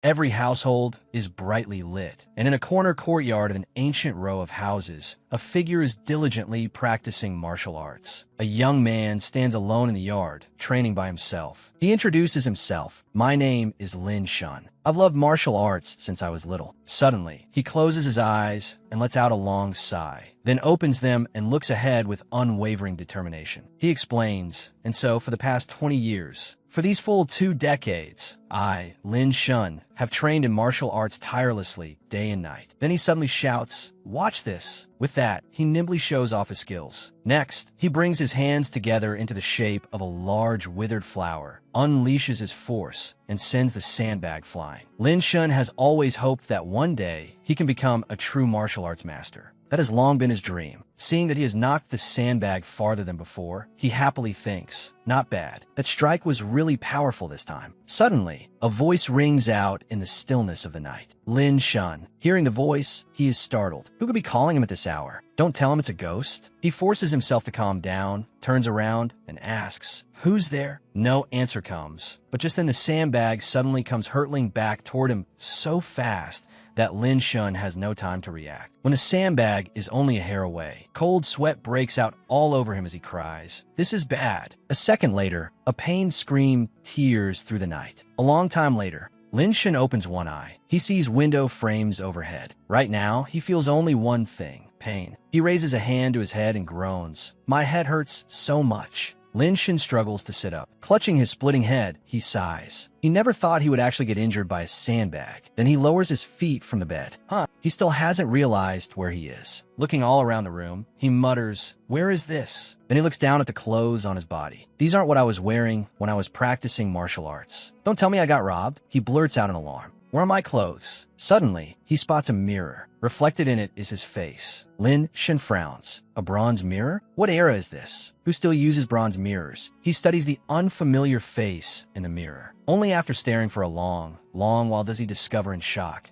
Every household is brightly lit, and in a corner courtyard of an ancient row of houses, a figure is diligently practicing martial arts. A young man stands alone in the yard, training by himself. He introduces himself. "My name is Lin Shun. I've loved martial arts since I was little." Suddenly, he closes his eyes and lets out a long sigh, then opens them and looks ahead with unwavering determination. He explains, "And so, for the past 20 years, for these full 2 decades, I, Lin Shun, have trained in martial arts tirelessly, day and night." Then he suddenly shouts, "Watch this." With that, he nimbly shows off his skills. Next, he brings his hands together into the shape of a large withered flower, unleashes his force, and sends the sandbag flying. Lin Shun has always hoped that one day he can become a true martial arts master. That has long been his dream. Seeing that he has knocked the sandbag farther than before, he happily thinks, "Not bad. That strike was really powerful this time." Suddenly, a voice rings out in the stillness of the night. Lin Shun. Hearing the voice, he is startled. Who could be calling him at this hour? Don't tell him it's a ghost. He forces himself to calm down, turns around, and asks, "Who's there?" No answer comes, but just then the sandbag suddenly comes hurtling back toward him so fast that Lin Shun has no time to react. When the sandbag is only a hair away, cold sweat breaks out all over him as he cries, "This is bad." A second later, a pained scream tears through the night. A long time later, Lin Shun opens one eye. He sees window frames overhead. Right now, he feels only one thing: pain. He raises a hand to his head and groans, "My head hurts so much." Lin Shun struggles to sit up. Clutching his splitting head, he sighs. He never thought he would actually get injured by a sandbag. Then he lowers his feet from the bed. He still hasn't realized where he is. Looking all around the room, he mutters, "Where is this?" Then he looks down at the clothes on his body. "These aren't what I was wearing when I was practicing martial arts. Don't tell me I got robbed." He blurts out in alarm, "Where are my clothes?" Suddenly, he spots a mirror. Reflected in it is his face. Lin Shun frowns. A bronze mirror? What era is this? Who still uses bronze mirrors? He studies the unfamiliar face in the mirror. Only after staring for a long while does he discover in shock,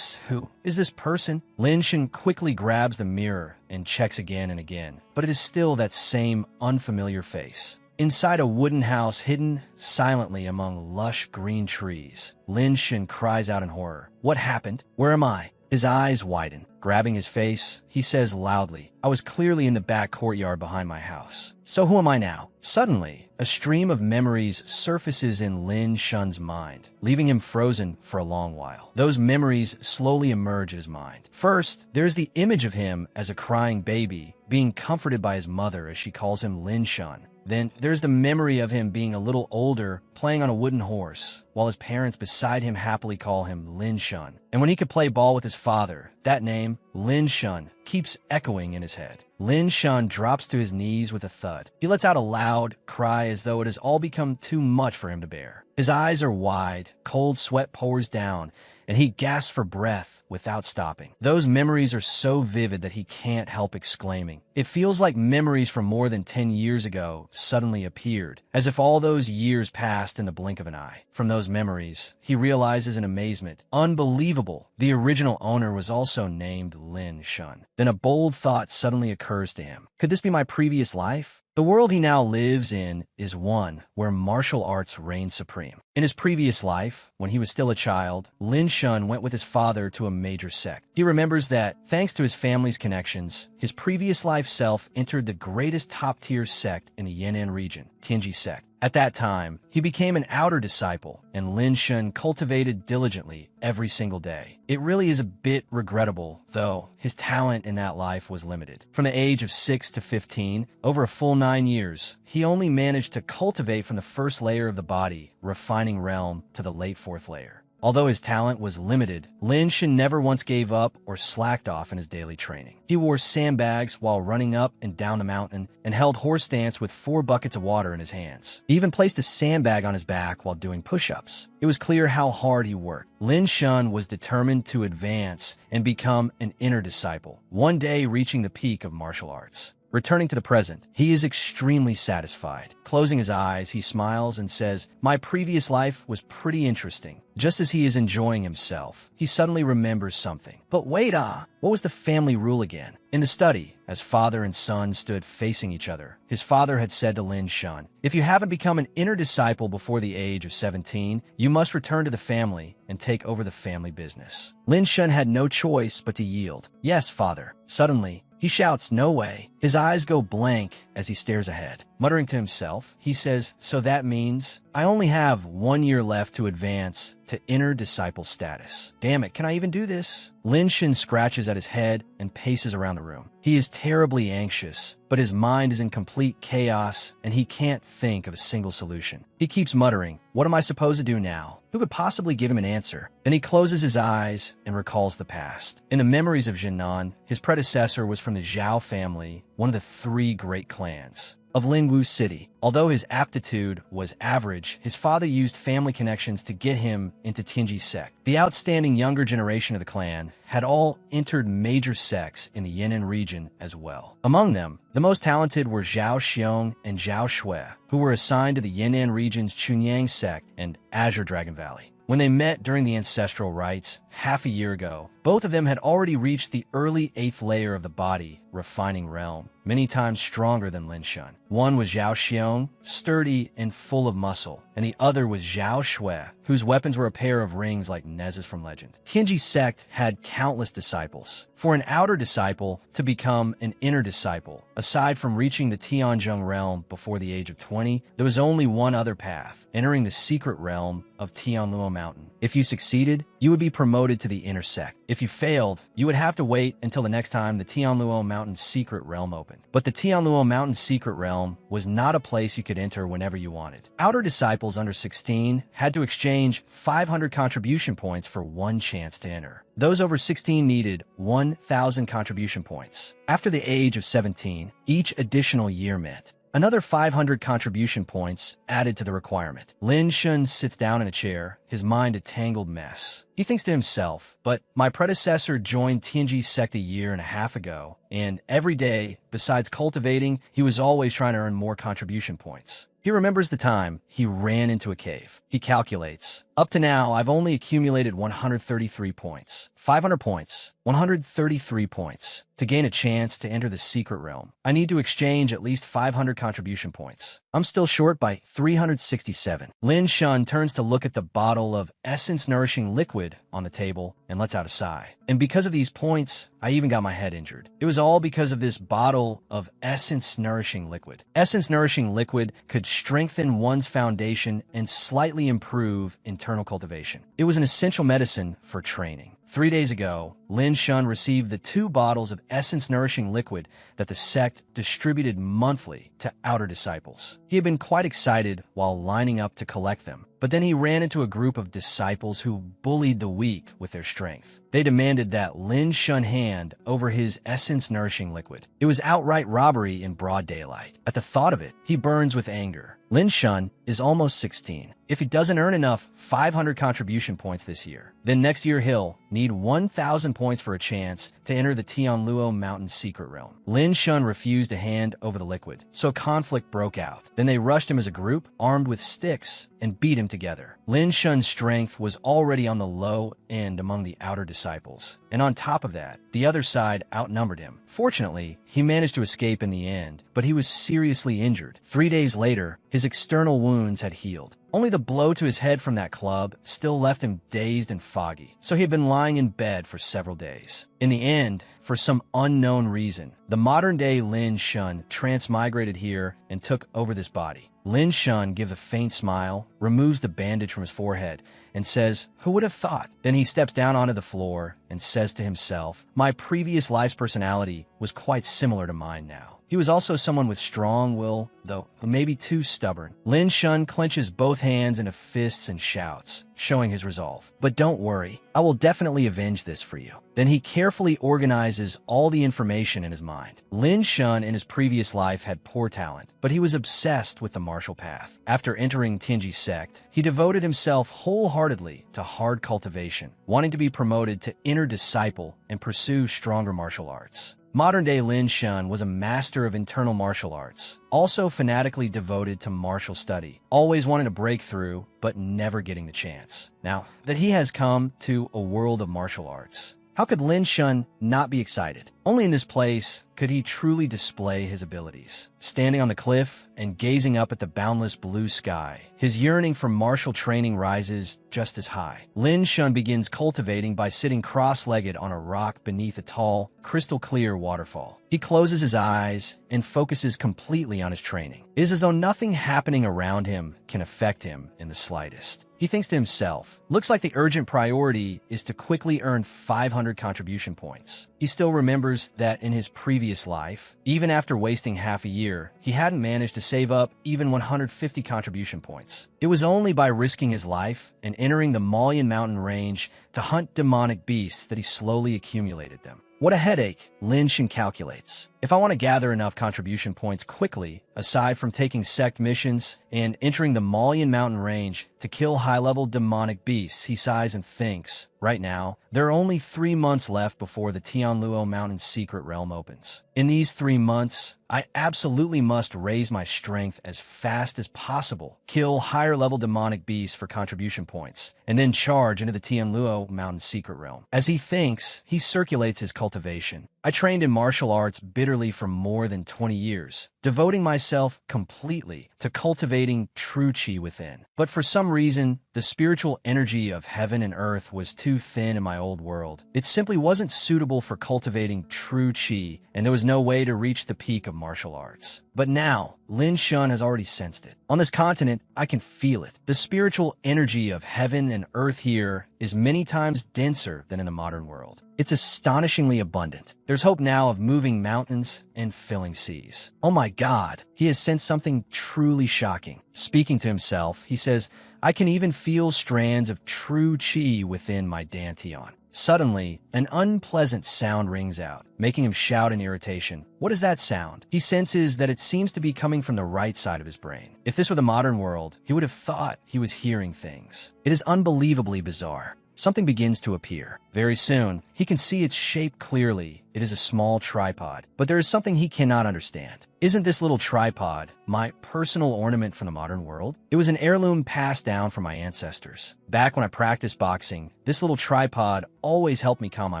who is this person? Lin Shun quickly grabs the mirror and checks again and again, but it is still that same unfamiliar face. Inside a wooden house hidden silently among lush green trees, Lin Shun cries out in horror, "What happened? Where am I?" His eyes widen. Grabbing his face, he says loudly, "I was clearly in the back courtyard behind my house. So who am I now?" Suddenly, a stream of memories surfaces in Lin Shun's mind, leaving him frozen for a long while. Those memories slowly emerge in his mind. First, there's the image of him as a crying baby, being comforted by his mother as she calls him Lin Shun. Then there's the memory of him being a little older, playing on a wooden horse, while his parents beside him happily call him Lin Shun. And when he could play ball with his father, that name, Lin Shun, keeps echoing in his head. Lin Shun drops to his knees with a thud. He lets out a loud cry as though it has all become too much for him to bear. His eyes are wide, cold sweat pours down, and he gasps for breath without stopping. Those memories are so vivid that he can't help exclaiming. It feels like memories from more than 10 years ago suddenly appeared, as if all those years passed in the blink of an eye. From those memories, he realizes in amazement, unbelievable, the original owner was also named Lin Shun. Then a bold thought suddenly occurs to him. Could this be my previous life? The world he now lives in is one where martial arts reign supreme. In his previous life, when he was still a child, Lin Shun went with his father to a major sect. He remembers that, thanks to his family's connections, his previous life self entered the greatest top-tier sect in the Yan'an region, Tianji sect. At that time, he became an outer disciple, and Lin Shun cultivated diligently every single day. It really is a bit regrettable, though his talent in that life was limited. From the age of 6 to 15, over a full 9 years, he only managed to cultivate from the first layer of the body, refining realm, to the late 4th layer. Although his talent was limited, Lin Shun never once gave up or slacked off in his daily training. He wore sandbags while running up and down the mountain and held horse stance with 4 buckets of water in his hands. He even placed a sandbag on his back while doing push-ups. It was clear how hard he worked. Lin Shun was determined to advance and become an inner disciple, one day reaching the peak of martial arts. Returning to the present, he is extremely satisfied. Closing his eyes, he smiles and says, "My previous life was pretty interesting." Just as he is enjoying himself, he suddenly remembers something. But wait, what was the family rule again? In the study, as father and son stood facing each other, his father had said to Lin Shun, "If you haven't become an inner disciple before the age of 17, you must return to the family and take over the family business." Lin Shun had no choice but to yield. "Yes, father." Suddenly, he shouts, "No way." His eyes go blank as he stares ahead. Muttering to himself, he says, "So that means I only have 1 year left to advance to inner disciple status. Damn it, can I even do this?" Lin Shin scratches at his head and paces around the room. He is terribly anxious, but his mind is in complete chaos and he can't think of a single solution. He keeps muttering, "What am I supposed to do now? Who could possibly give him an answer?" Then he closes his eyes and recalls the past. In the memories of Jinnan, his predecessor was from the Zhao family, one of the 3 great clans of Lingwu City. Although his aptitude was average, his father used family connections to get him into Tianji's sect. The outstanding younger generation of the clan had all entered major sects in the Yan'an region as well. Among them, the most talented were Zhao Xiong and Zhao Shui, who were assigned to the Yan'an region's Chunyang sect and Azure Dragon Valley. When they met during the ancestral rites half a year ago, both of them had already reached the early 8th layer of the body refining realm, many times stronger than Lin Shun. One was Zhao Xiong, sturdy and full of muscle, and the other was Zhao Shui, whose weapons were a pair of rings like Nez's from legend. Tianji's sect had countless disciples. For an outer disciple to become an inner disciple, aside from reaching the Tianzheng realm before the age of 20, there was only one other path, entering the secret realm of Tianluo Mountain. If you succeeded, you would be promoted to the inner sect. If you failed, you would have to wait until the next time the Tianluo Mountain secret realm opened. But the Tianluo Mountain secret realm was not a place you could enter whenever you wanted. Outer disciples under 16 had to exchange 500 contribution points for 1 chance to enter. Those over 16 needed 1,000 contribution points. After the age of 17, each additional year meant another 500 contribution points added to the requirement. Lin Shun sits down in a chair, his mind a tangled mess. He thinks to himself, but my predecessor joined Tianji's sect a year and a half ago, and every day, besides cultivating, he was always trying to earn more contribution points. He remembers the time he ran into a cave. He calculates, up to now, I've only accumulated 133 points. 500 points, 133 points. To gain a chance to enter the secret realm, I need to exchange at least 500 contribution points. I'm still short by 367. Lin Shun turns to look at the bottle of essence-nourishing liquid on the table and lets out a sigh. And because of these points, I even got my head injured. It was all because of this bottle of essence-nourishing liquid. Essence-nourishing liquid could strengthen one's foundation and slightly improve internal cultivation. It was an essential medicine for training. 3 days ago, Lin Shun received the 2 bottles of essence-nourishing liquid that the sect distributed monthly to outer disciples. He had been quite excited while lining up to collect them, but then he ran into a group of disciples who bullied the weak with their strength. They demanded that Lin Shun hand over his essence-nourishing liquid. It was outright robbery in broad daylight. At the thought of it, he burns with anger. Lin Shun is almost 16. If he doesn't earn enough 500 contribution points this year, then next year he'll need 1,000 points for a chance to enter the Tianluo Mountain secret realm. Lin Shun refused to hand over the liquid, so conflict broke out. Then they rushed him as a group, armed with sticks, and beat him together. Lin Shun's strength was already on the low end among the outer disciples, and on top of that, the other side outnumbered him. Fortunately, he managed to escape in the end, but he was seriously injured. 3 days later, his external wounds had healed. Only the blow to his head from that club still left him dazed and foggy, so he had been lying in bed for several days. In the end, for some unknown reason, the modern-day Lin Shun transmigrated here and took over this body. Lin Shun gives a faint smile, removes the bandage from his forehead, and says, "Who would have thought?" Then he steps down onto the floor and says to himself, "My previous life's personality was quite similar to mine now." He was also someone with strong will, though maybe too stubborn. Lin Shun clenches both hands into fists and shouts, showing his resolve. "But don't worry, I will definitely avenge this for you." Then he carefully organizes all the information in his mind. Lin Shun in his previous life had poor talent, but he was obsessed with the martial path. After entering Tianji's sect, he devoted himself wholeheartedly to hard cultivation, wanting to be promoted to inner disciple and pursue stronger martial arts. Modern-day Lin Shun was a master of internal martial arts, also fanatically devoted to martial study, always wanting to break through, but never getting the chance. Now that he has come to a world of martial arts, how could Lin Shun not be excited? Only in this place could he truly display his abilities. Standing on the cliff and gazing up at the boundless blue sky, his yearning for martial training rises just as high. Lin Shun begins cultivating by sitting cross-legged on a rock beneath a tall, crystal-clear waterfall. He closes his eyes and focuses completely on his training. It is as though nothing happening around him can affect him in the slightest. He thinks to himself, looks like the urgent priority is to quickly earn 500 contribution points. He still remembers that in his previous life, even after wasting half a year, he hadn't managed to save up even 150 contribution points. It was only by risking his life and entering the Malian mountain range to hunt demonic beasts that he slowly accumulated them. What a headache, Lin Shun calculates. If I want to gather enough contribution points quickly, aside from taking sect missions and entering the Malian mountain range to kill high-level demonic beasts, he sighs and thinks, right now, there are only 3 months left before the Tianluo Mountain's secret realm opens. In these 3 months, I absolutely must raise my strength as fast as possible, kill higher-level demonic beasts for contribution points, and then charge into the Tianluo Mountain's secret realm. As he thinks, he circulates his cultivation. I trained in martial arts bitterly for more than 20 years, devoting myself completely to cultivating true qi within. But for some reason, the spiritual energy of heaven and earth was too thin in my old world. It simply wasn't suitable for cultivating true qi, and there was no way to reach the peak of martial arts. But now, Lin Shun has already sensed it. On this continent, I can feel it. The spiritual energy of heaven and earth here is many times denser than in the modern world. It's astonishingly abundant. There's hope now of moving mountains and filling seas. Oh my God, he has sensed something truly shocking. Speaking to himself, he says, I can even feel strands of true qi within my dantian. Suddenly, an unpleasant sound rings out, making him shout in irritation. What is that sound? He senses that it seems to be coming from the right side of his brain. If this were the modern world, he would have thought he was hearing things. It is unbelievably bizarre. Something begins to appear. Very soon, he can see its shape clearly. It is a small tripod, but there is something he cannot understand. Isn't this little tripod my personal ornament from the modern world? It was an heirloom passed down from my ancestors. Back when I practiced boxing, this little tripod always helped me calm my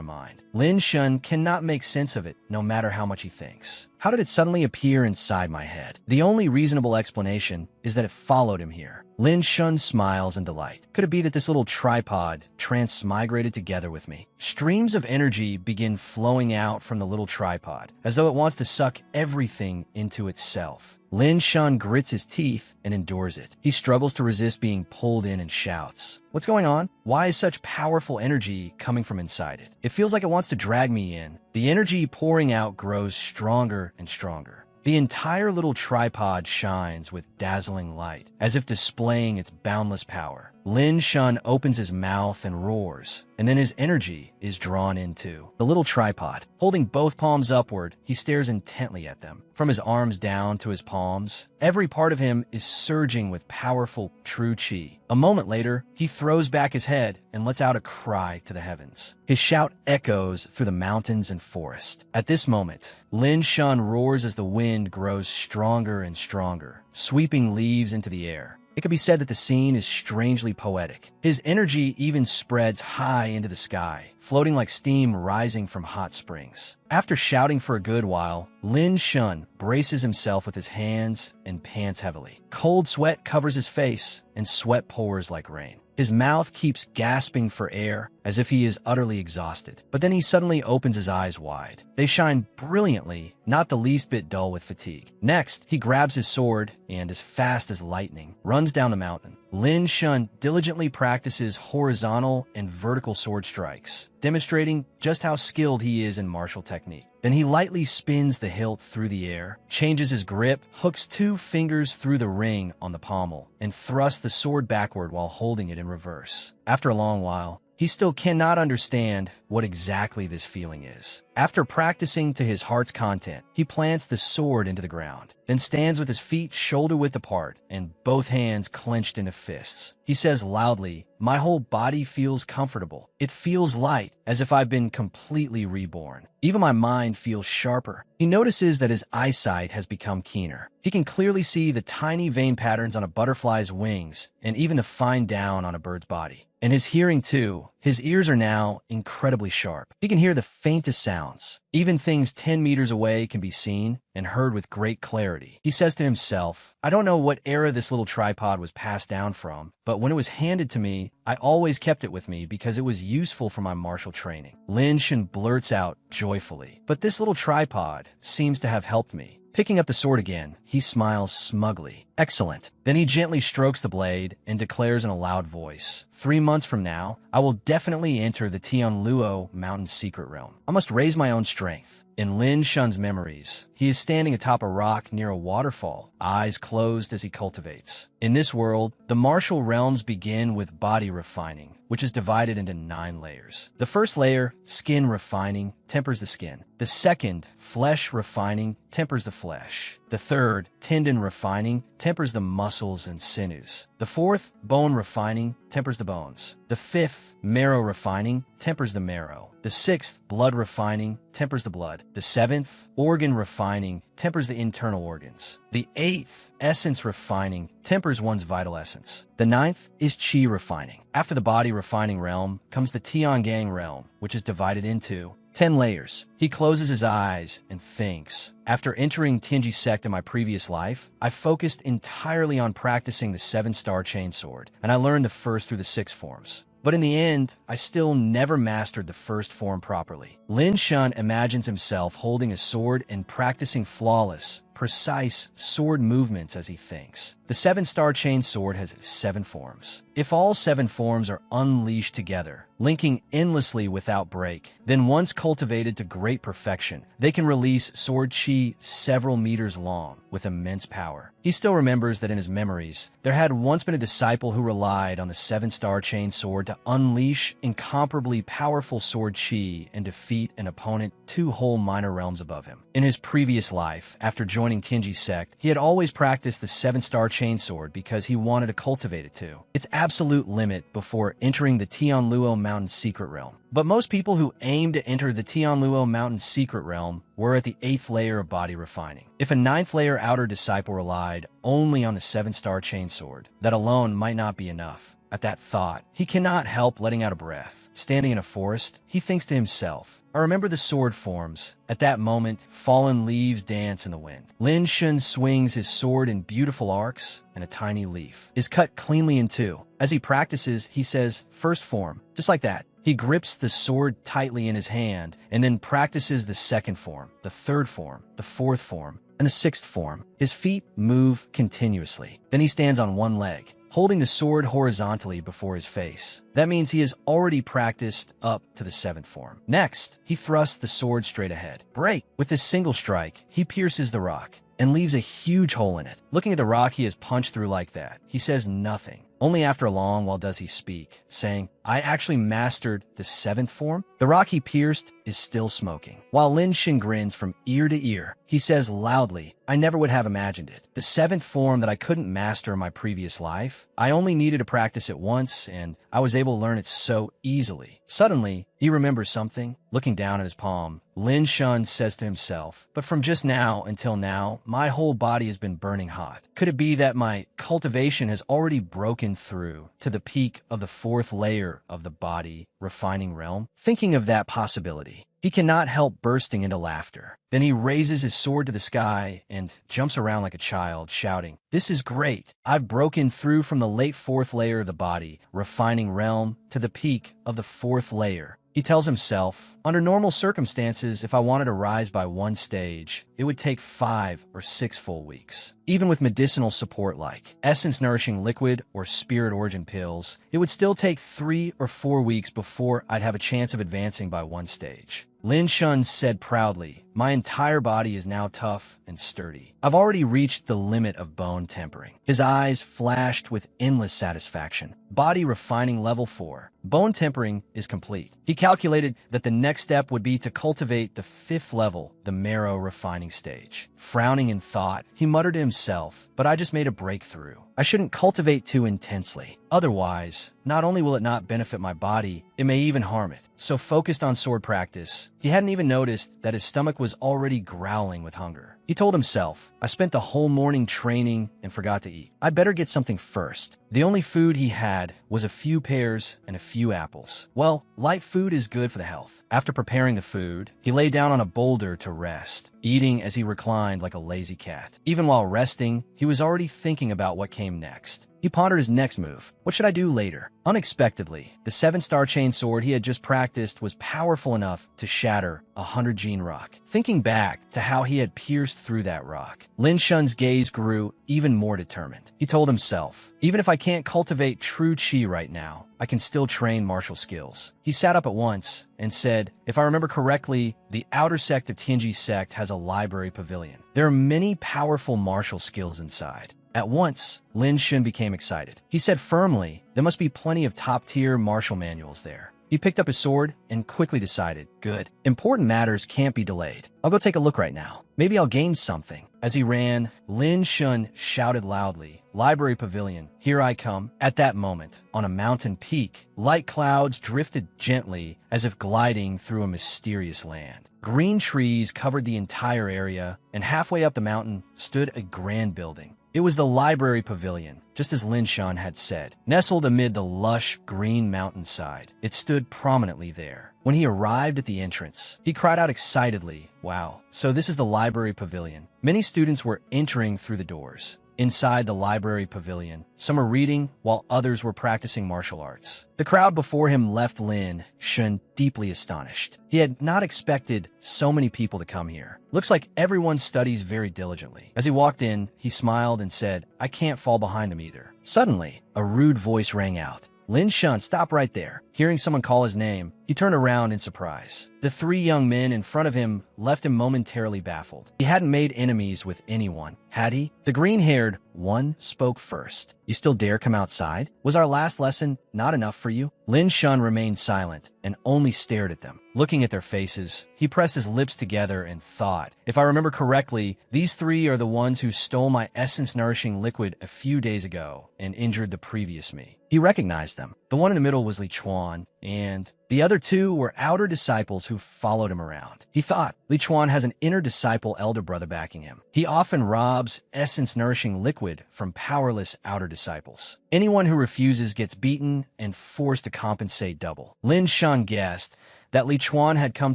mind. Lin Shun cannot make sense of it, no matter how much he thinks. How did it suddenly appear inside my head? The only reasonable explanation is that it followed him here. Lin Shun smiles in delight. Could it be that this little tripod transmigrated together with me? Streams of energy begin flowing out from the little tripod, as though it wants to suck everything into itself. Lin Shun grits his teeth and endures it. He struggles to resist being pulled in and shouts, "What's going on? Why is such powerful energy coming from inside it? It feels like it wants to drag me in." The energy pouring out grows stronger and stronger. The entire little tripod shines with dazzling light, as if displaying its boundless power. Lin Shun opens his mouth and roars, and then his energy is drawn into the little tripod. Holding both palms upward, he stares intently at them. From his arms down to his palms, every part of him is surging with powerful true qi. A moment later, he throws back his head and lets out a cry to the heavens. His shout echoes through the mountains and forest. At this moment, Lin Shun roars as the wind grows stronger and stronger, sweeping leaves into the air. It could be said that the scene is strangely poetic. His energy even spreads high into the sky, floating like steam rising from hot springs. After shouting for a good while, Lin Shun braces himself with his hands and pants heavily. Cold sweat covers his face, and sweat pours like rain. His mouth keeps gasping for air, as if he is utterly exhausted. But then he suddenly opens his eyes wide. They shine brilliantly, not the least bit dull with fatigue. Next, he grabs his sword and, as fast as lightning, runs down the mountain. Lin Shun diligently practices horizontal and vertical sword strikes, demonstrating just how skilled he is in martial technique. Then he lightly spins the hilt through the air, changes his grip, hooks 2 fingers through the ring on the pommel, and thrusts the sword backward while holding it in reverse. After a long while, he still cannot understand what exactly this feeling is. After practicing to his heart's content, he plants the sword into the ground, then stands with his feet shoulder-width apart and both hands clenched into fists. He says loudly, "My whole body feels comfortable. It feels light, as if I've been completely reborn. Even my mind feels sharper." He notices that his eyesight has become keener. He can clearly see the tiny vein patterns on a butterfly's wings and even the fine down on a bird's body. And his hearing, too. His ears are now incredibly sharp. He can hear the faintest sounds. Even things 10 meters away can be seen and heard with great clarity. He says to himself, "I don't know what era this little tripod was passed down from, but when it was handed to me, I always kept it with me because it was useful for my martial training." Lin Shan blurts out joyfully, "But this little tripod seems to have helped me." Picking up the sword again, he smiles smugly. "Excellent." Then he gently strokes the blade and declares in a loud voice, 3 months from now, I will definitely enter the Tianluo Mountain Secret Realm. I must raise my own strength." In Lin Shan's memories, he is standing atop a rock near a waterfall, eyes closed as he cultivates. In this world, the martial realms begin with body refining, which is divided into 9 layers. The first layer, skin refining, tempers the skin. The second, flesh refining, tempers the flesh. The third, tendon refining, tempers the muscles and sinews. The fourth, bone refining, tempers the bones. The fifth, marrow refining, tempers the marrow. The sixth, blood refining, tempers the blood. The seventh, organ refining, tempers the internal organs. The eighth, essence refining, tempers one's vital essence. The ninth is qi refining. After the body refining realm comes the Tiangang realm, which is divided into 10 layers. He closes his eyes and thinks, "After entering Tianji sect in my previous life, I focused entirely on practicing the 7-star chainsword, and I learned the first through the 6 forms. But in the end, I still never mastered the first form properly." Lin Shan imagines himself holding a sword and practicing flawless, precise sword movements as he thinks. The 7-star chainsword has 7 forms. If all 7 forms are unleashed together, linking endlessly without break, then once cultivated to great perfection, they can release sword chi several meters long with immense power. He still remembers that in his memories, there had once been a disciple who relied on the 7-star chainsword to unleash incomparably powerful sword chi and defeat an opponent 2 whole minor realms above him. In his previous life, after joining Tianji sect, he had always practiced the 7-star chainsword because he wanted to cultivate it too. Its absolute limit before entering the Tianluo Mountain Secret Realm. But most people who aimed to enter the Tianluo Mountain Secret Realm were at the 8th layer of body refining. If a 9th layer outer disciple relied only on the 7-star chainsword, that alone might not be enough. At that thought, he cannot help letting out a breath. Standing in a forest, he thinks to himself, "I remember the sword forms." At that moment, fallen leaves dance in the wind. Lin Shan swings his sword in beautiful arcs, and a tiny leaf is cut cleanly in 2. As he practices, he says, "First form," just like that. He grips the sword tightly in his hand, and then practices the 2nd form, the 3rd form, the 4th form, and the 6th form. His feet move continuously. Then he stands on one leg, holding the sword horizontally before his face. That means he has already practiced up to the 7th form. Next, he thrusts the sword straight ahead. Break! With this single strike, he pierces the rock and leaves a huge hole in it. Looking at the rock he has punched through like that, he says nothing. Only after a long while does he speak, saying, "I actually mastered the 7th form." The rock he pierced is still smoking. While Lin Shan grins from ear to ear, he says loudly, "I never would have imagined it. The 7th form that I couldn't master in my previous life, I only needed to practice it once, and I was able to learn it so easily." Suddenly, he remembers something. Looking down at his palm, Lin Shan says to himself, "But from just now until now, my whole body has been burning hot. Could it be that my cultivation has already broken through to the peak of the 4th layer of the body refining realm?" Thinking of that possibility, he cannot help bursting into laughter. Then he raises his sword to the sky and jumps around like a child, shouting, "This is great! I've broken through from the late 4th layer of the body refining realm to the peak of the 4th layer." He tells himself, "Under normal circumstances, if I wanted to rise by 1 stage, it would take 5 or 6 full weeks. Even with medicinal support like essence-nourishing liquid or spirit origin pills, it would still take 3 or 4 weeks before I'd have a chance of advancing by 1 stage." Lin Shan said proudly, My entire body is now tough and sturdy. I've already reached the limit of bone tempering. His eyes flashed with endless satisfaction. Body refining level 4. Bone tempering is complete. He calculated that the next step would be to cultivate the 5th level, the marrow refining stage. Frowning in thought, he muttered to himself, but I just made a breakthrough. I shouldn't cultivate too intensely. Otherwise, not only will it not benefit my body, it may even harm it. So focused on sword practice, he hadn't even noticed that his stomach was already growling with hunger. He told himself, I spent the whole morning training and forgot to eat. I'd better get something first. The only food he had was a few pears and a few apples. Well, light food is good for the health. After preparing the food, he lay down on a boulder to rest, eating as he reclined like a lazy cat. Even while resting, he was already thinking about what came next. He pondered his next move. What should I do later? Unexpectedly, the 7-star chain sword he had just practiced was powerful enough to shatter a 100-gene rock. Thinking back to how he had pierced through that rock, Lin Shun's gaze grew even more determined. He told himself, even if I can't cultivate true chi right now, I can still train martial skills. He sat up at once and said, if I remember correctly, the outer sect of Tianji sect has a library pavilion. There are many powerful martial skills inside. At once, Lin Shun became excited. He said firmly, there must be plenty of top-tier martial manuals there. He picked up his sword and quickly decided, good. Important matters can't be delayed. I'll go take a look right now. Maybe I'll gain something. As he ran, Lin Shun shouted loudly, Library Pavilion, here I come. At that moment, on a mountain peak, light clouds drifted gently as if gliding through a mysterious land. Green trees covered the entire area, and halfway up the mountain stood a grand building. It was the Library Pavilion, just as Lin Shun had said. Nestled amid the lush green mountainside, it stood prominently there. When he arrived at the entrance, he cried out excitedly, wow, so this is the Library Pavilion. Many students were entering through the doors. Inside the Library Pavilion, some were reading while others were practicing martial arts. The crowd before him left Lin Shun deeply astonished. He had not expected so many people to come here. Looks like everyone studies very diligently. As he walked in, he smiled and said, I can't fall behind them either. Suddenly, a rude voice rang out. Lin Shun, stop right there. Hearing someone call his name, he turned around in surprise. The 3 young men in front of him left him momentarily baffled. He hadn't made enemies with anyone, had he? The green-haired one spoke first. You still dare come outside? Was our last lesson not enough for you? Lin Shun remained silent and only stared at them. Looking at their faces, he pressed his lips together and thought, if I remember correctly, these 3 are the ones who stole my essence-nourishing liquid a few days ago and injured the previous me. He recognized them. The one in the middle was Li Chuan, and the other 2 were outer disciples who followed him around. He thought, Li Chuan has an inner disciple elder brother backing him. He often robs essence-nourishing liquid from powerless outer disciples. Anyone who refuses gets beaten and forced to compensate double. Lin Shun guessed that Li Chuan had come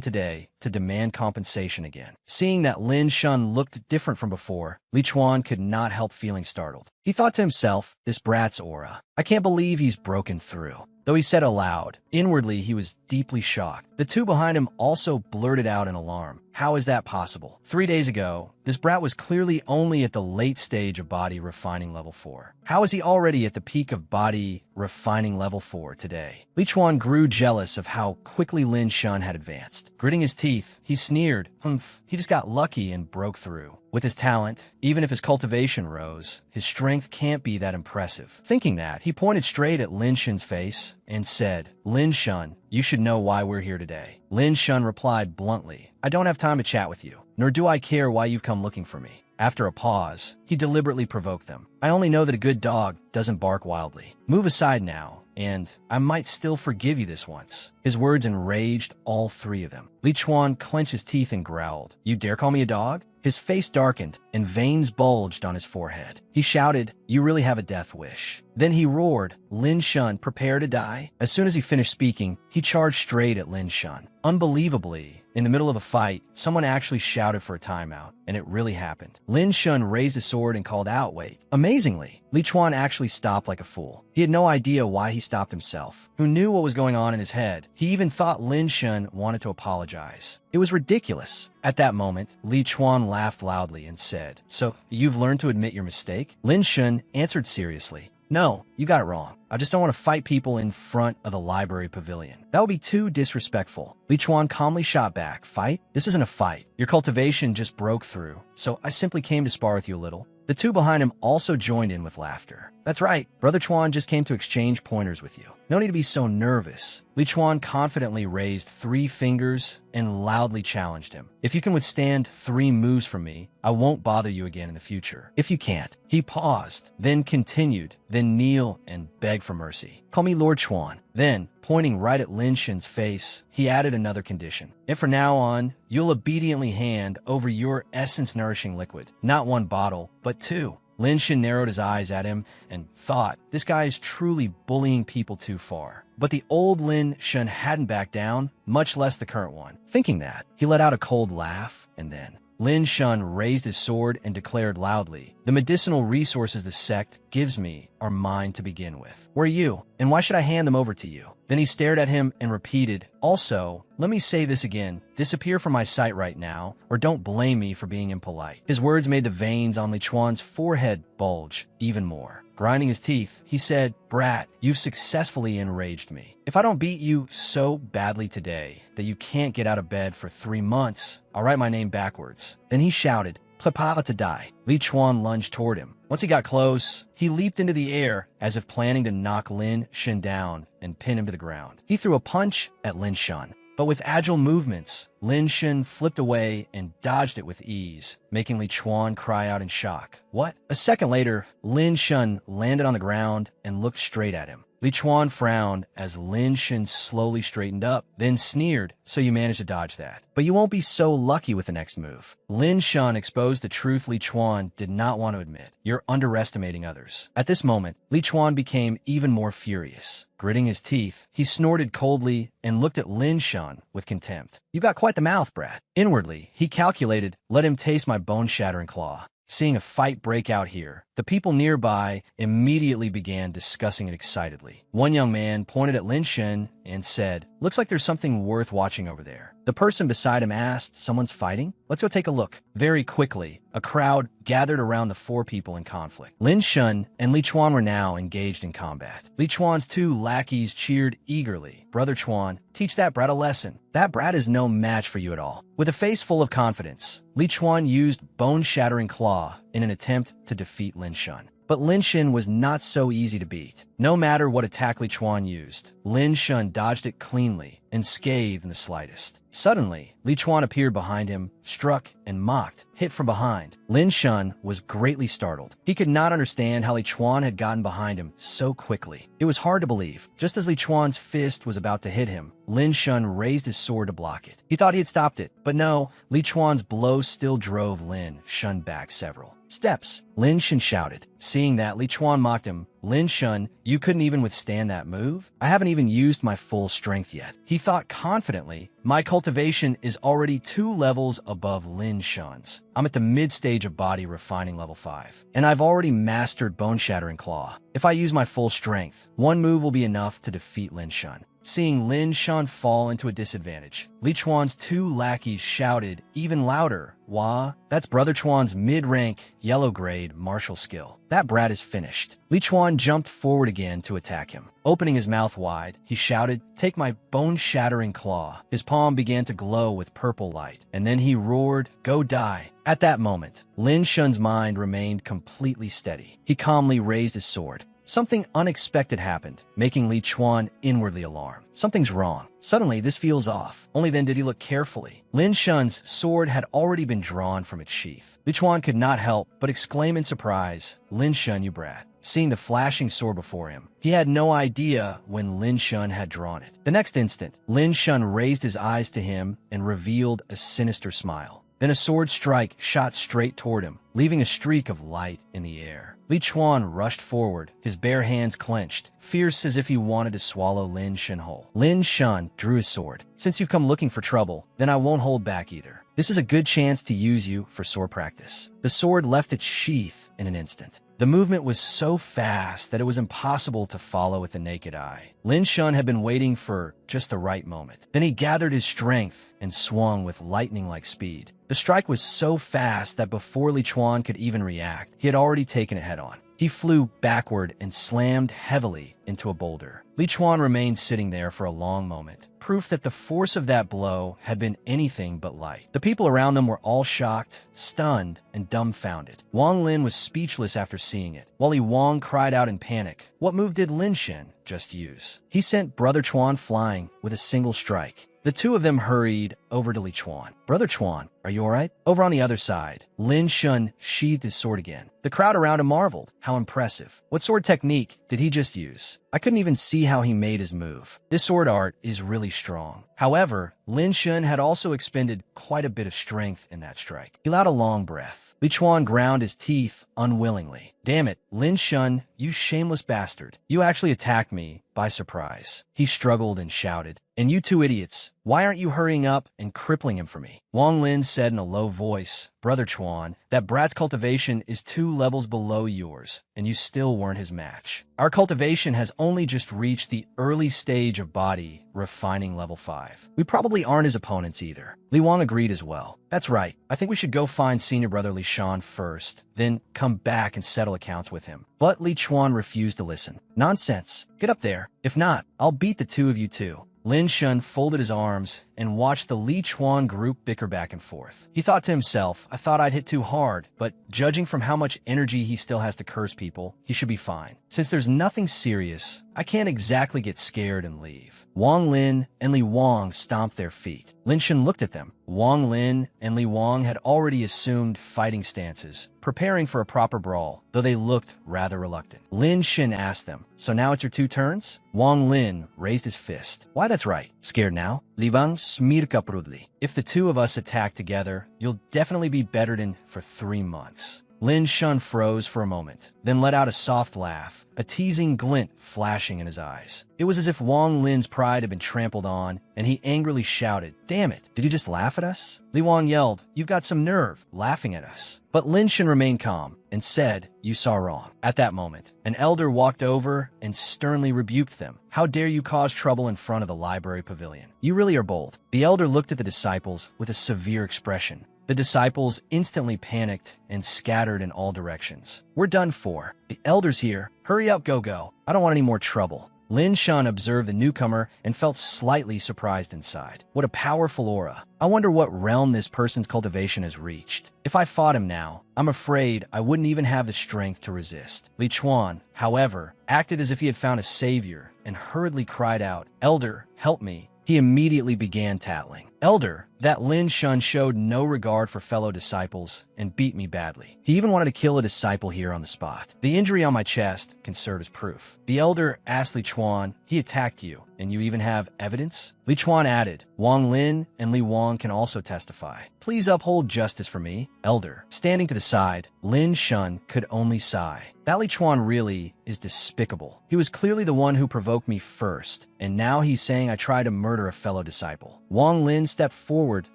today to demand compensation again. Seeing that Lin Shun looked different from before, Li Chuan could not help feeling startled. He thought to himself, this brat's aura. I can't believe he's broken through. Though he said aloud, inwardly he was deeply shocked. The 2 behind him also blurted out in alarm. How is that possible? 3 days ago, this brat was clearly only at the late stage of body refining level 4. How is he already at the peak of body refining level 4 today? Li Chuan grew jealous of how quickly Lin Shun had advanced. Gritting his teeth, he sneered, humph, he just got lucky and broke through. With his talent, even if his cultivation rose, his strength can't be that impressive. Thinking that, he pointed straight at Lin Shun's face and said, Lin Shun, you should know why we're here today. Lin Shun replied bluntly, I don't have time to chat with you, nor do I care why you've come looking for me. After a pause, he deliberately provoked them. I only know that a good dog doesn't bark wildly. Move aside now, and I might still forgive you this once. His words enraged all 3 of them. Li Chuan clenched his teeth and growled, You dare call me a dog? His face darkened, and veins bulged on his forehead. He shouted, You really have a death wish. Then he roared, Lin Shun, prepare to die? As soon as he finished speaking, he charged straight at Lin Shun. Unbelievably, in the middle of a fight, someone actually shouted for a timeout, and it really happened. Lin Shun raised his sword and called out, wait. Amazingly, Li Chuan actually stopped like a fool. He had no idea why he stopped himself. Who knew what was going on in his head? He even thought Lin Shun wanted to apologize. It was ridiculous. At that moment, Li Chuan laughed loudly and said, So, you've learned to admit your mistake? Lin Shun answered seriously, No, you got it wrong. I just don't want to fight people in front of the library pavilion. That would be too disrespectful. Li Chuan calmly shot back. Fight? This isn't a fight. Your cultivation just broke through, so I simply came to spar with you a little. The two behind him also joined in with laughter. That's right, Brother Chuan just came to exchange pointers with you. No need to be so nervous. Li Chuan confidently raised 3 fingers and loudly challenged him. If you can withstand 3 moves from me, I won't bother you again in the future. If you can't, he paused, then continued, then kneel and beg for mercy. Call me Lord Chuan. Then, pointing right at Lin Shen's face, he added another condition. And from now on, you'll obediently hand over your essence-nourishing liquid. Not 1 bottle, but 2. Lin Shen narrowed his eyes at him and thought, this guy is truly bullying people too far. But the old Lin Shen hadn't backed down, much less the current one. Thinking that, he let out a cold laugh, and then Lin Shen raised his sword and declared loudly, the medicinal resources the sect gives me are mine to begin with. Where are you? And why should I hand them over to you? Then he stared at him and repeated, also, let me say this again, disappear from my sight right now, or don't blame me for being impolite. His words made the veins on Li Chuan's forehead bulge even more. Grinding his teeth, he said, Brat, you've successfully enraged me. If I don't beat you so badly today that you can't get out of bed for 3 months, I'll write my name backwards. Then he shouted, Prepare to die. Li Chuan lunged toward him. Once he got close, he leaped into the air as if planning to knock Lin Shen down and pin him to the ground. He threw a punch at Lin Shen. But with agile movements, Lin Shen flipped away and dodged it with ease, making Li Chuan cry out in shock. What? A second later, Lin Shen landed on the ground and looked straight at him. Li Chuan frowned as Lin Shen slowly straightened up, then sneered, so you managed to dodge that. But you won't be so lucky with the next move. Lin Shen exposed the truth Li Chuan did not want to admit. You're underestimating others. At this moment, Li Chuan became even more furious. Gritting his teeth, he snorted coldly and looked at Lin Shen with contempt. You got quite the mouth, brat. Inwardly, he calculated, let him taste my bone-shattering claw. Seeing a fight break out here, the people nearby immediately began discussing it excitedly. One young man pointed at Lin Shen and said, looks like there's something worth watching over there. The person beside him asked, someone's fighting? Let's go take a look. Very quickly, a crowd gathered around the 4 people in conflict. Lin Shen and Li Chuan were now engaged in combat. Li Chuan's 2 lackeys cheered eagerly. Brother Chuan, teach that brat a lesson. That brat is no match for you at all. With a face full of confidence, Li Chuan used bone-shattering claw in an attempt to defeat Lin Shen. But Lin Shen was not so easy to beat. No matter what attack Li Chuan used, Lin Shen dodged it cleanly and scathed in the slightest. Suddenly, Li Chuan appeared behind him, struck and mocked, hit from behind. Lin Shen was greatly startled. He could not understand how Li Chuan had gotten behind him so quickly. It was hard to believe. Just as Li Chuan's fist was about to hit him, Lin Shen raised his sword to block it. He thought he had stopped it, but no, Li Chuan's blow still drove Lin Shen back several steps. Lin Shen shouted. Seeing that, Li Chuan mocked him. Lin Shen, you couldn't even withstand that move? I haven't even used my full strength yet. He thought confidently, my cultivation is already 2 levels above Lin Shen's. I'm at the mid-stage of body refining level 5, and I've already mastered bone-shattering claw. If I use my full strength, 1 move will be enough to defeat Lin Shen. Seeing Lin Shen fall into a disadvantage, Li Chuan's 2 lackeys shouted even louder, Wah, that's Brother Chuan's mid-rank, yellow-grade martial skill. That brat is finished. Li Chuan jumped forward again to attack him. Opening his mouth wide, he shouted, take my bone-shattering claw. His palm began to glow with purple light, and then he roared, go die. At that moment, Lin Shen's mind remained completely steady. He calmly raised his sword. Something unexpected happened, making Li Chuan inwardly alarmed. Something's wrong. Suddenly, this feels off. Only then did he look carefully. Lin Shen's sword had already been drawn from its sheath. Li Chuan could not help but exclaim in surprise, Lin Shen, you brat. Seeing the flashing sword before him, he had no idea when Lin Shen had drawn it. The next instant, Lin Shen raised his eyes to him and revealed a sinister smile. Then a sword strike shot straight toward him, leaving a streak of light in the air. Li Chuan rushed forward, his bare hands clenched, fierce as if he wanted to swallow Lin Shen whole. Lin Shen drew his sword. Since you've come looking for trouble, then I won't hold back either. This is a good chance to use you for sword practice. The sword left its sheath in an instant. The movement was so fast that it was impossible to follow with the naked eye. Lin Shen had been waiting for just the right moment. Then he gathered his strength and swung with lightning-like speed. The strike was so fast that before Li Chuan could even react, he had already taken it head-on. He flew backward and slammed heavily into a boulder. Li Chuan remained sitting there for a long moment, proof that the force of that blow had been anything but light. The people around them were all shocked, stunned, and dumbfounded. Wang Lin was speechless after seeing it, while Li Wang cried out in panic. What move did Lin Shen just use? He sent Brother Chuan flying with a single strike. The two of them hurried over to Li Chuan. Brother Chuan, are you all right? Over on the other side, Lin Shun sheathed his sword again. The crowd around him marveled. How impressive. What sword technique did he just use? I couldn't even see how he made his move. This sword art is really strong. However, Lin Shun had also expended quite a bit of strength in that strike. He allowed a long breath. Li Chuan ground his teeth unwillingly. Damn it, Lin Shun, you shameless bastard. You actually attacked me by surprise. He struggled and shouted. And you two idiots, why aren't you hurrying up and crippling him for me? Wang Lin said in a low voice, Brother Chuan, that brat's cultivation is 2 levels below yours, and you still weren't his match. Our cultivation has only just reached the early stage of body refining level 5. We probably aren't his opponents either. Li Wang agreed as well. That's right. I think we should go find senior brother Li Shan first, then come back and settle accounts with him. But Li Chuan refused to listen. Nonsense. Get up there. If not, I'll beat the two of you too. Lin Shun folded his arms and watched the Li Chuan group bicker back and forth. He thought to himself, I thought I'd hit too hard, but judging from how much energy he still has to curse people, he should be fine. Since there's nothing serious, I can't exactly get scared and leave. Wang Lin and Li Wang stomped their feet. Lin Shun looked at them. Wang Lin and Li Wang had already assumed fighting stances, preparing for a proper brawl, though they looked rather reluctant. Lin Shin asked them, so now it's your 2 turns? Wang Lin raised his fist. Why, that's right. Scared now? Li Wang smirka prudly. If the two of us attack together, you'll definitely be bettered in for 3 months. Lin Shun froze for a moment, then let out a soft laugh, a teasing glint flashing in his eyes. It was as if Wang Lin's pride had been trampled on, and he angrily shouted, Damn it, did you just laugh at us? Li Wang yelled, You've got some nerve, laughing at us. But Lin Shen remained calm and said, You saw wrong. At that moment, an elder walked over and sternly rebuked them. How dare you cause trouble in front of the library pavilion? You really are bold. The elder looked at the disciples with a severe expression. The disciples instantly panicked and scattered in all directions. We're done for. The elder's here. Hurry up, go. I don't want any more trouble. Lin Shun observed the newcomer and felt slightly surprised inside. What a powerful aura. I wonder what realm this person's cultivation has reached. If I fought him now, I'm afraid I wouldn't even have the strength to resist. Li Chuan, however, acted as if he had found a savior and hurriedly cried out, Elder, help me. He immediately began tattling. Elder, that Lin Shun showed no regard for fellow disciples and beat me badly. He even wanted to kill a disciple here on the spot. The injury on my chest can serve as proof. The elder asked Li Chuan, he attacked you, and you even have evidence? Li Chuan added, Wang Lin and Li Wang can also testify. Please uphold justice for me, elder. Standing to the side, Lin Shun could only sigh. That Li Chuan really is despicable. He was clearly the one who provoked me first, and now he's saying I tried to murder a fellow disciple. Wang Lin stepped forward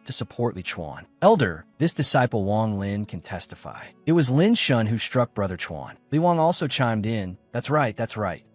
to support Li Chuan. Elder, this disciple Wang Lin can testify. It was Lin Shun who struck Brother Chuan. Li Wang also chimed in. That's right.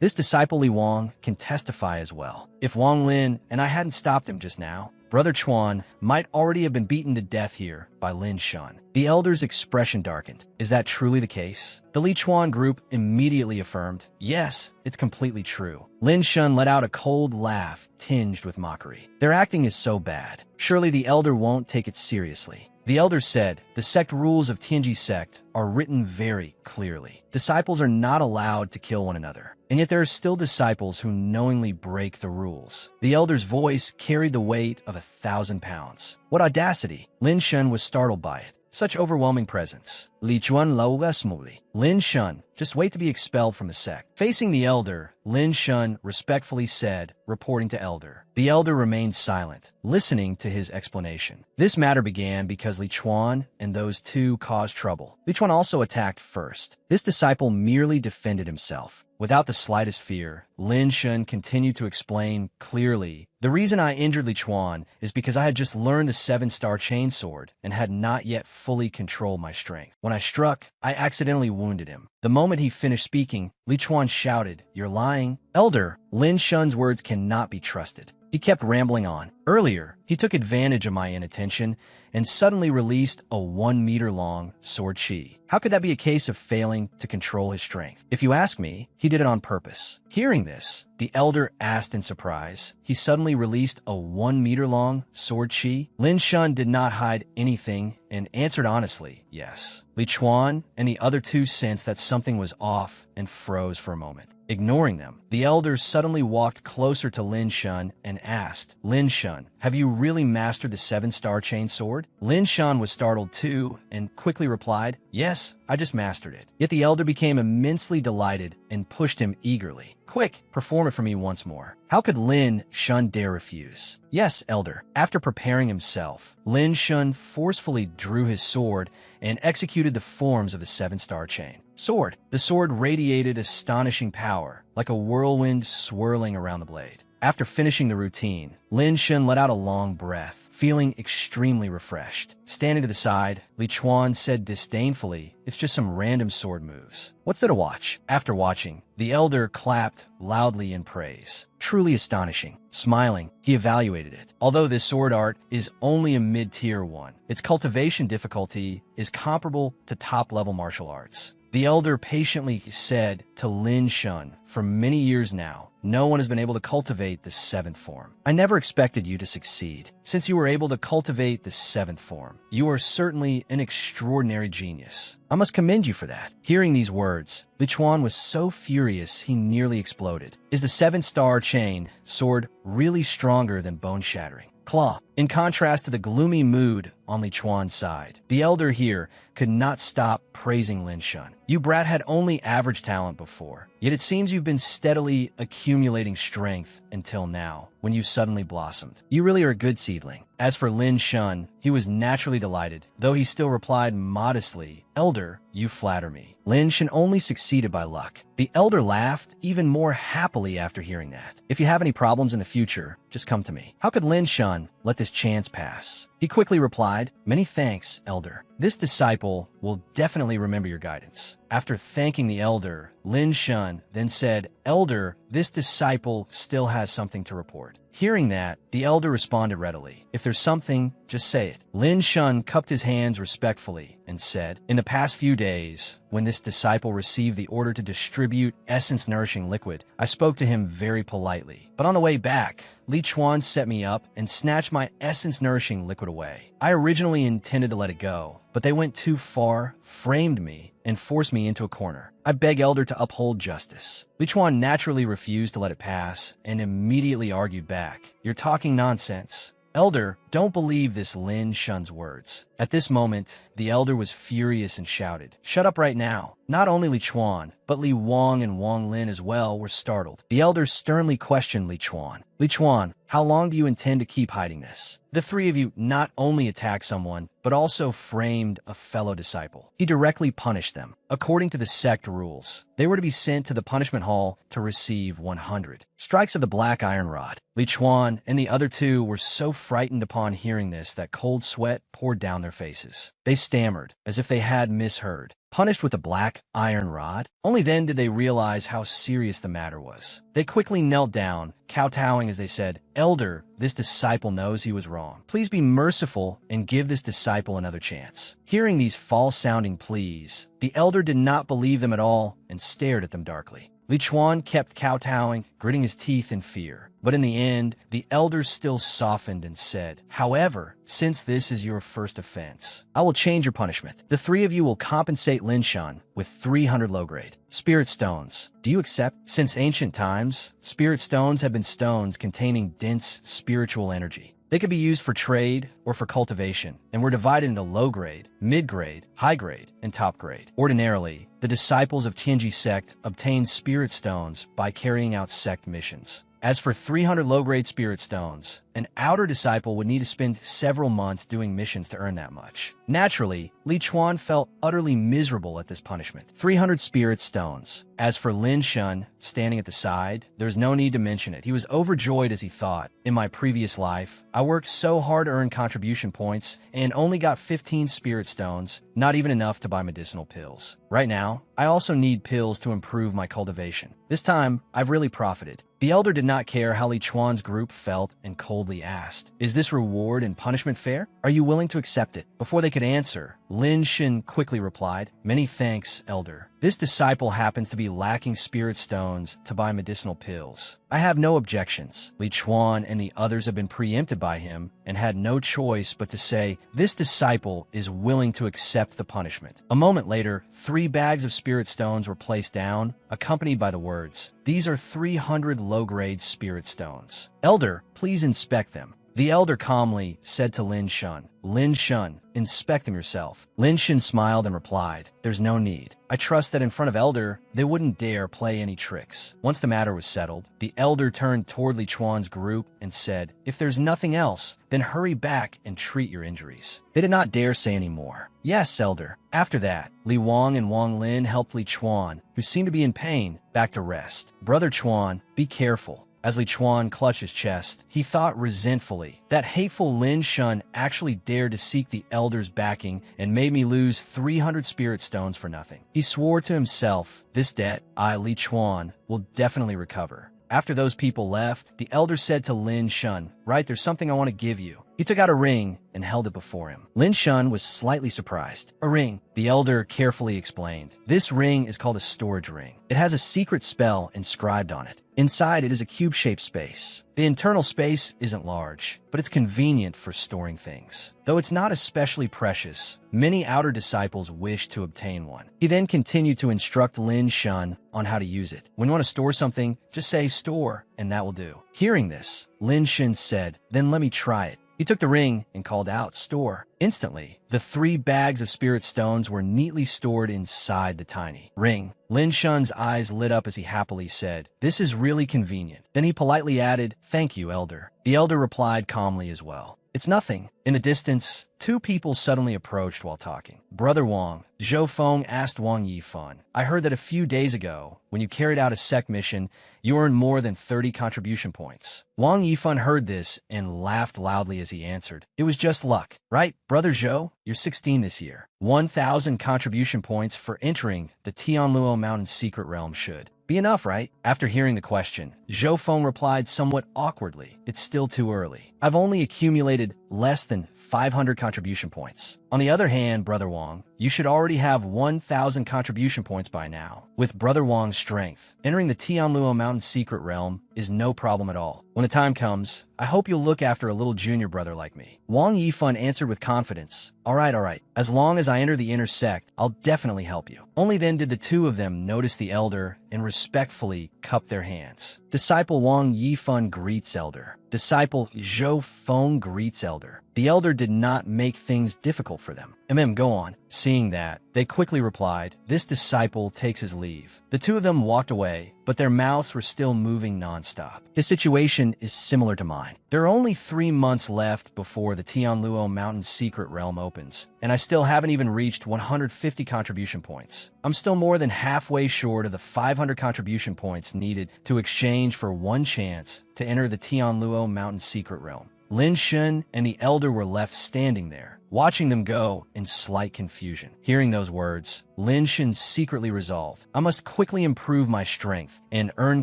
This disciple Li Wang can testify as well. If Wang Lin and I hadn't stopped him just now, Brother Chuan might already have been beaten to death here by Lin Shun. The elder's expression darkened. Is that truly the case? The Li Chuan group immediately affirmed, yes, it's completely true. Lin Shun let out a cold laugh tinged with mockery. Their acting is so bad. Surely the elder won't take it seriously. The elder said, the sect rules of Tianji sect are written very clearly. Disciples are not allowed to kill one another. And yet there are still disciples who knowingly break the rules. The elder's voice carried the weight of 1,000 pounds. What audacity! Lin Shun was startled by it. Such overwhelming presence. Li Chuan lauga smoothly. Lin Shun, just wait to be expelled from the sect. Facing the elder, Lin Shun respectfully said, reporting to elder. The elder remained silent, listening to his explanation. This matter began because Li Chuan and those two caused trouble. Li Chuan also attacked first. This disciple merely defended himself. Without the slightest fear, Lin Shun continued to explain clearly, the reason I injured Li Chuan is because I had just learned the 7-star chainsword and had not yet fully controlled my strength. When I struck, I accidentally wounded him. The moment he finished speaking, Li Chuan shouted, You're lying? Elder, Lin Shun's words cannot be trusted. He kept rambling on. Earlier, he took advantage of my inattention and suddenly released a 1-meter-long sword chi. How could that be a case of failing to control his strength? If you ask me, he did it on purpose. Hearing this, the elder asked in surprise. He suddenly released a 1-meter-long sword chi. Lin Shun did not hide anything and answered honestly, yes. Li Chuan and the other two sensed that something was off and froze for a moment. Ignoring them, the elder suddenly walked closer to Lin Shun and asked, Lin Shun, have you really mastered the 7-star chain sword? Lin Shun was startled too and quickly replied, yes, I just mastered it. Yet the elder became immensely delighted and pushed him eagerly. Quick, perform it for me once more. How could Lin Shun dare refuse? Yes, elder. After preparing himself, Lin Shun forcefully drew his sword and executed the forms of the 7-star chain. Sword. The sword radiated astonishing power, like a whirlwind swirling around the blade. After finishing the routine, Lin Shun let out a long breath, feeling extremely refreshed. Standing to the side, Li Chuan said disdainfully, it's just some random sword moves. What's there to watch? After watching, the elder clapped loudly in praise. Truly astonishing. Smiling, he evaluated it. Although this sword art is only a mid-tier one, its cultivation difficulty is comparable to top-level martial arts. The elder patiently said to Lin Shun, for many years now, no one has been able to cultivate the 7th form. I never expected you to succeed. Since you were able to cultivate the 7th form, you are certainly an extraordinary genius. I must commend you for that. Hearing these words, Li Chuan was so furious he nearly exploded. Is the 7-star chain sword really stronger than bone-shattering? Claw. In contrast to the gloomy mood on Li Chuan's side, the elder here could not stop praising Lin Shun. You brat had only average talent before, yet it seems you've been steadily accumulating strength until now, when you suddenly blossomed. You really are a good seedling. As for Lin Shun, he was naturally delighted, though he still replied modestly, Elder, you flatter me. Lin Shun only succeeded by luck. The elder laughed even more happily after hearing that. If you have any problems in the future, just come to me. How could Lin Shun let this chance pass? He quickly replied, many thanks, elder. This disciple will definitely remember your guidance. After thanking the elder, Lin Shun then said, Elder, this disciple still has something to report. Hearing that, the elder responded readily. If there's something, just say it. Lin Shun cupped his hands respectfully and said, in the past few days, when this disciple received the order to distribute essence-nourishing liquid, I spoke to him very politely. But on the way back, Li Chuan set me up and snatched my essence-nourishing liquid away. I originally intended to let it go, but they went too far, framed me, and forced me into a corner. I beg Elder to uphold justice. Li Chuan naturally refused to let it pass and immediately argued back. You're talking nonsense. Elder, don't believe this Lin Shun's words. At this moment, the elder was furious and shouted, shut up right now. Not only Li Chuan, but Li Wang and Wang Lin as well were startled. The elder sternly questioned Li Chuan. Li Chuan, how long do you intend to keep hiding this? The three of you not only attacked someone, but also framed a fellow disciple. He directly punished them. According to the sect rules, they were to be sent to the punishment hall to receive 100 strikes of the black iron rod. Li Chuan and the other two were so frightened upon hearing this that cold sweat poured down their faces. They stammered, as if they had misheard. Punished with a black iron rod? Only then did they realize how serious the matter was. They quickly knelt down, kowtowing as they said, Elder, this disciple knows he was wrong. Please be merciful and give this disciple another chance. Hearing these false-sounding pleas, the elder did not believe them at all and stared at them darkly. Li Chuan kept kowtowing, gritting his teeth in fear. But in the end, the elder still softened and said, however, since this is your first offense, I will change your punishment. The three of you will compensate Lin Shun with 300 low-grade spirit stones. Do you accept? Since ancient times, spirit stones have been stones containing dense spiritual energy. They could be used for trade or for cultivation, and were divided into low-grade, mid-grade, high-grade, and top-grade. Ordinarily, the disciples of Tianji sect obtained spirit stones by carrying out sect missions. As for 300 low-grade spirit stones, an outer disciple would need to spend several months doing missions to earn that much. Naturally, Li Chuan felt utterly miserable at this punishment. 300 spirit stones. As for Lin Shun, standing at the side, there's no need to mention it. He was overjoyed as he thought, in my previous life, I worked so hard to earn contribution points and only got 15 spirit stones, not even enough to buy medicinal pills. Right now, I also need pills to improve my cultivation. This time, I've really profited. The elder did not care how Li Chuan's group felt and coldly asked, "Is this reward and punishment fair? Are you willing to accept it?" Before they could answer, Lin Shen quickly replied, "Many thanks, elder. This disciple happens to be lacking spirit stones to buy medicinal pills. I have no objections." Li Chuan and the others have been preempted by him and had no choice but to say, "This disciple is willing to accept the punishment." A moment later, 3 bags of spirit stones were placed down, accompanied by the words, "These are 300 low-grade spirit stones. Elder, please inspect them." The elder calmly said to Lin Shun, "Lin Shun, inspect them yourself." Lin Shun smiled and replied, "There's no need. I trust that in front of elder, they wouldn't dare play any tricks." Once the matter was settled, the elder turned toward Li Chuan's group and said, "If there's nothing else, then hurry back and treat your injuries." They did not dare say any more. "Yes, elder." After that, Li Wang and Wang Lin helped Li Chuan, who seemed to be in pain, back to rest. "Brother Chuan, be careful." As Li Chuan clutched his chest, he thought resentfully, that hateful Lin Shun actually dared to seek the elder's backing and made me lose 300 spirit stones for nothing. He swore to himself, "This debt, I, Li Chuan, will definitely recover." After those people left, the elder said to Lin Shun, "Right, there's something I want to give you." He took out a ring and held it before him. Lin Shun was slightly surprised. "A ring," the elder carefully explained. "This ring is called a storage ring. It has a secret spell inscribed on it. Inside it is a cube-shaped space. The internal space isn't large, but it's convenient for storing things. Though it's not especially precious, many outer disciples wish to obtain one." He then continued to instruct Lin Shun on how to use it. "When you want to store something, just say store, and that will do." Hearing this, Lin Shun said, "Then let me try it." He took the ring and called out, "Store." Instantly, the 3 bags of spirit stones were neatly stored inside the tiny ring. Lin Shun's eyes lit up as he happily said, "This is really convenient." Then he politely added, "Thank you, elder." The elder replied calmly as well, "It's nothing." In the distance, 2 people suddenly approached while talking. "Brother Wang," Zhou Feng asked Wang Yifan, "I heard that a few days ago, when you carried out a sect mission, you earned more than 30 contribution points." Wang Yifan heard this and laughed loudly as he answered, "It was just luck, right, Brother Zhou? You're 16 this year. 1,000 contribution points for entering the Tianluo Mountain Secret Realm should be enough, right?" After hearing the question, Zhou Feng replied somewhat awkwardly, "It's still too early. I've only accumulated less than 500 contribution points. On the other hand, Brother Wang, you should already have 1,000 contribution points by now. With Brother Wang's strength, entering the Tianluo Mountain Secret Realm is no problem at all. When the time comes, I hope you'll look after a little junior brother like me." Wang Yifan answered with confidence, all right. As long as I enter the inner sect, I'll definitely help you." Only then did the 2 of them notice the elder and respectfully cup their hands. Disciple Wang Yifan greets elder. Disciple Zhou Feng greets elder. The elder did not make things difficult for them. Go on. Seeing that, they quickly replied, "This disciple takes his leave." The 2 of them walked away, but their mouths were still moving nonstop. His situation is similar to mine. There are only 3 months left before the Tianluo Mountain Secret Realm opens, and I still haven't even reached 150 contribution points. I'm still more than halfway short of the 500 contribution points needed to exchange for 1 chance to enter the Tianluo Mountain Secret Realm. Lin Shun and the elder were left standing there, watching them go in slight confusion. Hearing those words, Lin Shun secretly resolved, "I must quickly improve my strength and earn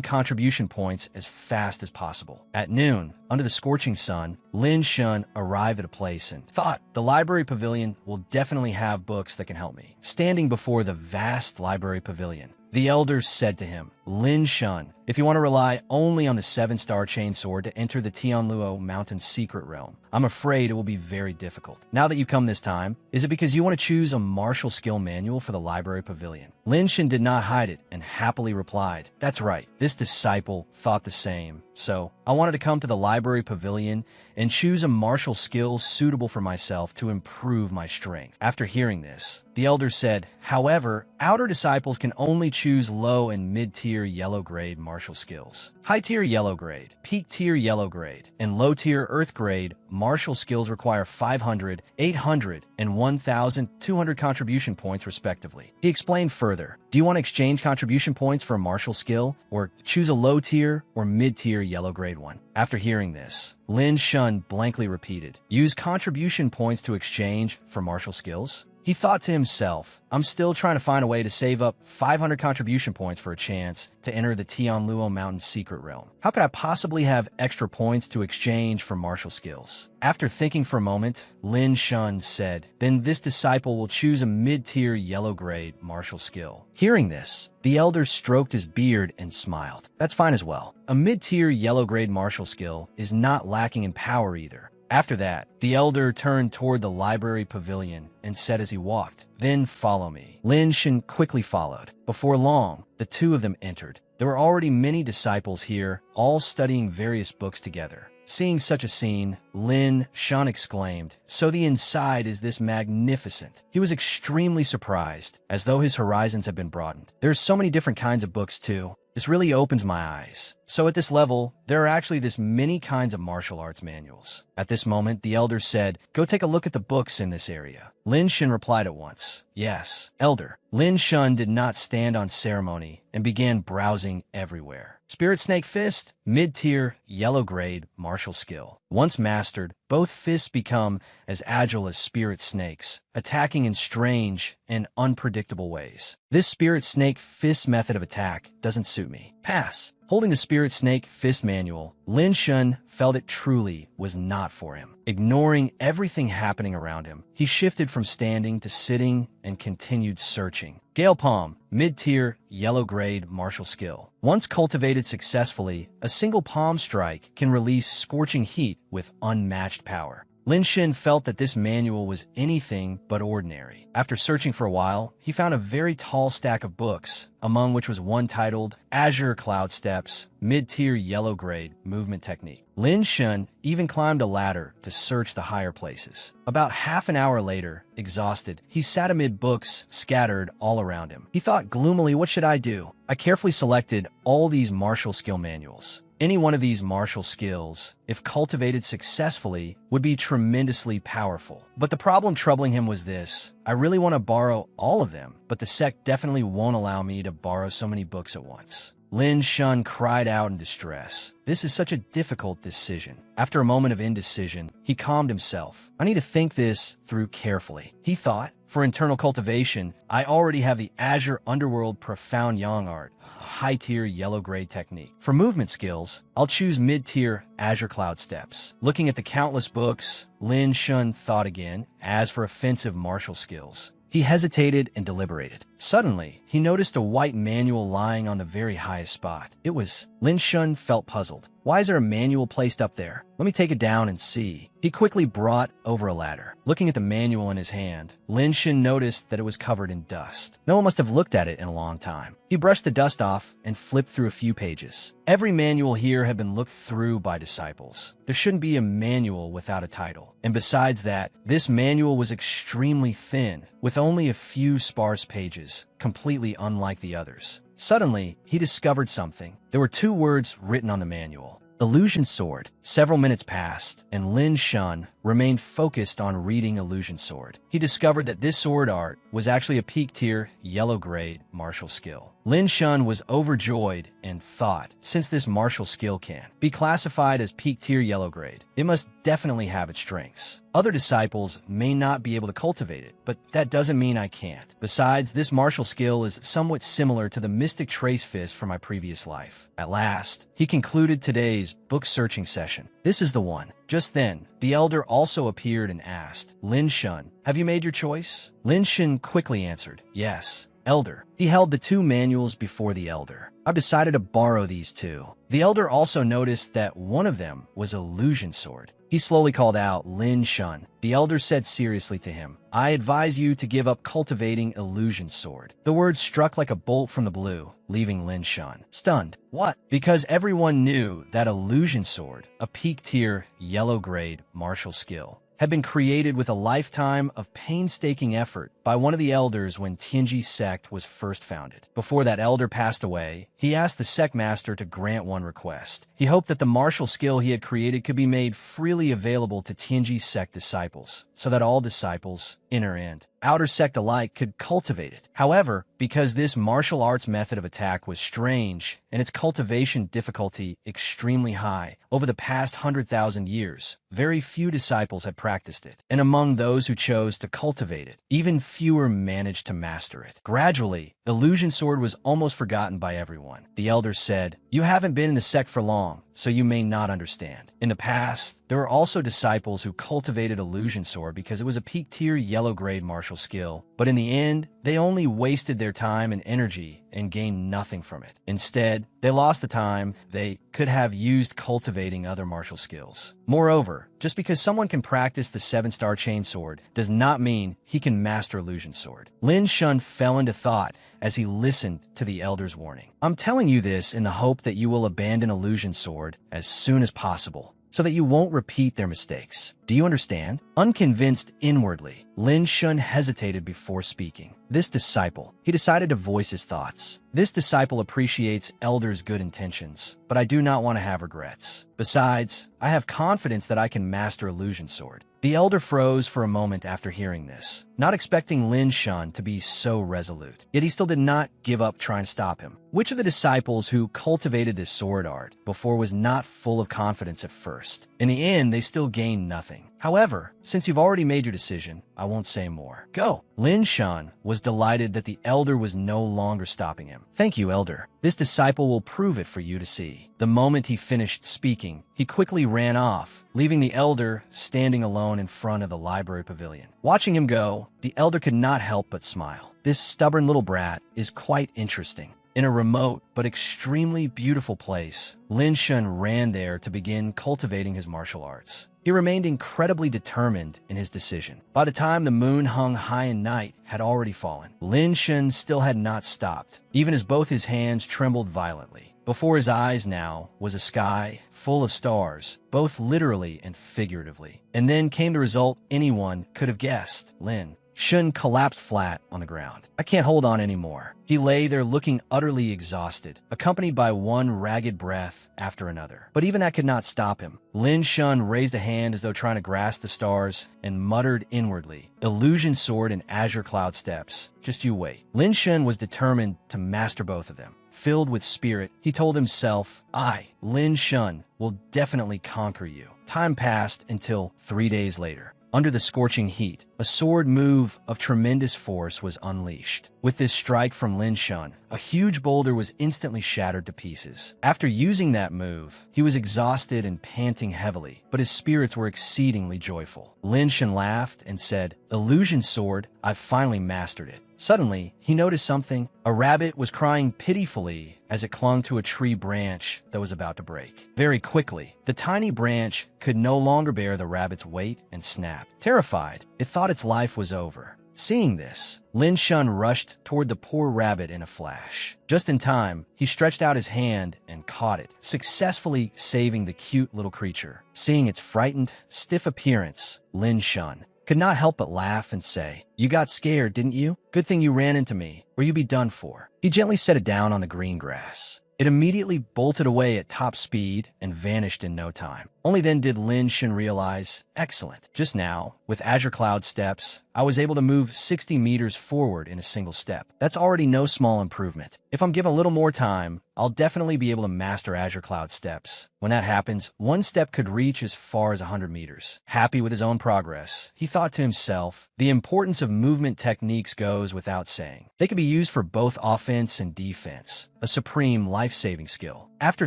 contribution points as fast as possible." At noon, under the scorching sun, Lin Shun arrived at a place and thought, "The library pavilion will definitely have books that can help me." Standing before the vast library pavilion, the elders said to him, "Lin Shun, if you want to rely only on the 7-star chainsword to enter the Tianluo Mountain Secret Realm, I'm afraid it will be very difficult. Now that you've come this time, is it because you want to choose a martial skill manual for the library pavilion?" Lin Shun did not hide it and happily replied, "That's right. This disciple thought the same. So I wanted to come to the library pavilion and choose a martial skill suitable for myself to improve my strength." After hearing this, the elder said, "However, outer disciples can only choose low and mid-tier yellow grade martial skills. High-tier yellow grade, peak-tier yellow grade, and low-tier earth grade martial skills require 500, 800, and 1,200 contribution points respectively." He explained further, "Do you want to exchange contribution points for a martial skill, or choose a low-tier or mid-tier yellow grade one?" After hearing this, Lin Shun blankly repeated, "Use contribution points to exchange for martial skills?" He thought to himself, I'm still trying to find a way to save up 500 contribution points for a chance to enter the Tianluo Mountain secret realm. How could I possibly have extra points to exchange for martial skills? After thinking for a moment, Lin Shun said, then this disciple will choose a mid-tier yellow-grade martial skill. Hearing this, the elder stroked his beard and smiled. That's fine as well. A mid-tier yellow-grade martial skill is not lacking in power either. After that, the elder turned toward the library pavilion and said as he walked, then follow me. Lin Shun quickly followed. Before long, the two of them entered. There were already many disciples here, all studying various books together. Seeing such a scene, Lin Shun exclaimed, so the inside is this magnificent. He was extremely surprised, as though his horizons had been broadened. There's so many different kinds of books too. This really opens my eyes. So at this level, there are actually this many kinds of martial arts manuals. At this moment, the elder said, go take a look at the books in this area. Lin Shun replied at once, yes, elder. Lin Shun did not stand on ceremony and began browsing everywhere. Spirit Snake Fist, mid-tier, yellow-grade, martial skill. Once mastered, both fists become as agile as spirit snakes, attacking in strange and unpredictable ways. This Spirit Snake Fist method of attack doesn't suit me. Pass. Holding the Spirit Snake Fist manual, Lin Shun felt it truly was not for him. Ignoring everything happening around him, he shifted from standing to sitting and continued searching. Gale Palm, mid-tier, yellow-grade martial skill. Once cultivated successfully, a single palm strike can release scorching heat with unmatched power. Lin Shun felt that this manual was anything but ordinary. After searching for a while, he found a very tall stack of books, among which was one titled Azure Cloud Steps, Mid-Tier Yellow Grade Movement Technique. Lin Shun even climbed a ladder to search the higher places. About half an hour later, exhausted, he sat amid books scattered all around him. He thought gloomily, what should I do? I carefully selected all these martial skill manuals. Any one of these martial skills, if cultivated successfully, would be tremendously powerful. But the problem troubling him was this. I really want to borrow all of them, but the sect definitely won't allow me to borrow so many books at once. Lin Shun cried out in distress. This is such a difficult decision. After a moment of indecision, he calmed himself. I need to think this through carefully. He thought, for internal cultivation, I already have the Azure Underworld Profound Yang Art, high-tier yellow-grade technique. For movement skills, I'll choose mid-tier Azure Cloud Steps. Looking at the countless books, Lin Shun thought again. As for offensive martial skills, he hesitated and deliberated. Suddenly, he noticed a white manual lying on the very highest spot. It was. Lin Shun felt puzzled. Why is there a manual placed up there? Let me take it down and see. He quickly brought over a ladder. Looking at the manual in his hand, Lin Shun noticed that it was covered in dust. No one must have looked at it in a long time. He brushed the dust off and flipped through a few pages. Every manual here had been looked through by disciples. There shouldn't be a manual without a title. And besides that, this manual was extremely thin, with only a few sparse pages, completely unlike the others. Suddenly, he discovered something. There were two words written on the manual. Illusion Sword. Several minutes passed, and Lin Shun remained focused on reading Illusion Sword. He discovered that this sword art was actually a peak-tier, yellow-grade martial skill. Lin Shun was overjoyed and thought, since this martial skill can be classified as peak-tier yellow-grade, it must definitely have its strengths. Other disciples may not be able to cultivate it, but that doesn't mean I can't. Besides, this martial skill is somewhat similar to the Mystic Trace Fist from my previous life. At last, he concluded today's book-searching session. This is the one. Just then, the elder also appeared and asked, Lin Shun, have you made your choice? Lin Shun quickly answered, yes, elder. He held the two manuals before the elder. I've decided to borrow these two. The elder also noticed that one of them was Illusion Sword. He slowly called out, Lin Shun. The elder said seriously to him, I advise you to give up cultivating Illusion Sword. The words struck like a bolt from the blue, leaving Lin Shun stunned. What? Because everyone knew that Illusion Sword, a peak-tier, yellow-grade martial skill, had been created with a lifetime of painstaking effort by one of the elders when Tianji sect was first founded. Before that elder passed away, he asked the sect master to grant one request. He hoped that the martial skill he had created could be made freely available to Tianji sect disciples, so that all disciples, inner and outer sect alike could cultivate it. However, because this martial arts method of attack was strange and its cultivation difficulty extremely high, over the past 100,000 years, very few disciples had practiced it. And among those who chose to cultivate it, even fewer managed to master it. Gradually, Illusion Sword was almost forgotten by everyone. The elders said, "You haven't been in the sect for long, so you may not understand." In the past, there were also disciples who cultivated Illusion Sword because it was a peak-tier yellow-grade martial skill, but in the end, they only wasted their time and energy and gained nothing from it. Instead, they lost the time they could have used cultivating other martial skills. Moreover, just because someone can practice the 7-star chain sword does not mean he can master Illusion Sword. Lin Shun fell into thought as he listened to the elder's warning. "I'm telling you this in the hope that you will abandon Illusion Sword as soon as possible, so that you won't repeat their mistakes. Do you understand?" Unconvinced inwardly, Lin Shun hesitated before speaking. This disciple, he decided to voice his thoughts. This disciple appreciates elders' good intentions, but I do not want to have regrets. Besides, I have confidence that I can master Illusion Sword. The elder froze for a moment after hearing this, not expecting Lin Shun to be so resolute. Yet he still did not give up trying to stop him. Which of the disciples who cultivated this sword art before was not full of confidence at first? In the end, they still gained nothing. However, since you've already made your decision, I won't say more. Go! Lin Shun was delighted that the elder was no longer stopping him. "Thank you, elder. This disciple will prove it for you to see." The moment he finished speaking, he quickly ran off, leaving the elder standing alone in front of the library pavilion. Watching him go, the elder could not help but smile. This stubborn little brat is quite interesting. In a remote but extremely beautiful place, Lin Shun ran there to begin cultivating his martial arts. He remained incredibly determined in his decision. By the time the moon hung high and night had already fallen, Lin Shun still had not stopped, even as both his hands trembled violently. Before his eyes now was a sky full of stars, both literally and figuratively. And then came the result anyone could have guessed. Lin Shun collapsed flat on the ground. "I can't hold on anymore." He lay there looking utterly exhausted, accompanied by one ragged breath after another. But even that could not stop him. Lin Shun raised a hand as though trying to grasp the stars and muttered inwardly, "Illusion Sword and Azure Cloud Steps. Just you wait." Lin Shun was determined to master both of them. Filled with spirit, he told himself, "I, Lin Shun, will definitely conquer you." Time passed until 3 days later. Under the scorching heat, a sword move of tremendous force was unleashed. With this strike from Lin Shun, a huge boulder was instantly shattered to pieces. After using that move, he was exhausted and panting heavily, but his spirits were exceedingly joyful. Lin Shun laughed and said, "Illusion Sword, I've finally mastered it." Suddenly, he noticed something. A rabbit was crying pitifully as it clung to a tree branch that was about to break. Very quickly, the tiny branch could no longer bear the rabbit's weight and snapped. Terrified, it thought its life was over. Seeing this, Lin Shun rushed toward the poor rabbit in a flash. Just in time, he stretched out his hand and caught it, successfully saving the cute little creature. Seeing its frightened, stiff appearance, Lin Shun could not help but laugh and say, "You got scared, didn't you? Good thing you ran into me, or you'd be done for." He gently set it down on the green grass. It immediately bolted away at top speed and vanished in no time. Only then did Lin Shun realize, excellent. Just now, with Azure Cloud Steps, I was able to move 60 meters forward in a single step. That's already no small improvement. If I'm given a little more time, I'll definitely be able to master Azure Cloud Steps. When that happens, one step could reach as far as 100 meters. Happy with his own progress, he thought to himself, the importance of movement techniques goes without saying. They can be used for both offense and defense, a supreme life-saving skill. After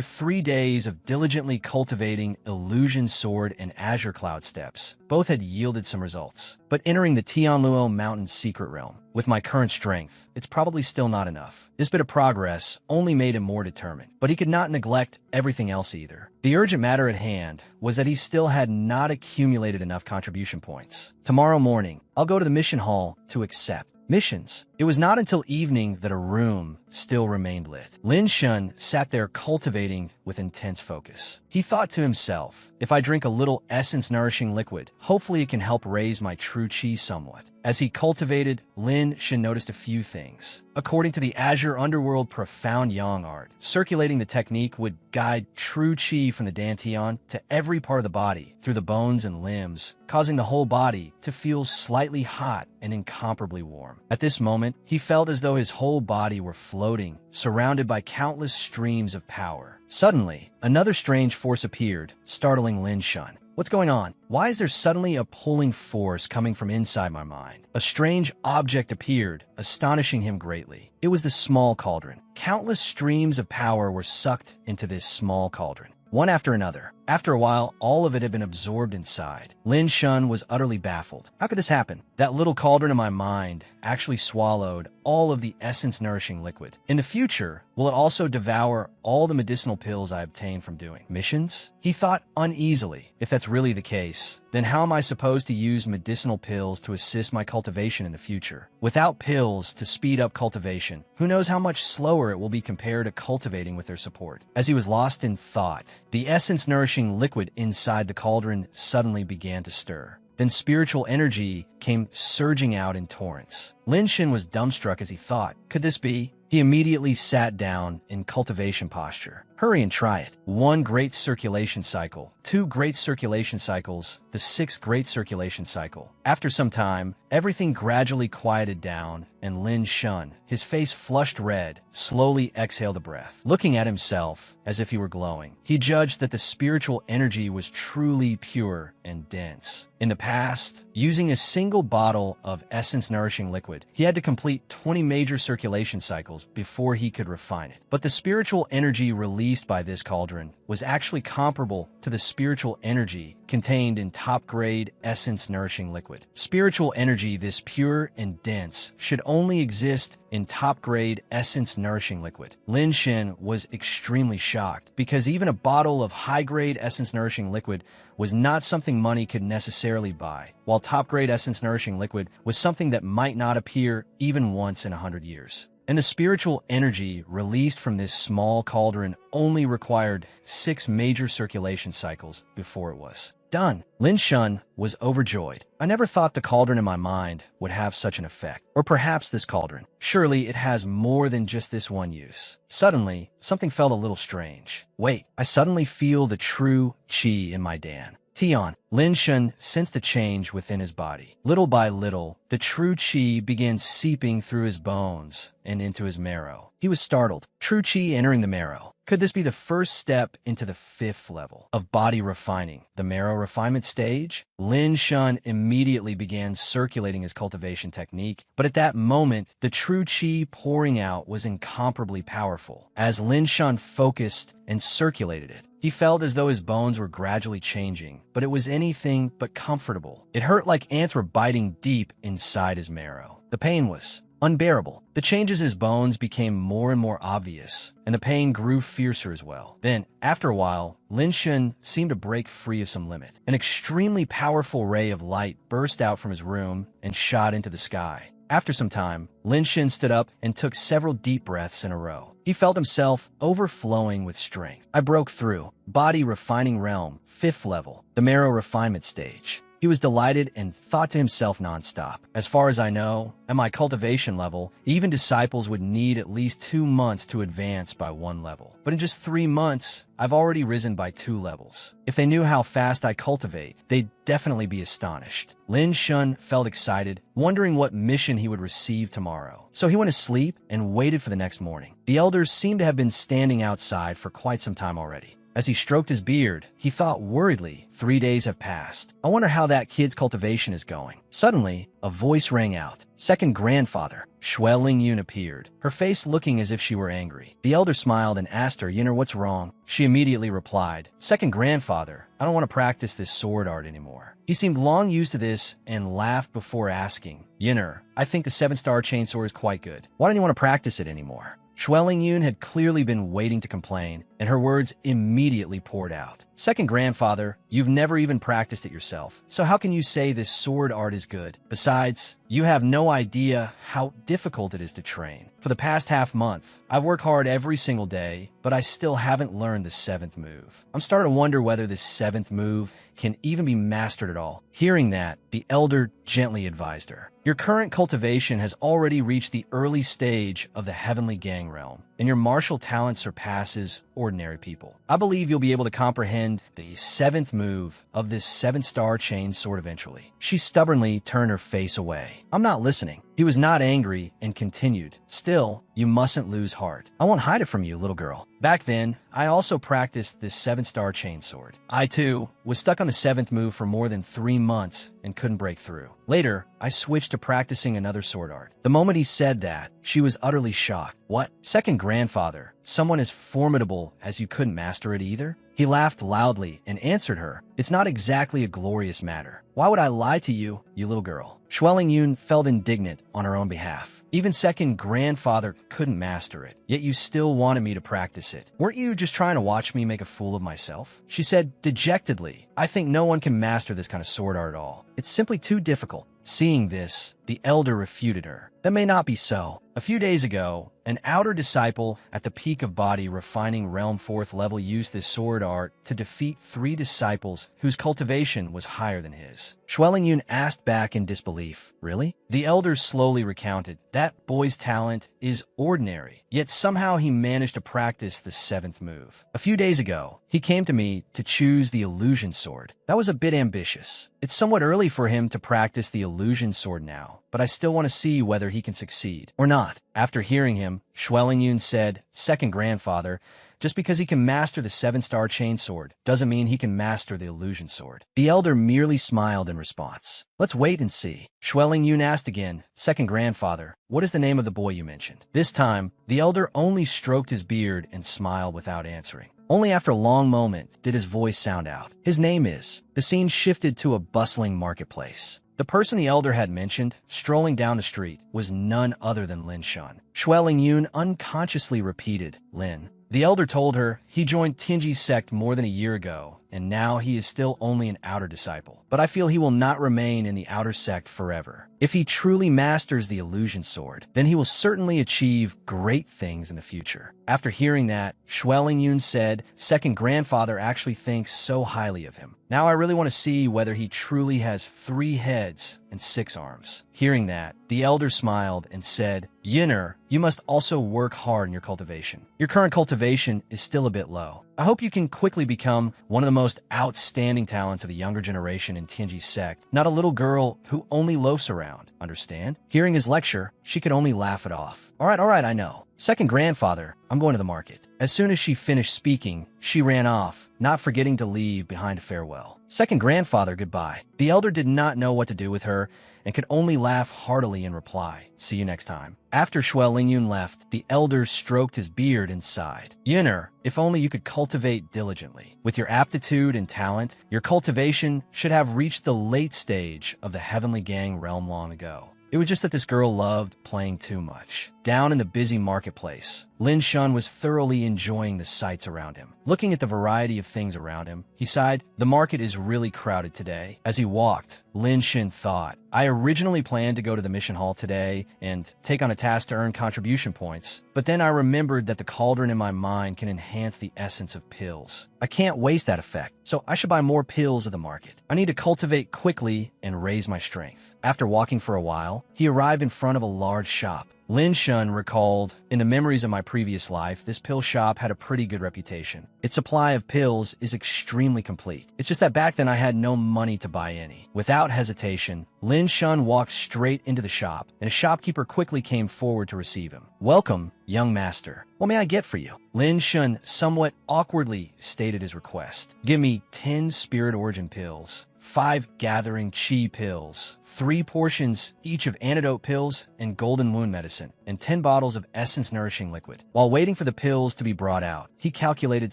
3 days of diligently cultivating Illusion Sword and Azure Cloud Steps, both had yielded some results. But entering the Tianluo Mountain's secret realm, with my current strength, it's probably still not enough. This bit of progress only made him more determined, but he could not neglect everything else either. The urgent matter at hand was that he still had not accumulated enough contribution points. Tomorrow morning, I'll go to the mission hall to accept missions. It was not until evening that a room still remained lit. Lin Shun sat there cultivating with intense focus. He thought to himself, if I drink a little essence-nourishing liquid, hopefully it can help raise my true chi somewhat. As he cultivated, Lin Shun noticed a few things. According to the Azure Underworld Profound Yang art, circulating the technique would guide true chi from the dantian to every part of the body, through the bones and limbs, causing the whole body to feel slightly hot and incomparably warm. At this moment, he felt as though his whole body were floating, surrounded by countless streams of power. Suddenly, another strange force appeared, startling Lin Shun. What's going on? Why is there suddenly a pulling force coming from inside my mind? A strange object appeared, astonishing him greatly. It was the small cauldron. Countless streams of power were sucked into this small cauldron, one after another. After a while, all of it had been absorbed inside. Lin Shun was utterly baffled. How could this happen? That little cauldron in my mind actually swallowed all of the essence-nourishing liquid. In the future, will it also devour all the medicinal pills I obtained from doing missions? He thought uneasily. If that's really the case, then how am I supposed to use medicinal pills to assist my cultivation in the future? Without pills to speed up cultivation, who knows how much slower it will be compared to cultivating with their support. As he was lost in thought, the essence-nourishing liquid inside the cauldron suddenly began to stir. Then spiritual energy came surging out in torrents. Lin Shun was dumbstruck as he thought, could this be? He immediately sat down in cultivation posture. Hurry and try it. 1 great circulation cycle, 2 great circulation cycles, the 6th great circulation cycle. After some time, everything gradually quieted down, and Lin Shun, his face flushed red, slowly exhaled a breath. Looking at himself as if he were glowing, he judged that the spiritual energy was truly pure and dense. In the past, using a single bottle of essence-nourishing liquid, he had to complete 20 major circulation cycles before he could refine it. But the spiritual energy released by this cauldron was actually comparable to the spiritual energy contained in top-grade essence-nourishing liquid. Spiritual energy this pure and dense should only exist in top-grade essence-nourishing liquid. Lin Shun was extremely shocked because even a bottle of high-grade essence-nourishing liquid was not something money could necessarily buy, while top-grade essence-nourishing liquid was something that might not appear even once in 100 years. And the spiritual energy released from this small cauldron only required 6 major circulation cycles before it was done. Lin Shun was overjoyed. I never thought the cauldron in my mind would have such an effect. Or perhaps this cauldron. Surely it has more than just this one use. Suddenly, something felt a little strange. Wait, I suddenly feel the true chi in my Dan. Tian. Lin Shun sensed a change within his body. Little by little, the true chi began seeping through his bones and into his marrow. He was startled. True chi entering the marrow. Could this be the first step into the 5th level of body refining, the marrow refinement stage? Lin Shun immediately began circulating his cultivation technique, but at that moment, the true chi pouring out was incomparably powerful. As Lin Shun focused and circulated it, he felt as though his bones were gradually changing, but it was anything but comfortable. It hurt like ants were biting deep inside his marrow. The pain was unbearable. The changes in his bones became more and more obvious, and the pain grew fiercer as well. Then, after a while, Lin Shun seemed to break free of some limit. An extremely powerful ray of light burst out from his room and shot into the sky. After some time, Lin Shun stood up and took several deep breaths in a row. He felt himself overflowing with strength. I broke through. Body refining realm, 5th level, the marrow refinement stage. He was delighted and thought to himself nonstop. As far as I know, at my cultivation level, even disciples would need at least 2 months to advance by 1 level. But in just 3 months, I've already risen by 2 levels. If they knew how fast I cultivate, they'd definitely be astonished. Lin Shun felt excited, wondering what mission he would receive tomorrow. So he went to sleep and waited for the next morning. The elders seemed to have been standing outside for quite some time already. As he stroked his beard, he thought worriedly, 3 days have passed. I wonder how that kid's cultivation is going. Suddenly, a voice rang out. Second grandfather, Shui Lingyun appeared, her face looking as if she were angry. The elder smiled and asked her, Yinner, what's wrong? She immediately replied, Second grandfather, I don't want to practice this sword art anymore. He seemed long used to this and laughed before asking, Yinner, I think the 7-star chainsaw is quite good. Why don't you want to practice it anymore? Xueling Yun had clearly been waiting to complain, and her words immediately poured out. Second grandfather, you've never even practiced it yourself, so how can you say this sword art is good? Besides, you have no idea how difficult it is to train. For the past half month, I've worked hard every single day, but I still haven't learned the seventh move. I'm starting to wonder whether this seventh move can even be mastered at all. Hearing that, the elder gently advised her. Your current cultivation has already reached the early stage of the heavenly gang realm, and your martial talent surpasses ordinary people. I believe you'll be able to comprehend the seventh move of this 7-star chain sword eventually. She stubbornly turned her face away. I'm not listening. He was not angry and continued. Still, you mustn't lose heart. I won't hide it from you, little girl. Back then, I also practiced this 7-star chain sword. I, too, was stuck on the 7th move for more than 3 months and couldn't break through. Later, I switched to practicing another sword art. The moment he said that, she was utterly shocked. What? Second grandfather? Someone as formidable as you couldn't master it either? He laughed loudly and answered her. It's not exactly a glorious matter. Why would I lie to you, you little girl? Xueling Yun felt indignant on her own behalf. Even second grandfather couldn't master it, yet you still wanted me to practice it. Weren't you just trying to watch me make a fool of myself? She said dejectedly, I think no one can master this kind of sword art at all. It's simply too difficult. Seeing this, the elder refuted her. That may not be so. A few days ago, an outer disciple at the peak of body refining realm 4th level used this sword art to defeat 3 disciples whose cultivation was higher than his. Xueling Yun asked back in disbelief, really? The elder slowly recounted, that boy's talent is ordinary, yet somehow he managed to practice the 7th move. A few days ago, he came to me to choose the illusion sword. That was a bit ambitious. It's somewhat early for him to practice the illusion sword now, but I still want to see whether he can succeed or not. After hearing him, Xueling Yun said, second grandfather, just because he can master the 7-star chain sword doesn't mean he can master the illusion sword. The elder merely smiled in response. Let's wait and see. Xueling Yun asked again, second grandfather, what is the name of the boy you mentioned? This time, the elder only stroked his beard and smiled without answering. Only after a long moment did his voice sound out. His name is. The scene shifted to a bustling marketplace. The person the elder had mentioned, strolling down the street, was none other than Lin Shun. Xueling Yun unconsciously repeated, Lin. The elder told her he joined Tianji's sect more than a year ago, and now he is still only an outer disciple. But I feel he will not remain in the outer sect forever. If he truly masters the illusion sword, then he will certainly achieve great things in the future. After hearing that, Xueling Yun said, second grandfather actually thinks so highly of him. Now I really want to see whether he truly has 3 heads and 6 arms. Hearing that, the elder smiled and said, Yinner, you must also work hard in your cultivation. Your current cultivation is still a bit low. I hope you can quickly become one of the most outstanding talents of the younger generation in Tianji's sect, not a little girl who only loafs around. Understand? Hearing his lecture, she could only laugh it off. All right, I know. Second grandfather, I'm going to the market. As soon as she finished speaking, she ran off, not forgetting to leave behind a farewell. Second grandfather, goodbye. The elder did not know what to do with her and could only laugh heartily in reply. See you next time. After Xueling Yun left, the elder stroked his beard and sighed. Yinner, if only you could cultivate diligently. With your aptitude and talent, your cultivation should have reached the late stage of the Heavenly Gang realm long ago. It was just that this girl loved playing too much. Down in the busy marketplace, Lin Shun was thoroughly enjoying the sights around him. Looking at the variety of things around him, he sighed, the market is really crowded today. As he walked, Lin Shun thought, I originally planned to go to the mission hall today and take on a task to earn contribution points, but then I remembered that the cauldron in my mind can enhance the essence of pills. I can't waste that effect, so I should buy more pills at the market. I need to cultivate quickly and raise my strength. After walking for a while, he arrived in front of a large shop. Lin Shun recalled, in the memories of my previous life, this pill shop had a pretty good reputation. Its supply of pills is extremely complete. It's just that back then I had no money to buy any. Without hesitation, Lin Shun walked straight into the shop, and a shopkeeper quickly came forward to receive him. Welcome, young master. What may I get for you? Lin Shun somewhat awkwardly stated his request. Give me 10 spirit origin pills, 5 gathering chi pills, 3 portions each of antidote pills and golden wound medicine, and 10 bottles of essence nourishing liquid. While waiting for the pills to be brought out, he calculated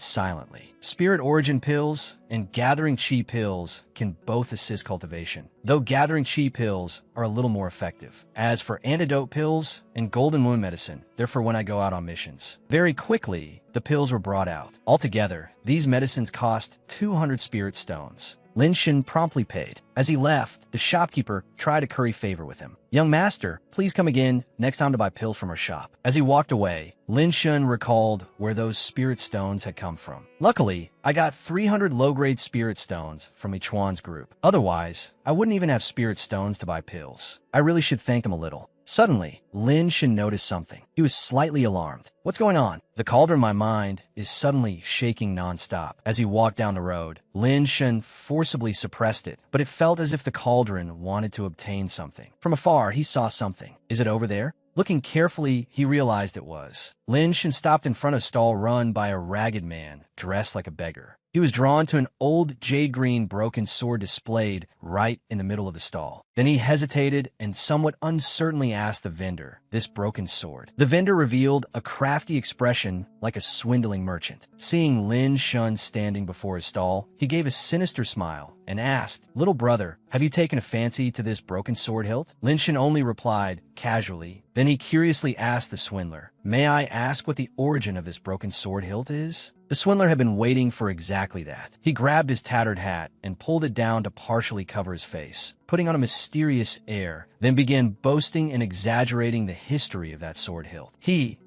silently. Spirit origin pills and gathering chi pills can both assist cultivation, though gathering chi pills are a little more effective. As for antidote pills and golden wound medicine, they're for when I go out on missions. Very quickly, the pills were brought out. Altogether, these medicines cost 200 spirit stones. Lin Shen promptly paid. As he left, the shopkeeper tried to curry favor with him. "Young master, please come again next time to buy pills from our shop." As he walked away, Lin Shen recalled where those spirit stones had come from. "Luckily, I got 300 low-grade spirit stones from Ichuan's group. Otherwise, I wouldn't even have spirit stones to buy pills. I really should thank them a little." Suddenly, Lin Shen noticed something. He was slightly alarmed. "What's going on?" "The cauldron in my mind is suddenly shaking nonstop." As he walked down the road, Lin Shen forcibly suppressed it, but it felt as if the cauldron wanted to obtain something. From afar, he saw something. "Is it over there?" Looking carefully, he realized it was. Lin Shen stopped in front of a stall run by a ragged man, dressed like a beggar. He was drawn to an old jade-green broken sword displayed right in the middle of the stall. Then he hesitated and somewhat uncertainly asked the vendor, "This broken sword?" The vendor revealed a crafty expression like a swindling merchant. Seeing Lin Shen standing before his stall, he gave a sinister smile and asked, "Little brother, have you taken a fancy to this broken sword hilt?" Lin Shen only replied casually. Then he curiously asked the swindler, "May I ask what the origin of this broken sword hilt is?" The swindler had been waiting for exactly that. He grabbed his tattered hat and pulled it down to partially cover his face, putting on a mysterious air, then began boasting and exaggerating the history of that sword hilt.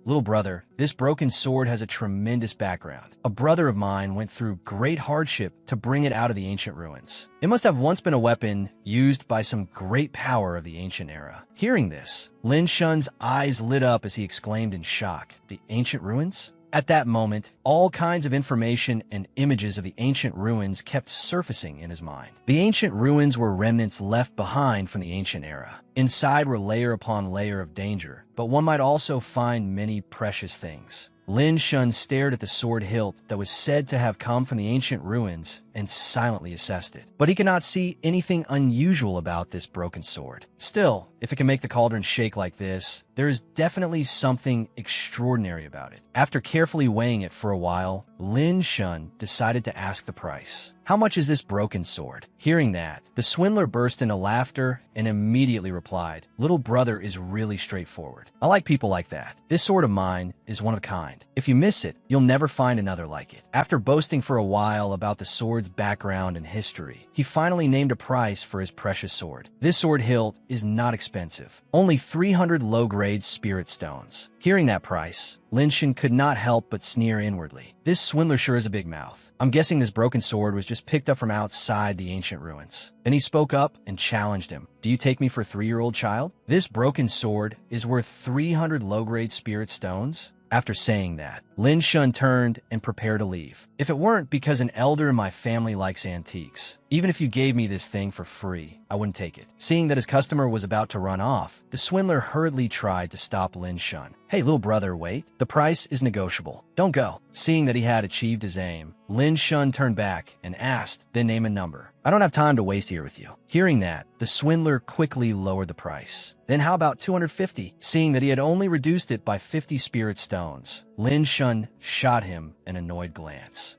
"Little brother, this broken sword has a tremendous background. A brother of mine went through great hardship to bring it out of the ancient ruins. It must have once been a weapon used by some great power of the ancient era." Hearing this, Lin Shen's eyes lit up as he exclaimed in shock, "The ancient ruins?" At that moment, all kinds of information and images of the ancient ruins kept surfacing in his mind. The ancient ruins were remnants left behind from the ancient era. Inside were layer upon layer of danger, but one might also find many precious things. Lin Shen stared at the sword hilt that was said to have come from the ancient ruins and silently assessed it. But he could not see anything unusual about this broken sword. Still, if it can make the cauldron shake like this, there is definitely something extraordinary about it. After carefully weighing it for a while, Lin Shen decided to ask the price. "How much is this broken sword?" Hearing that, the swindler burst into laughter and immediately replied, "Little brother is really straightforward. I like people like that. This sword of mine is one of a kind. If you miss it, you'll never find another like it." After boasting for a while about the sword's background and history, he finally named a price for his precious sword. This sword hilt is not expensive, only 300 low-grade spirit stones. Hearing that price, Lin Shen could not help but sneer inwardly. This swindler sure is a big mouth. I'm guessing this broken sword was just picked up from outside the ancient ruins. Then he spoke up and challenged him. "Do you take me for a 3-year-old child? This broken sword is worth 300 low-grade spirit stones?" After saying that, Lin Shen turned and prepared to leave. "If it weren't because an elder in my family likes antiques, even if you gave me this thing for free, I wouldn't take it." Seeing that his customer was about to run off, the swindler hurriedly tried to stop Lin Shen. "Hey, little brother, wait. The price is negotiable. Don't go." Seeing that he had achieved his aim, Lin Shen turned back and asked, "Then name a number. I don't have time to waste here with you." Hearing that, the swindler quickly lowered the price. "Then how about 250? Seeing that he had only reduced it by 50 spirit stones, Lin Shen shot him an annoyed glance.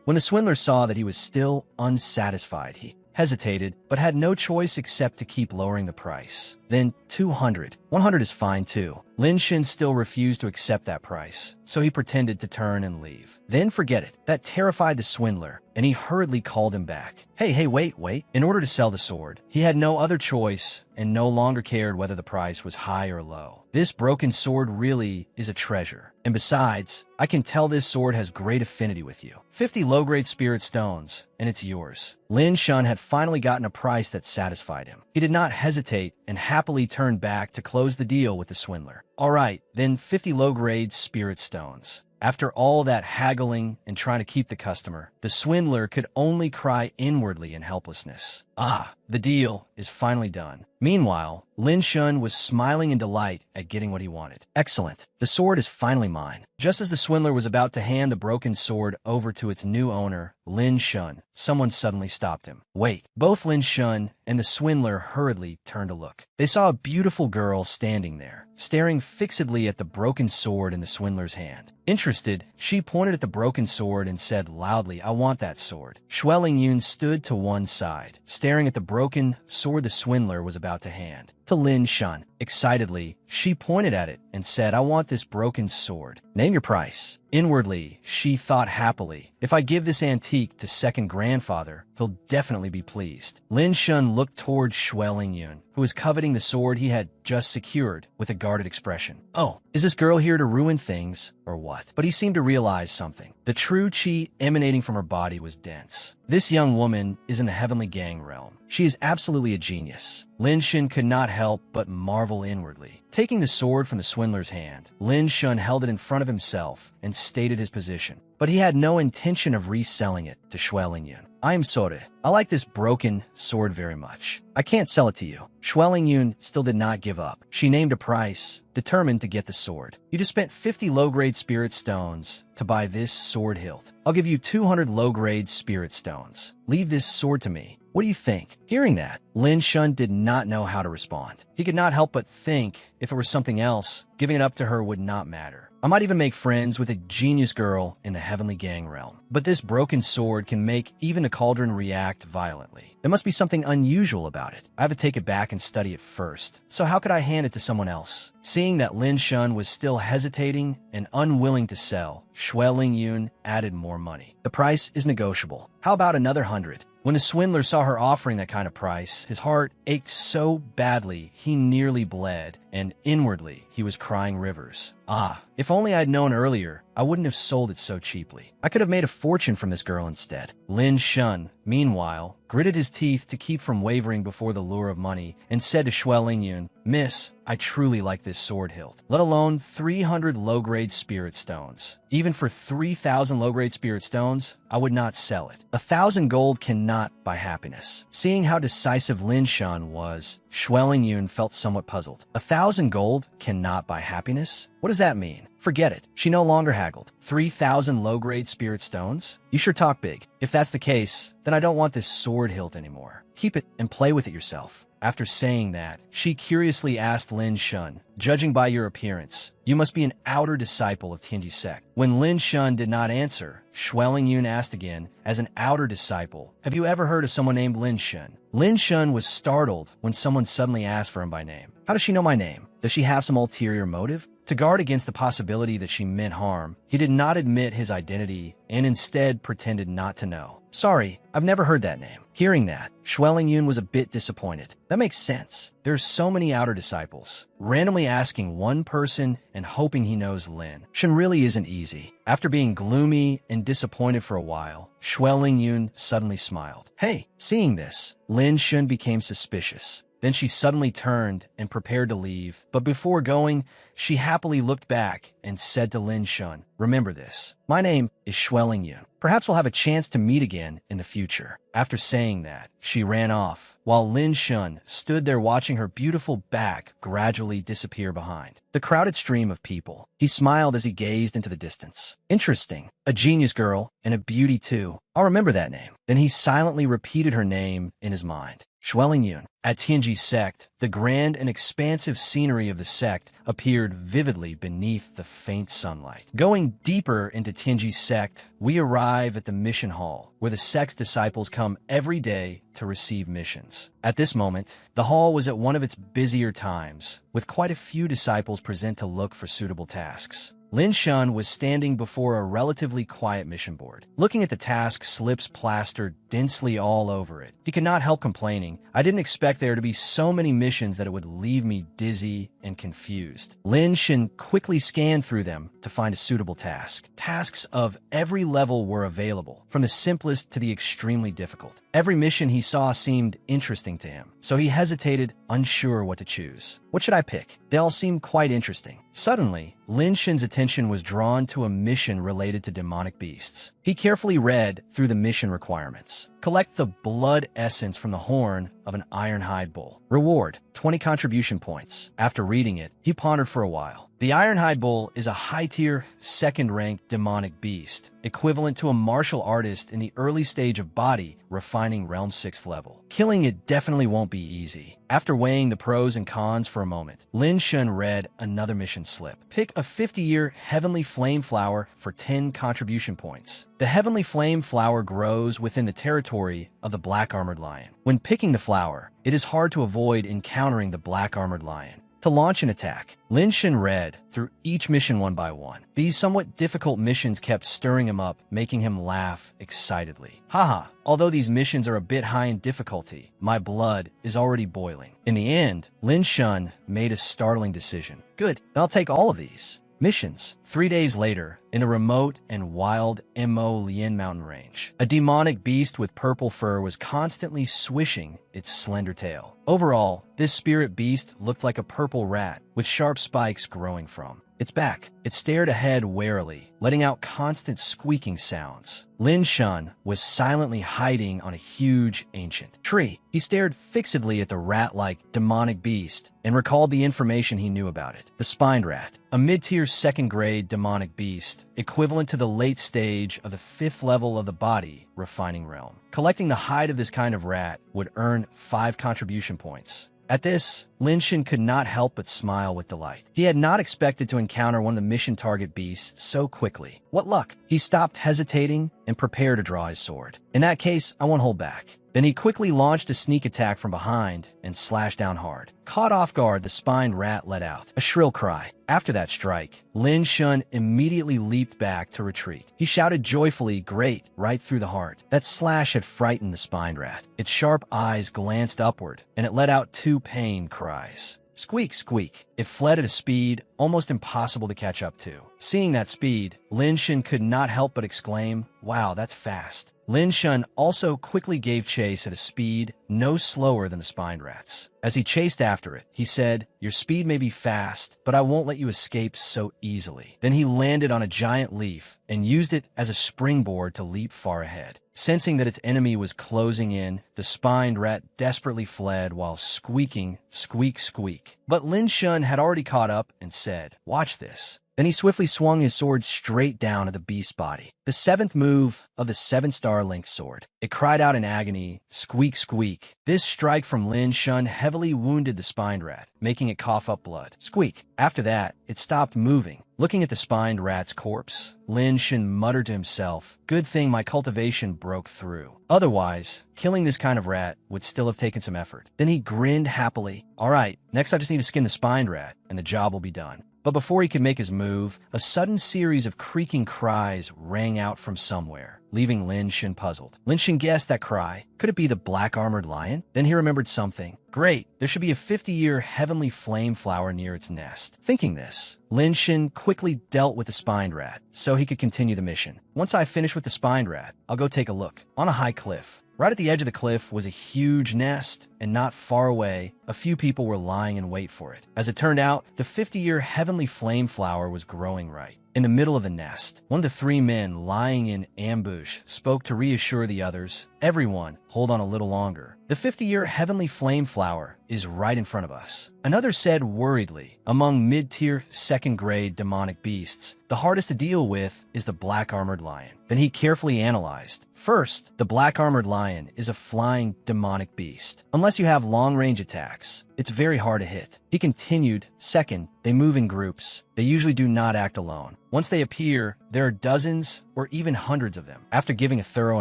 When the swindler saw that he was still unsatisfied, he hesitated, but had no choice except to keep lowering the price. Then 200. 100 is fine too. Lin Shen still refused to accept that price, so he pretended to turn and leave. Then forget it. That terrified the swindler, and he hurriedly called him back. Hey, wait. In order to sell the sword, he had no other choice and no longer cared whether the price was high or low. This broken sword really is a treasure. And besides, I can tell this sword has great affinity with you. 50 low-grade spirit stones, and it's yours. Lin Shen had finally gotten a price that satisfied him. He did not hesitate and happily turned back to close the deal with the swindler. All right, then 50 low-grade spirit stones. After all that haggling and trying to keep the customer, the swindler could only cry inwardly in helplessness. The deal is finally done. Meanwhile, Lin Shun was smiling in delight at getting what he wanted. Excellent. The sword is finally mine. Just as the swindler was about to hand the broken sword over to its new owner, Lin Shun, someone suddenly stopped him. Wait. Both Lin Shun and the swindler hurriedly turned to look. They saw a beautiful girl standing there, staring fixedly at the broken sword in the swindler's hand. Interested, she pointed at the broken sword and said loudly, "I want that sword." Shueling Yun stood to one side, staring at the broken sword the swindler was about to hand to Lin Shun. Excitedly, she pointed at it and said, "I want this broken sword. Name your price." Inwardly, she thought happily, "If I give this antique to second grandfather, he'll definitely be pleased." Lin Shun looked towards Shueling Yun, who was coveting the sword he had just secured, with a guarded expression. Oh, is this girl here to ruin things, or what? But he seemed to realize something. The true chi emanating from her body was dense. This young woman is in the heavenly gang realm. She is absolutely a genius. Lin Shun could not help but marvel inwardly. Taking the sword from the swindler's hand, Lin Shun held it in front of himself and stated his position. But he had no intention of reselling it to Shueling Yun. "I am Sore. I like this broken sword very much. I can't sell it to you." Shueling Yun still did not give up. She named a price, determined to get the sword. "You just spent 50 low-grade spirit stones to buy this sword hilt. I'll give you 200 low-grade spirit stones. Leave this sword to me. What do you think?" Hearing that, Lin Shun did not know how to respond. He could not help but think if it were something else, giving it up to her would not matter. I might even make friends with a genius girl in the heavenly gang realm. But this broken sword can make even a cauldron react violently. There must be something unusual about it. I have to take it back and study it first. So how could I hand it to someone else? Seeing that Lin Shun was still hesitating and unwilling to sell, Shueling Yun added more money. "The price is negotiable. How about another 100? When the swindler saw her offering that kind of price, his heart ached so badly he nearly bled, and inwardly he was crying rivers. Ah, if only I had known earlier, I wouldn't have sold it so cheaply. I could have made a fortune from this girl instead." Lin Shun, meanwhile, gritted his teeth to keep from wavering before the lure of money and said to Shueling Yun, "Miss, I truly like this sword hilt. Let alone 300 low-grade spirit stones. Even for 3,000 low-grade spirit stones, I would not sell it. 1,000 gold cannot buy happiness." Seeing how decisive Lin Shun was, Shueling Yun felt somewhat puzzled. 1,000 gold cannot buy happiness? What does that mean? Forget it. She no longer haggled. 3,000 low-grade spirit stones? You sure talk big. If that's the case, then I don't want this sword hilt anymore. Keep it and play with it yourself. After saying that, she curiously asked Lin Shun, "Judging by your appearance, you must be an outer disciple of Tianji sect." When Lin Shun did not answer, Shueling Yun asked again, "As an outer disciple, have you ever heard of someone named Lin Shun?" Lin Shun was startled when someone suddenly asked for him by name. How does she know my name? Does she have some ulterior motive? To guard against the possibility that she meant harm, he did not admit his identity and instead pretended not to know. "Sorry, I've never heard that name." Hearing that, Shueling Yun was a bit disappointed. That makes sense. There's so many outer disciples. Randomly asking one person and hoping he knows Lin Shun really isn't easy. After being gloomy and disappointed for a while, Shueling Yun suddenly smiled. Hey, seeing this, Lin Shun became suspicious. Then she suddenly turned and prepared to leave, but before going, she happily looked back and said to Lin Shun, "Remember this. My name is Shueling Yun. Perhaps we'll have a chance to meet again in the future." After saying that, she ran off, while Lin Shun stood there watching her beautiful back gradually disappear behind the crowded stream of people. He smiled as he gazed into the distance. Interesting. A genius girl, and a beauty too. I'll remember that name. Then he silently repeated her name in his mind. Shueling Yun. At Tianji sect, the grand and expansive scenery of the sect appeared vividly beneath the faint sunlight. Going deeper into Tianji sect, we arrive at the mission hall, where the sect's disciples come every day to receive missions. At this moment, the hall was at one of its busier times, with quite a few disciples present to look for suitable tasks. Lin Shun was standing before a relatively quiet mission board. Looking at the task slips plastered densely all over it, he could not help complaining, "I didn't expect there to be so many missions that it would leave me dizzy and confused." Lin Shun quickly scanned through them to find a suitable task. Tasks of every level were available, from the simplest to the extremely difficult. Every mission he saw seemed interesting to him, so he hesitated, unsure what to choose. What should I pick? They all seemed quite interesting. Suddenly, Lin Shun's attention was drawn to a mission related to demonic beasts. He carefully read through the mission requirements. Collect the blood essence from the horn of an ironhide bull. Reward, 20 contribution points. After reading it, he pondered for a while. The ironhide bull is a high-tier, second-ranked demonic beast, equivalent to a martial artist in the early stage of body refining realm 6th level. Killing it definitely won't be easy. After weighing the pros and cons for a moment, Lin Shun read another mission slip. Pick a 50-year Heavenly Flame Flower for 10 contribution points. The Heavenly Flame Flower grows within the territory of the Black Armored Lion. When picking the flower, it is hard to avoid encountering the Black Armored Lion. To launch an attack, Lin Shin read through each mission one by one. These somewhat difficult missions kept stirring him up, making him laugh excitedly. Haha, although these missions are a bit high in difficulty, my blood is already boiling. In the end, Lin Shun made a startling decision. Good, I'll take all of these missions. 3 days later, in a remote and wild Mo Lien mountain range, a demonic beast with purple fur was constantly swishing its slender tail. Overall, this spirit beast looked like a purple rat with sharp spikes growing from its back. It stared ahead warily, letting out constant squeaking sounds. Lin Shun was silently hiding on a huge ancient tree. He stared fixedly at the rat-like demonic beast and recalled the information he knew about it. The spined rat, a mid-tier second-grade demonic beast, equivalent to the late stage of the 5th level of the body refining realm. Collecting the hide of this kind of rat would earn 5 contribution points. At this, Lin Shin could not help but smile with delight. He had not expected to encounter one of the mission target beasts so quickly. What luck! He stopped hesitating and prepared to draw his sword. In that case, I won't hold back. Then he quickly launched a sneak attack from behind and slashed down hard. Caught off guard, the spined rat let out a shrill cry. After that strike, Lin Shun immediately leaped back to retreat. He shouted joyfully, "Great," right through the heart. That slash had frightened the spined rat. Its sharp eyes glanced upward, and it let out 2 pained cries. Squeak, squeak. It fled at a speed almost impossible to catch up to. Seeing that speed, Lin Shun could not help but exclaim, "Wow, that's fast." Lin Shun also quickly gave chase at a speed no slower than the spined rat's. As he chased after it, he said, "Your speed may be fast, but I won't let you escape so easily." Then he landed on a giant leaf and used it as a springboard to leap far ahead. Sensing that its enemy was closing in, the spined rat desperately fled while squeaking, "Squeak, squeak." But Lin Shun had already caught up and said, "Watch this." Then he swiftly swung his sword straight down at the beast's body. The 7th move of the 7-star Link sword. It cried out in agony, "Squeak, squeak." This strike from Lin Shun heavily wounded the spined rat, making it cough up blood. Squeak. After that, it stopped moving. Looking at the spined rat's corpse, Lin Shun muttered to himself, "Good thing my cultivation broke through. Otherwise, killing this kind of rat would still have taken some effort." Then he grinned happily. "All right, next I just need to skin the spined rat, and the job will be done." But before he could make his move, a sudden series of creaking cries rang out from somewhere, leaving Lin Shin puzzled. Lin Shin guessed that cry. Could it be the Black Armored Lion? Then he remembered something. Great, there should be a 50-year Heavenly Flame Flower near its nest. Thinking this, Lin Shin quickly dealt with the spined rat, so he could continue the mission. "Once I finish with the spined rat, I'll go take a look." On a high cliff, right at the edge of the cliff was a huge nest, and not far away, a few people were lying in wait for it. As it turned out, the 50-year Heavenly Flame Flower was growing right. In the middle of the nest, one of the 3 men lying in ambush spoke to reassure the others. "Everyone, hold on a little longer. The 50-year Heavenly Flame Flower is right in front of us." Another said worriedly, "Among mid-tier, second-grade demonic beasts, the hardest to deal with is the Black Armored Lion." Then he carefully analyzed. First, the Black Armored Lion is a flying demonic beast. Unless you have long-range attacks, it's very hard to hit. He continued, "Second, they move in groups. They usually do not act alone. Once they appear, there are dozens or even hundreds of them." After giving a thorough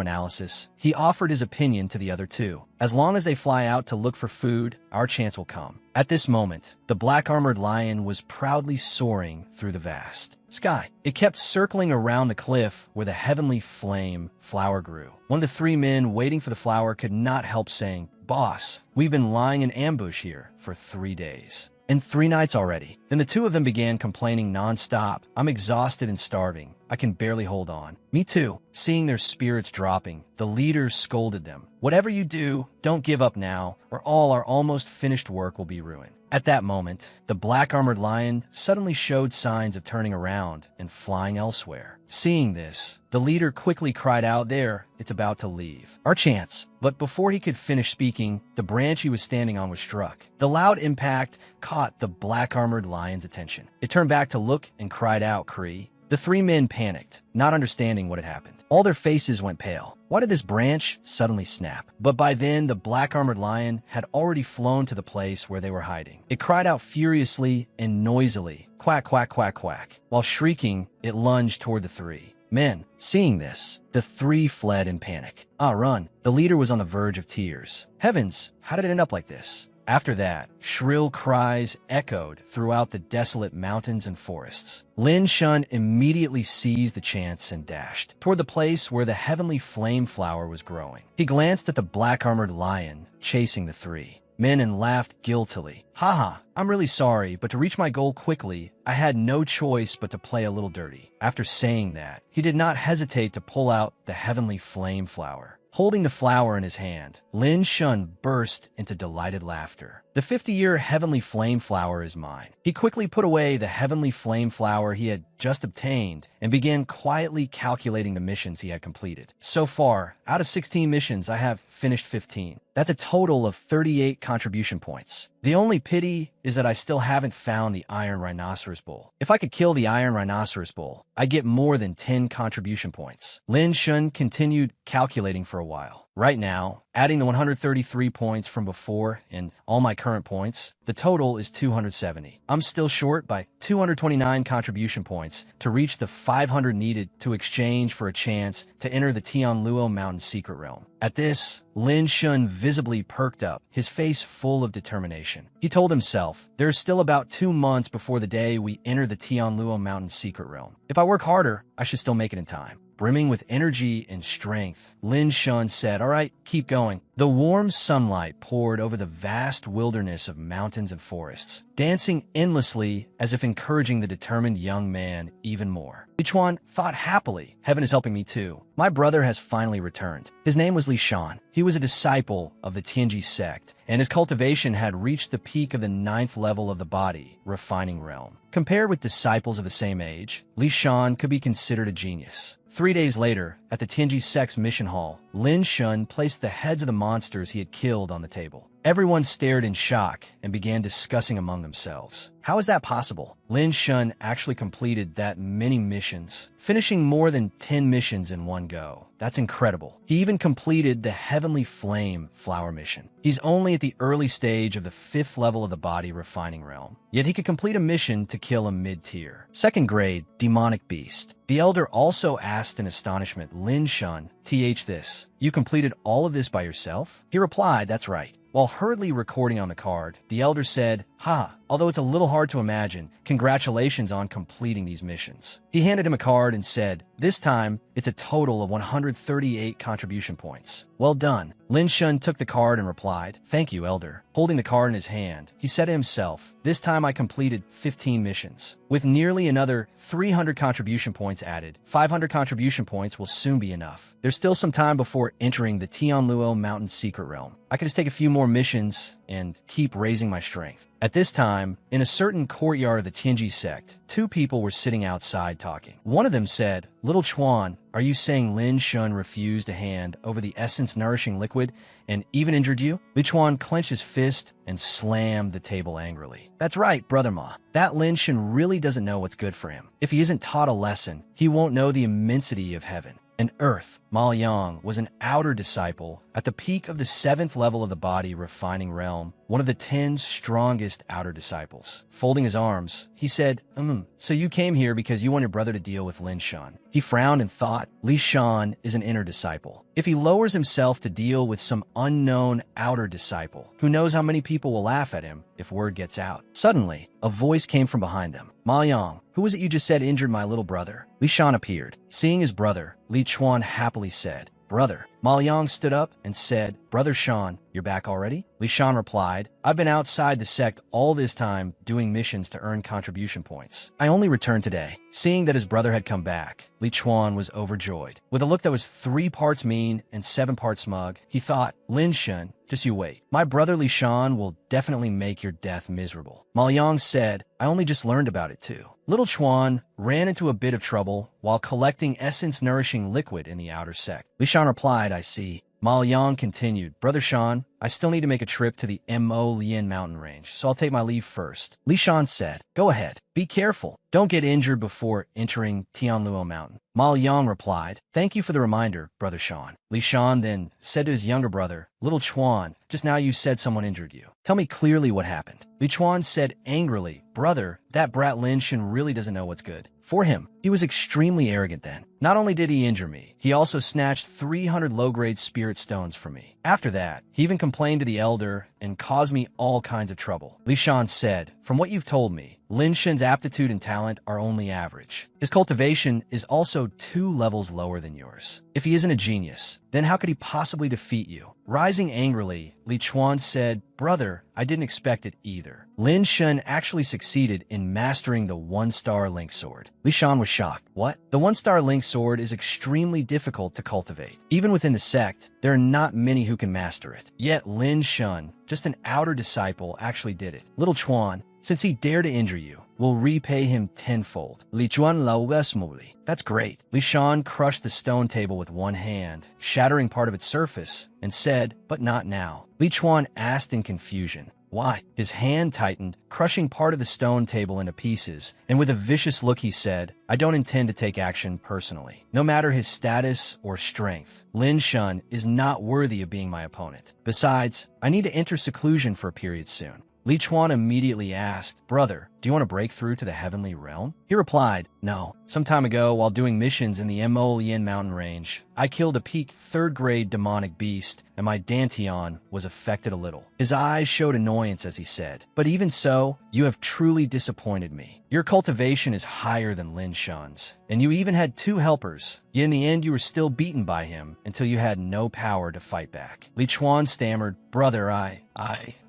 analysis, he offered his opinion to the other 2. "As long as they fly out to look for food, our chance will come." At this moment, the Black Armored Lion was proudly soaring through the vast sky. It kept circling around the cliff where the Heavenly Flame Flower grew. One of the 3 men waiting for the flower could not help saying, "Boss, we've been lying in ambush here for 3 days. And 3 nights already." Then the 2 of them began complaining non-stop. "I'm exhausted and starving. I can barely hold on. Me too. Seeing their spirits dropping, the leader scolded them. Whatever you do, don't give up now, or all our almost finished work will be ruined. At that moment, the black-armored lion suddenly showed signs of turning around and flying elsewhere. Seeing this, the leader quickly cried out, "There, it's about to leave. Our chance." But before he could finish speaking, the branch he was standing on was struck. The loud impact caught the black-armored lion's attention. It turned back to look and cried out, "Kree." The three men panicked, not understanding what had happened. All their faces went pale. Why did this branch suddenly snap? But by then, the black-armored lion had already flown to the place where they were hiding. It cried out furiously and noisily, "Quack, quack, quack, quack." While shrieking, it lunged toward the three men. Seeing this, the three fled in panic. Run. The leader was on the verge of tears. Heavens, how did it end up like this? After that, shrill cries echoed throughout the desolate mountains and forests. Lin Shun immediately seized the chance and dashed toward the place where the heavenly flame flower was growing. He glanced at the black-armored lion chasing the three men and laughed guiltily. "Haha, I'm really sorry, but to reach my goal quickly, I had no choice but to play a little dirty." After saying that, he did not hesitate to pull out the heavenly flame flower. Holding the flower in his hand, Lin Shun burst into delighted laughter. "The 50-year heavenly flame flower is mine." He quickly put away the heavenly flame flower he had just obtained and began quietly calculating the missions he had completed. So far, out of 16 missions, I have finished 15. That's a total of 38 contribution points. The only pity is that I still haven't found the Iron Rhinoceros Bull. If I could kill the Iron Rhinoceros Bull, I'd get more than 10 contribution points. Lin Shun continued calculating for a while. Right now, adding the 133 points from before and all my current points, the total is 270. I'm still short by 229 contribution points to reach the 500 needed to exchange for a chance to enter the Tianluo Mountain Secret Realm. At this, Lin Shun visibly perked up, his face full of determination. He told himself, "There's still about 2 months before the day we enter the Tianluo Mountain Secret Realm. If I work harder, I should still make it in time." Brimming with energy and strength, Lin Shun said, "All right, keep going." The warm sunlight poured over the vast wilderness of mountains and forests, dancing endlessly as if encouraging the determined young man even more. Li Chuan thought happily, "Heaven is helping me too. My brother has finally returned." His name was Li Shan. He was a disciple of the Tianji sect, and his cultivation had reached the peak of the 9th level of the body, refining realm. Compared with disciples of the same age, Li Shan could be considered a genius. 3 days later, at the Tianji sect's mission hall, Lin Shun placed the heads of the monsters he had killed on the table. Everyone stared in shock and began discussing among themselves. How is that possible? Lin Shun actually completed that many missions, finishing more than 10 missions in one go. That's incredible. He even completed the Heavenly Flame Flower mission. He's only at the early stage of the 5th level of the body refining realm. Yet he could complete a mission to kill a mid-tier, 2nd grade demonic beast. The elder also asked in astonishment, "Lin Shun, this, you completed all of this by yourself?" He replied, "That's right." While hurriedly recording on the card, the elder said, although it's a little hard to imagine, congratulations on completing these missions." He handed him a card and said, "This time, it's a total of 138 contribution points. Well done." Lin Shun took the card and replied, "Thank you, elder." Holding the card in his hand, he said to himself, "This time I completed 15 missions. With nearly another 300 contribution points added, 500 contribution points will soon be enough. There's still some time before entering the Tianluo Mountain Secret Realm. I can just take a few more missions and keep raising my strength." At this time, in a certain courtyard of the Tianji sect, 2 people were sitting outside talking. One of them said, "Little Chuan, are you saying Lin Shun refused a hand over the essence-nourishing liquid and even injured you?" Li Chuan clenched his fist and slammed the table angrily. "That's right, Brother Ma. That Lin Shun really doesn't know what's good for him. If he isn't taught a lesson, he won't know the immensity of heaven and earth." Ma Yang was an outer disciple at the peak of the 7th level of the body refining realm, one of the 10 strongest outer disciples. Folding his arms, he said, So you came here because you want your brother to deal with Lin Shan." He frowned and thought, Li Shan is an inner disciple. If he lowers himself to deal with some unknown outer disciple, who knows how many people will laugh at him if word gets out. Suddenly, a voice came from behind them. "Ma Yang, who was it you just said injured my little brother?" Li Shan appeared. Seeing his brother, Li Chuan happily said, "Brother, Ma Liang stood up and said, "Brother Shan, you're back already?" Li Shan replied, "I've been outside the sect all this time doing missions to earn contribution points. I only returned today." Seeing that his brother had come back, Li Chuan was overjoyed. With a look that was 3 parts mean and 7 parts smug, he thought, "Lin Shun, just you wait. My brother Li Shan will definitely make your death miserable." Ma Liang said, "I only just learned about it too." Little Chuan ran into a bit of trouble while collecting essence-nourishing liquid in the outer sect. Li Shan replied, "I see." Ma Liang continued, "Brother Shan, I still need to make a trip to the Mo Lien mountain range, so I'll take my leave first." Li Shan said, "Go ahead. Be careful. Don't get injured before entering Tianluo Mountain." Ma Liang replied, "Thank you for the reminder, Brother Shan." Li Shan then said to his younger brother, "Little Chuan, just now you said someone injured you. Tell me clearly what happened." Li Chuan said angrily, "Brother, that brat Lin Shan really doesn't know what's good for him. He was extremely arrogant then. Not only did he injure me, he also snatched 300 low-grade spirit stones from me. After that, he even complained to the elder and caused me all kinds of trouble." Li Shan said, "From what you've told me, Lin Shan's aptitude and talent are only average. His cultivation is also 2 levels lower than yours. If he isn't a genius, then how could he possibly defeat you?" Rising angrily, Li Chuan said, "Brother, I didn't expect it either. Lin Shan actually succeeded in mastering the 1-star link sword." Li Shan was shocked. "What? The 1-star link sword is extremely difficult to cultivate. Even within the sect, there are not many who can master it. Yet Lin Shan, just an outer disciple, actually did it. Little Chuan, since he dared to injure you, will repay him tenfold." Li Chuan laugasmuli. "That's great." Li Shan crushed the stone table with one hand, shattering part of its surface, and said, "But not now." Li Chuan asked in confusion, "Why?" His hand tightened, crushing part of the stone table into pieces, and with a vicious look he said, "I don't intend to take action personally. No matter his status or strength, Lin Shan is not worthy of being my opponent. Besides, I need to enter seclusion for a period soon." Li Chuan immediately asked, "Brother, do you want to break through to the heavenly realm?" He replied, "No. Some time ago, while doing missions in the Mo Lien mountain range, I killed a peak 3rd-grade demonic beast, and my Dantian was affected a little." His eyes showed annoyance as he said, "But even so, you have truly disappointed me. Your cultivation is higher than Lin Shan's, and you even had 2 helpers. Yet in the end, you were still beaten by him until you had no power to fight back." Li Chuan stammered, "Brother,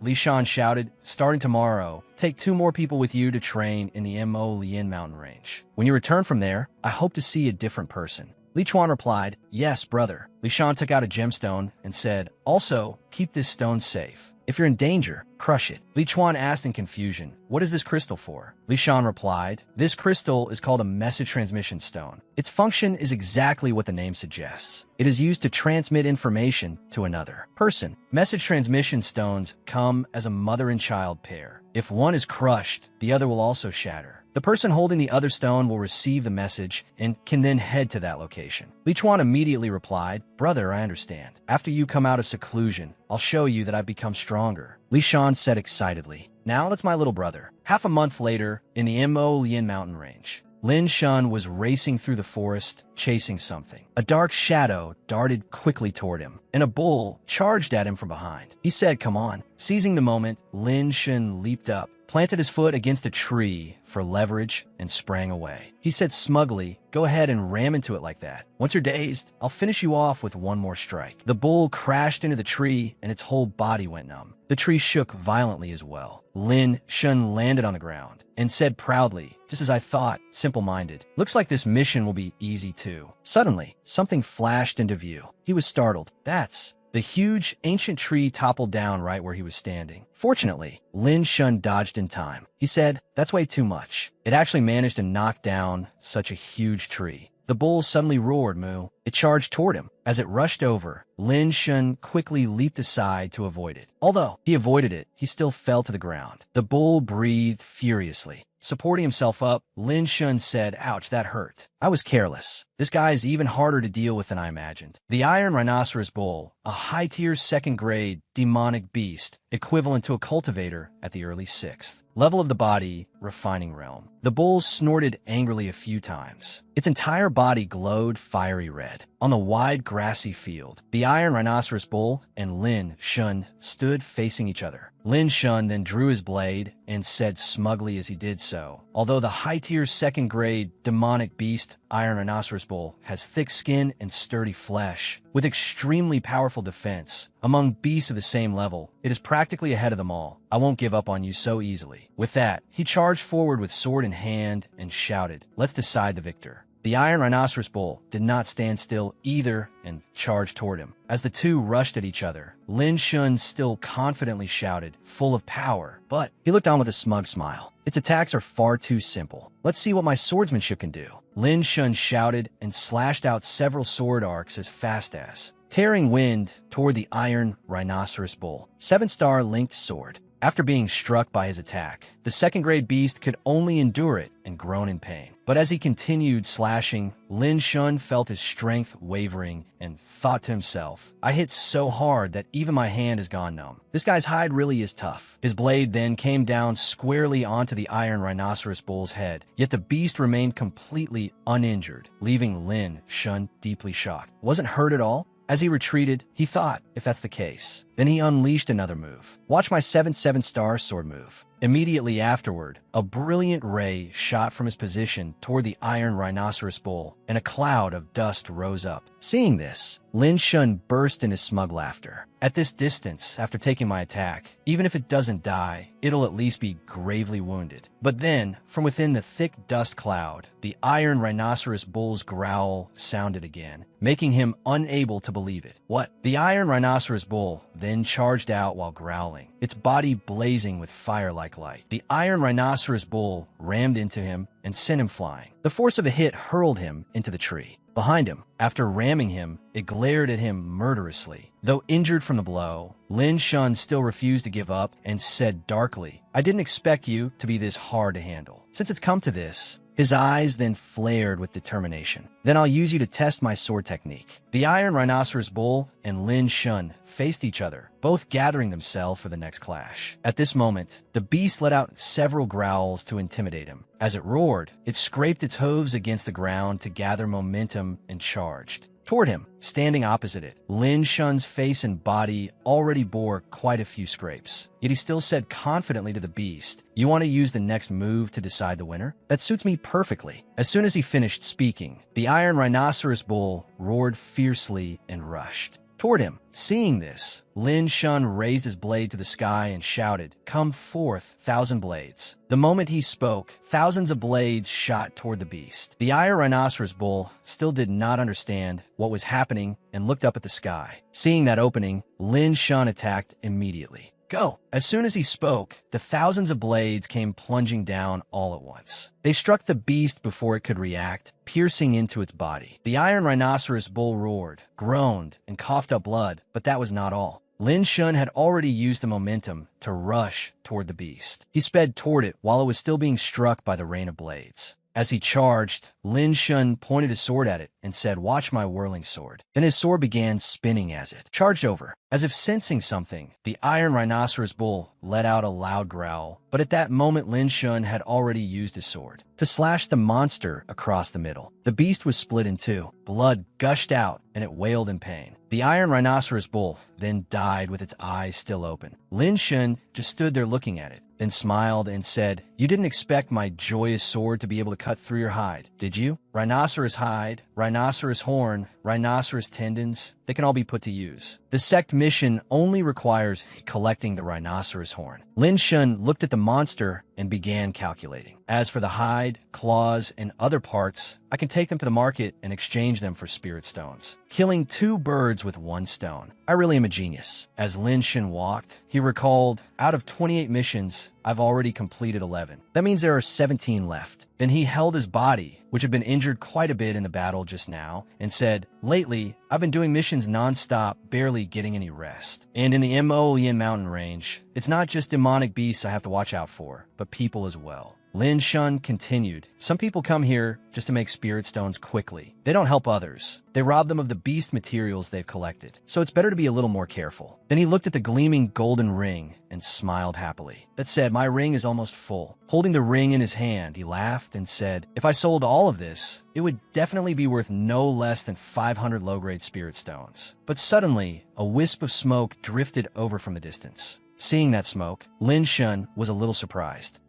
Li Shan shouted, "Starting tomorrow, take 2 more people with you to train in the Mo Lien mountain range. When you return from there, I hope to see a different person." Li Chuan replied, "Yes, brother." Li Shan took out a gemstone and said, "Also, keep this stone safe. If you're in danger, crush it." Li Chuan asked in confusion, "What is this crystal for?" Li Shan replied, "This crystal is called a message transmission stone. Its function is exactly what the name suggests. It is used to transmit information to another person. Message transmission stones come as a mother and child pair. If one is crushed, the other will also shatter. The person holding the other stone will receive the message and can then head to that location." Li Chuan immediately replied, "Brother, I understand. After you come out of seclusion, I'll show you that I've become stronger." Li Shan said excitedly, "Now that's my little brother." Half a month later, in the Mo Lien mountain range, Lin Shan was racing through the forest, chasing something. A dark shadow darted quickly toward him, and a bull charged at him from behind. He said, "Come on." Seizing the moment, Lin Shan leaped up, planted his foot against a tree for leverage, and sprang away. He said smugly, "Go ahead and ram into it like that. Once you're dazed, I'll finish you off with one more strike." The bull crashed into the tree, and its whole body went numb. The tree shook violently as well. Lin Shan landed on the ground and said proudly, "Just as I thought, simple-minded. Looks like this mission will be easy too." Suddenly, something flashed into view. He was startled. The huge, ancient tree toppled down right where he was standing. Fortunately, Lin Shan dodged in time. He said, "That's way too much." It actually managed to knock down such a huge tree. The bull suddenly roared, "Moo." It charged toward him. As it rushed over, Lin Shan quickly leaped aside to avoid it. Although he avoided it, he still fell to the ground. The bull breathed furiously. Supporting himself up, Lin Shan said, "Ouch, that hurt. I was careless. This guy is even harder to deal with than I imagined." The Iron Rhinoceros Bull, a high-tier 2nd-grade demonic beast, equivalent to a cultivator at the early 6th level of the body refining realm. The bull snorted angrily a few times. Its entire body glowed fiery red. On the wide grassy field, the Iron Rhinoceros Bull and Lin Shan stood facing each other. Lin Shan then drew his blade and said smugly as he did so, "Although the high-tier 2nd-grade demonic beast iron rhinoceros bull has thick skin and sturdy flesh, with extremely powerful defense. Among beasts of the same level, it is practically ahead of them all. I won't give up on you so easily. With that, he charged forward with sword in hand and shouted, "Let's decide the victor." The iron rhinoceros bull did not stand still either and charged toward him. As the two rushed at each other, Lin Shun still confidently shouted, full of power, but he looked on with a smug smile. Its attacks are far too simple. Let's see what my swordsmanship can do. Lin Shun shouted and slashed out several sword arcs as fast as, tearing wind toward the iron rhinoceros bull. 7-star linked sword. After being struck by his attack, the second-grade beast could only endure it and groan in pain. But as he continued slashing, Lin Shun felt his strength wavering and thought to himself, I hit so hard that even my hand has gone numb. This guy's hide really is tough. His blade then came down squarely onto the iron rhinoceros bull's head, yet the beast remained completely uninjured, leaving Lin Shun deeply shocked. Wasn't hurt at all? As he retreated, he thought, if that's the case. Then he unleashed another move. Watch my 7-star sword move. Immediately afterward, a brilliant ray shot from his position toward the iron rhinoceros bull, and a cloud of dust rose up. Seeing this, Lin Shun burst into smug laughter. At this distance, after taking my attack, even if it doesn't die, it'll at least be gravely wounded. But then, from within the thick dust cloud, the iron rhinoceros bull's growl sounded again, making him unable to believe it. What? The iron rhinoceros bull then charged out while growling, its body blazing with fire-like light. The iron rhinoceros bull rammed into him and sent him flying. The force of a hit hurled him into the tree. Behind him, after ramming him, it glared at him murderously. Though injured from the blow, Lin Shun still refused to give up and said darkly, I didn't expect you to be this hard to handle. Since it's come to this, his eyes then flared with determination. Then I'll use you to test my sword technique. The iron rhinoceros bull and Lin Shun faced each other, both gathering themselves for the next clash. At this moment, the beast let out several growls to intimidate him. As it roared, it scraped its hooves against the ground to gather momentum and charged toward him. Standing opposite it, Lin Shun's face and body already bore quite a few scrapes. Yet he still said confidently to the beast, you want to use the next move to decide the winner? That suits me perfectly. As soon as he finished speaking, the iron rhinoceros bull roared fiercely and rushed toward him. Seeing this, Lin Shun raised his blade to the sky and shouted, come forth, 1,000 blades. The moment he spoke, thousands of blades shot toward the beast. The iron rhinoceros bull still did not understand what was happening and looked up at the sky. Seeing that opening, Lin Shun attacked immediately. Go! As soon as he spoke, the thousands of blades came plunging down all at once. They struck the beast before it could react, piercing into its body. The iron rhinoceros bull roared, groaned, and coughed up blood, but that was not all. Lin Shun had already used the momentum to rush toward the beast. He sped toward it while it was still being struck by the rain of blades. As he charged, Lin Shun pointed his sword at it and said, watch my whirling sword. Then his sword began spinning as it charged over. As if sensing something, the iron rhinoceros bull let out a loud growl, but at that moment Lin Shun had already used his sword to slash the monster across the middle. The beast was split in two. Blood gushed out, and it wailed in pain. The iron rhinoceros bull then died with its eyes still open. Lin Shun just stood there looking at it, then smiled and said, you didn't expect my joyous sword to be able to cut through your hide, did you? Rhinoceros hide, rhinoceros horn, rhinoceros tendons, they can all be put to use. The sect mission only requires collecting the rhinoceros horn. Lin Shun looked at the monster and began calculating. As for the hide, claws, and other parts, I can take them to the market and exchange them for spirit stones, killing 2 birds with 1 stone. I really am a genius. As Lin Shun walked, he recalled, out of 28 missions, I've already completed 11. That means there are 17 left. Then he held his body, which had been injured quite a bit in the battle just now, and said, lately, I've been doing missions non-stop, barely getting any rest. And in the Molian mountain range, it's not just demonic beasts I have to watch out for, but people as well. Lin Shun continued, some people come here just to make spirit stones quickly. They don't help others. They rob them of the beast materials they've collected. So it's better to be a little more careful. Then he looked at the gleaming golden ring and smiled happily. That said, my ring is almost full. Holding the ring in his hand, he laughed and said, if I sold all of this, it would definitely be worth no less than 500 low-grade spirit stones. But suddenly, a wisp of smoke drifted over from the distance. Seeing that smoke, Lin Shun was a little surprised.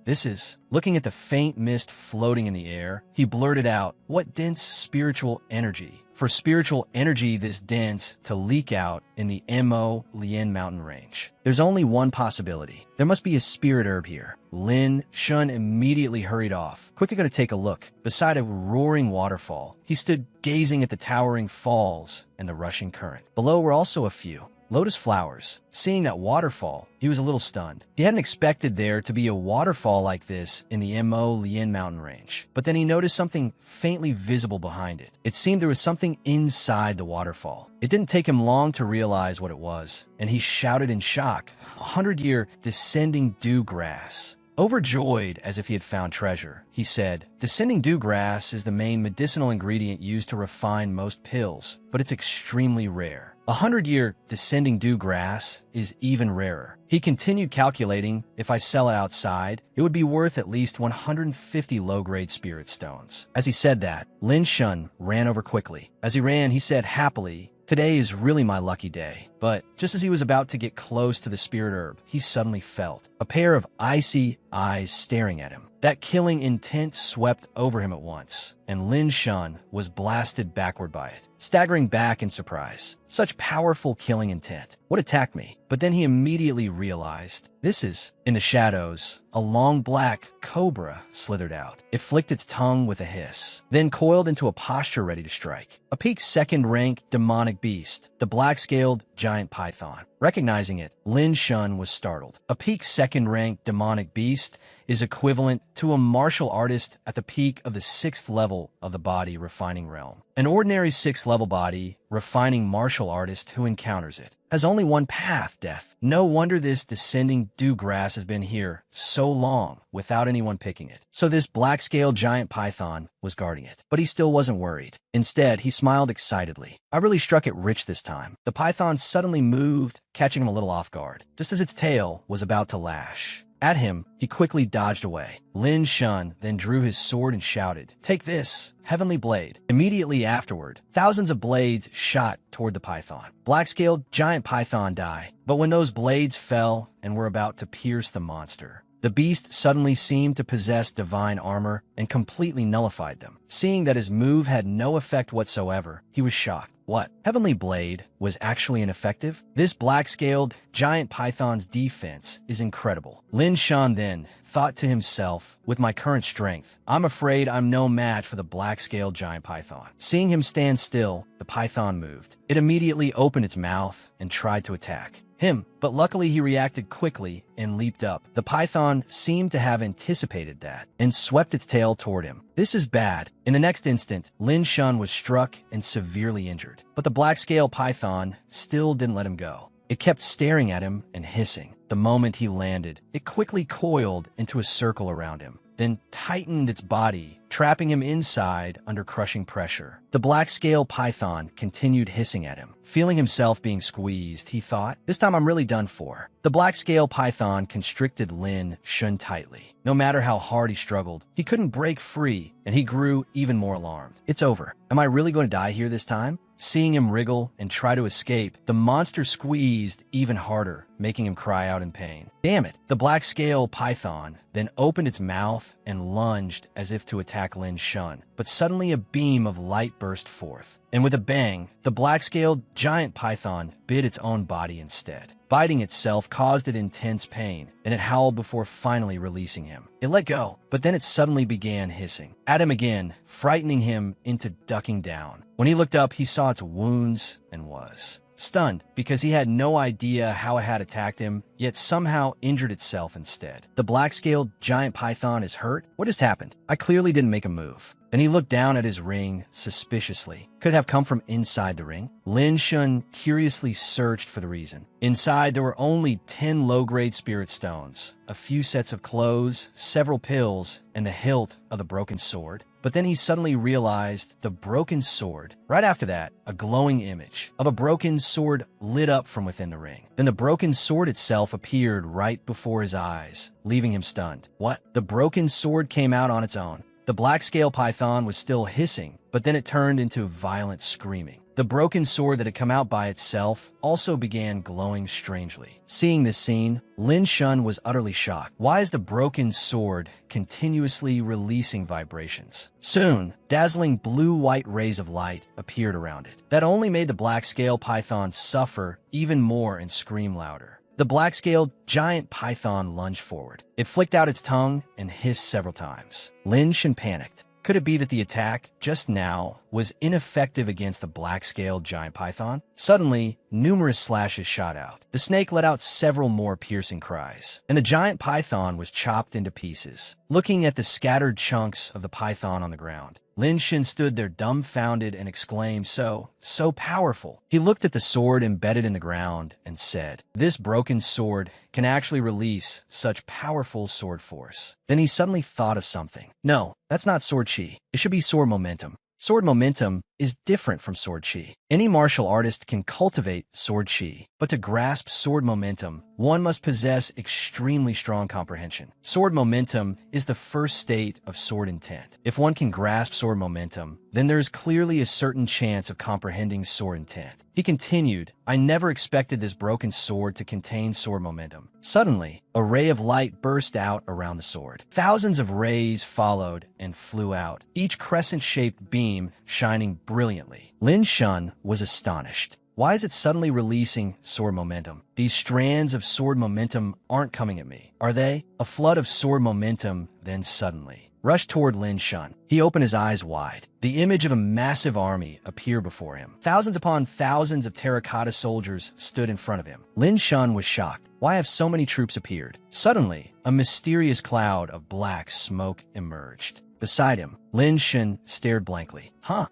This is... Looking at the faint mist floating in the air, he blurted out, "What dense spiritual energy? For spiritual energy this dense to leak out in the Mo Lien mountain range. There's only one possibility. There must be a spirit herb here." Lin Shun immediately hurried off, quickly going to take a look. Beside a roaring waterfall, he stood gazing at the towering falls and the rushing current. Below were also a few lotus flowers. Seeing that waterfall, he was a little stunned. He hadn't expected there to be a waterfall like this in the Mo Lien mountain range. But then he noticed something faintly visible behind it. It seemed there was something inside the waterfall. It didn't take him long to realize what it was, and he shouted in shock, "100-year descending dew grass." Overjoyed as if he had found treasure, he said, "Descending dew grass is the main medicinal ingredient used to refine most pills, but it's extremely rare. 100-year descending dew grass is even rarer." He continued calculating, "If I sell it outside, it would be worth at least 150 low-grade spirit stones." As he said that, Lin Shun ran over quickly. As he ran, he said happily, "Today is really my lucky day." But just as he was about to get close to the spirit herb, he suddenly felt a pair of icy eyes staring at him. That killing intent swept over him at once, and Lin Shun was blasted backward by it, staggering back in surprise. Such powerful killing intent. What attacked me? But then he immediately realized, this is... In the shadows, a long black cobra slithered out. It flicked its tongue with a hiss, then coiled into a posture ready to strike. A peak second-rank demonic beast, the black-scaled giant python. Recognizing it, Lin Shun was startled. A peak second-rank demonic beast is equivalent to a martial artist at the peak of the 6th level of the body refining realm. An ordinary 6th level body refining martial artist who encounters it has only one path, death. No wonder this descending dew grass has been here so long without anyone picking it. So this black-scaled giant python was guarding it. But he still wasn't worried. Instead, he smiled excitedly. "I really struck it rich this time." The python suddenly moved, catching him a little off guard, just as its tail was about to lash. At him, he quickly dodged away. Lin Shun then drew his sword and shouted, "Take this, heavenly blade." Immediately afterward, thousands of blades shot toward the python. Black-scaled giant python die, but when those blades fell and were about to pierce the monster, the beast suddenly seemed to possess divine armor and completely nullified them. Seeing that his move had no effect whatsoever, he was shocked. What? Heavenly Blade was actually ineffective? This black-scaled giant python's defense is incredible. Lin Shun then thought to himself, "With my current strength, I'm afraid I'm no match for the black-scaled giant python." Seeing him stand still, the python moved. It immediately opened its mouth and tried to attack him, but luckily he reacted quickly and leaped up. The python seemed to have anticipated that and swept its tail toward him. This is bad. In the next instant, Lin Shun was struck and severely injured, but the black-scale python still didn't let him go. It kept staring at him and hissing. The moment he landed, it quickly coiled into a circle around him, then tightened its body, trapping him inside under crushing pressure. The black-scale python continued hissing at him. Feeling himself being squeezed, he thought, "This time I'm really done for." The black-scale python constricted Lin Shun tightly. No matter how hard he struggled, he couldn't break free, and he grew even more alarmed. "It's over. Am I really going to die here this time?" Seeing him wriggle and try to escape, the monster squeezed even harder, making him cry out in pain. Damn it! The black-scale python then opened its mouth and lunged as if to attack Lin Shun, but suddenly a beam of light burst forth, and with a bang, the black-scaled giant python bit its own body instead. Biting itself caused it intense pain, and it howled before finally releasing him. It let go, but then it suddenly began hissing at him again, frightening him into ducking down. When he looked up, he saw its wounds and was stunned because he had no idea how it had attacked him, yet somehow injured itself instead. The black-scaled giant python is hurt? What just happened? I clearly didn't make a move. Then he looked down at his ring suspiciously. Could it have come from inside the ring? Lin Shun curiously searched for the reason. Inside, there were only 10 low-grade spirit stones, a few sets of clothes, several pills, and the hilt of the broken sword. But then he suddenly realized the broken sword. Right after that, a glowing image of a broken sword lit up from within the ring. Then the broken sword itself appeared right before his eyes, leaving him stunned. What? The broken sword came out on its own. The black-scale python was still hissing, but then it turned into violent screaming. The broken sword that had come out by itself also began glowing strangely. Seeing this scene, Lin Shun was utterly shocked. Why is the broken sword continuously releasing vibrations? Soon, dazzling blue-white rays of light appeared around it. That only made the black-scaled python suffer even more and scream louder. The black-scaled giant python lunged forward. It flicked out its tongue and hissed several times. Lin Shun panicked. Could it be that the attack, just now, was ineffective against the black-scaled giant python? Suddenly, numerous slashes shot out. The snake let out several more piercing cries, and the giant python was chopped into pieces. Looking at the scattered chunks of the python on the ground, Lin Shun stood there dumbfounded and exclaimed, so powerful. He looked at the sword embedded in the ground and said, this broken sword can actually release such powerful sword force. Then he suddenly thought of something. No, that's not sword chi. It should be sword momentum. Sword momentum is different from sword chi. Any martial artist can cultivate sword chi, but to grasp sword momentum, one must possess extremely strong comprehension. Sword momentum is the first state of sword intent. If one can grasp sword momentum, then there is clearly a certain chance of comprehending sword intent. He continued, I never expected this broken sword to contain sword momentum. Suddenly, a ray of light burst out around the sword. Thousands of rays followed and flew out, each crescent-shaped beam shining brilliantly. Lin Shun was astonished. Why is it suddenly releasing sword momentum? These strands of sword momentum aren't coming at me, are they? A flood of sword momentum then suddenly rushed toward Lin Shun. He opened his eyes wide. The image of a massive army appeared before him. Thousands upon thousands of terracotta soldiers stood in front of him. Lin Shun was shocked. Why have so many troops appeared? Suddenly, a mysterious cloud of black smoke emerged. Beside him, Lin Shun stared blankly.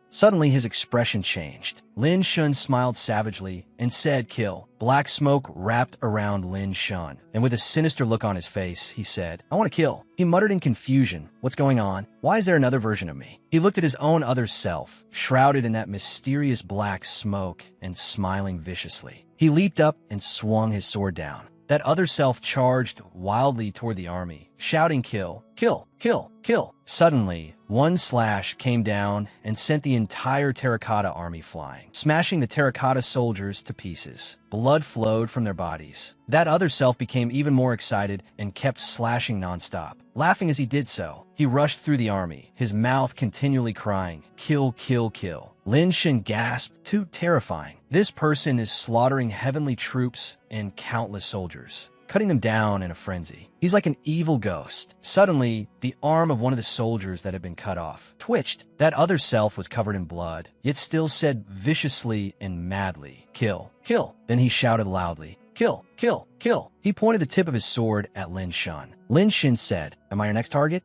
Suddenly his expression changed. Lin Shun smiled savagely and said, kill. Black smoke wrapped around Lin Shun, and with a sinister look on his face, he said, I want to kill. He muttered in confusion. What's going on? Why is there another version of me? He looked at his own other self, shrouded in that mysterious black smoke and smiling viciously. He leaped up and swung his sword down. That other self charged wildly toward the army, shouting, kill, kill, kill, kill. Suddenly, one slash came down and sent the entire terracotta army flying, smashing the terracotta soldiers to pieces. Blood flowed from their bodies. That other self became even more excited and kept slashing nonstop. Laughing as he did so, he rushed through the army, his mouth continually crying, kill, kill, kill. Lin Shun gasped, too terrifying. This person is slaughtering heavenly troops and countless soldiers, cutting them down in a frenzy. He's like an evil ghost. Suddenly, the arm of one of the soldiers that had been cut off twitched. That other self was covered in blood, yet still said viciously and madly, kill, kill. Then he shouted loudly, kill, kill, kill. He pointed the tip of his sword at Lin Shun. Lin Shun said, am I your next target?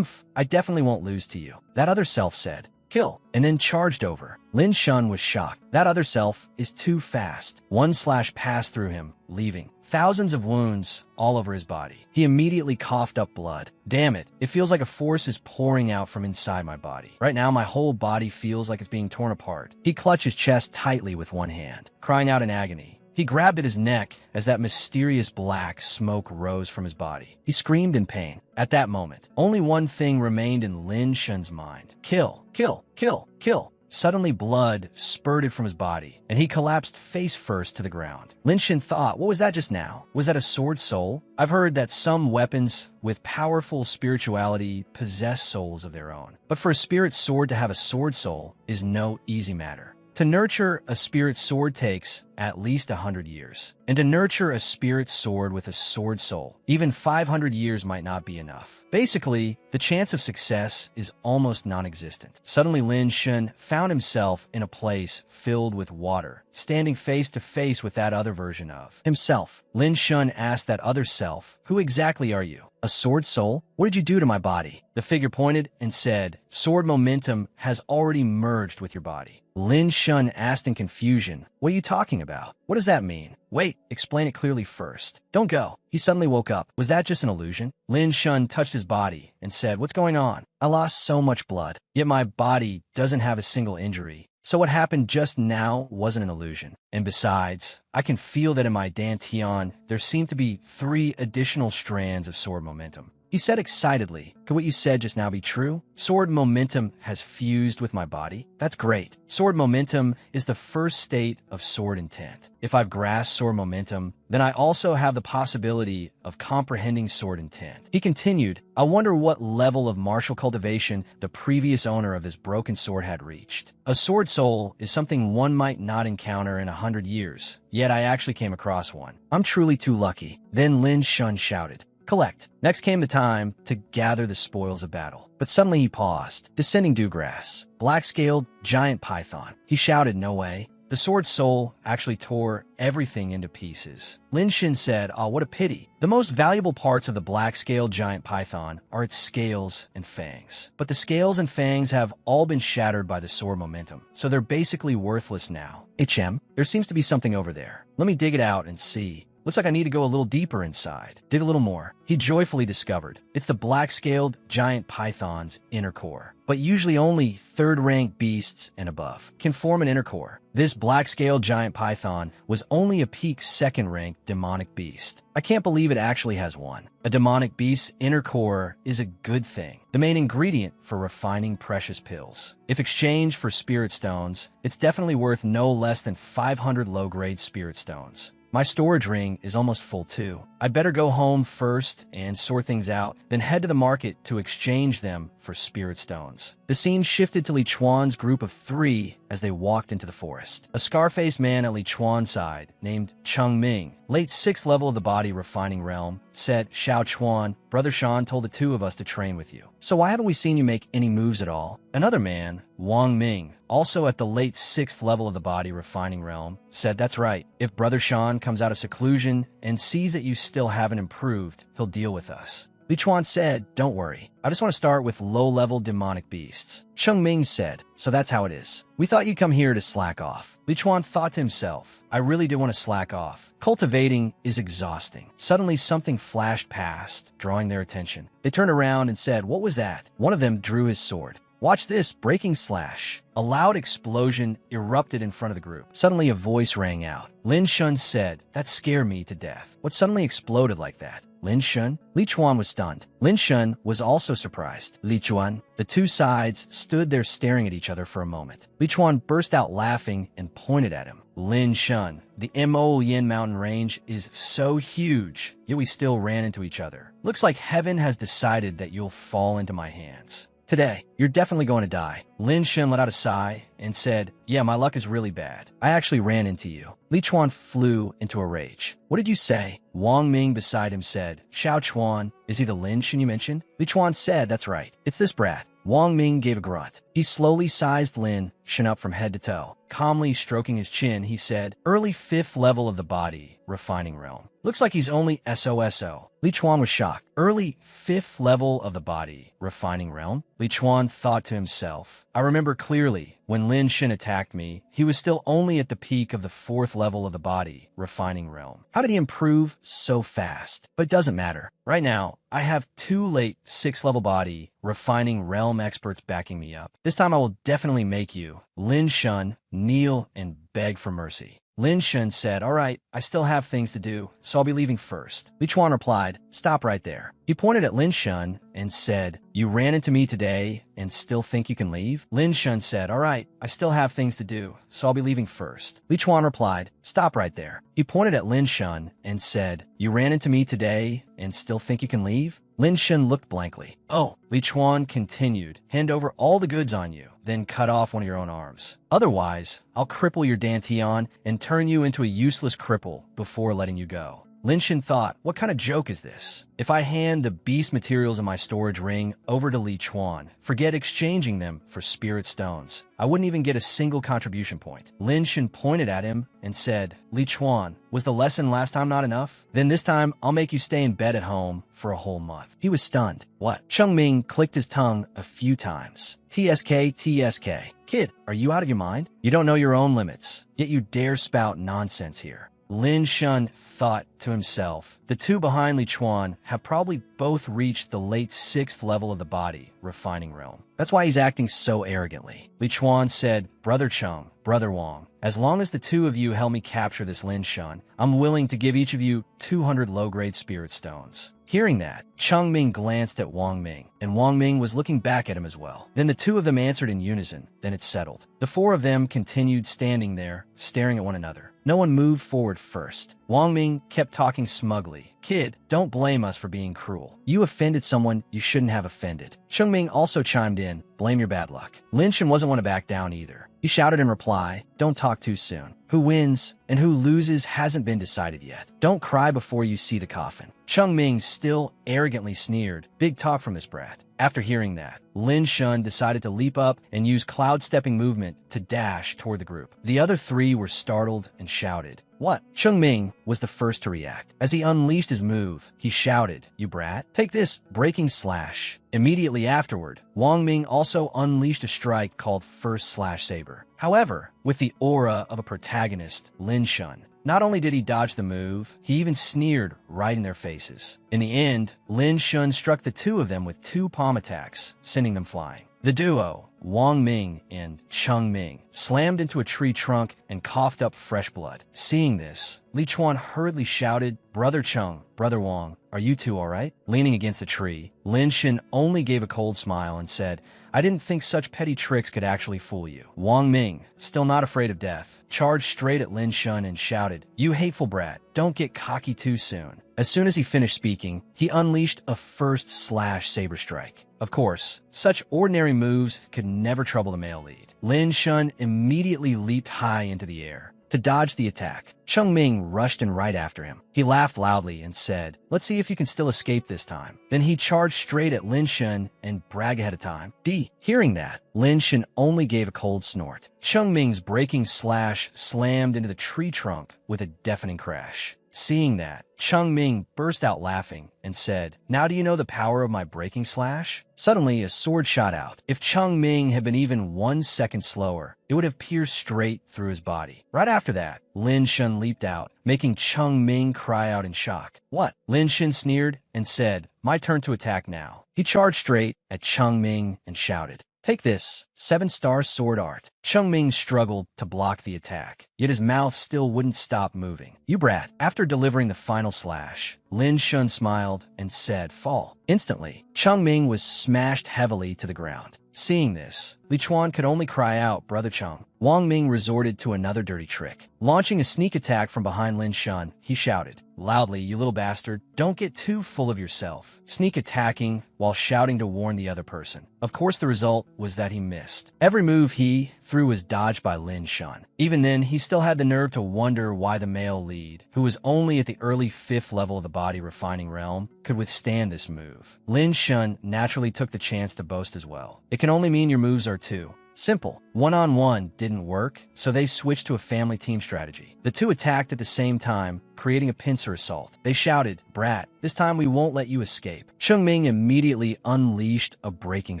I definitely won't lose to you. That other self said, kill, and then charged over. Lin Shun was shocked. That other self is too fast. One slash passed through him, leaving thousands of wounds all over his body. He immediately coughed up blood. Damn it, it feels like a force is pouring out from inside my body. Right now, my whole body feels like it's being torn apart. He clutched his chest tightly with one hand, crying out in agony. He grabbed at his neck as that mysterious black smoke rose from his body. He screamed in pain. At that moment, only one thing remained in Lin Shun's mind. Kill, kill, kill, kill. Suddenly, blood spurted from his body, and he collapsed face first to the ground. Lin Shun thought, what was that just now? Was that a sword soul? I've heard that some weapons with powerful spirituality possess souls of their own. But for a spirit sword to have a sword soul is no easy matter. To nurture a spirit sword takes at least 100 years. And to nurture a spirit sword with a sword soul, even 500 years might not be enough. Basically, the chance of success is almost non-existent. Suddenly, Lin Shun found himself in a place filled with water, standing face to face with that other version of himself. Lin Shun asked that other self, who exactly are you? A sword soul? What did you do to my body? The figure pointed and said, sword momentum has already merged with your body. Lin Shun asked in confusion, what are you talking about? What does that mean? Wait, explain it clearly first. Don't go. He suddenly woke up. Was that just an illusion? Lin Shun touched his body and said, what's going on? I lost so much blood, yet my body doesn't have a single injury. So what happened just now wasn't an illusion. And besides, I can feel that in my dantian, there seem to be 3 additional strands of sword momentum. He said excitedly, could what you said just now be true? Sword momentum has fused with my body? That's great. Sword momentum is the first state of sword intent. If I've grasped sword momentum, then I also have the possibility of comprehending sword intent. He continued, I wonder what level of martial cultivation the previous owner of this broken sword had reached. A sword soul is something one might not encounter in 100 years, yet I actually came across one. I'm truly too lucky. Then Lin Shun shouted, collect. Next came the time to gather the spoils of battle. But suddenly he paused. Descending dewgrass. Black-scaled giant python. He shouted, no way. The sword soul actually tore everything into pieces. Lin Shin said, oh, what a pity. The most valuable parts of the black-scaled giant python are its scales and fangs. But the scales and fangs have all been shattered by the sword momentum, so they're basically worthless now. There seems to be something over there. Let me dig it out and see. Looks like I need to go a little deeper inside. Dig a little more. He joyfully discovered it's the black-scaled giant python's inner core. But usually only third-rank beasts and above can form an inner core. This black-scaled giant python was only a peak second-rank demonic beast. I can't believe it actually has one. A demonic beast's inner core is a good thing, the main ingredient for refining precious pills. If exchanged for spirit stones, it's definitely worth no less than 500 low-grade spirit stones. My storage ring is almost full too. I'd better go home first and sort things out, then head to the market to exchange them for spirit stones. The scene shifted to Li Chuan's group of 3 as they walked into the forest. A scar-faced man at Li Chuan's side, named Cheng Ming, late 6th level of the body refining realm, said, Xiao Chuan, Brother Shan told the 2 of us to train with you. So why haven't we seen you make any moves at all? Another man, Wang Ming, also at the late 6th level of the body refining realm, said, that's right. If Brother Shan comes out of seclusion and sees that you still haven't improved, he'll deal with us. Li Chuan said, don't worry. I just want to start with low-level demonic beasts. Cheng Ming said, so that's how it is. We thought you'd come here to slack off. Li Chuan thought to himself, I really do want to slack off. Cultivating is exhausting. Suddenly something flashed past, drawing their attention. They turned around and said, what was that? One of them drew his sword. Watch this, breaking slash. A loud explosion erupted in front of the group. Suddenly a voice rang out. Lin Shun said, that scared me to death. What suddenly exploded like that? Lin Shun? Li Chuan was stunned. Lin Shun was also surprised. Li Chuan? The 2 sides stood there staring at each other for a moment. Li Chuan burst out laughing and pointed at him. Lin Shun, the Mo Yin mountain range is so huge, yet we still ran into each other. Looks like heaven has decided that you'll fall into my hands. Today, you're definitely going to die. Lin Shin let out a sigh and said, yeah, my luck is really bad. I actually ran into you. Li Chuan flew into a rage. What did you say? Wang Ming beside him said, Xiao Chuan, is he the Lin Shin you mentioned? Li Chuan said, that's right. It's this brat. Wang Ming gave a grunt. He slowly sized Lin Shin up from head to toe. Calmly stroking his chin, he said, early 5th level of the body, refining realm. Looks like he's only SOSO. Li Chuan was shocked. Early 5th level of the body, refining realm? Li Chuan thought to himself, I remember clearly, when Lin Shin attacked me, he was still only at the peak of the 4th level of the body, refining realm. How did he improve so fast? But it doesn't matter. Right now, I have 2 late 6th level body, refining realm experts backing me up. This time I will definitely make you, Lin Shun, kneel and beg for mercy. Lin Shun said, all right, I still have things to do, so I'll be leaving first. Li Chuan replied, stop right there. He pointed at Lin Shun and said, you ran into me today and still think you can leave? Lin Shun said, all right, I still have things to do, so I'll be leaving first. Li Chuan replied, stop right there. He pointed at Lin Shun and said, you ran into me today and still think you can leave? Lin Shun looked blankly. Oh, Li Chuan continued, hand over all the goods on you, then cut off one of your own arms. Otherwise, I'll cripple your Dantian and turn you into a useless cripple before letting you go. Lin Shin thought, what kind of joke is this? If I hand the beast materials in my storage ring over to Li Chuan, forget exchanging them for spirit stones, I wouldn't even get a single contribution point. Lin Shin pointed at him and said, Li Chuan, was the lesson last time not enough? Then this time, I'll make you stay in bed at home for a whole month. He was stunned. What? Cheng Ming clicked his tongue a few times. TSK, TSK. Kid, are you out of your mind? You don't know your own limits, yet you dare spout nonsense here. Lin Shun thought to himself, the 2 behind Li Chuan have probably both reached the late 6th level of the body, refining realm. That's why he's acting so arrogantly. Li Chuan said, Brother Cheng, Brother Wang, as long as the 2 of you help me capture this Lin Shun, I'm willing to give each of you 200 low-grade spirit stones. Hearing that, Cheng Ming glanced at Wang Ming, and Wang Ming was looking back at him as well. Then the two of them answered in unison, then it settled. The four of them continued standing there, staring at one another. No one moved forward first. Wang Ming kept talking smugly. Kid, don't blame us for being cruel. You offended someone you shouldn't have offended. Cheng Ming also chimed in, blame your bad luck. Lin Shen wasn't one to back down either. He shouted in reply, don't talk too soon. Who wins and who loses hasn't been decided yet. Don't cry before you see the coffin. Cheng Ming still arrogantly sneered, big talk from this brat. After hearing that, Lin Shun decided to leap up and use cloud-stepping movement to dash toward the group. The other three were startled and shouted, what? Cheng Ming was the first to react. As he unleashed his move, he shouted, you brat, take this, breaking slash. Immediately afterward, Wang Ming also unleashed a strike called First Slash Saber. However, with the aura of a protagonist, Lin Shun, not only did he dodge the move, he even sneered right in their faces. In the end, Lin Shun struck the two of them with two palm attacks, sending them flying. The duo, Wang Ming and Cheng Ming, slammed into a tree trunk and coughed up fresh blood. Seeing this, Li Chuan hurriedly shouted, Brother Cheng, Brother Wang, are you two all right? Leaning against the tree, Lin Shen only gave a cold smile and said, I didn't think such petty tricks could actually fool you. Wang Ming, still not afraid of death, charged straight at Lin Shun and shouted, you hateful brat, don't get cocky too soon. As soon as he finished speaking, he unleashed a First Slash Saber Strike. Of course, such ordinary moves could never trouble the male lead. Lin Shun immediately leaped high into the air. To dodge the attack, Cheng Ming rushed in right after him. He laughed loudly and said, let's see if you can still escape this time. Then he charged straight at Lin Shun and bragged ahead of time. Hearing that, Lin Shun only gave a cold snort. Cheng Ming's breaking slash slammed into the tree trunk with a deafening crash. Seeing that, Cheng Ming burst out laughing and said, now do you know the power of my breaking slash? Suddenly, a sword shot out. If Cheng Ming had been even 1 second slower, it would have pierced straight through his body. Right after that, Lin Shun leaped out, making Cheng Ming cry out in shock. What? Lin Shun sneered and said, my turn to attack now. He charged straight at Cheng Ming and shouted, take this, 7-star sword art. Cheng Ming struggled to block the attack, yet his mouth still wouldn't stop moving. You brat. After delivering the final slash, Lin Shun smiled and said, fall. Instantly, Cheng Ming was smashed heavily to the ground. Seeing this, Li Chuan could only cry out, Brother Cheng. Wang Ming resorted to another dirty trick. Launching a sneak attack from behind Lin Shun, he shouted, loudly, you little bastard, don't get too full of yourself. Sneak attacking while shouting to warn the other person. Of course, the result was that he missed. Every move he threw was dodged by Lin Shun. Even then, he still had the nerve to wonder why the male lead, who was only at the early 5th level of the body refining realm, could withstand this move. Lin Shun naturally took the chance to boast as well. It can only mean your moves are too simple. One-on-one didn't work, so they switched to a family team strategy. The two attacked at the same time, creating a pincer assault. They shouted, brat, this time we won't let you escape. Cheng Ming immediately unleashed a breaking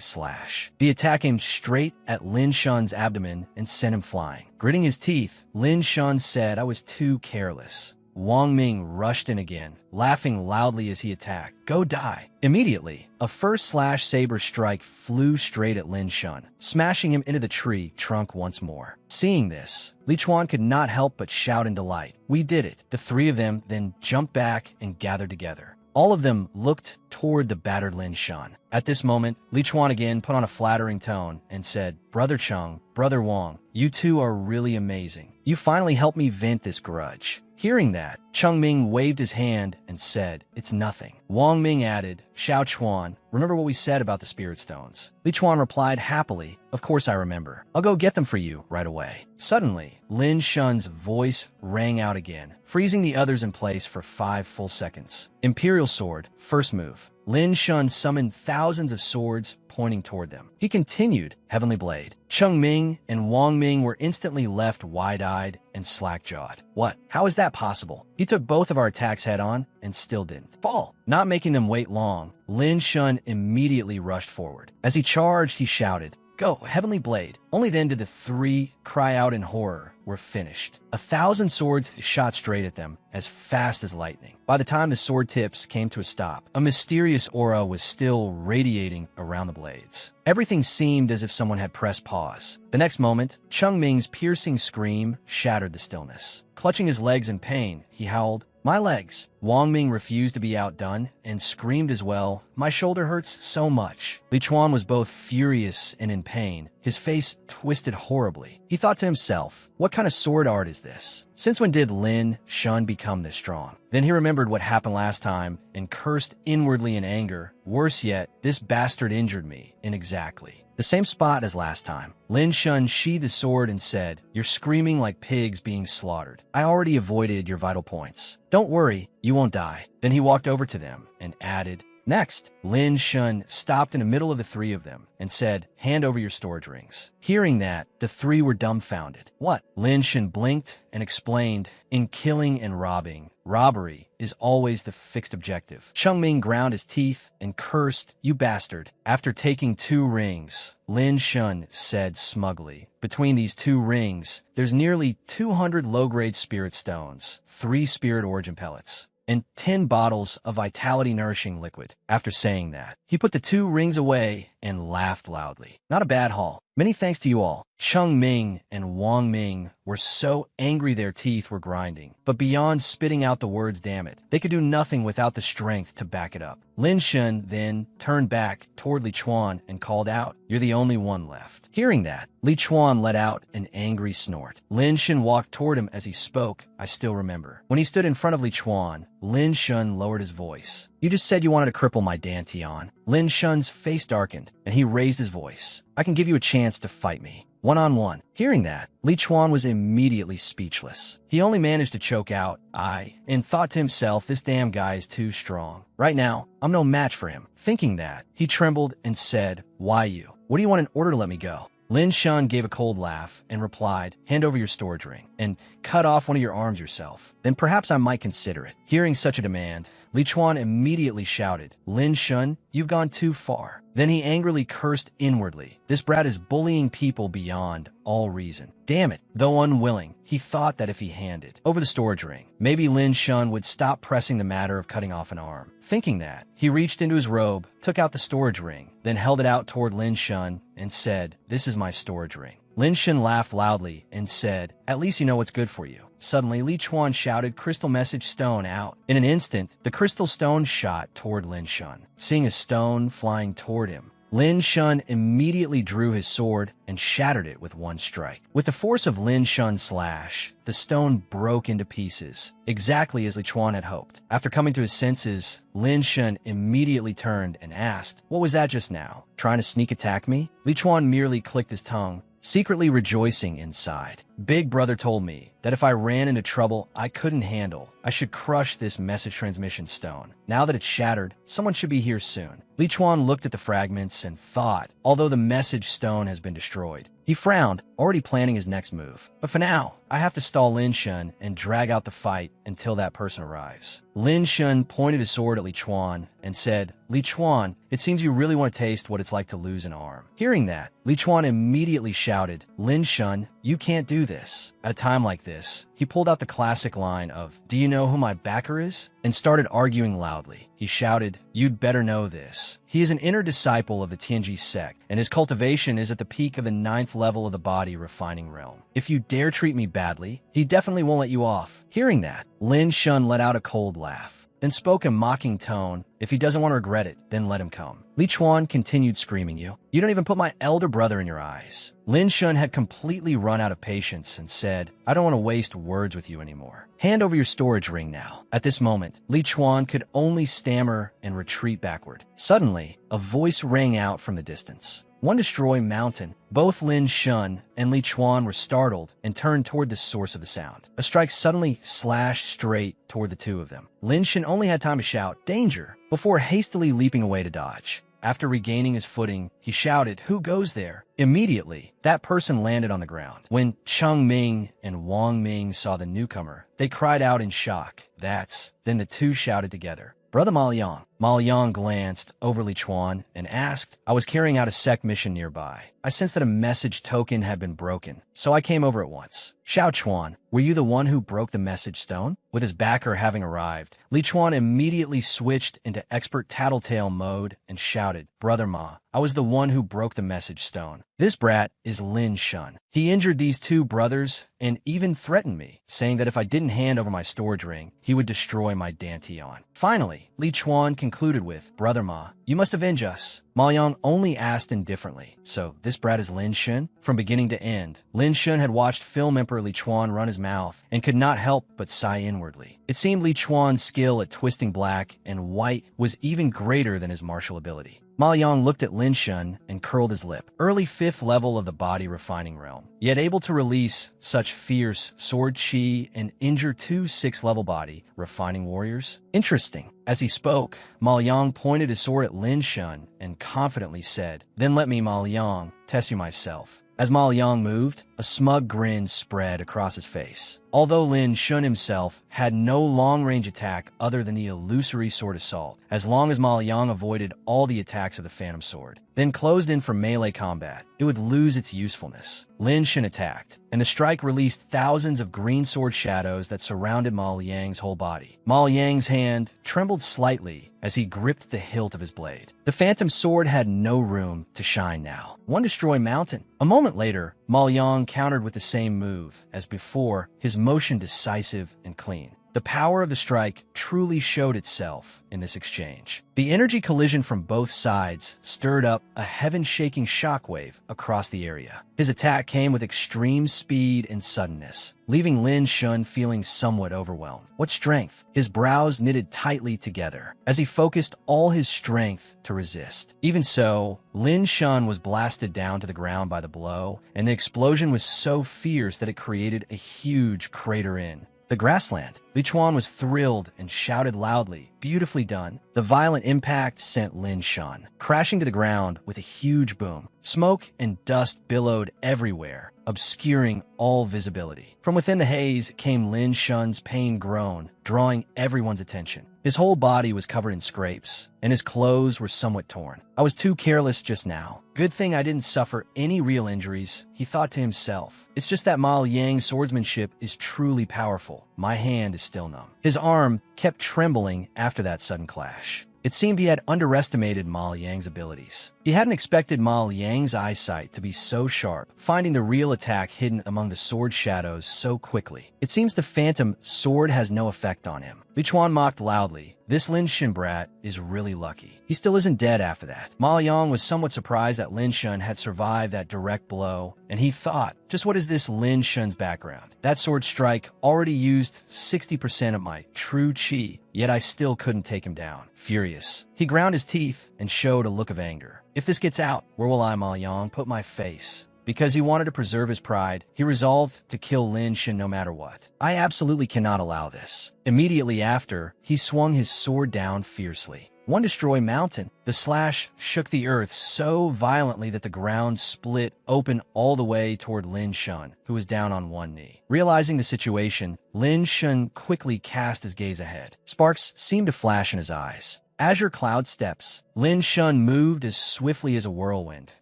slash. The attack aimed straight at Lin Shun's abdomen and sent him flying. Gritting his teeth, Lin Shun said, I was too careless. Wang Ming rushed in again, laughing loudly as he attacked. Go die. Immediately, a First Slash Saber Strike flew straight at Lin Shun, smashing him into the tree trunk once more. Seeing this, Li Chuan could not help but shout in delight. We did it. The three of them then jumped back and gathered together. All of them looked toward the battered Lin Shun. At this moment, Li Chuan again put on a flattering tone and said, Brother Cheng, Brother Wang, you two are really amazing. You finally helped me vent this grudge. Hearing that, Cheng Ming waved his hand and said, it's nothing. Wang Ming added, Xiao Chuan, remember what we said about the spirit stones? Li Chuan replied happily, of course I remember. I'll go get them for you right away. Suddenly, Lin Shun's voice rang out again, freezing the others in place for 5 full seconds. Imperial Sword, first move. Lin Shun summoned thousands of swords pointing toward them. He continued, Heavenly Blade. Cheng Ming and Wang Ming were instantly left wide-eyed and slack-jawed. What? How is that possible? He took both of our attacks head-on and still didn't fall. Not making them wait long, Lin Shun immediately rushed forward. As he charged, he shouted, Go, Heavenly Blade. Only then did the three cry out in horror. Were finished. 1,000 swords shot straight at them, as fast as lightning. By the time the sword tips came to a stop, a mysterious aura was still radiating around the blades. Everything seemed as if someone had pressed pause. The next moment, Cheng Ming's piercing scream shattered the stillness. Clutching his legs in pain, he howled, My legs. Wang Ming refused to be outdone and screamed as well, "My shoulder hurts so much." Li Chuan was both furious and in pain. His face twisted horribly. He thought to himself, what kind of sword art is this? Since when did Lin Shun become this strong? Then he remembered what happened last time and cursed inwardly in anger. Worse yet, this bastard injured me in exactly the same spot as last time. Lin Shun sheathed his sword and said, "You're screaming like pigs being slaughtered. I already avoided your vital points. Don't worry, you won't die." Then he walked over to them and added, "Next." Lin Shun stopped in the middle of the three of them and said, "Hand over your storage rings." Hearing that, the three were dumbfounded. "What?" Lin Shun blinked and explained, "In killing and robbing, robbery is always the fixed objective." Cheng Ming ground his teeth and cursed, "You bastard." After taking 2 rings, Lin Shun said smugly, "Between these 2 rings, there's nearly 200 low-grade spirit stones, 3 spirit origin pellets, and 10 bottles of vitality-nourishing liquid." After saying that, he put the 2 rings away and laughed loudly. "Not a bad haul. Many thanks to you all." Cheng Ming and Wang Ming were so angry their teeth were grinding. But beyond spitting out the words "damn it," they could do nothing without the strength to back it up. Lin Shun then turned back toward Li Chuan and called out, "You're the only one left." Hearing that, Li Chuan let out an angry snort. Lin Shun walked toward him as he spoke. I still remember. When he stood in front of Li Chuan, Lin Shun lowered his voice. "You just said you wanted to cripple my Dantian." Lin Shun's face darkened, and he raised his voice. "I can give you a chance to fight me. One-on-one." Hearing that, Li Chuan was immediately speechless. He only managed to choke out, and thought to himself, this damn guy is too strong. Right now, I'm no match for him. Thinking that, he trembled and said, "Why you? What do you want in order to let me go?" Lin Shun gave a cold laugh and replied, "Hand over your storage ring and cut off one of your arms yourself. Then perhaps I might consider it." Hearing such a demand, Li Chuan immediately shouted, "Lin Shun, you've gone too far." Then he angrily cursed inwardly. This brat is bullying people beyond all reason. Damn it. Though unwilling, he thought that if he handed over the storage ring, maybe Lin Shun would stop pressing the matter of cutting off an arm. Thinking that, he reached into his robe, took out the storage ring, then held it out toward Lin Shun and said, "This is my storage ring." Lin Shun laughed loudly and said, "At least you know what's good for you." Suddenly, Li Chuan shouted, "Crystal message stone out." In an instant, the crystal stone shot toward Lin Shun. Seeing a stone flying toward him, Lin Shun immediately drew his sword and shattered it with one strike. With the force of Lin Shun's slash, the stone broke into pieces, exactly as Li Chuan had hoped. After coming to his senses, Lin Shun immediately turned and asked, "What was that just now? Trying to sneak attack me?" Li Chuan merely clicked his tongue, secretly rejoicing inside. Big brother told me that if I ran into trouble I couldn't handle, I should crush this message transmission stone. Now that it's shattered, someone should be here soon. Li Chuan looked at the fragments and thought, although the message stone has been destroyed. He frowned, already planning his next move. But for now, I have to stall Lin Shun and drag out the fight until that person arrives. Lin Shun pointed his sword at Li Chuan and said, "Li Chuan, it seems you really want to taste what it's like to lose an arm." Hearing that, Li Chuan immediately shouted, "Lin Shun, you can't do this." At a time like this, he pulled out the classic line of, "Do you know who my backer is?" and started arguing loudly. He shouted, "You'd better know this. He is an inner disciple of the Tianji sect, and his cultivation is at the peak of the 9th level of the body refining realm. If you dare treat me badly, he definitely won't let you off." Hearing that, Lin Shun let out a cold laugh, then spoke in mocking tone, "If he doesn't want to regret it, then let him come." Li Chuan continued screaming, You don't even put my elder brother in your eyes." Lin Shun had completely run out of patience and said, "I don't want to waste words with you anymore. Hand over your storage ring now." At this moment, Li Chuan could only stammer and retreat backward. Suddenly, a voice rang out from the distance. "One destroy mountain." Both Lin Shun and Li Chuan were startled and turned toward the source of the sound. A strike suddenly slashed straight toward the two of them. Lin Shun only had time to shout, "Danger!" before hastily leaping away to dodge. After regaining his footing, he shouted, "Who goes there?" Immediately, that person landed on the ground. When Cheng Ming and Wang Ming saw the newcomer, they cried out in shock. Then the two shouted together, "Brother Ma Liang." Ma Liang glanced over Li Chuan and asked, I was carrying out a sect mission nearby. I sensed that a message token had been broken, so I came over at once. Xiao Chuan, were you the one who broke the message stone? With his backer having arrived, Li Chuan immediately switched into expert tattletale mode and shouted, Brother Ma, I was the one who broke the message stone. This brat is Lin Shun. He injured these two brothers and even threatened me, saying that if I didn't hand over my storage ring, he would destroy my Dantian. Finally, Li Chuan concluded with, Brother Ma, you must avenge us. Ma Yang only asked indifferently, so this brat is Lin Shun? From beginning to end, Lin Shun had watched Film Emperor Li Chuan run his mouth and could not help but sigh inwardly. It seemed Li Chuan's skill at twisting black and white was even greater than his martial ability. Ma Yang looked at Lin Shun and curled his lip. Early 5th level of the body refining realm, yet able to release such fierce sword chi and injure 2 6th level body refining warriors? Interesting. As he spoke, Ma Liang pointed his sword at Lin Shun and confidently said, Then let me, Ma Liang, test you myself. As Ma Liang moved, a smug grin spread across his face. Although Lin Shun himself had no long-range attack other than the illusory sword assault, as long as Ma Liang avoided all the attacks of the Phantom Sword, then closed in for melee combat, it would lose its usefulness. Lin Shun attacked, and the strike released thousands of green sword shadows that surrounded Ma Liang's whole body. Ma Liang's hand trembled slightly as he gripped the hilt of his blade. The Phantom Sword had no room to shine now. One destroy mountain. A moment later, Ma Liang countered with the same move as before, his motion decisive and clean. The power of the strike truly showed itself in this exchange. The energy collision from both sides stirred up a heaven-shaking shockwave across the area. His attack came with extreme speed and suddenness, leaving Lin Shun feeling somewhat overwhelmed. What strength! His brows knitted tightly together as he focused all his strength to resist. Even so, Lin Shun was blasted down to the ground by the blow, and the explosion was so fierce that it created a huge crater in the grassland. Li Chuan was thrilled and shouted loudly, beautifully done. The violent impact sent Lin Shun crashing to the ground with a huge boom. Smoke and dust billowed everywhere, obscuring all visibility. From within the haze came Lin Shun's pained groan, drawing everyone's attention. His whole body was covered in scrapes, and his clothes were somewhat torn. I was too careless just now. Good thing I didn't suffer any real injuries, he thought to himself. It's just that Ma Liang's swordsmanship is truly powerful. My hand is still numb. His arm kept trembling after that sudden clash. It seemed he had underestimated Ma Liang's abilities. He hadn't expected Ma Liang's eyesight to be so sharp, finding the real attack hidden among the sword shadows so quickly. It seems the Phantom Sword has no effect on him. Li Chuan mocked loudly. This Lin Shun brat is really lucky. He still isn't dead after that. Ma Liang was somewhat surprised that Lin Shun had survived that direct blow, and he thought, just what is this Lin Shun's background? That sword strike already used 60% of my true chi, yet I still couldn't take him down. Furious, he ground his teeth and showed a look of anger. If this gets out, where will I, Ma Liang, put my face? Because he wanted to preserve his pride, he resolved to kill Lin Shun no matter what. I absolutely cannot allow this. Immediately after, he swung his sword down fiercely. One destroy mountain. The slash shook the earth so violently that the ground split open all the way toward Lin Shun, who was down on one knee. Realizing the situation, Lin Shun quickly cast his gaze ahead. Sparks seemed to flash in his eyes. Azure cloud steps. Lin Shun moved as swiftly as a whirlwind,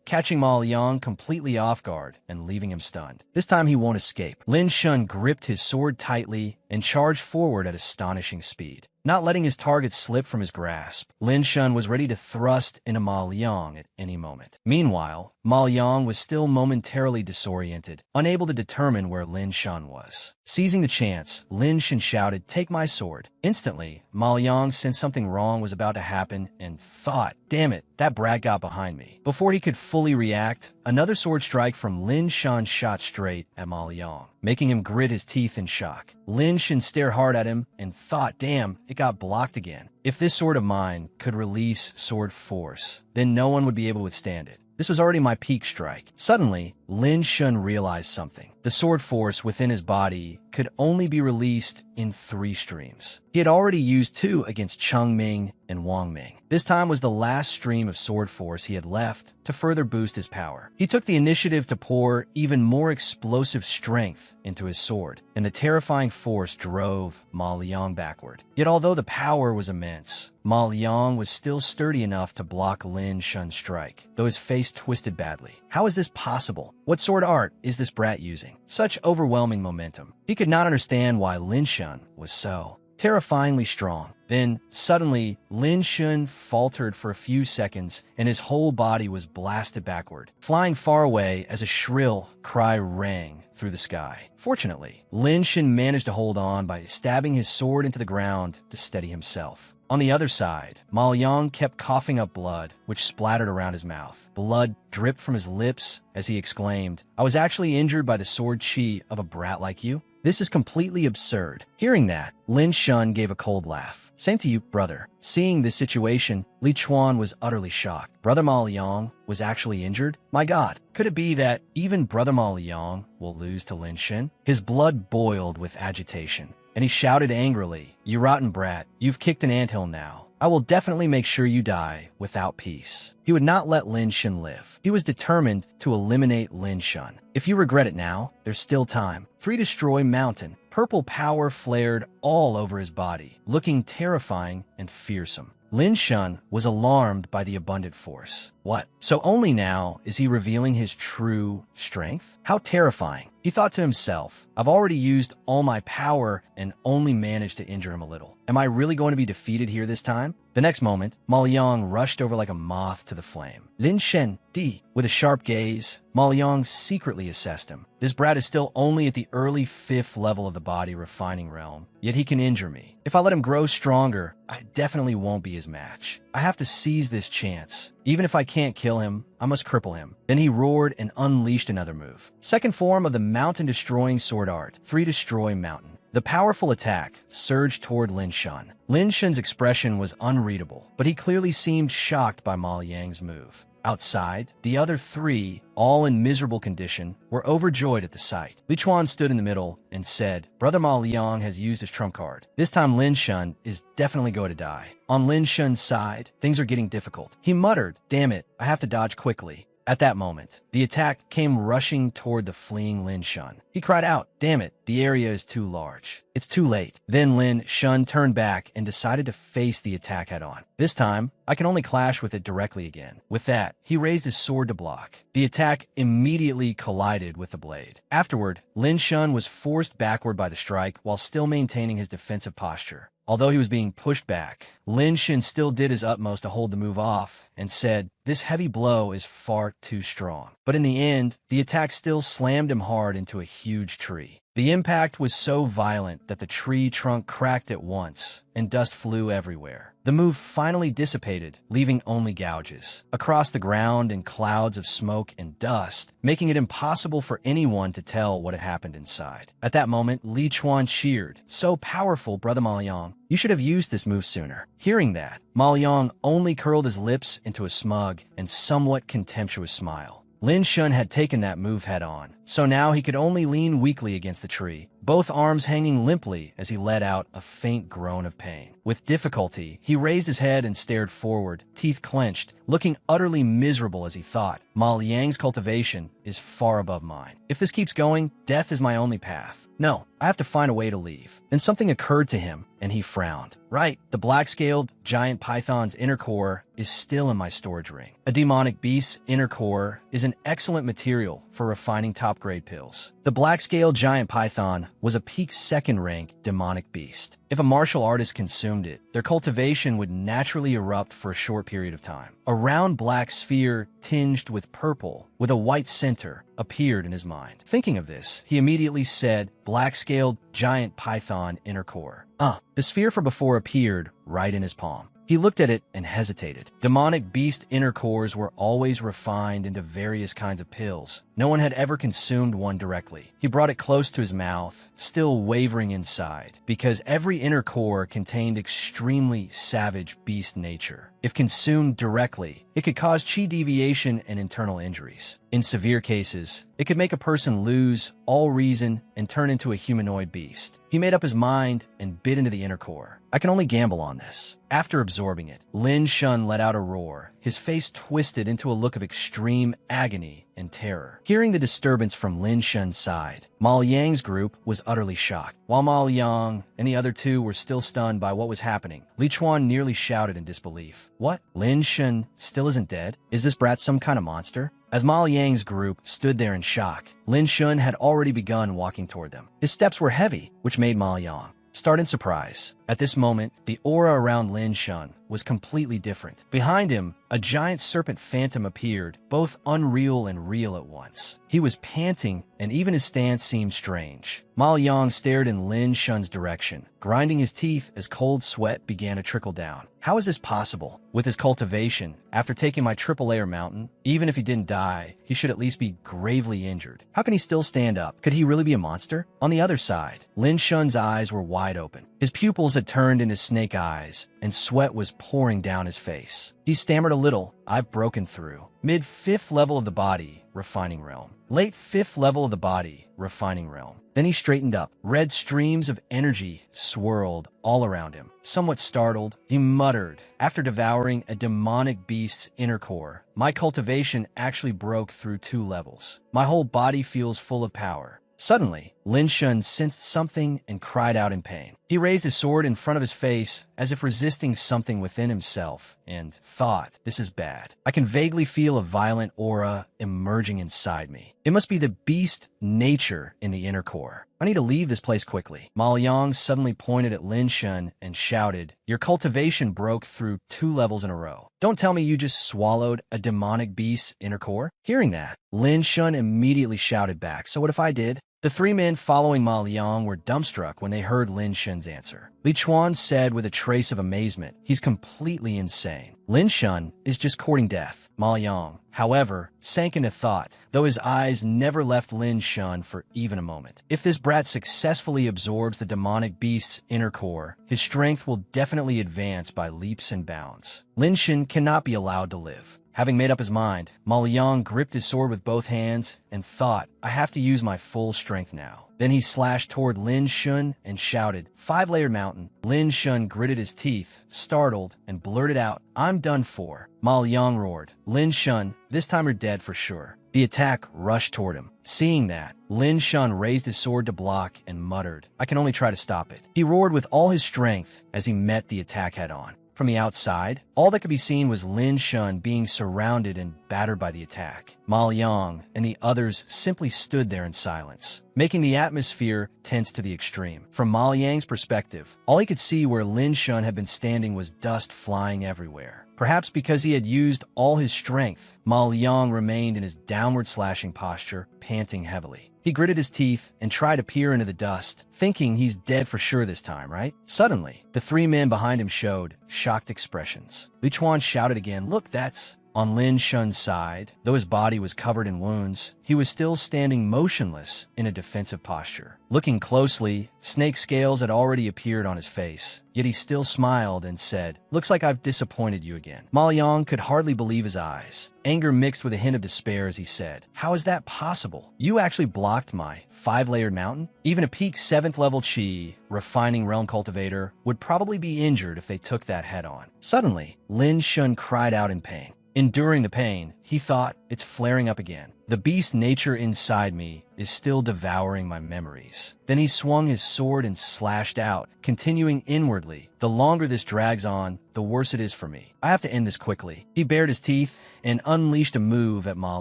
catching Ma Liang completely off guard and leaving him stunned. This time he won't escape. Lin Shun gripped his sword tightly and charged forward at astonishing speed. Not letting his target slip from his grasp, Lin Shun was ready to thrust into Ma Liang at any moment. Meanwhile, Ma Liang was still momentarily disoriented, unable to determine where Lin Shun was. Seizing the chance, Lin Shun shouted, "Take my sword." Instantly, Ma Liang sensed something wrong was about to happen and thought, damn it, that brat got behind me. Before he could fully react, another sword strike from Lin Shun shot straight at Ma Liang, making him grit his teeth in shock. Lin Shun stared hard at him and thought, damn, it got blocked again. If this sword of mine could release sword force, then no one would be able to withstand it. This was already my peak strike. Suddenly, Lin Shun realized something. The sword force within his body could only be released in 3 streams. He had already used 2 against Cheng Ming and Wang Ming. This time was the last stream of sword force he had left to further boost his power. He took the initiative to pour even more explosive strength into his sword, and the terrifying force drove Ma Liang backward. Yet although the power was immense, Ma Liang was still sturdy enough to block Lin Shun's strike, though his face twisted badly. How is this possible? What sword art is this brat using? Such overwhelming momentum. He could not understand why Lin Shun was so terrifyingly strong. Then, suddenly, Lin Shun faltered for a few seconds, and his whole body was blasted backward, flying far away as a shrill cry rang through the sky. Fortunately, Lin Shun managed to hold on by stabbing his sword into the ground to steady himself. On the other side, Ma Liang kept coughing up blood, which splattered around his mouth. Blood dripped from his lips as he exclaimed, "I was actually injured by the sword chi of a brat like you? This is completely absurd." Hearing that, Lin Shun gave a cold laugh. "Same to you, brother." Seeing this situation, Li Chuan was utterly shocked. Brother Ma Liang was actually injured? My god, could it be that even Brother Ma Liang will lose to Lin Shun? His blood boiled with agitation, and he shouted angrily, "You rotten brat, you've kicked an anthill now. I will definitely make sure you die without peace." He would not let Lin Shun live. He was determined to eliminate Lin Shun. If you regret it now, there's still time. 3 Destroy Mountain. Purple power flared all over his body, looking terrifying and fearsome. Lin Shun was alarmed by the abundant force. What? So only now is he revealing his true strength? How terrifying. He thought to himself, I've already used all my power and only managed to injure him a little. Am I really going to be defeated here this time? The next moment, Ma Liang rushed over like a moth to the flame. Lin Shen, Di. With a sharp gaze, Ma Liang secretly assessed him. This brat is still only at the early 5th level of the body refining realm, yet he can injure me. If I let him grow stronger, I definitely won't be his match. I have to seize this chance. Even if I can't kill him, I must cripple him. Then he roared and unleashed another move. Second form of the mountain-destroying sword art, 3 Destroy Mountain. The powerful attack surged toward Lin Shun. Lin Shun's expression was unreadable, but he clearly seemed shocked by Ma Liang's move. Outside, the other 3, all in miserable condition, were overjoyed at the sight. Li Chuan stood in the middle and said, Brother Ma Liang has used his trump card. This time Lin Shun is definitely going to die. On Lin Shun's side, things are getting difficult. He muttered, damn it, I have to dodge quickly. At that moment, the attack came rushing toward the fleeing Lin Shun. He cried out, damn it, the area is too large. It's too late. Then Lin Shun turned back and decided to face the attack head-on. This time, I can only clash with it directly again. With that, he raised his sword to block. The attack immediately collided with the blade. Afterward, Lin Shun was forced backward by the strike while still maintaining his defensive posture. Although he was being pushed back, Lin Shun still did his utmost to hold the move off and said, this heavy blow is far too strong. But in the end, the attack still slammed him hard into a huge tree. The impact was so violent that the tree trunk cracked at once, and dust flew everywhere. The move finally dissipated, leaving only gouges across the ground and clouds of smoke and dust, making it impossible for anyone to tell what had happened inside. At that moment, Li Chuan cheered, so powerful, Brother Ma Liang. You should have used this move sooner. Hearing that, Ma Liang only curled his lips into a smug and somewhat contemptuous smile. Lin Shun had taken that move head-on, so now he could only lean weakly against the tree, both arms hanging limply as he let out a faint groan of pain. With difficulty, he raised his head and stared forward, teeth clenched, looking utterly miserable as he thought, Ma Liang's cultivation is far above mine. If this keeps going, death is my only path. No, I have to find a way to leave. Then something occurred to him, and he frowned. Right, the black-scaled giant python's inner core is still in my storage ring. A demonic beast's inner core is an excellent material for refining top-grade pills. The black-scaled giant python was a peak second-rank demonic beast. If a martial artist consumed it, their cultivation would naturally erupt for a short period of time. A round black sphere tinged with purple, with a white center, appeared in his mind. Thinking of this, he immediately said, black-scaled giant python inner core. The sphere from before appeared right in his palm. He looked at it and hesitated. Demonic beast inner cores were always refined into various kinds of pills. No one had ever consumed one directly. He brought it close to his mouth, still wavering inside, because every inner core contained extremely savage beast nature. If consumed directly, it could cause chi deviation and internal injuries. In severe cases, it could make a person lose all reason and turn into a humanoid beast. He made up his mind and bit into the inner core. I can only gamble on this. After absorbing it, Lin Shun let out a roar, his face twisted into a look of extreme agony and terror. Hearing the disturbance from Lin Shun's side, Ma Liang's group was utterly shocked. While Ma Liang and the other two were still stunned by what was happening, Li Chuan nearly shouted in disbelief. What? Lin Shun still isn't dead? Is this brat some kind of monster? As Ma Liang's group stood there in shock, Lin Shun had already begun walking toward them. His steps were heavy, which made Ma Liang start in surprise. At this moment, the aura around Lin Shun was completely different. Behind him, a giant serpent phantom appeared, both unreal and real at once. He was panting, and even his stance seemed strange. Ma Liang stared in Lin Shun's direction, grinding his teeth as cold sweat began to trickle down. How is this possible? With his cultivation, after taking my triple-layer mountain, even if he didn't die, he should at least be gravely injured. How can he still stand up? Could he really be a monster? On the other side, Lin Shun's eyes were wide open. His pupils had turned into snake eyes, and sweat was pouring down his face. He stammered a little. I've broken through. Mid-5th level of the body, refining realm. Late 5th level of the body, refining realm. Then he straightened up. Red streams of energy swirled all around him. Somewhat startled, he muttered, after devouring a demonic beast's inner core, my cultivation actually broke through 2 levels. My whole body feels full of power. Suddenly, Lin Shun sensed something and cried out in pain. He raised his sword in front of his face as if resisting something within himself and thought, this is bad. I can vaguely feel a violent aura emerging inside me. It must be the beast nature in the inner core. I need to leave this place quickly. Ma Liang suddenly pointed at Lin Shun and shouted, your cultivation broke through 2 levels in a row. Don't tell me you just swallowed a demonic beast's inner core? Hearing that, Lin Shun immediately shouted back, so what if I did? The 3 men following Ma Liang were dumbstruck when they heard Lin Shun's answer. Li Chuan said with a trace of amazement, he's completely insane. Lin Shun is just courting death. Ma Liang, however, sank into thought, though his eyes never left Lin Shun for even a moment. If this brat successfully absorbs the demonic beast's inner core, his strength will definitely advance by leaps and bounds. Lin Shun cannot be allowed to live. Having made up his mind, Ma Liang gripped his sword with both hands and thought, I have to use my full strength now. Then he slashed toward Lin Shun and shouted, 5-layer mountain. Lin Shun gritted his teeth, startled, and blurted out, I'm done for. Ma Liang roared, Lin Shun, this time you're dead for sure. The attack rushed toward him. Seeing that, Lin Shun raised his sword to block and muttered, I can only try to stop it. He roared with all his strength as he met the attack head-on. From the outside, all that could be seen was Lin Shun being surrounded and battered by the attack. Ma Liang and the others simply stood there in silence, making the atmosphere tense to the extreme. From Ma Liang's perspective, all he could see where Lin Shun had been standing was dust flying everywhere. Perhaps because he had used all his strength, Ma Liang remained in his downward slashing posture, panting heavily. He gritted his teeth and tried to peer into the dust, thinking he's dead for sure this time, right? Suddenly, the 3 men behind him showed shocked expressions. Li Chuan shouted again, look, that's... On Lin Shun's side, though his body was covered in wounds, he was still standing motionless in a defensive posture. Looking closely, snake scales had already appeared on his face, yet he still smiled and said, looks like I've disappointed you again. Ma Liang could hardly believe his eyes. Anger mixed with a hint of despair as he said, how is that possible? You actually blocked my 5-layered mountain? Even a peak 7th level chi, refining realm cultivator, would probably be injured if they took that head on. Suddenly, Lin Shun cried out in pain. Enduring the pain, he thought, it's flaring up again. The beast nature inside me is still devouring my memories. Then he swung his sword and slashed out, continuing inwardly. The longer this drags on, the worse it is for me. I have to end this quickly. He bared his teeth and unleashed a move at Ma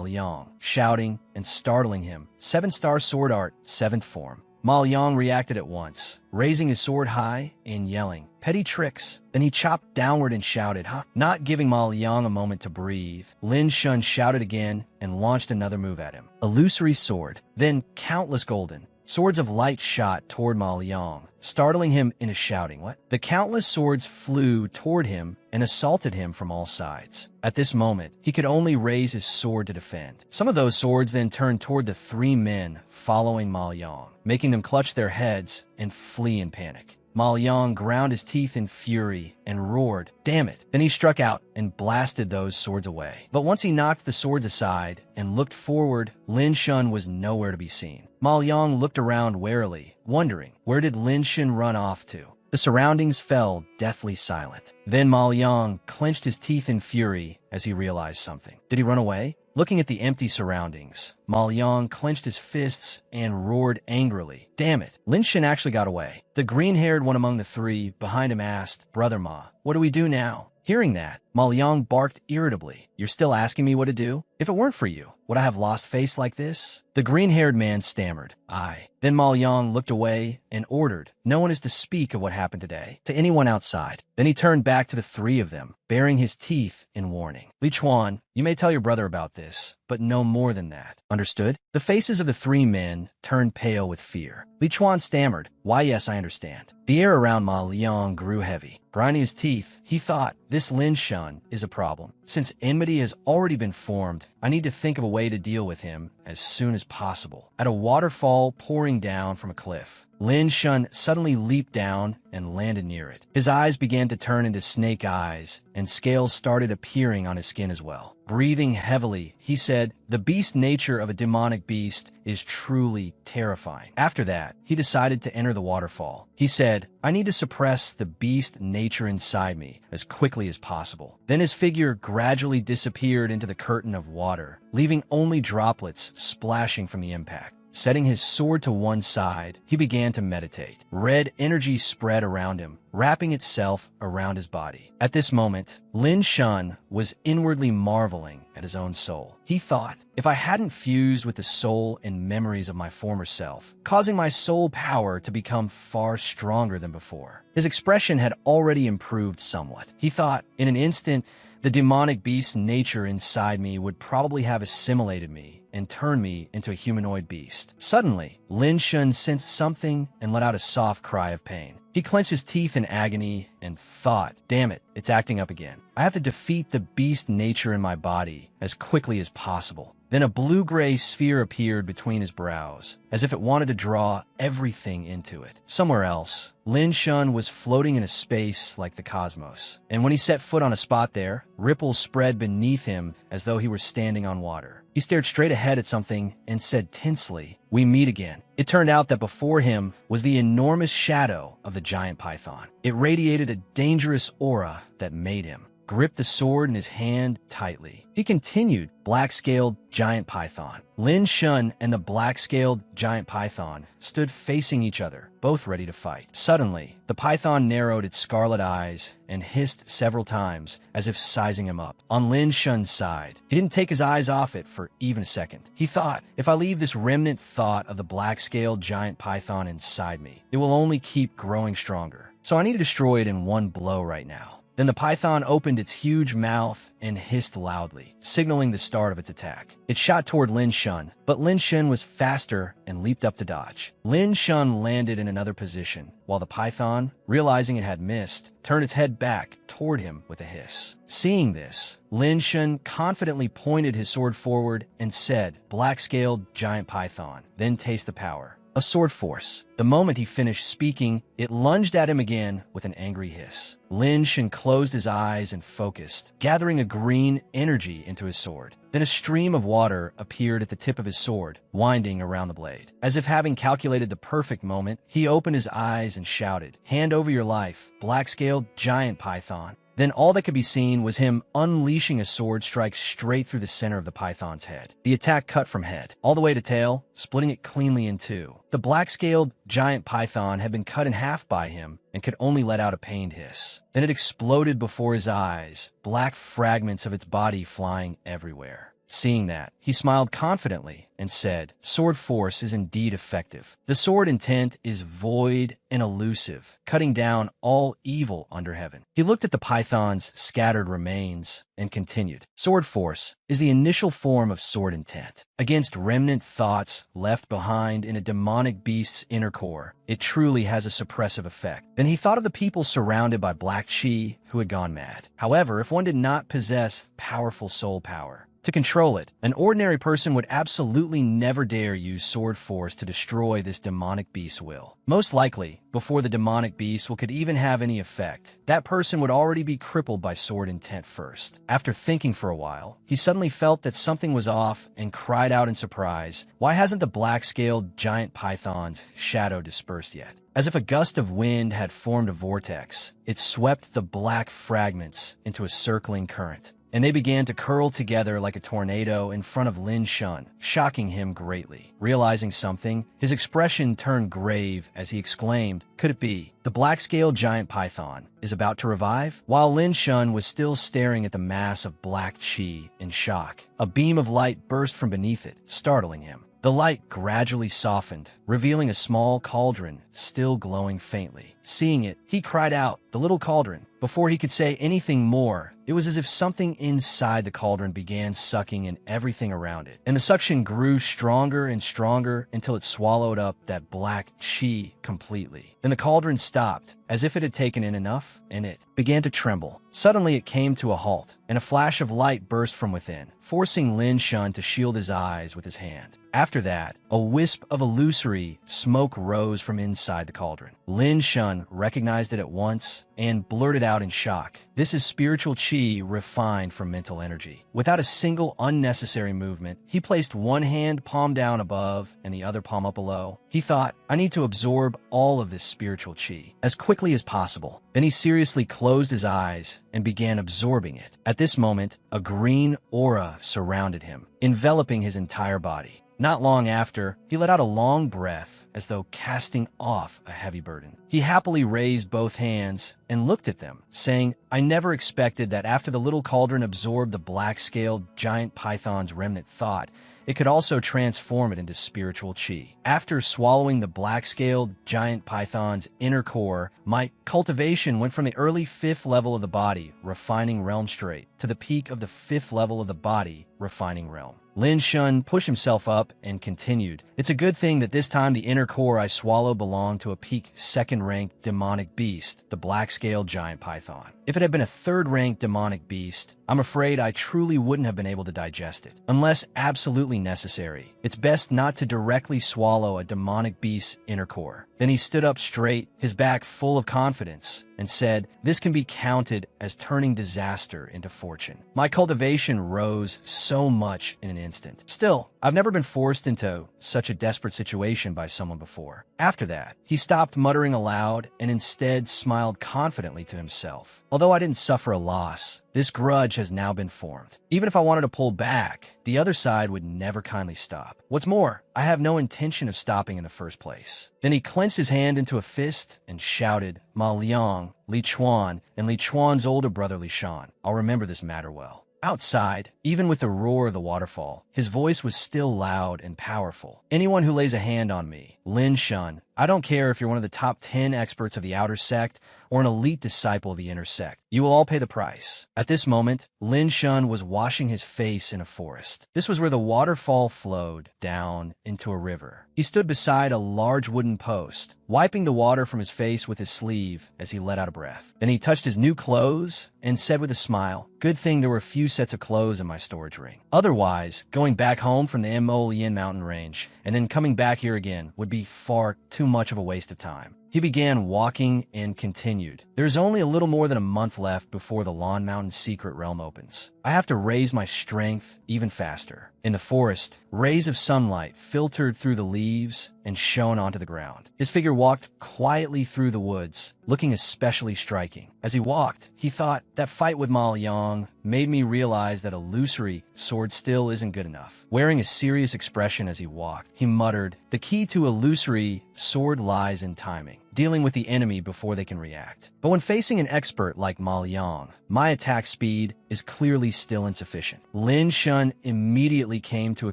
Liang, shouting and startling him. 7-star sword art, 7th form. Ma Liang reacted at once, raising his sword high and yelling, petty tricks. Then he chopped downward and shouted, huh? Not giving Ma Liang a moment to breathe, Lin Shun shouted again and launched another move at him. Illusory sword, then countless golden swords of light shot toward Ma Liang, startling him into shouting, what? The countless swords flew toward him and assaulted him from all sides. At this moment, he could only raise his sword to defend. Some of those swords then turned toward the 3 men following Ma Liang, making them clutch their heads and flee in panic. Ma Liang ground his teeth in fury and roared, "Damn it!" Then he struck out and blasted those swords away. But once he knocked the swords aside and looked forward, Lin Shun was nowhere to be seen. Ma Liang looked around warily, wondering, where did Lin Shun run off to? The surroundings fell deathly silent. Then Ma Liang clenched his teeth in fury as he realized something. Did he run away? Looking at the empty surroundings, Ma Liang clenched his fists and roared angrily. Damn it, Lin Shin actually got away. The green-haired one among the three behind him asked, "Brother Ma, what do we do now?" Hearing that, Ma Liang barked irritably. "You're still asking me what to do? If it weren't for you, would I have lost face like this?" The green-haired man stammered, "I." Then Ma Liang looked away and ordered, "No one is to speak of what happened today to anyone outside." Then he turned back to the three of them, baring his teeth in warning. "Li Chuan, you may tell your brother about this, but no more than that. Understood?" The faces of the three men turned pale with fear. Li Chuan stammered, "Why, yes, I understand." The air around Ma Liang grew heavy. Grinding his teeth, he thought, this Lin Shun is a problem. Since enmity has already been formed, I need to think of a way to deal with him as soon as possible. At a waterfall pouring down from a cliff, Lin Shun suddenly leaped down and landed near it. His eyes began to turn into snake eyes, and scales started appearing on his skin as well. Breathing heavily, he said, "The beast nature of a demonic beast is truly terrifying." After that, he decided to enter the waterfall. He said, "I need to suppress the beast nature inside me as quickly as possible." Then his figure gradually disappeared into the curtain of water, leaving only droplets splashing from the impact. Setting his sword to one side, he began to meditate. Red energy spread around him, wrapping itself around his body. At this moment, Lin Shun was inwardly marveling at his own soul. He thought, if I hadn't fused with the soul and memories of my former self, causing my soul power to become far stronger than before. His expression had already improved somewhat. He thought, in an instant, the demonic beast nature inside me would probably have assimilated me and turned me into a humanoid beast. Suddenly, Lin Shun sensed something and let out a soft cry of pain. He clenched his teeth in agony and thought, damn it, it's acting up again. I have to defeat the beast nature in my body as quickly as possible. Then a blue-gray sphere appeared between his brows, as if it wanted to draw everything into it. Somewhere else, Lin Shun was floating in a space like the cosmos. And when he set foot on a spot there, ripples spread beneath him as though he were standing on water. He stared straight ahead at something and said tensely, "We meet again." It turned out that before him was the enormous shadow of the giant python. It radiated a dangerous aura that made him grip the sword in his hand tightly. He continued, "Black-scaled giant python." Lin Shun and the black-scaled giant python stood facing each other, both ready to fight. Suddenly, the python narrowed its scarlet eyes and hissed several times as if sizing him up. On Lin Shun's side, he didn't take his eyes off it for even a second. He thought, if I leave this remnant thought of the black-scaled giant python inside me, it will only keep growing stronger. So I need to destroy it in one blow right now. Then the python opened its huge mouth and hissed loudly, signaling the start of its attack. It shot toward Lin Shun, but Lin Shun was faster and leaped up to dodge. Lin Shun landed in another position, while the python, realizing it had missed, turned its head back toward him with a hiss. Seeing this, Lin Shun confidently pointed his sword forward and said, "Black-scaled giant python, then taste the power." A sword force. The moment he finished speaking, it lunged at him again with an angry hiss. Lin Shun closed his eyes and focused, gathering a green energy into his sword. Then a stream of water appeared at the tip of his sword, winding around the blade. As if having calculated the perfect moment, he opened his eyes and shouted, "Hand over your life, black-scaled giant python." Then all that could be seen was him unleashing a sword strike straight through the center of the python's head. The attack cut from head, all the way to tail, splitting it cleanly in two. The black-scaled giant python had been cut in half by him and could only let out a pained hiss. Then it exploded before his eyes, black fragments of its body flying everywhere. Seeing that, he smiled confidently and said, "Sword force is indeed effective. The sword intent is void and elusive, cutting down all evil under heaven." He looked at the python's scattered remains and continued, "Sword force is the initial form of sword intent. Against remnant thoughts left behind in a demonic beast's inner core, it truly has a suppressive effect." Then he thought of the people surrounded by black chi who had gone mad. However, if one did not possess powerful soul power, to control it. An ordinary person would absolutely never dare use sword force to destroy this demonic beast's will. Most likely, before the demonic beast could even have any effect, that person would already be crippled by sword intent first. After thinking for a while, he suddenly felt that something was off and cried out in surprise, "Why hasn't the black-scaled giant python's shadow dispersed yet?" As if a gust of wind had formed a vortex, it swept the black fragments into a circling current, and they began to curl together like a tornado in front of Lin Shun, shocking him greatly. Realizing something, his expression turned grave as he exclaimed, "Could it be? The black-scaled giant python is about to revive?" While Lin Shun was still staring at the mass of black chi in shock, a beam of light burst from beneath it, startling him. The light gradually softened, revealing a small cauldron still glowing faintly. Seeing it, he cried out, "The little cauldron!" Before he could say anything more, it was as if something inside the cauldron began sucking in everything around it, and the suction grew stronger and stronger until it swallowed up that black chi completely. Then the cauldron stopped, as if it had taken in enough, and it began to tremble. Suddenly it came to a halt, and a flash of light burst from within, forcing Lin Shun to shield his eyes with his hand. After that, a wisp of illusory smoke rose from inside the cauldron. Lin Shun recognized it at once and blurted out in shock, "This is spiritual chi refined from mental energy." Without a single unnecessary movement, he placed one hand palm down above and the other palm up below. He thought, "I need to absorb all of this spiritual chi as quickly as possible." Then he seriously closed his eyes and began absorbing it. At this moment, a green aura surrounded him, enveloping his entire body. Not long after, he let out a long breath as though casting off a heavy burden. He happily raised both hands and looked at them, saying, "I never expected that after the little cauldron absorbed the black-scaled giant python's remnant thought, it could also transform it into spiritual chi. After swallowing the black-scaled giant python's inner core, my cultivation went from the early 5th level of the body, refining realm straight, to the peak of the 5th level of the body, refining realm." Lin Shun pushed himself up and continued, "It's a good thing that this time the inner core I swallowed belonged to a peak 2nd-ranked demonic beast, the black-scaled giant python. If it had been a 3rd-ranked demonic beast, I'm afraid I truly wouldn't have been able to digest it. Unless absolutely necessary, it's best not to directly swallow a demonic beast's inner core." Then he stood up straight, his back full of confidence, and said, "This can be counted as turning disaster into fortune. My cultivation rose so much in an instant. Still, I've never been forced into such a desperate situation by someone before." After that, he stopped muttering aloud and instead smiled confidently to himself. "Although I didn't suffer a loss, this grudge has now been formed. Even if I wanted to pull back, the other side would never kindly stop. What's more, I have no intention of stopping in the first place." Then he clenched his hand into a fist and shouted, "Ma Liang, Li Chuan, and Li Chuan's older brother Li Shan. I'll remember this matter well." Outside, even with the roar of the waterfall, his voice was still loud and powerful. "Anyone who lays a hand on me, Lin Shun, I don't care if you're one of the top 10 experts of the outer sect or an elite disciple of the inner sect, you will all pay the price." At this moment, Lin Shun was washing his face in a forest. This was where the waterfall flowed down into a river. He stood beside a large wooden post, wiping the water from his face with his sleeve as he let out a breath. Then he touched his new clothes and said with a smile, "Good thing there were a few sets of clothes in my storage ring. Otherwise, going back home from the Emolian mountain range and then coming back here again would be far too much of a waste of time." He began walking and continued, "There's only a little more than a month left before the Lawn Mountain secret realm opens. I have to raise my strength even faster." In the forest, rays of sunlight filtered through the leaves and shone onto the ground. His figure walked quietly through the woods, looking especially striking. As he walked, he thought, "That fight with Ma Liang made me realize that illusory sword still isn't good enough." Wearing a serious expression as he walked, he muttered, "The key to illusory sword lies in timing, dealing with the enemy before they can react. But when facing an expert like Ma Liang, my attack speed is clearly still insufficient." Lin Shun immediately came to a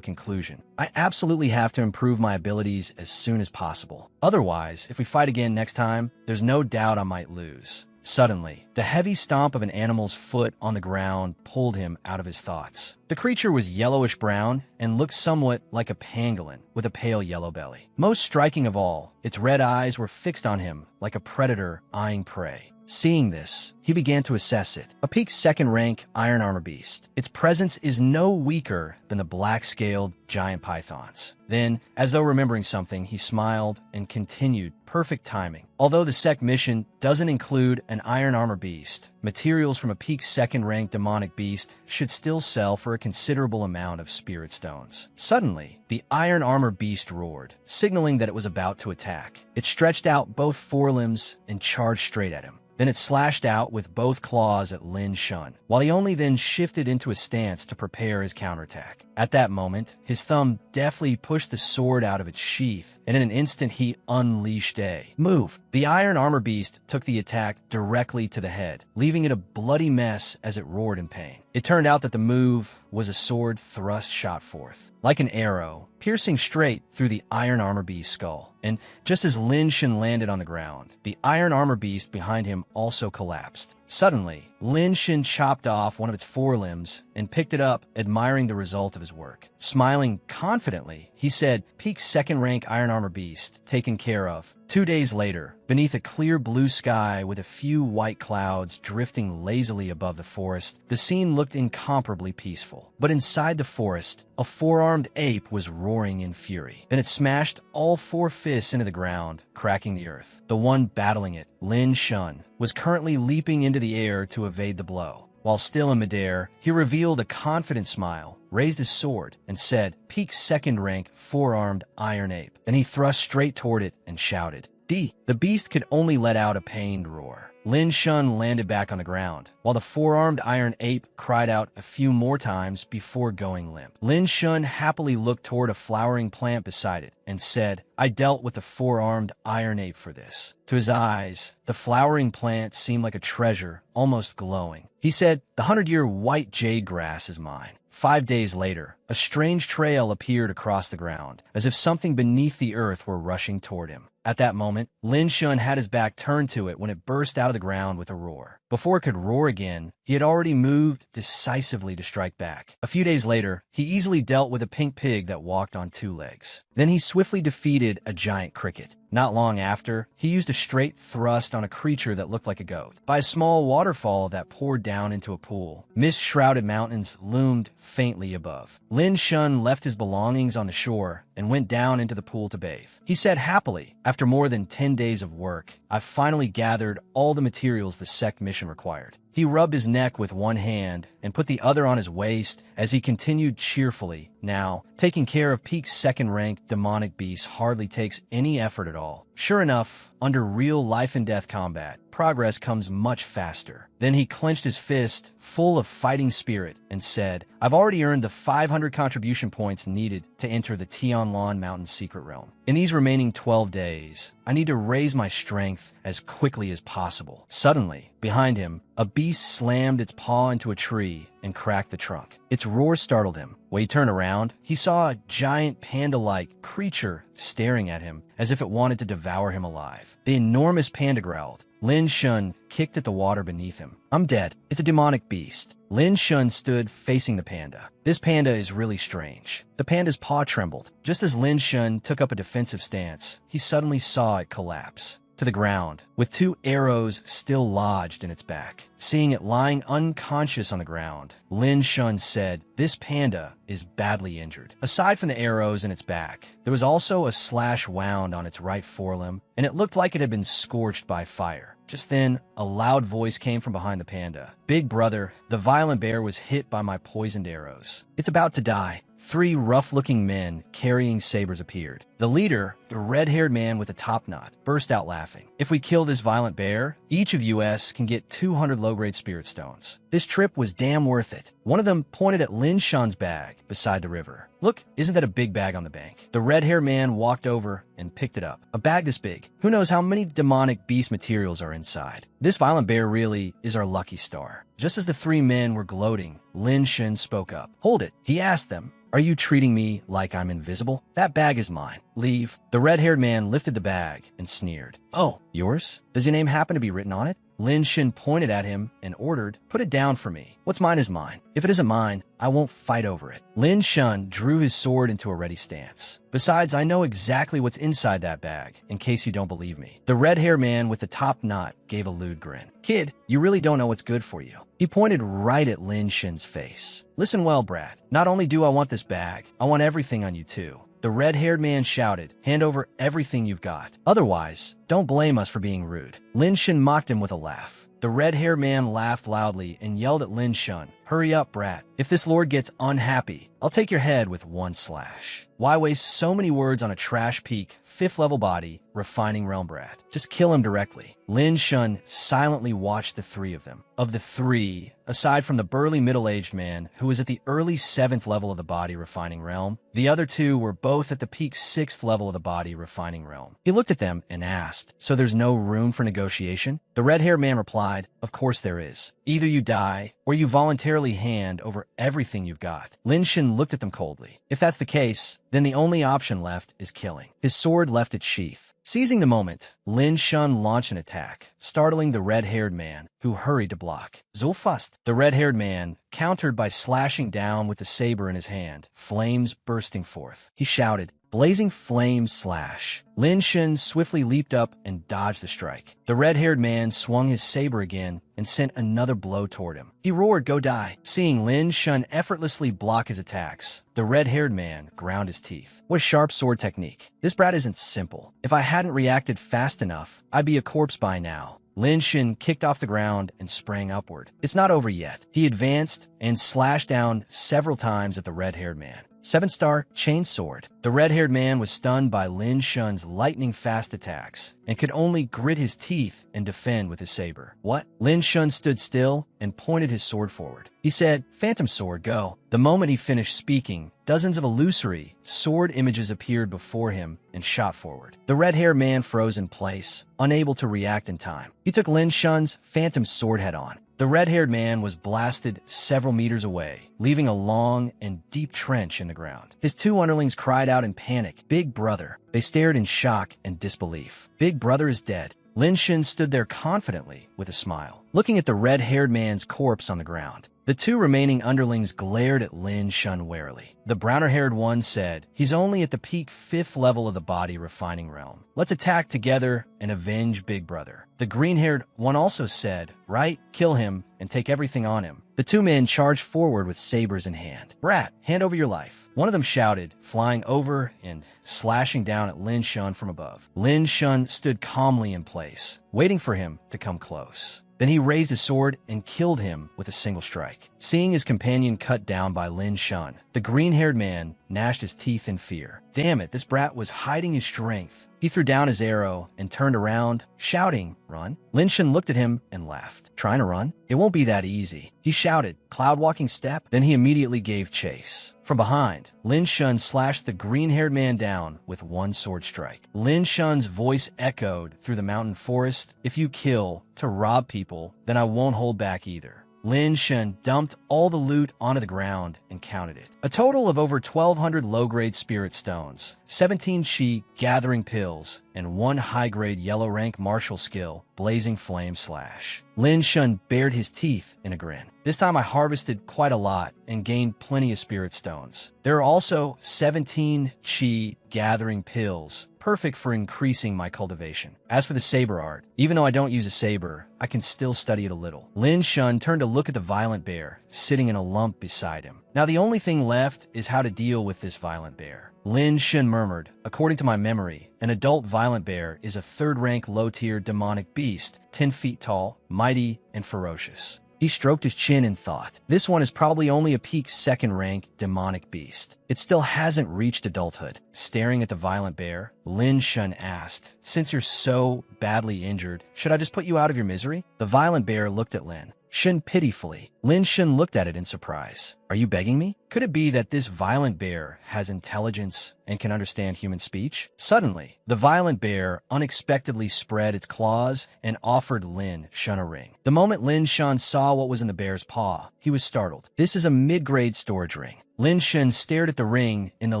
conclusion. "I absolutely have to improve my abilities as soon as possible. Otherwise, if we fight again next time, there's no doubt I might lose." Suddenly, the heavy stomp of an animal's foot on the ground pulled him out of his thoughts. The creature was yellowish-brown and looked somewhat like a pangolin with a pale yellow belly. Most striking of all, its red eyes were fixed on him like a predator eyeing prey. Seeing this, he began to assess it. A peak second-rank iron armor beast. Its presence is no weaker than the black-scaled giant pythons. Then, as though remembering something, he smiled and continued. Perfect timing. Although the sect mission doesn't include an iron armor beast, materials from a peak second-rank demonic beast should still sell for a considerable amount of spirit stones. Suddenly, the iron armor beast roared, signaling that it was about to attack. It stretched out both forelimbs and charged straight at him. Then it slashed out with both claws at Lin Shun, while he only then shifted into a stance to prepare his counterattack. At that moment, his thumb deftly pushed the sword out of its sheath, and in an instant he unleashed a move. The iron armor beast took the attack directly to the head, leaving it a bloody mess as it roared in pain. It turned out that the move was a sword thrust shot forth, like an arrow, piercing straight through the iron armor beast's skull. And just as Lin Shin landed on the ground, the iron armor beast behind him also collapsed. Suddenly, Lin Shin chopped off one of its forelimbs and picked it up, admiring the result of his work. Smiling confidently, he said, "Peak second-rank iron armor beast, taken care of." 2 days later, beneath a clear blue sky with a few white clouds drifting lazily above the forest, the scene looked incomparably peaceful. But inside the forest, a four-armed ape was roaring in fury. Then it smashed all four fists into the ground, cracking the earth. The one battling it, Lin Shun, was currently leaping into the air to evade the blow. While still in midair, he revealed a confident smile, raised his sword, and said, "Peak second-rank, four-armed iron ape." Then he thrust straight toward it and shouted, "D." The beast could only let out a pained roar. Lin Shun landed back on the ground, while the four-armed iron ape cried out a few more times before going limp. Lin Shun happily looked toward a flowering plant beside it and said, "I dealt with the four-armed iron ape for this." To his eyes, the flowering plant seemed like a treasure, almost glowing. He said, "The 100-year white jade grass is mine." 5 days later, a strange trail appeared across the ground, as if something beneath the earth were rushing toward him. At that moment, Lin Shun had his back turned to it when it burst out of the ground with a roar. Before it could roar again, he had already moved decisively to strike back. A few days later, he easily dealt with a pink pig that walked on 2 legs. Then he swiftly defeated a giant cricket. Not long after, he used a straight thrust on a creature that looked like a goat. By a small waterfall that poured down into a pool, mist-shrouded mountains loomed faintly above. Lin Shun left his belongings on the shore and went down into the pool to bathe. He said happily, "After more than 10 days of work, I've finally gathered all the materials the sect mission required." He rubbed his neck with one hand and put the other on his waist as he continued cheerfully. Now, taking care of peak second-rank demonic beasts hardly takes any effort at all. Sure enough, under real life-and-death combat, progress comes much faster. Then he clenched his fist, full of fighting spirit, and said, "I've already earned the 500 contribution points needed to enter the Tianlan Mountain Secret Realm. In these remaining 12 days, I need to raise my strength as quickly as possible." Suddenly, behind him, a beast slammed its paw into a tree and cracked the trunk. Its roar startled him. When he turned around, he saw a giant panda-like creature staring at him as if it wanted to devour him alive. The enormous panda growled. Lin Shun kicked at the water beneath him. "I'm dead. It's a demonic beast." Lin Shun stood facing the panda. This panda is really strange. The panda's paw trembled. Just as Lin Shun took up a defensive stance, he suddenly saw it collapse to the ground, with 2 arrows still lodged in its back. Seeing it lying unconscious on the ground, Lin Shun said, "This panda is badly injured." Aside from the arrows in its back, there was also a slash wound on its right forelimb, and it looked like it had been scorched by fire. Just then, a loud voice came from behind the panda. "Big brother, the violent bear was hit by my poisoned arrows. It's about to die." 3 rough-looking men carrying sabers appeared. The leader, the red-haired man with a top knot, burst out laughing. "If we kill this violent bear, each of us can get 200 low-grade spirit stones. This trip was damn worth it." One of them pointed at Lin Shun's bag beside the river. "Look, isn't that a big bag on the bank?" The red-haired man walked over and picked it up. "A bag this big. Who knows how many demonic beast materials are inside? This violent bear really is our lucky star." Just as the 3 men were gloating, Lin Shun spoke up. "Hold it." He asked them, "Are you treating me like I'm invisible? That bag is mine. Leave." The red-haired man lifted the bag and sneered. "Oh, yours? Does your name happen to be written on it?" Lin Shen pointed at him and ordered, "Put it down for me. What's mine is mine. If it isn't mine, I won't fight over it." Lin Shen drew his sword into a ready stance. "Besides, I know exactly what's inside that bag, in case you don't believe me." The red-haired man with the top knot gave a lewd grin. "Kid, you really don't know what's good for you." He pointed right at Lin Shen's face. "Listen well, brat. Not only do I want this bag, I want everything on you too." The red-haired man shouted, "Hand over everything you've got. Otherwise, don't blame us for being rude." Lin Shen mocked him with a laugh. The red-haired man laughed loudly and yelled at Lin Shen, "Hurry up, brat. If this lord gets unhappy, I'll take your head with one slash." Why waste so many words on a trash peak, 5th level body, refining realm brat? Just kill him directly. Lin Shen silently watched the three of them. Of the three, aside from the burly middle-aged man who was at the early 7th level of the body refining realm, the other two were both at the peak 6th level of the body refining realm. He looked at them and asked, "So there's no room for negotiation?" The red-haired man replied, "Of course there is. Either you die, or you voluntarily hand over everything you've got." Lin Shen looked at them coldly. If that's the case, then the only option left is killing. His sword left its sheath. Seizing the moment, Lin Shen launched an attack, startling the red-haired man, who hurried to block. Zulfust, the red-haired man, countered by slashing down with the saber in his hand, flames bursting forth. He shouted, "Blazing flame slash." Lin Shen swiftly leaped up and dodged the strike. The red-haired man swung his saber again and sent another blow toward him. He roared, "Go die." Seeing Lin Shen effortlessly block his attacks, the red-haired man ground his teeth. What a sharp sword technique. This brat isn't simple. If I hadn't reacted fast enough, I'd be a corpse by now. Lin Shen kicked off the ground and sprang upward. It's not over yet. He advanced and slashed down several times at the red-haired man. 7-star chain sword. The red-haired man was stunned by Lin Shen's lightning-fast attacks and could only grit his teeth and defend with his saber. "What?" Lin Shen stood still and pointed his sword forward. He said, "Phantom sword, go." The moment he finished speaking, dozens of illusory sword images appeared before him and shot forward. The red-haired man froze in place, unable to react in time. He took Lin Shen's phantom sword head-on. The red-haired man was blasted several meters away, leaving a long and deep trench in the ground. His two underlings cried out in panic, "Big brother." They stared in shock and disbelief. Big brother is dead. Lin Shen stood there confidently with a smile, looking at the red-haired man's corpse on the ground. The two remaining underlings glared at Lin Shen warily. The browner-haired one said, "He's only at the peak 5th level of the body refining realm. Let's attack together and avenge Big Brother." The green-haired one also said, "Right, kill him and take everything on him." The two men charged forward with sabers in hand. "Brat, hand over your life." One of them shouted, flying over and slashing down at Lin Shen from above. Lin Shen stood calmly in place, waiting for him to come close. Then he raised his sword and killed him with a single strike. Seeing his companion cut down by Lin Shen, the green-haired man gnashed his teeth in fear. Damn it, this brat was hiding his strength. He threw down his arrow and turned around, shouting, "Run." Lin Shen looked at him and laughed. "Trying to run? It won't be that easy." He shouted, "Cloud walking step." Then he immediately gave chase. From behind, Lin Shen slashed the green-haired man down with one sword strike. Lin Shen's voice echoed through the mountain forest, "If you kill to rob people, then I won't hold back either." Lin Shen dumped all the loot onto the ground and counted it. A total of over 1,200 low-grade spirit stones, 17 chi gathering pills, and 1 high-grade yellow-rank martial skill, blazing flame slash. Lin Shen bared his teeth in a grin. "This time I harvested quite a lot and gained plenty of spirit stones. There are also 17 chi gathering pills, perfect for increasing my cultivation. As for the saber art, even though I don't use a saber, I can still study it a little." Lin Shen turned to look at the violent bear, sitting in a lump beside him. Now the only thing left is how to deal with this violent bear. Lin Shen murmured, "According to my memory, an adult violent bear is a 3rd-rank low-tier demonic beast, 10 feet tall, mighty, and ferocious." He stroked his chin and thought, "This one is probably only a peak 2nd-rank demonic beast. It still hasn't reached adulthood." Staring at the violent bear, Lin Shen asked, "Since you're so badly injured, should I just put you out of your misery?" The violent bear looked at Lin Shen pitifully. Lin Shen looked at it in surprise. "Are you begging me? Could it be that this violent bear has intelligence and can understand human speech?" Suddenly, the violent bear unexpectedly spread its claws and offered Lin Shen a ring. The moment Lin Shen saw what was in the bear's paw, he was startled. "This is a mid-grade storage ring. Lin Shun stared at the ring in the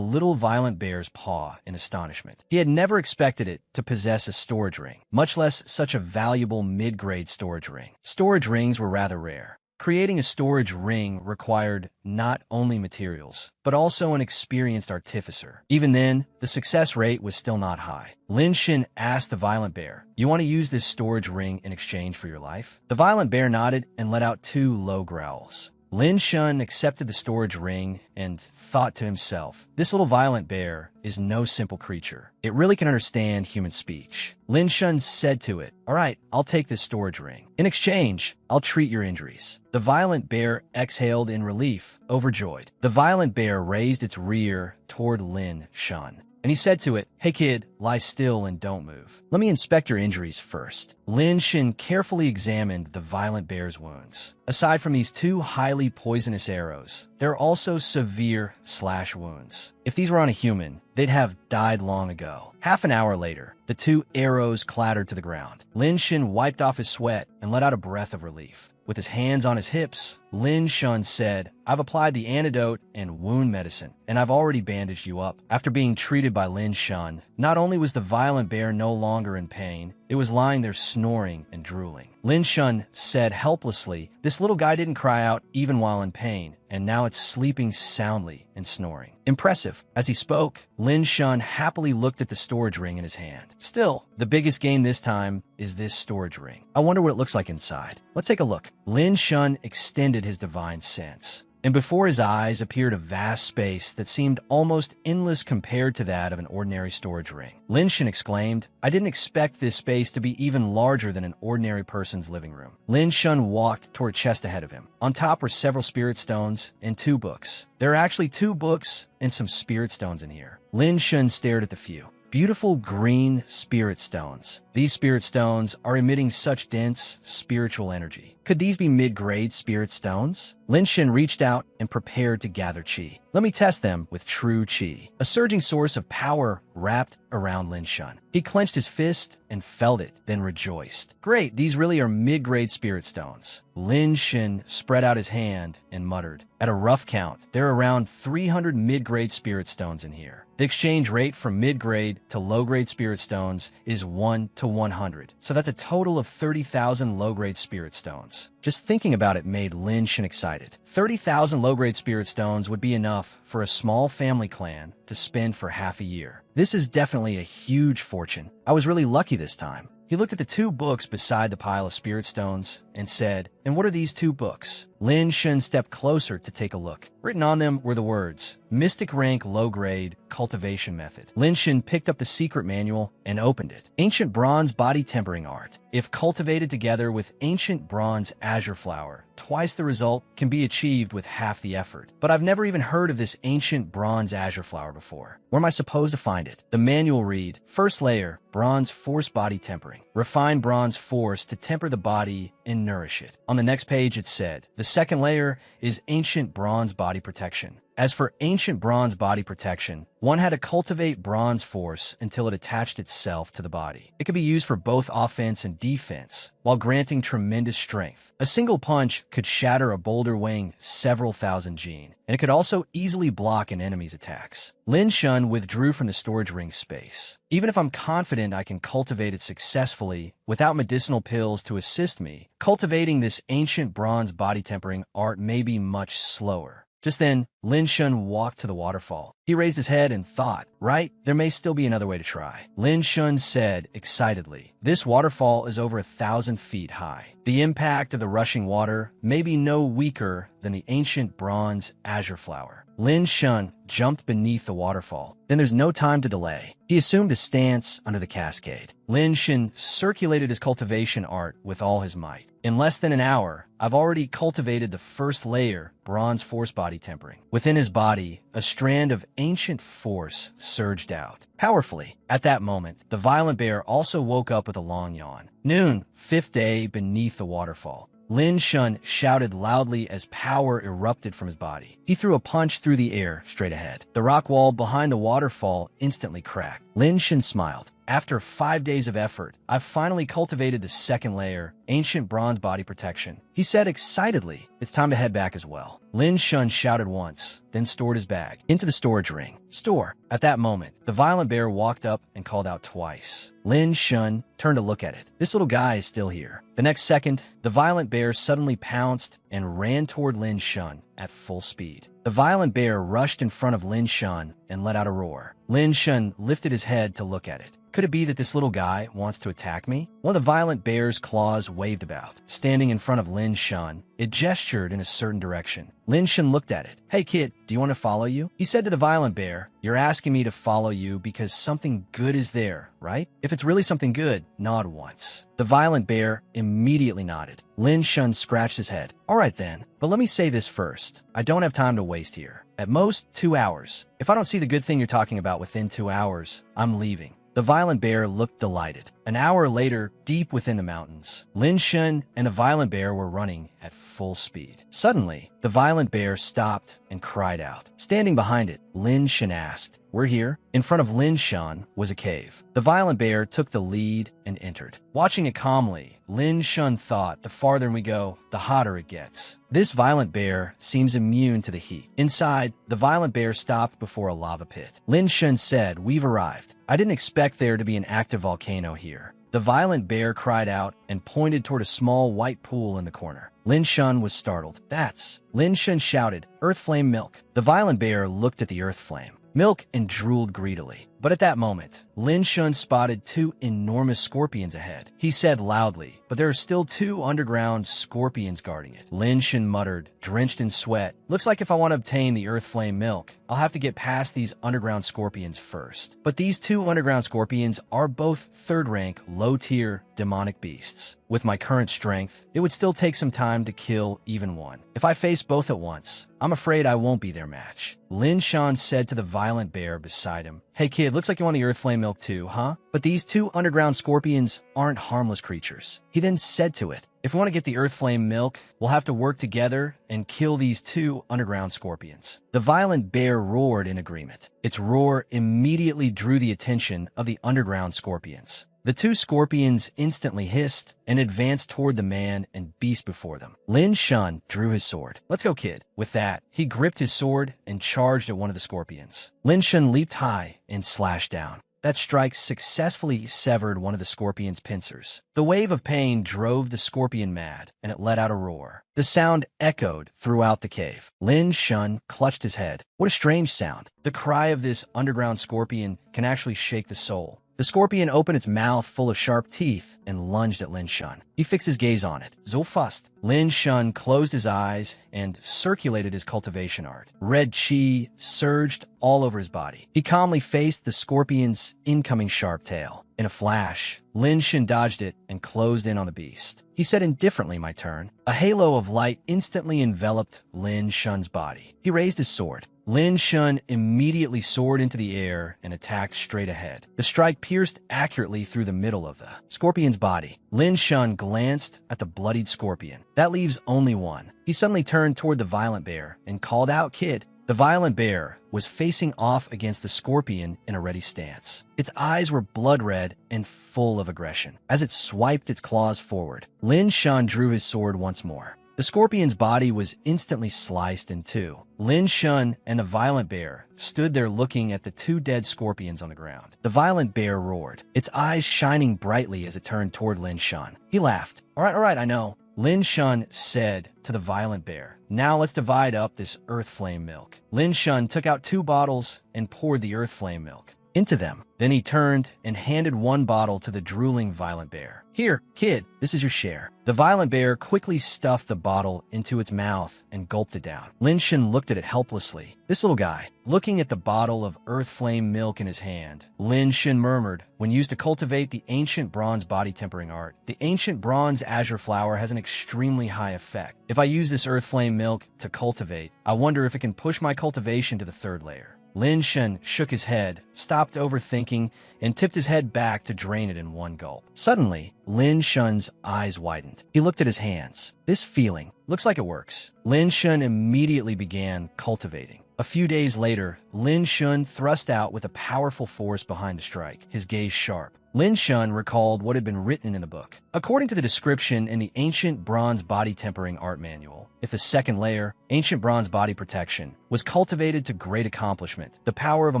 little violent bear's paw in astonishment. He had never expected it to possess a storage ring, much less such a valuable mid-grade storage ring. Storage rings were rather rare. Creating a storage ring required not only materials, but also an experienced artificer. Even then, the success rate was still not high. Lin Shin asked the violent bear, "You want to use this storage ring in exchange for your life?" The violent bear nodded and let out 2 low growls. Lin Shun accepted the storage ring and thought to himself, this little violent bear is no simple creature. It really can understand human speech. Lin Shun said to it, "All right, I'll take this storage ring. In exchange, I'll treat your injuries." The violent bear exhaled in relief, overjoyed. The violent bear raised its rear toward Lin Shun, and he said to it, "Hey kid, lie still and don't move. Let me inspect your injuries first." Lin Shin carefully examined the violent bear's wounds. Aside from these 2 highly poisonous arrows, there are also severe slash wounds. If these were on a human, they'd have died long ago. Half an hour later, the 2 arrows clattered to the ground. Lin Shin wiped off his sweat and let out a breath of relief. With his hands on his hips, Lin Shun said, "I've applied the antidote and wound medicine, and I've already bandaged you up." After being treated by Lin Shun, not only was the violent bear no longer in pain, it was lying there snoring and drooling. Lin Shun said helplessly, "This little guy didn't cry out even while in pain, and now it's sleeping soundly and snoring." Impressive. As he spoke, Lin Shun happily looked at the storage ring in his hand. Still, the biggest game this time is this storage ring. I wonder what it looks like inside. Let's take a look. Lin Shun extended his divine sense, and before his eyes appeared a vast space that seemed almost endless compared to that of an ordinary storage ring. Lin Shin exclaimed, "I didn't expect this space to be even larger than an ordinary person's living room." Lin Shun walked toward a chest ahead of him. On top were several spirit stones and 2 books. There are actually 2 books and some spirit stones in here. Lin Shun stared at the few. Beautiful green spirit stones. These spirit stones are emitting such dense spiritual energy. Could these be mid-grade spirit stones? Lin Shin reached out and prepared to gather chi. Let me test them with true chi. A surging source of power wrapped around Lin Shun. He clenched his fist and felt it, then rejoiced. Great, these really are mid-grade spirit stones. Lin Shin spread out his hand and muttered, "At a rough count, there are around 300 mid-grade spirit stones in here. The exchange rate from mid-grade to low-grade spirit stones is 1 to 100. So that's a total of 30,000 low-grade spirit stones." Just thinking about it made Lin Shin excited. 30,000 low-grade spirit stones would be enough for a small family clan to spend for half a year. This is definitely a huge fortune. I was really lucky this time. He looked at the 2 books beside the pile of spirit stones and said, "And what are these 2 books?" Lin Shun stepped closer to take a look. Written on them were the words, "Mystic Rank Low Grade Cultivation Method." Lin Shun picked up the secret manual and opened it. Ancient Bronze Body Tempering Art. If cultivated together with Ancient Bronze Azure Flower, twice the result can be achieved with half the effort. But I've never even heard of this Ancient Bronze Azure Flower before. Where am I supposed to find it? The manual read, "First layer, Bronze Force Body Tempering. Refine Bronze Force to temper the body and nourish it." On the next page it said, "The second layer is Ancient Bronze Body Protection. As for Ancient Bronze Body Protection, one had to cultivate bronze force until it attached itself to the body. It could be used for both offense and defense, while granting tremendous strength. A single punch could shatter a boulder weighing several thousand gene, and it could also easily block an enemy's attacks." Lin Shun withdrew from the storage ring space. "Even if I'm confident I can cultivate it successfully without medicinal pills to assist me, cultivating this ancient bronze body tempering art may be much slower." Just then, Lin Shun walked to the waterfall. He raised his head and thought, "Right, there may still be another way to try." Lin Shun said excitedly, "This waterfall is over 1,000 feet high. The impact of the rushing water may be no weaker than the ancient bronze azure flower." Lin Shun jumped beneath the waterfall. Then there's no time to delay. He assumed a stance under the cascade. Lin Shun circulated his cultivation art with all his might. "In less than an hour, I've already cultivated the first layer, bronze force body tempering." Within his body, a strand of ancient force surged out powerfully. At that moment, the violent bear also woke up with a long yawn. Noon, 5th day beneath the waterfall. Lin Shun shouted loudly as power erupted from his body. He threw a punch through the air straight ahead. The rock wall behind the waterfall instantly cracked. Lin Shun smiled. After 5 days of effort, I've finally cultivated the second layer, ancient bronze body protection. He said excitedly, it's time to head back as well. Lin Shun shouted once, then stored his bag into the storage ring. Store. At that moment, the violent bear walked up and called out twice. Lin Shun turned to look at it. This little guy is still here. The next second, the violent bear suddenly pounced and ran toward Lin Shun at full speed. The violent bear rushed in front of Lin Shun and let out a roar. Lin Shun lifted his head to look at it. Could it be that this little guy wants to attack me? One of the violent bear's claws waved about. Standing in front of Lin Shun, it gestured in a certain direction. Lin Shun looked at it. Hey kid, do you want to follow you? He said to the violent bear, you're asking me to follow you because something good is there, right? If it's really something good, nod once. The violent bear immediately nodded. Lin Shun scratched his head. All right then, but let me say this first. I don't have time to waste here. At most, 2 hours. If I don't see the good thing you're talking about within 2 hours, I'm leaving. The violent bear looked delighted. An hour later, deep within the mountains, Lin Shun and the violent bear were running at full speed. Suddenly, the violent bear stopped and cried out. Standing behind it, Lin Shun asked, we're here? In front of Lin Shun was a cave. The violent bear took the lead and entered. Watching it calmly, Lin Shun thought the farther we go, the hotter it gets. This violent bear seems immune to the heat. Inside, the violent bear stopped before a lava pit. Lin Shun said, we've arrived. I didn't expect there to be an active volcano here. The violent bear cried out and pointed toward a small white pool in the corner. Lin Shun was startled. That's... Lin Shun shouted, earth flame milk. The violent bear looked at the earth flame milk and drooled greedily. But at that moment, Lin Shun spotted 2 enormous scorpions ahead. He said loudly, but there are still 2 underground scorpions guarding it. Lin Shun muttered, drenched in sweat, looks like if I want to obtain the earth flame milk, I'll have to get past these underground scorpions first. But these 2 underground scorpions are both third-rank, low-tier, demonic beasts. With my current strength, it would still take some time to kill even one. If I face both at once, I'm afraid I won't be their match. Lin Shun said to the violent bear beside him, hey kid, looks like you want the earth flame milk too, huh? But these 2 underground scorpions aren't harmless creatures. He then said to it, if we want to get the earth flame milk, we'll have to work together and kill these 2 underground scorpions. The violent bear roared in agreement. Its roar immediately drew the attention of the underground scorpions. The 2 scorpions instantly hissed and advanced toward the man and beast before them. Lin Shun drew his sword. Let's go, kid. With that, he gripped his sword and charged at one of the scorpions. Lin Shun leaped high and slashed down. That strike successfully severed one of the scorpion's pincers. The wave of pain drove the scorpion mad, and it let out a roar. The sound echoed throughout the cave. Lin Shun clutched his head. What a strange sound. The cry of this underground scorpion can actually shake the soul. The scorpion opened its mouth full of sharp teeth and lunged at Lin Shun. He fixed his gaze on it. So fast. Lin Shun closed his eyes and circulated his cultivation art. Red chi surged all over his body. He calmly faced the scorpion's incoming sharp tail. In a flash, Lin Shun dodged it and closed in on the beast. He said indifferently, my turn. A halo of light instantly enveloped Lin Shun's body. He raised his sword. Lin Shun immediately soared into the air and attacked straight ahead. The strike pierced accurately through the middle of the scorpion's body. Lin Shun glanced at the bloodied scorpion. That leaves only one. He suddenly turned toward the violent bear and called out, kid. The violent bear was facing off against the scorpion in a ready stance. Its eyes were blood red and full of aggression. As it swiped its claws forward, Lin Shun drew his sword once more. The scorpion's body was instantly sliced in 2. Lin Shun and the violent bear stood there looking at the 2 dead scorpions on the ground. The violent bear roared, its eyes shining brightly as it turned toward Lin Shun. He laughed. All right, I know. Lin Shun said to the violent bear, now let's divide up this earth flame milk. Lin Shun took out 2 bottles and poured the earth flame milk into them. Then he turned and handed 1 bottle to the drooling violent bear. Here, kid, this is your share. The violent bear quickly stuffed the bottle into its mouth and gulped it down. Lin Shun looked at it helplessly. This little guy, looking at the bottle of earth flame milk in his hand, Lin Shun murmured, when used to cultivate the ancient bronze body tempering art, the ancient bronze azure flower has an extremely high effect. If I use this earth flame milk to cultivate, I wonder if it can push my cultivation to the 3rd layer. Lin Shun shook his head, stopped overthinking, and tipped his head back to drain it in 1 gulp. Suddenly, Lin Shun's eyes widened. He looked at his hands. This feeling looks like it works. Lin Shun immediately began cultivating. A few days later, Lin Shun thrust out with a powerful force behind the strike, his gaze sharp. Lin Shun recalled what had been written in the book. According to the description in the Ancient Bronze Body Tempering Art Manual, if the second layer, Ancient Bronze Body Protection, was cultivated to great accomplishment, the power of a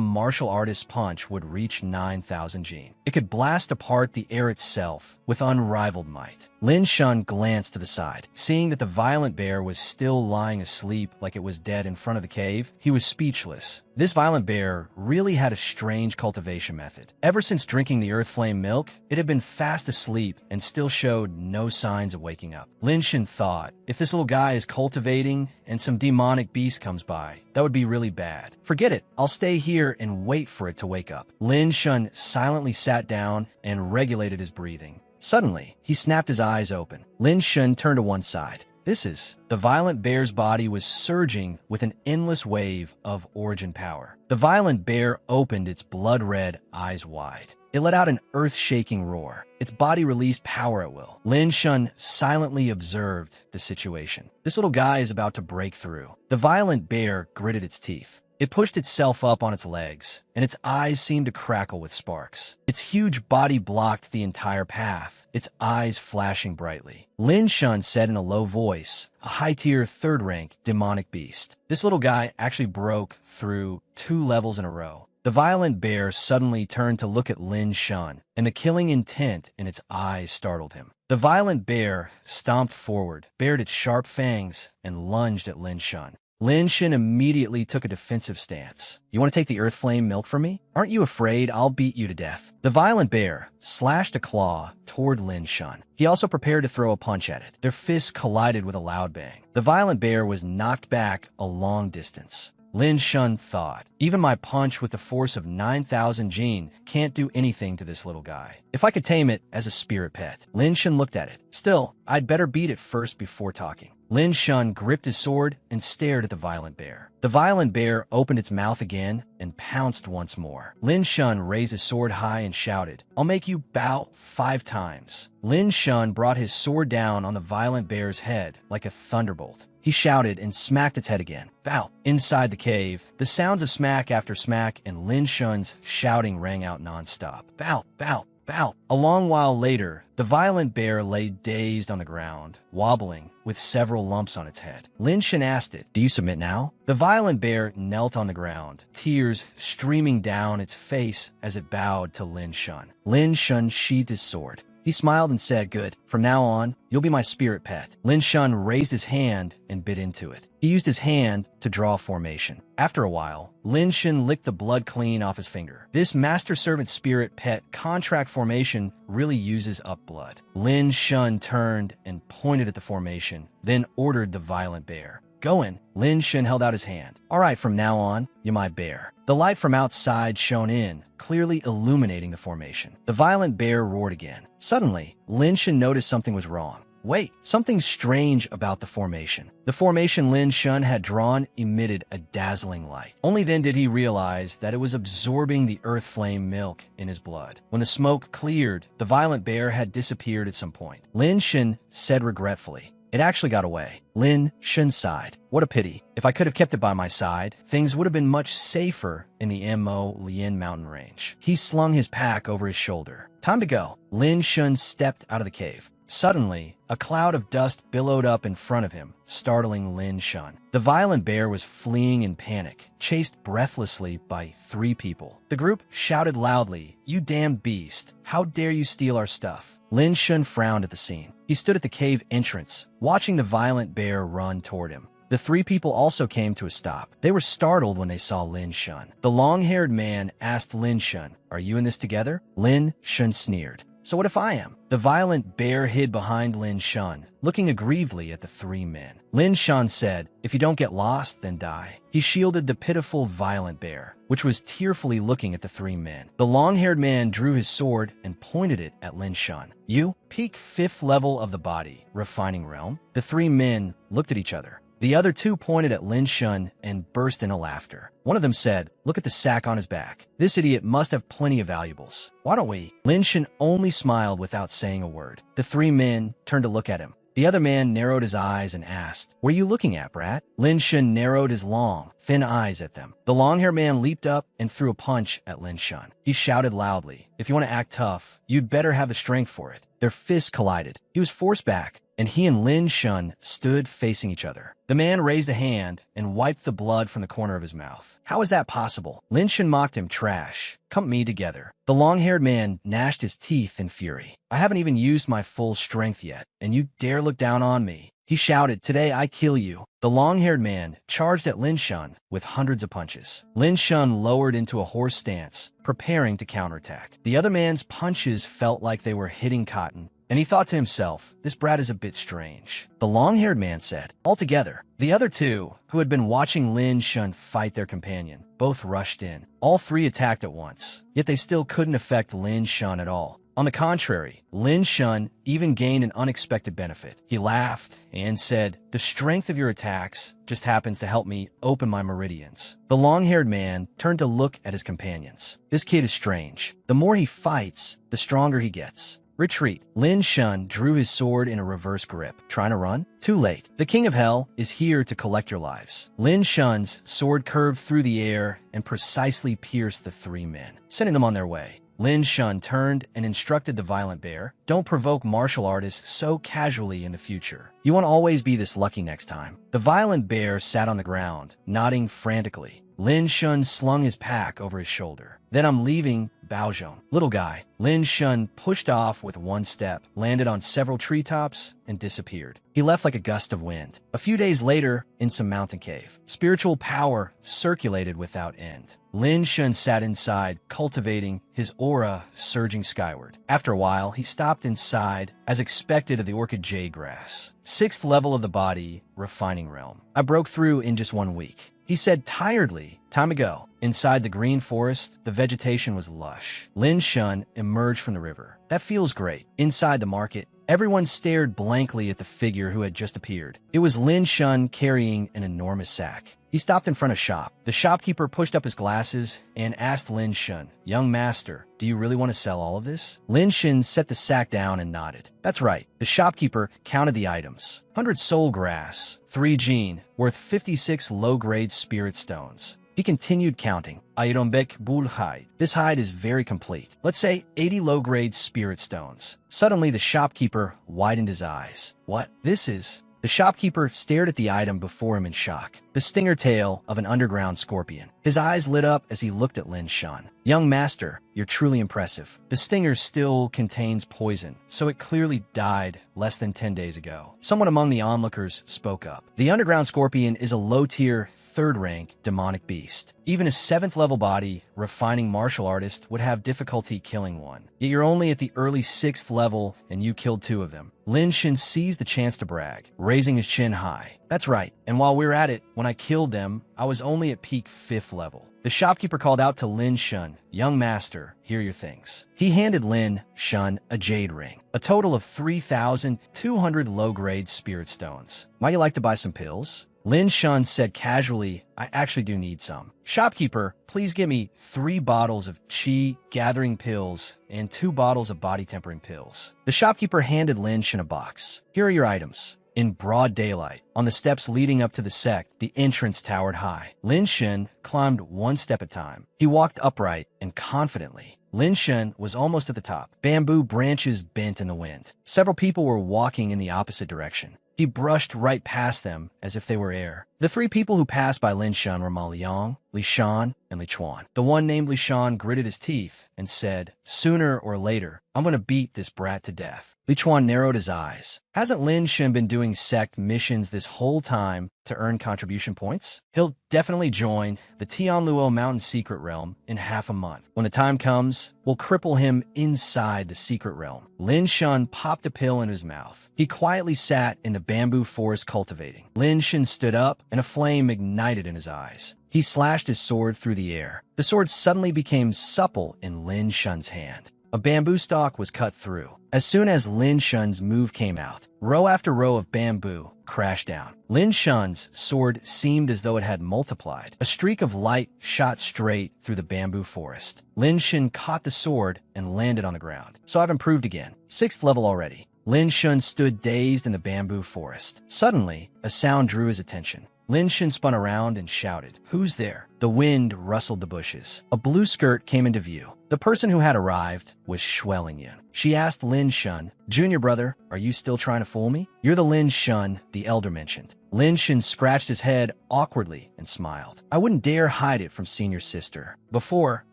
martial artist's punch would reach 9,000 Jin. It could blast apart the air itself with unrivaled might. Lin Shun glanced to the side. Seeing that the violent bear was still lying asleep like it was dead in front of the cave, he was speechless. This violent bear really had a strange cultivation method. Ever since drinking the Earth Flame milk, it had been fast asleep and still showed no signs of waking up. Lin Shun thought, if this little guy is cultivating and some demonic beast comes by, that would be really bad. Forget it, I'll stay here and wait for it to wake up. Lin Shun silently sat down and regulated his breathing. Suddenly, he snapped his eyes open. Lin Shun turned to one side. The violent bear's body was surging with an endless wave of origin power. The violent bear opened its blood-red eyes wide. It let out an earth-shaking roar. Its body released power at will. Lin Shun silently observed the situation. This little guy is about to break through. The violent bear gritted its teeth. It pushed itself up on its legs, and its eyes seemed to crackle with sparks. Its huge body blocked the entire path, its eyes flashing brightly. Lin Shun said in a low voice, a high-tier, third-rank demonic beast. This little guy actually broke through 2 levels in a row. The violent bear suddenly turned to look at Lin Shun, and the killing intent in its eyes startled him. The violent bear stomped forward, bared its sharp fangs, and lunged at Lin Shun. Lin Shun immediately took a defensive stance. You want to take the Earth Flame milk from me? Aren't you afraid I'll beat you to death? The violent bear slashed a claw toward Lin Shun. He also prepared to throw a punch at it. Their fists collided with a loud bang. The violent bear was knocked back a long distance. Lin Shun thought, even my punch with the force of 9,000 Jin can't do anything to this little guy. If I could tame it as a spirit pet. Lin Shun looked at it. Still, I'd better beat it first before talking. Lin Shun gripped his sword and stared at the violent bear. The violent bear opened its mouth again and pounced once more. Lin Shun raised his sword high and shouted, I'll make you bow 5 times. Lin Shun brought his sword down on the violent bear's head like a thunderbolt. He shouted and smacked its head again. Bow! Inside the cave, the sounds of smack after smack and Lin Shun's shouting rang out nonstop. Bow! Bow! Bow! A long while later, the violent bear lay dazed on the ground, wobbling, with several lumps on its head. Lin Shun asked it, Do you submit now? The violent bear knelt on the ground, tears streaming down its face as it bowed to Lin Shun. Lin Shun sheathed his sword. He smiled and said, Good. From now on, you'll be my spirit pet. Lin Shun raised his hand and bit into it. He used his hand to draw a formation. After a while, Lin Shun licked the blood clean off his finger. This master-servant spirit pet contract formation really uses up blood. Lin Shun turned and pointed at the formation, then ordered the violent bear. Go in. Lin Shun held out his hand. All right, from now on, you're my bear. The light from outside shone in, clearly illuminating the formation. The violent bear roared again. Suddenly, Lin Shun noticed something was wrong. Wait, something strange about the formation. The formation Lin Shun had drawn emitted a dazzling light. Only then did he realize that it was absorbing the Earth Flame milk in his blood. When the smoke cleared, the violent bear had disappeared at some point. Lin Shun said regretfully, It actually got away. Lin Shun sighed. What a pity. If I could have kept it by my side, things would have been much safer in the Mo Lien mountain range. He slung his pack over his shoulder. Time to go. Lin Shun stepped out of the cave. Suddenly, a cloud of dust billowed up in front of him, startling Lin Shun. The violent bear was fleeing in panic, chased breathlessly by 3 people. The group shouted loudly, You damned beast! How dare you steal our stuff? Lin Shun frowned at the scene. He stood at the cave entrance, watching the violent bear run toward him. The 3 people also came to a stop. They were startled when they saw Lin Shun. The long-haired man asked Lin Shun, Are you in this together? Lin Shun sneered. So what if I am? The violent bear hid behind Lin Shun, looking aggrievedly at the 3 men. Lin Shun said, If you don't get lost, then die. He shielded the pitiful violent bear, which was tearfully looking at the 3 men. The long-haired man drew his sword and pointed it at Lin Shun. You, peak 5th level of the body, refining realm. The 3 men looked at each other. The other 2 pointed at Lin Shun and burst into laughter. One of them said, Look at the sack on his back. This idiot must have plenty of valuables. Why don't we? Lin Shun only smiled without saying a word. The 3 men turned to look at him. The other man narrowed his eyes and asked, "What are you looking at, brat?" Lin Shun narrowed his long, thin eyes at them. The long-haired man leaped up and threw a punch at Lin Shun. He shouted loudly, "If you want to act tough, you'd better have the strength for it." Their fists collided. He was forced back, and he and Lin Shun stood facing each other. The man raised a hand and wiped the blood from the corner of his mouth. "How is that possible?" Lin Shun mocked him. "Trash. Come me together." The long-haired man gnashed his teeth in fury. "I haven't even used my full strength yet, and you dare look down on me." He shouted, "Today I kill you." The long-haired man charged at Lin Shun with hundreds of punches. Lin Shun lowered into a horse stance, preparing to counterattack. The other man's punches felt like they were hitting cotton, and he thought to himself, "This brat is a bit strange." The long-haired man said, "Altogether." The other two, who had been watching Lin Shun fight their companion, both rushed in. All three attacked at once, yet they still couldn't affect Lin Shun at all. On the contrary, Lin Shun even gained an unexpected benefit. He laughed and said, "The strength of your attacks just happens to help me open my meridians." The long-haired man turned to look at his companions. "This kid is strange. The more he fights, the stronger he gets." "Retreat." Lin Shun drew his sword in a reverse grip. "Trying to run? Too late. The King of Hell is here to collect your lives." Lin Shun's sword curved through the air and precisely pierced the three men, sending them on their way. Lin Shun turned and instructed the violent bear, "Don't provoke martial artists so casually in the future. You won't always be this lucky next time." The violent bear sat on the ground, nodding frantically. Lin Shun slung his pack over his shoulder. "Then I'm leaving, Baozhong." "Little guy." Lin Shun pushed off with one step, landed on several treetops, and disappeared. He left like a gust of wind. A few days later, in some mountain cave, spiritual power circulated without end. Lin Shun sat inside, cultivating his aura surging skyward. After a while, he stopped inside, as expected, of the orchid jade grass. 6th level of the body, refining realm. "I broke through in just 1 week," he said tiredly. "Time to go." Inside the green forest, the vegetation was lush. Lin Shun emerged from the river. "That feels great." Inside the market, everyone stared blankly at the figure who had just appeared. It was Lin Shun carrying an enormous sack. He stopped in front of a shop. The shopkeeper pushed up his glasses and asked Lin Shun, "Young master, do you really want to sell all of this?" Lin Shun set the sack down and nodded. "That's right." The shopkeeper counted the items. 100 soul grass, 3 gene, worth 56 low-grade spirit stones. He continued counting. "Irombek bull hide. This hide is very complete. Let's say 80 low-grade spirit stones." Suddenly, the shopkeeper widened his eyes. "What? This is..." The shopkeeper stared at the item before him in shock. The stinger tail of an underground scorpion. His eyes lit up as he looked at Lin Shun. "Young master, you're truly impressive. The stinger still contains poison, so it clearly died less than 10 days ago." Someone among the onlookers spoke up. "The underground scorpion is a low-tier, 3rd-rank demonic beast. Even a 7th-level body, refining martial artist would have difficulty killing one. Yet you're only at the early 6th level, and you killed 2 of them." Lin Shun seized the chance to brag, raising his chin high. "That's right, and while we're at it, when I killed them, I was only at peak 5th level." The shopkeeper called out to Lin Shun, "Young master, here are your things." He handed Lin Shun a jade ring, a total of 3,200 low-grade spirit stones. "Might you like to buy some pills?" Lin Shun said casually, "I actually do need some." "Shopkeeper, please give me 3 bottles of chi gathering pills and 2 bottles of body tempering pills." The shopkeeper handed Lin Shun a box. "Here are your items." In broad daylight, on the steps leading up to the sect, the entrance towered high. Lin Shun climbed 1 step at a time. He walked upright and confidently. Lin Shun was almost at the top. Bamboo branches bent in the wind. Several people were walking in the opposite direction. He brushed right past them as if they were air. The 3 people who passed by Lin Shun were Ma Liang, Li Shan, and Li Chuan. The one named Li Shan gritted his teeth and said, "Sooner or later, I'm going to beat this brat to death." Li Chuan narrowed his eyes. Hasn't Lin Shun been doing sect missions this whole time to earn contribution points? He'll definitely join the Tianluo Mountain Secret Realm in half a month. When the time comes, we'll cripple him inside the secret realm. Lin Shun popped a pill in his mouth. He quietly sat in the bamboo forest cultivating. Lin Shun stood up and a flame ignited in his eyes. He slashed his sword through the air. The sword suddenly became supple in Lin Shun's hand. A bamboo stalk was cut through. As soon as Lin Shun's move came out, row after row of bamboo crashed down. Lin Shun's sword seemed as though it had multiplied. A streak of light shot straight through the bamboo forest. Lin Shun caught the sword and landed on the ground. "So I've improved again. 6th level already." Lin Shun stood dazed in the bamboo forest. Suddenly, a sound drew his attention. Lin Shun spun around and shouted, "Who's there?" The wind rustled the bushes. A blue skirt came into view. The person who had arrived was Xuelingyun. She asked Lin Shun, "Junior brother, are you still trying to fool me?" "You're the Lin Shun the elder mentioned." Lin Shun scratched his head awkwardly and smiled. "I wouldn't dare hide it from senior sister. Before,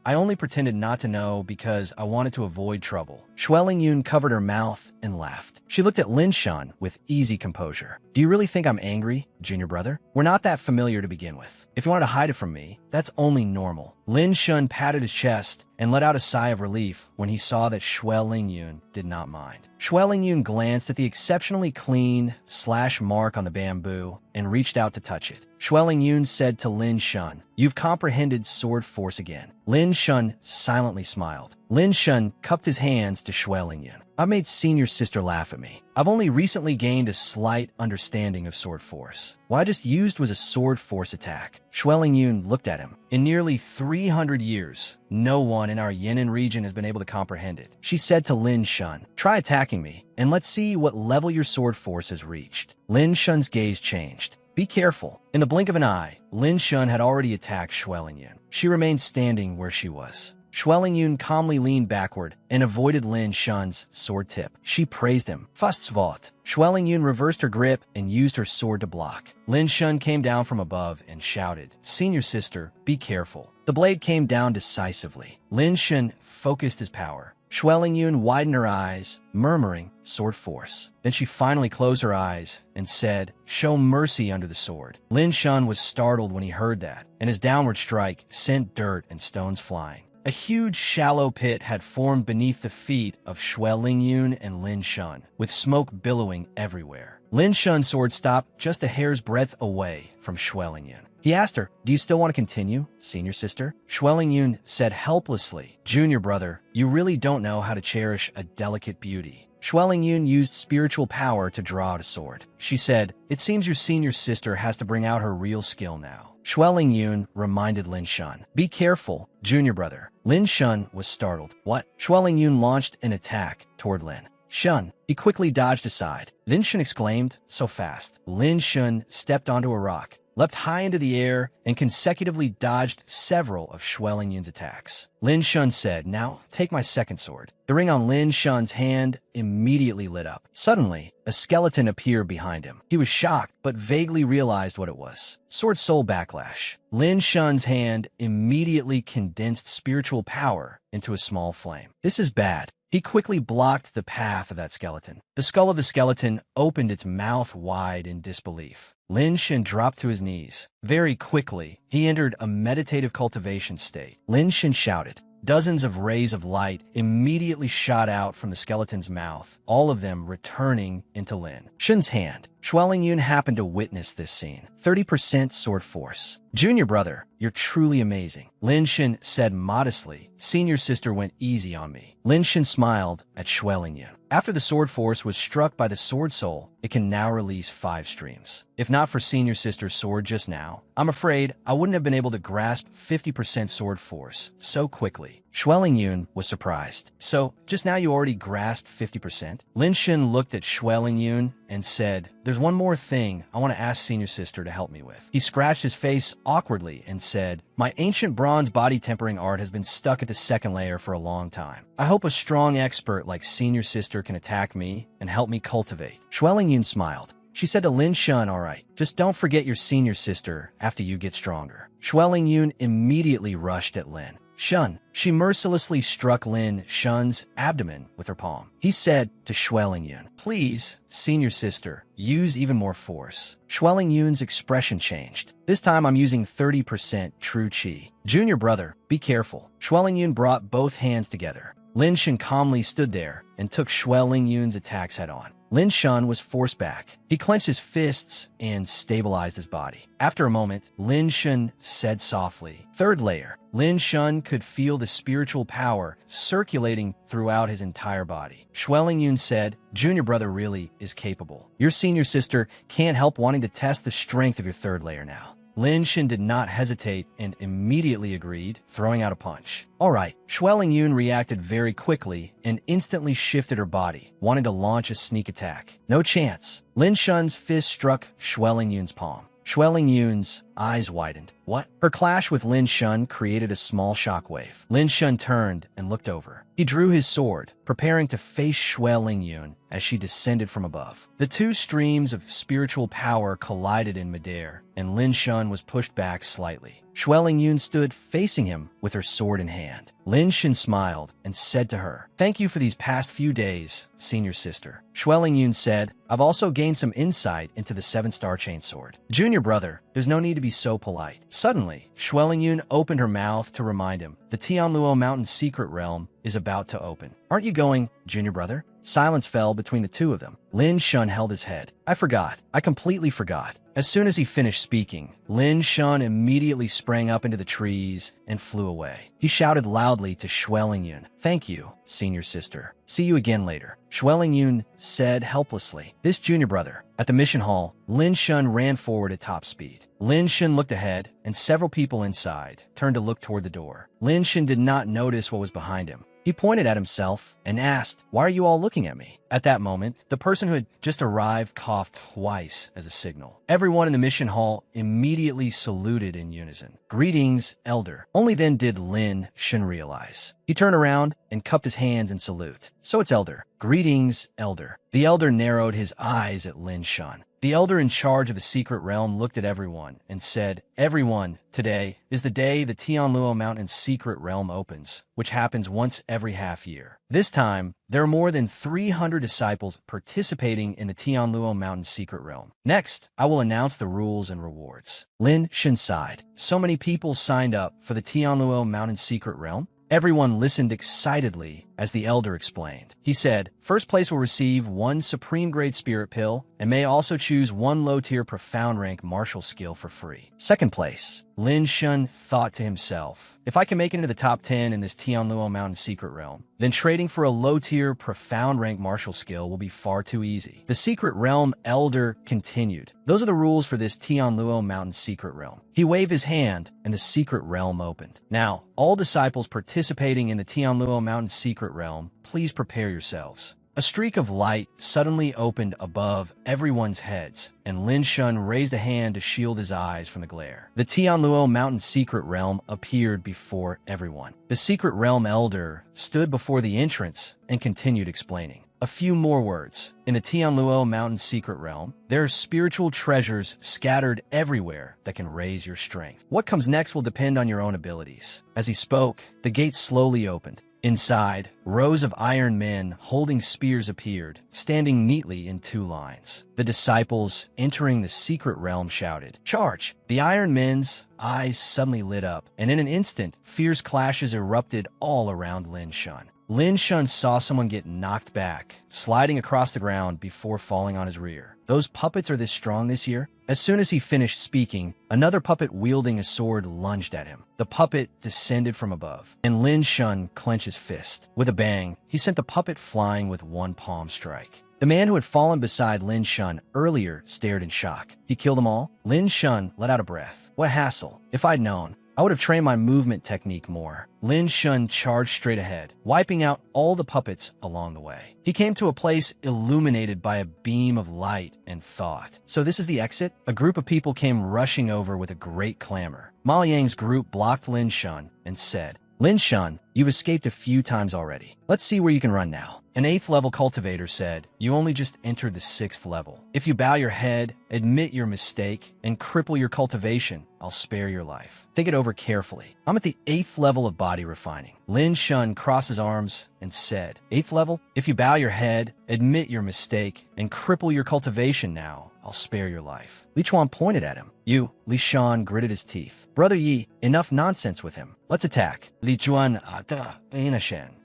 I only pretended not to know because I wanted to avoid trouble." Xuelingyun covered her mouth and laughed. She looked at Lin Shun with easy composure. "Do you really think I'm angry, junior brother? We're not that familiar to begin with. If you wanted to hide it from me, that's only normal." Lin Shun patted his chest and let out a sigh of relief when he saw that Xuelingyun did not mind. Xuelingyun glanced at the exceptionally clean mark on the bamboo and reached out to touch it. Xuelingyun said to Lin Shun, "You've comprehended sword force again." Lin Shun silently smiled. Lin Shun cupped his hands to Xuelingyun. "I've made senior sister laugh at me. I've only recently gained a slight understanding of sword force. What I just used was a sword force attack." Xuelingyun looked at him. "In nearly 300 years, no one in our Yan'an region has been able to comprehend it." She said to Lin Shun, "Try attacking me, and let's see what level your sword force has reached." Lin Shun's gaze changed. "Be careful." In the blink of an eye, Lin Shun had already attacked Xuelingyun. She remained standing where she was. Xuelingyun calmly leaned backward and avoided Lin Shun's sword tip. She praised him. "Fast Svot." Xuelingyun reversed her grip and used her sword to block. Lin Shun came down from above and shouted, "Senior sister, be careful." The blade came down decisively. Lin Shun focused his power. Xuelingyun widened her eyes, murmuring, "Sword force." Then she finally closed her eyes and said, "Show mercy under the sword." Lin Shun was startled when he heard that, and his downward strike sent dirt and stones flying. A huge, shallow pit had formed beneath the feet of Xuelingyun and Lin Shun, with smoke billowing everywhere. Lin Shun's sword stopped just a hair's breadth away from Xuelingyun. He asked her, "Do you still want to continue, senior sister?" Xuelingyun said helplessly, "Junior brother, you really don't know how to cherish a delicate beauty." Xuelingyun used spiritual power to draw out a sword. She said, "It seems your senior sister has to bring out her real skill now." Xuelingyun reminded Lin Shun, "Be careful, junior brother." Lin Shun was startled. "What?" Xuelingyun launched an attack toward Lin Shun. He quickly dodged aside. Lin Shun exclaimed, "So fast." Lin Shun stepped onto a rock, leapt high into the air, and consecutively dodged several of Xuelingyun's attacks. Lin Shun said, "Now, take my second sword." The ring on Lin Shun's hand immediately lit up. Suddenly, a skeleton appeared behind him. He was shocked, but vaguely realized what it was. Sword Soul Backlash. Lin Shun's hand immediately condensed spiritual power into a small flame. "This is bad." He quickly blocked the path of that skeleton. The skull of the skeleton opened its mouth wide in disbelief. Lin Shun dropped to his knees. Very quickly, he entered a meditative cultivation state. Lin Shun shouted. Dozens of rays of light immediately shot out from the skeleton's mouth, all of them returning into Lin Shun's hand. Xuelingyun happened to witness this scene. 30% sword force. "Junior brother, you're truly amazing," Lin Shun said modestly. "Senior sister went easy on me." Lin Shun smiled at Xuelingyun. After the sword force was struck by the sword soul, it can now release 5 streams. If not for senior sister's sword just now, I'm afraid I wouldn't have been able to grasp 50% sword force so quickly. Xuelingyun was surprised. "So, just now you already grasped 50%? Lin Shun looked at Xuelingyun and said, "There's one more thing I want to ask senior sister to help me with." He scratched his face awkwardly and said, "My ancient bronze body tempering art has been stuck at the second layer for a long time. I hope a strong expert like senior sister can attack me and help me cultivate." Xuelingyun smiled. She said to Lin Shun, "All right, just don't forget your senior sister after you get stronger." Xuelingyun immediately rushed at Lin Shun. She mercilessly struck Lin Shun's abdomen with her palm. He said to Xuelingyun, "Please, senior sister, use even more force." Xuelingyun's expression changed. "This time I'm using 30% true chi." "Junior brother, be careful." Xuelingyun brought both hands together. Lin Shun calmly stood there and took Xuelingyun's attacks head on. Lin Shun was forced back. He clenched his fists and stabilized his body. After a moment, Lin Shun said softly, "Third layer." Lin Shun could feel the spiritual power circulating throughout his entire body. Xuelingyun said, "Junior brother really is capable. Your senior sister can't help wanting to test the strength of your third layer now." Lin Shan did not hesitate and immediately agreed, throwing out a punch. All right, Xueling Yun reacted very quickly and instantly shifted her body, wanting to launch a sneak attack. No chance. Lin Shan's fist struck Xueling Yun's palm. Xueling Yun's eyes widened. What? Her clash with Lin Shan created a small shockwave. Lin Shan turned and looked over. He drew his sword, preparing to face Xueling Yun as she descended from above. The two streams of spiritual power collided in midair, and Lin Shan was pushed back slightly. Xueling Yun stood facing him with her sword in hand. Lin Shan smiled and said to her, "Thank you for these past few days, senior sister." Xueling Yun said, "I've also gained some insight into the 7-star chainsword. Junior brother, there's no need to be so polite." Suddenly, Xueling Yun opened her mouth to remind him the Tianluo Mountain's secret realm is about to open. "Aren't you going, junior brother?" Silence fell between the two of them. Lin Shan held his head. "I forgot. I completely forgot." As soon as he finished speaking, Lin Shan immediately sprang up into the trees and flew away. He shouted loudly to Xueling Yun, "Thank you, senior sister. See you again later." Xueling Yun said helplessly, "This junior brother." At the mission hall, Lin Shan ran forward at top speed. Lin Shan looked ahead, and several people inside turned to look toward the door. Lin Shan did not notice what was behind him. He pointed at himself and asked, "Why are you all looking at me?" At that moment, the person who had just arrived coughed twice as a signal. Everyone in the mission hall immediately saluted in unison. "Greetings, Elder." Only then did Lin Shan realize. He turned around and cupped his hands in salute. "So it's Elder." "Greetings, Elder." The Elder narrowed his eyes at Lin Shan. The Elder in charge of the secret realm looked at everyone and said, "Everyone, today is the day the Tianluo Mountain's secret realm opens, which happens once every half year. This time, there are more than 300 disciples participating in the Tianluo Mountain's secret realm. Next, I will announce the rules and rewards." Lin Shan sighed. So many people signed up for the Tianluo Mountain's secret realm. Everyone listened excitedly as the Elder explained. He said, "First place will receive 1 supreme grade spirit pill and may also choose 1 low-tier profound rank martial skill for free. Second place." Lin Shan thought to himself, "If I can make it into the top 10 in this Tianluo Mountain secret realm, then trading for a low-tier profound rank martial skill will be far too easy." The secret realm Elder continued, "Those are the rules for this Tianluo Mountain secret realm." He waved his hand and the secret realm opened. "Now, all disciples participating in the Tianluo Mountain secret realm, please prepare yourselves." A streak of light suddenly opened above everyone's heads, and Lin Shan raised a hand to shield his eyes from the glare. The Tianluo Mountain secret realm appeared before everyone. The secret realm Elder stood before the entrance and continued explaining. A few more words. In the Tianluo Mountain secret realm, there are spiritual treasures scattered everywhere that can raise your strength. What comes next will depend on your own abilities. As he spoke, the gate slowly opened. Inside, rows of iron men holding spears appeared, standing neatly in 2 lines. The disciples entering the secret realm shouted, "Charge!" The iron men's eyes suddenly lit up, and in an instant, fierce clashes erupted all around Lin Shan. Lin Shan saw someone get knocked back, sliding across the ground before falling on his rear. Those puppets are this strong this year? As soon as he finished speaking, another puppet wielding a sword lunged at him. The puppet descended from above, and Lin Shan clenched his fist. With a bang, he sent the puppet flying with 1 palm strike. The man who had fallen beside Lin Shan earlier stared in shock. He killed them all? Lin Shan let out a breath. What hassle. If I'd known, I would have trained my movement technique more. Lin Shan charged straight ahead, wiping out all the puppets along the way. He came to a place illuminated by a beam of light and thought. So this is the exit? A group of people came rushing over with a great clamor. Ma Yang's group blocked Lin Shan and said, "Lin Shan, you've escaped a few times already. Let's see where you can run now." An 8th level cultivator said, "You only just entered the 6th level. If you bow your head, admit your mistake, and cripple your cultivation, I'll spare your life. Think it over carefully. I'm at the 8th level of body refining." Lin Shan crossed his arms and said, "8th level? If you bow your head, admit your mistake, and cripple your cultivation now, I'll spare your life." Li Chuan pointed at him. "You," Li Shan gritted his teeth. "Brother Yi, enough nonsense with him. Let's attack." Li Chuan,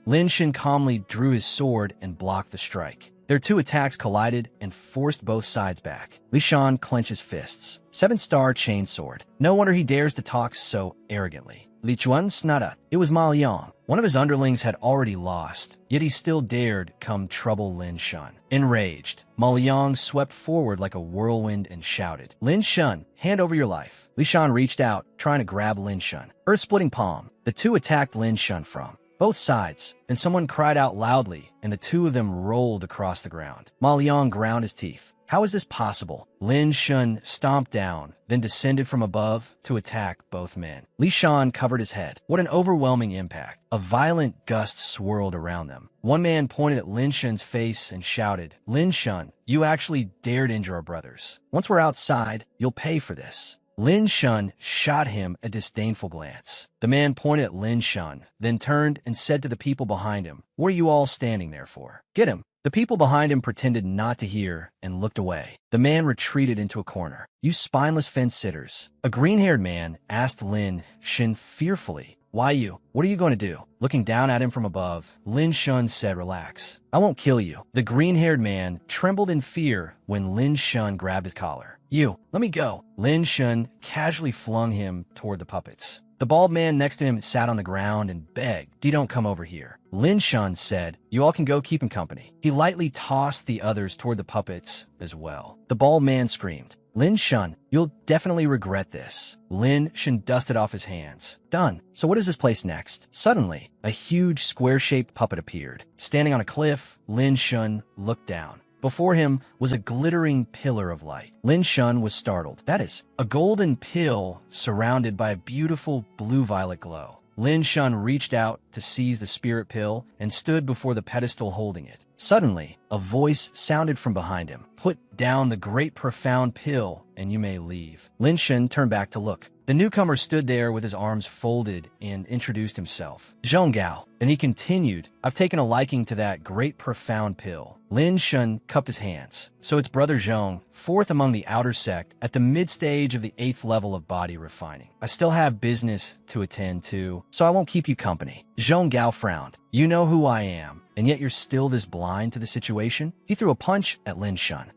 Lin Shan calmly drew his sword and blocked the strike. Their 2 attacks collided and forced both sides back. Li Shan clenched his fists. 7-star chainsword. No wonder he dares to talk so arrogantly. Li Chuan Snadat. It was Ma Liang. One of his underlings had already lost, yet he still dared come trouble Lin Shun. Enraged, Ma Liang swept forward like a whirlwind and shouted, "Lin Shun, hand over your life." Li Shan reached out, trying to grab Lin Shun. Earth-splitting palm. The two attacked Lin Shun from both sides, and someone cried out loudly, and the two of them rolled across the ground. Ma Liang ground his teeth. How is this possible? Lin Shun stomped down, then descended from above to attack both men. Li Shan covered his head. What an overwhelming impact. A violent gust swirled around them. One man pointed at Lin Shun's face and shouted, "Lin Shun, you actually dared injure our brothers. Once we're outside, you'll pay for this." Lin Shun shot him a disdainful glance. The man pointed at Lin Shun, then turned and said to the people behind him, "What are you all standing there for? Get him." The people behind him pretended not to hear and looked away. The man retreated into a corner. "You spineless fence-sitters." A green-haired man asked Lin Shun fearfully, "Why you? What are you going to do?" Looking down at him from above, Lin Shun said, "Relax. I won't kill you." The green-haired man trembled in fear when Lin Shun grabbed his collar. "You, let me go." Lin Shun casually flung him toward the puppets. The bald man next to him sat on the ground and begged, "Don't come over here." Lin Shun said, "You all can go keep him company." He lightly tossed the others toward the puppets as well. The bald man screamed, "Lin Shun, you'll definitely regret this." Lin Shun dusted off his hands. "Done. So what is this place next?" Suddenly, a huge square-shaped puppet appeared. Standing on a cliff, Lin Shun looked down. Before him was a glittering pillar of light. Lin Shun was startled. That is, a golden pill surrounded by a beautiful blue-violet glow. Lin Shun reached out to seize the spirit pill and stood before the pedestal holding it. Suddenly, a voice sounded from behind him. "Put down the great profound pill, and you may leave." Lin Shun turned back to look. The newcomer stood there with his arms folded and introduced himself. "Zhong Gao." And he continued, "I've taken a liking to that great profound pill." Lin Shun cupped his hands. "So it's Brother Zhong, fourth among the outer sect, at the mid-stage of the 8th level of body refining. I still have business to attend to, so I won't keep you company." Zhong Gao frowned. "You know who I am, and yet you're still this blind to the situation?" He threw a punch at Lin Shun.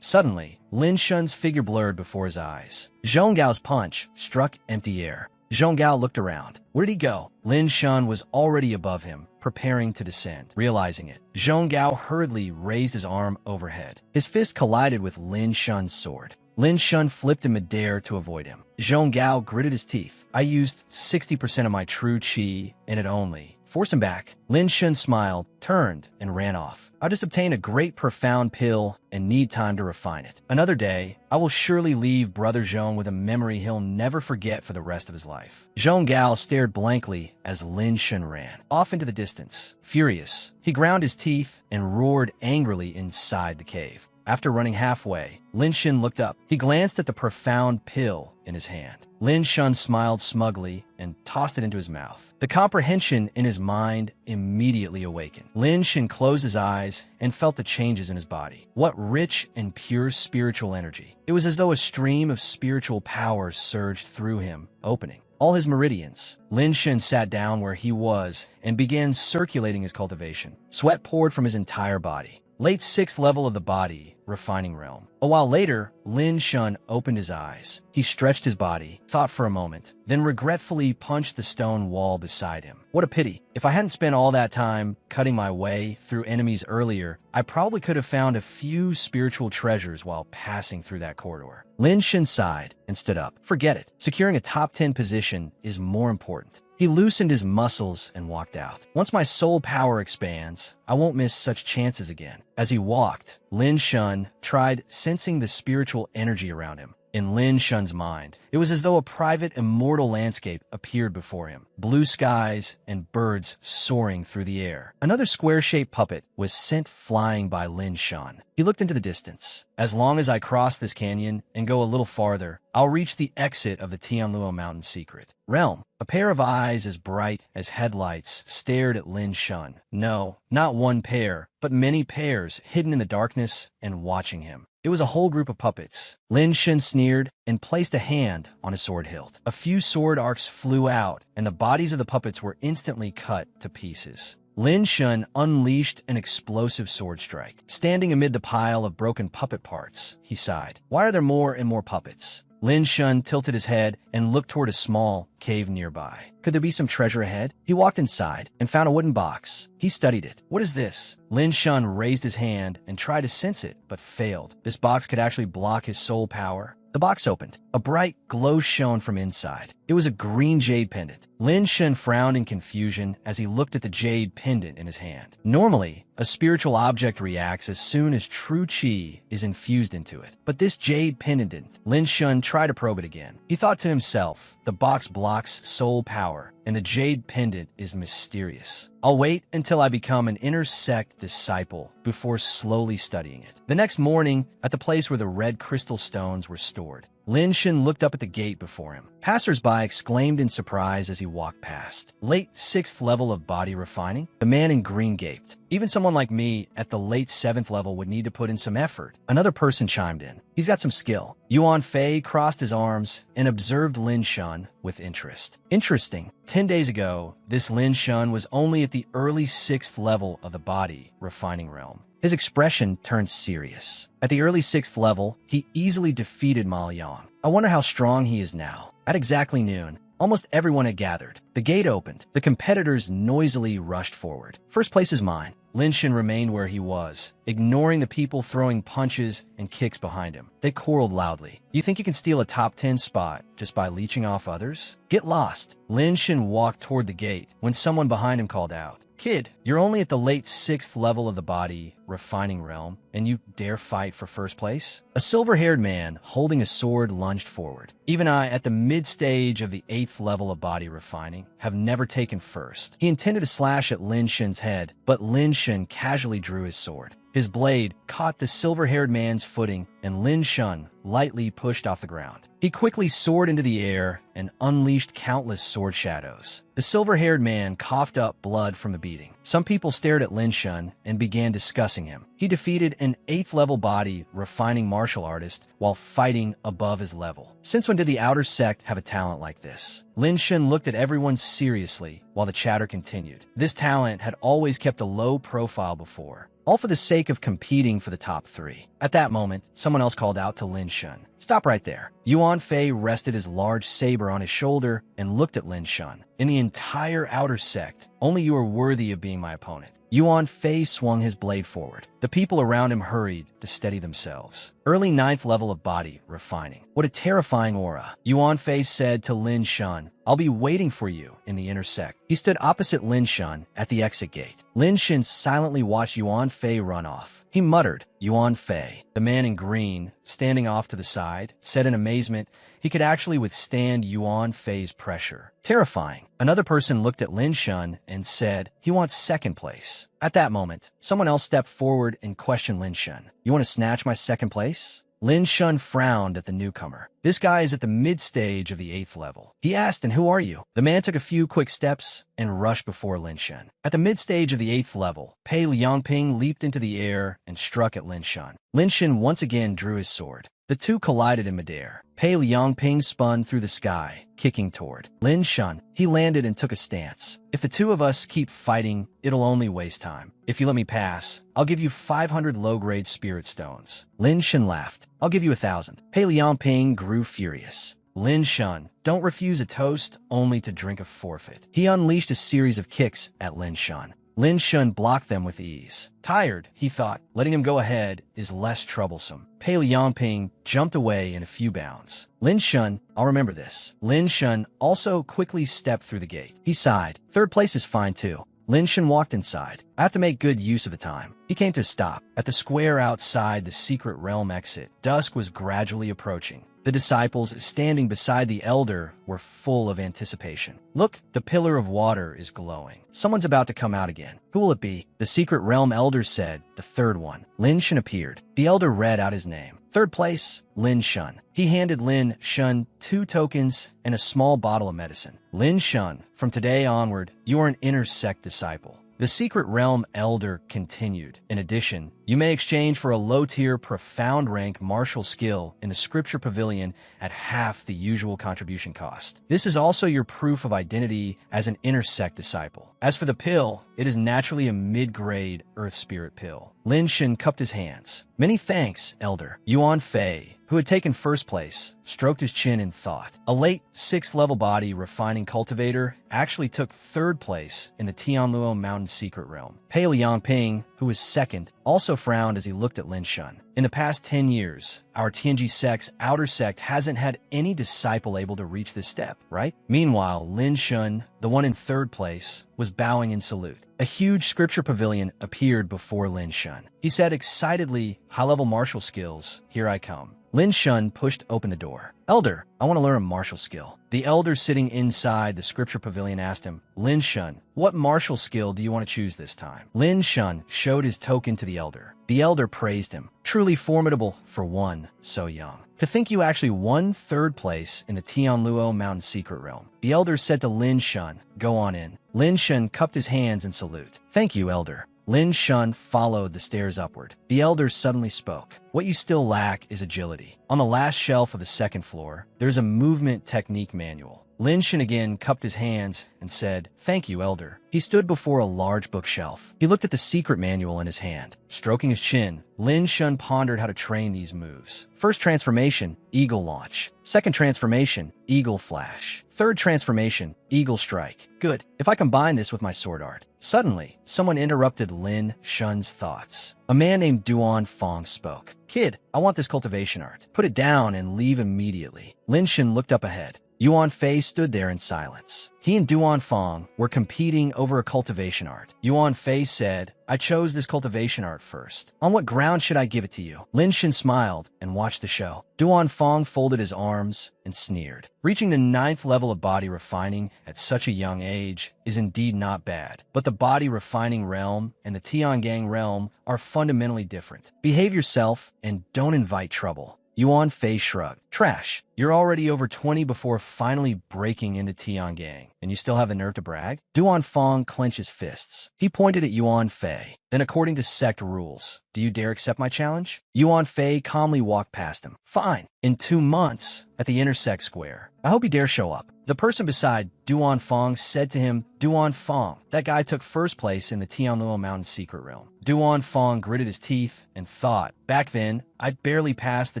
Suddenly, Lin Shun's figure blurred before his eyes. Zhong Gao's punch struck empty air. Zhong Gao looked around. Where did he go? Lin Shun was already above him, preparing to descend. Realizing it, Zhong Gao hurriedly raised his arm overhead. His fist collided with Lin Shun's sword. Lin Shun flipped in midair to avoid him. Zhong Gao gritted his teeth. "I used 60% of my true chi, and it only. Force him back." Lin Shun smiled, turned, and ran off. "I just obtained a great profound pill and need time to refine it. Another day, I will surely leave Brother Zhong with a memory he'll never forget for the rest of his life." Zhong Gao stared blankly as Lin Shun ran off into the distance. Furious, he ground his teeth and roared angrily inside the cave. After running halfway, Lin Shun looked up. He glanced at the profound pill in his hand. Lin Shun smiled smugly and tossed it into his mouth. The comprehension in his mind immediately awakened. Lin Shun closed his eyes and felt the changes in his body. What rich and pure spiritual energy. It was as though a stream of spiritual power surged through him, opening all his meridians. Lin Shun sat down where he was and began circulating his cultivation. Sweat poured from his entire body. Late 6th level of the body, refining realm. A while later, Lin Shun opened his eyes. He stretched his body, thought for a moment, then regretfully punched the stone wall beside him. What a pity. If I hadn't spent all that time cutting my way through enemies earlier, I probably could have found a few spiritual treasures while passing through that corridor. Lin Shun sighed and stood up. Forget it. Securing a top 10 position is more important. He loosened his muscles and walked out. Once my soul power expands, I won't miss such chances again. As he walked, Lin Shun tried sensing the spiritual energy around him. In Lin Shun's mind, it was as though a private, immortal landscape appeared before him. Blue skies and birds soaring through the air. Another square-shaped puppet was sent flying by Lin Shun. He looked into the distance. As long as I cross this canyon and go a little farther, I'll reach the exit of the Tianluo Mountain secret realm. A pair of eyes as bright as headlights stared at Lin Shun. No, not one pair, but many pairs hidden in the darkness and watching him. It was a whole group of puppets. Lin Shun sneered and placed a hand on his sword hilt. A few sword arcs flew out, and the bodies of the puppets were instantly cut to pieces. Lin Shun unleashed an explosive sword strike. Standing amid the pile of broken puppet parts, he sighed. Why are there more and more puppets? Lin Shun tilted his head and looked toward a small cave nearby. Could there be some treasure ahead? He walked inside and found a wooden box. He studied it. What is this? Lin Shun raised his hand and tried to sense it, but failed. This box could actually block his soul power. The box opened. A bright glow shone from inside. It was a green jade pendant. Lin Shun frowned in confusion as he looked at the jade pendant in his hand. Normally, a spiritual object reacts as soon as true chi is infused into it. But this jade pendant didn't. Lin Shun tried to probe it again. He thought to himself, the box blocks soul power, and the jade pendant is mysterious. I'll wait until I become an inner sect disciple before slowly studying it. The next morning, at the place where the red crystal stones were stored, Lin Shun looked up at the gate before him. Passers-by exclaimed in surprise as he walked past. Late 6th level of body refining? The man in green gaped. Even someone like me at the late 7th level would need to put in some effort. Another person chimed in. He's got some skill. Yuan Fei crossed his arms and observed Lin Shun with interest. Interesting. 10 days ago, this Lin Shun was only at the early 6th level of the body refining realm. His expression turned serious. At the early 6th level, he easily defeated Ma Yang. I wonder how strong he is now. At exactly noon, almost everyone had gathered. The gate opened. The competitors noisily rushed forward. First place is mine. Lin Shun remained where he was, ignoring the people throwing punches and kicks behind him. They quarreled loudly. You think you can steal a top 10 spot just by leeching off others? Get lost. Lin Shun walked toward the gate when someone behind him called out, Kid, you're only at the late 6th level of the body refining realm, and you dare fight for first place? A silver-haired man holding a sword lunged forward. Even I, at the mid-stage of the 8th level of body refining, have never taken first. He intended to slash at Lin Shun's head, but Lin Shun casually drew his sword. His blade caught the silver-haired man's footing, and Lin Shun lightly pushed off the ground. He quickly soared into the air and unleashed countless sword shadows. The silver-haired man coughed up blood from the beating. Some people stared at Lin Shun and began discussing him. He defeated an 8th level body refining martial artist while fighting above his level. Since when did the outer sect have a talent like this? Lin Shun looked at everyone seriously while the chatter continued. This talent had always kept a low profile before, all for the sake of competing for the top 3. At that moment, someone else called out to Lin Shun. Stop right there. Yuan Fei rested his large saber on his shoulder and looked at Lin Shun. In the entire outer sect, only you are worthy of being my opponent. Yuan Fei swung his blade forward. The people around him hurried to steady themselves. Early 9th level of body refining. What a terrifying aura. Yuan Fei said to Lin Shun, I'll be waiting for you in the inner sect. He stood opposite Lin Shun at the exit gate. Lin Shun silently watched Yuan Fei run off. He muttered, Yuan Fei. The man in green, standing off to the side, said in amazement he could actually withstand Yuan Fei's pressure. Terrifying. Another person looked at Lin Shun and said he wants second place. At that moment, someone else stepped forward and questioned Lin Shun. You want to snatch my second place? Lin Shun frowned at the newcomer. This guy is at the mid-stage of the 8th level. He asked, and who are you? The man took a few quick steps and rushed before Lin Shun. At the mid-stage of the 8th level, Pei Liangping leaped into the air and struck at Lin Shun. Lin Shun once again drew his sword. The two collided in midair. Pei Liangping spun through the sky, kicking toward Lin Shun. He landed and took a stance. If the two of us keep fighting, it'll only waste time. If you let me pass, I'll give you 500 low-grade spirit stones. Lin Shun laughed. I'll give you 1,000. Pei Liangping grew furious. Lin Shun, don't refuse a toast only to drink a forfeit. He unleashed a series of kicks at Lin Shun. Lin Shun blocked them with ease. Tired, he thought, letting him go ahead is less troublesome. Pei Liangping jumped away in a few bounds. Lin Shun, I'll remember this. Lin Shun also quickly stepped through the gate. He sighed. Third place is fine too. Lin Shun walked inside. I have to make good use of the time. He came to a stop. At the square outside the secret realm exit, dusk was gradually approaching. The disciples standing beside the elder were full of anticipation. Look, the pillar of water is glowing. Someone's about to come out again. Who will it be? The secret realm elder said, the third one. Lin Shun appeared. The elder read out his name. Third place, Lin Shun. He handed Lin Shun 2 tokens and a small bottle of medicine. Lin Shun, from today onward, you are an inner sect disciple. The secret realm elder continued. In addition, you may exchange for a low-tier, profound-rank martial skill in the scripture pavilion at half the usual contribution cost. This is also your proof of identity as an inner sect disciple. As for the pill, it is naturally a mid-grade earth spirit pill. Lin Shen cupped his hands. Many thanks, Elder. Yuan Fei, who had taken first place, stroked his chin in thought. A late 6th level body refining cultivator actually took 3rd place in the Tianluo Mountain Secret Realm. Pei Liangping, who was 2nd, also frowned as he looked at Lin Shun. In the past 10 years, our Tianji sect's outer sect hasn't had any disciple able to reach this step, right? Meanwhile, Lin Shun, the one in 3rd place, was bowing in salute. A huge scripture pavilion appeared before Lin Shun. He said excitedly, high-level martial skills, here I come. Lin Shun pushed open the door. Elder, I want to learn a martial skill. The elder sitting inside the scripture pavilion asked him, Lin Shun, what martial skill do you want to choose this time? Lin Shun showed his token to the elder. The elder praised him. Truly formidable for one so young. To think you actually won 3rd place in the Tianluo Mountain Secret Realm. The elder said to Lin Shun, go on in. Lin Shun cupped his hands in salute. Thank you, elder. Lin Shun followed the stairs upward. The elder suddenly spoke. What you still lack is agility. On the last shelf of the 2nd floor, there's a movement technique manual. Lin Shun again cupped his hands and said, thank you, elder. He stood before a large bookshelf. He looked at the secret manual in his hand. Stroking his chin, Lin Shun pondered how to train these moves. First transformation, Eagle Launch. Second transformation, Eagle Flash. Third transformation, Eagle Strike. Good. If I combine this with my sword art. Suddenly, someone interrupted Lin Shun's thoughts. A man named Duan Fong spoke. Kid, I want this cultivation art. Put it down and leave immediately. Lin Shun looked up ahead. Yuan Fei stood there in silence. He and Duan Fong were competing over a cultivation art. Yuan Fei said, I chose this cultivation art first. On what ground should I give it to you? Lin Shen smiled and watched the show. Duan Fong folded his arms and sneered. Reaching the 9th level of body refining at such a young age is indeed not bad. But the body refining realm and the Tiangang realm are fundamentally different. Behave yourself and don't invite trouble. Yuan Fei shrugged. Trash. You're already over 20 before finally breaking into Tiangang, and you still have the nerve to brag? Duan Fong clenched his fists. He pointed at Yuan Fei. Then according to sect rules, do you dare accept my challenge? Yuan Fei calmly walked past him. Fine. In 2 months, at the intersect square. I hope you dare show up. The person beside Duan Fong said to him, Duan Fong, that guy took first place in the Tianluo Mountain Secret Realm. Duan Fong gritted his teeth and thought, back then, I barely passed the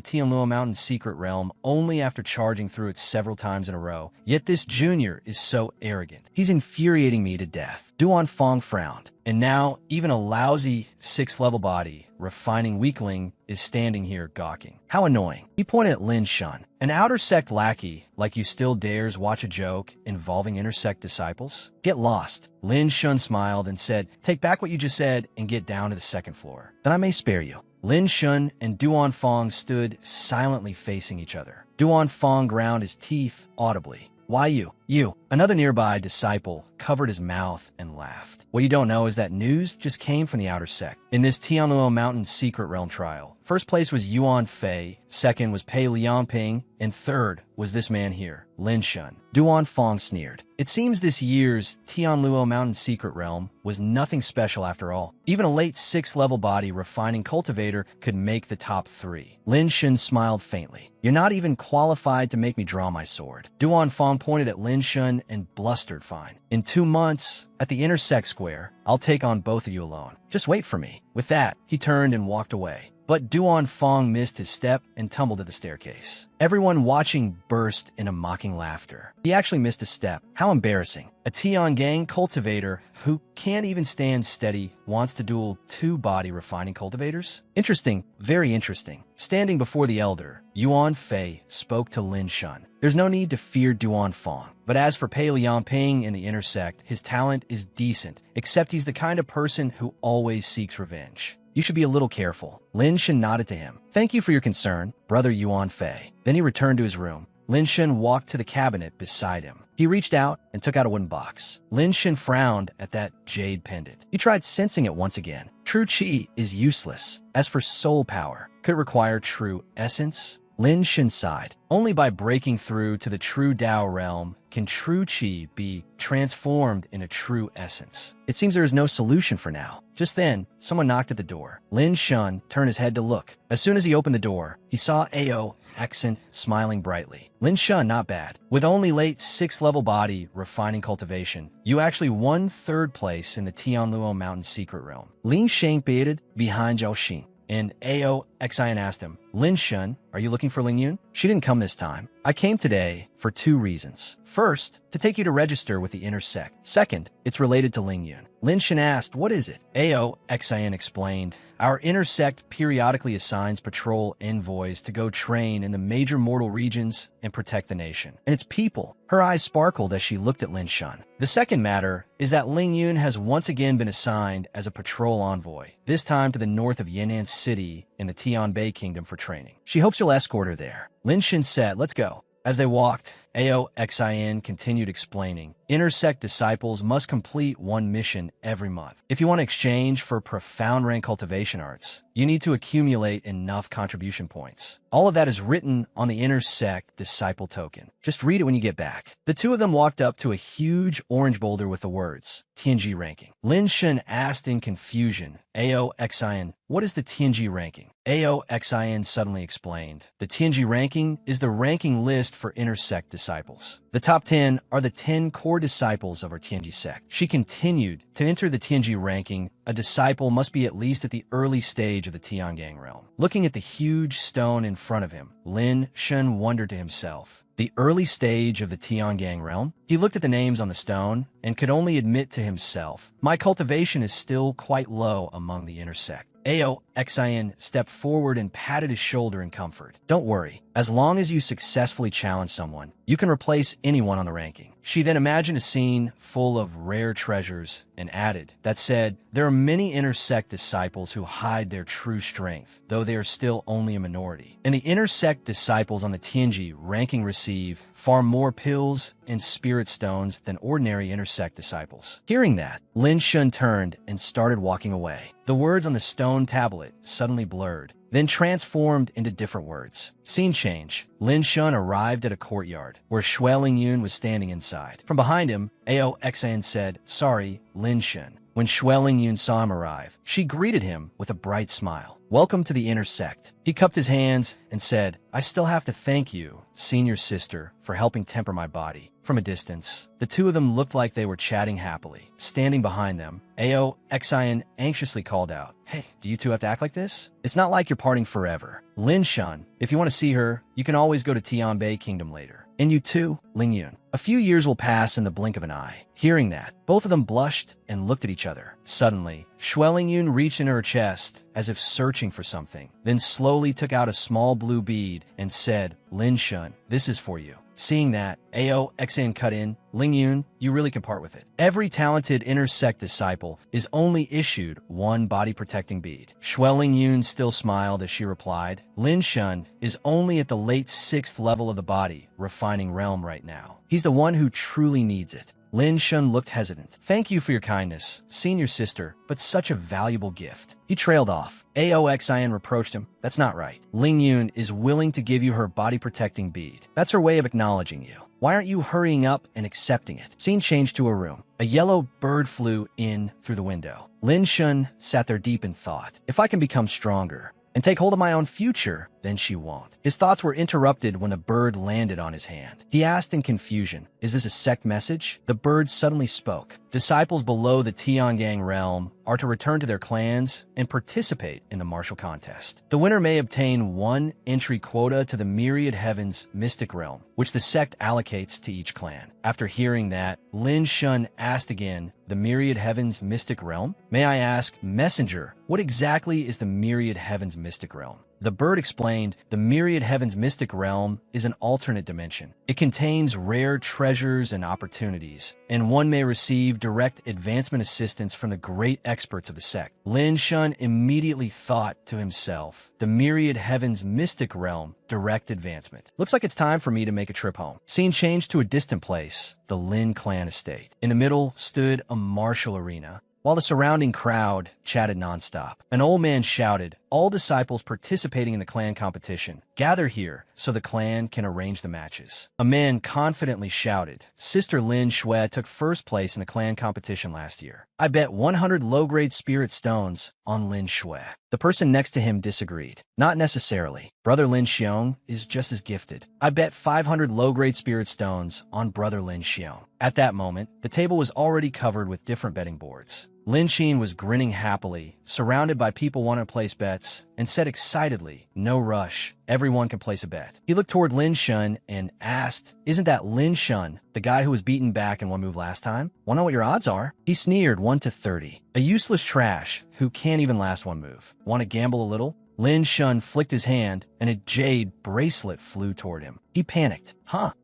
Tianluo Mountain Secret Realm only after charging through it several times in a row. Yet this junior is so arrogant. He's infuriating me to death. Duan Fong frowned. And now, even a lousy 6th level body, refining weakling, is standing here gawking. How annoying. He pointed at Lin Shun. An outer sect lackey like you still dares watch a joke involving intersect disciples? Get lost. Lin Shun smiled and said, take back what you just said and get down to the 2nd floor. Then I may spare you. Lin Shun and Duan Fong stood silently facing each other. Duan Fong ground his teeth audibly. Why you? You. Another nearby disciple covered his mouth and laughed. What you don't know is that news just came from the outer sect. In this Tianluo Mountain Secret Realm trial, first place was Yuan Fei, second was Pei Liangping, and third was this man here, Lin Shun. Duan Fong sneered. It seems this year's Tianluo Mountain Secret Realm was nothing special after all. Even a late 6th level body refining cultivator could make the top 3. Lin Shun smiled faintly. You're not even qualified to make me draw my sword. Duan Fong pointed at Lin Shun and blustered fine. In 2 months, at the intersect square, I'll take on both of you alone. Just wait for me. With that, he turned and walked away. But Duan Fong missed his step and tumbled to the staircase. Everyone watching burst into mocking laughter. He actually missed a step. How embarrassing. A Tiangang cultivator who can't even stand steady wants to duel 2 body refining cultivators? Interesting, very interesting. Standing before the elder, Yuan Fei spoke to Lin Shun. There's no need to fear Duan Fong. But as for Pei Liangping in the intersect, his talent is decent, except he's the kind of person who always seeks revenge. You should be a little careful. Lin Shen nodded to him. Thank you for your concern, brother Yuan Fei. Then he returned to his room. Lin Shen walked to the cabinet beside him. He reached out and took out a wooden box. Lin Shen frowned at that jade pendant. He tried sensing it once again. True Qi is useless. As for soul power, could it require true essence? Lin Shen sighed. Only by breaking through to the true Dao realm can true Qi be transformed in a true essence. It seems there is no solution for now. Just then, someone knocked at the door. Lin Shun turned his head to look. As soon as he opened the door, he saw Ao Exen smiling brightly. Lin Shun, not bad. With only late 6th level body, refining cultivation, you actually won 3rd place in the Tianluo Mountain Secret Realm. Lin Sheng bearded behind Zhao Xin. And Ao Xian asked him, Lin Shun, are you looking for Ling Yun? She didn't come this time. I came today for 2 reasons. First, to take you to register with the inner sect. Second, it's related to Ling Yun. Lin Shen asked, what is it? Ao Xian explained, our inner sect periodically assigns patrol envoys to go train in the major mortal regions and protect the nation. And its people. Her eyes sparkled as she looked at Lin Shun. The second matter is that Ling Yun has once again been assigned as a patrol envoy, this time to the north of Yan'an City in the Tianbei Kingdom for training. She hopes you'll escort her there. Lin Shen said, let's go. As they walked, Ao Xian continued explaining, Intersect disciples must complete 1 mission every month. If you want to exchange for profound rank cultivation arts, you need to accumulate enough contribution points. All of that is written on the Intersect disciple token. Just read it when you get back. The two of them walked up to a huge orange boulder with the words, Tianji ranking. Lin Shen asked in confusion, Ao Xian, what is the Tianji ranking? Ao Xian suddenly explained, the Tianji ranking is the ranking list for Intersect disciples. The top 10 are the 10 core disciples of our Tianji sect. She continued, to enter the Tianji ranking, a disciple must be at least at the early stage of the Tiangang realm. Looking at the huge stone in front of him, Lin Shen wondered to himself, the early stage of the Tiangang realm? He looked at the names on the stone and could only admit to himself, my cultivation is still quite low among the inner sect. Ao Xian stepped forward and patted his shoulder in comfort. Don't worry, as long as you successfully challenge someone, you can replace anyone on the ranking. She then imagined a scene full of rare treasures and added, that said, there are many intersect disciples who hide their true strength, though they are still only a minority. And the intersect disciples on the Tianji ranking receive far more pills and spirit stones than ordinary intersect disciples. Hearing that, Lin Shun turned and started walking away. The words on the stone tablet suddenly blurred, then transformed into different words. Scene change. Lin Shun arrived at a courtyard, where Shui Ling Yun was standing inside. From behind him, Ao Xian said, sorry, Lin Shun. When Shui Ling Yun saw him arrive, she greeted him with a bright smile. Welcome to the inner sect. He cupped his hands and said, I still have to thank you, senior sister, for helping temper my body. From a distance, the two of them looked like they were chatting happily. Standing behind them, Ao Xian anxiously called out, hey, do you two have to act like this? It's not like you're parting forever. Lin Shun, if you want to see her, you can always go to Tianbei Kingdom later. And you too, Ling Yun. A few years will pass in the blink of an eye. Hearing that, both of them blushed and looked at each other. Suddenly, Shui Ling Yun reached into her chest as if searching for something, then slowly took out a small blue bead and said, Lin Shun, this is for you. Seeing that, Ao Xian cut in, Ling Yun, you really can part with it. Every talented intersect disciple is only issued 1 body-protecting bead. Shui Ling Yun still smiled as she replied, Lin Shun is only at the late 6th level of the body, refining realm right now. He's the one who truly needs it. Lin Shun looked hesitant. Thank you for your kindness, senior sister, but such a valuable gift. He trailed off. Ao Xian reproached him. That's not right. Ling Yun is willing to give you her body-protecting bead. That's her way of acknowledging you. Why aren't you hurrying up and accepting it? Scene changed to a room. A yellow bird flew in through the window. Lin Shun sat there deep in thought. If I can become stronger and take hold of my own future, then she won't. His thoughts were interrupted when a bird landed on his hand. He asked in confusion, is this a sect message? The bird suddenly spoke. Disciples below the Tiangang realm are to return to their clans and participate in the martial contest. The winner may obtain 1 entry quota to the Myriad Heavens Mystic Realm, which the sect allocates to each clan. After hearing that, Lin Shun asked again, the Myriad Heavens Mystic Realm? May I ask, Messenger, what exactly is the Myriad Heavens Mystic Realm? The bird explained, the Myriad Heavens Mystic Realm is an alternate dimension. It contains rare treasures and opportunities, and one may receive direct advancement assistance from the great experts of the sect. Lin Shun immediately thought to himself, the Myriad Heavens Mystic Realm, direct advancement. Looks like it's time for me to make a trip home. Scene changed to a distant place, the Lin clan estate. In the middle stood a martial arena, while the surrounding crowd chatted nonstop. An old man shouted, all disciples participating in the clan competition, gather here so the clan can arrange the matches. A man confidently shouted, Sister Lin Shui took first place in the clan competition last year. I bet 100 low-grade spirit stones on Lin Shui. The person next to him disagreed. Not necessarily. Brother Lin Xiong is just as gifted. I bet 500 low-grade spirit stones on Brother Lin Xiong. At that moment, the table was already covered with different betting boards. Lin Xin was grinning happily, surrounded by people wanting to place bets, and said excitedly, no rush, everyone can place a bet. He looked toward Lin Shun and asked, isn't that Lin Shun, the guy who was beaten back in one move last time? Wanna know what your odds are? He sneered 1 to 30. A useless trash who can't even last one move. Wanna gamble a little? Lin Shun flicked his hand, and a jade bracelet flew toward him. He panicked.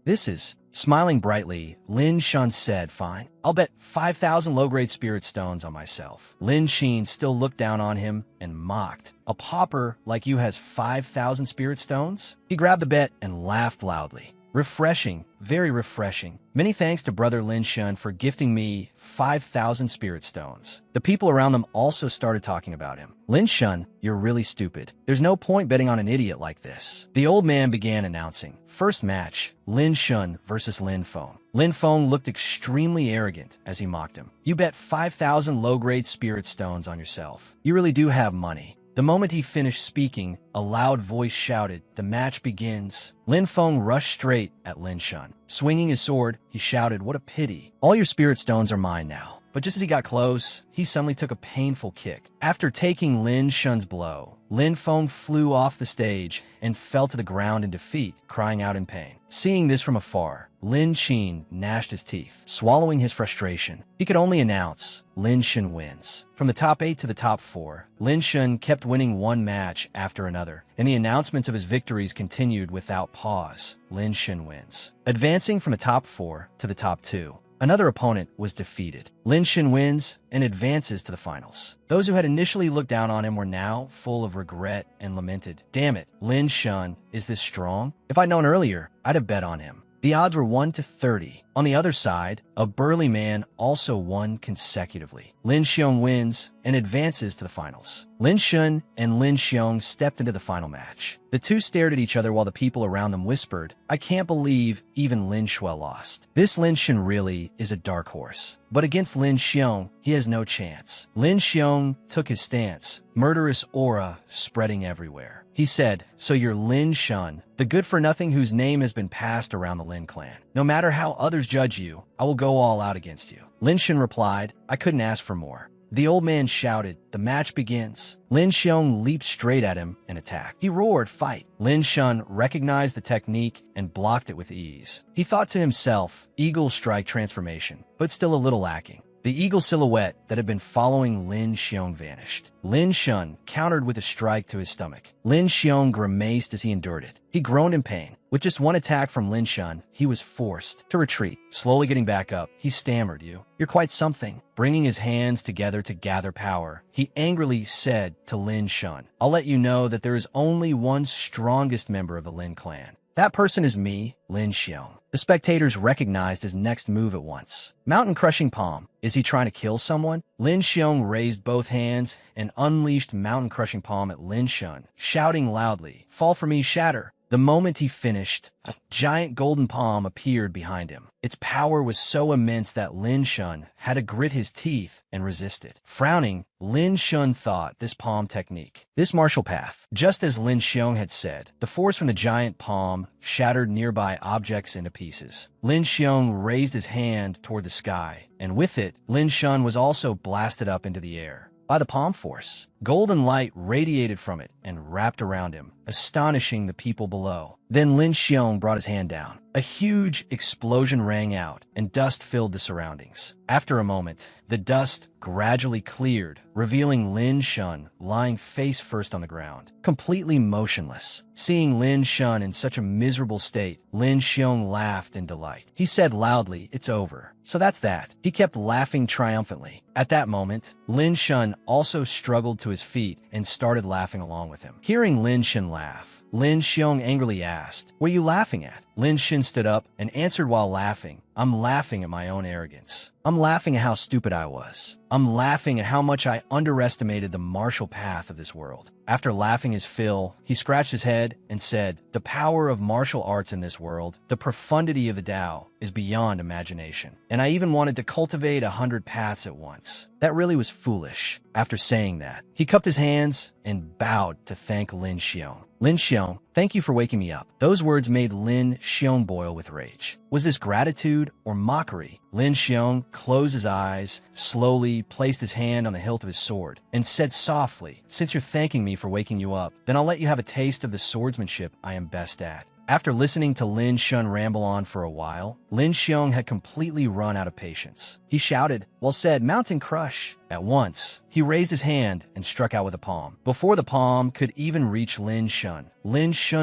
This is... Smiling brightly, Lin Shun said, fine, I'll bet 5,000 low-grade spirit stones on myself. Lin Xin still looked down on him and mocked. A pauper like you has 5,000 spirit stones? He grabbed the bet and laughed loudly. Refreshing, very refreshing. Many thanks to Brother Lin Shun for gifting me 5,000 spirit stones. The people around them also started talking about him. Lin Shun, you're really stupid. There's no point betting on an idiot like this. The old man began announcing. First match, Lin Shun versus Lin Feng. Lin Feng looked extremely arrogant as he mocked him. You bet 5,000 low-grade spirit stones on yourself. You really do have money. The moment he finished speaking, a loud voice shouted, the match begins. Lin Feng rushed straight at Lin Shun. Swinging his sword, he shouted, what a pity. All your spirit stones are mine now. But just as he got close, he suddenly took a painful kick. After taking Lin Shun's blow, Lin Feng flew off the stage and fell to the ground in defeat, crying out in pain. Seeing this from afar, Lin Xin gnashed his teeth, swallowing his frustration. He could only announce, Lin Xin wins. From the top 8 to the top 4, Lin Xin kept winning one match after another, and the announcements of his victories continued without pause. Lin Xin wins. Advancing from the top 4 to the top 2, another opponent was defeated. Lin Xin wins and advances to the finals. Those who had initially looked down on him were now full of regret and lamented. Damn it, Lin Xin is this strong? If I'd known earlier, I'd have bet on him. The odds were 1 to 30. On the other side, a burly man also won consecutively. Lin Xiong wins and advances to the finals. Lin Shun and Lin Xiong stepped into the final match. The two stared at each other while the people around them whispered, I can't believe even Lin Shui lost. This Lin Shun really is a dark horse. But against Lin Xiong, he has no chance. Lin Xiong took his stance, murderous aura spreading everywhere. He said, so you're Lin Shun, the good-for-nothing whose name has been passed around the Lin clan. No matter how others judge you, I will go all out against you. Lin Shun replied, I couldn't ask for more. The old man shouted, the match begins. Lin Xiong leaped straight at him and attacked. He roared, fight. Lin Shun recognized the technique and blocked it with ease. He thought to himself, eagle strike transformation, but still a little lacking. The eagle silhouette that had been following Lin Xiong vanished. Lin Shun countered with a strike to his stomach. Lin Xiong grimaced as he endured it. He groaned in pain. With just one attack from Lin Shun, he was forced to retreat. Slowly getting back up, he stammered, You're quite something. Bringing his hands together to gather power, he angrily said to Lin Shun, I'll let you know that there is only one strongest member of the Lin clan. That person is me, Lin Xiong. The spectators recognized his next move at once. Mountain crushing palm. Is he trying to kill someone? Lin Xiong raised both hands and unleashed mountain crushing palm at Lin Shun, shouting loudly, fall for me, shatter. The moment he finished, a giant golden palm appeared behind him. Its power was so immense that Lin Shun had to grit his teeth and resist it. Frowning, Lin Shun thought this palm technique, this martial path. Just as Lin Xiong had said, the force from the giant palm shattered nearby objects into pieces. Lin Xiong raised his hand toward the sky, and with it, Lin Shun was also blasted up into the air by the palm force. Golden light radiated from it and wrapped around him, astonishing the people below. Then Lin Xiong brought his hand down. A huge explosion rang out, and dust filled the surroundings. After a moment, the dust gradually cleared, revealing Lin Shun lying face first on the ground, completely motionless. Seeing Lin Shun in such a miserable state, Lin Xiong laughed in delight. He said loudly, it's over. So that's that. He kept laughing triumphantly. At that moment, Lin Shun also struggled to his feet and started laughing along with him. Hearing Lin Shun laugh, Lin Xiong angrily asked. What are you laughing at? Lin Shin stood up and answered while laughing. I'm laughing at my own arrogance. I'm laughing at how stupid I was. I'm laughing at how much I underestimated the martial path of this world. After laughing his fill, he scratched his head and said, the power of martial arts in this world, the profundity of the Tao, is beyond imagination. And I even wanted to cultivate 100 paths at once. That really was foolish. After saying that, he cupped his hands and bowed to thank Lin Xiong. Lin Xiong, thank you for waking me up. Those words made Lin Xiong boil with rage. Was this gratitude or mockery? Lin Xiong closed his eyes, slowly placed his hand on the hilt of his sword, and said softly, since you're thanking me for waking you up, then I'll let you have a taste of the swordsmanship I am best at. After listening to Lin Shun ramble on for a while, Lin Xiong had completely run out of patience. He shouted, well said, Mountain Crush. At once, he raised his hand and struck out with a palm. Before the palm could even reach Lin Shun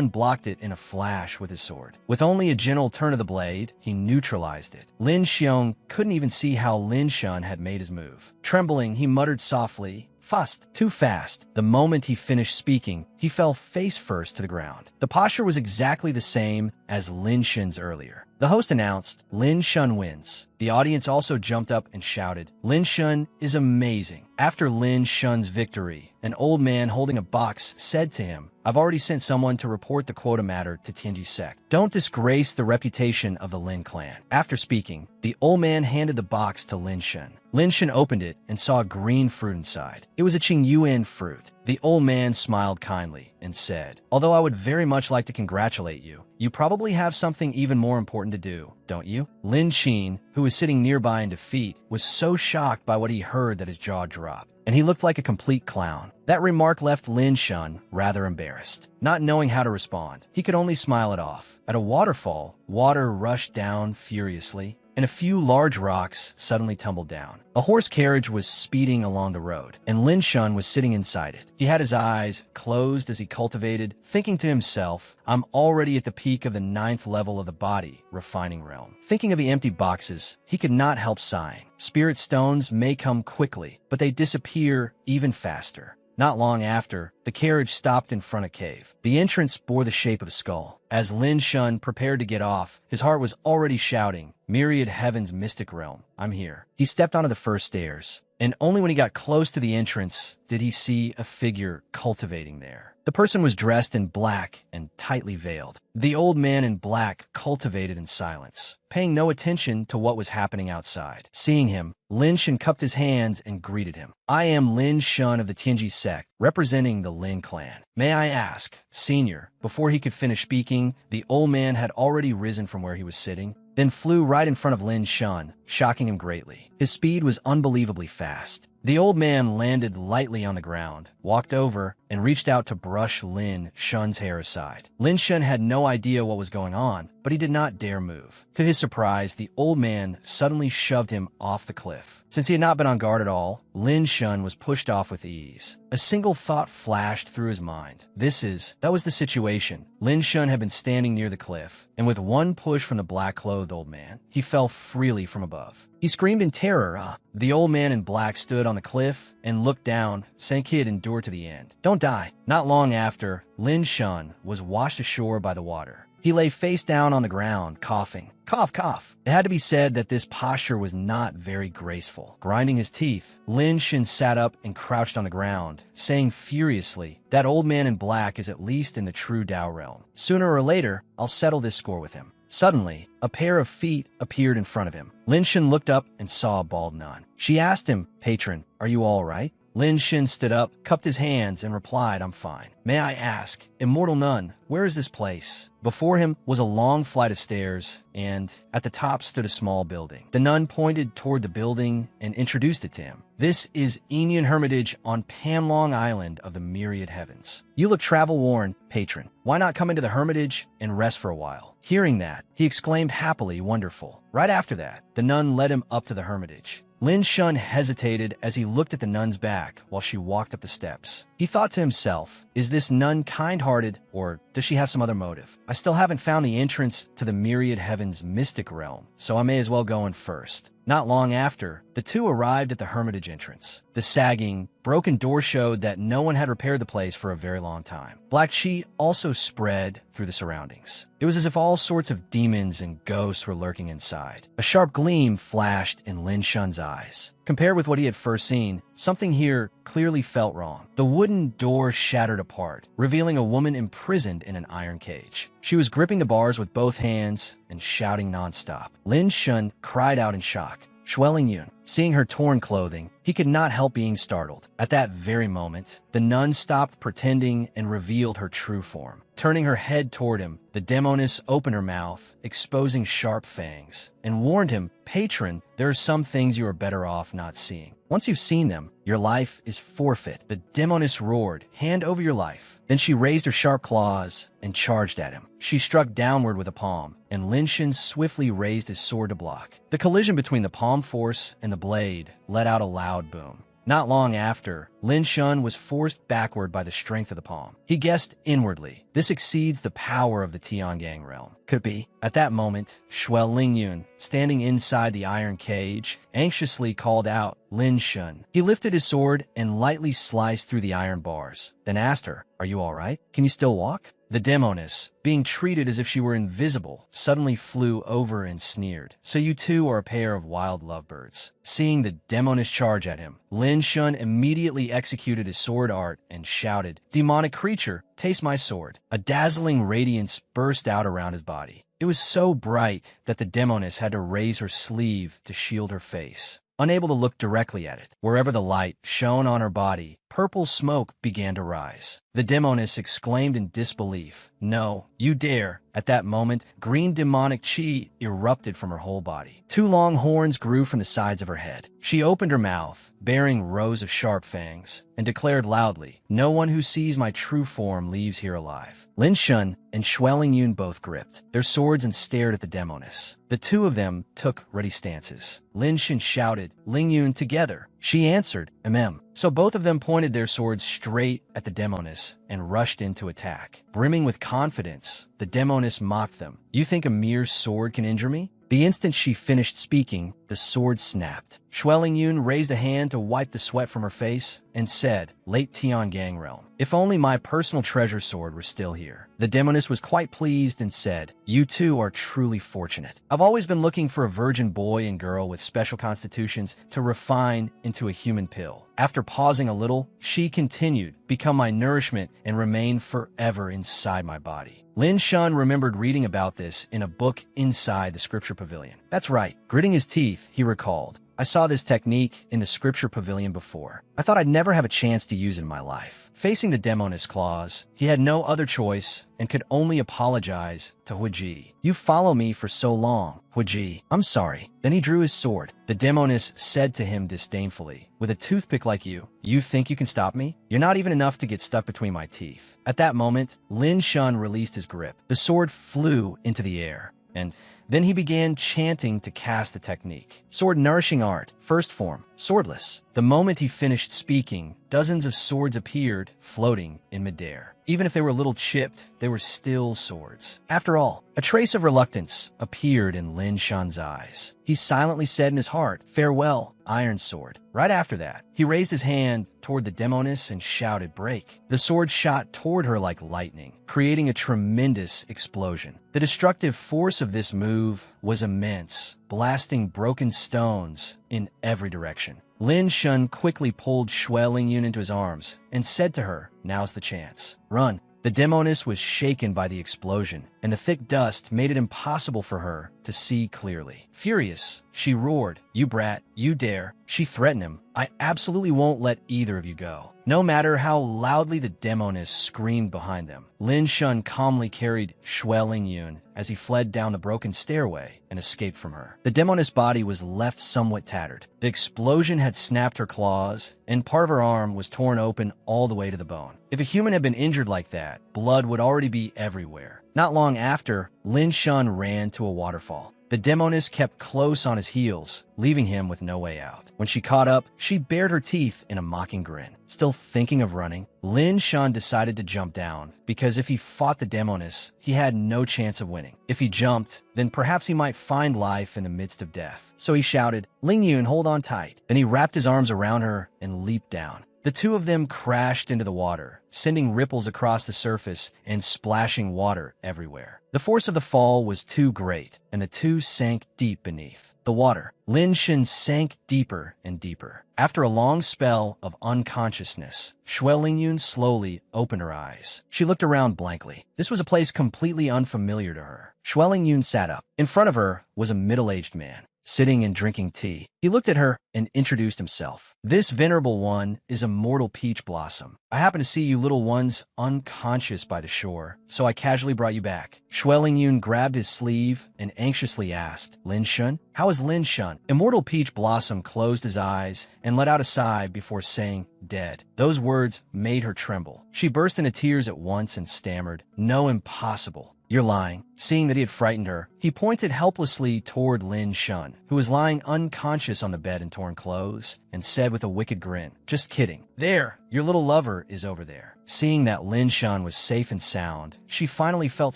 blocked it in a flash with his sword. With only a gentle turn of the blade, he neutralized it. Lin Xiong couldn't even see how Lin Shun had made his move. Trembling, he muttered softly, Fast, too fast. The moment he finished speaking, he fell face first to the ground. The posture was exactly the same as Lin Shin's earlier. The host announced, Lin Shun wins. The audience also jumped up and shouted, Lin Shun is amazing. After Lin Shun's victory, an old man holding a box said to him, I've already sent someone to report the quota matter to Tianji sect. Don't disgrace the reputation of the Lin clan. After speaking, the old man handed the box to Lin Shun. Lin Shun opened it and saw a green fruit inside. It was a Qingyuan fruit. The old man smiled kindly and said, although I would very much like to congratulate you, you probably have something even more important to do, don't you? Lin Qin, who was sitting nearby in defeat, was so shocked by what he heard that his jaw dropped, and he looked like a complete clown. That remark left Lin Shun rather embarrassed. Not knowing how to respond, he could only smile it off. At a waterfall, water rushed down furiously, and a few large rocks suddenly tumbled down. A horse carriage was speeding along the road, and Lin Shun was sitting inside it. He had his eyes closed as he cultivated, thinking to himself, I'm already at the peak of the 9th level of the body refining realm. Thinking of the empty boxes, he could not help sighing. Spirit stones may come quickly, but they disappear even faster. Not long after, the carriage stopped in front of a cave. The entrance bore the shape of a skull. As Lin Shun prepared to get off, his heart was already shouting, Myriad Heaven's mystic realm, I'm here. He stepped onto the first stairs, and only when he got close to the entrance did he see a figure cultivating there. The person was dressed in black and tightly veiled. The old man in black cultivated in silence, paying no attention to what was happening outside. Seeing him, Lin Shun cupped his hands and greeted him. I am Lin Shun of the Tianji sect, representing the Lin clan. May I ask, Senior, before he could finish speaking, the old man had already risen from where he was sitting, then flew right in front of Lin Shun, shocking him greatly. His speed was unbelievably fast. The old man landed lightly on the ground, walked over, and reached out to brush Lin Shun's hair aside. Lin Shun had no idea what was going on, but he did not dare move. To his surprise, the old man suddenly shoved him off the cliff. Since he had not been on guard at all, Lin Shun was pushed off with ease. A single thought flashed through his mind. That was the situation. Lin Shun had been standing near the cliff, and with one push from the black-clothed old man, he fell freely from above. He screamed in terror. The old man in black stood on the cliff and looked down, saying he'd endure to the end. Don't die. Not long after, Lin Shun was washed ashore by the water. He lay face down on the ground, coughing. Cough, cough. It had to be said that this posture was not very graceful. Grinding his teeth, Lin Shun sat up and crouched on the ground, saying furiously, that old man in black is at least in the true Tao realm. Sooner or later, I'll settle this score with him. Suddenly, a pair of feet appeared in front of him. Lin Shun looked up and saw a bald nun. She asked him, Patron, are you all right? Lin Shun stood up, cupped his hands, and replied, I'm fine. May I ask, Immortal Nun, where is this place? Before him was a long flight of stairs, and at the top stood a small building. The nun pointed toward the building and introduced it to him. This is Enian Hermitage on Panlong Island of the Myriad Heavens. You look travel-worn, Patron. Why not come into the Hermitage and rest for a while? Hearing that, he exclaimed happily, wonderful. Right after that, the nun led him up to the Hermitage. Lin Shun hesitated as he looked at the nun's back while she walked up the steps. He thought to himself, is this nun kind-hearted, or does she have some other motive? I still haven't found the entrance to the Myriad Heaven's mystic realm, so I may as well go in first. Not long after, the two arrived at the hermitage entrance. The sagging, broken door showed that no one had repaired the place for a very long time. Black chi also spread through the surroundings. It was as if all sorts of demons and ghosts were lurking inside. A sharp gleam flashed in Lin Shun's eyes. Compared with what he had first seen, something here clearly felt wrong. The wooden door shattered apart, revealing a woman imprisoned in an iron cage. She was gripping the bars with both hands and shouting nonstop. Lin Shun cried out in shock. Shueling Yun, seeing her torn clothing, he could not help being startled. At that very moment, the nun stopped pretending and revealed her true form. Turning her head toward him, the demoness opened her mouth, exposing sharp fangs, and warned him, "Patron, there are some things you are better off not seeing. Once you've seen them, your life is forfeit." The demoness roared, "Hand over your life." Then she raised her sharp claws and charged at him. She struck downward with a palm, and Lin Shun swiftly raised his sword to block. The collision between the palm force and the blade let out a loud boom. Not long after, Lin Shun was forced backward by the strength of the palm. He guessed inwardly, this exceeds the power of the Tiangang realm. Could be. At that moment, Shuel Lingyun, standing inside the iron cage, anxiously called out, "Lin Shun." He lifted his sword and lightly sliced through the iron bars, then asked her, "Are you all right? Can you still walk?" The demoness, being treated as if she were invisible, suddenly flew over and sneered. "So you two are a pair of wild lovebirds." Seeing the demoness charge at him, Lin Shun immediately executed his sword art and shouted, "Demonic creature, taste my sword." A dazzling radiance burst out around his body. It was so bright that the demoness had to raise her sleeve to shield her face. Unable to look directly at it, wherever the light shone on her body, purple smoke began to rise. The demoness exclaimed in disbelief, "No, you dare." At that moment, green demonic chi erupted from her whole body. Two long horns grew from the sides of her head. She opened her mouth, bearing rows of sharp fangs, and declared loudly, "No one who sees my true form leaves here alive." Lin Shun and Shueling Yun both gripped their swords and stared at the demoness. The two of them took ready stances. Lin Shun shouted, "Ling Yun, together." She answered, "Mm." So both of them pointed their swords straight at the demoness and rushed into attack. Brimming with confidence, the demoness mocked them. "You think a mere sword can injure me?" The instant she finished speaking, the sword snapped. Shueling Yun raised a hand to wipe the sweat from her face and said, "Late Tiangang realm, if only my personal treasure sword were still here." The demoness was quite pleased and said, "You two are truly fortunate. I've always been looking for a virgin boy and girl with special constitutions to refine into a human pill." After pausing a little, she continued, "Become my nourishment and remain forever inside my body." Lin Shun remembered reading about this in a book inside the scripture pavilion. That's right, gritting his teeth, he recalled. "I saw this technique in the scripture pavilion before. I thought I'd never have a chance to use it in my life." Facing the demoness claws, he had no other choice and could only apologize to Huiji. "You follow me for so long, Huiji. I'm sorry." Then he drew his sword. The demoness said to him disdainfully, "With a toothpick like you, you think you can stop me? You're not even enough to get stuck between my teeth." At that moment, Lin Shun released his grip. The sword flew into the air, and then he began chanting to cast the technique. Sword nourishing art, first form, swordless. The moment he finished speaking, dozens of swords appeared, floating in midair. Even if they were a little chipped, they were still swords. After all, a trace of reluctance appeared in Lin Shun's eyes. He silently said in his heart, "Farewell, Iron Sword." Right after that, he raised his hand toward the demoness and shouted, "Break." The sword shot toward her like lightning, creating a tremendous explosion. The destructive force of this move was immense, blasting broken stones in every direction. Lin Shun quickly pulled Shueling Yun into his arms and said to her, "Now's the chance. Run." The demoness was shaken by the explosion, and the thick dust made it impossible for her to see clearly. Furious, she roared, "You brat, you dare." She threatened him, "I absolutely won't let either of you go." No matter how loudly the demoness screamed behind them, Lin Shun calmly carried Shueling Yun as he fled down the broken stairway and escaped from her. The demoness body was left somewhat tattered. The explosion had snapped her claws, and part of her arm was torn open all the way to the bone. If a human had been injured like that, blood would already be everywhere. Not long after, Lin Shun ran to a waterfall. The demoness kept close on his heels, leaving him with no way out. When she caught up, she bared her teeth in a mocking grin. Still thinking of running, Lin Shun decided to jump down, because if he fought the demoness, he had no chance of winning. If he jumped, then perhaps he might find life in the midst of death. So he shouted, "Ling Yun, hold on tight." Then he wrapped his arms around her and leaped down. The two of them crashed into the water, sending ripples across the surface and splashing water everywhere. The force of the fall was too great, and the two sank deep beneath the water. Lin Shun sank deeper and deeper. After a long spell of unconsciousness, Xue Lingyun slowly opened her eyes. She looked around blankly. This was a place completely unfamiliar to her. Xue Lingyun sat up. In front of her was a middle-aged man, sitting and drinking tea. He looked at her and introduced himself. "This venerable one is Immortal Peach Blossom. I happen to see you little ones unconscious by the shore, so I casually brought you back." Xue Lingyun grabbed his sleeve and anxiously asked, "Lin Shun? How is Lin Shun?" Immortal Peach Blossom closed his eyes and let out a sigh before saying, "Dead." Those words made her tremble. She burst into tears at once and stammered, "No, impossible. You're lying." Seeing that he had frightened her, he pointed helplessly toward Lin Shun, who was lying unconscious on the bed in torn clothes, and said with a wicked grin, "Just kidding. There, your little lover is over there." Seeing that Lin Shun was safe and sound, she finally felt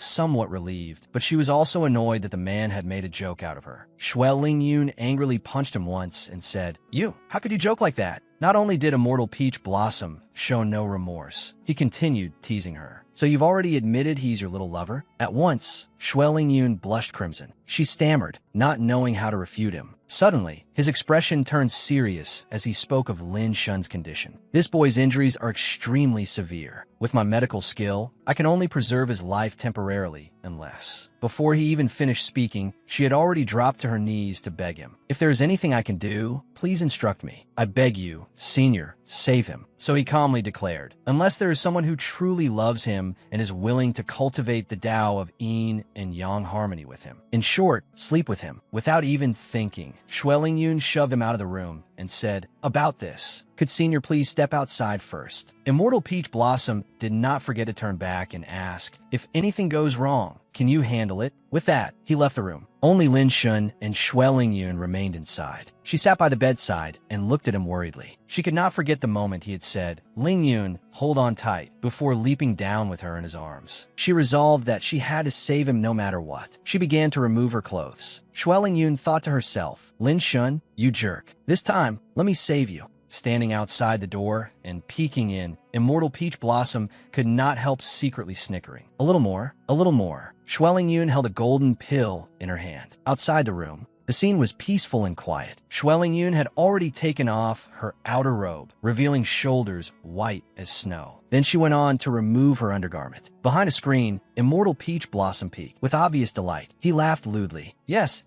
somewhat relieved, but she was also annoyed that the man had made a joke out of her. Xue Lingyun angrily punched him once and said, "You, how could you joke like that?" Not only did Immortal Peach Blossom show no remorse, he continued teasing her. "So you've already admitted he's your little lover?" At once, Xue Lingyun blushed crimson. She stammered, not knowing how to refute him. Suddenly, his expression turned serious as he spoke of Lin Shun's condition. "This boy's injuries are extremely severe. With my medical skill, I can only preserve his life temporarily, unless..." Before he even finished speaking, she had already dropped to her knees to beg him. "If there is anything I can do, please instruct me. I beg you, Senior, save him." So he calmly declared, "Unless there is someone who truly loves him and is willing to cultivate the Tao of yin and yang harmony with him. In short, sleep with him." Without even thinking, Xue Lingyun shoved him out of the room and said, "About this, could Senior please step outside first?" Immortal Peach Blossom did not forget to turn back and ask, "If anything goes wrong, can you handle it?" With that, he left the room. Only Lin Shun and Xue Lingyun remained inside. She sat by the bedside and looked at him worriedly. She could not forget the moment he had said, "Lingyun, hold on tight," before leaping down with her in his arms. She resolved that she had to save him no matter what. She began to remove her clothes. Xue Lingyun thought to herself, "Lin Shun, you jerk. This time, let me save you." Standing outside the door and peeking in, Immortal Peach Blossom could not help secretly snickering. A little more, a little more. Xue Lingyun held a golden pill in her hand. Outside the room, the scene was peaceful and quiet. Xue Lingyun had already taken off her outer robe, revealing shoulders white as snow. Then she went on to remove her undergarment. Behind a screen, Immortal Peach Blossom peeked with obvious delight. He laughed lewdly. Yes,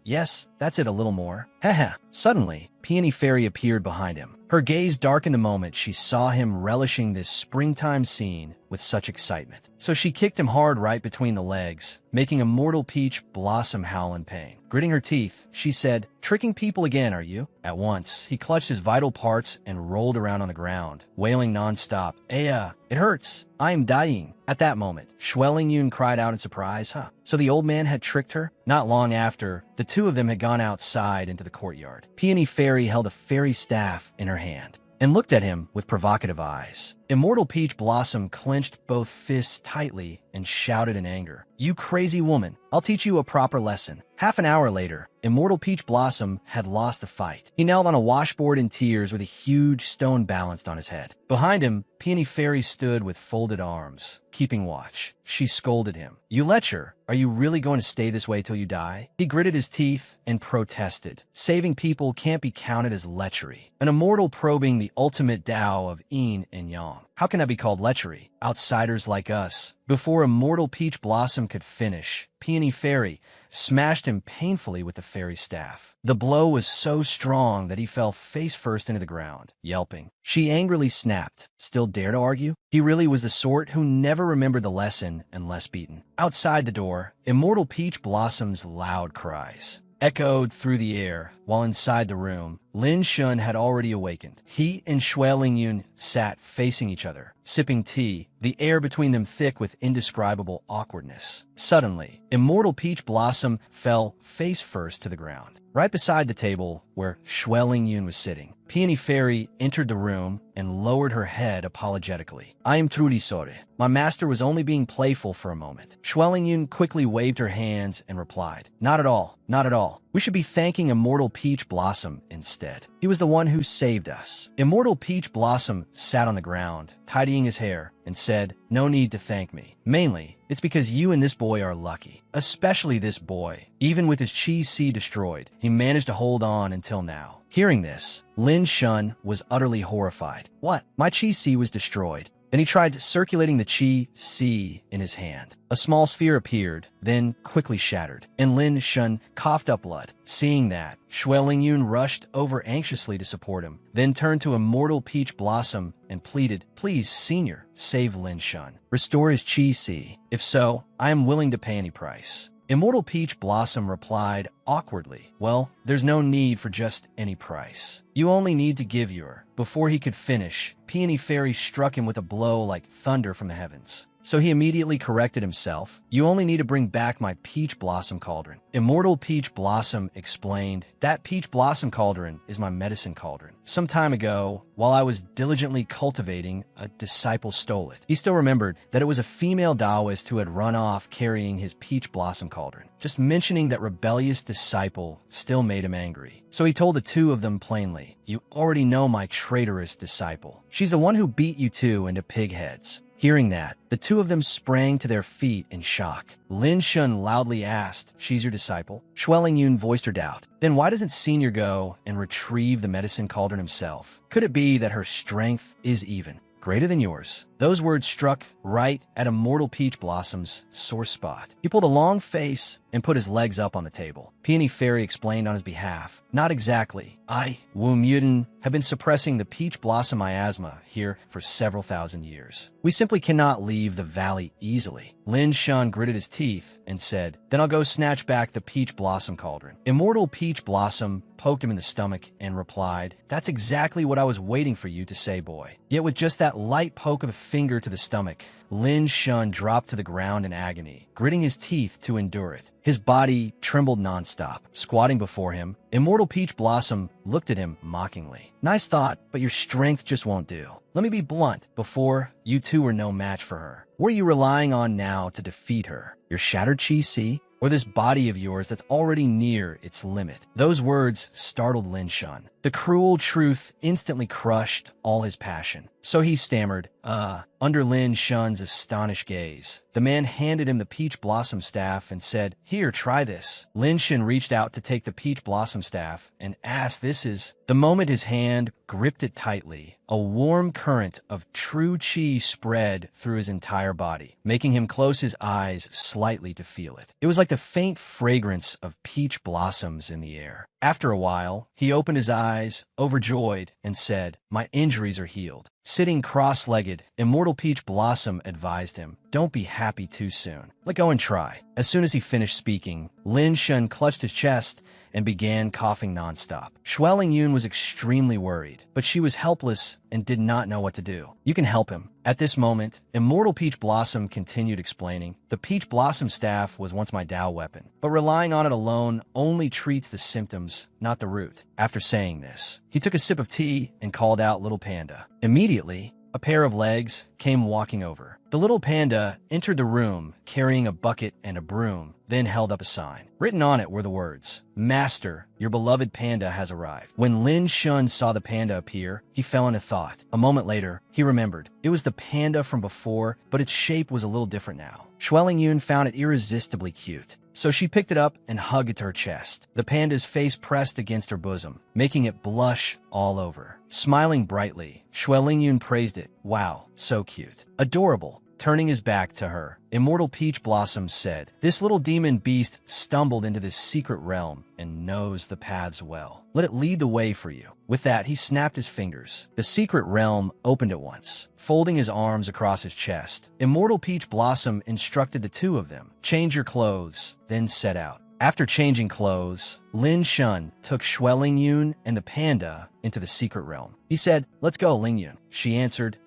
that's it, a little more. Heh. Suddenly, Peony Fairy appeared behind him. Her gaze darkened the moment she saw him relishing this springtime scene with such excitement. So she kicked him hard right between the legs, making Immortal Peach Blossom howl in pain. Gritting her teeth, she said, "Tricking people again, are you?" At once, he clutched his vital parts and rolled around on the ground, wailing nonstop, "Aya, it hurts. I am dying." At that moment, Xue Lingyun cried out in surprise, So the old man had tricked her? Not long after, the two of them had gone outside into the courtyard. Peony Fairy held a fairy staff in her hand and looked at him with provocative eyes. Immortal Peach Blossom clenched both fists tightly and shouted in anger, "You crazy woman, I'll teach you a proper lesson." Half an hour later, Immortal Peach Blossom had lost the fight. He knelt on a washboard in tears with a huge stone balanced on his head. Behind him, Peony Fairy stood with folded arms, keeping watch. She scolded him. "You lecher, are you really going to stay this way till you die?" He gritted his teeth and protested. Saving people can't be counted as lechery. An immortal probing the ultimate Tao of yin and yang. How can that be called lechery? Outsiders like us. Before Immortal Peach Blossom could finish, Peony Fairy smashed him painfully with the fairy staff. The blow was so strong that he fell face first into the ground, yelping. She angrily snapped, "Still dare to argue?" He really was the sort who never remembered the lesson unless beaten. Outside the door, Immortal Peach Blossom's loud cries. echoed through the air, while inside the room, Lin Shun had already awakened. He and Shui Lingyun sat facing each other, sipping tea, the air between them thick with indescribable awkwardness. Suddenly, Immortal Peach Blossom fell face first to the ground, right beside the table where Shui Lingyun was sitting. Peony Fairy entered the room and lowered her head apologetically. I am truly sorry. My master was only being playful for a moment. Shui Lingyun quickly waved her hands and replied, Not at all, not at all. We should be thanking Immortal Peach Blossom instead. He was the one who saved us. Immortal Peach Blossom sat on the ground, tidying his hair, and said, No need to thank me. Mainly, it's because you and this boy are lucky. Especially this boy. Even with his Chi Si destroyed, he managed to hold on until now. Hearing this, Lin Shun was utterly horrified. What? My Chi Si was destroyed. Then he tried circulating the Chi Si in his hand. A small sphere appeared, then quickly shattered, and Lin Shun coughed up blood. Seeing that, Shui Lingyun rushed over anxiously to support him, then turned to Immortal Peach Blossom and pleaded, Please, Senior, save Lin Shun. Restore his Chi Si. If so, I am willing to pay any price. Immortal Peach Blossom replied awkwardly, Well, there's no need for just any price. You only need to give your. Before he could finish, Peony Fairy struck him with a blow like thunder from the heavens. So he immediately corrected himself. You only need to bring back my Peach Blossom Cauldron. Immortal Peach Blossom explained, That Peach Blossom Cauldron is my medicine cauldron. Some time ago, while I was diligently cultivating, a disciple stole it. He still remembered that it was a female Taoist who had run off carrying his Peach Blossom Cauldron. Just mentioning that rebellious disciple still made him angry. So he told the two of them plainly, You already know my traitorous disciple. She's the one who beat you two into pig heads. Hearing that, the two of them sprang to their feet in shock. Lin Shun loudly asked, She's your disciple? Shui Lingyun voiced her doubt. Then why doesn't Senior go and retrieve the medicine cauldron himself? Could it be that her strength is even greater than yours? Those words struck right at Immortal Peach Blossom's sore spot. He pulled a long face and put his legs up on the table. Peony Fairy explained on his behalf, Not exactly. I, Wu Mutin, have been suppressing the Peach Blossom miasma here for several thousand years. We simply cannot leave the valley easily. Lin Shun gritted his teeth and said, Then I'll go snatch back the Peach Blossom Cauldron. Immortal Peach Blossom poked him in the stomach and replied, That's exactly what I was waiting for you to say, boy. Yet with just that light poke of a finger to the stomach, Lin Shun dropped to the ground in agony, gritting his teeth to endure it. His body trembled nonstop. Squatting before him, Immortal Peach Blossom looked at him mockingly. Nice thought, but your strength just won't do. Let me be blunt. Before, you two were no match for her. What are you relying on now to defeat her? Your shattered Chi Si? Or this body of yours that's already near its limit? Those words startled Lin Shun. The cruel truth instantly crushed all his passion. So he stammered, under Lin Shun's astonished gaze. The man handed him the Peach Blossom Staff and said, Here, try this. Lin Shun reached out to take the Peach Blossom Staff and asked, This is... The moment his hand gripped it tightly, a warm current of true chi spread through his entire body, making him close his eyes slightly to feel it. It was like the faint fragrance of peach blossoms in the air. After a while, he opened his eyes, overjoyed, and said, My injuries are healed. Sitting cross-legged, Immortal Peach Blossom advised him, Don't be happy too soon. Let go and try. As soon as he finished speaking, Lin Shun clutched his chest and began coughing nonstop. Shui Lingyun was extremely worried, but she was helpless and did not know what to do. You can help him. At this moment, Immortal Peach Blossom continued explaining, The Peach Blossom Staff was once my Tao weapon, but relying on it alone only treats the symptoms, not the root. After saying this, he took a sip of tea and called out Little Panda. Immediately, a pair of legs came walking over. The little panda entered the room carrying a bucket and a broom, then held up a sign. Written on it were the words, Master, your beloved panda has arrived. When Lin Shun saw the panda appear, he fell into thought. A moment later, he remembered. It was the panda from before, but its shape was a little different now. Shui Lingyun found it irresistibly cute. So she picked it up and hugged it to her chest. The panda's face pressed against her bosom, making it blush all over. Smiling brightly, Shui Lingyun praised it. Wow, so cute. Adorable. Turning his back to her, Immortal Peach Blossom said, This little demon beast stumbled into this secret realm and knows the paths well. Let it lead the way for you. With that, he snapped his fingers. The secret realm opened at once. Folding his arms across his chest, Immortal Peach Blossom instructed the two of them, Change your clothes, then set out. After changing clothes, Lin Shun took Shui Lingyun and the panda into the secret realm. He said, "Let's go, Lingyun." She answered,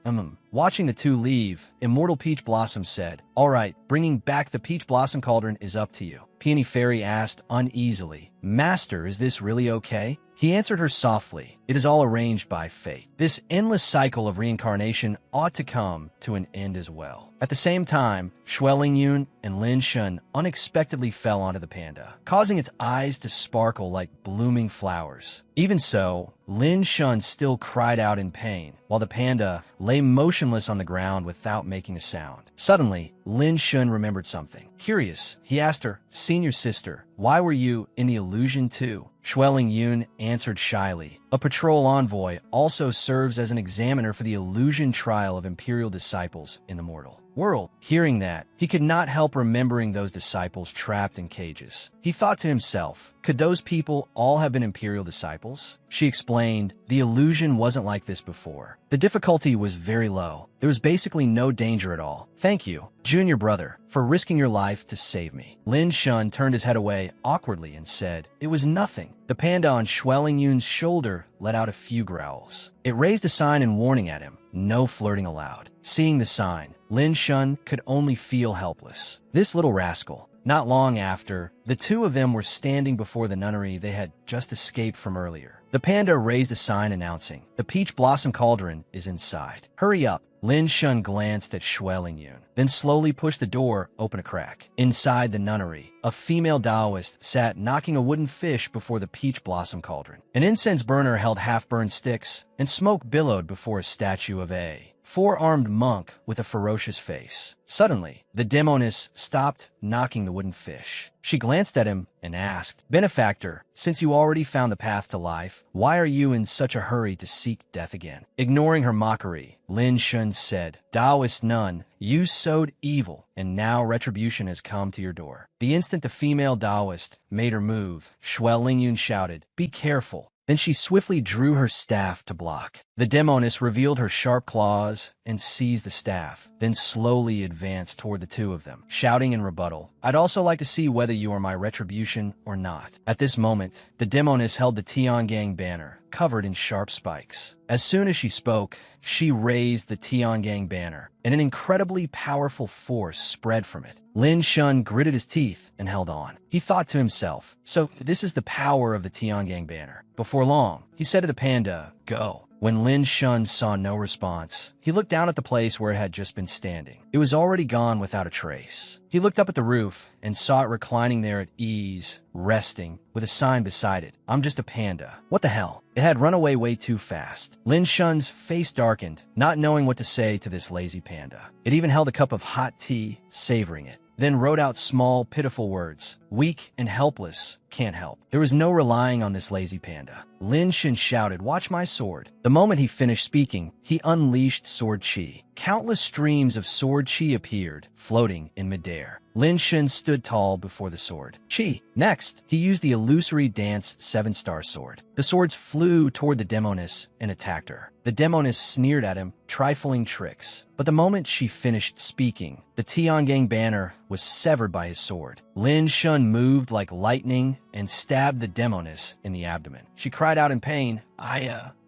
Watching the two leave, Immortal Peach Blossom said, "All right, bringing back the Peach Blossom Cauldron is up to you." Peony Fairy asked uneasily, "Master, is this really okay?" He answered her softly, "It is all arranged by fate. This endless cycle of reincarnation ought to come to an end as well." At the same time, Shui Lingyun and Lin Shun unexpectedly fell onto the panda, causing its eyes to sparkle like blooming flowers. Even so, Lin Shun still cried out in pain, while the panda lay motionless on the ground without making a sound. Suddenly, Lin Shun remembered something. Curious, he asked her, "Senior sister, why were you in the illusion too?" Shui Lingyun answered shyly, "A patrol envoy also serves as an examiner for the illusion trial of imperial disciples in the mortal world." Hearing that, he could not help remembering those disciples trapped in cages. He thought to himself, could those people all have been imperial disciples? She explained, "The illusion wasn't like this before. The difficulty was very low. There was basically no danger at all. Thank you, junior brother, for risking your life to save me." Lin Shun turned his head away awkwardly and said, "It was nothing." The panda on Shui Lingyun's shoulder let out a few growls. It raised a sign in warning at him, "No flirting allowed." Seeing the sign, Lin Shun could only feel helpless. This little rascal. Not long after, the two of them were standing before the nunnery they had just escaped from earlier. The panda raised a sign announcing, "The Peach Blossom Cauldron is inside. Hurry up." Lin Shun glanced at Shui Lingyun, then slowly pushed the door open a crack. Inside the nunnery, a female Taoist sat knocking a wooden fish before the Peach Blossom Cauldron. An incense burner held half-burned sticks, and smoke billowed before a statue of a four-armed monk with a ferocious face. Suddenly, the demoness stopped knocking the wooden fish. She glanced at him and asked, "Benefactor, since you already found the path to life, why are you in such a hurry to seek death again?" Ignoring her mockery, Lin Shun said, "Taoist nun, you sowed evil, and now retribution has come to your door." The instant the female Taoist made her move, Shui Lingyun shouted, "Be careful." Then she swiftly drew her staff to block. The demoness revealed her sharp claws and seized the staff, then slowly advanced toward the two of them, shouting in rebuttal, "I'd also like to see whether you are my retribution or not." At this moment, the demoness held the Tiangang banner, covered in sharp spikes. As soon as she spoke, she raised the Tiangang banner, and an incredibly powerful force spread from it. Lin Shun gritted his teeth and held on. He thought to himself, so this is the power of the Tiangang banner. Before long, he said to the panda, "Go." When Lin Shun saw no response, he looked down at the place where it had just been standing. It was already gone without a trace. He looked up at the roof and saw it reclining there at ease, resting, with a sign beside it, "I'm just a panda." What the hell? It had run away way too fast. Lin Shun's face darkened, not knowing what to say to this lazy panda. It even held a cup of hot tea, savoring it, then wrote out small, pitiful words, "Weak and helpless, can't help." There was no relying on this lazy panda. Lin Shun shouted, "Watch my sword." The moment he finished speaking, he unleashed sword chi. Countless streams of sword chi appeared, floating in midair. Lin Shun stood tall before the sword. Chi. Next, he used the illusory dance 7-star sword. The swords flew toward the demoness and attacked her. The demoness sneered at him, trifling tricks. But the moment she finished speaking, the Tiangang banner was severed by his sword. Lin Shun moved like lightning and stabbed the demoness in the abdomen. She cried out in pain,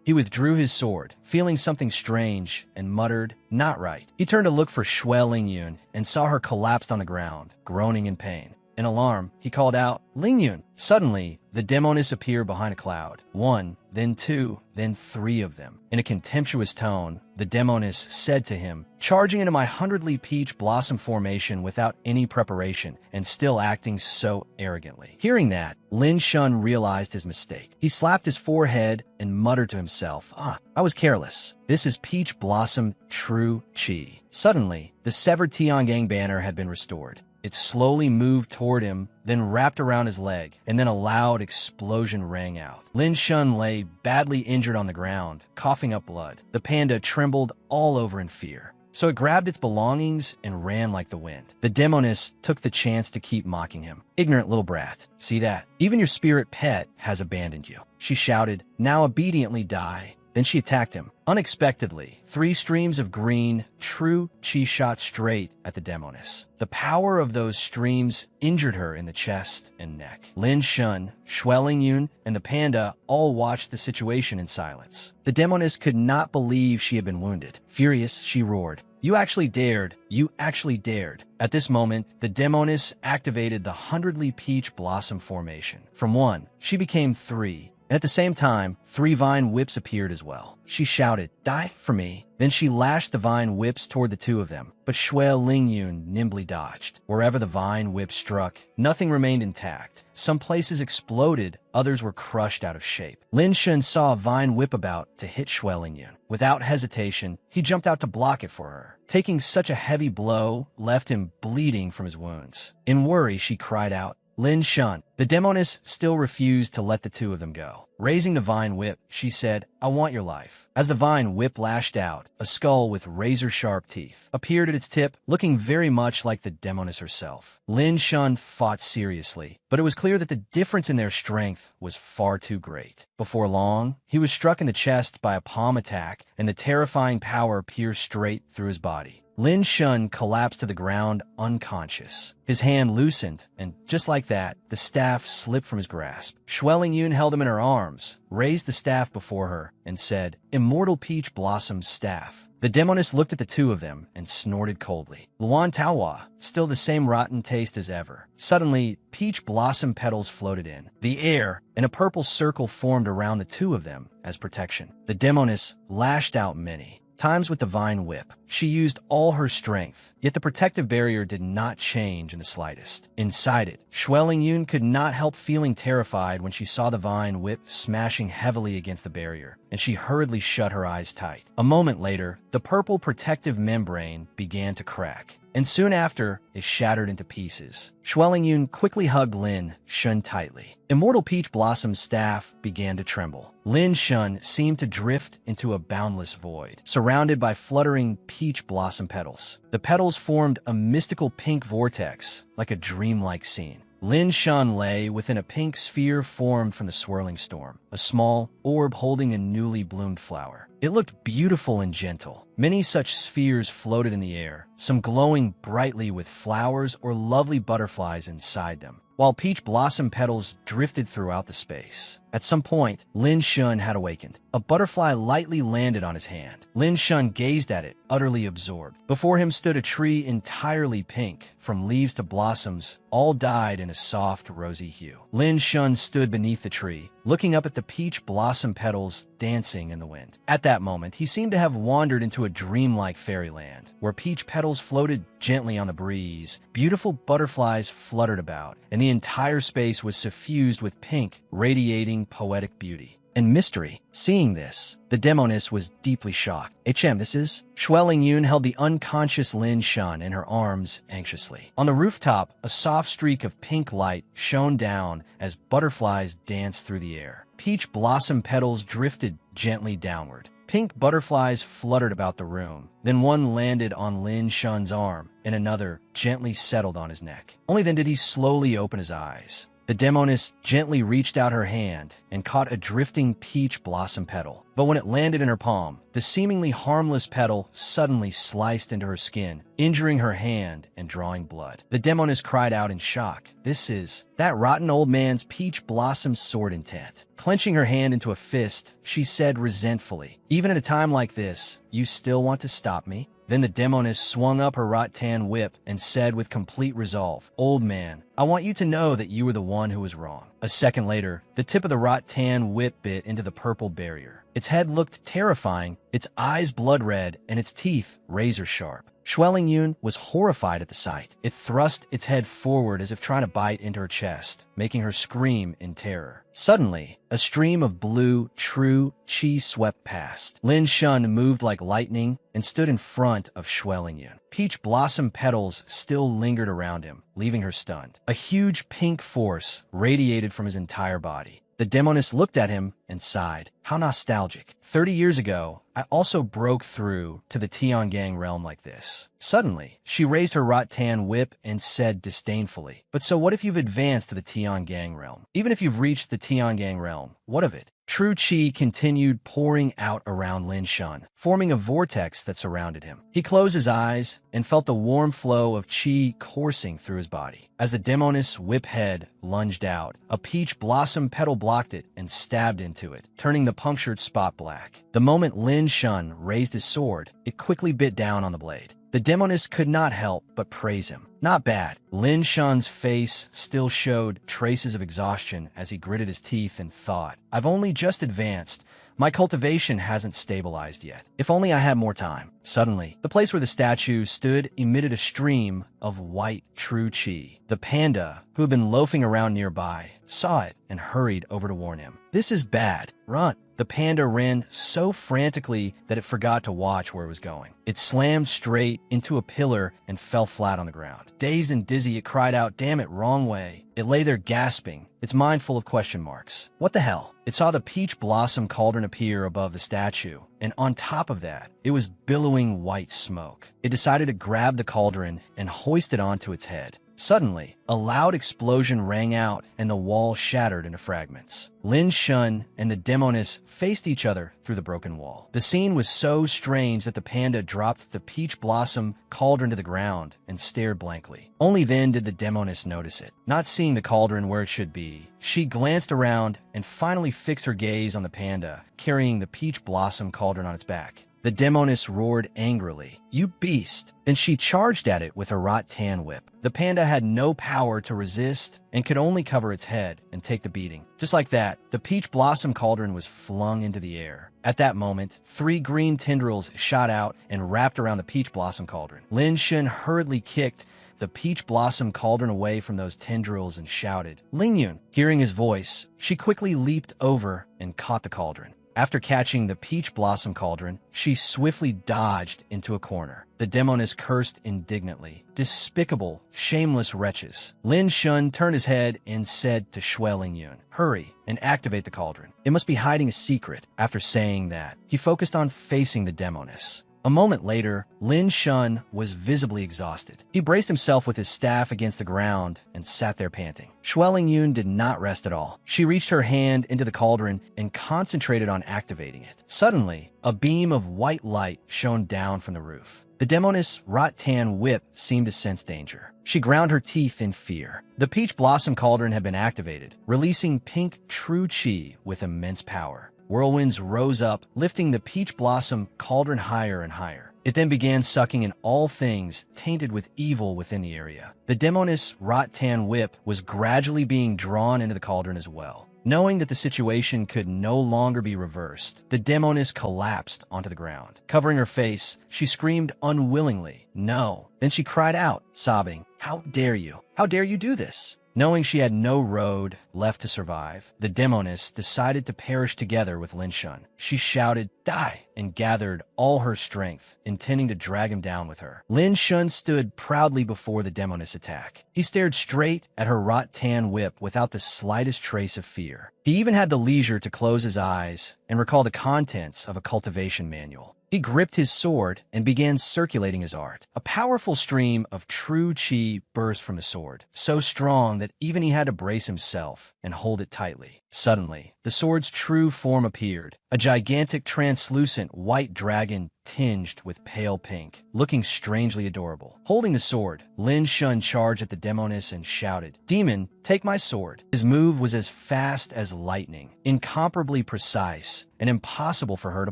He withdrew his sword, feeling something strange, and muttered, "Not right." He turned to look for Shui Lingyun and saw her collapsed on the ground, groaning in pain. In alarm, he called out, "Lingyun!" Suddenly, the demoness appeared behind a cloud. One, then two, then three of them. In a contemptuous tone, the demoness said to him, "Charging into my 100-leaf peach blossom formation without any preparation, and still acting so arrogantly." Hearing that, Lin Shun realized his mistake. He slapped his forehead and muttered to himself, I was careless. This is peach blossom true chi." Suddenly, the severed Tiangang banner had been restored. It slowly moved toward him, then wrapped around his leg, and then a loud explosion rang out. Lin Shun lay badly injured on the ground, coughing up blood. The panda trembled all over in fear. So it grabbed its belongings and ran like the wind. The demoness took the chance to keep mocking him. "Ignorant little brat. See that? Even your spirit pet has abandoned you." She shouted, "Now obediently die." Then she attacked him. Unexpectedly, 3 streams of green, true chi shot straight at the demoness. The power of those streams injured her in the chest and neck. Lin Shun, Xue Lingyun, and the panda all watched the situation in silence. The demoness could not believe she had been wounded. Furious, she roared, "You actually dared! You actually dared!" At this moment, the demoness activated the 100-leaf peach blossom formation. From 1, she became 3. And at the same time, 3 vine whips appeared as well. She shouted, "Die for me." Then she lashed the vine whips toward the 2 of them, but Xue Lingyun nimbly dodged. Wherever the vine whip struck, nothing remained intact. Some places exploded, others were crushed out of shape. Lin Shun saw a vine whip about to hit Xue Lingyun. Without hesitation, he jumped out to block it for her. Taking such a heavy blow left him bleeding from his wounds. In worry, she cried out, "Lin Shun." The demoness still refused to let the 2 of them go. Raising the vine whip, she said, "I want your life." As the vine whip lashed out, a skull with razor-sharp teeth appeared at its tip, looking very much like the demoness herself. Lin Shun fought seriously, but it was clear that the difference in their strength was far too great. Before long, he was struck in the chest by a palm attack, and the terrifying power pierced straight through his body. Lin Shun collapsed to the ground unconscious. His hand loosened, and just like that, the staff slipped from his grasp. Xue Lingyun held him in her arms, raised the staff before her, and said, "Immortal Peach Blossom Staff." The demoness looked at the 2 of them and snorted coldly. Luan Taohua, still the same rotten taste as ever. Suddenly, peach blossom petals floated in the air, and a purple circle formed around the 2 of them as protection. The demoness lashed out many times with the vine whip. She used all her strength, yet the protective barrier did not change in the slightest. Inside it, Xue Lingyun could not help feeling terrified when she saw the vine whip smashing heavily against the barrier, and she hurriedly shut her eyes tight. A moment later, the purple protective membrane began to crack, and soon after, it shattered into pieces. Xue Lingyun quickly hugged Lin Shun tightly. Immortal Peach Blossom's staff began to tremble. Lin Shun seemed to drift into a boundless void, surrounded by fluttering peach blossom petals. The petals formed a mystical pink vortex, like a dreamlike scene. Lin Shun lay within a pink sphere formed from the swirling storm, a small orb holding a newly bloomed flower. It looked beautiful and gentle. Many such spheres floated in the air, some glowing brightly with flowers or lovely butterflies inside them, while peach blossom petals drifted throughout the space. At some point, Lin Shun had awakened. A butterfly lightly landed on his hand. Lin Shun gazed at it, utterly absorbed. Before him stood a tree entirely pink, from leaves to blossoms, all dyed in a soft, rosy hue. Lin Shun stood beneath the tree, looking up at the peach blossom petals dancing in the wind. At that moment, he seemed to have wandered into a dreamlike fairyland, where peach petals floated gently on the breeze, beautiful butterflies fluttered about, and the entire space was suffused with pink, radiating poetic beauty and mystery. Seeing this, the demoness was deeply shocked. This is? Xue Lingyun held the unconscious Lin Shun in her arms anxiously. On the rooftop, a soft streak of pink light shone down as butterflies danced through the air. Peach blossom petals drifted gently downward. Pink butterflies fluttered about the room. Then one landed on Lin Shun's arm, and another gently settled on his neck. Only then did he slowly open his eyes. The demoness gently reached out her hand and caught a drifting peach blossom petal. But when it landed in her palm, the seemingly harmless petal suddenly sliced into her skin, injuring her hand and drawing blood. The demoness cried out in shock. "This is that rotten old man's peach blossom sword intent." Clenching her hand into a fist, she said resentfully, "Even at a time like this, you still want to stop me?" Then the demoness swung up her rattan whip and said with complete resolve, "Old man, I want you to know that you were the one who was wrong." A second later, the tip of the rattan whip bit into the purple barrier. Its head looked terrifying, its eyes blood red, and its teeth razor sharp. Xue Lingyun was horrified at the sight. It thrust its head forward as if trying to bite into her chest, making her scream in terror. Suddenly, a stream of blue, true chi swept past. Lin Shun moved like lightning and stood in front of Xue Lingyun. Peach blossom petals still lingered around him, leaving her stunned. A huge pink force radiated from his entire body. The demoness looked at him and sighed. How nostalgic. 30 years ago, I also broke through to the Tiangang realm like this. Suddenly, she raised her rattan whip and said disdainfully, "But so what if you've advanced to the Tiangang realm? Even if you've reached the Tiangang realm, what of it? True Qi continued pouring out around Lin Shun, forming a vortex that surrounded him. He closed his eyes and felt the warm flow of Qi coursing through his body. As the demoness whip head lunged out, a peach blossom petal blocked it and stabbed into it, turning the punctured spot black. The moment Lin Shun raised his sword, it quickly bit down on the blade. The demoness could not help but praise him. Not bad. Lin Shun's face still showed traces of exhaustion as he gritted his teeth and thought, I've only just advanced. My cultivation hasn't stabilized yet. If only I had more time. Suddenly, the place where the statue stood emitted a stream of white true Qi. The panda, who had been loafing around nearby, saw it and hurried over to warn him. This is bad. Run. The panda ran so frantically that it forgot to watch where it was going. It slammed straight into a pillar and fell flat on the ground. Dazed and dizzy, it cried out, damn it, wrong way. It lay there gasping, its mind full of question marks. What the hell? It saw the peach blossom cauldron appear above the statue, and on top of that, it was billowing white smoke. It decided to grab the cauldron and hoist it onto its head. Suddenly, a loud explosion rang out and the wall shattered into fragments. Lin Shun and the demoness faced each other through the broken wall. The scene was so strange that the panda dropped the peach blossom cauldron to the ground and stared blankly. Only then did the demoness notice it. Not seeing the cauldron where it should be, she glanced around and finally fixed her gaze on the panda, carrying the peach blossom cauldron on its back. The demoness roared angrily, "You beast!" and she charged at it with her rattan whip. The panda had no power to resist and could only cover its head and take the beating. Just like that, the peach blossom cauldron was flung into the air. At that moment, 3 green tendrils shot out and wrapped around the peach blossom cauldron. Lin Shun hurriedly kicked the peach blossom cauldron away from those tendrils and shouted, "Ling Yun!" Hearing his voice, she quickly leaped over and caught the cauldron. After catching the peach blossom cauldron, she swiftly dodged into a corner. The demoness cursed indignantly. Despicable, shameless wretches. Lin Shun turned his head and said to Shui Lingyun, "Hurry and activate the cauldron. It must be hiding a secret." After saying that, he focused on facing the demoness. A moment later, Lin Shun was visibly exhausted. He braced himself with his staff against the ground and sat there panting. Shui Lingyun did not rest at all. She reached her hand into the cauldron and concentrated on activating it. Suddenly, a beam of white light shone down from the roof. The demoness' rattan whip seemed to sense danger. She ground her teeth in fear. The peach blossom cauldron had been activated, releasing pink true Qi with immense power. Whirlwinds rose up, lifting the peach blossom cauldron higher and higher. It then began sucking in all things tainted with evil within the area. The demoness' rattan whip was gradually being drawn into the cauldron as well. Knowing that the situation could no longer be reversed, the demoness collapsed onto the ground. Covering her face, she screamed unwillingly, "No." Then she cried out, sobbing, "How dare you? How dare you do this?" Knowing she had no road left to survive, the demoness decided to perish together with Lin Shun. She shouted, "Die!" and gathered all her strength, intending to drag him down with her. Lin Shun stood proudly before the demoness attack. He stared straight at her rattan whip without the slightest trace of fear. He even had the leisure to close his eyes and recall the contents of a cultivation manual. He gripped his sword and began circulating his art. A powerful stream of true Qi burst from the sword, so strong that even he had to brace himself and hold it tightly. Suddenly, the sword's true form appeared, a gigantic translucent white dragon tinged with pale pink, looking strangely adorable. Holding the sword, Lin Shun charged at the demoness and shouted, "Demon, take my sword." His move was as fast as lightning, incomparably precise, and impossible for her to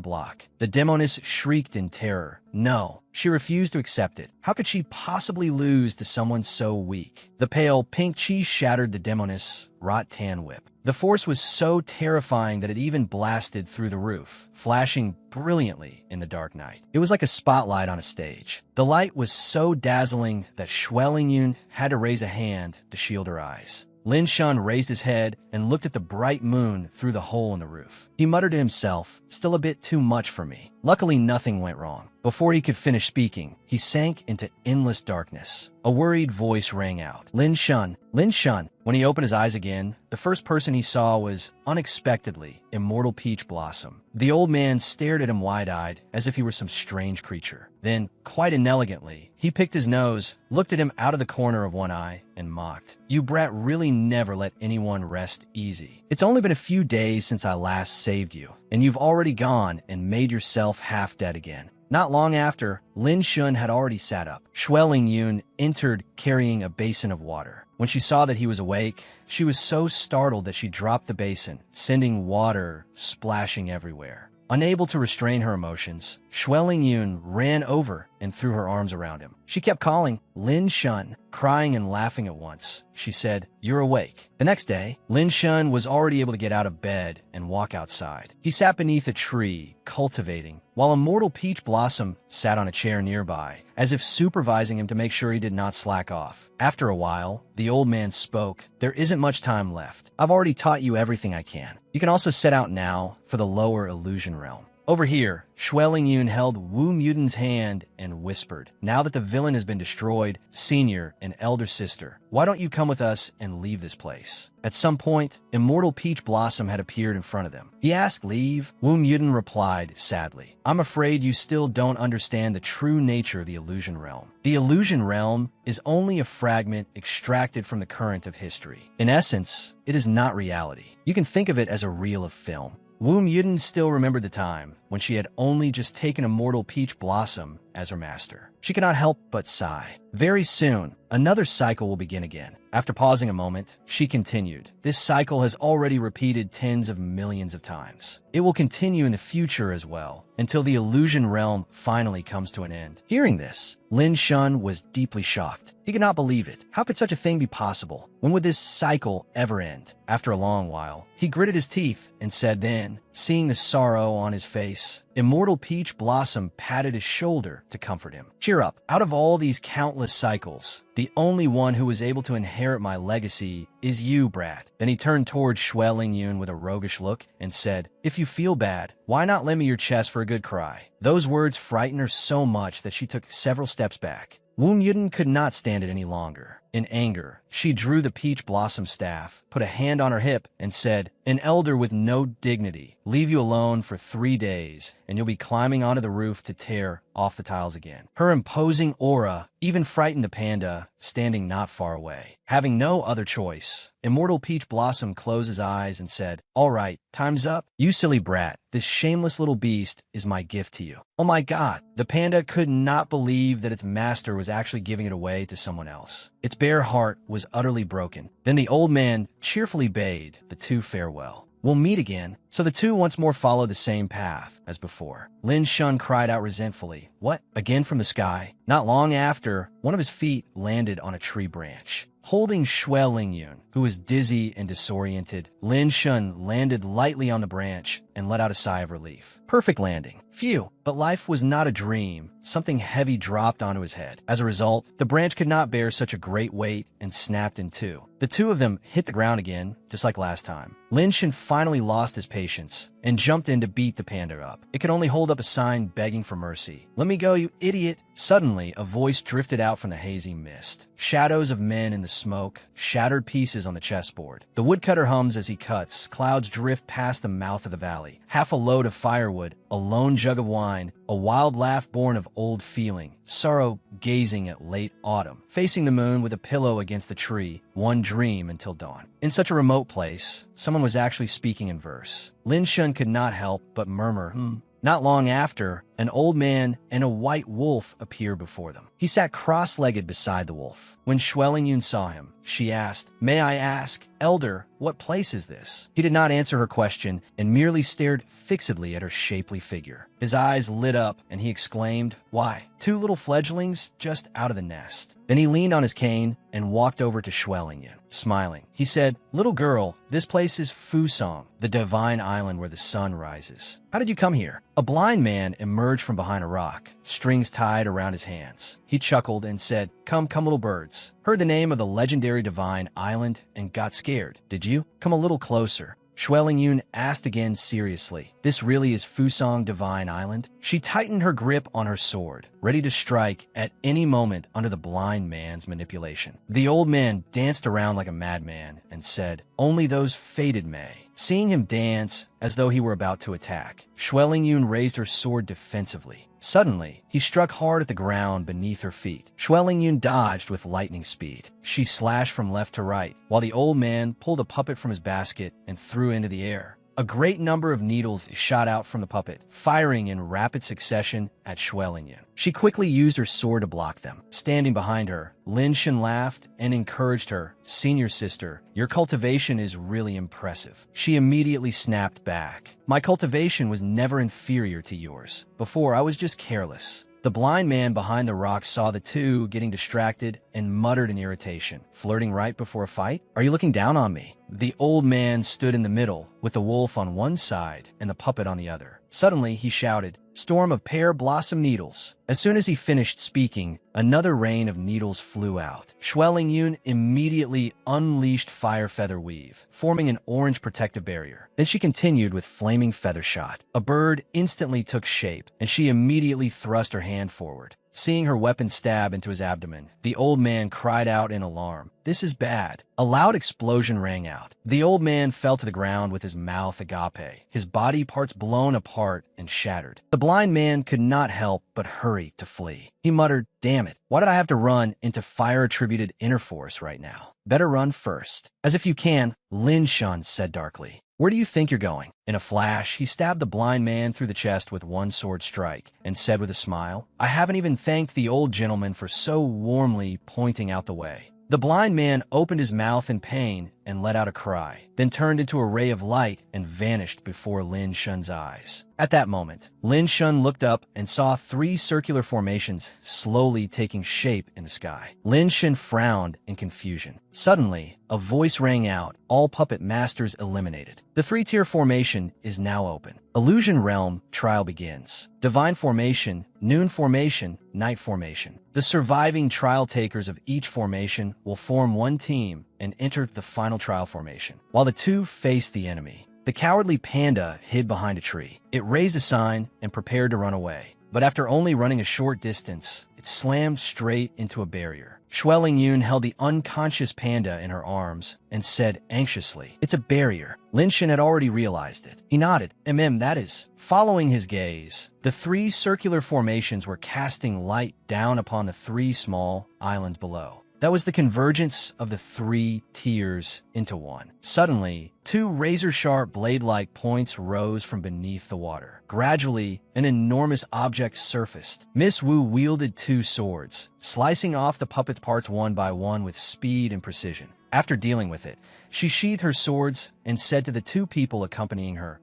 block. The demoness shrieked in terror. No, she refused to accept it. How could she possibly lose to someone so weak? The pale pink Qi shattered the demoness' rattan whip. The force was so terrifying that it even blasted through the roof, flashing brilliantly in the dark night. It was like a spotlight on a stage. The light was so dazzling that Shui Lingyun had to raise a hand to shield her eyes. Lin Shun raised his head and looked at the bright moon through the hole in the roof. He muttered to himself, "Still a bit too much for me." Luckily, nothing went wrong. Before he could finish speaking, he sank into endless darkness. A worried voice rang out. Lin Shun, Lin Shun. When he opened his eyes again, the first person he saw was, unexpectedly, Immortal Peach Blossom. The old man stared at him wide-eyed, as if he were some strange creature. Then, quite inelegantly, he picked his nose, looked at him out of the corner of one eye, and mocked. You brat really never let anyone rest easy. It's only been a few days since I last saved you, and you've already gone and made yourself half dead again. Not long after, Lin Shun had already sat up. Xue Lingyun entered carrying a basin of water. When she saw that he was awake, she was so startled that she dropped the basin, sending water splashing everywhere. Unable to restrain her emotions, Xue Lingyun ran over and threw her arms around him. She kept calling, Lin Shun, crying and laughing at once. She said, "You're awake." The next day, Lin Shun was already able to get out of bed and walk outside. He sat beneath a tree, cultivating, while Immortal Peach Blossom sat on a chair nearby, as if supervising him to make sure he did not slack off. After a while, the old man spoke. There isn't much time left. I've already taught you everything I can. You can also set out now for the lower illusion realm. Over here, Xue Lingyun held Wu Mutin's hand and whispered, now that the villain has been destroyed, senior and elder sister, why don't you come with us and leave this place? At some point, Immortal Peach Blossom had appeared in front of them. He asked leave. Wu Mutin replied sadly, I'm afraid you still don't understand the true nature of the illusion realm. The illusion realm is only a fragment extracted from the current of history. In essence, it is not reality. You can think of it as a reel of film. Wu Mutin still remembered the time when she had only just taken Immortal Peach Blossom as her master. She could not help but sigh. Very soon, another cycle will begin again. After pausing a moment, she continued, this cycle has already repeated tens of millions of times. It will continue in the future as well, until the illusion realm finally comes to an end. Hearing this, Lin Shun was deeply shocked. He could not believe it. How could such a thing be possible? When would this cycle ever end? After a long while, he gritted his teeth and said then, seeing the sorrow on his face, Immortal Peach Blossom patted his shoulder to comfort him. Cheer up. Out of all these countless cycles, the only one who was able to inherit my legacy is you, brat. Then he turned towards Xue Lingyun with a roguish look and said, if you feel bad, why not lend me your chest for a good cry? Those words frightened her so much that she took several steps back. Wu Mutin could not stand it any longer. In anger, she drew the peach blossom staff, put a hand on her hip, and said, an elder with no dignity, leave you alone for 3 days, and you'll be climbing onto the roof to tear off the tiles again. Her imposing aura even frightened the panda, standing not far away. Having no other choice, Immortal Peach Blossom closed his eyes and said, all right, time's up. You silly brat, this shameless little beast is my gift to you. Oh my god, the panda could not believe that its master was actually giving it away to someone else. Its bare heart was utterly broken. Then the old man cheerfully bade the two farewell. We'll meet again. So the two once more followed the same path as before. Lin Shun cried out resentfully, what? Again from the sky? Not long after, one of his feet landed on a tree branch. Holding Xue Lingyun, who was dizzy and disoriented, Lin Shun landed lightly on the branch and let out a sigh of relief. Perfect landing. Phew. But life was not a dream. Something heavy dropped onto his head. As a result, the branch could not bear such a great weight and snapped in two. The two of them hit the ground again, just like last time. Lin Shun finally lost his patience and jumped in to beat the panda up. It could only hold up a sign begging for mercy. Let me go, you idiot. Suddenly, a voice drifted out from the hazy mist. Shadows of men in the smoke, shattered pieces on the chessboard. The woodcutter hums as he cuts. Clouds drift past the mouth of the valley. Half a load of firewood, a lone jug of wine, a wild laugh born of old feeling, sorrow gazing at late autumn, facing the moon with a pillow against the tree, one dream until dawn. In such a remote place, someone was actually speaking in verse. Lin Shun could not help but murmur, Not long after, an old man and a white wolf appeared before them. He sat cross-legged beside the wolf. When Xue Lingyun saw him, she asked, may I ask, Elder, what place is this? He did not answer her question and merely stared fixedly at her shapely figure. His eyes lit up and he exclaimed, why, 2 little fledglings just out of the nest. Then he leaned on his cane and walked over to Xue Lingyun. Smiling, he said, little girl, this place is Fusong, the divine island where the sun rises. How did you come here? A blind man emerged from behind a rock, strings tied around his hands. He chuckled and said, come, little birds. Heard the name of the legendary divine island and got scared, did you? Come a little closer. Xueling Yun asked again seriously. This really is Fusong Divine Island? She tightened her grip on her sword, ready to strike at any moment under the blind man's manipulation. The old man danced around like a madman and said, "Only those fated may." Seeing him dance as though he were about to attack, Xueling Yun raised her sword defensively. Suddenly, he struck hard at the ground beneath her feet. Xueling Yun dodged with lightning speed. She slashed from left to right, while the old man pulled a puppet from his basket and threw it into the air. A great number of needles shot out from the puppet, firing in rapid succession at Xueling Yun. She quickly used her sword to block them. Standing behind her, Lin Shen laughed and encouraged her. "Senior sister, your cultivation is really impressive." She immediately snapped back. "My cultivation was never inferior to yours. Before, I was just careless." The blind man behind the rock saw the two getting distracted and muttered in irritation. "Flirting right before a fight? Are you looking down on me?" The old man stood in the middle, with the wolf on one side and the puppet on the other. Suddenly, he shouted, "Storm of pear blossom needles." As soon as he finished speaking, another rain of needles flew out. Xueling Yun immediately unleashed fire feather weave, forming an orange protective barrier. Then she continued with flaming feather shot. A bird instantly took shape, and she immediately thrust her hand forward. Seeing her weapon stab into his abdomen, the old man cried out in alarm. "This is bad." A loud explosion rang out. The old man fell to the ground with his mouth agape, his body parts blown apart and shattered. The blind man could not help but hurry to flee. He muttered, "Damn it, why did I have to run into fire-attributed inner force right now? Better run first." "As if you can," Lin Shun said darkly. "Where do you think you're going?" In a flash, he stabbed the blind man through the chest with one sword strike and said with a smile, "I haven't even thanked the old gentleman for so warmly pointing out the way." The blind man opened his mouth in pain and let out a cry, then turned into a ray of light and vanished before Lin Shun's eyes. At that moment, Lin Shun looked up and saw three circular formations slowly taking shape in the sky. Lin Shun frowned in confusion. Suddenly, a voice rang out, "All puppet masters eliminated. The three-tier formation is now open. Illusion Realm trial begins. Divine Formation, Noon Formation, Night Formation. The surviving trial takers of each formation will form one team and enter the final trial formation, while the two face the enemy." The cowardly panda hid behind a tree. It raised a sign and prepared to run away. But after only running a short distance, it slammed straight into a barrier. Xueling Yun held the unconscious panda in her arms and said anxiously, "It's a barrier." Lin Shen had already realized it. He nodded. That is." Following his gaze, the three circular formations were casting light down upon the three small islands below. That was the convergence of the three tiers into one. Suddenly, two razor-sharp blade-like points rose from beneath the water. Gradually, an enormous object surfaced. Miss Wu wielded two swords, slicing off the puppet's parts one by one with speed and precision. After dealing with it, she sheathed her swords and said to the two people accompanying her,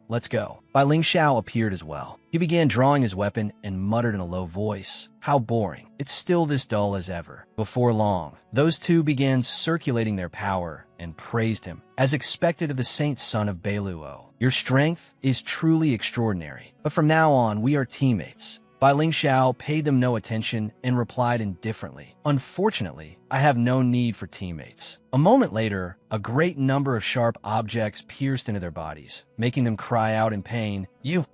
"Let's go." Bai Ling Xiao appeared as well. He began drawing his weapon and muttered in a low voice, "How boring. It's still this dull as ever." Before long, those two began circulating their power and praised him, as expected of the saint son of Beiluo. "Your strength is truly extraordinary, but from now on we are teammates." Bai Ling Xiao paid them no attention and replied indifferently, "Unfortunately, I have no need for teammates." A moment later, a great number of sharp objects pierced into their bodies, making them cry out in pain.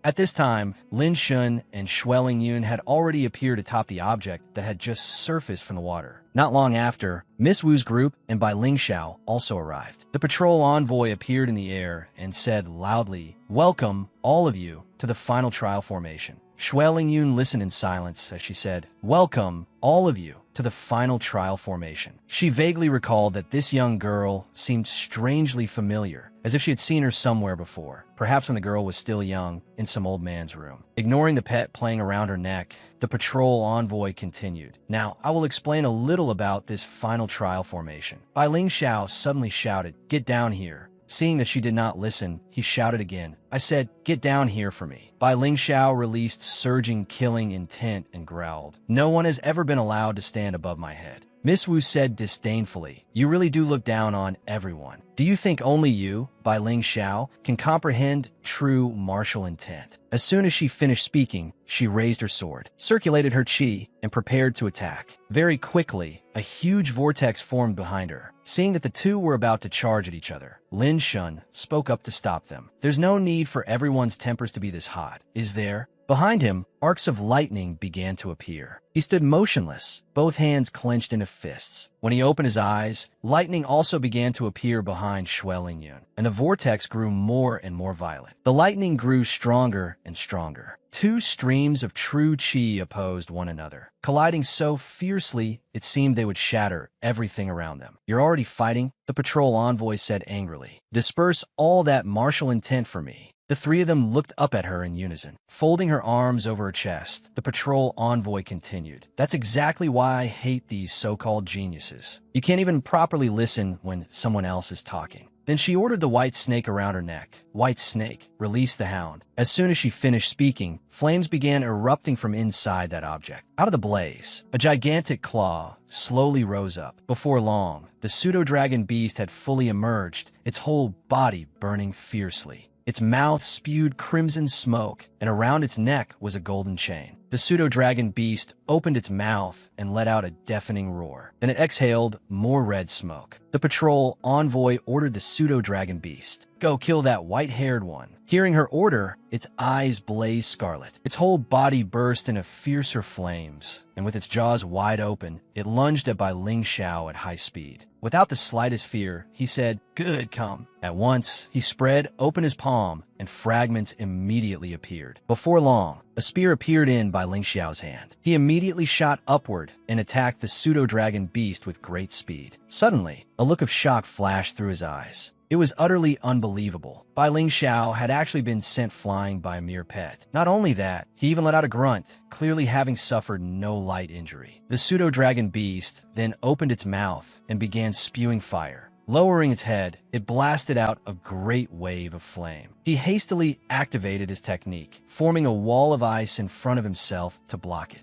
At this time, Lin Shun and Xueling Yun had already appeared atop the object that had just surfaced from the water. Not long after, Miss Wu's group and Bai Ling Xiao also arrived. The patrol envoy appeared in the air and said loudly, "Welcome, all of you, to the final trial formation." Xueling Yun listened in silence as she said, "Welcome, all of you, to the final trial formation." She vaguely recalled that this young girl seemed strangely familiar, as if she had seen her somewhere before, perhaps when the girl was still young, in some old man's room. Ignoring the pet playing around her neck, the patrol envoy continued. "Now, I will explain a little about this final trial formation." Bai Ling Xiao suddenly shouted, "Get down here." Seeing that she did not listen, he shouted again, I said, "Get down here for me." Bai Ling Xiao released surging killing intent and growled, "No one has ever been allowed to stand above my head." Miss Wu said disdainfully, "You really do look down on everyone. Do you think only you, Bai Ling Xiao, can comprehend true martial intent?" As soon as she finished speaking, she raised her sword, circulated her qi, and prepared to attack. Very quickly, a huge vortex formed behind her. Seeing that the two were about to charge at each other, Lin Shun spoke up to stop them. "There's no need for everyone's tempers to be this hot, is there?" Behind him, arcs of lightning began to appear. He stood motionless, both hands clenched into fists. When he opened his eyes, lightning also began to appear behind Shui Lingyun, and the vortex grew more and more violent. The lightning grew stronger and stronger. Two streams of true qi opposed one another, colliding so fiercely it seemed they would shatter everything around them. "You're already fighting?" the patrol envoy said angrily. "Disperse all that martial intent for me." The three of them looked up at her in unison. Folding her arms over her chest, the patrol envoy continued, "That's exactly why I hate these so-called geniuses. You can't even properly listen when someone else is talking." Then she ordered the white snake around her neck. "White snake, release the hound." As soon as she finished speaking, flames began erupting from inside that object. Out of the blaze, a gigantic claw slowly rose up. Before long, the pseudo-dragon beast had fully emerged, its whole body burning fiercely. Its mouth spewed crimson smoke, and around its neck was a golden chain. The pseudo-dragon beast opened its mouth and let out a deafening roar. Then it exhaled more red smoke. The patrol envoy ordered the pseudo-dragon beast, "Go kill that white-haired one." Hearing her order, its eyes blazed scarlet. Its whole body burst into fiercer flames, and with its jaws wide open, it lunged at Bai Ling Xiao at high speed. Without the slightest fear, he said, "Good, come." At once, he spread open his palm, and fragments immediately appeared. Before long, a spear appeared in Bai Ling Xiao's hand. He immediately shot upward and attacked the pseudo-dragon beast with great speed. Suddenly, a look of shock flashed through his eyes. It was utterly unbelievable. Bai Ling Xiao had actually been sent flying by a mere pet. Not only that, he even let out a grunt, clearly having suffered no light injury. The pseudo-dragon beast then opened its mouth and began spewing fire. Lowering its head, it blasted out a great wave of flame. He hastily activated his technique, forming a wall of ice in front of himself to block it.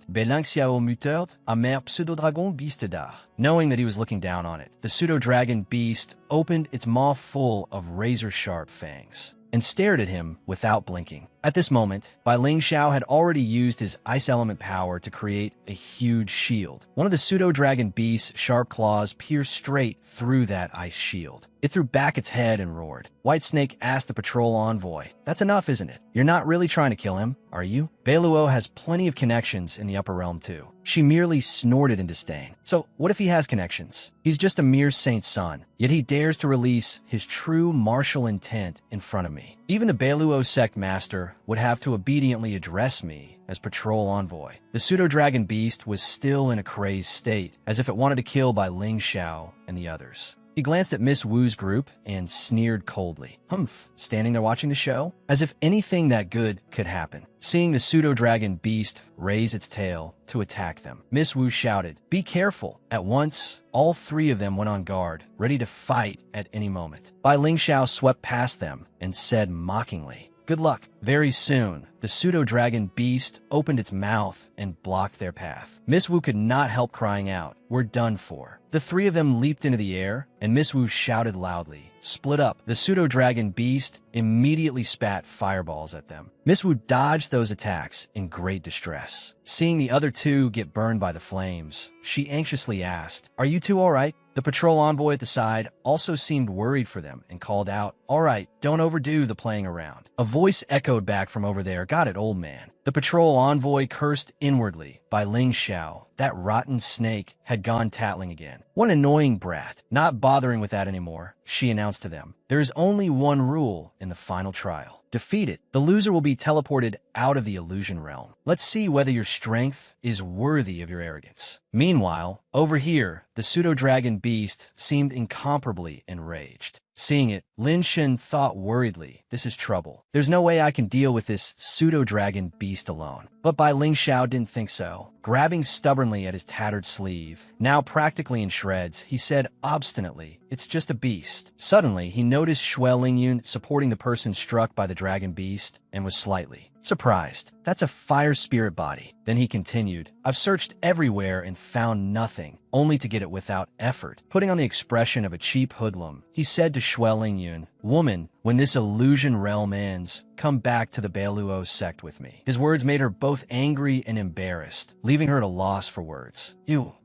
Knowing that he was looking down on it, the pseudo-dragon beast opened its maw full of razor-sharp fangs and stared at him without blinking. At this moment, Bai Ling Xiao had already used his ice element power to create a huge shield. One of the pseudo-dragon beast's sharp claws pierced straight through that ice shield. It threw back its head and roared. White Snake asked the patrol envoy, "That's enough, isn't it? You're not really trying to kill him, are you?" Beiluo has plenty of connections in the upper realm too. She merely snorted in disdain. "So what if he has connections? He's just a mere saint's son, yet he dares to release his true martial intent in front of me. Even the Beiluo sect master would have to obediently address me as patrol envoy." The pseudo-dragon beast was still in a crazed state, as if it wanted to kill Bai Ling Xiao and the others. He glanced at Miss Wu's group and sneered coldly. "Humph, standing there watching the show?" As if anything that good could happen. Seeing the pseudo-dragon beast raise its tail to attack them, Miss Wu shouted, "Be careful!" At once, all three of them went on guard, ready to fight at any moment. Bai Ling Xiao swept past them and said mockingly, "Good luck." Very soon, the pseudo-dragon beast opened its mouth and blocked their path. Miss Wu could not help crying out, "We're done for." The three of them leaped into the air, and Miss Wu shouted loudly, "Split up." The pseudo-dragon beast immediately spat fireballs at them. Miss Wu dodged those attacks in great distress. Seeing the other two get burned by the flames, she anxiously asked, "Are you two all right?" The patrol envoy at the side also seemed worried for them and called out, "All right, don't overdo the playing around." A voice echoed back from over there, "Got it, old man." The patrol envoy cursed inwardly. Bai Ling Xiao, that rotten snake, had gone tattling again. "What an annoying brat." Not bothering with that anymore, she announced to them, "There is only one rule in the final trial. Defeat it. The loser will be teleported out of the illusion realm. Let's see whether your strength is worthy of your arrogance." Meanwhile, over here, the pseudo-dragon beast seemed incomparably enraged. Seeing it, Lin Shen thought worriedly, "This is trouble. There's no way I can deal with this pseudo-dragon beast alone." But Bai Ling Xiao didn't think so. grabbing stubbornly at his tattered sleeve. Now practically in shreds, he said obstinately, "It's just a beast." Suddenly, he noticed Xue Lingyun supporting the person struck by the dragon beast and was slightly surprised. "That's a fire spirit body." Then he continued, "I've searched everywhere and found nothing, only to get it without effort." Putting on the expression of a cheap hoodlum, he said to Xue Lingyun, "Woman, when this illusion realm ends, come back to the Bailuo sect with me." His words made her both angry and embarrassed, leaving her at a loss for words.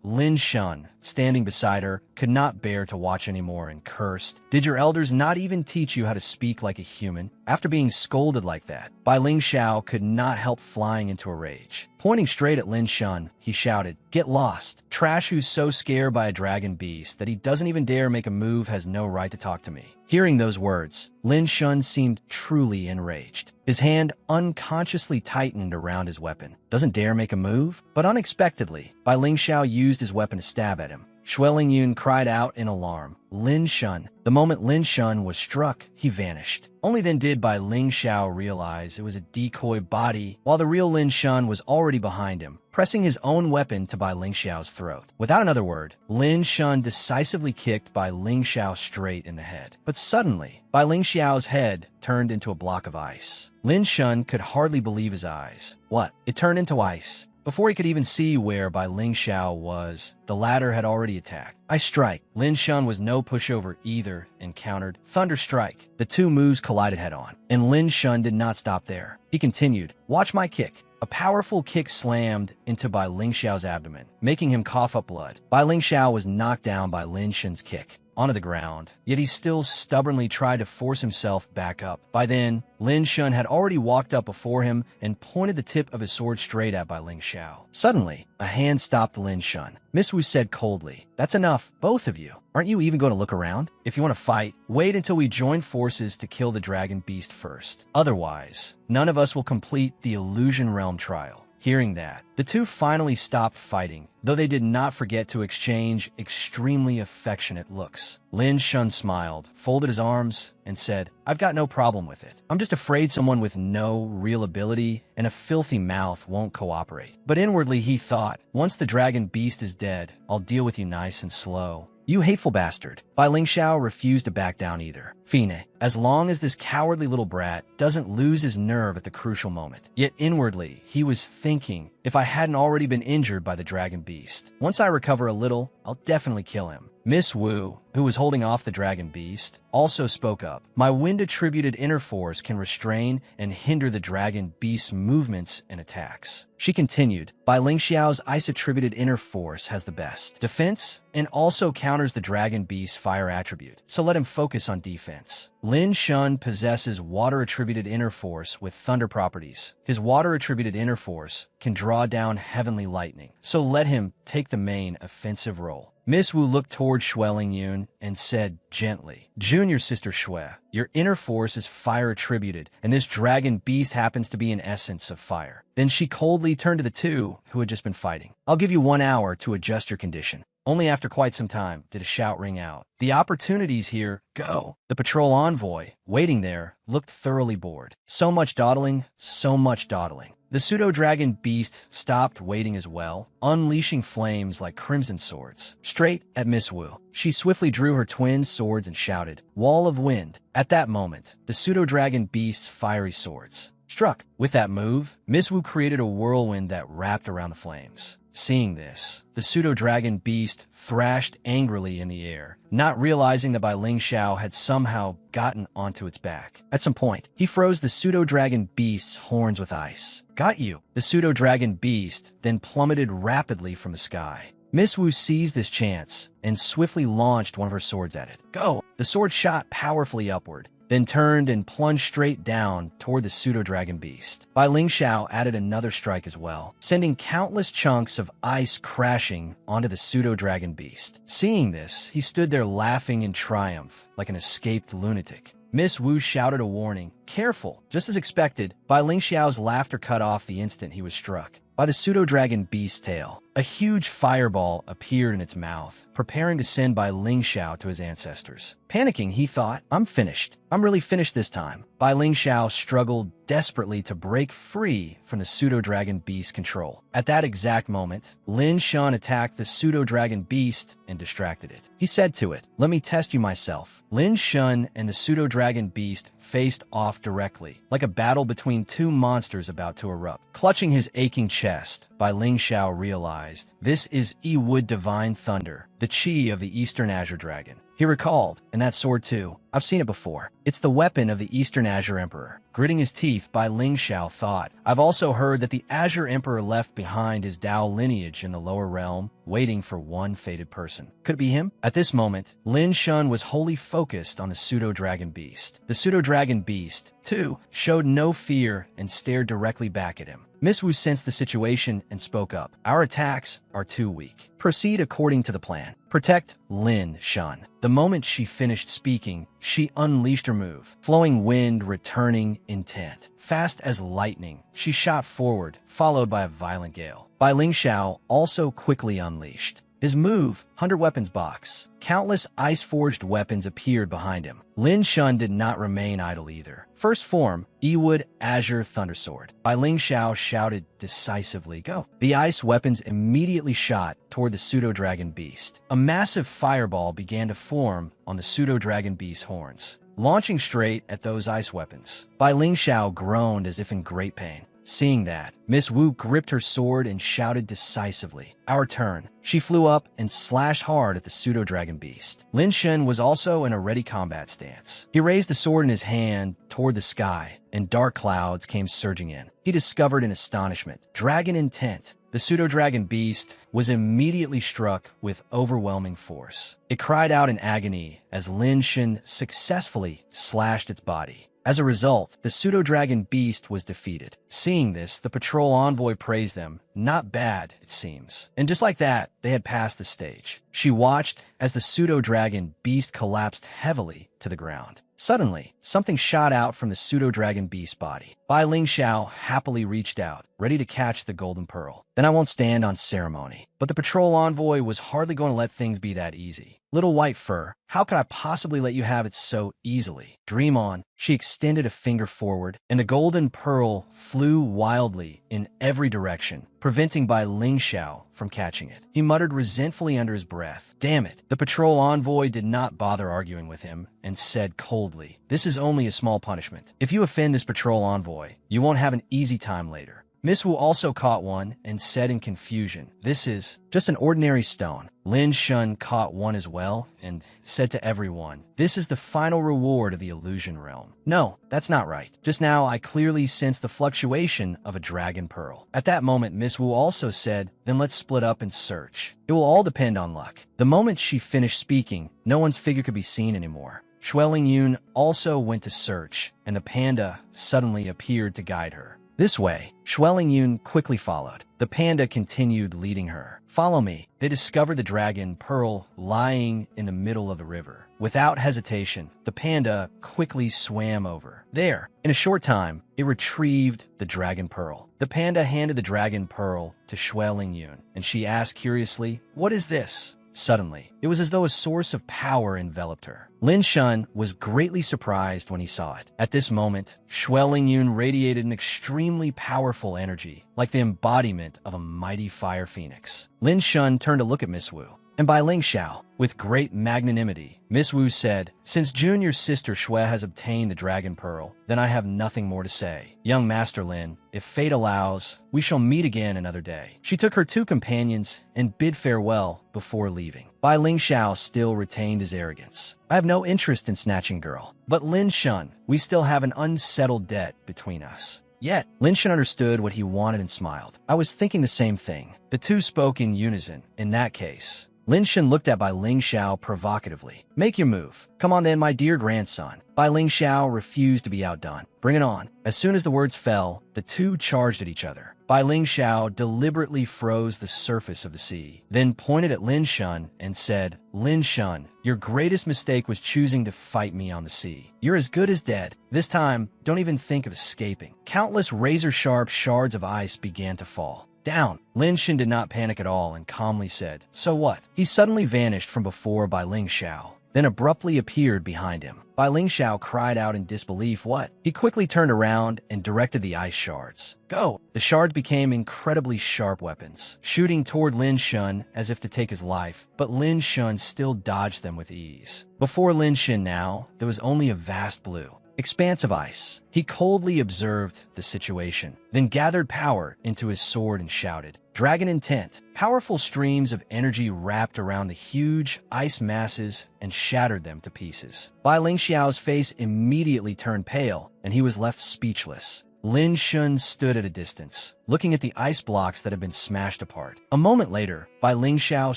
Lin Shun, standing beside her, could not bear to watch anymore and cursed. "Did your elders not even teach you how to speak like a human?" After being scolded like that, Bai Ling Xiao could not help flying into a rage. Pointing straight at Lin Shun, he shouted, "Get lost! Trash who's so scared by a dragon beast that he doesn't even dare make a move has no right to talk to me." Hearing those words, Lin Shun seemed truly enraged. His hand unconsciously tightened around his weapon. Doesn't dare make a move? But unexpectedly, Bai Ling Xiao used his weapon to stab at him. Xue Lingyun cried out in alarm, "Lin Shun!" The moment Lin Shun was struck, he vanished. Only then did Bai Ling Xiao realize it was a decoy body, while the real Lin Shun was already behind him, pressing his own weapon to Bai Ling Xiao's throat. Without another word, Lin Shun decisively kicked Bai Ling Xiao straight in the head. But suddenly, Bai Ling Xiao's head turned into a block of ice. Lin Shun could hardly believe his eyes. What? It turned into ice. Before he could even see where Bai Ling Xiao was, the latter had already attacked. "I strike." Lin Shun was no pushover either and countered, "Thunder strike." The two moves collided head-on, and Lin Shun did not stop there. He continued, "Watch my kick." A powerful kick slammed into Bai Ling Xiao's abdomen, making him cough up blood. Bai Ling Xiao was knocked down by Lin Shun's kick onto the ground, yet he still stubbornly tried to force himself back up. By then, Lin Shun had already walked up before him and pointed the tip of his sword straight at Bai Ling Xiao. Suddenly, a hand stopped Lin Shun. Miss Wu said coldly, "That's enough, both of you. Aren't you even going to look around? If you want to fight, wait until we join forces to kill the dragon beast first. Otherwise, none of us will complete the Illusion Realm trial." Hearing that, the two finally stopped fighting, though they did not forget to exchange extremely affectionate looks. Lin Shun smiled, folded his arms, and said, "I've got no problem with it. I'm just afraid someone with no real ability and a filthy mouth won't cooperate." But inwardly he thought, "Once the dragon beast is dead, I'll deal with you nice and slow." "You hateful bastard." Bai Ling Xiao refused to back down either. "Fine, as long as this cowardly little brat doesn't lose his nerve at the crucial moment." Yet inwardly, he was thinking, if I hadn't already been injured by the dragon beast, once I recover a little, I'll definitely kill him. Miss Wu, who was holding off the dragon beast, also spoke up. "My wind-attributed inner force can restrain and hinder the dragon beast's movements and attacks." She continued, "Bai Ling Xiao's ice-attributed inner force has the best defense and also counters the dragon beast's fire attribute, so let him focus on defense. Lin Shun possesses water-attributed inner force with thunder properties. His water-attributed inner force can draw down heavenly lightning, so let him take the main offensive role." Miss Wu looked toward Xue Lingyun and said gently, "Junior sister Xue, your inner force is fire-attributed, and this dragon beast happens to be an essence of fire." Then she coldly turned to the two who had just been fighting. "I'll give you 1 hour to adjust your condition." Only after quite some time did a shout ring out. "The opportunity's here, go!" The patrol envoy, waiting there, looked thoroughly bored. So much dawdling, so much dawdling. The pseudo-dragon beast stopped waiting as well, unleashing flames like crimson swords, straight at Miss Wu. She swiftly drew her twin swords and shouted, "Wall of wind!" At that moment, the pseudo-dragon beast's fiery swords struck. With that move, Miss Wu created a whirlwind that wrapped around the flames. Seeing this, the pseudo-dragon beast thrashed angrily in the air, not realizing that Bai Ling Xiao had somehow gotten onto its back. At some point, he froze the pseudo-dragon beast's horns with ice. "Got you!" The pseudo-dragon beast then plummeted rapidly from the sky. Miss Wu seized this chance and swiftly launched one of her swords at it. "Go!" The sword shot powerfully upward, then turned and plunged straight down toward the pseudo-dragon beast. Bai Ling Xiao added another strike as well, sending countless chunks of ice crashing onto the pseudo-dragon beast. Seeing this, he stood there laughing in triumph, like an escaped lunatic. Miss Wu shouted a warning, "Careful!" Just as expected, Bai Ling Xiao's laughter cut off the instant he was struck by the pseudo-dragon beast's tail. A huge fireball appeared in its mouth, preparing to send Bai Ling Xiao to his ancestors. Panicking, he thought, I'm finished. I'm really finished this time. Bai Ling Xiao struggled desperately to break free from the pseudo-dragon beast's control. At that exact moment, Lin Shun attacked the pseudo-dragon beast and distracted it. He said to it, "Let me test you myself." Lin Shun and the pseudo-dragon beast faced off directly, like a battle between two monsters about to erupt. Clutching his aching chest, Bai Ling Xiao realized, this is Yi Wood Divine Thunder, the chi of the Eastern Azure Dragon. He recalled, and that sword too. I've seen it before. It's the weapon of the Eastern Azure Emperor. Gritting his teeth, Bai Ling Xiao thought, I've also heard that the Azure Emperor left behind his Dao lineage in the lower realm, waiting for one fated person. Could it be him? At this moment, Lin Shun was wholly focused on the pseudo-dragon beast. The pseudo-dragon beast, too, showed no fear and stared directly back at him. Miss Wu sensed the situation and spoke up. Our attacks are too weak. Proceed according to the plan. Protect Lin Shun. The moment she finished speaking, she unleashed her move, flowing wind returning intent. Fast as lightning, she shot forward, followed by a violent gale. Bai Ling Xiao also quickly unleashed. His move, 100 weapons box. Countless ice-forged weapons appeared behind him. Lin Shun did not remain idle either. First form, Yiwood Azure Thundersword. Bai Ling Xiao shouted decisively, "Go!" The ice weapons immediately shot toward the pseudo-dragon beast. A massive fireball began to form on the pseudo-dragon beast's horns, launching straight at those ice weapons. Bai Ling Xiao groaned as if in great pain. Seeing that, Miss Wu gripped her sword and shouted decisively, "Our turn." She flew up and slashed hard at the pseudo-dragon beast. Lin Shun was also in a ready combat stance. He raised the sword in his hand toward the sky, and dark clouds came surging in. He discovered in astonishment, dragon intent. The pseudo-dragon beast was immediately struck with overwhelming force. It cried out in agony as Lin Shun successfully slashed its body. As a result, the pseudo-dragon beast was defeated. Seeing this, the patrol envoy praised them. Not bad, it seems. And just like that, they had passed the stage. She watched as the pseudo-dragon beast collapsed heavily to the ground. Suddenly, something shot out from the pseudo-dragon beast's body. Bai Ling Xiao happily reached out, ready to catch the golden pearl. Then I won't stand on ceremony. But the patrol envoy was hardly going to let things be that easy. Little white fur, how could I possibly let you have it so easily? Dream on. She extended a finger forward, and the golden pearl flew wildly in every direction, preventing Bai Ling Xiao from catching it. He muttered resentfully under his breath. Damn it. The patrol envoy did not bother arguing with him and said coldly, "This is only a small punishment. If you offend this patrol envoy, you won't have an easy time later." Miss Wu also caught one and said in confusion, "This is just an ordinary stone." Lin Shun caught one as well and said to everyone, "This is the final reward of the illusion realm." No, that's not right. Just now I clearly sensed the fluctuation of a dragon pearl. At that moment, Miss Wu also said, "Then let's split up and search. It will all depend on luck." The moment she finished speaking, no one's figure could be seen anymore. Xueling Yun also went to search, and the panda suddenly appeared to guide her. This way, Xueling Yun quickly followed. The panda continued leading her. "Follow me." They discovered the dragon pearl lying in the middle of the river. Without hesitation, the panda quickly swam over. There, in a short time, it retrieved the dragon pearl. The panda handed the dragon pearl to Xueling Yun, and she asked curiously, "What is this?" Suddenly, it was as though a source of power enveloped her. Lin Shun was greatly surprised when he saw it. At this moment, Xueling Yun radiated an extremely powerful energy, like the embodiment of a mighty fire phoenix. Lin Shun turned to look at Miss Wu, and Bai Ling Xiao, with great magnanimity, Miss Wu said, "Since Junior's sister Xue has obtained the dragon pearl, then I have nothing more to say. Young Master Lin, if fate allows, we shall meet again another day." She took her two companions and bid farewell before leaving. Bai Ling Xiao still retained his arrogance. "I have no interest in snatching girl. But Lin Shun, we still have an unsettled debt between us." Yet, Lin Shun understood what he wanted and smiled. "I was thinking the same thing." The two spoke in unison. In that case, Lin Shun looked at Bai Ling Xiao provocatively. "Make your move. Come on then, my dear grandson." Bai Ling Xiao refused to be outdone. "Bring it on." As soon as the words fell, the two charged at each other. Bai Ling Xiao deliberately froze the surface of the sea, then pointed at Lin Shun and said, "Lin Shun, your greatest mistake was choosing to fight me on the sea. You're as good as dead. This time, don't even think of escaping." Countless razor-sharp shards of ice began to fall. "Down." Lin Shun did not panic at all and calmly said, "So what?" He suddenly vanished from before Bai Ling Xiao. then abruptly appeared behind him. Bai Lingxiao cried out in disbelief, "What?" He quickly turned around and directed the ice shards. "Go!" The shards became incredibly sharp weapons, shooting toward Lin Shun as if to take his life, but Lin Shun still dodged them with ease. Before Lin Shun now, there was only a vast blue expanse of ice. He coldly observed the situation, then gathered power into his sword and shouted, "Dragon intent!" Powerful streams of energy wrapped around the huge ice masses and shattered them to pieces. Bai Lingxiao's face immediately turned pale, and he was left speechless. Lin Shun stood at a distance, looking at the ice blocks that had been smashed apart. A moment later, Bai Lingxiao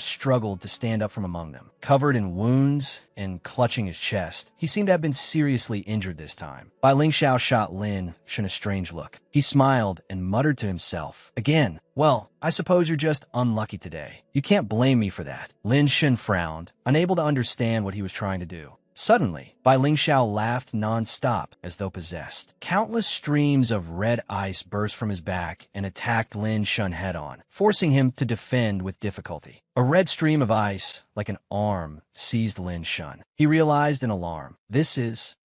struggled to stand up from among them. Covered in wounds and clutching his chest, he seemed to have been seriously injured this time. Bai Lingxiao shot Lin Shun a strange look. He smiled and muttered to himself, "Again, well, I suppose you're just unlucky today. You can't blame me for that." Lin Shun frowned, unable to understand what he was trying to do. Suddenly, Bai Lingxiao laughed non-stop, as though possessed. Countless streams of red ice burst from his back and attacked Lin Shun head-on, forcing him to defend with difficulty. A red stream of ice, like an arm, seized Lin Shun. He realized in alarm.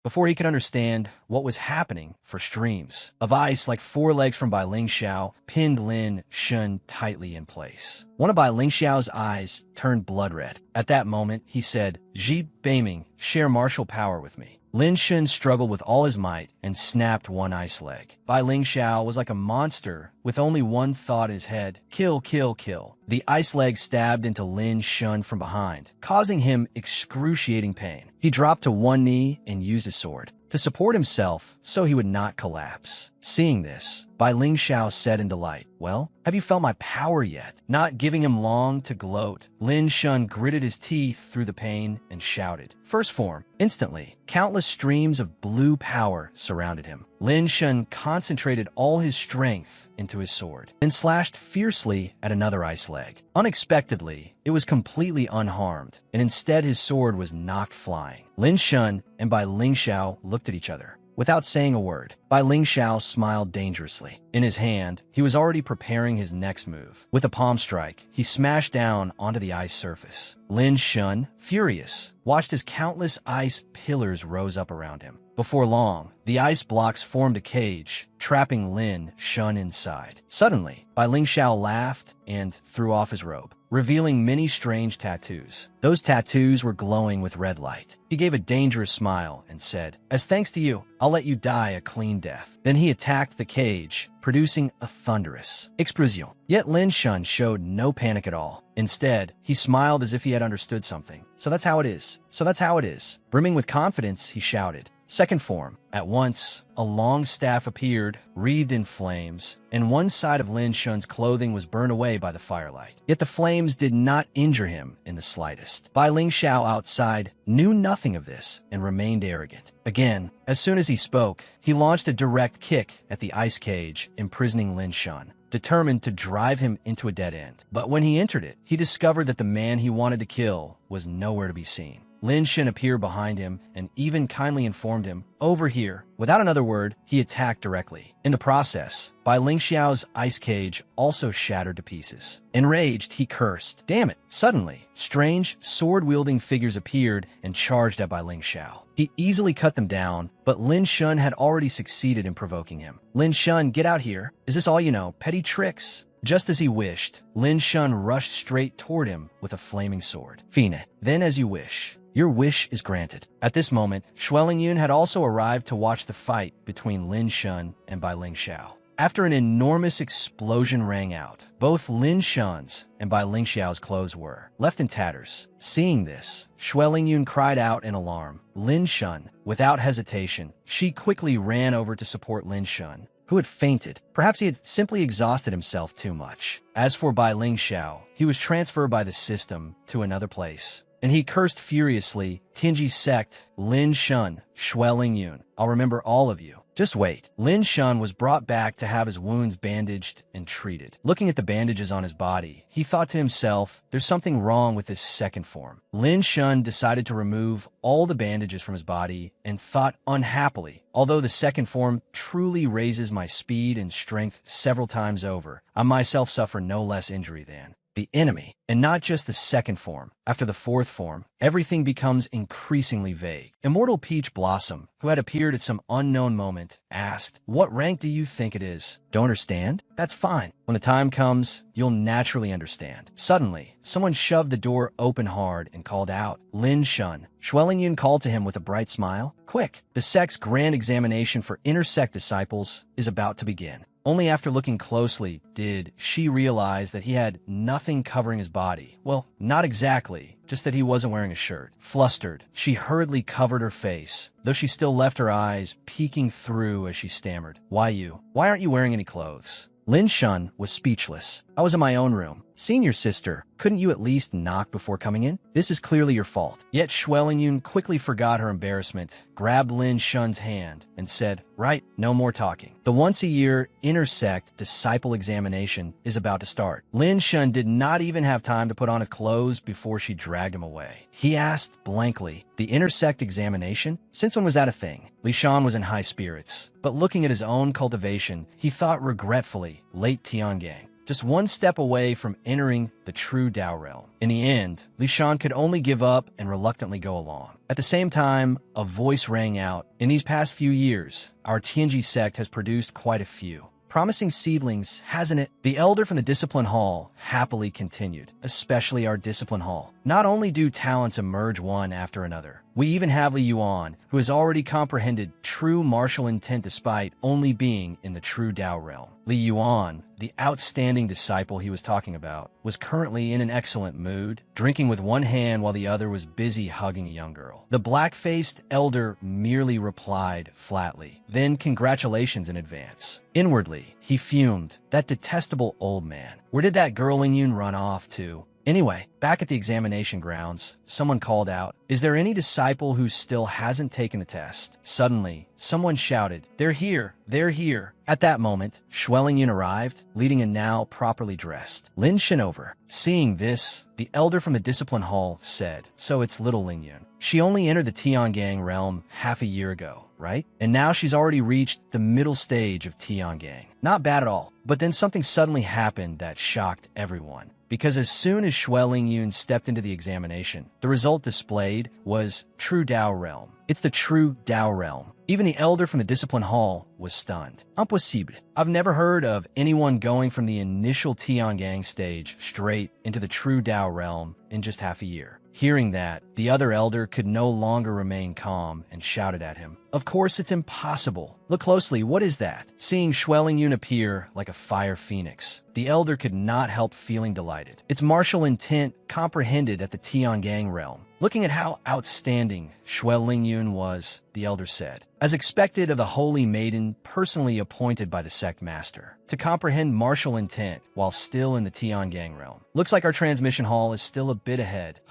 Before he could understand what was happening, for streams of ice like four legs from Bai Lingxiao pinned Lin Shun tightly in place. One of Bai Lingxiao's eyes turned blood red. At that moment, he said, "Ji Beiming, share martial power with me." Lin Shun struggled with all his might and snapped one ice leg. Bai Lingxiao was like a monster with only one thought in his head: kill, kill, kill. The ice leg stabbed into Lin Shun from behind, causing him excruciating pain. He dropped to one knee and used his sword to support himself so he would not collapse. Seeing this, Bai Lingxiao said in delight, "Well, have you felt my power yet?" Not giving him long to gloat, Lin Shun gritted his teeth through the pain and shouted, "First form!" Instantly, countless streams of blue power surrounded him. Lin Shun concentrated all his strength into his sword, and slashed fiercely at another ice leg. Unexpectedly, it was completely unharmed, and instead his sword was knocked flying. Lin Shun and Bai Lingxiao looked at each other. Without saying a word, Bai Lingxiao smiled dangerously. In his hand, he was already preparing his next move. With a palm strike, he smashed down onto the ice surface. Lin Shun, furious, watched as countless ice pillars rose up around him. Before long, the ice blocks formed a cage, trapping Lin Shun inside. Suddenly, Bai Lingxiao laughed and threw off his robe, revealing many strange tattoos. Those tattoos were glowing with red light. He gave a dangerous smile and said, "As thanks to you, I'll let you die a clean death." Then he attacked the cage, producing a thunderous explosion. Yet Lin Shun showed no panic at all. Instead, he smiled as if he had understood something. "So that's how it is. So that's how it is." Brimming with confidence, he shouted, "Second form." At once, a long staff appeared, wreathed in flames, and one side of Lin Shun's clothing was burned away by the firelight. Yet the flames did not injure him in the slightest. Bai Lingxiao outside knew nothing of this and remained arrogant. Again, as soon as he spoke, he launched a direct kick at the ice cage, imprisoning Lin Shun, determined to drive him into a dead end. But when he entered it, he discovered that the man he wanted to kill was nowhere to be seen. Lin Shun appeared behind him and even kindly informed him, "Over here." Without another word, he attacked directly. In the process, Bai Lingxiao's ice cage also shattered to pieces. Enraged, he cursed, "Damn it!" Suddenly, strange, sword-wielding figures appeared and charged at Bai Lingxiao. He easily cut them down, but Lin Shun had already succeeded in provoking him. "Lin Shun, get out here. Is this all you know? Petty tricks?" Just as he wished, Lin Shun rushed straight toward him with a flaming sword. "Fine, then as you wish. Your wish is granted." At this moment, Xuelingyun had also arrived to watch the fight between Lin Shun and Bai Lingxiao. After an enormous explosion rang out, both Lin Shun's and Bai Lingxiao's clothes were left in tatters. Seeing this, Xuelingyun cried out in alarm. Lin Shun, without hesitation, she quickly ran over to support Lin Shun, who had fainted. Perhaps he had simply exhausted himself too much. As for Bai Lingxiao, he was transferred by the system to another place, and he cursed furiously, "Tianji sect, Lin Shun, Xuelingyun. I'll remember all of you. Just wait." Lin Shun was brought back to have his wounds bandaged and treated. Looking at the bandages on his body, he thought to himself, "There's something wrong with this second form." Lin Shun decided to remove all the bandages from his body and thought unhappily, "Although the second form truly raises my speed and strength several times over, I myself suffer no less injury than." the enemy, and not just the second form. After the fourth form, everything becomes increasingly vague. Immortal Peach Blossom, who had appeared at some unknown moment, asked, "What rank do you think it is?" Don't understand? That's fine. When the time comes, you'll naturally understand. Suddenly, someone shoved the door open hard and called out, "Lin Shun." Xuelingyun called to him with a bright smile. "Quick, the sect's grand examination for inner sect disciples is about to begin." Only after looking closely did she realize that he had nothing covering his body. Well, not exactly, just that he wasn't wearing a shirt. Flustered, she hurriedly covered her face, though she still left her eyes peeking through as she stammered. "Why you? Why aren't you wearing any clothes?" Lin Shun was speechless. "I was in my own room. Senior sister, couldn't you at least knock before coming in? This is clearly your fault." Yet Xuelingyun quickly forgot her embarrassment, grabbed Lin Shun's hand, and said, "Right, no more talking. The once-a-year intersect disciple examination is about to start." Lin Shun did not even have time to put on his clothes before she dragged him away. He asked blankly, "The intersect examination? Since when was that a thing?" Li Shan was in high spirits, but looking at his own cultivation, he thought regretfully, late Tiangang, just one step away from entering the true Tao realm. In the end, Li Shan could only give up and reluctantly go along. At the same time, a voice rang out. "In these past few years, our Tianji sect has produced quite a few promising seedlings, hasn't it?" The elder from the discipline hall happily continued, "Especially our discipline hall. Not only do talents emerge one after another, we even have Li Yuan, who has already comprehended true martial intent despite only being in the true Tao realm." Li Yuan, the outstanding disciple he was talking about, was currently in an excellent mood, drinking with one hand while the other was busy hugging a young girl. The black-faced elder merely replied flatly, "Then congratulations in advance." Inwardly, he fumed. That detestable old man. Where did that girl Lingyun run off to? Anyway, back at the examination grounds, someone called out, "Is there any disciple who still hasn't taken the test?" Suddenly, someone shouted, "They're here! They're here!" At that moment, Xuelingyun arrived, leading a now properly dressed Lin Shinover. Seeing this, the elder from the discipline hall said, "So it's little Lingyun. She only entered the Tiangang realm half a year ago, right? And now she's already reached the middle stage of Tiangang. Not bad at all." But then something suddenly happened that shocked everyone. Because as soon as Xuelingyun stepped into the examination, the result displayed was True Tao Realm. It's the True Tao Realm. Even the elder from the discipline hall was stunned. Impossible. I've never heard of anyone going from the initial Tiangang stage straight into the True Tao Realm in just half a year. Hearing that, the other elder could no longer remain calm and shouted at him, "Of course it's impossible. Look closely, what is that?" Seeing Xuelingyun appear like a fire phoenix, the elder could not help feeling delighted. It's martial intent comprehended at the Tiangang realm. Looking at how outstanding Xuelingyun was, the elder said, "As expected of the holy maiden personally appointed by the sect master, to comprehend martial intent while still in the Tiangang realm. Looks like our transmission hall is still a bit ahead."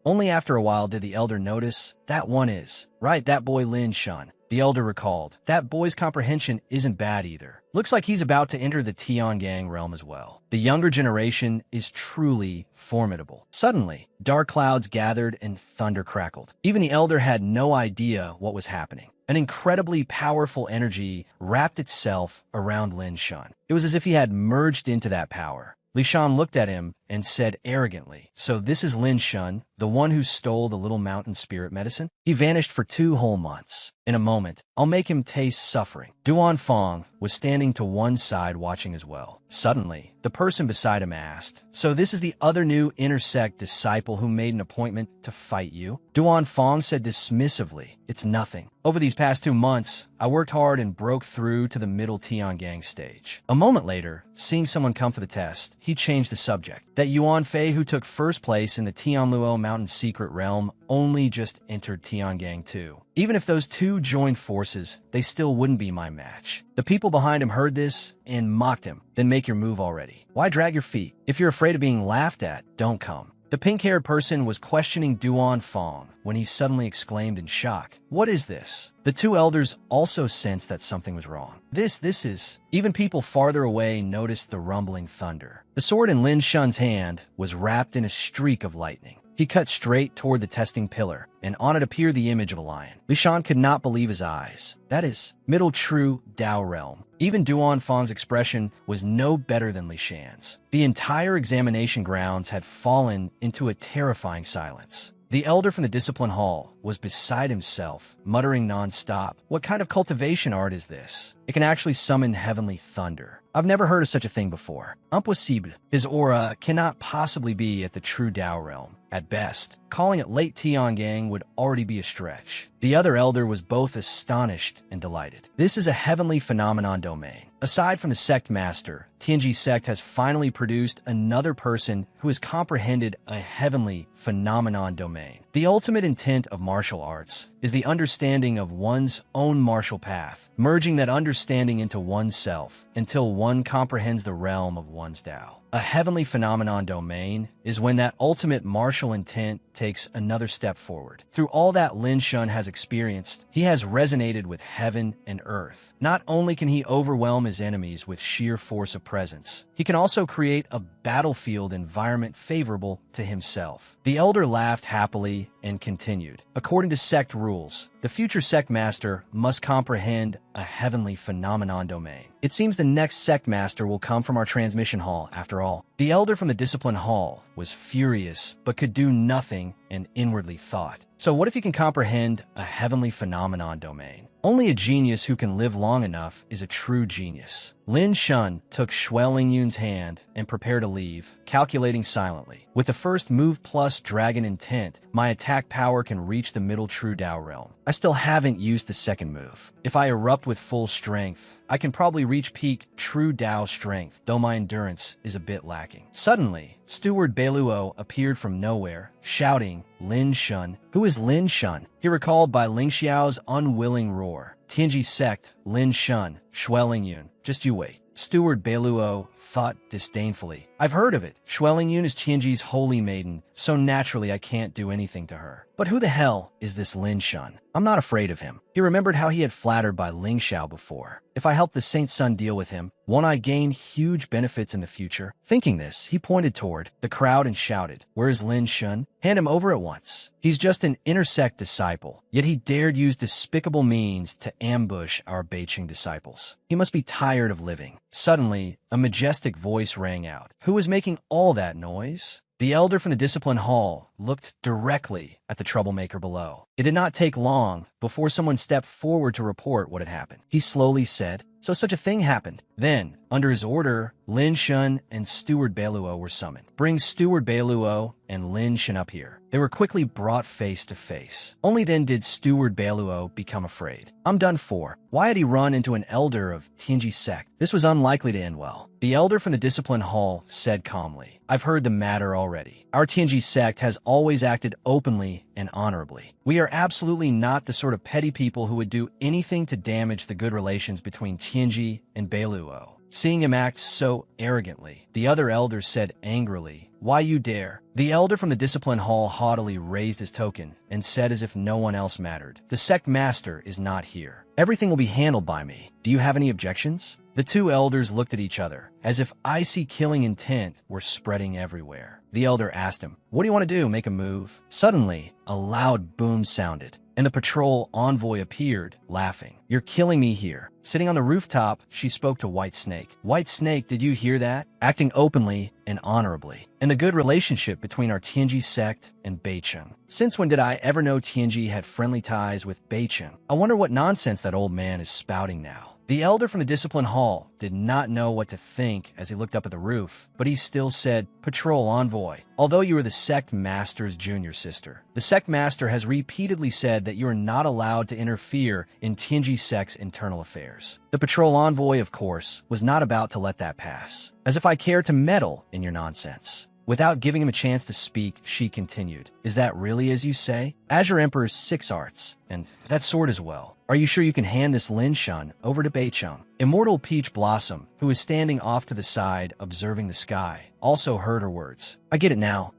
Only after a while did the elder notice, "That one is. Right, that boy Lin Shun." The elder recalled, "That boy's comprehension isn't bad either. Looks like he's about to enter the Tiangang realm as well." The younger generation is truly formidable. Suddenly, dark clouds gathered and thunder crackled. Even the elder had no idea what was happening. An incredibly powerful energy wrapped itself around Lin Shun. It was as if he had merged into that power. Li Shan looked at him and said arrogantly, "So this is Lin Shun, the one who stole the little mountain spirit medicine? He vanished for 2 whole months. In a moment, I'll make him taste suffering." Duan Fong was standing to one side watching as well. Suddenly, the person beside him asked, "So this is the other new intersect disciple who made an appointment to fight you?" Duan Fong said dismissively, "It's nothing. Over these past 2 months, I worked hard and broke through to the middle Tiangang stage." A moment later, seeing someone come for the test, he changed the subject. "That Yuan Fei who took first place in the Tianluo Mountain Secret Realm only just entered Tiangang too. Even if those two joined forces, they still wouldn't be my match." The people behind him heard this and mocked him. "Then make your move already. Why drag your feet? If you're afraid of being laughed at, don't come." The pink-haired person was questioning Duan Fong when he suddenly exclaimed in shock, "What is this?" The 2 elders also sensed that something was wrong. This is... Even people farther away noticed the rumbling thunder. The sword in Lin Shun's hand was wrapped in a streak of lightning. He cut straight toward the testing pillar, and on it appeared the image of a lion. Li Shan could not believe his eyes. That is, middle true Dao realm. Even Duan Fang's expression was no better than Li Shan's. The entire examination grounds had fallen into a terrifying silence. The elder from the discipline hall was beside himself, muttering non-stop. What kind of cultivation art is this? It can actually summon heavenly thunder. I've never heard of such a thing before. Impossible. His aura cannot possibly be at the true Dao realm. At best, calling it late Tiangang would already be a stretch. The other elder was both astonished and delighted. This is a heavenly phenomenon domain. Aside from the sect master, Tianji sect has finally produced another person who has comprehended a heavenly phenomenon domain. The ultimate intent of martial arts is the understanding of one's own martial path, merging that understanding into oneself until one comprehends the realm of one's Tao. A heavenly phenomenon domain is when that ultimate martial intent takes another step forward. Through all that Lin Shun has experienced, he has resonated with heaven and earth. Not only can he overwhelm his enemies with sheer force of presence, he can also create a battlefield environment favorable to himself. The elder laughed happily and continued. According to sect rules, the future sect master must comprehend a heavenly phenomenon domain. It seems the next sect master will come from our transmission hall, after all. The elder from the discipline hall was furious, but could do nothing and inwardly thought. So what if he can comprehend a heavenly phenomenon domain? Only a genius who can live long enough is a true genius. Lin Shun took Xue Lingyun's hand and prepared to leave, calculating silently. With the first move plus dragon intent, my attack power can reach the middle true Dao realm. I still haven't used the second move. If I erupt with full strength, I can probably reach peak true Dao strength, though my endurance is a bit lacking. Suddenly, Steward Beiluo appeared from nowhere, shouting, "Lin Shun." Who is Lin Shun? He recalled by Ling Xiao's unwilling roar. Tianji sect, Lin Shun, Xue Lingyun. Just you wait. Steward Beiluo thought disdainfully. I've heard of it. Xue Lingyun is Tianji's holy maiden, so naturally I can't do anything to her. But who the hell is this Lin Shun? I'm not afraid of him. He remembered how he had flattered by Ling Xiao before. If I help the Saint's son deal with him, won't I gain huge benefits in the future? Thinking this, he pointed toward the crowd and shouted, "Where's Lin Shun? Hand him over at once. He's just an intersect disciple, yet he dared use despicable means to ambush our Beiqing disciples. He must be tired of living." Suddenly, a majestic voice rang out. Who was making all that noise? The elder from the discipline hall looked directly at the troublemaker below. It did not take long before someone stepped forward to report what had happened. He slowly said, "So such a thing happened." Then, under his order, Lin Shun and Steward Beiluo were summoned. Bring Steward Beiluo and Lin Shun up here. They were quickly brought face to face. Only then did Steward Beiluo become afraid. I'm done for. Why had he run into an elder of Tianji sect? This was unlikely to end well. The elder from the discipline hall said calmly, "I've heard the matter already. Our Tianji sect has always acted openly and honorably. We are absolutely not the sort of petty people who would do anything to damage the good relations between Tianji and Beiluo." Seeing him act so arrogantly, the other elder said angrily, "Why you dare?" The elder from the discipline hall haughtily raised his token and said as if no one else mattered, "The sect master is not here. Everything will be handled by me. Do you have any objections?" The two elders looked at each other, as if icy killing intent were spreading everywhere. The elder asked him, "What do you want to do, make a move?" Suddenly, a loud boom sounded, and the patrol envoy appeared, laughing. "You're killing me here." Sitting on the rooftop, she spoke to White Snake. "White Snake, did you hear that?" Acting openly and honorably. "And the good relationship between our Tianji sect and Beiqing. Since when did I ever know Tianji had friendly ties with Beiqing? I wonder what nonsense that old man is spouting now." The elder from the discipline hall did not know what to think as he looked up at the roof, but he still said, "Patrol envoy, although you are the sect master's junior sister, the sect master has repeatedly said that you are not allowed to interfere in Tianji sect's internal affairs." The patrol envoy, of course, was not about to let that pass. "As if I care to meddle in your nonsense." Without giving him a chance to speak, she continued, "Is that really as you say? Azure Emperor's 6 arts, and that sword as well. Are you sure you can hand this Lin Shun over to Beiqing?" Immortal Peach Blossom, who was standing off to the side observing the sky, also heard her words. I get it now.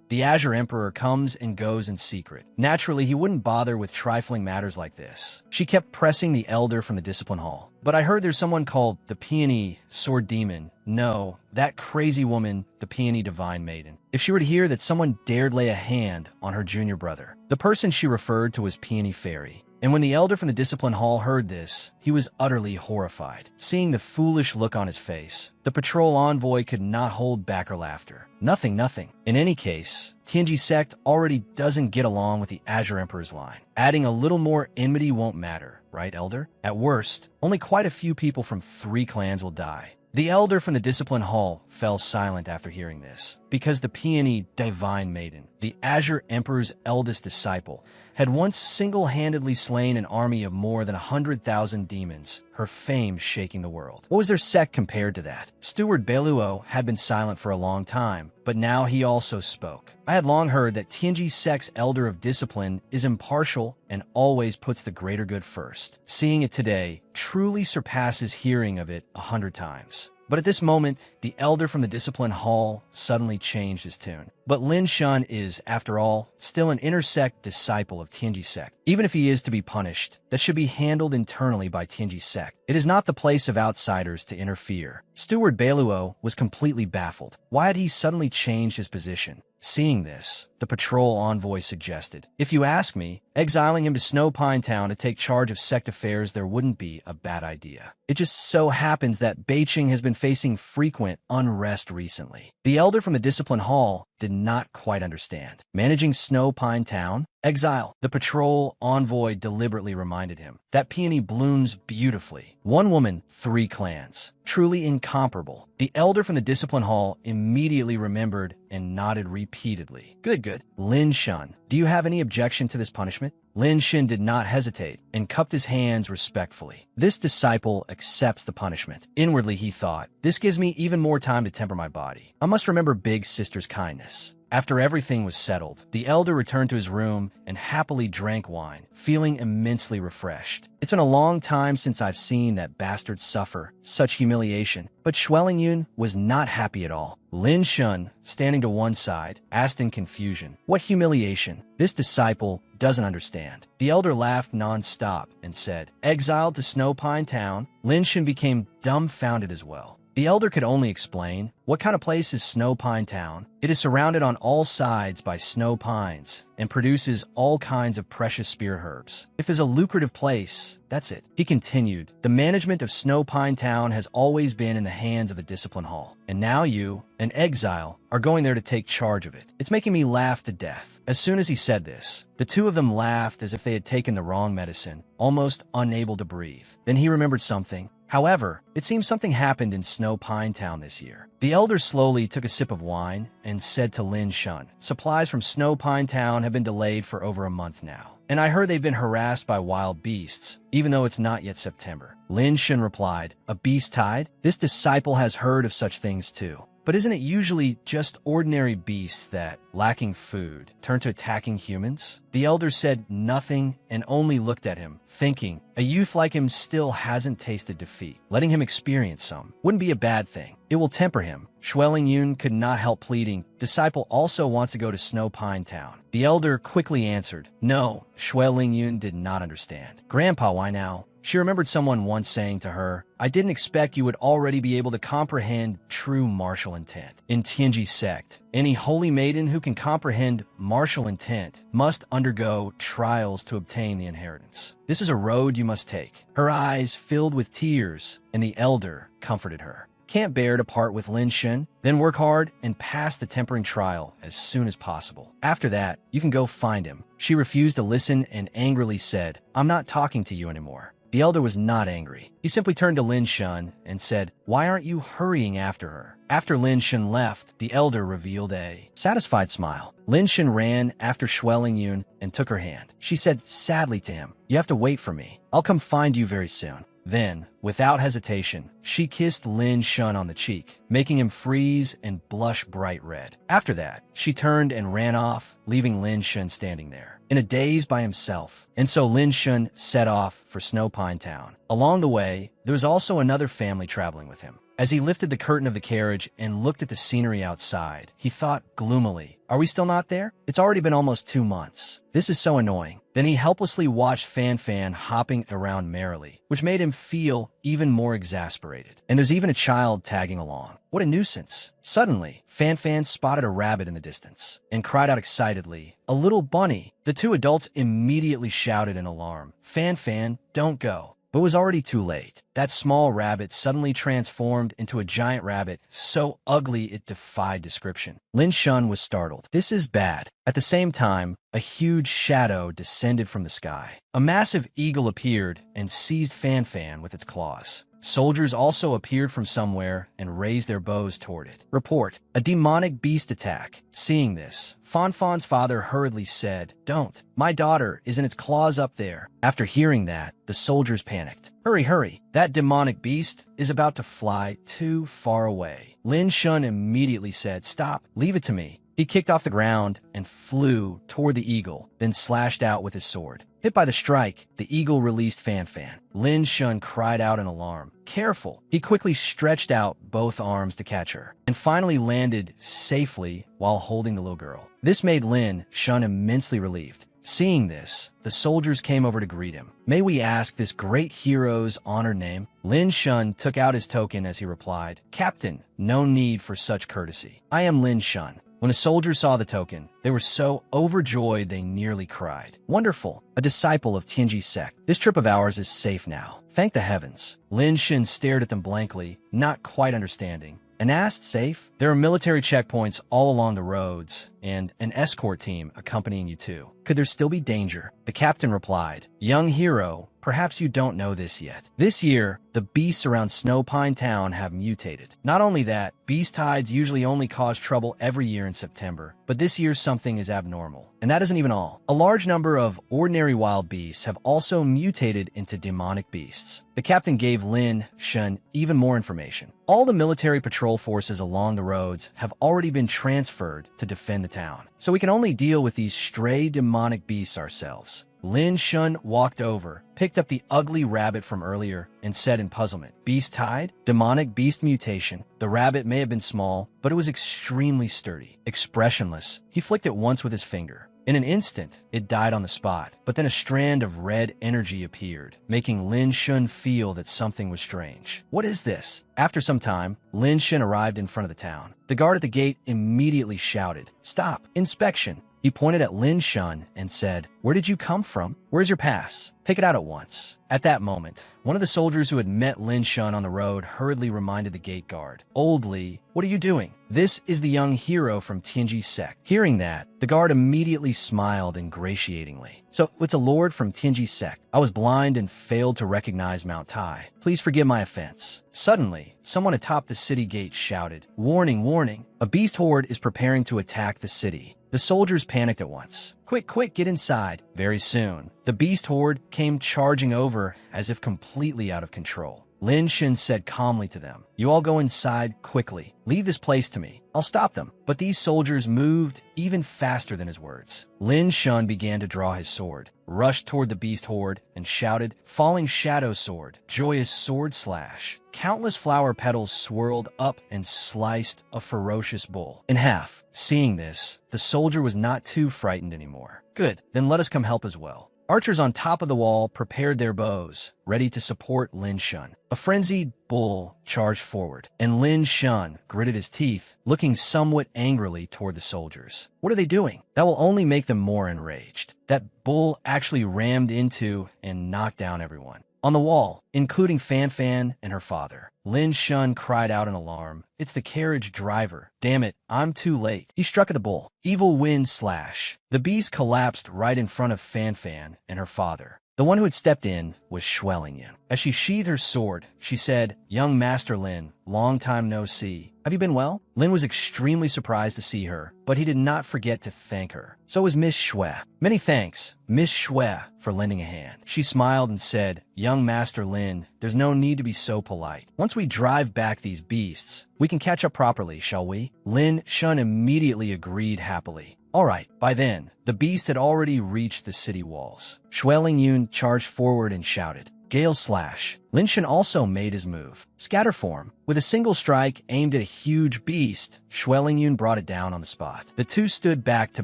The Azure Emperor comes and goes in secret. Naturally, he wouldn't bother with trifling matters like this. She kept pressing the elder from the discipline hall. But I heard there's someone called the Peony Sword Demon. No, that crazy woman, the Peony Divine Maiden. If she were to hear that someone dared lay a hand on her junior brother, the person she referred to as Peony Fairy. And when the elder from the discipline hall heard this, he was utterly horrified. Seeing the foolish look on his face, the patrol envoy could not hold back her laughter. Nothing. In any case, Tianji sect already doesn't get along with the Azure Emperor's line. Adding a little more enmity won't matter, right, elder? At worst, only quite a few people from 3 clans will die. The elder from the discipline hall fell silent after hearing this, because the Peony Divine Maiden, the Azure Emperor's eldest disciple, had once single-handedly slain an army of more than 100,000 demons, her fame shaking the world. What was their sect compared to that? Steward Beluo had been silent for a long time, but now he also spoke. I had long heard that Tianji sect's elder of discipline is impartial and always puts the greater good first. Seeing it today truly surpasses hearing of it 100 times. But at this moment, the elder from the discipline hall suddenly changed his tune. But Lin Shun is, after all, still an intersect disciple of Tianji sect. Even if he is to be punished, that should be handled internally by Tianji sect. It is not the place of outsiders to interfere. Steward Beluo was completely baffled. Why had he suddenly changed his position? Seeing this, the patrol envoy suggested, if you ask me, exiling him to Snow Pine Town to take charge of sect affairs there wouldn't be a bad idea. It just so happens that Beiqing has been facing frequent unrest recently. The elder from the discipline hall did not quite understand. Managing Snow Pine Town? Exile. The patrol envoy deliberately reminded him. That peony blooms beautifully. 1 woman, 3 clans. Truly incomparable. The elder from the discipline hall immediately remembered and nodded repeatedly. Good. Lin Shun, do you have any objection to this punishment? Lin Shun did not hesitate and cupped his hands respectfully. This disciple accepts the punishment. Inwardly, he thought, this gives me even more time to temper my body. I must remember Big Sister's kindness. After everything was settled, the elder returned to his room and happily drank wine, feeling immensely refreshed. It's been a long time since I've seen that bastard suffer such humiliation, but Xuelingyun was not happy at all. Lin Shun, standing to one side, asked in confusion, what humiliation? This disciple doesn't understand. The elder laughed non-stop and said, exiled to Snow Pine Town. Lin Shun became dumbfounded as well. The elder could only explain, what kind of place is Snow Pine Town? It is surrounded on all sides by snow pines and produces all kinds of precious spear herbs. If it's a lucrative place, that's it. He continued, the management of Snow Pine Town has always been in the hands of the discipline hall. And now you, an exile, are going there to take charge of it. It's making me laugh to death. As soon as he said this, the 2 of them laughed as if they had taken the wrong medicine, almost unable to breathe. Then he remembered something. However, it seems something happened in Snow Pine Town this year. The elder slowly took a sip of wine and said to Lin Shun, supplies from Snow Pine Town have been delayed for over a month now. And I heard they've been harassed by wild beasts, even though it's not yet September. Lin Shun replied, a beast tide? This disciple has heard of such things too. But isn't it usually just ordinary beasts that, lacking food, turn to attacking humans? The elder said nothing and only looked at him, thinking, a youth like him still hasn't tasted defeat. Letting him experience some wouldn't be a bad thing. It will temper him. Xuelingyun could not help pleading, disciple also wants to go to Snow Pine Town. The elder quickly answered, no. Xuelingyun did not understand. Grandpa, why now? She remembered someone once saying to her, I didn't expect you would already be able to comprehend true martial intent. In Tianji sect, any holy maiden who can comprehend martial intent must undergo trials to obtain the inheritance. This is a road you must take. Her eyes filled with tears, and the elder comforted her. Can't bear to part with Lin Shun? Then work hard and pass the tempering trial as soon as possible. After that, you can go find him. She refused to listen and angrily said, I'm not talking to you anymore. The elder was not angry. He simply turned to Lin Shun and said, why aren't you hurrying after her? After Lin Shun left, the elder revealed a satisfied smile. Lin Shun ran after Xuelingyun and took her hand. She said sadly to him, you have to wait for me. I'll come find you very soon. Then, without hesitation, she kissed Lin Shun on the cheek, making him freeze and blush bright red. After that, she turned and ran off, leaving Lin Shun standing there, in a daze by himself. And so Lin Shun set off for Snow Pine Town. Along the way, there was also another family traveling with him. As he lifted the curtain of the carriage and looked at the scenery outside, he thought gloomily, "Are we still not there? It's already been almost 2 months. This is so annoying." Then he helplessly watched Fan Fan hopping around merrily, which made him feel even more exasperated. And there's even a child tagging along. What a nuisance. Suddenly, Fan Fan spotted a rabbit in the distance and cried out excitedly, "A little bunny!" The two adults immediately shouted in alarm, "Fan Fan, don't go." But it was already too late. That small rabbit suddenly transformed into a giant rabbit so ugly it defied description. Lin Shun was startled. This is bad. At the same time, a huge shadow descended from the sky. A massive eagle appeared and seized Fan Fan with its claws. Soldiers also appeared from somewhere and raised their bows toward it. Report, a demonic beast attack. Seeing this, Fan Fan's father hurriedly said, "Don't. My daughter is in its claws up there." After hearing that, the soldiers panicked. "Hurry, hurry. That demonic beast is about to fly too far away." Lin Shun immediately said, "Stop. Leave it to me." He kicked off the ground and flew toward the eagle, then slashed out with his sword. Hit by the strike, the eagle released Fan Fan. Lin Shun cried out in alarm. "Careful!" He quickly stretched out both arms to catch her, and finally landed safely while holding the little girl. This made Lin Shun immensely relieved. Seeing this, the soldiers came over to greet him. "May we ask this great hero's honored name?" Lin Shun took out his token as he replied, "Captain, no need for such courtesy. I am Lin Shun." When the soldiers saw the token, they were so overjoyed they nearly cried. "Wonderful, a disciple of Tianji's sect. This trip of ours is safe now. Thank the heavens." Lin Shun stared at them blankly, not quite understanding, and asked, "Safe? There are military checkpoints all along the roads, and an escort team accompanying you too. Could there still be danger?" The captain replied, "Young hero, perhaps you don't know this yet. This year, the beasts around Snow Pine Town have mutated. Not only that, beast tides usually only cause trouble every year in September, but this year something is abnormal. And that isn't even all. A large number of ordinary wild beasts have also mutated into demonic beasts." The captain gave Lin Shun even more information. All the military patrol forces along the roads have already been transferred to defend the town, so we can only deal with these stray demonic beasts ourselves. Lin Shun walked over, picked up the ugly rabbit from earlier, and said in puzzlement, "Beast tide? Demonic beast mutation." The rabbit may have been small, but it was extremely sturdy. Expressionless, he flicked it once with his finger. In an instant, it died on the spot, but then a strand of red energy appeared, making Lin Shun feel that something was strange. "What is this?" After some time, Lin Shun arrived in front of the town. The guard at the gate immediately shouted, "Stop! Inspection!" He pointed at Lin Shun and said, "Where did you come from? Where's your pass? Take it out at once." At that moment, one of the soldiers who had met Lin Shun on the road hurriedly reminded the gate guard, "Old Li, what are you doing? This is the young hero from Tianji's sect." Hearing that, the guard immediately smiled ingratiatingly. "So, it's a lord from Tianji's sect. I was blind and failed to recognize Mount Tai. Please forgive my offense." Suddenly, someone atop the city gate shouted, "Warning, warning! A beast horde is preparing to attack the city." The soldiers panicked at once. "Quick, quick, get inside." Very soon, the beast horde came charging over as if completely out of control. Lin Shun said calmly to them, "You all go inside quickly. Leave this place to me. I'll stop them." But these soldiers moved even faster than his words. Lin Shun began to draw his sword, rushed toward the beast horde, and shouted, "Falling shadow sword, joyous sword slash." Countless flower petals swirled up and sliced a ferocious bull in half. Seeing this, the soldier was not too frightened anymore. "Good, then let us come help as well." Archers on top of the wall prepared their bows, ready to support Lin Shun. A frenzied bull charged forward, and Lin Shun gritted his teeth, looking somewhat angrily toward the soldiers. What are they doing? That will only make them more enraged. That bull actually rammed into and knocked down everyone on the wall, including Fan Fan and her father. Lin Shun cried out in alarm, "It's the carriage driver. Damn it, I'm too late." He struck at the bull. Evil wind slash. The beast collapsed right in front of Fan Fan and her father. The one who had stepped in was Yin. As she sheathed her sword, she said, "Young Master Lin, long time no see. Have you been well?" Lin was extremely surprised to see her, but he did not forget to thank her. "So was Miss Shui. Many thanks, Miss Shui, for lending a hand." She smiled and said, "Young Master Lin, there's no need to be so polite. Once we drive back these beasts, we can catch up properly, shall we?" Lin Shun immediately agreed happily. All right, by then, the beast had already reached the city walls. Yin charged forward and shouted, Gale Slash. Lin Shan also made his move. Scatter Form. With a single strike aimed at a huge beast, Yun brought it down on the spot. The two stood back to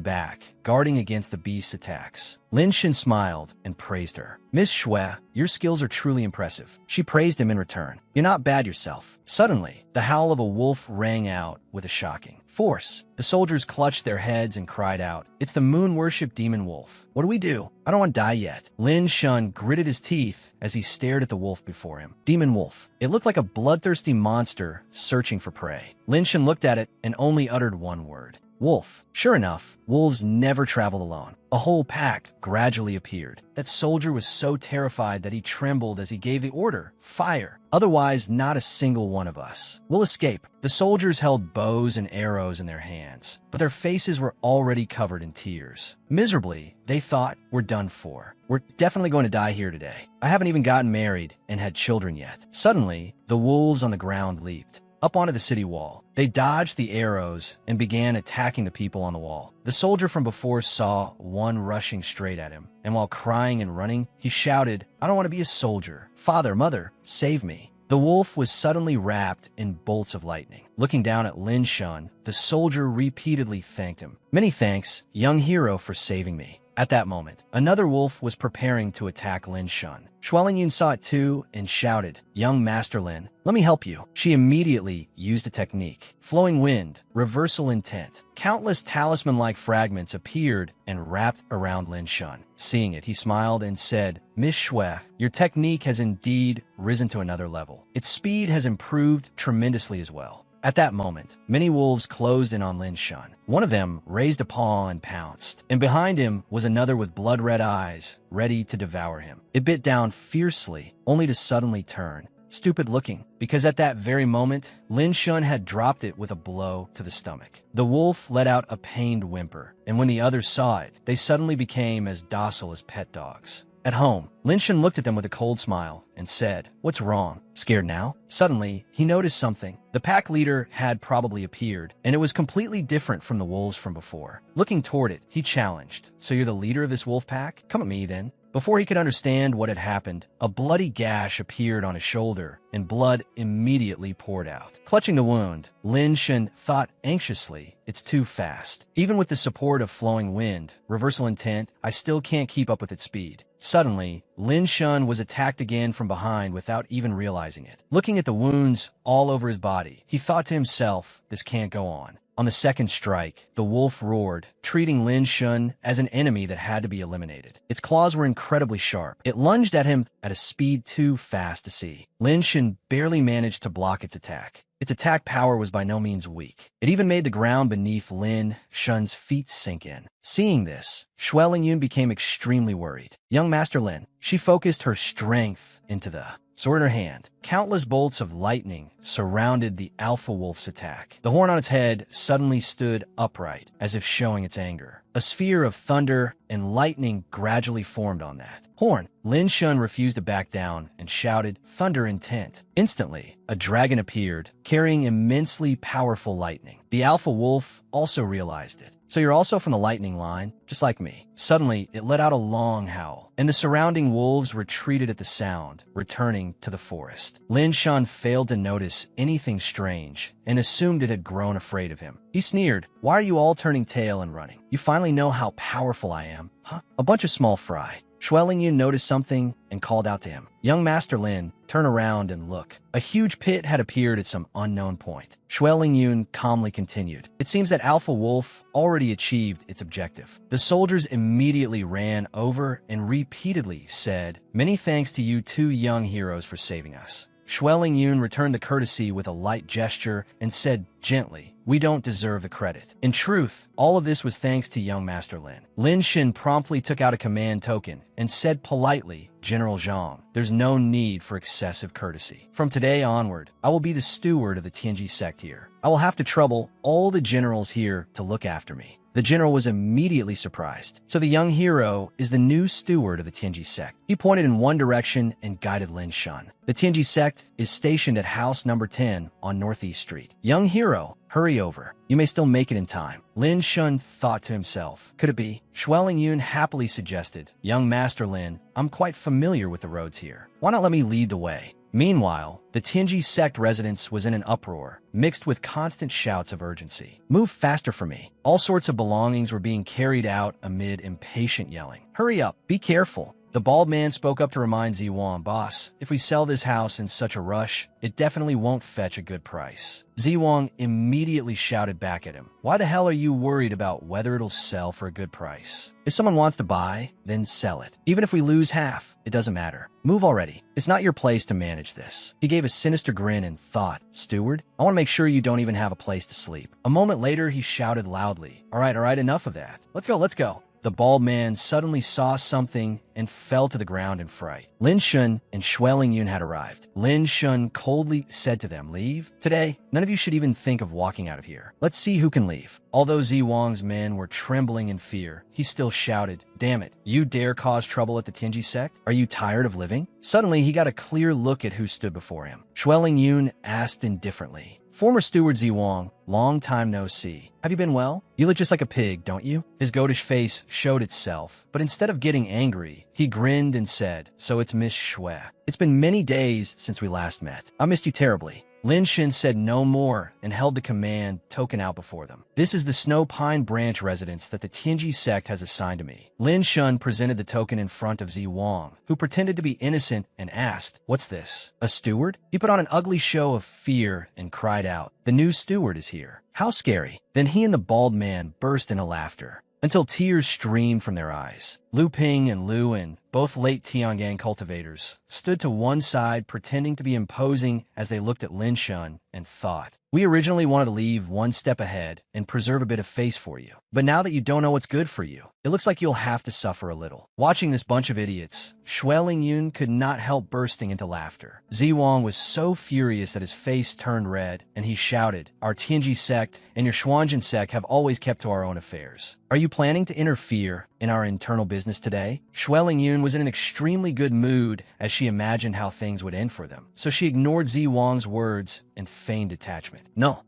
back, guarding against the beast's attacks. Lin Shan smiled and praised her. Miss Shui, your skills are truly impressive. She praised him in return. You're not bad yourself. Suddenly, the howl of a wolf rang out with a shocking force. The soldiers clutched their heads and cried out, "It's the moon-worship demon wolf. What do we do? I don't want to die yet." Lin Shan gritted his teeth as he stared at the wolf before him. Demon wolf. It looked like a bloodthirsty monster searching for prey. Lin Shan looked at it and only uttered one word. Wolf. Sure enough, wolves never travel alone. A whole pack gradually appeared. That soldier was so terrified that he trembled as he gave the order, "Fire! Otherwise, not a single one of us will escape." The soldiers held bows and arrows in their hands, but their faces were already covered in tears. Miserably, they thought, "We're done for. We're definitely going to die here today. I haven't even gotten married and had children yet." Suddenly, the wolves on the ground leaped up onto the city wall. They dodged the arrows and began attacking the people on the wall. The soldier from before saw one rushing straight at him, and while crying and running, he shouted, "I don't want to be a soldier. Father, mother, save me." The wolf was suddenly wrapped in bolts of lightning. Looking down at Lin Shan, the soldier repeatedly thanked him. "Many thanks, young hero, for saving me." At that moment, another wolf was preparing to attack Lin Shan. Yun saw it too and shouted, "Young Master Lin, let me help you." She immediately used a technique. Flowing wind, reversal intent. Countless talisman-like fragments appeared and wrapped around Lin Shan. Seeing it, he smiled and said, "Miss Shui, your technique has indeed risen to another level. Its speed has improved tremendously as well." At that moment, many wolves closed in on Lin Shan. One of them raised a paw and pounced, and behind him was another with blood-red eyes, ready to devour him. It bit down fiercely, only to suddenly turn, stupid-looking, because at that very moment, Lin Shan had dropped it with a blow to the stomach. The wolf let out a pained whimper, and when the others saw it, they suddenly became as docile as pet dogs. At home, Lin Shan looked at them with a cold smile and said, "What's wrong? Scared now?" Suddenly, he noticed something. The pack leader had probably appeared, and it was completely different from the wolves from before. Looking toward it, he challenged, "So you're the leader of this wolf pack? Come at me, then." Before he could understand what had happened, a bloody gash appeared on his shoulder, and blood immediately poured out. Clutching the wound, Lin Shan thought anxiously, "It's too fast. Even with the support of flowing wind, reversal intent, I still can't keep up with its speed." Suddenly, Lin Shan was attacked again from behind without even realizing it. Looking at the wounds all over his body, he thought to himself, "This can't go on." On the second strike, the wolf roared, treating Lin Shan as an enemy that had to be eliminated. Its claws were incredibly sharp. It lunged at him at a speed too fast to see. Lin Shan barely managed to block its attack. Its attack power was by no means weak. It even made the ground beneath Lin Shan's feet sink in. Seeing this, Yun became extremely worried. "Young Master Lin," she focused her strength into the sword in her hand. Countless bolts of lightning surrounded the alpha wolf's attack. The horn on its head suddenly stood upright, as if showing its anger. A sphere of thunder and lightning gradually formed on that horn. Lin Shan refused to back down and shouted, "Thunder intent." Instantly, a dragon appeared, carrying immensely powerful lightning. The alpha wolf also realized it. "So you're also from the lightning line, just like me." Suddenly, it let out a long howl, and the surrounding wolves retreated at the sound, returning to the forest. Lin Shan failed to notice anything strange and assumed it had grown afraid of him. He sneered, "Why are you all turning tail and running? You finally know how powerful I am, huh? A bunch of small fry." Yun noticed something and called out to him, "Young Master Lin, turn around and look." A huge pit had appeared at some unknown point. Yun calmly continued, "It seems that Alpha Wolf already achieved its objective." The soldiers immediately ran over and repeatedly said, "Many thanks to you two young heroes for saving us." Yun returned the courtesy with a light gesture and said gently, "We don't deserve the credit. In truth, all of this was thanks to young Master Lin." Lin Shan promptly took out a command token and said politely, "General Zhang, there's no need for excessive courtesy. From today onward, I will be the steward of the Tianji sect here. I will have to trouble all the generals here to look after me." The general was immediately surprised. So the young hero is the new steward of the Tianji sect. He pointed in one direction and guided Lin Shun. The Tianji sect is stationed at house number 10 on Northeast Street. Young hero, hurry over. You may still make it in time. Lin Shun thought to himself. Could it be? Xueling Yun happily suggested. Young Master Lin, I'm quite familiar with the roads here. Why not let me lead the way? Meanwhile, the Tianji sect residence was in an uproar, mixed with constant shouts of urgency. Move faster for me. All sorts of belongings were being carried out amid impatient yelling. Hurry up, be careful. The bald man spoke up to remind Ziwang, boss, if we sell this house in such a rush, it definitely won't fetch a good price. Ziwang immediately shouted back at him. Why the hell are you worried about whether it'll sell for a good price? If someone wants to buy, then sell it. Even if we lose half, it doesn't matter. Move already. It's not your place to manage this. He gave a sinister grin and thought, Steward, I want to make sure you don't even have a place to sleep. A moment later, he shouted loudly, all right, enough of that. Let's go. The bald man suddenly saw something and fell to the ground in fright. Lin Shun and Xueling Yun had arrived. Lin Shun coldly said to them, leave? Today, none of you should even think of walking out of here. Let's see who can leave. Although Ziwang's men were trembling in fear, he still shouted, damn it, you dare cause trouble at the Tianji sect? Are you tired of living? Suddenly, he got a clear look at who stood before him. Xueling Yun asked indifferently, Former steward Ziwang, long time no see. Have you been well? You look just like a pig, don't you? His goatish face showed itself, but instead of getting angry, he grinned and said, so it's Miss Xue. It's been many days since we last met. I missed you terribly. Lin Shun said no more and held the command token out before them. This is the Snow Pine Branch residence that the Tianji sect has assigned to me. Lin Shun presented the token in front of Ziwang, who pretended to be innocent and asked, what's this? A steward? He put on an ugly show of fear and cried out, the new steward is here. How scary. Then he and the bald man burst into laughter, until tears streamed from their eyes. Lu Ping and Lu En, both late Tiangang cultivators, stood to one side pretending to be imposing as they looked at Lin Shun and thought, we originally wanted to leave one step ahead and preserve a bit of face for you. But now that you don't know what's good for you, it looks like you'll have to suffer a little. Watching this bunch of idiots, Xueling Yun could not help bursting into laughter. Ziwang was so furious that his face turned red, and he shouted, our Tianji sect and your Xuanjin sect have always kept to our own affairs. Are you planning to interfere in our internal business today? Xueling Yun was in an extremely good mood as she imagined how things would end for them, so she ignored Ziwang's words and feigned detachment. No,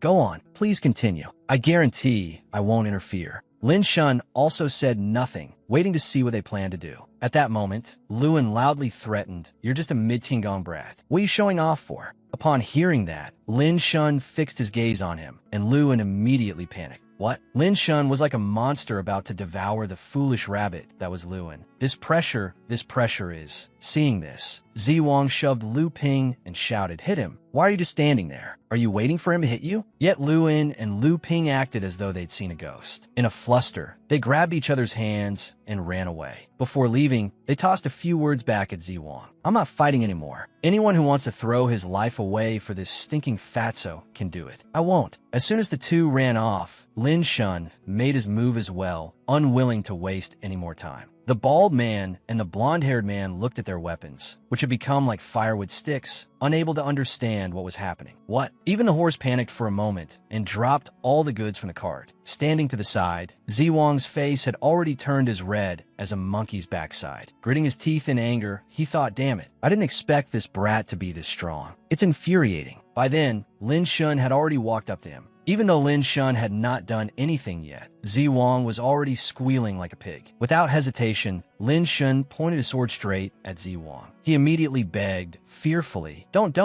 go on. Please continue. I guarantee I won't interfere. Lin Shun also said nothing, waiting to see what they planned to do. At that moment, Luan loudly threatened, you're just a mid-Tiangong brat. What are you showing off for? Upon hearing that, Lin Shun fixed his gaze on him, and Luan immediately panicked. What? Lin Shun was like a monster about to devour the foolish rabbit that was Luan. This pressure is. Seeing this, Ziwang shoved Lu Ping and shouted, hit him. Why are you just standing there? Are you waiting for him to hit you? Yet Luan and Lu Ping acted as though they'd seen a ghost. In a fluster, they grabbed each other's hands and ran away. Before leaving, they tossed a few words back at Ziwang. I'm not fighting anymore. Anyone who wants to throw his life away for this stinking fatso can do it. I won't. As soon as the two ran off, Lin Shun made his move as well, unwilling to waste any more time. The bald man and the blonde-haired man looked at their weapons, which had become like firewood sticks, unable to understand what was happening. What? Even the horse panicked for a moment and dropped all the goods from the cart. Standing to the side, Ziwang's face had already turned as red as a monkey's backside. Gritting his teeth in anger, he thought, damn it, I didn't expect this brat to be this strong. It's infuriating. By then, Lin Shun had already walked up to him. Even though Lin Shun had not done anything yet, Ziwang was already squealing like a pig. Without hesitation, Lin Shun pointed his sword straight at Ziwang. He immediately begged, fearfully, Don't.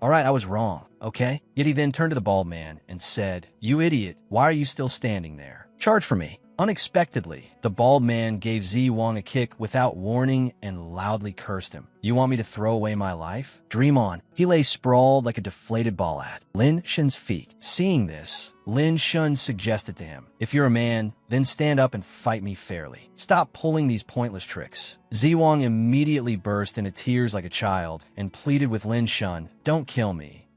All right, I was wrong, okay? Yet he then turned to the bald man and said, you idiot, why are you still standing there? Charge for me. Unexpectedly, the bald man gave Ziwang a kick without warning and loudly cursed him. You want me to throw away my life? Dream on. He lay sprawled like a deflated ball at Lin Shun's feet. Seeing this, Lin Shun suggested to him, if you're a man, then stand up and fight me fairly. Stop pulling these pointless tricks. Ziwang immediately burst into tears like a child and pleaded with Lin Shun, don't kill me.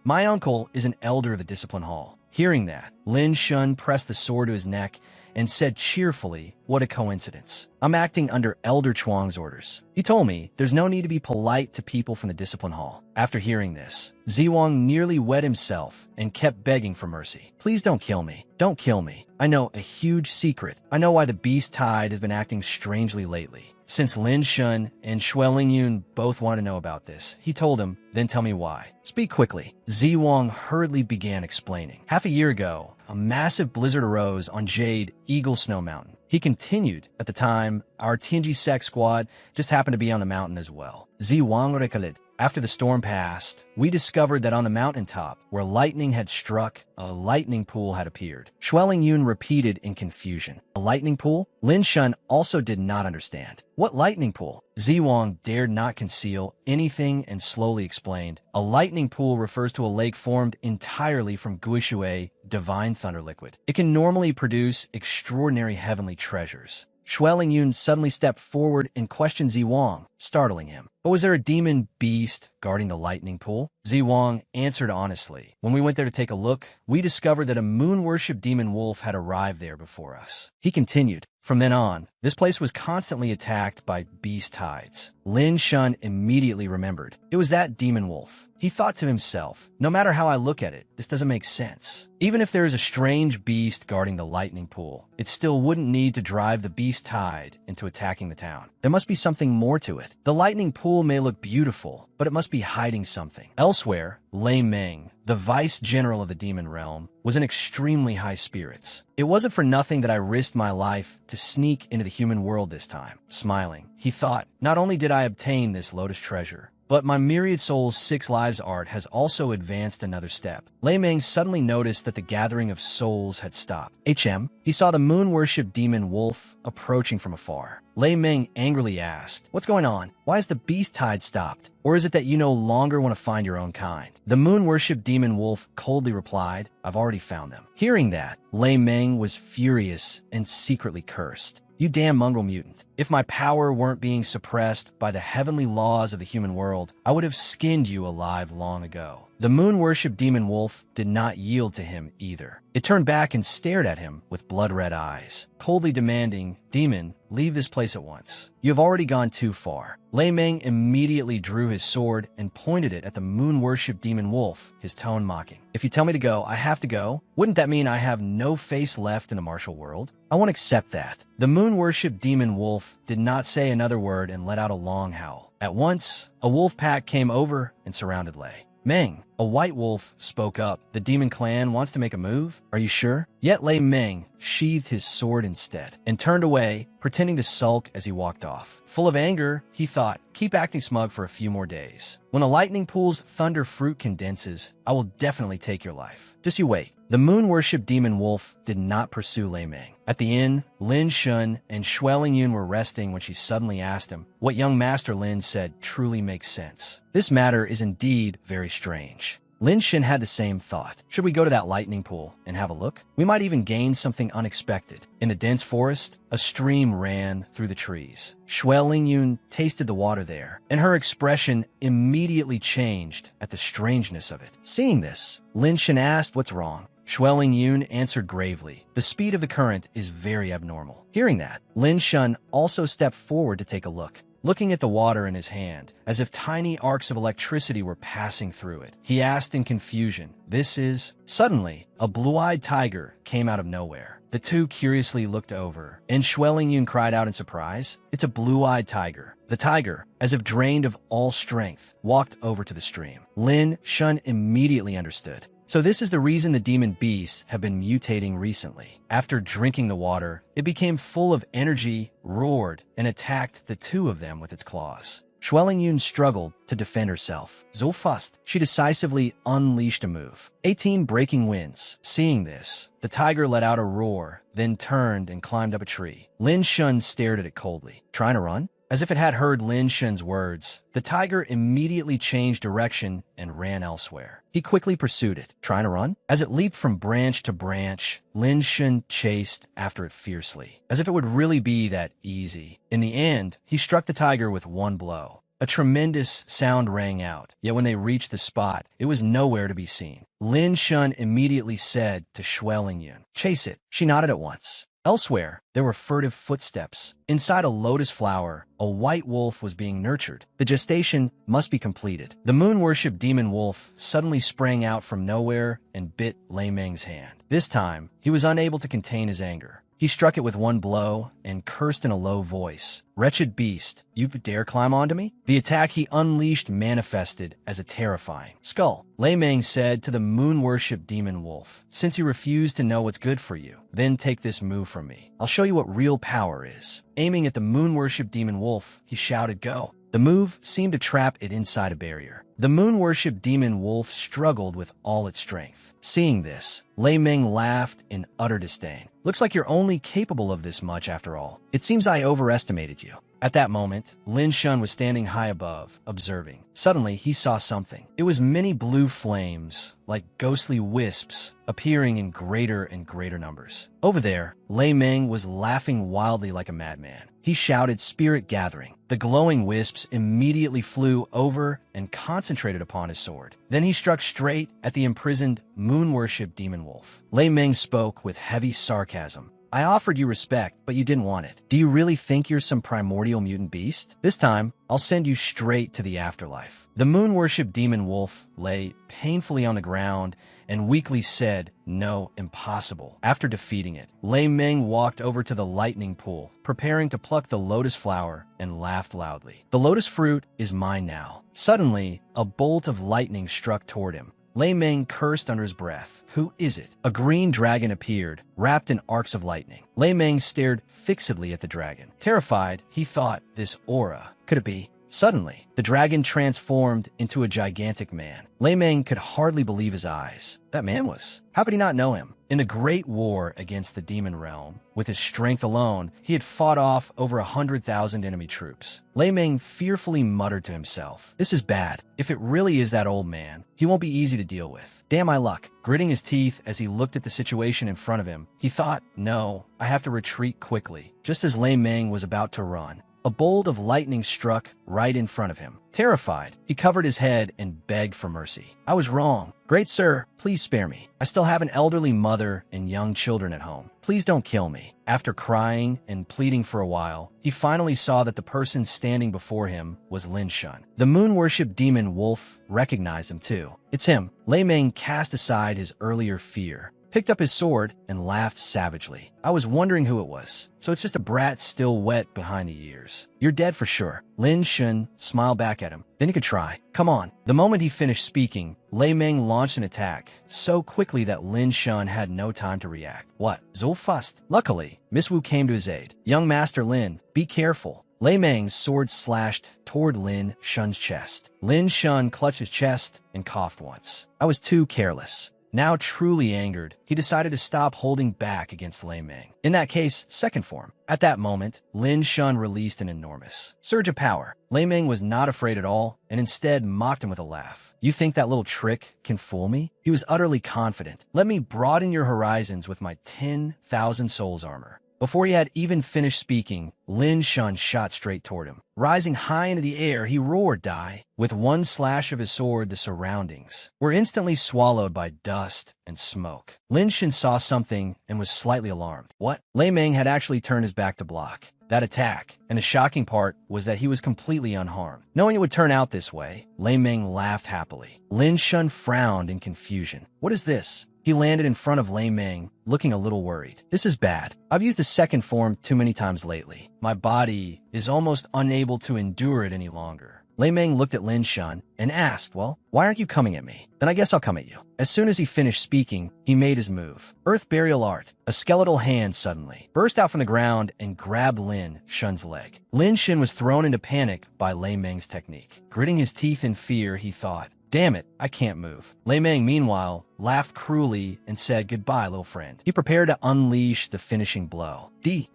My uncle is an elder of the discipline hall. Hearing that, Lin Shun pressed the sword to his neck and said cheerfully, "What a coincidence. I'm acting under Elder Chuang's orders." He told me there's no need to be polite to people from the discipline hall. After hearing this, Ziwang nearly wet himself and kept begging for mercy. "Please don't kill me. Don't kill me. I know a huge secret. I know why the beast tide has been acting strangely lately." Since Lin Shun and Xue Lingyun both wanted to know about this, he told him, "Then tell me why. Speak quickly." Ziwang hurriedly began explaining. "Half a year ago, a massive blizzard arose on Jade Eagle Snow Mountain." He continued, "At the time, our TNG Sec squad just happened to be on the mountain as well." Ziwang recollect. After the storm passed, we discovered that on the mountaintop, where lightning had struck, a lightning pool had appeared. Xue Lingyun repeated in confusion. "A lightning pool?" Lin Shun also did not understand. "What lightning pool?" Ziwang dared not conceal anything and slowly explained. "A lightning pool refers to a lake formed entirely from Guishui, divine thunder liquid. It can normally produce extraordinary heavenly treasures." Xue Lingyun suddenly stepped forward and questioned Ziwang, startling him. "But was there a demon beast guarding the lightning pool?" Ziwang answered honestly. "When we went there to take a look, we discovered that a moon-worship demon wolf had arrived there before us." He continued, "From then on, this place was constantly attacked by beast tides." Lin Shun immediately remembered. It was that demon wolf. He thought to himself, "No matter how I look at it, this doesn't make sense. Even if there is a strange beast guarding the lightning pool, it still wouldn't need to drive the beast tide into attacking the town. There must be something more to it. The lightning pool may look beautiful, but it must be hiding something." Elsewhere, Lei Meng, the vice-general of the demon realm, was in extremely high spirits. "It wasn't for nothing that I risked my life to sneak into the human world this time." Smiling, he thought, "Not only did I obtain this lotus treasure, but my Myriad Souls 6 Lives art has also advanced another step." Lei Meng suddenly noticed that the gathering of souls had stopped. He saw the moon-worship demon wolf approaching from afar. Lei Meng angrily asked, "What's going on? Why has the beast tide stopped? Or is it that you no longer want to find your own kind?" The moon-worship demon wolf coldly replied, "I've already found them." Hearing that, Lei Meng was furious and secretly cursed. "You damn mongrel mutant. If my power weren't being suppressed by the heavenly laws of the human world, I would have skinned you alive long ago." The moon-worship demon wolf did not yield to him either. It turned back and stared at him with blood-red eyes, coldly demanding, "Demon, leave this place at once. You have already gone too far." Lei Meng immediately drew his sword and pointed it at the moon-worship demon wolf, his tone mocking. "If you tell me to go, I have to go? Wouldn't that mean I have no face left in the martial world? I won't accept that." The moon-worship demon wolf did not say another word and let out a long howl. At once, a wolf pack came over and surrounded Lei Meng. A white wolf spoke up. "The demon clan wants to make a move? Are you sure?" Yet Lei Meng sheathed his sword instead and turned away, pretending to sulk as he walked off. Full of anger, he thought, "Keep acting smug for a few more days. When the lightning pool's thunder fruit condenses, I will definitely take your life. Just you wait." The moon-worship demon wolf did not pursue Lei Meng. At the inn, Lin Shun and Xue Lingyun were resting when she suddenly asked him. "What young Master Lin said truly makes sense. This matter is indeed very strange." Lin Shun had the same thought. "Should we go to that lightning pool and have a look? We might even gain something unexpected." In the dense forest, a stream ran through the trees. Xue Lingyun tasted the water there, and her expression immediately changed at the strangeness of it. Seeing this, Lin Shun asked, "What's wrong?" Xue Lingyun answered gravely, "The speed of the current is very abnormal." Hearing that, Lin Shun also stepped forward to take a look. Looking at the water in his hand, as if tiny arcs of electricity were passing through it, he asked in confusion, "This is—" Suddenly, a blue-eyed tiger came out of nowhere. The two curiously looked over, and Xue Lingyun cried out in surprise, "It's a blue-eyed tiger." The tiger, as if drained of all strength, walked over to the stream. Lin Shun immediately understood. So this is the reason the demon beasts have been mutating recently. After drinking the water, it became full of energy, roared, and attacked the two of them with its claws. Xue Lingyun struggled to defend herself. So fast, she decisively unleashed a move. 18 breaking winds. Seeing this, the tiger let out a roar, then turned and climbed up a tree. Lin Shun stared at it coldly. "Trying to run?" As if it had heard Lin Shun's words, the tiger immediately changed direction and ran elsewhere. He quickly pursued it. "Trying to run?" As it leaped from branch to branch, Lin Shun chased after it fiercely, as if it would really be that easy. In the end, he struck the tiger with one blow. A tremendous sound rang out, yet when they reached the spot, it was nowhere to be seen. Lin Shun immediately said to Xue Lingyun, "Chase it." She nodded at once. Elsewhere, there were furtive footsteps. Inside a lotus flower, a white wolf was being nurtured. The gestation must be completed. The moon-worship demon wolf suddenly sprang out from nowhere and bit Lei Meng's hand. This time, he was unable to contain his anger. He struck it with one blow and cursed in a low voice. "Wretched beast, you dare climb onto me?" The attack he unleashed manifested as a terrifying skull. Lei Meng said to the moon-worship demon wolf, "Since you refuse to know what's good for you, then take this move from me. I'll show you what real power is." Aiming at the moon-worship demon wolf, he shouted, "Go." The move seemed to trap it inside a barrier. The moon-worship demon wolf struggled with all its strength. Seeing this, Lei Meng laughed in utter disdain. "Looks like you're only capable of this much after all. It seems I overestimated you." At that moment, Lin Shun was standing high above, observing. Suddenly, he saw something. It was many blue flames, like ghostly wisps, appearing in greater and greater numbers. Over there, Lei Meng was laughing wildly like a madman. He shouted, "Spirit gathering." The glowing wisps immediately flew over and concentrated upon his sword. Then he struck straight at the imprisoned moon-worship demon wolf. Lei Meng spoke with heavy sarcasm. "I offered you respect, but you didn't want it. Do you really think you're some primordial mutant beast? This time, I'll send you straight to the afterlife." The moon-worship demon wolf lay painfully on the ground and weakly said, "No, impossible." After defeating it, Lei Meng walked over to the lightning pool, preparing to pluck the lotus flower, and laughed loudly. "The lotus fruit is mine now." Suddenly, a bolt of lightning struck toward him. Lei Meng cursed under his breath. "Who is it?" A green dragon appeared, wrapped in arcs of lightning. Lei Meng stared fixedly at the dragon. Terrified, he thought, "This aura, could it be?" Suddenly, the dragon transformed into a gigantic man. Lei Meng could hardly believe his eyes. That man was... How could he not know him? In the great war against the demon realm, with his strength alone, he had fought off over 100,000 enemy troops. Lei Meng fearfully muttered to himself, "This is bad. If it really is that old man, he won't be easy to deal with. Damn my luck." Gritting his teeth as he looked at the situation in front of him, he thought, "No, I have to retreat quickly." Just as Lei Meng was about to run, a bolt of lightning struck right in front of him. Terrified, he covered his head and begged for mercy. "I was wrong. Great sir, please spare me. I still have an elderly mother and young children at home. Please don't kill me." After crying and pleading for a while, he finally saw that the person standing before him was Lin Shun. The moon-worship demon wolf recognized him too. "It's him." Lei Meng cast aside his earlier fear, picked up his sword, and laughed savagely. "I was wondering who it was. So it's just a brat still wet behind the ears. You're dead for sure." Lin Shun smiled back at him. "Then you could try. Come on." The moment he finished speaking, Lei Meng launched an attack, so quickly that Lin Shun had no time to react. "What? So fast?" Luckily, Miss Wu came to his aid. "Young Master Lin, be careful." Lei Meng's sword slashed toward Lin Shun's chest. Lin Shun clutched his chest and coughed once. "I was too careless." Now truly angered, he decided to stop holding back against Lei Meng. In that case, second form. At that moment, Lin Shun released an enormous surge of power. Lei Meng was not afraid at all, and instead mocked him with a laugh. "You think that little trick can fool me?" He was utterly confident. "Let me broaden your horizons with my 10,000 souls armor." Before he had even finished speaking, Lin Shun shot straight toward him. Rising high into the air, he roared, "Die!" With one slash of his sword, the surroundings were instantly swallowed by dust and smoke. Lin Shun saw something and was slightly alarmed. What? Lei Meng had actually turned his back to block that attack, and the shocking part was that he was completely unharmed. Knowing it would turn out this way, Lei Meng laughed happily. Lin Shun frowned in confusion. "What is this?" He landed in front of Lei Meng, looking a little worried. "This is bad. I've used the second form too many times lately. My body is almost unable to endure it any longer." Lei Meng looked at Lin Shun and asked, "Well, why aren't you coming at me? Then I guess I'll come at you." As soon as he finished speaking, he made his move. Earth Burial Art. A skeletal hand suddenly burst out from the ground and grabbed Lin Shun's leg. Lin Shun was thrown into panic by Lei Meng's technique. Gritting his teeth in fear, he thought, "Damn it, I can't move." Lei Meng, meanwhile, laughed cruelly and said, "Goodbye, little friend." He prepared to unleash the finishing blow.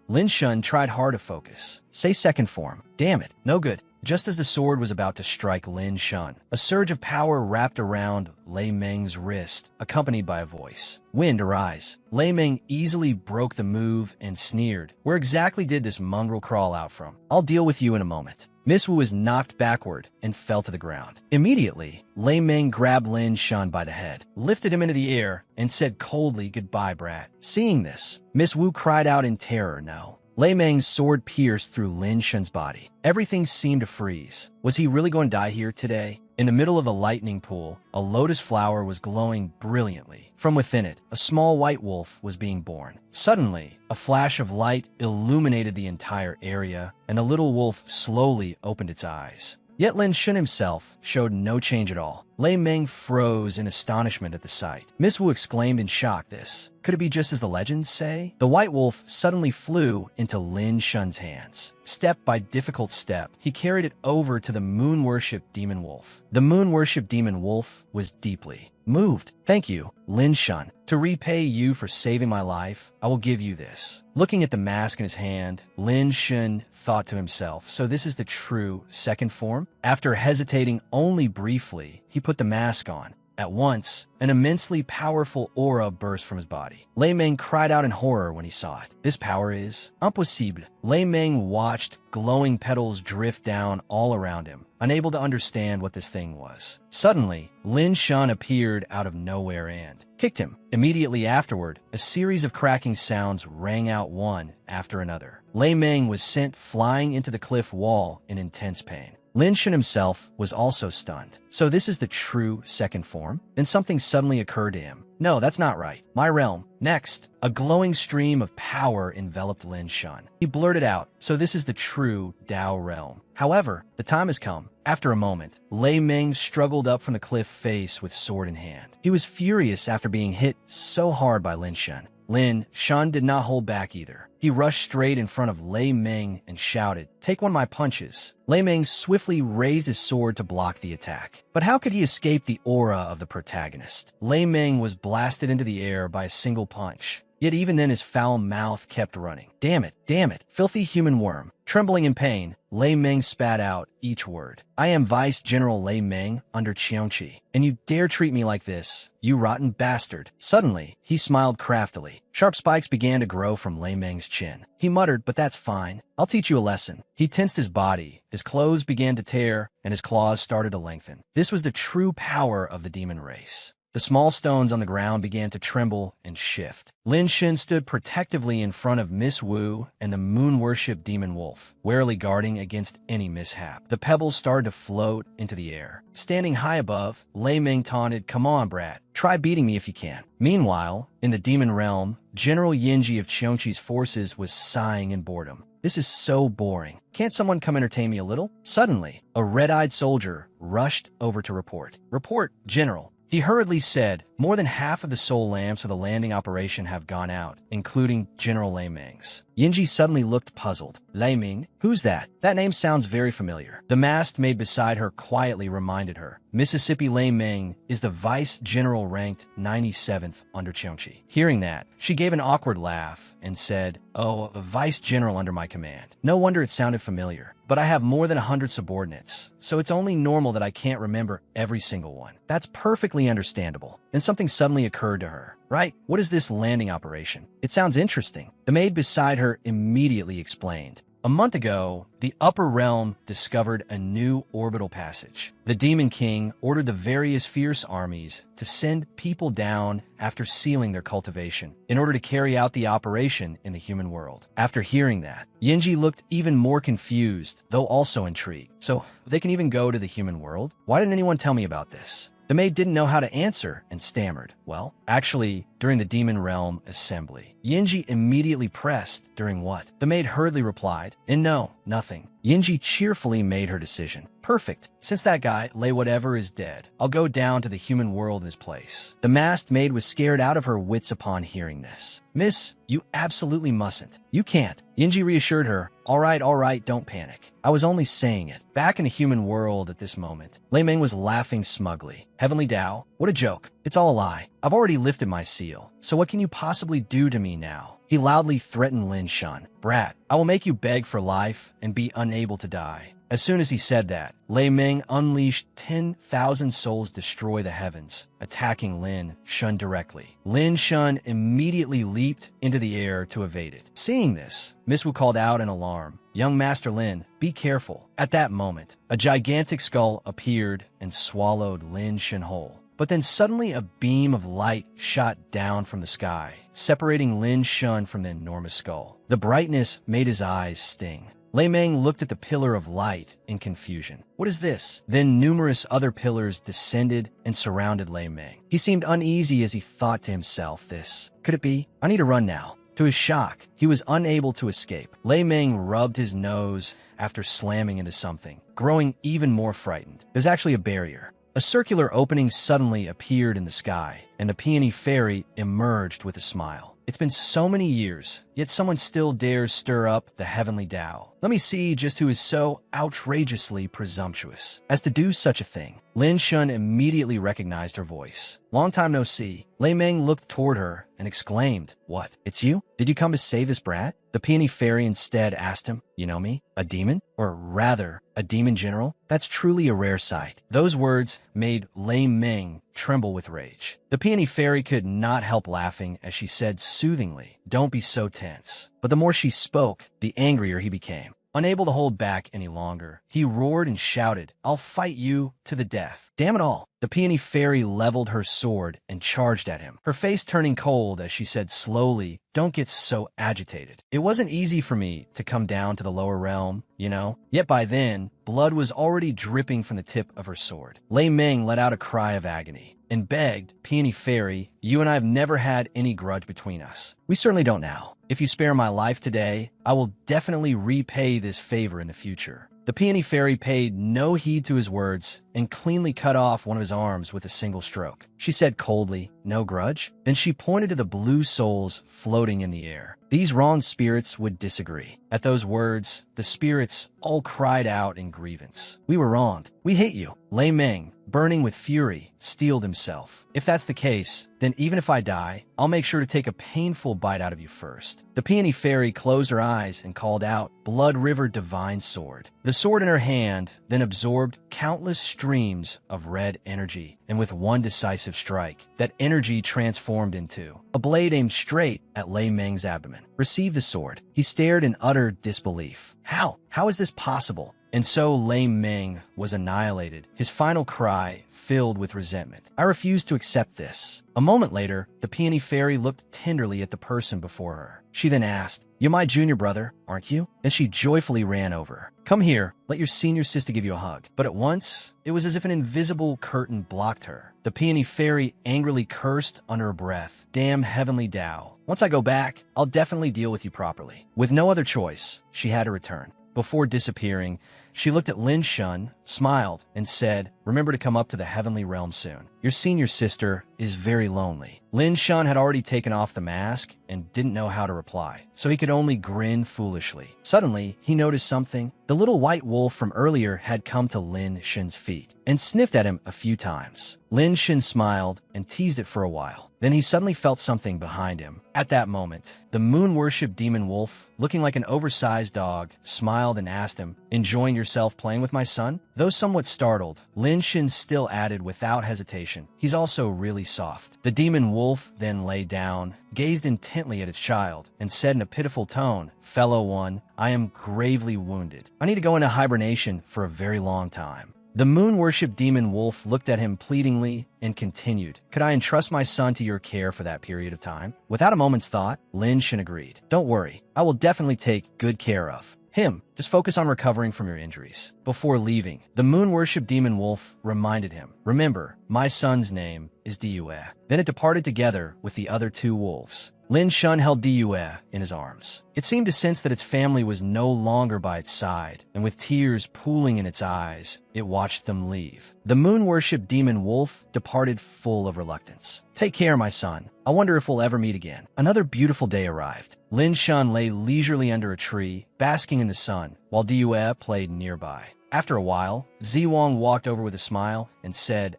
Lin Shun tried hard to focus. "Say second form." "Damn it, no good." Just as the sword was about to strike Lin Shun, a surge of power wrapped around Lei Meng's wrist, accompanied by a voice. Wind, arise. Lei Meng easily broke the move and sneered. Where exactly did this mongrel crawl out from? I'll deal with you in a moment. Miss Wu was knocked backward and fell to the ground. Immediately, Lei Meng grabbed Lin Shun by the head, lifted him into the air, and said coldly, "Goodbye, brat." Seeing this, Miss Wu cried out in terror. No. Lei Meng's sword pierced through Lin Shun's body. Everything seemed to freeze. Was he really going to die here today? In the middle of the lightning pool, a lotus flower was glowing brilliantly. From within it, a small white wolf was being born. Suddenly, a flash of light illuminated the entire area, and the little wolf slowly opened its eyes. Yet Lin Shun himself showed no change at all. Lei Meng froze in astonishment at the sight. Miss Wu exclaimed in shock. This could it be just as the legends say? The white wolf suddenly flew into Lin Shun's hands. Step by difficult step, he carried it over to the moon-worship demon wolf. The moon-worship demon wolf was deeply moved. "Thank you, Lin Shun. To repay you for saving my life, I will give you this." Looking at the mask in his hand, Lin Shun thought to himself, so this is the true second form? After hesitating only briefly, he put the mask on. At once, an immensely powerful aura burst from his body. Lei Meng cried out in horror when he saw it. This power is impossible. Lei Meng watched glowing petals drift down all around him, unable to understand what this thing was. Suddenly, Lin Shun appeared out of nowhere and kicked him. Immediately afterward, a series of cracking sounds rang out one after another. Lei Meng was sent flying into the cliff wall in intense pain. Lin Shun himself was also stunned. So this is the true second form? Then something suddenly occurred to him. No, that's not right. My realm. Next, a glowing stream of power enveloped Lin Shun. He blurted out, so this is the true Dao realm. However, the time has come. After a moment, Lei Meng struggled up from the cliff face with sword in hand. He was furious after being hit so hard by Lin Shun. Lin Shun did not hold back either. He rushed straight in front of Lei Meng and shouted, "Take one of my punches." Lei Meng swiftly raised his sword to block the attack. But how could he escape the aura of the protagonist? Lei Meng was blasted into the air by a single punch. Yet even then his foul mouth kept running. Damn it, filthy human worm. Trembling in pain, Lei Meng spat out each word. "I am Vice General Lei Meng under Cheongqi, and you dare treat me like this, you rotten bastard." Suddenly, he smiled craftily. Sharp spikes began to grow from Lei Meng's chin. He muttered, "But that's fine. I'll teach you a lesson." He tensed his body, his clothes began to tear, and his claws started to lengthen. This was the true power of the demon race. The small stones on the ground began to tremble and shift. Lin Shun stood protectively in front of Miss Wu and the moon-worship demon wolf, warily guarding against any mishap. The pebbles started to float into the air. Standing high above, Lei Meng taunted, "Come on, brat. Try beating me if you can." Meanwhile, in the demon realm, General Yinji of Cheongqi's forces was sighing in boredom. "This is so boring. Can't someone come entertain me a little?" Suddenly, a red-eyed soldier rushed over to report. "Report, General." He hurriedly said, "More than half of the soul lamps for the landing operation have gone out, including General Lei Meng's." Yinji suddenly looked puzzled. "Lei Meng? Who's that? That name sounds very familiar." The masked maid beside her quietly reminded her, "Mississippi Lei Meng is the Vice General ranked 97th under Cheongqi." Hearing that, she gave an awkward laugh and said, "Oh, a Vice General under my command. No wonder it sounded familiar. But I have more than 100 subordinates, so it's only normal that I can't remember every single one." That's perfectly understandable. Then something suddenly occurred to her. "Right, what is this landing operation? It sounds interesting." The maid beside her immediately explained. "A month ago, the upper realm discovered a new orbital passage. The Demon King ordered the various fierce armies to send people down after sealing their cultivation in order to carry out the operation in the human world." After hearing that, Yinji looked even more confused, though also intrigued. "So, they can even go to the human world? Why didn't anyone tell me about this?" The maid didn't know how to answer and stammered, "Well, actually, during the Demon Realm Assembly." Yinji immediately pressed, "During what?" The maid hurriedly replied, "And no, nothing." Yinji cheerfully made her decision. "Perfect. Since that guy, Lei whatever, is dead, I'll go down to the human world in his place." The masked maid was scared out of her wits upon hearing this. "Miss, you absolutely mustn't. You can't." Yinji reassured her, all right, don't panic. I was only saying it." Back in the human world at this moment, Lei Meng was laughing smugly. "Heavenly Dao? What a joke. It's all a lie. I've already lifted my seal. So what can you possibly do to me now?" He loudly threatened Lin Shun. "Brat, I will make you beg for life and be unable to die." As soon as he said that, Lei Ming unleashed 10,000 souls destroy the heavens, attacking Lin Shun directly. Lin Shun immediately leaped into the air to evade it. Seeing this, Miss Wu called out in alarm, "Young Master Lin, be careful." At that moment, a gigantic skull appeared and swallowed Lin Shun whole. But then suddenly a beam of light shot down from the sky, separating Lin Shun from the enormous skull. The brightness made his eyes sting. Lei Ming looked at the pillar of light in confusion. "What is this?" Then numerous other pillars descended and surrounded Lei Ming. He seemed uneasy as he thought to himself, "This could it be? I need to run now." To his shock, he was unable to escape. Lei Ming rubbed his nose after slamming into something, growing even more frightened. There's actually a barrier. A circular opening suddenly appeared in the sky, and the peony fairy emerged with a smile. "It's been so many years, yet someone still dares stir up the heavenly Tao. Let me see just who is so outrageously presumptuous as to do such a thing." Lin Shun immediately recognized her voice. "Long time no see." Lei Ming looked toward her and exclaimed, "What? It's you? Did you come to save this brat?" The peony fairy instead asked him, "You know me? A demon? Or rather, a demon general? That's truly a rare sight." Those words made Lei Ming tremble with rage. The peony fairy could not help laughing as she said soothingly, "Don't be so tense." But the more she spoke, the angrier he became. Unable to hold back any longer, he roared and shouted, "I'll fight you to the death." Damn it all. The peony fairy leveled her sword and charged at him, her face turning cold as she said slowly, "Don't get so agitated. It wasn't easy for me to come down to the lower realm, you know?" Yet by then, blood was already dripping from the tip of her sword. Lei Ming let out a cry of agony and begged, "Peony fairy, you and I have never had any grudge between us. We certainly don't now. If you spare my life today, I will definitely repay this favor in the future." The peony fairy paid no heed to his words and cleanly cut off one of his arms with a single stroke. She said coldly, "No grudge?" Then she pointed to the blue souls floating in the air. These wronged spirits would disagree. At those words, the spirits all cried out in grievance. "We were wronged. We hate you." Lei Ming, burning with fury, steeled himself. "If that's the case, then even if I die, I'll make sure to take a painful bite out of you first." The peony fairy closed her eyes and called out, "Blood River Divine Sword." The sword in her hand then absorbed countless streams of red energy, and with one decisive strike, that energy transformed into a blade aimed straight at Lei Ming's abdomen. "Receive the sword." He stared in utter disbelief. How? How is this possible?" And so Lei Ming was annihilated, his final cry filled with resentment. "I refuse to accept this." A moment later, the peony fairy looked tenderly at the person before her. She then asked, "You're my junior brother, aren't you?" And she joyfully ran over. "Come here, let your senior sister give you a hug." But at once, it was as if an invisible curtain blocked her. The peony fairy angrily cursed under her breath, "Damn heavenly Tao. Once I go back, I'll definitely deal with you properly." With no other choice, she had to return. Before disappearing, she looked at Lin Shun, smiled, and said, "Remember to come up to the heavenly realm soon. Your senior sister is very lonely." Lin Shun had already taken off the mask and didn't know how to reply, so he could only grin foolishly. Suddenly, he noticed something. The little white wolf from earlier had come to Lin Shun's feet and sniffed at him a few times. Lin Shun smiled and teased it for a while. Then he suddenly felt something behind him. At that moment, the moon-worship demon wolf, looking like an oversized dog, smiled and asked him, "Enjoying yourself playing with my son?" Though somewhat startled, Lin Shun still added without hesitation, "He's also really soft." The demon wolf then lay down, gazed intently at its child, and said in a pitiful tone, "Fellow one, I am gravely wounded. I need to go into hibernation for a very long time." The moon-worship demon wolf looked at him pleadingly and continued, "Could I entrust my son to your care for that period of time?" Without a moment's thought, Lin Shun agreed. "Don't worry, I will definitely take good care of him. Just focus on recovering from your injuries." Before leaving, the moon-worship demon wolf reminded him, "Remember, my son's name is Diyue." Then it departed together with the other two wolves. Lin Shun held Diyue in his arms. It seemed to sense that its family was no longer by its side, and with tears pooling in its eyes, it watched them leave. The moon-worship demon wolf departed full of reluctance. "Take care, my son. I wonder if we'll ever meet again." Another beautiful day arrived. Lin Shun lay leisurely under a tree, basking in the sun, while Diyue played nearby. After a while, Wong walked over with a smile and said,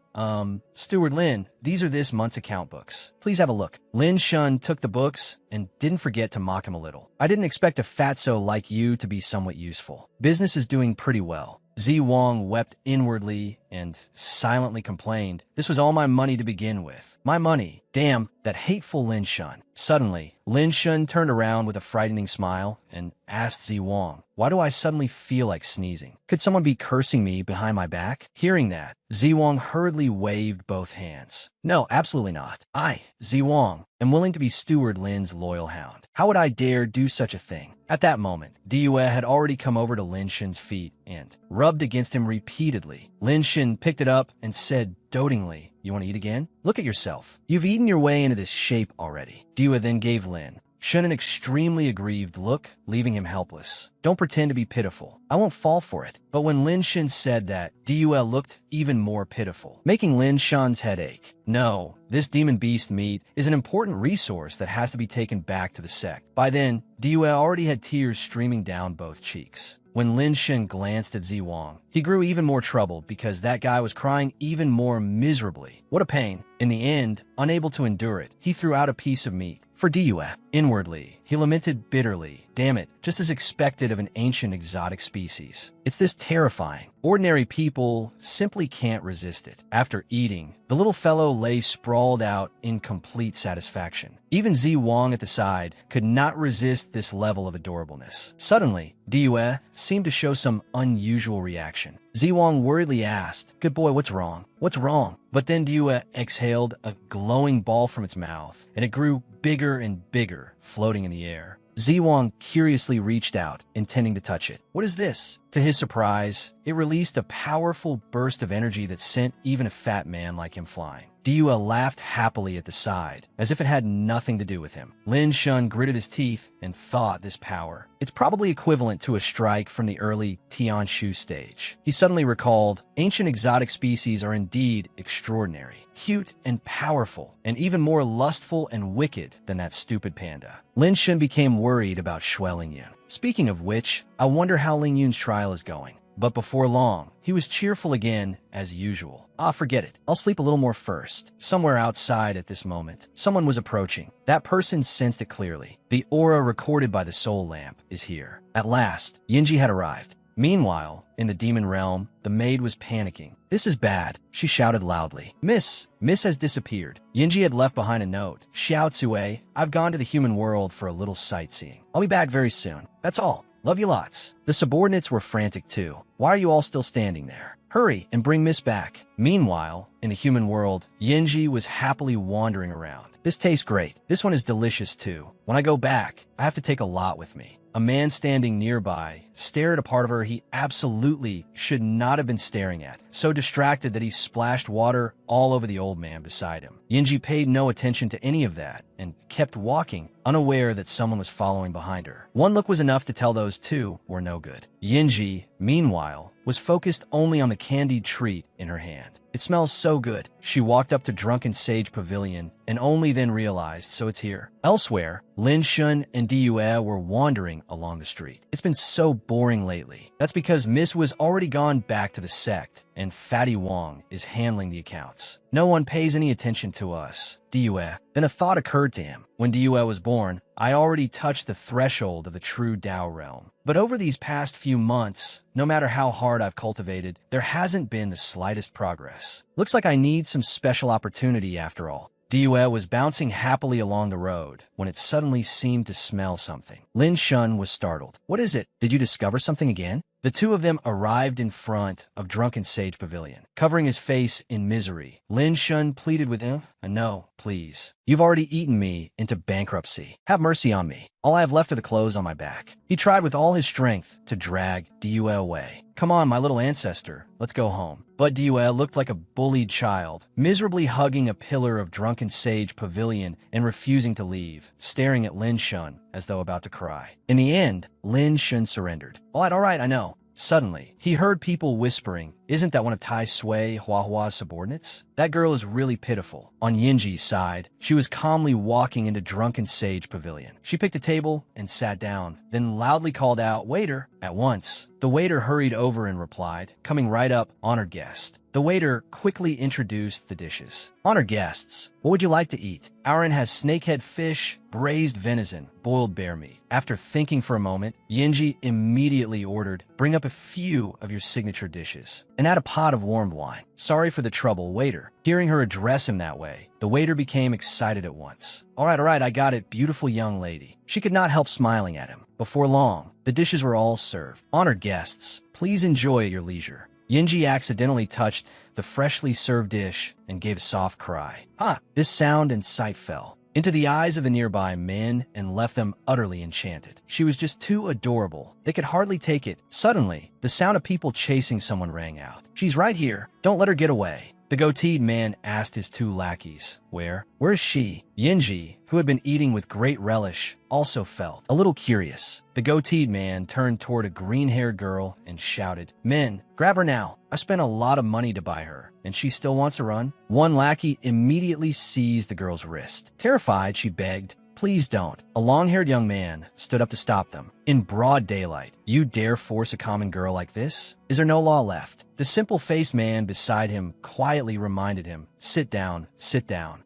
Steward Lin, these are this month's account books. Please have a look. Lin Shun took the books and didn't forget to mock him a little. I didn't expect a fatso like you to be somewhat useful. Business is doing pretty well. Wong wept inwardly and silently complained, this was all my money to begin with. My money. Damn, that hateful Lin Shun. Suddenly, Lin Shun turned around with a frightening smile and asked Wong, why do I suddenly feel like sneezing? Could someone be cursing me behind my back? Hearing that, Wong hurriedly waved both hands. No, absolutely not. I, Wong, am willing to be Steward Lin's loyal hound. How would I dare do such a thing? At that moment, Due had already come over to Lin Shin's feet and rubbed against him repeatedly. Lin Shin picked it up and said dotingly, you want to eat again? Look at yourself. You've eaten your way into this shape already. Due then gave Lin Shun an extremely aggrieved look, leaving him helpless. Don't pretend to be pitiful. I won't fall for it. But when Lin Shin said that, Due looked even more pitiful, making Lin Shun's head ache. No, this demon beast meat is an important resource that has to be taken back to the sect. By then, Due already had tears streaming down both cheeks. When Lin Shin glanced at Wong, he grew even more troubled because that guy was crying even more miserably. What a pain. In the end, unable to endure it, he threw out a piece of meat. For Due, inwardly, he lamented bitterly. Damn it, just as expected of an ancient exotic species. It's this terrifying. Ordinary people simply can't resist it. After eating, the little fellow lay sprawled out in complete satisfaction. Even Wong at the side could not resist this level of adorableness. Suddenly, Due seemed to show some unusual reaction. Wong worriedly asked, good boy, what's wrong? What's wrong? But then Due exhaled a glowing ball from its mouth, and it grew bigger and bigger, floating in the air. Wong curiously reached out, intending to touch it. What is this? To his surprise, it released a powerful burst of energy that sent even a fat man like him flying. Due laughed happily at the side, as if it had nothing to do with him. Lin Shun gritted his teeth and thought this power. It's probably equivalent to a strike from the early Tianshu stage. He suddenly recalled, ancient exotic species are indeed extraordinary, cute and powerful, and even more lustful and wicked than that stupid panda. Lin Shun became worried about Shui Lingyun. Speaking of which, I wonder how Lingyun's trial is going. But before long, he was cheerful again, as usual. Ah, forget it. I'll sleep a little more first. Somewhere outside at this moment, someone was approaching. That person sensed it clearly. The aura recorded by the soul lamp is here. At last, Yinji had arrived. Meanwhile, in the demon realm, the maid was panicking. This is bad, she shouted loudly. Miss has disappeared. Yinji had left behind a note. Xiao Tsue, I've gone to the human world for a little sightseeing. I'll be back very soon. That's all. Love you lots. The subordinates were frantic too. Why are you all still standing there? Hurry and bring Miss back. Meanwhile, in the human world, Yinji was happily wandering around. This tastes great. This one is delicious too. When I go back, I have to take a lot with me. A man standing nearby stared at a part of her he absolutely should not have been staring at, so distracted that he splashed water all over the old man beside him. Yinji paid no attention to any of that and kept walking, unaware that someone was following behind her. One look was enough to tell those two were no good. Yinji, meanwhile, was focused only on the candied treat in her hand. It smells so good. She walked up to Drunken Sage Pavilion and only then realized, so it's here. Elsewhere, Lin Shun and Due were wandering along the street. It's been so boring lately. That's because Miss was already gone back to the sect, and Fatty Wong is handling the accounts. No one pays any attention to us. Due. Then a thought occurred to him. When Due was born, I already touched the threshold of the true Tao realm. But over these past few months, no matter how hard I've cultivated, there hasn't been the slightest progress. Looks like I need some special opportunity after all. Due was bouncing happily along the road when it suddenly seemed to smell something. Lin Shun was startled. What is it? Did you discover something again? The two of them arrived in front of Drunken Sage Pavilion. Covering his face in misery, Lin Shun pleaded with him, no, please. You've already eaten me into bankruptcy. Have mercy on me. All I have left are the clothes on my back. He tried with all his strength to drag Due away. Come on, my little ancestor. Let's go home. But Due looked like a bullied child, miserably hugging a pillar of Drunken Sage Pavilion and refusing to leave, staring at Lin Shun as though about to cry. In the end, Lin Shun surrendered. All right, I know. Suddenly, he heard people whispering Isn't that one of Tai Sui Huahua's subordinates? That girl is really pitiful. On Yinji's side, she was calmly walking into Drunken Sage Pavilion. She picked a table and sat down, then loudly called out, "Waiter!" At once, the waiter hurried over and replied, coming right up, "Honored guest." The waiter quickly introduced the dishes. "Honored guests, what would you like to eat?" "Aaron has snakehead fish, braised venison, boiled bear meat." After thinking for a moment, Yinji immediately ordered, "Bring up a few of your signature dishes, and add a pot of warmed wine." "Sorry for the trouble, waiter." Hearing her address him that way, the waiter became excited at once. All right, I got it, beautiful young lady." She could not help smiling at him. Before long, the dishes were all served. "Honored guests, please enjoy at your leisure." Yinji accidentally touched the freshly served dish and gave a soft cry. "Ha!" This sound and sight fell into the eyes of the nearby men and left them utterly enchanted. She was just too adorable. They could hardly take it. Suddenly, the sound of people chasing someone rang out. "She's right here. Don't let her get away." The goateed man asked his two lackeys, Where is she?" Yinji, who had been eating with great relish, also felt a little curious. The goateed man turned toward a green-haired girl and shouted, "Men, grab her now. I spent a lot of money to buy her, and she still wants to run." One lackey immediately seized the girl's wrist. Terrified, she begged, "Please don't." A long-haired young man stood up to stop them. In broad daylight, "You dare force a common girl like this? Is there no law left?" The simple-faced man beside him quietly reminded him, sit down.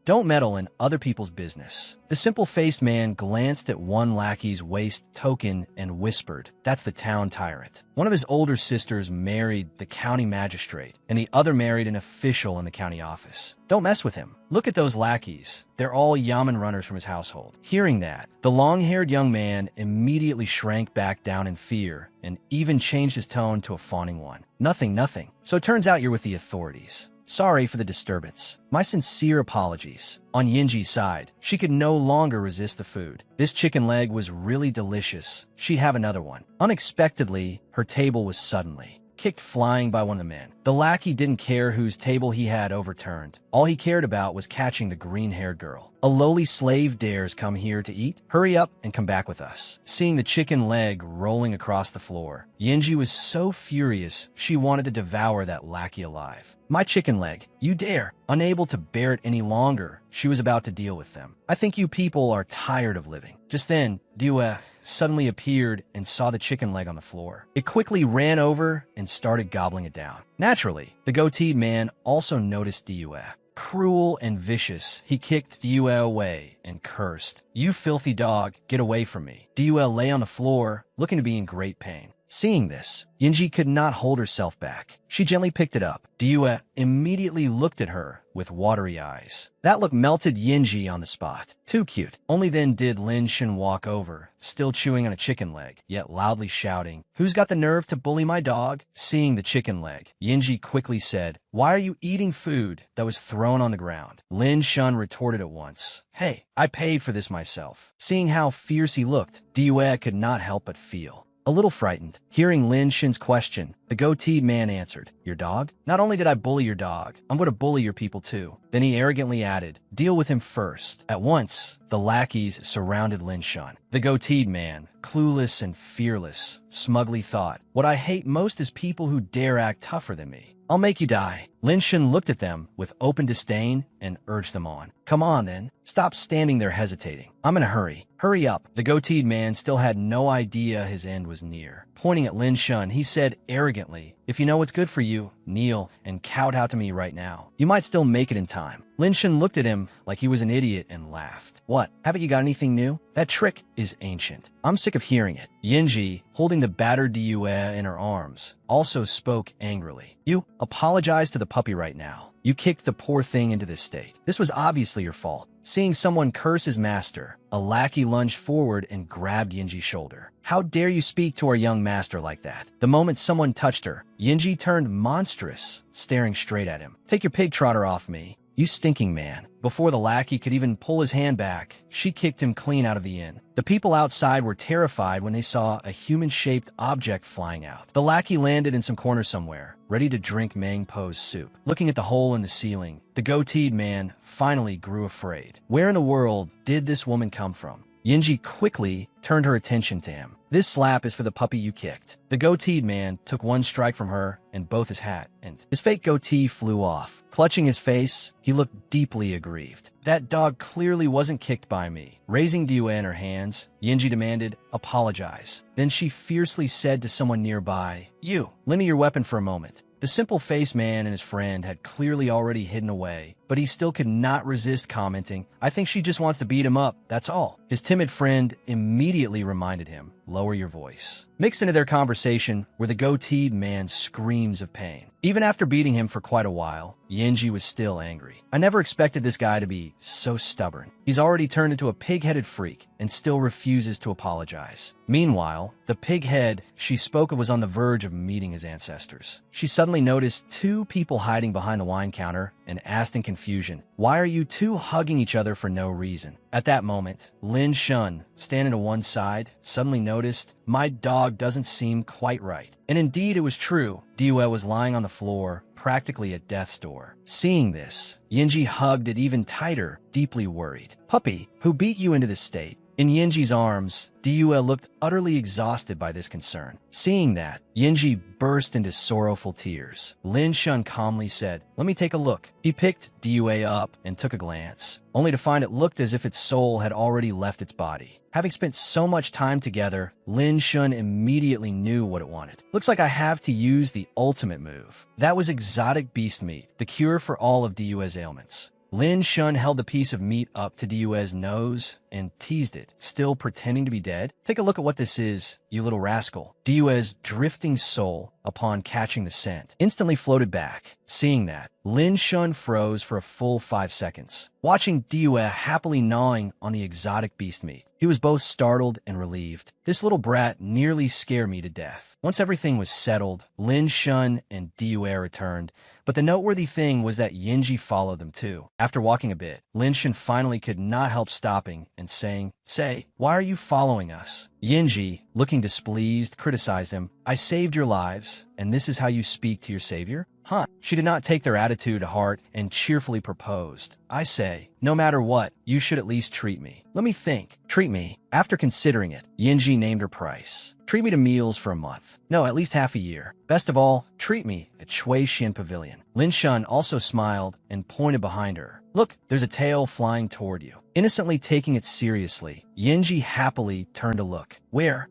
Don't meddle in other people's business." The simple-faced man glanced at one lackey's waist token and whispered, "That's the town tyrant. One of his older sisters married the county magistrate, and the other married an official in the county office. Don't mess with him. Look at those lackeys. They're all yamen runners from his household." Hearing that, the long-haired young man immediately shrank back down in fear and even changed his tone to a fawning one. Nothing. So it turns out you're with the authorities. Sorry for the disturbance. My sincere apologies." On Yinji's side, she could no longer resist the food. This chicken leg was really delicious. She'd have another one. Unexpectedly, her table was suddenly kicked flying by one of the men. The lackey didn't care whose table he had overturned. All he cared about was catching the green-haired girl. "A lowly slave dares come here to eat? Hurry up and come back with us." Seeing the chicken leg rolling across the floor, Yinji was so furious she wanted to devour that lackey alive. "My chicken leg, you dare!" Unable to bear it any longer, she was about to deal with them. "I think you people are tired of living." Just then, Due suddenly appeared and saw the chicken leg on the floor. It quickly ran over and started gobbling it down. Naturally, the goateed man also noticed Due. Cruel and vicious, he kicked Due away and cursed, "You filthy dog, get away from me." Due lay on the floor, looking to be in great pain. Seeing this, Yinji could not hold herself back. She gently picked it up. Due immediately looked at her with watery eyes. That look melted Yinji on the spot. Too cute. Only then did Lin Shen walk over, still chewing on a chicken leg, yet loudly shouting, "Who's got the nerve to bully my dog?" Seeing the chicken leg, Yinji quickly said, "Why are you eating food that was thrown on the ground?" Lin Shen retorted at once, "Hey, I paid for this myself." Seeing how fierce he looked, Due could not help but feel a little frightened. Hearing Lin Shen's question, the goateed man answered, "Your dog? Not only did I bully your dog, I'm going to bully your people too." Then he arrogantly added, "Deal with him first." At once, the lackeys surrounded Lin Shen. The goateed man, clueless and fearless, smugly thought, "What I hate most is people who dare act tougher than me. I'll make you die." Lin Shen looked at them with open disdain and urged them on. "Come on, then. Stop standing there hesitating. I'm in a hurry. Hurry up." The goateed man still had no idea his end was near. Pointing at Lin Shen, he said arrogantly, "If you know what's good for you, kneel and kowtow to me right now. You might still make it in time." Lin Shen looked at him like he was an idiot and laughed. "What? Haven't you got anything new? That trick is ancient. I'm sick of hearing it." Yinji, holding the battered Due in her arms, also spoke angrily. "You apologize to the puppy right now. You kicked the poor thing into this state. This was obviously your fault." Seeing someone curse his master, a lackey lunged forward and grabbed Yinji's shoulder. "How dare you speak to our young master like that?" The moment someone touched her, Yinji turned monstrous, staring straight at him. "Take your pig trotter off me, you stinking man." Before the lackey could even pull his hand back, she kicked him clean out of the inn. The people outside were terrified when they saw a human-shaped object flying out. The lackey landed in some corner somewhere, ready to drink Mang Po's soup. Looking at the hole in the ceiling, the goateed man finally grew afraid. Where in the world did this woman come from? Yinji quickly turned her attention to him. This slap is for the puppy you kicked. The goateed man took one strike from her and both his hat, and his fake goatee flew off. Clutching his face, he looked deeply aggrieved. That dog clearly wasn't kicked by me. Raising Diyue in her hands, Yinji demanded, apologize. Then she fiercely said to someone nearby, you, lend me your weapon for a moment. The simple-faced man and his friend had clearly already hidden away, but he still could not resist commenting, I think she just wants to beat him up, that's all. His timid friend immediately reminded him, lower your voice. Mixed into their conversation were the goateed man's screams of pain. Even after beating him for quite a while, Yinji was still angry. I never expected this guy to be so stubborn. He's already turned into a pig-headed freak and still refuses to apologize. Meanwhile, the pig-head she spoke of was on the verge of meeting his ancestors. She suddenly noticed two people hiding behind the wine counter and asked in confusion, why are you two hugging each other for no reason? At that moment, Lin Shun, standing to one side, suddenly noticed, my dog doesn't seem quite right. And indeed it was true. Diyue was lying on the floor, practically at death's door. Seeing this, Yinji hugged it even tighter, deeply worried. Puppy, who beat you into this state? In Yinji's arms, Diyue looked utterly exhausted by this concern. Seeing that, Yinji burst into sorrowful tears. Lin Shun calmly said, let me take a look. He picked Diyue up and took a glance, only to find it looked as if its soul had already left its body. Having spent so much time together, Lin Shun immediately knew what it wanted. Looks like I have to use the ultimate move. That was exotic beast meat, the cure for all of Diyue's ailments. Lin Shun held the piece of meat up to Diyue's nose and teased it, still pretending to be dead. Take a look at what this is, you little rascal. Diyue's drifting soul, upon catching the scent, instantly floated back. Seeing that, Lin Shun froze for a full 5 seconds, watching Diyue happily gnawing on the exotic beast meat. He was both startled and relieved. This little brat nearly scared me to death. Once everything was settled, Lin Shun and Diyue returned, but the noteworthy thing was that Yinji followed them too. After walking a bit, Lin Shun finally could not help stopping and saying, say, why are you following us? Yinji, looking displeased, criticized him. I saved your lives, and this is how you speak to your savior? Huh. She did not take their attitude to heart and cheerfully proposed. I say, no matter what, you should at least treat me. Let me think. Treat me. After considering it, Yinji named her price. Treat me to meals for a month. No, at least half a year. Best of all, treat me at Shui Xian Pavilion. Lin Shun also smiled and pointed behind her. Look, there's a tail flying toward you. Innocently taking it seriously, Yinji happily turned to look. Where?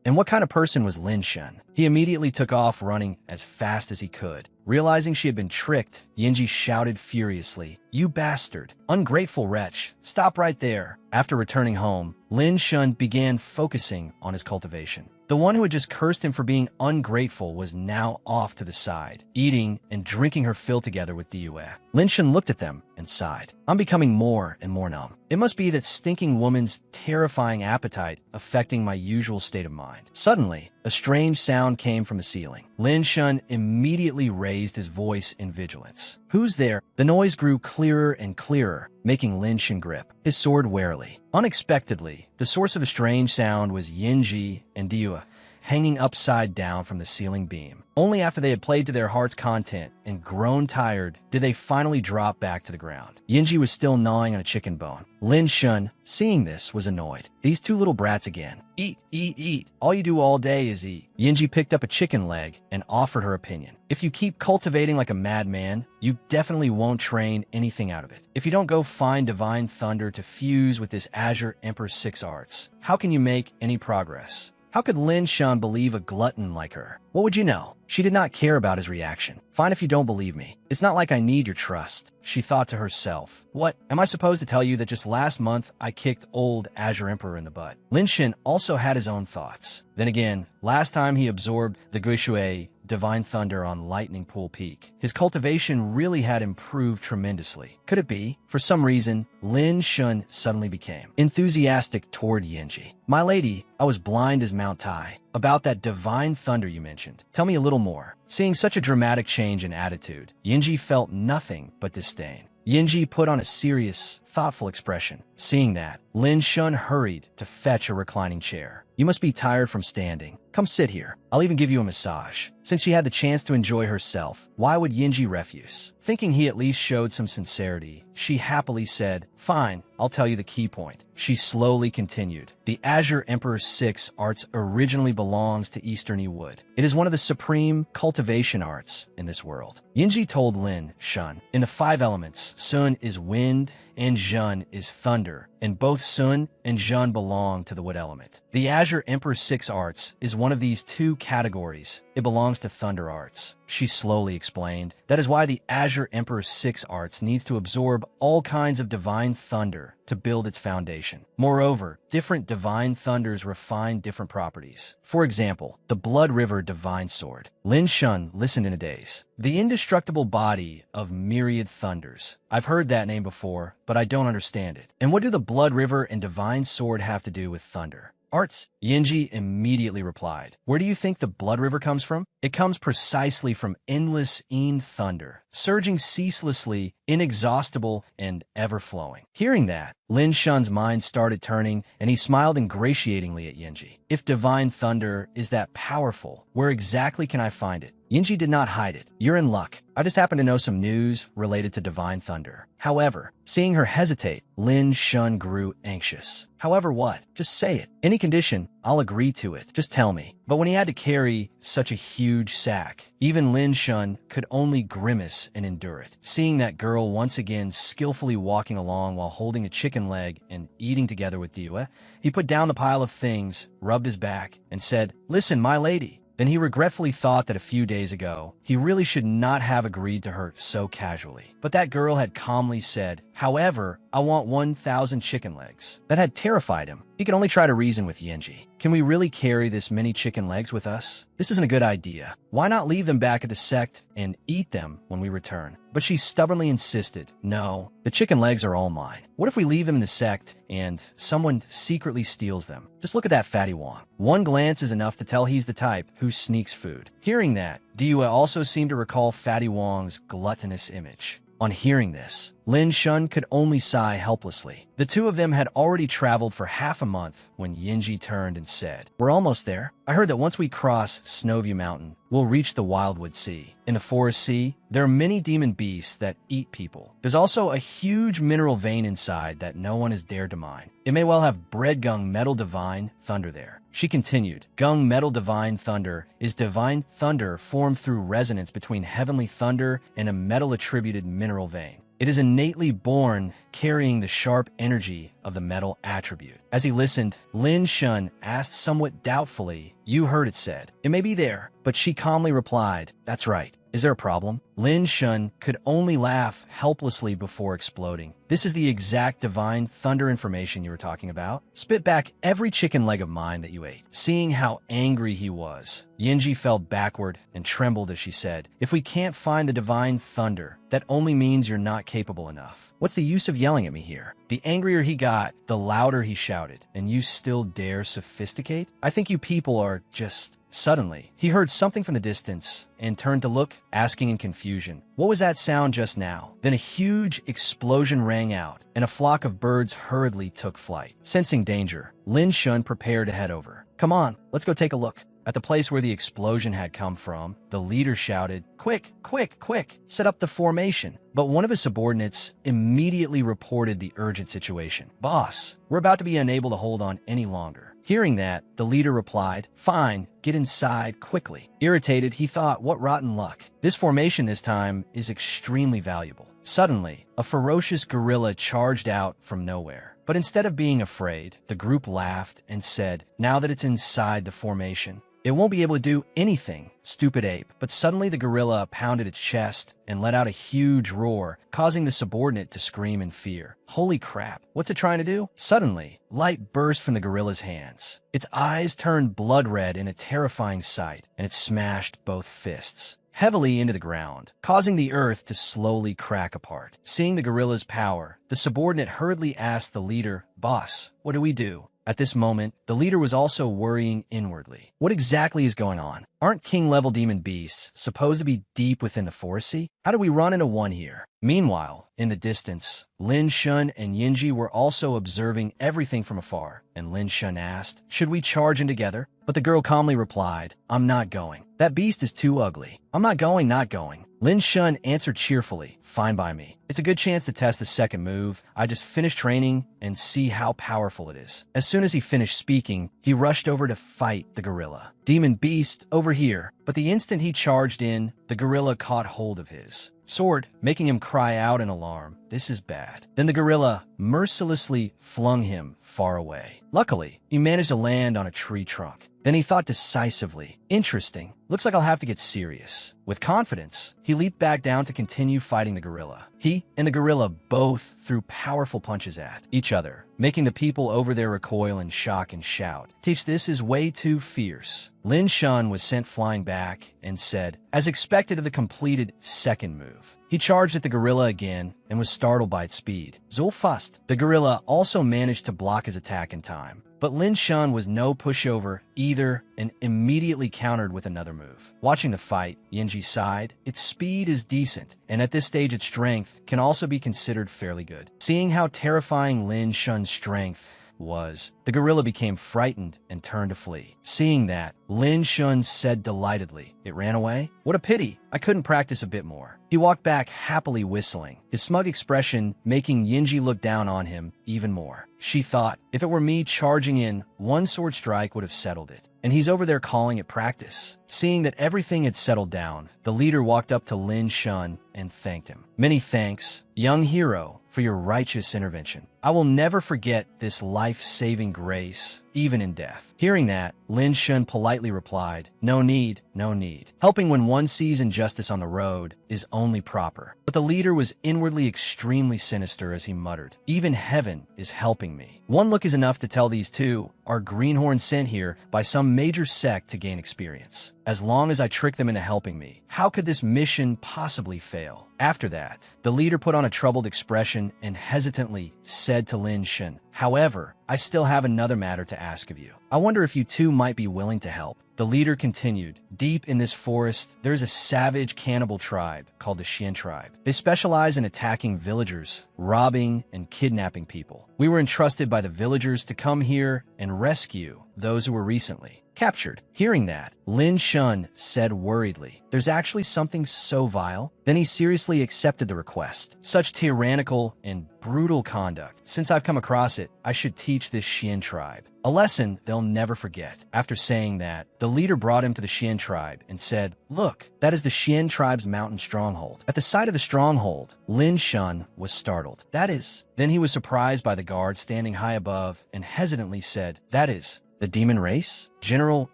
And what kind of person was Lin Shun? He immediately took off running as fast as he could. Realizing she had been tricked, Yinji shouted furiously, you bastard, ungrateful wretch, stop right there. After returning home, Lin Shun began focusing on his cultivation. The one who had just cursed him for being ungrateful was now off to the side, eating and drinking her fill together with Diyue. Lin Shun looked at them and sighed. I'm becoming more and more numb. It must be that stinking woman's terrifying appetite affecting my usual state of mind. Suddenly, a strange sound came from the ceiling. Lin Shun immediately raised his voice in vigilance. Who's there? The noise grew clearer and clearer, making Lin Shun grip his sword warily. Unexpectedly, the source of the strange sound was Yinji and Diyue, hanging upside down from the ceiling beam. Only after they had played to their heart's content and grown tired did they finally drop back to the ground. Yinji was still gnawing on a chicken bone. Lin Shun, seeing this, was annoyed. These two little brats again. Eat, eat, eat. All you do all day is eat. Yinji picked up a chicken leg and offered her opinion. If you keep cultivating like a madman, you definitely won't train anything out of it. If you don't go find Divine Thunder to fuse with this Azure Emperor 6 arts, how can you make any progress? How could Lin Shun believe a glutton like her? What would you know? She did not care about his reaction. Fine if you don't believe me. It's not like I need your trust, she thought to herself. What? Am I supposed to tell you that just last month I kicked old Azure Emperor in the butt? Lin Shun also had his own thoughts. Then again, last time he absorbed the Guishui Divine Thunder on Lightning Pool Peak, his cultivation really had improved tremendously. Could it be? For some reason, Lin Shun suddenly became enthusiastic toward Yinji. My lady, I was blind as Mount Tai. About that Divine Thunder you mentioned. Tell me a little more. Seeing such a dramatic change in attitude, Yinji felt nothing but disdain. Yinji put on a serious thoughtful expression. Seeing that, Lin Shun hurried to fetch a reclining chair. You must be tired from standing. Come sit here. I'll even give you a massage. Since she had the chance to enjoy herself, why would Yinji refuse? Thinking he at least showed some sincerity, she happily said, "Fine, I'll tell you the key point." She slowly continued. The Azure Emperor 6 arts originally belongs to Eastern Wood. It is one of the supreme cultivation arts in this world. Yinji told Lin Shun, in the 5 elements, Sun is wind and Jun is thunder, and both Sun and Jun belong to the wood element. The Azure Emperor 6 arts is one of these 2 categories. It belongs to thunder arts. She slowly explained. That is why the Azure Emperor 6 arts needs to absorb all kinds of divine thunder to build its foundation. Moreover, different divine thunders refine different properties. For example, the Blood River Divine Sword. Lin Shun listened in a daze. The indestructible body of myriad thunders. I've heard that name before, but I don't understand it. And what do the Blood River and Divine Sword have to do with thunder? Arts. Yinji immediately replied, "Where do you think the Blood River comes from? It comes precisely from endless Een thunder, surging ceaselessly, inexhaustible, and ever-flowing." Hearing that, Lin Shun's mind started turning, and he smiled ingratiatingly at Yinji. "If divine thunder is that powerful, where exactly can I find it?" Yinji did not hide it. "You're in luck. I just happen to know some news related to divine thunder." However, seeing her hesitate, Lin Shun grew anxious. "However what? Just say it. Any condition, I'll agree to it. Just tell me." But when he had to carry such a huge sack, even Lin Shun could only grimace and endure it. Seeing that girl once again skillfully walking along while holding a chicken leg and eating together with Diwa, he put down the pile of things, rubbed his back, and said, "Listen, my lady." Then he regretfully thought that a few days ago, he really should not have agreed to her so casually. But that girl had calmly said, "However, I want 1,000 chicken legs." That had terrified him. He could only try to reason with Yinji. "Can we really carry this many chicken legs with us? This isn't a good idea. Why not leave them back at the sect and eat them when we return?" But she stubbornly insisted, "No, the chicken legs are all mine. What if we leave them in the sect and someone secretly steals them? Just look at that fatty Wong. One glance is enough to tell he's the type who sneaks food." Hearing that, Diwa also seemed to recall Fatty Wong's gluttonous image. On hearing this, Lin Shun could only sigh helplessly. The two of them had already traveled for half a month when Yinji turned and said, "We're almost there. I heard that once we cross Snowview Mountain, we'll reach the Wildwood Sea. In the Forest Sea, there are many demon beasts that eat people. There's also a huge mineral vein inside that no one has dared to mine. It may well have bred Gung Metal Divine Thunder there." She continued, "Gung Metal Divine Thunder is divine thunder formed through resonance between heavenly thunder and a metal-attributed mineral vein. It is innately born carrying the sharp energy of the metal attribute." As he listened, Lin Shun asked somewhat doubtfully, "You heard it said. It may be there." But she calmly replied, "That's right. Is there a problem?" Lin Shun could only laugh helplessly before exploding. "This is the exact divine thunder information you were talking about. Spit back every chicken leg of mine that you ate." Seeing how angry he was, Yinji fell backward and trembled as she said, "If we can't find the divine thunder, that only means you're not capable enough. What's the use of yelling at me here?" The angrier he got, the louder he shouted, "And you still dare sophisticate? I think you people are just..." Suddenly, he heard something from the distance and turned to look, asking in confusion, "What was that sound just now?" Then a huge explosion rang out, and a flock of birds hurriedly took flight. Sensing danger, Lin Shun prepared to head over. "Come on, let's go take a look." At the place where the explosion had come from, the leader shouted, "Quick, quick, quick, set up the formation." But one of his subordinates immediately reported the urgent situation. "Boss, we're about to be unable to hold on any longer." Hearing that, the leader replied, "Fine, get inside quickly." Irritated, he thought, what rotten luck. This formation this time is extremely valuable. Suddenly, a ferocious gorilla charged out from nowhere. But instead of being afraid, the group laughed and said, "Now that it's inside the formation, it won't be able to do anything, stupid ape." But suddenly the gorilla pounded its chest and let out a huge roar, causing the subordinate to scream in fear. Holy crap, what's it trying to do? Suddenly, light burst from the gorilla's hands. Its eyes turned blood red in a terrifying sight, and it smashed both fists heavily into the ground, causing the earth to slowly crack apart. Seeing the gorilla's power, the subordinate hurriedly asked the leader, "Boss, what do we do?" At this moment, the leader was also worrying inwardly. What exactly is going on? Aren't king-level demon beasts supposed to be deep within the forest sea? How do we run into one here? Meanwhile, in the distance, Lin Shun and Yinji were also observing everything from afar, and Lin Shun asked, "Should we charge in together?" But the girl calmly replied, "I'm not going. That beast is too ugly. I'm not going, not going." Lin Shun answered cheerfully, "Fine by me. It's a good chance to test the second move. I just finished training and see how powerful it is." As soon as he finished speaking, he rushed over to fight the gorilla. "Demon beast, over here." But the instant he charged in, the gorilla caught hold of his sword, making him cry out in alarm. This is bad. Then the gorilla mercilessly flung him far away. Luckily, he managed to land on a tree trunk. Then he thought decisively, "Interesting. Looks like I'll have to get serious." With confidence, he leaped back down to continue fighting the gorilla. He and the gorilla both threw powerful punches at each other, making the people over there recoil in shock and shout, "Teach, this is way too fierce." Lin Shun was sent flying back and said, as expected of the completed second move. He charged at the gorilla again and was startled by its speed. Zulfast, the gorilla, also managed to block his attack in time. But Lin Shun was no pushover either and immediately countered with another move. Watching the fight, Yinji sighed. Its speed is decent, and at this stage its strength can also be considered fairly good. Seeing how terrifying Lin Shun's strength was, the gorilla became frightened and turned to flee. Seeing that, Lin Shun said delightedly, "It ran away? What a pity. I couldn't practice a bit more." He walked back happily whistling, his smug expression making Yinji look down on him even more. She thought, if it were me charging in, one sword strike would have settled it. And he's over there calling it practice. Seeing that everything had settled down, the leader walked up to Lin Shun and thanked him. "Many thanks, young hero, for your righteous intervention. I will never forget this life-saving grace, even in death." Hearing that, Lin Shun politely replied, "No need, no need. Helping when one sees injustice on the road is only proper." But the leader was inwardly extremely sinister as he muttered, "Even heaven is helping me. One look is enough to tell these two are greenhorn sent here by some major sect to gain experience. As long as I trick them into helping me, how could this mission possibly fail?" After that, the leader put on a troubled expression and hesitantly said to Lin Shun, "However, I still have another matter to ask of you. I wonder if you two might be willing to help." The leader continued, "Deep in this forest, there is a savage cannibal tribe called the Xian tribe. They specialize in attacking villagers, robbing, and kidnapping people. We were entrusted by the villagers to come here and rescue those who were recently captured." Hearing that, Lin Shun said worriedly, "There's actually something so vile?" Then he seriously accepted the request. "Such tyrannical and brutal conduct. Since I've come across it, I should teach this Xian tribe a lesson they'll never forget." After saying that, the leader brought him to the Xian tribe and said, "Look, that is the Xian tribe's mountain stronghold." At the sight of the stronghold, Lin Shun was startled. "That is..." Then he was surprised by the guard standing high above and hesitantly said, "That is the demon race?" General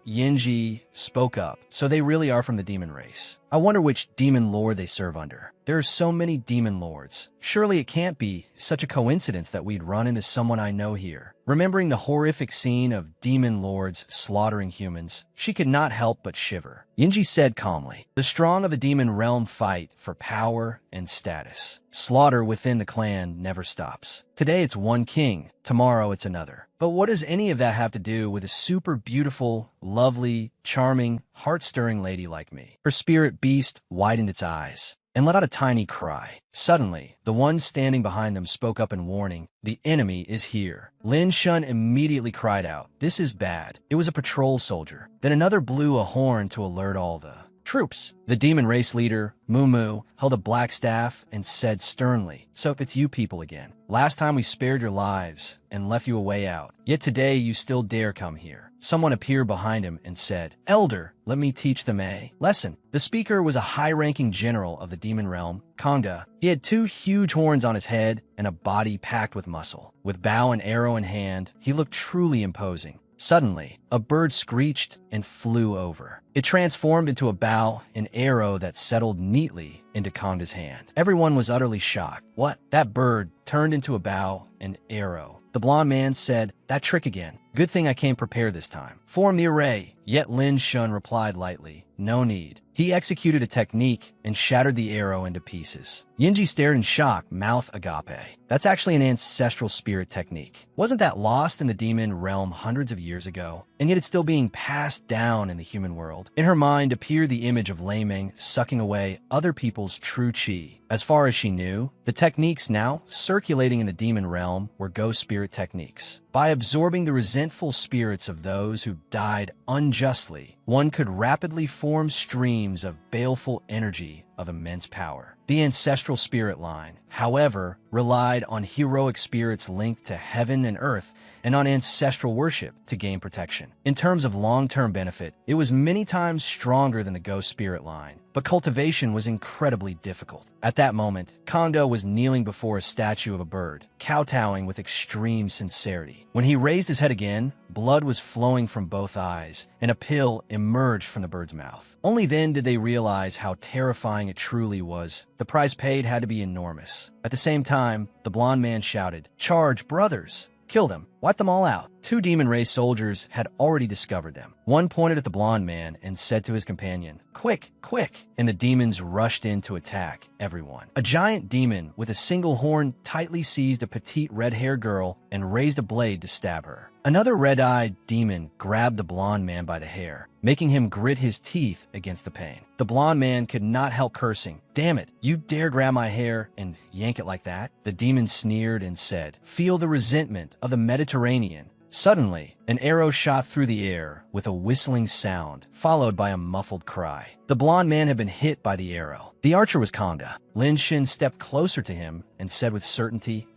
Yinji spoke up. "So they really are from the demon race. I wonder which demon lord they serve under. There are so many demon lords. Surely it can't be such a coincidence that we'd run into someone I know here." Remembering the horrific scene of demon lords slaughtering humans, she could not help but shiver. Yinji said calmly, "The strong of the demon realm fight for power and status. Slaughter within the clan never stops. Today it's one king, tomorrow it's another. But what does any of that have to do with a super beautiful, lovely, charming, heart-stirring lady like me?" Her spirit beast widened its eyes and let out a tiny cry. Suddenly, the one standing behind them spoke up in warning, "The enemy is here." Lin Shun immediately cried out, "This is bad." It was a patrol soldier. Then another blew a horn to alert all the troops. The demon race leader, Mumu, held a black staff and said sternly, "So it's you people again. Last time we spared your lives and left you a way out. Yet today you still dare come here." Someone appeared behind him and said, "Elder, let me teach them a lesson." The speaker was a high-ranking general of the demon realm, Kanga. He had two huge horns on his head and a body packed with muscle. With bow and arrow in hand, he looked truly imposing. Suddenly, a bird screeched and flew over. It transformed into a bow and arrow that settled neatly into Kanga's hand. Everyone was utterly shocked. What? That bird turned into a bow and arrow The blond man said, "That trick again. Good thing I came prepared this time. Form the array." Yet Lin Shun replied lightly, "No need." He executed a technique and shattered the arrow into pieces. Yinji stared in shock, mouth agape. That's actually an ancestral spirit technique. Wasn't that lost in the demon realm hundreds of years ago? And yet it's still being passed down in the human world. In her mind appeared the image of Lei Ming sucking away other people's true chi. As far as she knew, the techniques now circulating in the demon realm were ghost spirit techniques. By absorbing the resentful spirits of those who died unjustly, one could rapidly form streams of baleful energy of immense power. The ancestral spirit line, however, relied on heroic spirits linked to heaven and earth and on ancestral worship to gain protection. In terms of long-term benefit, it was many times stronger than the ghost spirit line, but cultivation was incredibly difficult. At that moment, Kondo was kneeling before a statue of a bird, kowtowing with extreme sincerity. When he raised his head again, blood was flowing from both eyes, and a pill emerged from the bird's mouth. Only then did they realize how terrifying it truly was. The price paid had to be enormous. At the same time, the blond man shouted, "Charge, brothers! Kill them! Wipe them all out!" Two demon race soldiers had already discovered them. One pointed at the blond man and said to his companion, "Quick, quick!" And the demons rushed in to attack everyone. A giant demon with a single horn tightly seized a petite red-haired girl and raised a blade to stab her. Another red-eyed demon grabbed the blond man by the hair, making him grit his teeth against the pain. The blond man could not help cursing. "Damn it, you dare grab my hair and yank it like that?" The demon sneered and said, "Feel the resentment of the Mediterranean." Suddenly, an arrow shot through the air with a whistling sound, followed by a muffled cry. The blond man had been hit by the arrow. The archer was Konda. Lin Shin stepped closer to him and said with certainty,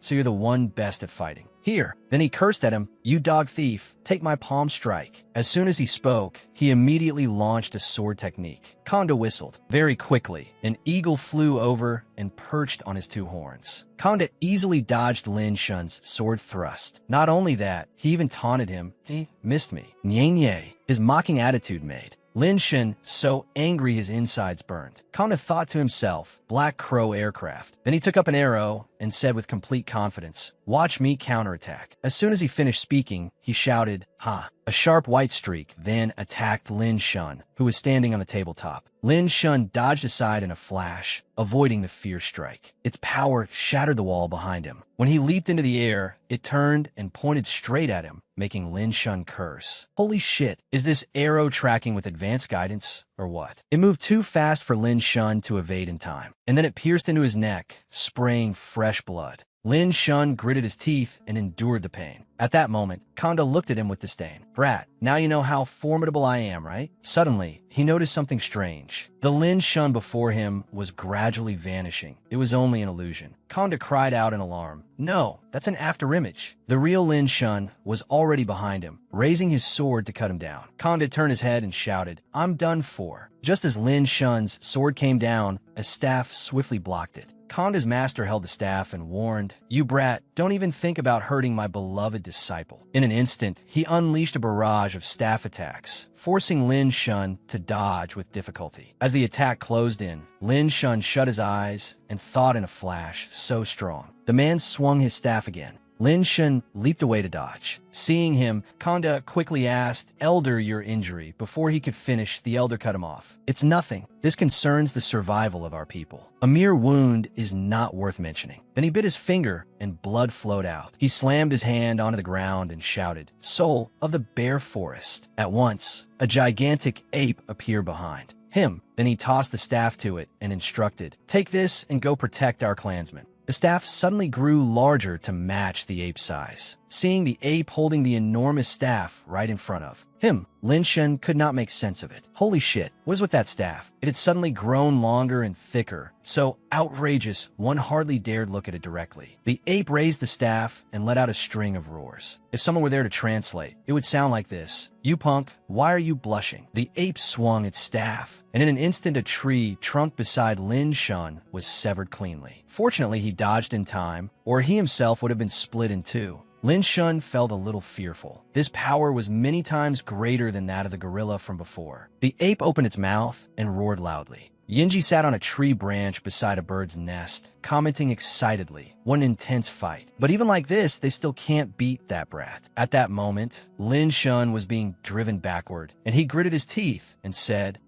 "So you're the one best at fighting. Here." Then he cursed at him, "You dog thief, take my palm strike." As soon as he spoke, he immediately launched a sword technique. Konda whistled. Very quickly, an eagle flew over and perched on his two horns. Konda easily dodged Lin Shun's sword thrust. Not only that, he even taunted him, "He missed me." Nye, his mocking attitude made Lin Shun so angry his insides burned. Konda thought to himself, "Black Crow aircraft." Then he took up an arrow and said with complete confidence, "Watch me counterattack." As soon as he finished speaking, he shouted, "Ha!" A sharp white streak then attacked Lin Shun, who was standing on the tabletop. Lin Shun dodged aside in a flash, avoiding the fierce strike. Its power shattered the wall behind him. When he leaped into the air, it turned and pointed straight at him, making Lin Shun curse. Holy shit, is this arrow tracking with advanced guidance, or what? It moved too fast for Lin Shun to evade in time, and then it pierced into his neck, spraying fresh blood. Lin Shun gritted his teeth and endured the pain. At that moment, Konda looked at him with disdain. "Brat, now you know how formidable I am, right?" Suddenly, he noticed something strange. The Lin Shun before him was gradually vanishing. It was only an illusion. Konda cried out in alarm. "No, that's an afterimage." The real Lin Shun was already behind him, raising his sword to cut him down. Konda turned his head and shouted, "I'm done for." Just as Lin Shun's sword came down, a staff swiftly blocked it. Konda's master held the staff and warned, "You brat, don't even think about hurting my beloved disciple." In an instant, he unleashed a barrage of staff attacks, forcing Lin Shun to dodge with difficulty. As the attack closed in, Lin Shun shut his eyes and thought in a flash, so strong. The man swung his staff again. Lin Shun leaped away to dodge. Seeing him, Konda quickly asked, "Elder, your injury." Before he could finish, the elder cut him off. "It's nothing. This concerns the survival of our people. A mere wound is not worth mentioning." Then he bit his finger and blood flowed out. He slammed his hand onto the ground and shouted, "Soul of the bear forest." At once, a gigantic ape appeared behind him. Then he tossed the staff to it and instructed, "Take this and go protect our clansmen." The staff suddenly grew larger to match the ape's size. Seeing the ape holding the enormous staff right in front of him, Lin Shun could not make sense of it. Holy shit, what was with that staff? It had suddenly grown longer and thicker, so outrageous one hardly dared look at it directly. The ape raised the staff and let out a string of roars. If someone were there to translate, it would sound like this: "You punk, why are you blushing?" The ape swung its staff, and in an instant a tree trunk beside Lin Shun was severed cleanly. Fortunately, he dodged in time, or he himself would have been split in two. Lin Shun felt a little fearful. This power was many times greater than that of the gorilla from before. The ape opened its mouth and roared loudly. Yinji sat on a tree branch beside a bird's nest, commenting excitedly. What an intense fight. But even like this, they still can't beat that brat. At that moment, Lin Shun was being driven backward, and he gritted his teeth and said,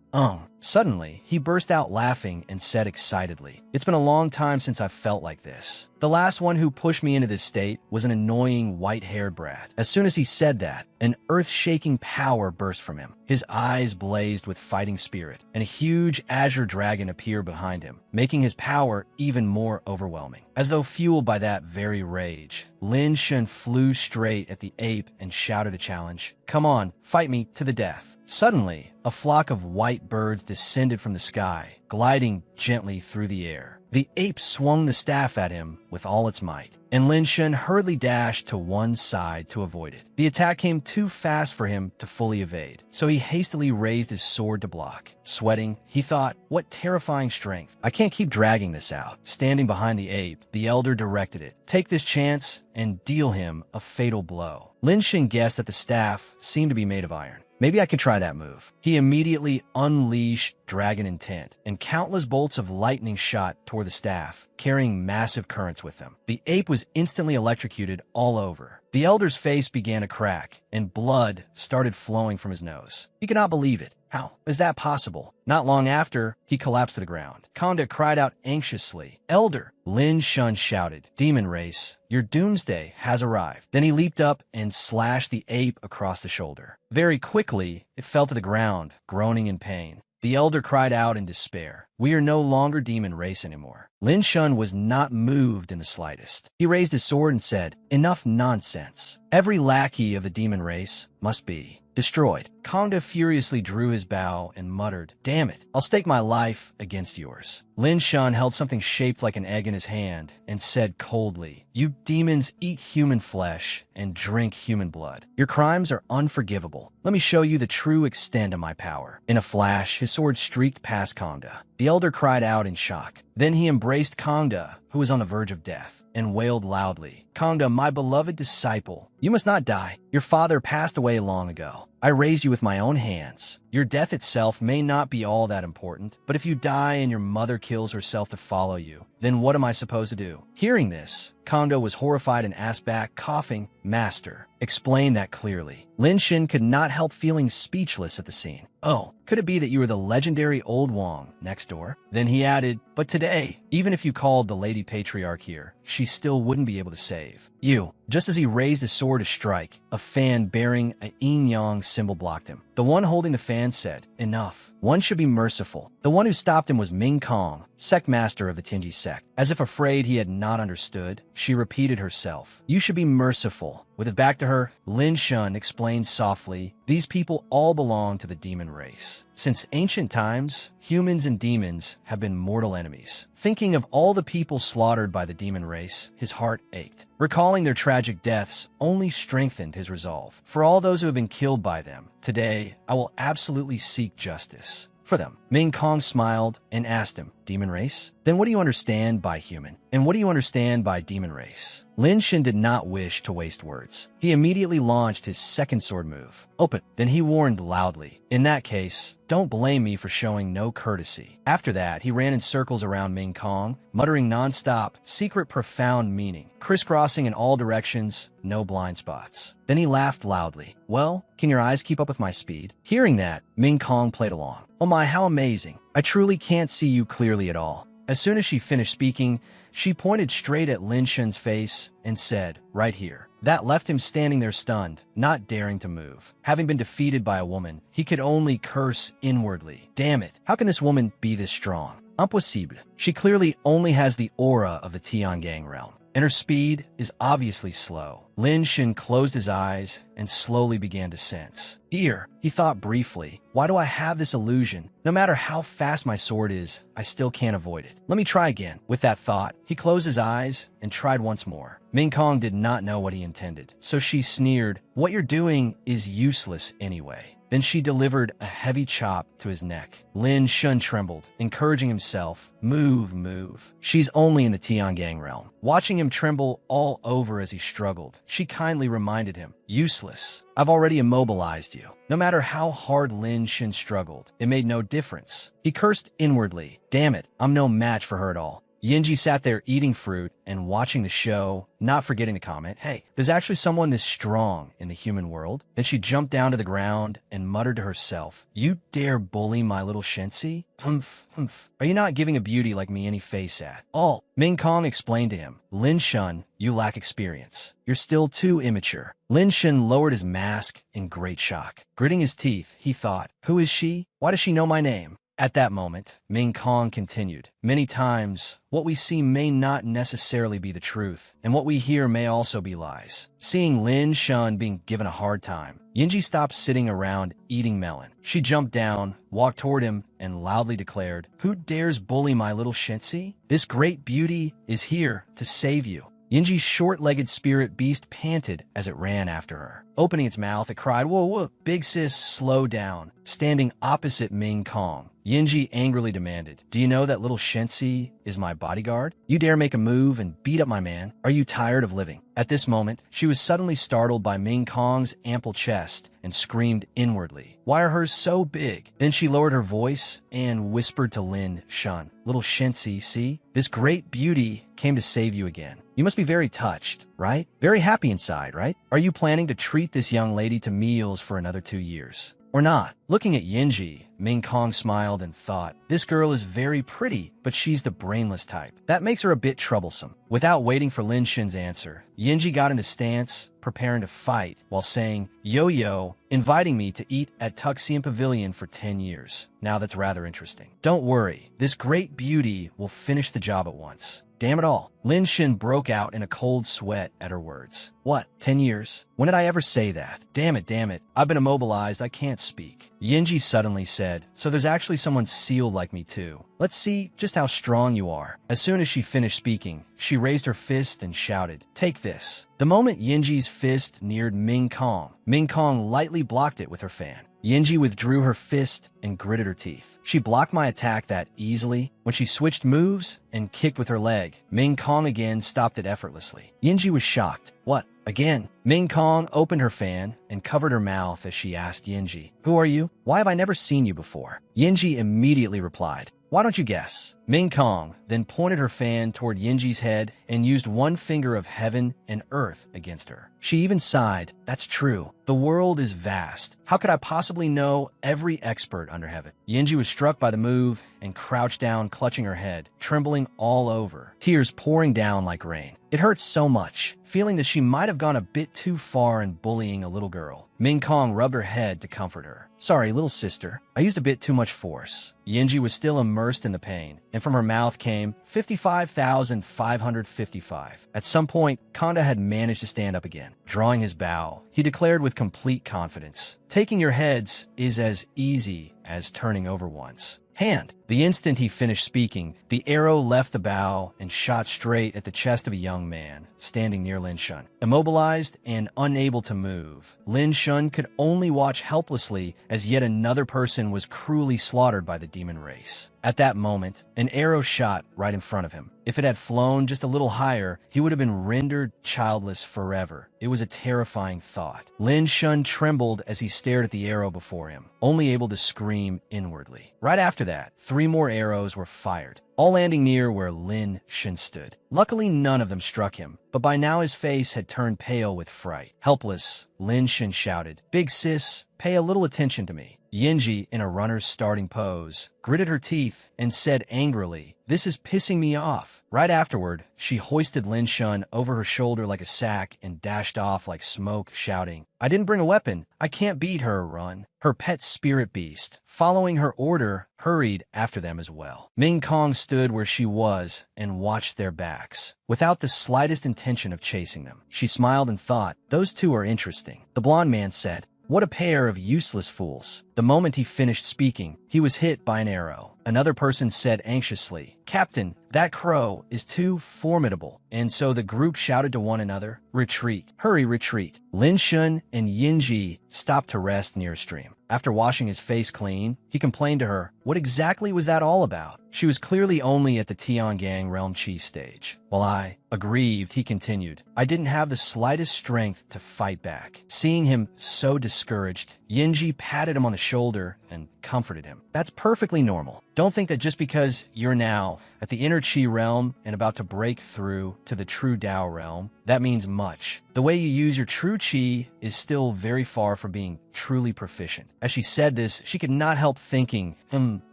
Suddenly, he burst out laughing and said excitedly, "It's been a long time since I've felt like this. The last one who pushed me into this state was an annoying white-haired brat." As soon as he said that, an earth-shaking power burst from him. His eyes blazed with fighting spirit, and a huge azure dragon appeared behind him, making his power even more overwhelming. As though fueled by that very rage, Lin Shun flew straight at the ape and shouted a challenge. "Come on, fight me to the death." Suddenly, a flock of white birds descended from the sky, gliding gently through the air. The ape swung the staff at him with all its might, and Lin Shun hurriedly dashed to one side to avoid it. The attack came too fast for him to fully evade, so he hastily raised his sword to block. Sweating, he thought, "What terrifying strength. I can't keep dragging this out." Standing behind the ape, the elder directed it. "Take this chance and deal him a fatal blow." Lin Shun guessed that the staff seemed to be made of iron. Maybe I could try that move. He immediately unleashed dragon intent, and countless bolts of lightning shot toward the staff, carrying massive currents with them. The ape was instantly electrocuted all over. The elder's face began to crack, and blood started flowing from his nose. He could not believe it. How is that possible? Not long after, he collapsed to the ground. Konda cried out anxiously, "Elder!" Lin Shun shouted, "Demon race, your doomsday has arrived." Then he leaped up and slashed the ape across the shoulder. Very quickly, it fell to the ground, groaning in pain. The elder cried out in despair, "We are no longer demon race anymore." Lin Shun was not moved in the slightest. He raised his sword and said, "Enough nonsense. Every lackey of the demon race must be destroyed." Konda furiously drew his bow and muttered, "Damn it, I'll stake my life against yours." Lin Shun held something shaped like an egg in his hand and said coldly, "You demons eat human flesh and drink human blood. Your crimes are unforgivable. Let me show you the true extent of my power." In a flash, his sword streaked past Konda. The elder cried out in shock. Then he embraced Konda, who was on the verge of death, and wailed loudly, "Konda, my beloved disciple, you must not die. Your father passed away long ago. I raised you with my own hands. Your death itself may not be all that important, but if you die and your mother kills herself to follow you, then what am I supposed to do?" Hearing this, Konda was horrified and asked back, coughing, "Master, explain that clearly." Lin Shun could not help feeling speechless at the scene. "Oh, could it be that you were the legendary Old Wong next door?" Then he added, "But today, even if you called the Lady Patriarch here, she still wouldn't be able to save you." Just as he raised his sword to strike, a fan bearing a yin-yang symbol blocked him. The one holding the fan said, "Enough. One should be merciful." The one who stopped him was Ming Kong, sect master of the Tenji sect. As if afraid he had not understood, she repeated herself, "You should be merciful." With it back to her, Lin Shun explained softly, "These people all belong to the demon race. Since ancient times, humans and demons have been mortal enemies." Thinking of all the people slaughtered by the demon race, his heart ached. Recalling their tragic deaths only strengthened his resolve. For all those who have been killed by them, today I will absolutely seek justice for them. Ming Kong smiled and asked him, "Demon race? Then what do you understand by human? And what do you understand by demon race?" Lin Shun did not wish to waste words. He immediately launched his second sword move. "Open." Then he warned loudly, "In that case, don't blame me for showing no courtesy." After that, he ran in circles around Ming Kong, muttering non-stop, secret profound meaning, crisscrossing in all directions, no blind spots. Then he laughed loudly. "Well, can your eyes keep up with my speed?" Hearing that, Ming Kong played along. "Oh my, how amazing. I truly can't see you clearly at all." As soon as she finished speaking, she pointed straight at Lin Shun's face and said, "Right here." That left him standing there stunned, not daring to move. Having been defeated by a woman, he could only curse inwardly. Damn it, how can this woman be this strong? Impossible. She clearly only has the aura of the Tiangang realm, and her speed is obviously slow. Lin Shun closed his eyes and slowly began to sense. Here, he thought briefly, why do I have this illusion? No matter how fast my sword is, I still can't avoid it. Let me try again. With that thought, he closed his eyes and tried once more. Ming Kong did not know what he intended, so she sneered, "What you're doing is useless anyway." Then she delivered a heavy chop to his neck. Lin Shun trembled, encouraging himself, "Move, move. She's only in the Tiangang realm." Watching him tremble all over as he struggled, she kindly reminded him, "Useless. I've already immobilized you." No matter how hard Lin Shun struggled, it made no difference. He cursed inwardly, "Damn it, I'm no match for her at all." Yinji sat there eating fruit and watching the show, not forgetting to comment, "Hey, there's actually someone this strong in the human world." Then she jumped down to the ground and muttered to herself, "You dare bully my little Shensi? Humph, humph. Are you not giving a beauty like me any face at all?" Ming Kong explained to him, "Lin Shun, you lack experience. You're still too immature." Lin Shun lowered his mask in great shock. Gritting his teeth, he thought, "Who is she? Why does she know my name?" At that moment, Ming Kong continued, "Many times, what we see may not necessarily be the truth, and what we hear may also be lies." Seeing Lin Shun being given a hard time, Yinji stopped sitting around eating melon. She jumped down, walked toward him, and loudly declared, "Who dares bully my little Shensi? This great beauty is here to save you." Yinji's short-legged spirit beast panted as it ran after her. Opening its mouth, it cried, "Whoa, whoa, big sis, slow down." Standing opposite Ming Kong, Yinji angrily demanded, "Do you know that little Shensi is my bodyguard? You dare make a move and beat up my man? Are you tired of living?" At this moment, she was suddenly startled by Ming Kong's ample chest and screamed inwardly, "Why are hers so big?" Then she lowered her voice and whispered to Lin Shun, "Little Shensi, see? This great beauty came to save you again. You must be very touched, right? Very happy inside, right? Are you planning to treat this young lady to meals for another 2 years? Or not?" Looking at Yinji, Ming Kong smiled and thought, "This girl is very pretty, but she's the brainless type. That makes her a bit troublesome." Without waiting for Lin Shin's answer, Yinji got into stance, preparing to fight, while saying, "Yo-yo, inviting me to eat at Tuxian Pavilion for 10 years. Now that's rather interesting. Don't worry, this great beauty will finish the job at once." Damn it all. Lin Shin broke out in a cold sweat at her words. "What, 10 years? When did I ever say that? Damn it. I've been immobilized, I can't speak." Yinji suddenly said, "So there's actually someone sealed like me too. Let's see just how strong you are." As soon as she finished speaking, she raised her fist and shouted, "Take this." The moment Yinji's fist neared Ming Kong lightly blocked it with her fan. Yinji withdrew her fist and gritted her teeth. She blocked my attack that easily. When she switched moves and kicked with her leg, Ming Kong again stopped it effortlessly. Yinji was shocked. "What? Again?" Ming Kong opened her fan and covered her mouth as she asked Yinji, "Who are you? Why have I never seen you before?" Yinji immediately replied, "Why don't you guess?" Ming Kong then pointed her fan toward Yinji's head and used one finger of heaven and earth against her. She even sighed, "That's true. The world is vast. How could I possibly know every expert under heaven?" Yinji was struck by the move and crouched down, clutching her head, trembling all over, tears pouring down like rain. It hurt so much, feeling that she might have gone a bit too far in bullying a little girl. Ming Kong rubbed her head to comfort her. "Sorry, little sister. I used a bit too much force." Yinji was still immersed in the pain, and from her mouth came 55,555. At some point, Kanda had managed to stand up again. Drawing his bow, he declared with complete confidence, "Taking your heads is as easy as turning over one's hand." The instant he finished speaking, the arrow left the bow and shot straight at the chest of a young man standing near Lin Shun. Immobilized and unable to move, Lin Shun could only watch helplessly as yet another person was cruelly slaughtered by the demon race. At that moment, an arrow shot right in front of him. If it had flown just a little higher, he would have been rendered childless forever. It was a terrifying thought. Lin Shun trembled as he stared at the arrow before him, only able to scream inwardly. Right after that, 3 more arrows were fired, all landing near where Lin Shun stood. Luckily, none of them struck him, but by now his face had turned pale with fright. Helpless, Lin Shun shouted, "Big sis, pay a little attention to me." Yinji, in a runner's starting pose, gritted her teeth and said angrily, "This is pissing me off." Right afterward, she hoisted Lin Shun over her shoulder like a sack and dashed off like smoke, shouting, "I didn't bring a weapon. I can't beat her, run." Her pet spirit beast, following her order, hurried after them as well. Ming Kong stood where she was and watched their backs, without the slightest intention of chasing them. She smiled and thought, "Those two are interesting." The blonde man said, "What a pair of useless fools." The moment he finished speaking, he was hit by an arrow. Another person said anxiously, "Captain, that crow is too formidable." And so the group shouted to one another, "Retreat, hurry, retreat." Lin Shun and Yinji stopped to rest near a stream. After washing his face clean, he complained to her. What exactly was that all about? She was clearly only at the Tiangang realm chi stage. While I, aggrieved, he continued, I didn't have the slightest strength to fight back. Seeing him so discouraged, Yinji patted him on the shoulder and comforted him. That's perfectly normal. Don't think that just because you're now at the inner chi realm and about to break through to the true Tao realm, that means much. The way you use your true chi is still very far from being truly proficient. As she said this, she could not help thinking,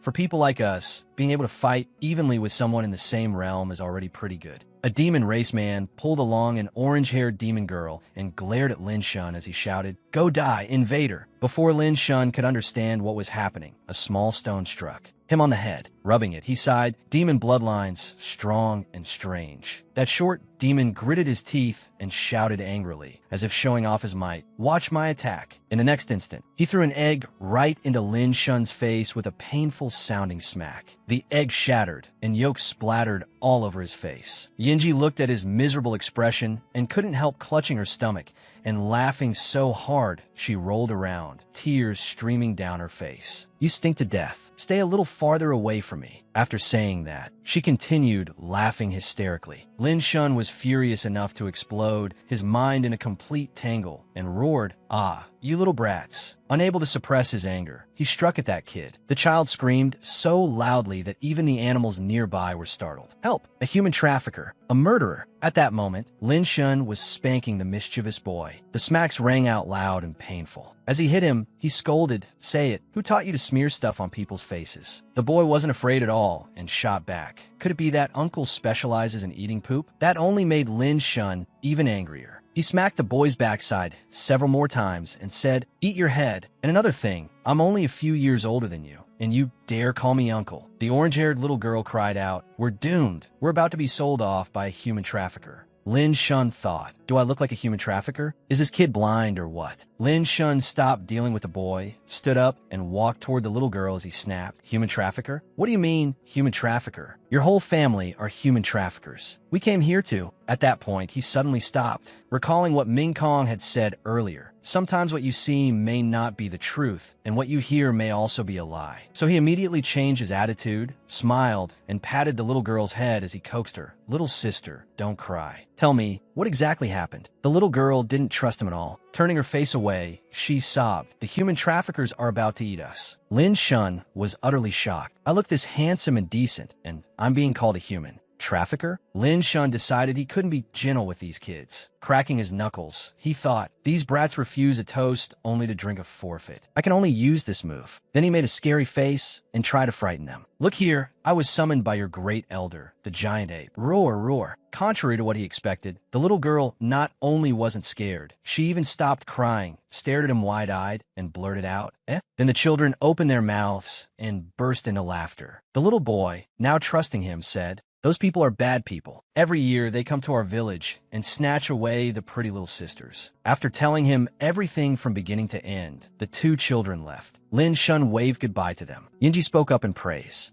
for people like us, being able to fight evenly with someone in the same realm is already pretty good. A demon race man pulled along an orange-haired demon girl and glared at Lin Shun as he shouted, Go die, invader! Before Lin Shun could understand what was happening, a small stone struck him on the head. Rubbing it, he sighed, demon bloodlines, strong and strange. That short demon gritted his teeth and shouted angrily, as if showing off his might, Watch my attack. In the next instant, he threw an egg right into Lin Shun's face with a painful-sounding smack. The egg shattered, and yolk splattered all over his face. Yinji looked at his miserable expression and couldn't help clutching her stomach and laughing so hard she rolled around, tears streaming down her face. You stink to death. Stay a little farther away from me. After saying that, she continued laughing hysterically. Lin Shun was furious enough to explode, his mind in a complete tangle, and roared, Ah, you little brats. Unable to suppress his anger, he struck at that kid. The child screamed so loudly that even the animals nearby were startled. Help! A human trafficker! A murderer! At that moment, Lin Shun was spanking the mischievous boy. The smacks rang out loud and painful. As he hit him, he scolded, Say it, who taught you to smear stuff on people's faces? The boy wasn't afraid at all and shot back. Could it be that uncle specializes in eating poop? That only made Lin Shun even angrier. He smacked the boy's backside several more times and said, Eat your head. And another thing, I'm only a few years older than you, and you dare call me uncle. The orange-haired little girl cried out, We're doomed. We're about to be sold off by a human trafficker. Lin Shun thought, Do I look like a human trafficker? Is this kid blind or what? Lin Shun stopped dealing with the boy, stood up, and walked toward the little girl as he snapped, Human trafficker? What do you mean, human trafficker? Your whole family are human traffickers. We came here to. At that point, he suddenly stopped, recalling what Ming Kong had said earlier. Sometimes what you see may not be the truth, and what you hear may also be a lie. So he immediately changed his attitude, smiled, and patted the little girl's head as he coaxed her. Little sister, don't cry. Tell me, what exactly happened? The little girl didn't trust him at all. Turning her face away, she sobbed, The human traffickers are about to eat us. Lin Shun was utterly shocked. I look this handsome and decent, and I'm being called a human trafficker? Lin Shun decided he couldn't be gentle with these kids. Cracking his knuckles, he thought, These brats refuse a toast only to drink a forfeit. I can only use this move. Then he made a scary face and tried to frighten them. Look here, I was summoned by your great elder, the giant ape. Roar, roar. Contrary to what he expected, the little girl not only wasn't scared, she even stopped crying, stared at him wide-eyed, and blurted out, Eh? Then the children opened their mouths and burst into laughter. The little boy, now trusting him, said, Those people are bad people. Every year they come to our village and snatch away the pretty little sisters. After telling him everything from beginning to end, the two children left. Lin Shun waved goodbye to them. Yinji spoke up in praise.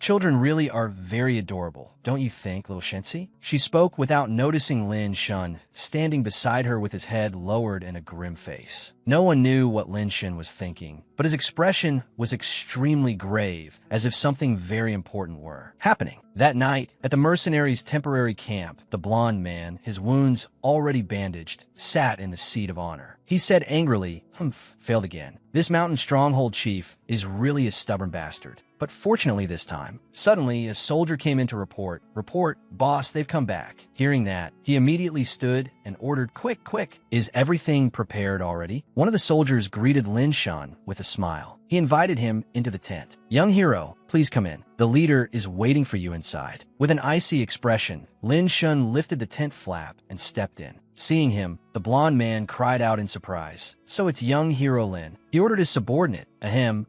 Children really are very adorable, don't you think, little Shensi? She spoke without noticing Lin Shun, standing beside her with his head lowered and a grim face. No one knew what Lin Shun was thinking, but his expression was extremely grave, as if something very important were happening. That night, at the mercenaries' temporary camp, the blond man, his wounds already bandaged, sat in the seat of honor. He said angrily, failed again. This mountain stronghold chief is really a stubborn bastard. But fortunately this time, suddenly a soldier came in to report, boss, they've come back. Hearing that, he immediately stood and ordered, quick, is everything prepared already? One of the soldiers greeted Lin Shun with a smile. He invited him into the tent. Young hero, please come in. The leader is waiting for you inside. With an icy expression, Lin Shun lifted the tent flap and stepped in. Seeing him, the blond man cried out in surprise. So it's young hero Lin. He ordered his subordinate, ahem,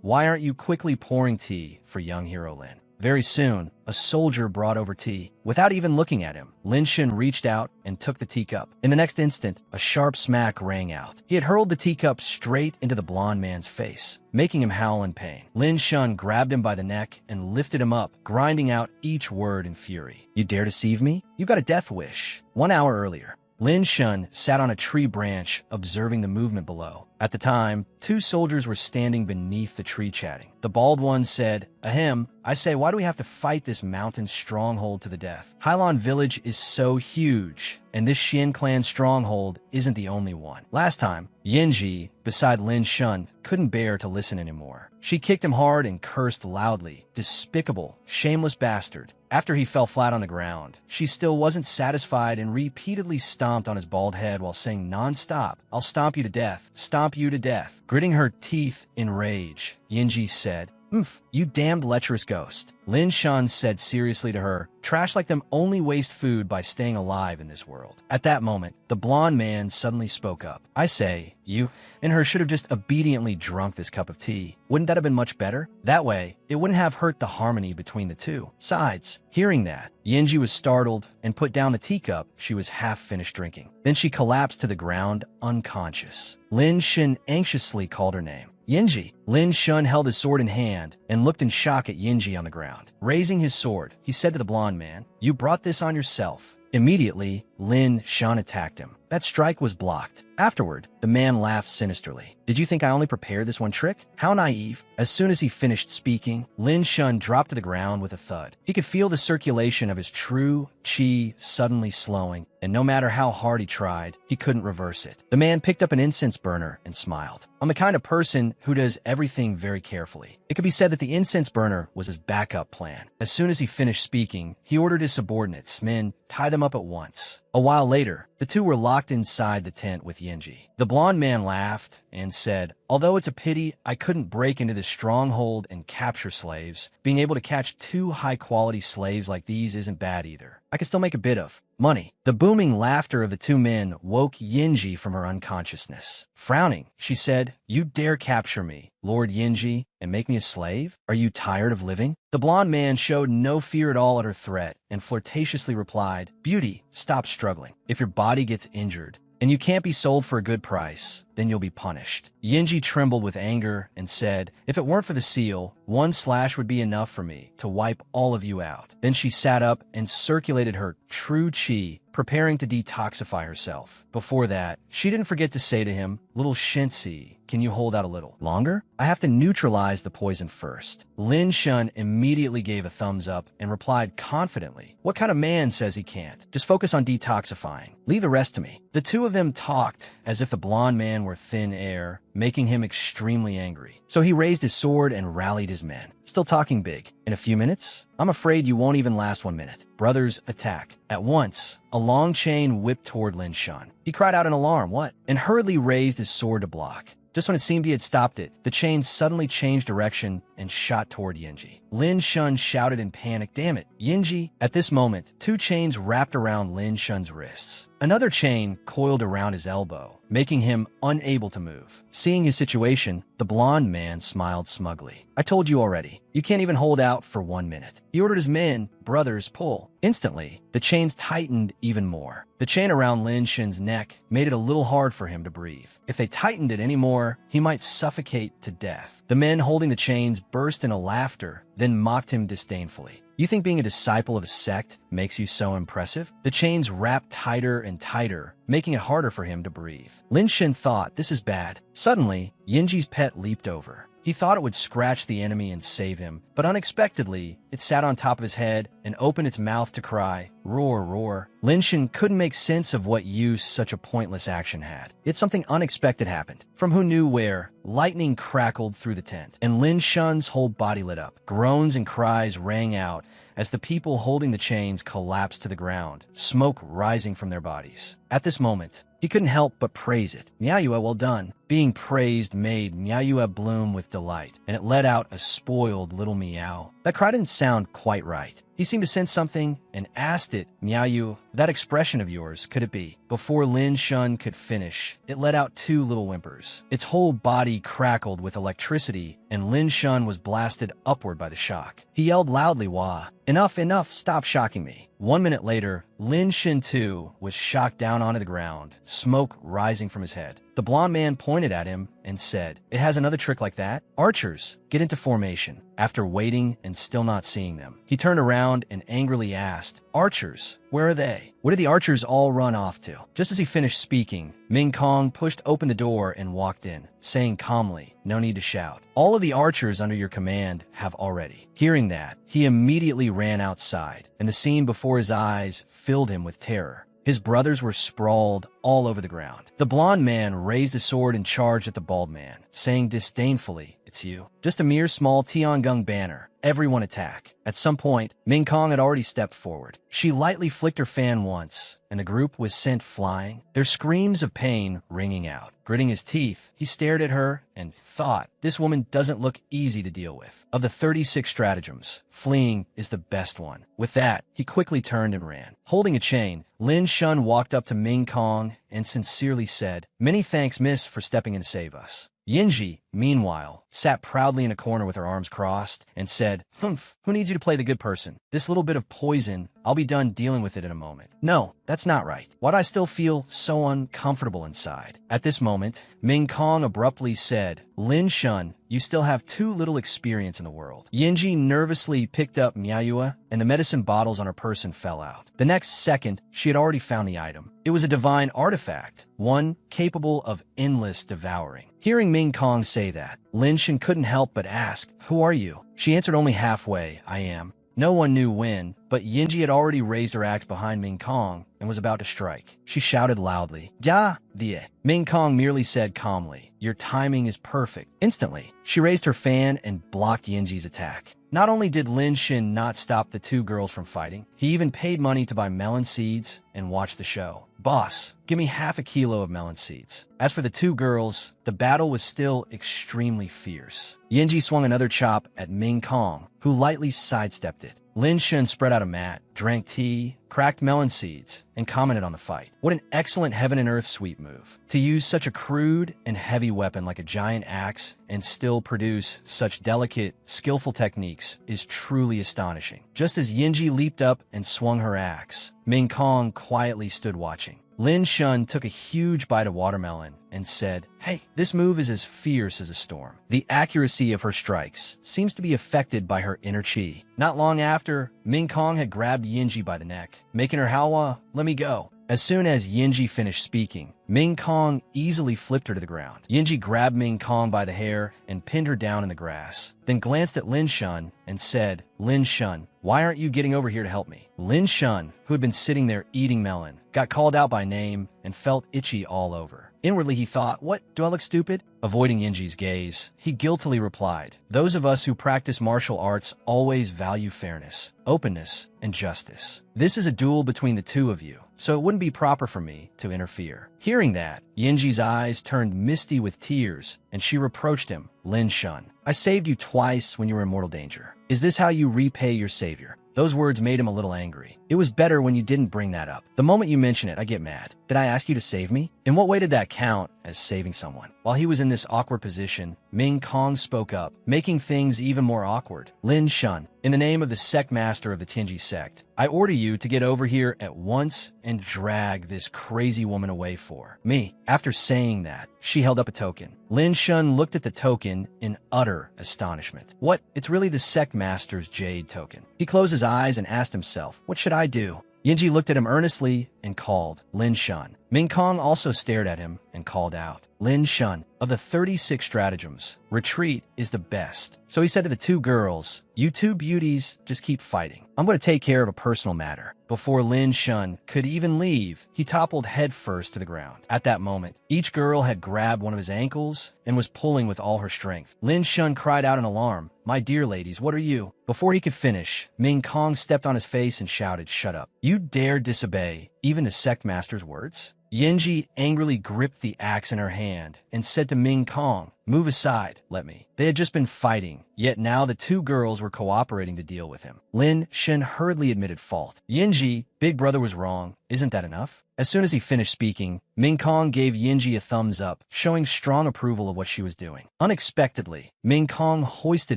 why aren't you quickly pouring tea for young hero Lin? Very soon, a soldier brought over tea. Without even looking at him, Lin Shun reached out and took the teacup. In the next instant, a sharp smack rang out. He had hurled the teacup straight into the blond man's face, making him howl in pain. Lin Shun grabbed him by the neck and lifted him up, grinding out each word in fury. You dare deceive me? You got a death wish. 1 hour earlier, Lin Shun sat on a tree branch, observing the movement below. At the time, two soldiers were standing beneath the tree chatting. The bald one said, "Ahem, I say, why do we have to fight this mountain stronghold to the death? Hailan village is so huge, and this Xian clan stronghold isn't the only one." Last time, Yinji, beside Lin Shun, couldn't bear to listen anymore. She kicked him hard and cursed loudly. Despicable, shameless bastard. After he fell flat on the ground, she still wasn't satisfied and repeatedly stomped on his bald head while saying non-stop, "I'll stomp you to death, stomp you to death." Gritting her teeth in rage, Yinji said, "Oomph, you damned lecherous ghost." Lin Shun said seriously to her, "Trash like them only waste food by staying alive in this world." At that moment, the blonde man suddenly spoke up. "I say, you and her should have just obediently drunk this cup of tea. Wouldn't that have been much better? That way, it wouldn't have hurt the harmony between the two." Besides, hearing that, Yinji was startled and put down the teacup she was half finished drinking. Then she collapsed to the ground, unconscious. Lin Shun anxiously called her name. "Yinji." Lin Shun held his sword in hand and looked in shock at Yinji on the ground. Raising his sword, he said to the blonde man, "You brought this on yourself." Immediately, Lin Shun attacked him. That strike was blocked. Afterward, the man laughed sinisterly. "Did you think I only prepared this one trick? How naive." As soon as he finished speaking, Lin Shun dropped to the ground with a thud. He could feel the circulation of his true qi suddenly slowing, and no matter how hard he tried, he couldn't reverse it. The man picked up an incense burner and smiled. "I'm the kind of person who does everything very carefully." It could be said that the incense burner was his backup plan. As soon as he finished speaking, he ordered his subordinates, "Men, tie them up at once." A while later, the two were locked inside the tent with Yinji. The blonde man laughed and said, "Although it's a pity I couldn't break into this stronghold and capture slaves, being able to catch two high-quality slaves like these isn't bad either. I can still make a bit of money." The booming laughter of the two men woke Yinji from her unconsciousness. Frowning, she said, "You dare capture me, Lord Yinji, and make me a slave? Are you tired of living?" The blonde man showed no fear at all at her threat and flirtatiously replied, "Beauty, stop struggling. If your body gets injured, and you can't be sold for a good price, then you'll be punished." Yinji trembled with anger and said, "If it weren't for the seal, one slash would be enough for me to wipe all of you out." Then she sat up and circulated her true qi, preparing to detoxify herself. Before that, she didn't forget to say to him, "Little Shensi, can you hold out a little longer? I have to neutralize the poison first." Lin Shun immediately gave a thumbs up and replied confidently, "What kind of man says he can't? Just focus on detoxifying. Leave the rest to me." The two of them talked as if the blonde man were thin air, making him extremely angry. So he raised his sword and rallied his men. "Still talking big. In a few minutes? I'm afraid you won't even last 1 minute. Brothers, attack." At once, a long chain whipped toward Lin Shun. He cried out in alarm, "What?" and hurriedly raised his sword to block. Just when it seemed he had stopped it, the chain suddenly changed direction and shot toward Yinji. Lin Shun shouted in panic, "Damn it, Yinji!" At this moment, two chains wrapped around Lin Shun's wrists. Another chain coiled around his elbow, making him unable to move. Seeing his situation, the blonde man smiled smugly. "I told you already. You can't even hold out for 1 minute." He ordered his men, "Brothers, pull." Instantly, the chains tightened even more. The chain around Lin Shun's neck made it a little hard for him to breathe. If they tightened it any more, he might suffocate to death. The men holding the chains burst into laughter, then mocked him disdainfully. "You think being a disciple of a sect makes you so impressive?" The chains wrapped tighter and tighter, making it harder for him to breathe. Lin Shun thought, "This is bad." Suddenly, Yinji's pet leaped over. He thought it would scratch the enemy and save him, but unexpectedly, it sat on top of his head and opened its mouth to cry, "Roar, roar." Lin Shun couldn't make sense of what use such a pointless action had. Yet something unexpected happened. From who knew where, lightning crackled through the tent, and Lin Shun's whole body lit up. Groans and cries rang out as the people holding the chains collapsed to the ground, smoke rising from their bodies. At this moment, he couldn't help but praise it. "Miaoyue, well done." Being praised made Miaoyue bloom with delight, and it let out a spoiled little meow. That cry didn't sound quite right. He seemed to sense something and asked it, "Miaoyue, that expression of yours, could it be?" Before Lin Shun could finish, it let out 2 little whimpers. Its whole body crackled with electricity, and Lin Shun was blasted upward by the shock. He yelled loudly, "Wah! Enough, enough, stop shocking me." 1 minute later, Lin Shun too was shocked down onto the ground, smoke rising from his head. The blonde man pointed at him and said, "It has another trick like that? Archers, get into formation." After waiting and still not seeing them, he turned around and angrily asked, "Archers, where are they? What did the archers all run off to?" Just as he finished speaking, Ming Kong pushed open the door and walked in, saying calmly, "No need to shout. All of the archers under your command have already." Hearing that, he immediately ran outside, and the scene before his eyes filled him with terror. His brothers were sprawled all over the ground. The blond man raised a sword and charged at the bald man, saying disdainfully, "It's you. Just a mere small Tiangong banner. Everyone attack." At some point, Ming Kong had already stepped forward. She lightly flicked her fan once, and the group was sent flying, their screams of pain ringing out. Gritting his teeth, he stared at her and thought, "This woman doesn't look easy to deal with." Of the 36 stratagems, fleeing is the best one. With that, he quickly turned and ran. Holding a chain, Lin Shun walked up to Ming Kong and sincerely said, "Many thanks, miss, for stepping in to save us." Yinji, meanwhile, sat proudly in a corner with her arms crossed and said, "Humph, who needs you to play the good person? This little bit of poison, I'll be done dealing with it in a moment." "No, that's not right. Why do I still feel so uncomfortable inside?" At this moment, Ming Kong abruptly said, "Lin Shun, you still have too little experience in the world." Yinji nervously picked up Miayua, and the medicine bottles on her person fell out. The next second, she had already found the item. It was a divine artifact, one capable of endless devouring. Hearing Ming Kong say that, Lin Shun couldn't help but ask, "Who are you?" She answered only halfway, "I am." No one knew when, but Yinji had already raised her axe behind Ming Kong and was about to strike. She shouted loudly, "Ja, die." Ming Kong merely said calmly, "Your timing is perfect." Instantly, she raised her fan and blocked Yinji's attack. Not only did Lin Shin not stop the two girls from fighting, he even paid money to buy melon seeds and watch the show. "Boss, give me half a kilo of melon seeds." As for the two girls, the battle was still extremely fierce. Yinji swung another chop at Ming Kong, who lightly sidestepped it. Lin Shun spread out a mat, drank tea, cracked melon seeds, and commented on the fight. What an excellent heaven and earth sweep move. To use such a crude and heavy weapon like a giant axe and still produce such delicate, skillful techniques is truly astonishing. Just as Yinji leaped up and swung her axe, Ming Kong quietly stood watching. Lin Shun took a huge bite of watermelon and said, "Hey, this move is as fierce as a storm." The accuracy of her strikes seems to be affected by her inner chi. Not long after, Ming Kong had grabbed Yinji by the neck, making her howl, "Let me go." As soon as Yinji finished speaking, Ming Kong easily flipped her to the ground. Yinji grabbed Ming Kong by the hair and pinned her down in the grass, then glanced at Lin Shun and said, "Lin Shun, why aren't you getting over here to help me?" Lin Shun, who had been sitting there eating melon, got called out by name and felt itchy all over. Inwardly, he thought, "What, do I look stupid?" Avoiding Yinji's gaze, he guiltily replied, "Those of us who practice martial arts always value fairness, openness, and justice. This is a duel between the two of you, so it wouldn't be proper for me to interfere." Hearing that, Yinji's eyes turned misty with tears, and she reproached him, "Lin Shun, I saved you twice when you were in mortal danger. Is this how you repay your savior?" Those words made him a little angry. "It was better when you didn't bring that up. The moment you mention it, I get mad. Did I ask you to save me? In what way did that count as saving someone?" While he was in this awkward position, Ming Kong spoke up, making things even more awkward. "Lin Shun, in the name of the sect master of the Tianji sect, I order you to get over here at once and drag this crazy woman away for me." After saying that, she held up a token. Lin Shun looked at the token in utter astonishment. "What? It's really the sect master's jade token." He closed his eyes and asked himself, "What should I do?" Yinji looked at him earnestly and called, "Lin Shun." Ming Kong also stared at him and called out, "Lin Shun, of the 36 stratagems, retreat is the best." So he said to the two girls, "You two beauties just keep fighting. I'm going to take care of a personal matter." Before Lin Shun could even leave, he toppled headfirst to the ground. At that moment, each girl had grabbed one of his ankles and was pulling with all her strength. Lin Shun cried out in alarm, "My dear ladies, what are you?" Before he could finish, Ming Kong stepped on his face and shouted, "Shut up. You dare disobey even the sect master's words?" Yinji angrily gripped the axe in her hand and said to Ming Kong, "Move aside, let me." They had just been fighting, yet now the two girls were cooperating to deal with him. Lin Shin hurriedly admitted fault. "Yinji, big brother was wrong. Isn't that enough?" As soon as he finished speaking, Ming Kong gave Yinji a thumbs up, showing strong approval of what she was doing. Unexpectedly, Ming Kong hoisted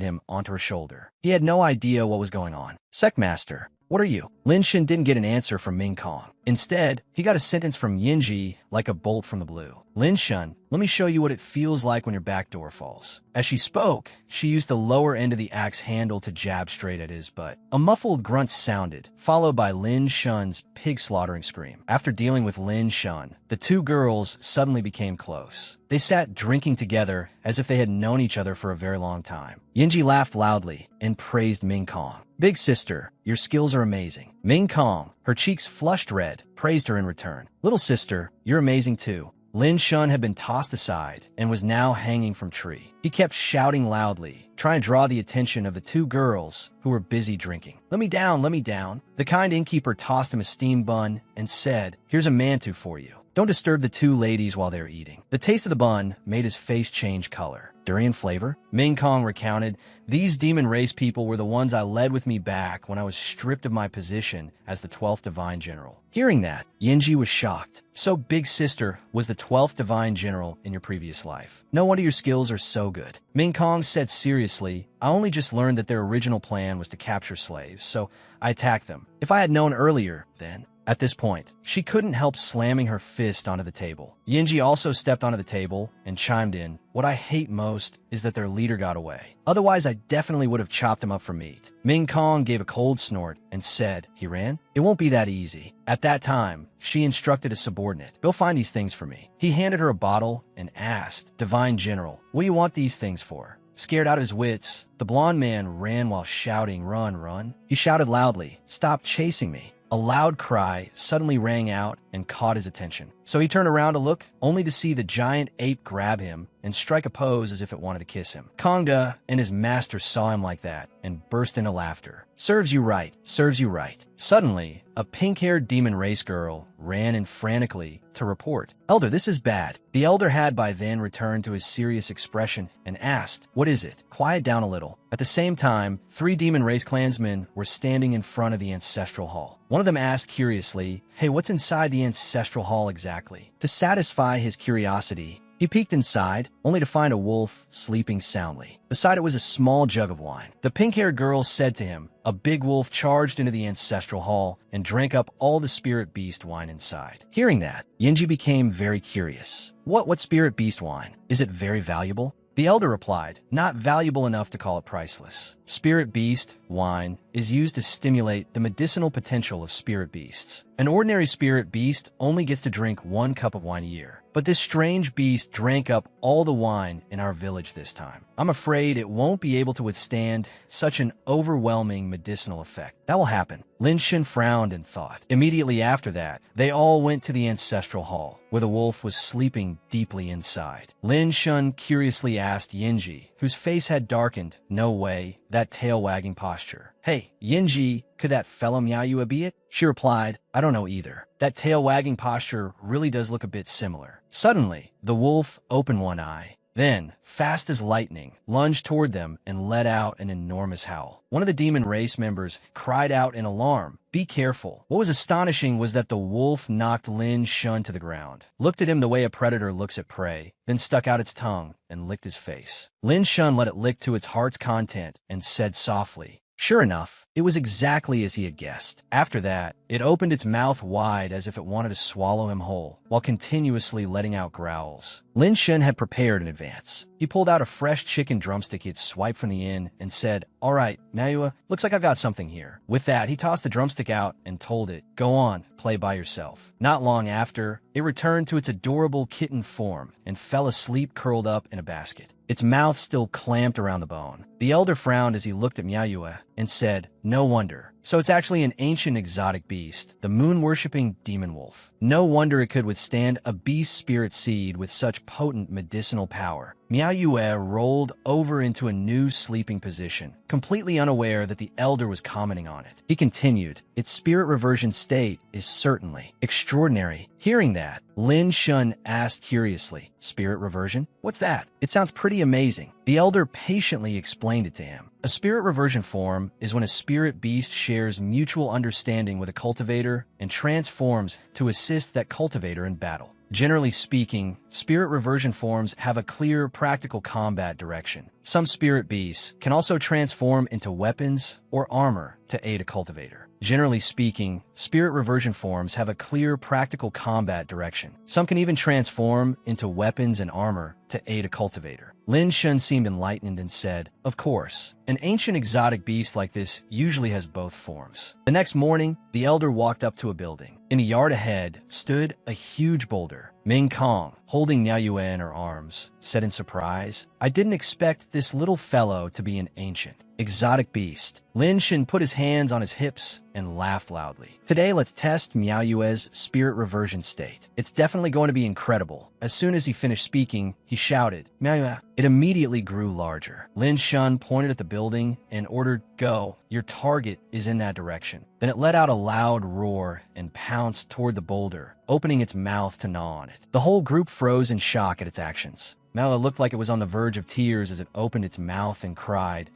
him onto her shoulder. He had no idea what was going on. "Sect Master, what are you?" Lin Shin didn't get an answer from Ming Kong. Instead, he got a sentence from Yinji like a bolt from the blue. Lin Shun, let me show you what it feels like when your back door falls. As she spoke, she used the lower end of the axe handle to jab straight at his butt. A muffled grunt sounded, followed by Lin Shun's pig-slaughtering scream. After dealing with Lin Shun, the two girls suddenly became close. They sat drinking together as if they had known each other for a very long time. Yinji laughed loudly and praised Ming Kong. Big sister, your skills are amazing. Ming Kong, her cheeks flushed red, praised her in return. Little sister, you're amazing too. Lin Shun had been tossed aside and was now hanging from tree. He kept shouting loudly, trying to draw the attention of the two girls who were busy drinking. Let me down, let me down. The kind innkeeper tossed him a steam bun and said, here's a mantu for you. Don't disturb the two ladies while they're eating. The taste of the bun made his face change color. Durian flavor? Ming Kong recounted, these demon race people were the ones I led with me back when I was stripped of my position as the 12th Divine General. Hearing that, Yinji was shocked. So Big Sister was the 12th Divine General in your previous life. No wonder your skills are so good. Ming Kong said seriously, I only just learned that their original plan was to capture slaves, so I attacked them. If I had known earlier, then... At this point, she couldn't help slamming her fist onto the table. Yinji also stepped onto the table and chimed in, what I hate most is that their leader got away. Otherwise, I definitely would have chopped him up for meat. Ming Kong gave a cold snort and said, he ran? It won't be that easy. At that time, she instructed a subordinate, go find these things for me. He handed her a bottle and asked, Divine General, what do you want these things for? Scared out of his wits, the blonde man ran while shouting, run, run. He shouted loudly, stop chasing me. A loud cry suddenly rang out and caught his attention. So he turned around to look, only to see the giant ape grab him and strike a pose as if it wanted to kiss him. Kongda and his master saw him like that and burst into laughter. Serves you right, serves you right. Suddenly, a pink-haired demon race girl ran in frantically to report. Elder, this is bad. The elder had by then returned to his serious expression and asked, what is it? Quiet down a little. At the same time, 3 demon race clansmen were standing in front of the ancestral hall. One of them asked curiously, hey, what's inside the ancestral hall exactly? To satisfy his curiosity, he peeked inside, only to find a wolf sleeping soundly. Beside it was a small jug of wine. The pink-haired girl said to him, a big wolf charged into the ancestral hall and drank up all the spirit beast wine inside. Hearing that, Yinji became very curious. What spirit beast wine? Is it very valuable? The elder replied, not valuable enough to call it priceless. Spirit beast wine is used to stimulate the medicinal potential of spirit beasts. An ordinary spirit beast only gets to drink 1 cup of wine a year. But this strange beast drank up all the wine in our village this time. I'm afraid it won't be able to withstand such an overwhelming medicinal effect. That will happen. Lin Shun frowned and thought. Immediately after that, they all went to the ancestral hall, where the wolf was sleeping deeply inside. Lin Shun curiously asked Yinji, whose face had darkened, no way, that tail-wagging posture. Hey, Yinji, could that fella meow you a bit? She replied, I don't know either. That tail-wagging posture really does look a bit similar. Suddenly, the wolf opened one eye. Then, fast as lightning, lunged toward them and let out an enormous howl. One of the demon race members cried out in alarm, be careful. What was astonishing was that the wolf knocked Lin Shun to the ground, looked at him the way a predator looks at prey, then stuck out its tongue and licked his face. Lin Shun let it lick to its heart's content and said softly, sure enough, it was exactly as he had guessed. After that, it opened its mouth wide as if it wanted to swallow him whole, while continuously letting out growls. Lin Shun had prepared in advance. He pulled out a fresh chicken drumstick he had swiped from the inn and said, all right, Manhwa, looks like I've got something here. With that, he tossed the drumstick out and told it, go on, play by yourself. Not long after, it returned to its adorable kitten form and fell asleep curled up in a basket, its mouth still clamped around the bone. The elder frowned as he looked at Manhwa and said, no wonder. So it's actually an ancient exotic beast, the moon-worshipping demon wolf. No wonder it could withstand a beast spirit seed with such potent medicinal power. Manhwa rolled over into a new sleeping position, completely unaware that the elder was commenting on it. He continued, its spirit reversion state is certainly extraordinary. Hearing that, Lin Shun asked curiously, spirit reversion? What's that? It sounds pretty amazing. The elder patiently explained it to him. A spirit reversion form is when a spirit beast shares mutual understanding with a cultivator and transforms to assist that cultivator in battle. Generally speaking, spirit reversion forms have a clear, practical combat direction. Some spirit beasts can also transform into weapons or armor to aid a cultivator. Generally speaking, spirit reversion forms have a clear, practical combat direction. Some can even transform into weapons and armor to aid a cultivator. Lin Shun seemed enlightened and said, "Of course, an ancient exotic beast like this usually has both forms." The next morning, the elder walked up to a building. In a yard ahead stood a huge boulder. Ming Kong, holding Miao Yue in her arms, said in surprise, "I didn't expect this little fellow to be an ancient, exotic beast." Lin Shun put his hands on his hips and laughed loudly. "Today, let's test Miao Yue's spirit reversion state. It's definitely going to be incredible." As soon as he finished speaking, he shouted, "Miao Yue!" It immediately grew larger. Lin Shun pointed at the building and ordered, "Go, your target is in that direction." Then it let out a loud roar and pounced toward the boulder, opening its mouth to gnaw on it. The whole group froze in shock at its actions. Mala looked like it was on the verge of tears as it opened its mouth and cried.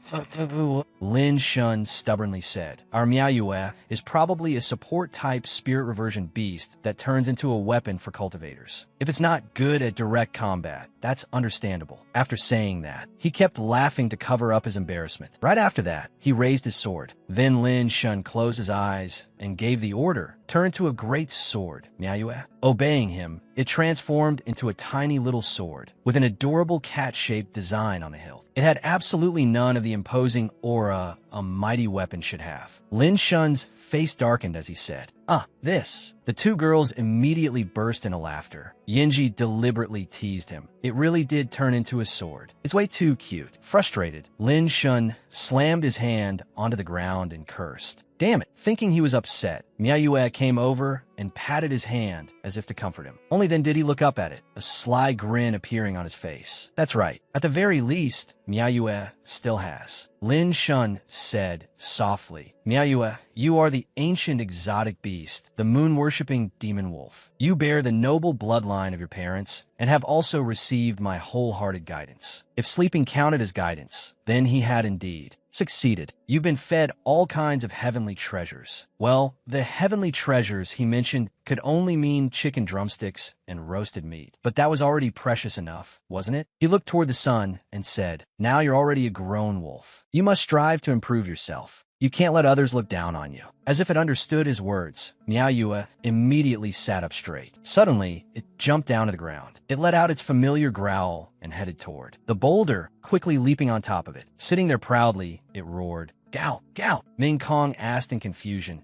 Lin Shun stubbornly said, "Our Miao Yue is probably a support-type spirit reversion beast that turns into a weapon for cultivators. If it's not good at direct combat, that's understandable." After saying that, he kept laughing to cover up his embarrassment. Right after that, he raised his sword. Then Lin Shun closed his eyes and gave the order, "Turn to a great sword, Miao Yue." Obeying him, it transformed into a tiny little sword with an adorable cat-shaped design on the hilt. It had absolutely none of the imposing aura a mighty weapon should have. Lin Shun's face darkened as he said, this." The two girls immediately burst into laughter. Yinji deliberately teased him. "It really did turn into a sword. It's way too cute." Frustrated, Lin Shun slammed his hand onto the ground and cursed. "Damn it." Thinking he was upset, Miao Yue came over and patted his hand as if to comfort him. Only then did he look up at it, a sly grin appearing on his face. "That's right. At the very least, Miao Yue still has." Lin Shun said softly, "Miao Yue, you are the ancient exotic beast, the moon-worshipping demon wolf. You bear the noble bloodline of your parents and have also received my wholehearted guidance." If sleeping counted as guidance, then he had indeed succeeded. "You've been fed all kinds of heavenly treasures." Well, the heavenly treasures he mentioned could only mean chicken drumsticks and roasted meat. But that was already precious enough, wasn't it? He looked toward the sun and said, "Now you're already a grown wolf. You must strive to improve yourself. You can't let others look down on you." As if it understood his words, Miao Yue immediately sat up straight. Suddenly, it jumped down to the ground. It let out its familiar growl and headed toward the boulder, quickly leaping on top of it. Sitting there proudly, it roared, "Gao, Gao!" Ming Kong asked in confusion,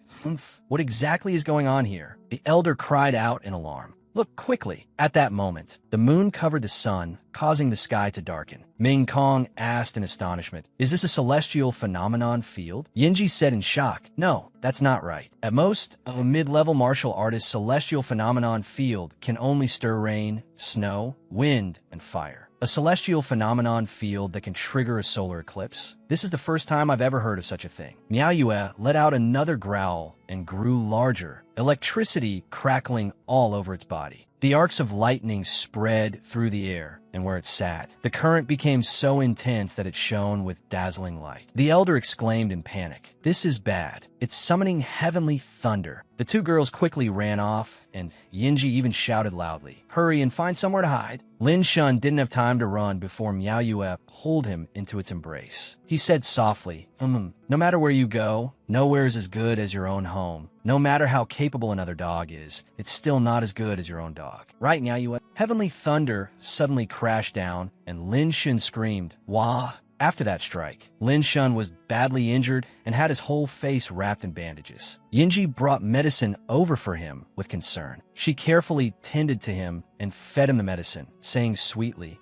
What exactly is going on here?" The elder cried out in alarm. "Look quickly." At that moment, the moon covered the sun, causing the sky to darken. Ming Kong asked in astonishment, "Is this a celestial phenomenon field?" Yinji said in shock, "No, that's not right. At most, a mid-level martial artist's celestial phenomenon field can only stir rain, snow, wind, and fire. A celestial phenomenon field that can trigger a solar eclipse? This is the first time I've ever heard of such a thing." Miao Yue let out another growl and grew larger, electricity crackling all over its body. The arcs of lightning spread through the air, and where it sat, the current became so intense that it shone with dazzling light. The elder exclaimed in panic, "This is bad. It's summoning heavenly thunder." The two girls quickly ran off, and Yinji even shouted loudly, "Hurry and find somewhere to hide." Lin Shun didn't have time to run before Miao Yue pulled him into its embrace. He said softly, No matter where you go, nowhere is as good as your own home. No matter how capable another dog is, it's still not as good as your own dog. Right, Miao Yue?" Heavenly thunder suddenly crashed down, and Lin Shun screamed, "Wah!" After that strike, Lin Shun was badly injured and had his whole face wrapped in bandages. Yinji brought medicine over for him with concern. She carefully tended to him and fed him the medicine, saying sweetly,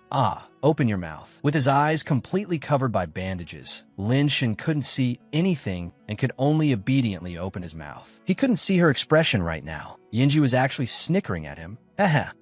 "Open your mouth." With his eyes completely covered by bandages, Lin Shun couldn't see anything and could only obediently open his mouth. He couldn't see her expression right now. Yinji was actually snickering at him.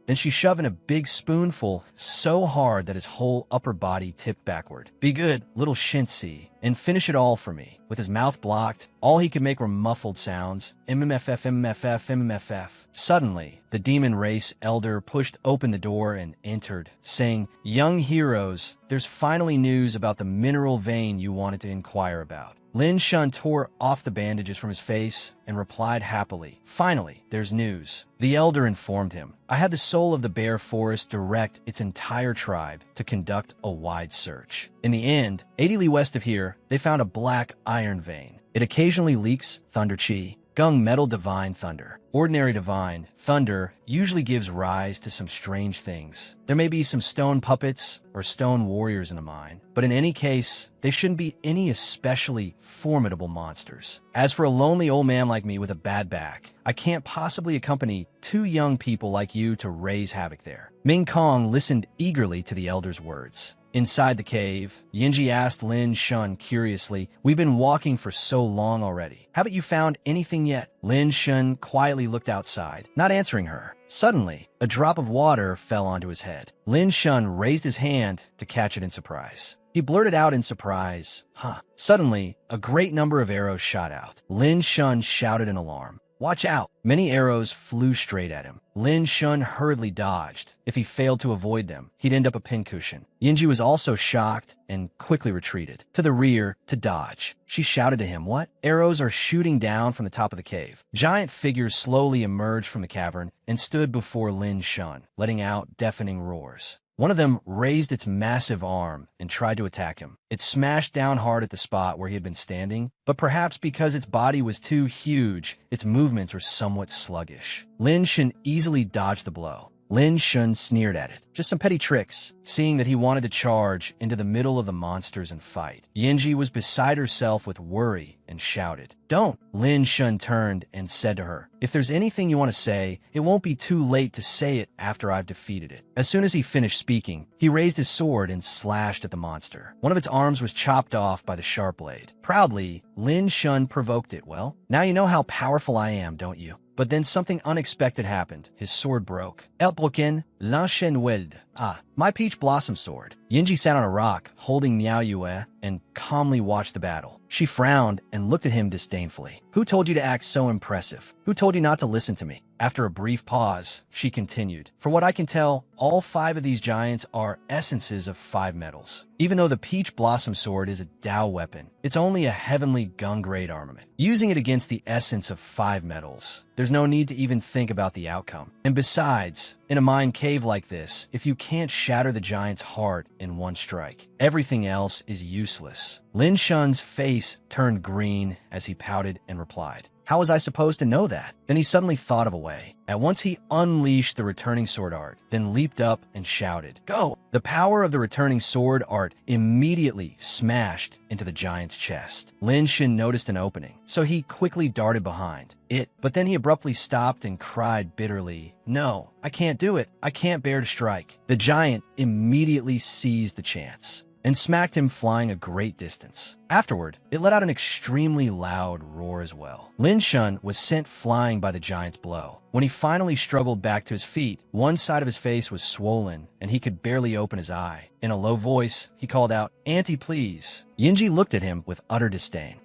Then she shoved in a big spoonful so hard that his whole upper body tipped backward. "Be good, little Shinsi, and finish it all for me." With his mouth blocked, all he could make were muffled sounds. MMFF, MMFF, MMFF. Suddenly, the demon race elder pushed open the door and entered, saying, "Young heroes, there's finally news about the mineral vein you wanted to inquire about." Lin Shun tore off the bandages from his face and replied happily, "Finally, there's news." The elder informed him, "I had the soul of the bear forest direct its entire tribe to conduct a wide search. In the end, 80 li west of here, they found a black iron vein. It occasionally leaks thunder chi, gung metal divine thunder. Ordinary divine thunder usually gives rise to some strange things. There may be some stone puppets or stone warriors in a mine, but in any case, they shouldn't be any especially formidable monsters. As for a lonely old man like me with a bad back, I can't possibly accompany two young people like you to raise havoc there. Ming Kong listened eagerly to the elder's words. Inside the cave, Yinji asked Lin Shun curiously, "We've been walking for so long already. Haven't you found anything yet?" Lin Shun quietly looked outside, not answering her. Suddenly, a drop of water fell onto his head. Lin Shun raised his hand to catch it in surprise. He blurted out in surprise, "Huh." Suddenly, a great number of arrows shot out. Lin Shun shouted in alarm, "Watch out!" Many arrows flew straight at him. Lin Shun hurriedly dodged. If he failed to avoid them, he'd end up a pincushion. Yinji was also shocked and quickly retreated to the rear to dodge. She shouted to him, "What?" Arrows are shooting down from the top of the cave. Giant figures slowly emerged from the cavern and stood before Lin Shun, letting out deafening roars. One of them raised its massive arm and tried to attack him. It smashed down hard at the spot where he had been standing, but perhaps because its body was too huge, its movements were somewhat sluggish. Lin Shun easily dodged the blow. Lin Shun sneered at it. Just some petty tricks, seeing that he wanted to charge into the middle of the monsters and fight. Yinji was beside herself with worry and shouted, "Don't!" Lin Shun turned and said to her, "If there's anything you want to say, it won't be too late to say it after I've defeated it." As soon as he finished speaking, he raised his sword and slashed at the monster. One of its arms was chopped off by the sharp blade. Proudly, Lin Shun provoked it. "Well, now you know how powerful I am, don't you?" But then something unexpected happened. His sword broke. Elbroken, Lanshen Weld. "Ah, my peach blossom sword." Yinji sat on a rock, holding Miao Yue, and calmly watched the battle. She frowned and looked at him disdainfully. "Who told you to act so impressive? Who told you not to listen to me?" After a brief pause, she continued, "For what I can tell, all 5 of these giants are essences of 5 metals. Even though the peach blossom sword is a Dao weapon, it's only a heavenly gung-grade armament. Using it against the essence of 5 metals, there's no need to even think about the outcome. And besides, in a mine cave like this, if you can't shatter the giant's heart in one strike, everything else is useless." Lin Shun's face turned green as he pouted and replied, "How was I supposed to know that?" Then he suddenly thought of a way. At once he unleashed the returning sword art, then leaped up and shouted, "Go!" The power of the returning sword art immediately smashed into the giant's chest. Lin Shun noticed an opening, so he quickly darted behind it, but then he abruptly stopped and cried bitterly, "No, I can't do it. I can't bear to strike." The giant immediately seized the chance and smacked him, flying a great distance. Afterward, it let out an extremely loud roar as well. Lin Shun was sent flying by the giant's blow. When he finally struggled back to his feet, one side of his face was swollen, and he could barely open his eye. In a low voice, he called out, "Auntie, please." Yinji looked at him with utter disdain.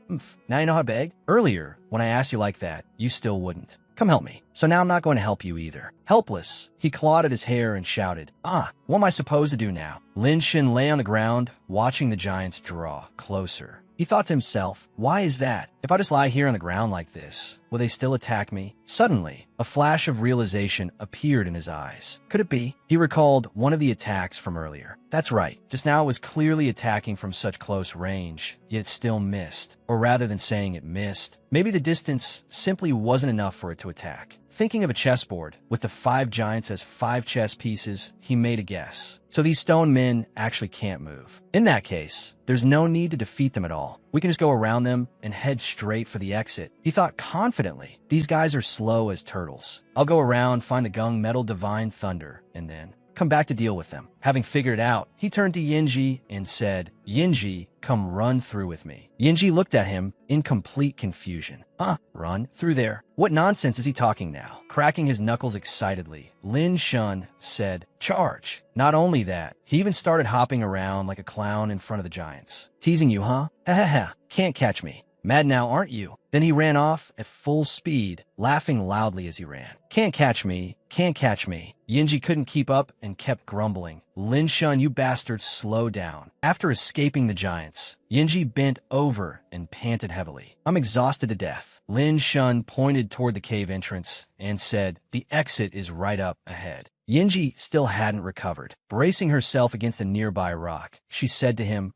"Now you know how to beg? Earlier, when I asked you like that, you still wouldn't. Come help me. So now I'm not going to help you either." Helpless, he clawed at his hair and shouted, "Ah, what am I supposed to do now?" Lin Shun lay on the ground, watching the giants draw closer. He thought to himself, "Why is that? If I just lie here on the ground like this, will they still attack me?" Suddenly, a flash of realization appeared in his eyes. Could it be? He recalled one of the attacks from earlier. That's right, just now it was clearly attacking from such close range, yet it still missed. Or rather than saying it missed, maybe the distance simply wasn't enough for it to attack. Thinking of a chessboard with the 5 giants as 5 chess pieces, he made a guess. So these stone men actually can't move. In that case, there's no need to defeat them at all. We can just go around them and head straight for the exit. He thought confidently. These guys are slow as turtles. I'll go around, find the gung metal divine thunder, and then come back to deal with them. Having figured it out, he turned to Yinji and said, "Yinji, come run through with me." Yinji looked at him in complete confusion. Run through there? What nonsense is he talking now? Cracking his knuckles excitedly, Lin Shun said, "Charge." Not only that, he even started hopping around like a clown in front of the giants. "Teasing you, huh? Ha ha ha, can't catch me. Mad now, aren't you?" Then he ran off at full speed, laughing loudly as he ran. "Can't catch me, can't catch me." Yinji couldn't keep up and kept grumbling. "Lin Shun, you bastard, slow down." After escaping the giants, Yinji bent over and panted heavily. "I'm exhausted to death." Lin Shun pointed toward the cave entrance and said, "The exit is right up ahead." Yinji still hadn't recovered. Bracing herself against a nearby rock, she said to him,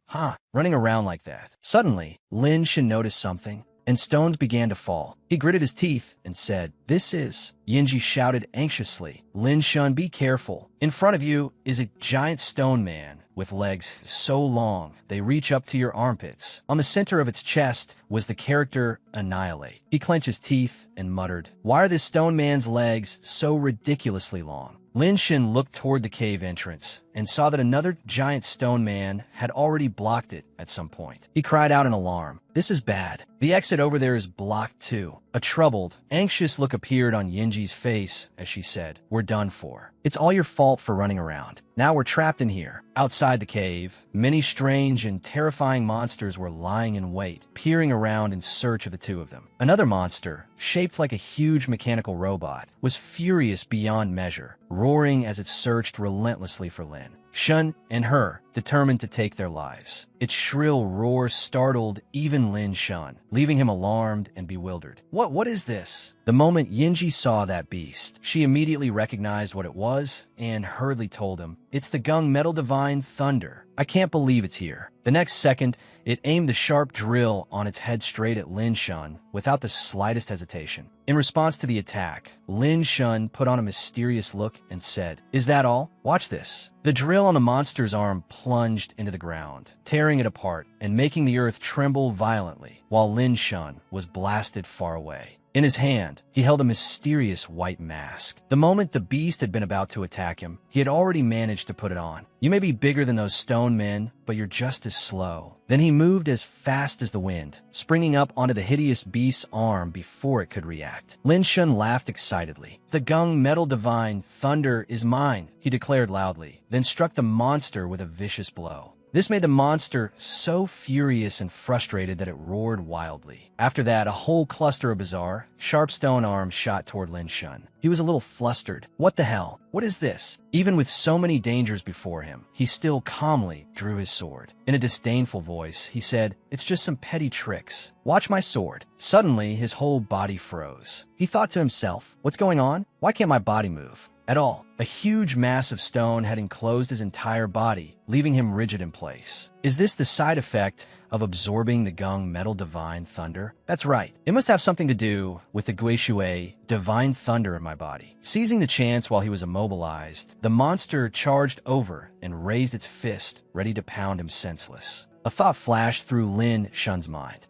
running around like that. Suddenly, Lin Shan noticed something, and stones began to fall. He gritted his teeth and said, "This is..." Yinji shouted anxiously, "Lin Shun, be careful. In front of you is a giant stone man with legs so long they reach up to your armpits. On the center of its chest was the character Annihilate." He clenched his teeth and muttered, "Why are this stone man's legs so ridiculously long?" Lin Shin looked toward the cave entrance and saw that another giant stone man had already blocked it at some point. He cried out in alarm, "This is bad. The exit over there is blocked too." A troubled, anxious look appeared on Yinji's face as she said, "We're done for. It's all your fault for running around. Now we're trapped in here." Outside the cave, many strange and terrifying monsters were lying in wait, peering around in search of the two of them. Another monster, shaped like a huge mechanical robot, was furious beyond measure, roaring as it searched relentlessly for Lin Shun and her, determined to take their lives. Its shrill roar startled even Lin Shun, leaving him alarmed and bewildered. What is this?" The moment Yinji saw that beast, she immediately recognized what it was and hurriedly told him, "It's the Gung Metal Divine Thunder. I can't believe it's here." The next second, it aimed the sharp drill on its head straight at Lin Shun without the slightest hesitation. In response to the attack, Lin Shun put on a mysterious look and said, "Is that all? Watch this." The drill on the monster's arm plunged into the ground, tearing it apart and making the earth tremble violently, while Lin Shun was blasted far away. In his hand, he held a mysterious white mask. The moment the beast had been about to attack him, he had already managed to put it on. "You may be bigger than those stone men, but you're just as slow." Then he moved as fast as the wind, springing up onto the hideous beast's arm before it could react. Lin Shun laughed excitedly. "The Gung Metal Divine Thunder is mine," he declared loudly, then struck the monster with a vicious blow. This made the monster so furious and frustrated that it roared wildly. After that, a whole cluster of bizarre, sharp stone arms shot toward Lin Shun. He was a little flustered. What the hell? What is this? Even with so many dangers before him, he still calmly drew his sword. In a disdainful voice, he said, "It's just some petty tricks. Watch my sword." Suddenly, his whole body froze. He thought to himself, "What's going on? Why can't my body move at all?" A huge mass of stone had enclosed his entire body, leaving him rigid in place. Is this the side effect of absorbing the Gung Metal Divine Thunder? That's right. It must have something to do with the Guishui Divine Thunder in my body. Seizing the chance while he was immobilized, the monster charged over and raised its fist, ready to pound him senseless. A thought flashed through Lin Shun's mind.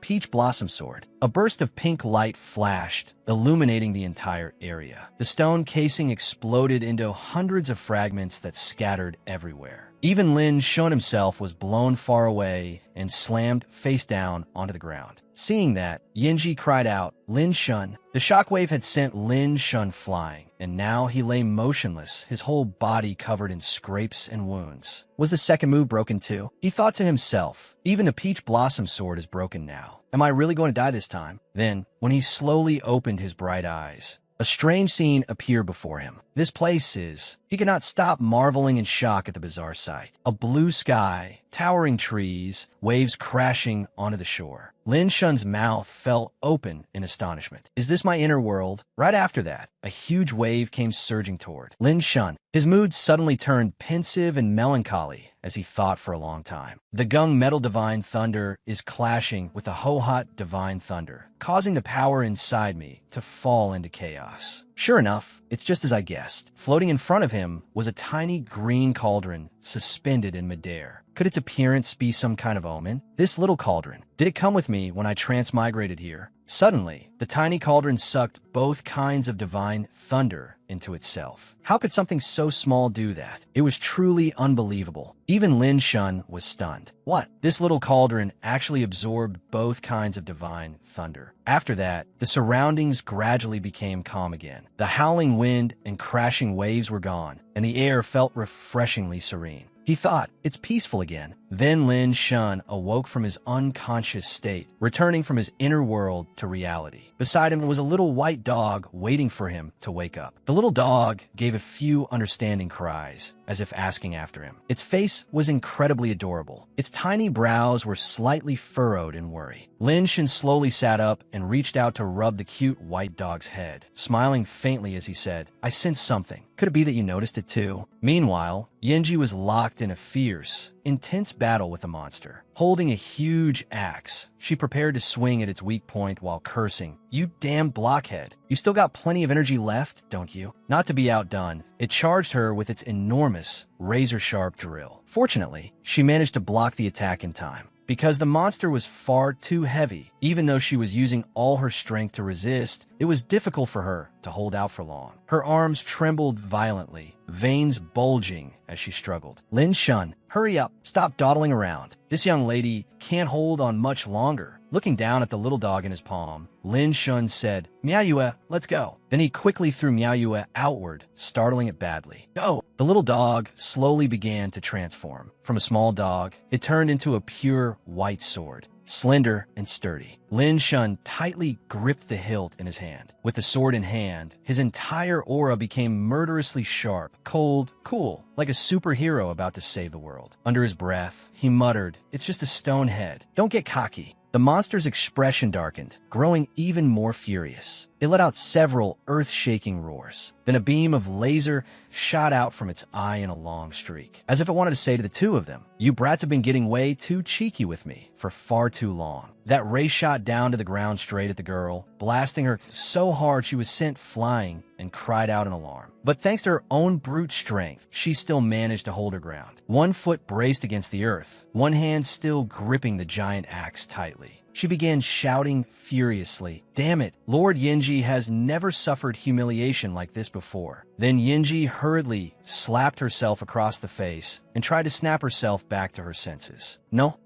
Peach Blossom Sword. A burst of pink light flashed, illuminating the entire area. The stone casing exploded into hundreds of fragments that scattered everywhere. Even Lin Shun himself was blown far away and slammed face down onto the ground. Seeing that, Yinji cried out, "Lin Shun!" The shockwave had sent Lin Shun flying, and now he lay motionless, his whole body covered in scrapes and wounds. Was the second move broken too? He thought to himself, even the Peach Blossom Sword is broken now. Am I really going to die this time? Then, when he slowly opened his bright eyes, a strange scene appeared before him. This place is... He could not stop marveling in shock at the bizarre sight. A blue sky, towering trees, waves crashing onto the shore. Lin Shun's mouth fell open in astonishment. Is this my inner world? Right after that, a huge wave came surging toward Lin Shun. His mood suddenly turned pensive and melancholy as he thought for a long time. The Gung Metal Divine Thunder is clashing with the Ho-Hot Divine Thunder, causing the power inside me to fall into chaos. Sure enough, it's just as I guessed. Floating in front of him was a tiny green cauldron suspended in midair. Could its appearance be some kind of omen? This little cauldron, did it come with me when I transmigrated here? Suddenly, the tiny cauldron sucked both kinds of divine thunder into itself. How could something so small do that? It was truly unbelievable. Even Lin Shun was stunned. What? This little cauldron actually absorbed both kinds of divine thunder. After that, the surroundings gradually became calm again. The howling wind and crashing waves were gone, and the air felt refreshingly serene. He thought, it's peaceful again. Then Lin Shun awoke from his unconscious state, returning from his inner world to reality. Beside him was a little white dog waiting for him to wake up. The little dog gave a few understanding cries, as if asking after him. Its face was incredibly adorable. Its tiny brows were slightly furrowed in worry. Lin Shun slowly sat up and reached out to rub the cute white dog's head, smiling faintly as he said, "I sense something. Could it be that you noticed it too? Meanwhile, Yenji was locked in a fierce, intense battle with the monster. Holding a huge axe, she prepared to swing at its weak point while cursing, "You damn blockhead. You still got plenty of energy left, don't you?" Not to be outdone, it charged her with its enormous, razor-sharp drill. Fortunately, she managed to block the attack in time. Because the monster was far too heavy, even though she was using all her strength to resist, it was difficult for her to hold out for long. Her arms trembled violently, veins bulging as she struggled. "Lin Shun, hurry up, stop dawdling around. This young lady can't hold on much longer." Looking down at the little dog in his palm, Lin Shun said, "Miaoyue, let's go." Then he quickly threw Miaoyue outward, startling it badly. "Go!" The little dog slowly began to transform. From a small dog, it turned into a pure white sword. Slender and sturdy, Lin Shun tightly gripped the hilt in his hand. With the sword in hand, his entire aura became murderously sharp, cold, cool, like a superhero about to save the world. Under his breath, he muttered, "It's just a stone head. Don't get cocky." The monster's expression darkened, growing even more furious. It let out several earth-shaking roars. Then a beam of laser shot out from its eye in a long streak, as if it wanted to say to the two of them, "You brats have been getting way too cheeky with me for far too long." That ray shot down to the ground straight at the girl, blasting her so hard she was sent flying and cried out in alarm. But thanks to her own brute strength, she still managed to hold her ground. One foot braced against the earth, one hand still gripping the giant axe tightly. She began shouting furiously, "Damn it, Lord Yenji has never suffered humiliation like this before." Then Yenji hurriedly slapped herself across the face and tried to snap herself back to her senses. No,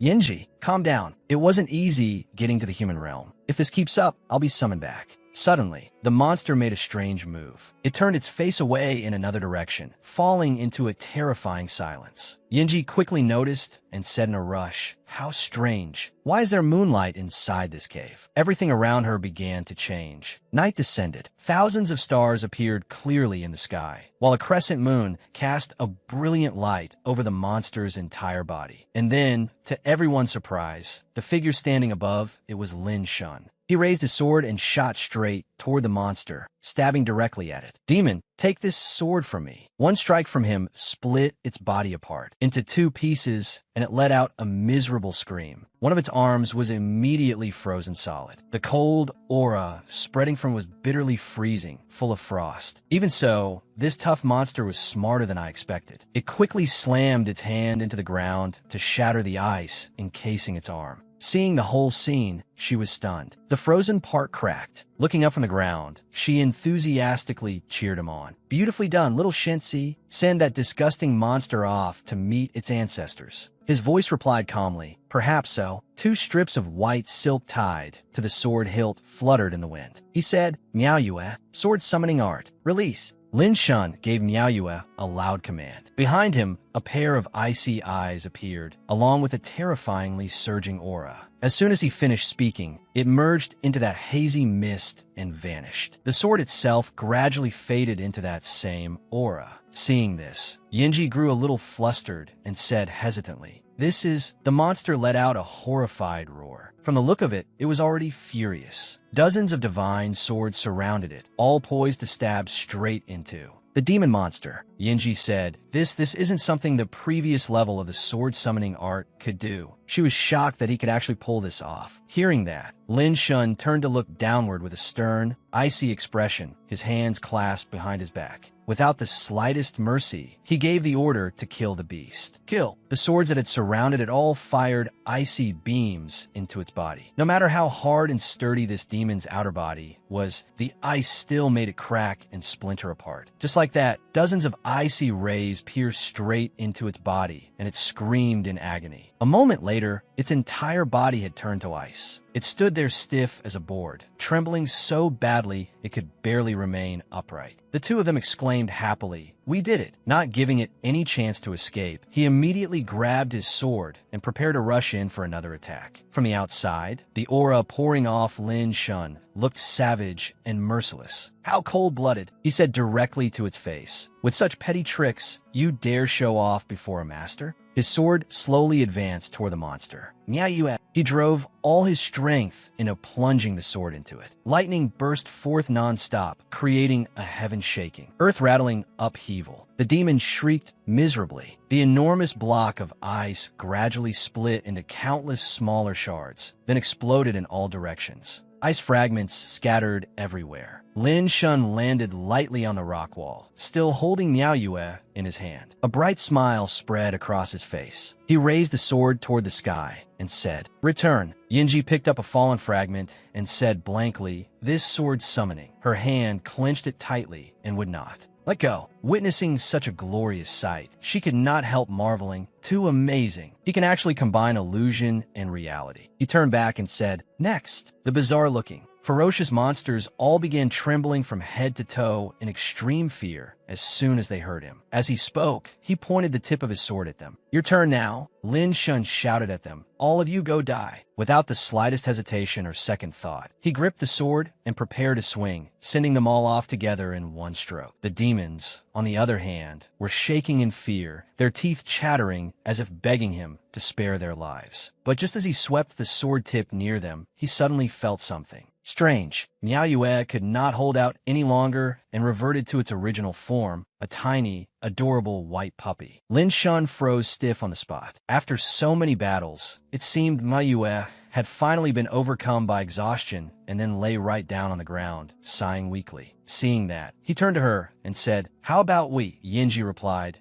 Yenji, calm down. It wasn't easy getting to the human realm. If this keeps up, I'll be summoned back." Suddenly, the monster made a strange move. It turned its face away in another direction, falling into a terrifying silence. Yenji quickly noticed and said in a rush, "How strange. Why is there moonlight inside this cave?" Everything around her began to change. Night descended. Thousands of stars appeared clearly in the sky, while a crescent moon cast a brilliant light over the monster's entire body. And then, to everyone's surprise, the figure standing above, it was Lin Shun. He raised his sword and shot straight toward the monster, stabbing directly at it. "Demon, take this sword from me." One strike from him split its body apart into two pieces, and it let out a miserable scream. One of its arms was immediately frozen solid. The cold aura spreading from it was bitterly freezing, full of frost. Even so, this tough monster was smarter than I expected. It quickly slammed its hand into the ground to shatter the ice encasing its arm. Seeing the whole scene, she was stunned. The frozen part cracked. Looking up from the ground, she enthusiastically cheered him on. "Beautifully done, little Shensi. Send that disgusting monster off to meet its ancestors." His voice replied calmly, "Perhaps so." Two strips of white silk tied to the sword hilt fluttered in the wind. He said, "Miaoyue, sword summoning art, release." Lin Shun gave Miaoyue a loud command. Behind him, a pair of icy eyes appeared, along with a terrifyingly surging aura. As soon as he finished speaking, it merged into that hazy mist and vanished. The sword itself gradually faded into that same aura. Seeing this, Yenji grew a little flustered and said hesitantly, The monster let out a horrified roar. From the look of it, it was already furious. Dozens of divine swords surrounded it, all poised to stab straight into the demon monster. Yenji said, This isn't something the previous level of the sword summoning art could do." She was shocked that he could actually pull this off. Hearing that, Lin Shun turned to look downward with a stern, icy expression, his hands clasped behind his back. Without the slightest mercy, he gave the order to kill the beast. Kill! The swords that had surrounded it all fired icy beams into its body. No matter how hard and sturdy this demon's outer body was, the ice still made it crack and splinter apart. Just like that, dozens of icy rays pierced straight into its body, and it screamed in agony. A moment later, its entire body had turned to ice. It stood there stiff as a board, trembling so badly it could barely remain upright. The two of them exclaimed happily, "We did it!" Not giving it any chance to escape, he immediately grabbed his sword and prepared to rush in for another attack. From the outside, the aura pouring off Lin Shun looked savage and merciless. "How cold-blooded," he said directly to its face. "With such petty tricks, you dare show off before a master?" His sword slowly advanced toward the monster. Miao Yue. He drove all his strength into plunging the sword into it. Lightning burst forth non-stop, creating a heaven-shaking, earth-rattling upheaval. The demon shrieked miserably. The enormous block of ice gradually split into countless smaller shards, then exploded in all directions. Ice fragments scattered everywhere. Lin Shun landed lightly on the rock wall, still holding Miao Yue in his hand. A bright smile spread across his face. He raised the sword toward the sky and said, "Return." Yinji picked up a fallen fragment and said blankly, "This sword's summoning." Her hand clenched it tightly and would not let go. Witnessing such a glorious sight, she could not help marveling. Too amazing. He can actually combine illusion and reality. He turned back and said, "Next." The bizarre-looking, ferocious monsters all began trembling from head to toe in extreme fear as soon as they heard him. As he spoke, he pointed the tip of his sword at them. "Your turn now." Lin Shun shouted at them, "All of you go die." Without the slightest hesitation or second thought, he gripped the sword and prepared to swing, sending them all off together in one stroke. The demons, on the other hand, were shaking in fear, their teeth chattering as if begging him to spare their lives. But just as he swept the sword tip near them, he suddenly felt something strange. Miao Yue could not hold out any longer and reverted to its original form, a tiny, adorable white puppy. Lin Shun froze stiff on the spot. After so many battles, it seemed Miao Yue had finally been overcome by exhaustion and then lay right down on the ground, sighing weakly. Seeing that, he turned to her and said, "How about we?" Yinji replied,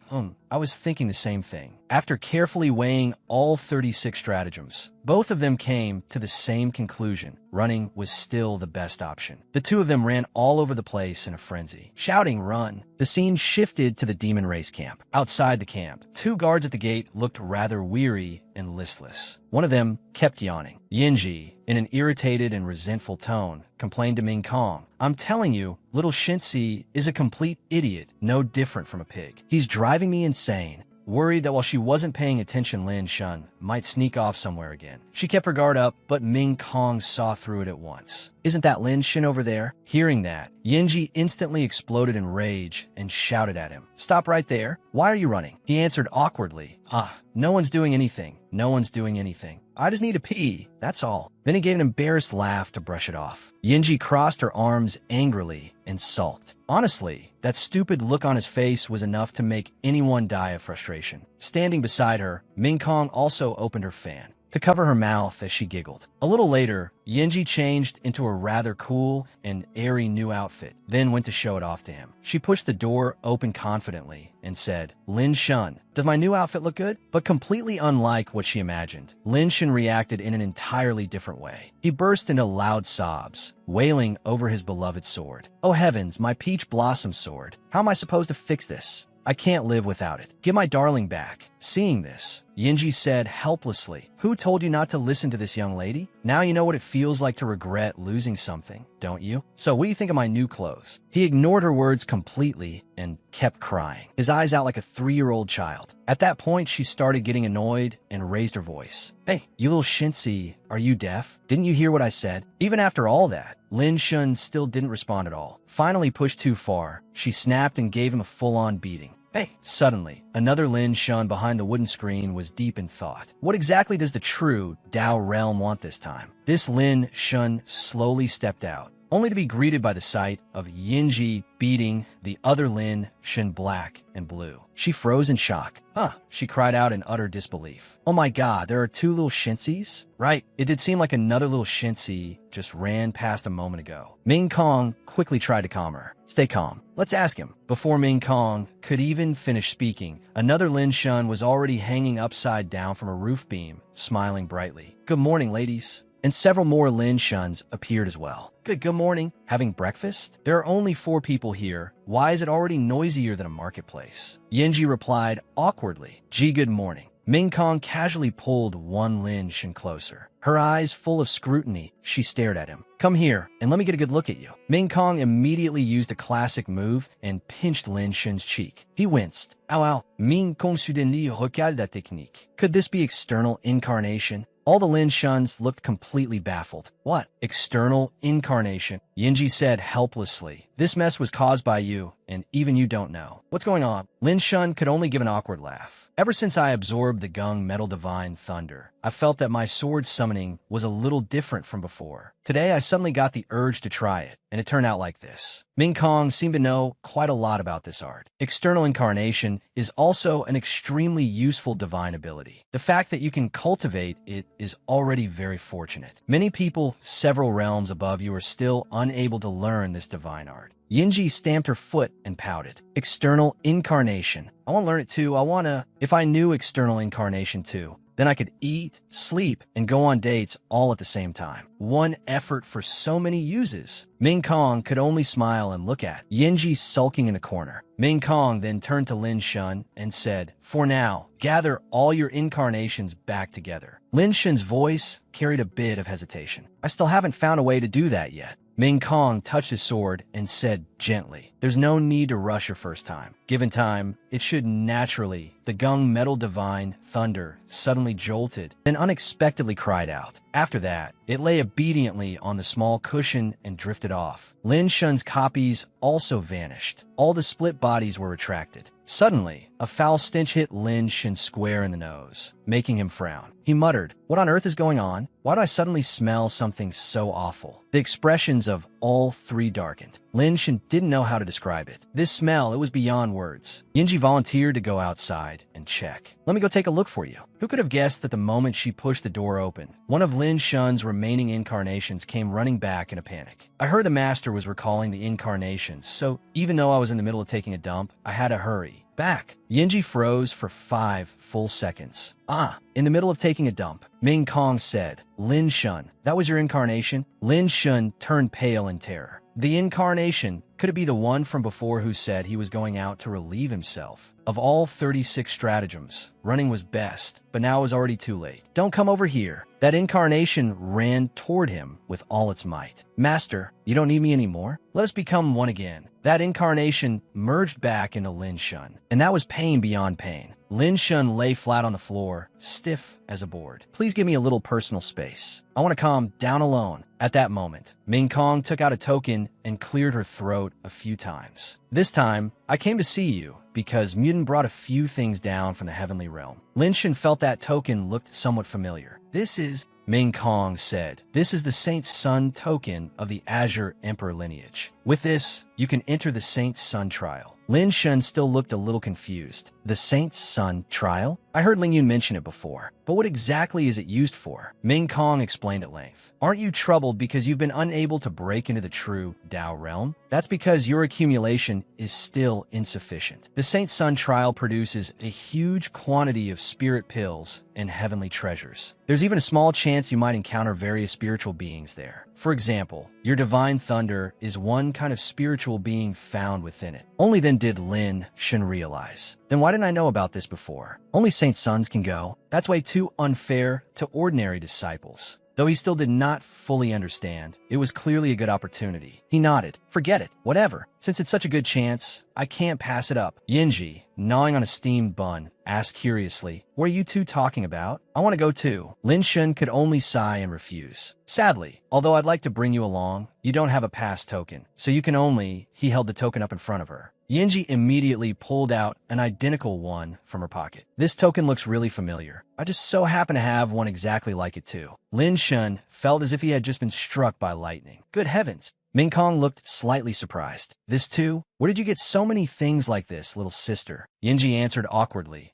I was thinking the same thing." After carefully weighing all 36 stratagems, both of them came to the same conclusion. Running was still the best option. The two of them ran all over the place in a frenzy, shouting, "Run!" The scene shifted to the demon race camp. Outside the camp, two guards at the gate looked rather weary and listless. One of them kept yawning. Yinji, in an irritated and resentful tone, complained to Ming Kong, "I'm telling you, little Shinsi is a complete idiot, no different from a pig. He's driving me insane." Worried that while she wasn't paying attention, Lin Shun might sneak off somewhere again. She kept her guard up, but Ming Kong saw through it at once. "Isn't that Lin Shun over there?" Hearing that, Yinji instantly exploded in rage and shouted at him, "Stop right there. Why are you running?" He answered awkwardly, No one's doing anything. No one's doing anything. I just need to pee, that's all." Then he gave an embarrassed laugh to brush it off. Yinji crossed her arms angrily and sulked. Honestly, that stupid look on his face was enough to make anyone die of frustration. Standing beside her, Ming Kong also opened her fan to cover her mouth as she giggled. A little later, Yinji changed into a rather cool and airy new outfit, then went to show it off to him. She pushed the door open confidently and said, "Lin Shun, does my new outfit look good?" But completely unlike what she imagined, Lin Shun reacted in an entirely different way. He burst into loud sobs, wailing over his beloved sword. "Oh heavens, my peach blossom sword. How am I supposed to fix this? I can't live without it. Give my darling back." Seeing this, Yinji said helplessly, "Who told you not to listen to this young lady? Now you know what it feels like to regret losing something, don't you? So what do you think of my new clothes?" He ignored her words completely and kept crying, his eyes out like a 3-year-old child. At that point, she started getting annoyed and raised her voice. "Hey, you little Shinsi, are you deaf? Didn't you hear what I said?" Even after all that, Lin Shun still didn't respond at all. Finally pushed too far, she snapped and gave him a full-on beating. "Hey!" Suddenly, another Lin Shun behind the wooden screen was deep in thought. What exactly does the true Dao realm want this time? This Lin Shun slowly stepped out, only to be greeted by the sight of Yinji beating the other Lin Shun black and blue. She froze in shock. She cried out in utter disbelief. "Oh my god, there are two little Shinsis?" Right, it did seem like another little Shinsi just ran past a moment ago. Ming Kong quickly tried to calm her. "Stay calm. Let's ask him." Before Ming Kong could even finish speaking, another Lin Shun was already hanging upside down from a roof beam, smiling brightly. "Good morning, ladies." And several more Lin Shuns appeared as well. Good morning. Having breakfast? There are only 4 people here. Why is it already noisier than a marketplace? Yinji replied awkwardly, "Gee, good morning." Ming Kong casually pulled one Lin Shun closer. Her eyes full of scrutiny, she stared at him. "Come here, and let me get a good look at you." Ming Kong immediately used a classic move and pinched Lin Shun's cheek. He winced. Ow. Ming Kong soudainement recale la technique. Could this be external incarnation? All the Lin Shuns looked completely baffled. "What? External incarnation?" Yinji said helplessly, This mess was caused by you, and even you don't know. What's going on? Lin Shun could only give an awkward laugh. Ever since I absorbed the Gung Metal Divine Thunder, I felt that my sword summoning was a little different from before. Today, I suddenly got the urge to try it, and it turned out like this. Ming Kong seemed to know quite a lot about this art. External incarnation is also an extremely useful divine ability. The fact that you can cultivate it is already very fortunate. Many people several realms above you are still unable to learn this divine art. Yinji stamped her foot and pouted. External incarnation. I want to learn it too. If I knew external incarnation too, then I could eat, sleep, and go on dates all at the same time. One effort for so many uses. Ming Kong could only smile and look at Yinji sulking in the corner. Ming Kong then turned to Lin Shun and said, "For now, gather all your incarnations back together." Lin Shun's voice carried a bit of hesitation. "I still haven't found a way to do that yet." Ming Kong touched his sword and said gently, "There's no need to rush your first time. Given time, it should naturally." The Gung Metal Divine Thunder suddenly jolted, then unexpectedly cried out. After that, it lay obediently on the small cushion and drifted off. Lin Shun's copies also vanished. All the split bodies were retracted. Suddenly, a foul stench hit Lin Shun square in the nose, making him frown. He muttered, "What on earth is going on? Why do I suddenly smell something so awful?" The expressions of all three darkened. Lin Shun didn't know how to describe it. This smell, it was beyond words. Yinji volunteered to go outside and check. "Let me go take a look for you." Who could have guessed that the moment she pushed the door open, one of Lin Shun's remaining incarnations came running back in a panic. I heard the master was recalling the incarnations, so even though I was in the middle of taking a dump, I had to hurry. Back. Yinji froze for 5 full seconds. In the middle of taking a dump, Ming Kong said, "Lin Shun, that was your incarnation?" Lin Shun turned pale in terror. The incarnation, could it be the one from before who said he was going out to relieve himself? Of all 36 stratagems, running was best, but now it was already too late. "Don't come over here." That incarnation ran toward him with all its might. "Master, you don't need me anymore? Let us become one again." That incarnation merged back into Lin Shun, and that was pain beyond pain. Lin Shun lay flat on the floor, stiff as a board. "Please give me a little personal space. I want to calm down alone." At that moment, Ming Kong took out a token and cleared her throat a few times. "This time, I came to see you because Mutant brought a few things down from the heavenly realm." Lin Shun felt that token looked somewhat familiar. "This is," Ming Kong said, "this is the Saint's Son token of the Azure Emperor lineage. With this, you can enter the Saint's Son trial." Lin Shun still looked a little confused. "The Saint's Son trial? I heard Ling Yun mention it before, but what exactly is it used for?" Ming Kong explained at length. "Aren't you troubled because you've been unable to break into the true Dao realm? That's because your accumulation is still insufficient. The Saint's Son trial produces a huge quantity of spirit pills and heavenly treasures. There's even a small chance you might encounter various spiritual beings there. For example, your divine thunder is one kind of spiritual being found within it." Only then did Lin Shun realize. "Then why didn't I know about this before? Only Saint Sons can go. That's way too unfair to ordinary disciples." Though he still did not fully understand, it was clearly a good opportunity. He nodded. "Forget it. Whatever. Since it's such a good chance, I can't pass it up." Yinji, gnawing on a steamed bun, asked curiously, "What are you two talking about?" "I want to go too." Lin Shun could only sigh and refuse. "Sadly, although I'd like to bring you along, you don't have a pass token, so you can only..." He held the token up in front of her. Yinji immediately pulled out an identical one from her pocket. "This token looks really familiar. I just so happen to have one exactly like it too." Lin Shun felt as if he had just been struck by lightning. "Good heavens." Ming Kong looked slightly surprised. "This too? Where did you get so many things like this, little sister?" Yinji answered awkwardly.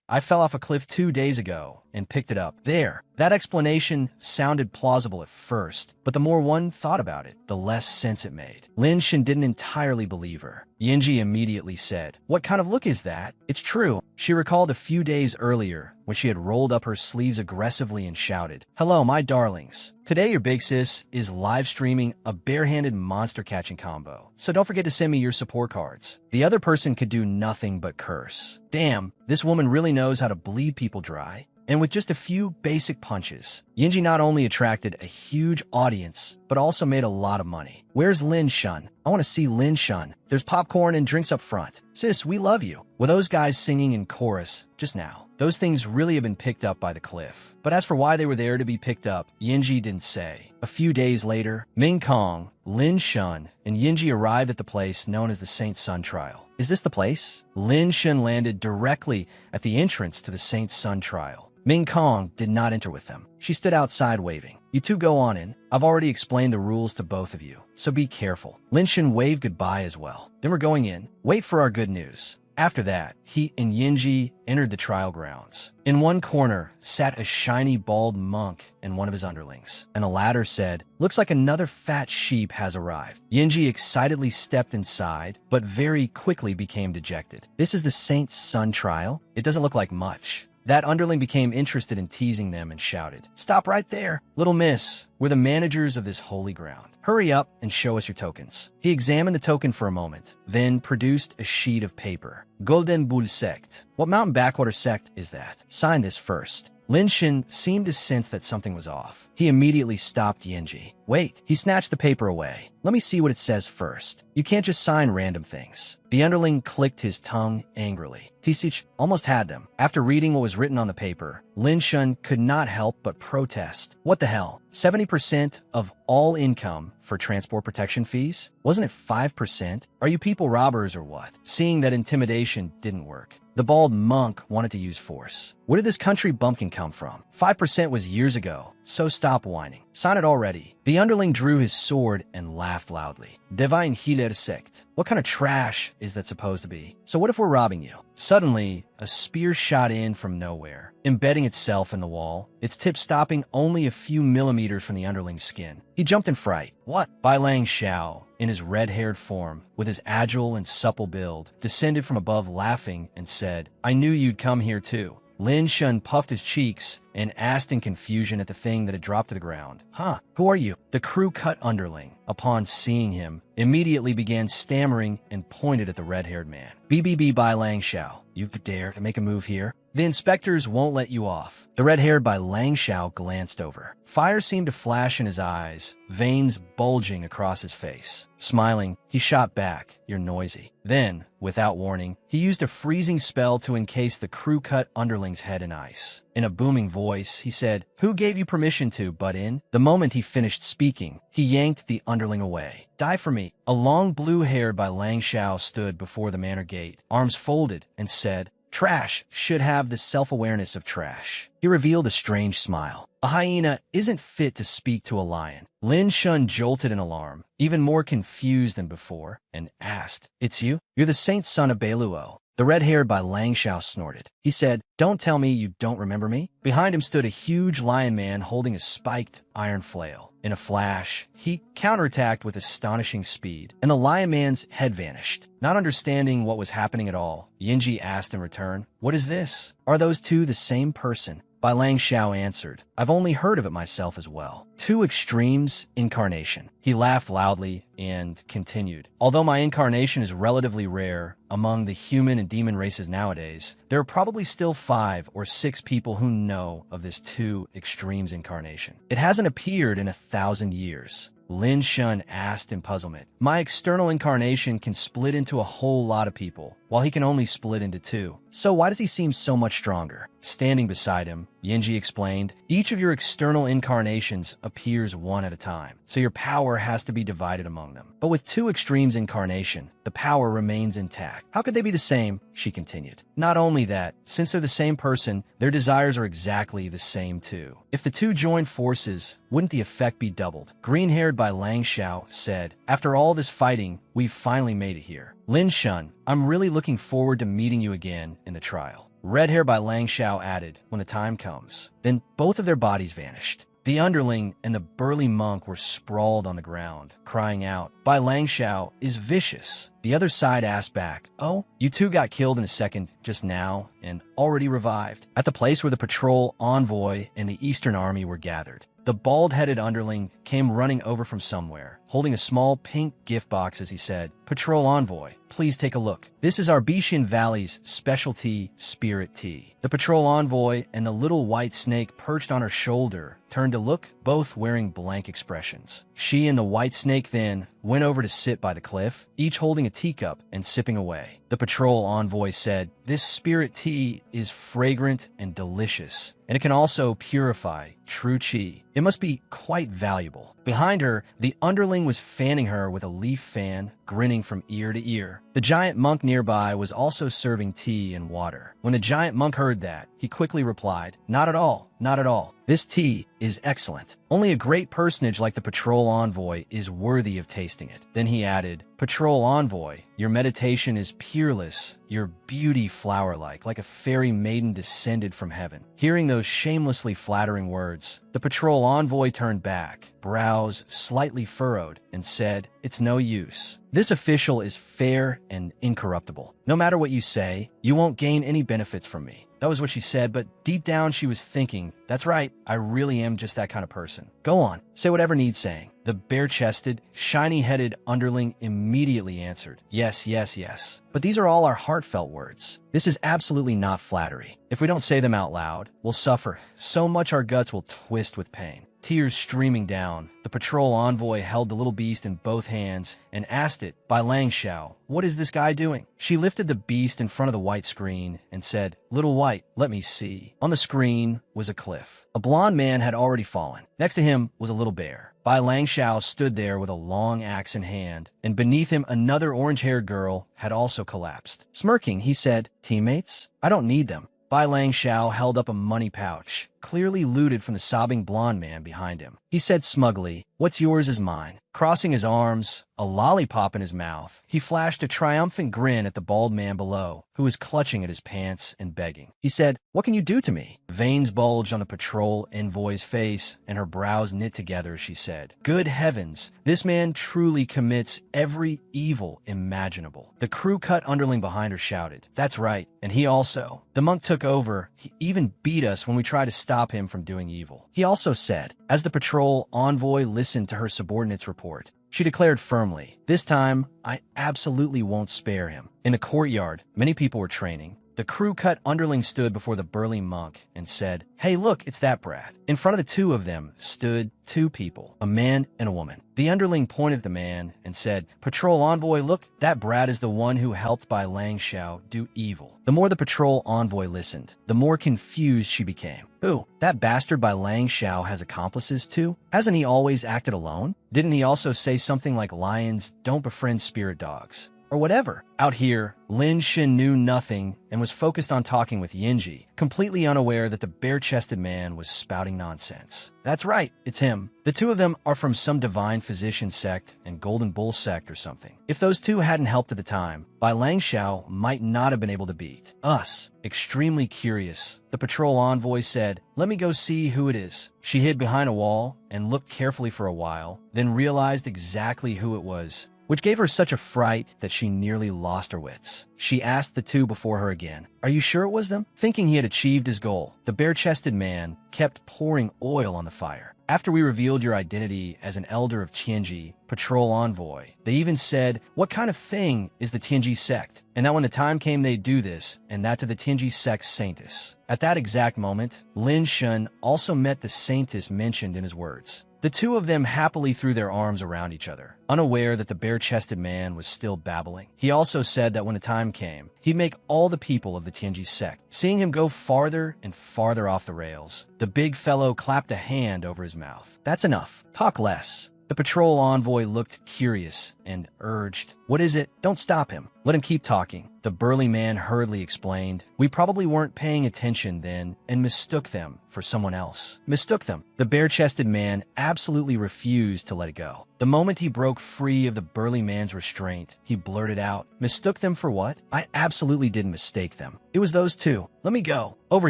I fell off a cliff 2 days ago and picked it up." There. That explanation sounded plausible at first, but the more one thought about it, the less sense it made. Lin Shun didn't entirely believe her. Yinji immediately said, "What kind of look is that?" It's true. She recalled a few days earlier when she had rolled up her sleeves aggressively and shouted, "Hello, my darlings. Today your big sis is live streaming a barehanded monster catching combo, so don't forget to send me your support cards." The other person could do nothing but curse. Damn, this woman really knows how to bleed people dry. And with just a few basic punches, Yinji not only attracted a huge audience, but also made a lot of money. "Where's Lin Shun? I want to see Lin Shun. There's popcorn and drinks up front. Sis, we love you." With those guys singing in chorus just now, Those things really have been picked up by the cliff. But as for why they were there to be picked up, Yinji didn't say. A few days later, Ming Kong, Lin Shun, and Yinji arrived at the place known as the Saint Sun Trial. Is this the place? Lin Shun landed directly at the entrance to the Saint Sun Trial. Ming Kong did not enter with them. She stood outside waving. You two go on in. I've already explained the rules to both of you, so be careful. Lin Shun waved goodbye as well. Then we're going in. Wait for our good news. After that, he and Yinji entered the trial grounds. In one corner sat a shiny bald monk and one of his underlings, and the latter said, "Looks like another fat sheep has arrived." Yinji excitedly stepped inside, but very quickly became dejected. This is the Saint Sun Trial? It doesn't look like much. That underling became interested in teasing them and shouted, "Stop right there! Little miss, we're the managers of this holy ground. Hurry up and show us your tokens." He examined the token for a moment, then produced a sheet of paper. Golden Bull Sect. What mountain backwater sect is that? Sign this first. Lin Shin seemed to sense that something was off. He immediately stopped Yinji. Wait, he snatched the paper away. Let me see what it says first. You can't just sign random things. The underling clicked his tongue angrily. Tisich almost had them. After reading what was written on the paper, Lin Shun could not help but protest. What the hell? 70% of all income for transport protection fees? Wasn't it 5%? Are you people robbers or what? Seeing that intimidation didn't work, the bald monk wanted to use force. Where did this country bumpkin come from? 5% was years ago, so stop whining. Sign it already. The underling drew his sword and laughed loudly. Divine Healer Sect. What kind of trash is that supposed to be? So what if we're robbing you? Suddenly, a spear shot in from nowhere, embedding itself in the wall, its tip stopping only a few millimeters from the underling's skin. He jumped in fright. What? Bai Lang Xiao, in his red-haired form, with his agile and supple build, descended from above laughing and said, "I knew you'd come here too." Lin Shun puffed his cheeks and asked in confusion at the thing that had dropped to the ground. "Huh, who are you?" The crew-cut underling, upon seeing him, immediately began stammering and pointed at the red-haired man. "BBB Bai Lang Xiao, you dare to make a move here? The inspectors won't let you off." The red-haired Bai Lang Xiao glanced over. Fire seemed to flash in his eyes, veins bulging across his face. Smiling, he shot back, "You're noisy." Then, without warning, he used a freezing spell to encase the crew-cut underling's head in ice. In a booming voice, he said, "Who gave you permission to butt in?" The moment he finished speaking, he yanked the underling away. "Die for me." A long blue-haired Bai Lang Xiao stood before the manor gate, arms folded, and said, "Trash should have the self-awareness of trash." He revealed a strange smile. "A hyena isn't fit to speak to a lion." Lin Shun jolted in alarm, even more confused than before, and asked, "It's you? You're the saint son of Beiluo." The red-haired Bai Lang Xiao snorted. He said, "Don't tell me you don't remember me." Behind him stood a huge lion man holding a spiked iron flail. In a flash, he counterattacked with astonishing speed, and the lion man's head vanished. Not understanding what was happening at all, Yinji asked in return, "What is this? Are those two the same person?" Bai Lang Xiao answered, "I've only heard of it myself as well. Two extremes incarnation." He laughed loudly and continued, "Although my incarnation is relatively rare among the human and demon races nowadays, there are probably still 5 or 6 people who know of this two extremes incarnation. It hasn't appeared in 1,000 years. Lin Shun asked in puzzlement. "My external incarnation can split into a whole lot of people, while he can only split into 2. So why does he seem so much stronger?" Standing beside him, Yinji explained, "Each of your external incarnations appears one at a time, so your power has to be divided among them. But with 2 extremes incarnation, the power remains intact." "How could they be the same?" she continued. "Not only that, since they're the same person, their desires are exactly the same too. If the 2 joined forces, wouldn't the effect be doubled?" Green-haired Bai Lang Xiao said, "After all this fighting, we've finally made it here. Lin Shun, I'm really looking forward to meeting you again in the trial." Red hair Bai Lang Xiao added, "When the time comes." Then both of their bodies vanished. The underling and the burly monk were sprawled on the ground, crying out, "Bai Lang Xiao is vicious." The other side asked back, "Oh, you two got killed in a second just now and already revived." At the place where the patrol envoy and the Eastern Army were gathered, the bald-headed underling came running over from somewhere, holding a small pink gift box as he said, "Patrol Envoy, please take a look. This is our Bishan Valley's specialty spirit tea." The patrol envoy and the little white snake perched on her shoulder turned to look, both wearing blank expressions. She and the white snake then went over to sit by the cliff, each holding a teacup and sipping away. The patrol envoy said, "This spirit tea is fragrant and delicious, and it can also purify true chi. It must be quite valuable." Behind her, the underling was fanning her with a leaf fan, grinning from ear to ear. The giant monk nearby was also serving tea and water. When the giant monk heard that, he quickly replied, "Not at all, not at all. This tea is excellent. Only a great personage like the patrol envoy is worthy of tasting it." Then he added, "Patrol envoy, your meditation is peerless, your beauty flower-like, like a fairy maiden descended from heaven." Hearing those shamelessly flattering words, the patrol envoy turned back, brows slightly furrowed, and said, "It's no use. This official is fair and incorruptible. No matter what you say, you won't gain any benefits from me." That was what she said, but deep down she was thinking, "That's right, I really am just that kind of person. Go on, say whatever needs saying." The bare-chested, shiny-headed underling immediately answered, "Yes, yes, yes. But these are all our heartfelt words. This is absolutely not flattery. If we don't say them out loud, we'll suffer so much our guts will twist with pain." Tears streaming down, the patrol envoy held the little beast in both hands and asked it, "By Lang Xiao, what is this guy doing?" She lifted the beast in front of the white screen and said, "Little white, let me see." On the screen was a cliff. A blond man had already fallen. Next to him was a little bear. Bai Lang Xiao stood there with a long axe in hand, and beneath him another orange-haired girl had also collapsed. Smirking, he said, "Teammates? I don't need them." Bai Lang Xiao held up a money pouch, clearly looted from the sobbing blonde man behind him. He said smugly, "What's yours is mine." Crossing his arms, a lollipop in his mouth, he flashed a triumphant grin at the bald man below, who was clutching at his pants and begging. He said, "What can you do to me?" Veins bulged on the patrol envoy's face, and her brows knit together as she said, "Good heavens, this man truly commits every evil imaginable." The crew-cut underling behind her shouted, "That's right, and he also. The monk took over. He even beat us when we tried to stop him from doing evil." He also said, as the patrol envoy listened to her subordinate's report, she declared firmly, "This time, I absolutely won't spare him." In the courtyard, many people were training. The crew-cut underling stood before the burly monk and said, "Hey, look, it's that brat." In front of the two of them stood two people, a man and a woman. The underling pointed at the man and said, "Patrol envoy, look, that brat is the one who helped Bai Lang Xiao do evil." The more the patrol envoy listened, the more confused she became. "Who? That bastard Bai Lang Xiao has accomplices too? Hasn't he always acted alone? Didn't he also say something like lions don't befriend spirit dogs? Or whatever." Out here, Lin Shin knew nothing and was focused on talking with Yinji, completely unaware that the bare-chested man was spouting nonsense. "That's right, it's him. The two of them are from some divine physician sect and Golden Bull sect or something. If those two hadn't helped at the time, Bai Lang Xiao might not have been able to beat us." Extremely curious, the patrol envoy said, "Let me go see who it is." She hid behind a wall and looked carefully for a while, then realized exactly who it was, which gave her such a fright that she nearly lost her wits. She asked the two before her again, "Are you sure it was them?" Thinking he had achieved his goal, the bare-chested man kept pouring oil on the fire. "After we revealed your identity as an elder of Tianji, patrol envoy, they even said, 'What kind of thing is the Tianji sect?' And that when the time came they'd do this, and that to the Tianji sect's saintess." At that exact moment, Lin Shun also met the saintess mentioned in his words. The two of them happily threw their arms around each other, unaware that the bare-chested man was still babbling. He also said that when the time came, he'd make all the people of the Tianji sect. Seeing him go farther and farther off the rails, the big fellow clapped a hand over his mouth. "That's enough. Talk less." The patrol envoy looked curious and urged, "What is it? Don't stop him. Let him keep talking." The burly man hurriedly explained, "We probably weren't paying attention then and mistook them for someone else." Mistook them. The bare-chested man absolutely refused to let it go. The moment he broke free of the burly man's restraint, he blurted out, "Mistook them for what? I absolutely didn't mistake them. It was those two. Let me go." Over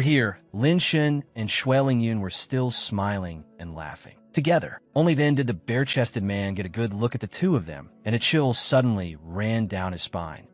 here, Lin Shin and Shueling Yun were still smiling and laughing together. Only then did the bare-chested man get a good look at the two of them, and a chill suddenly ran down his spine.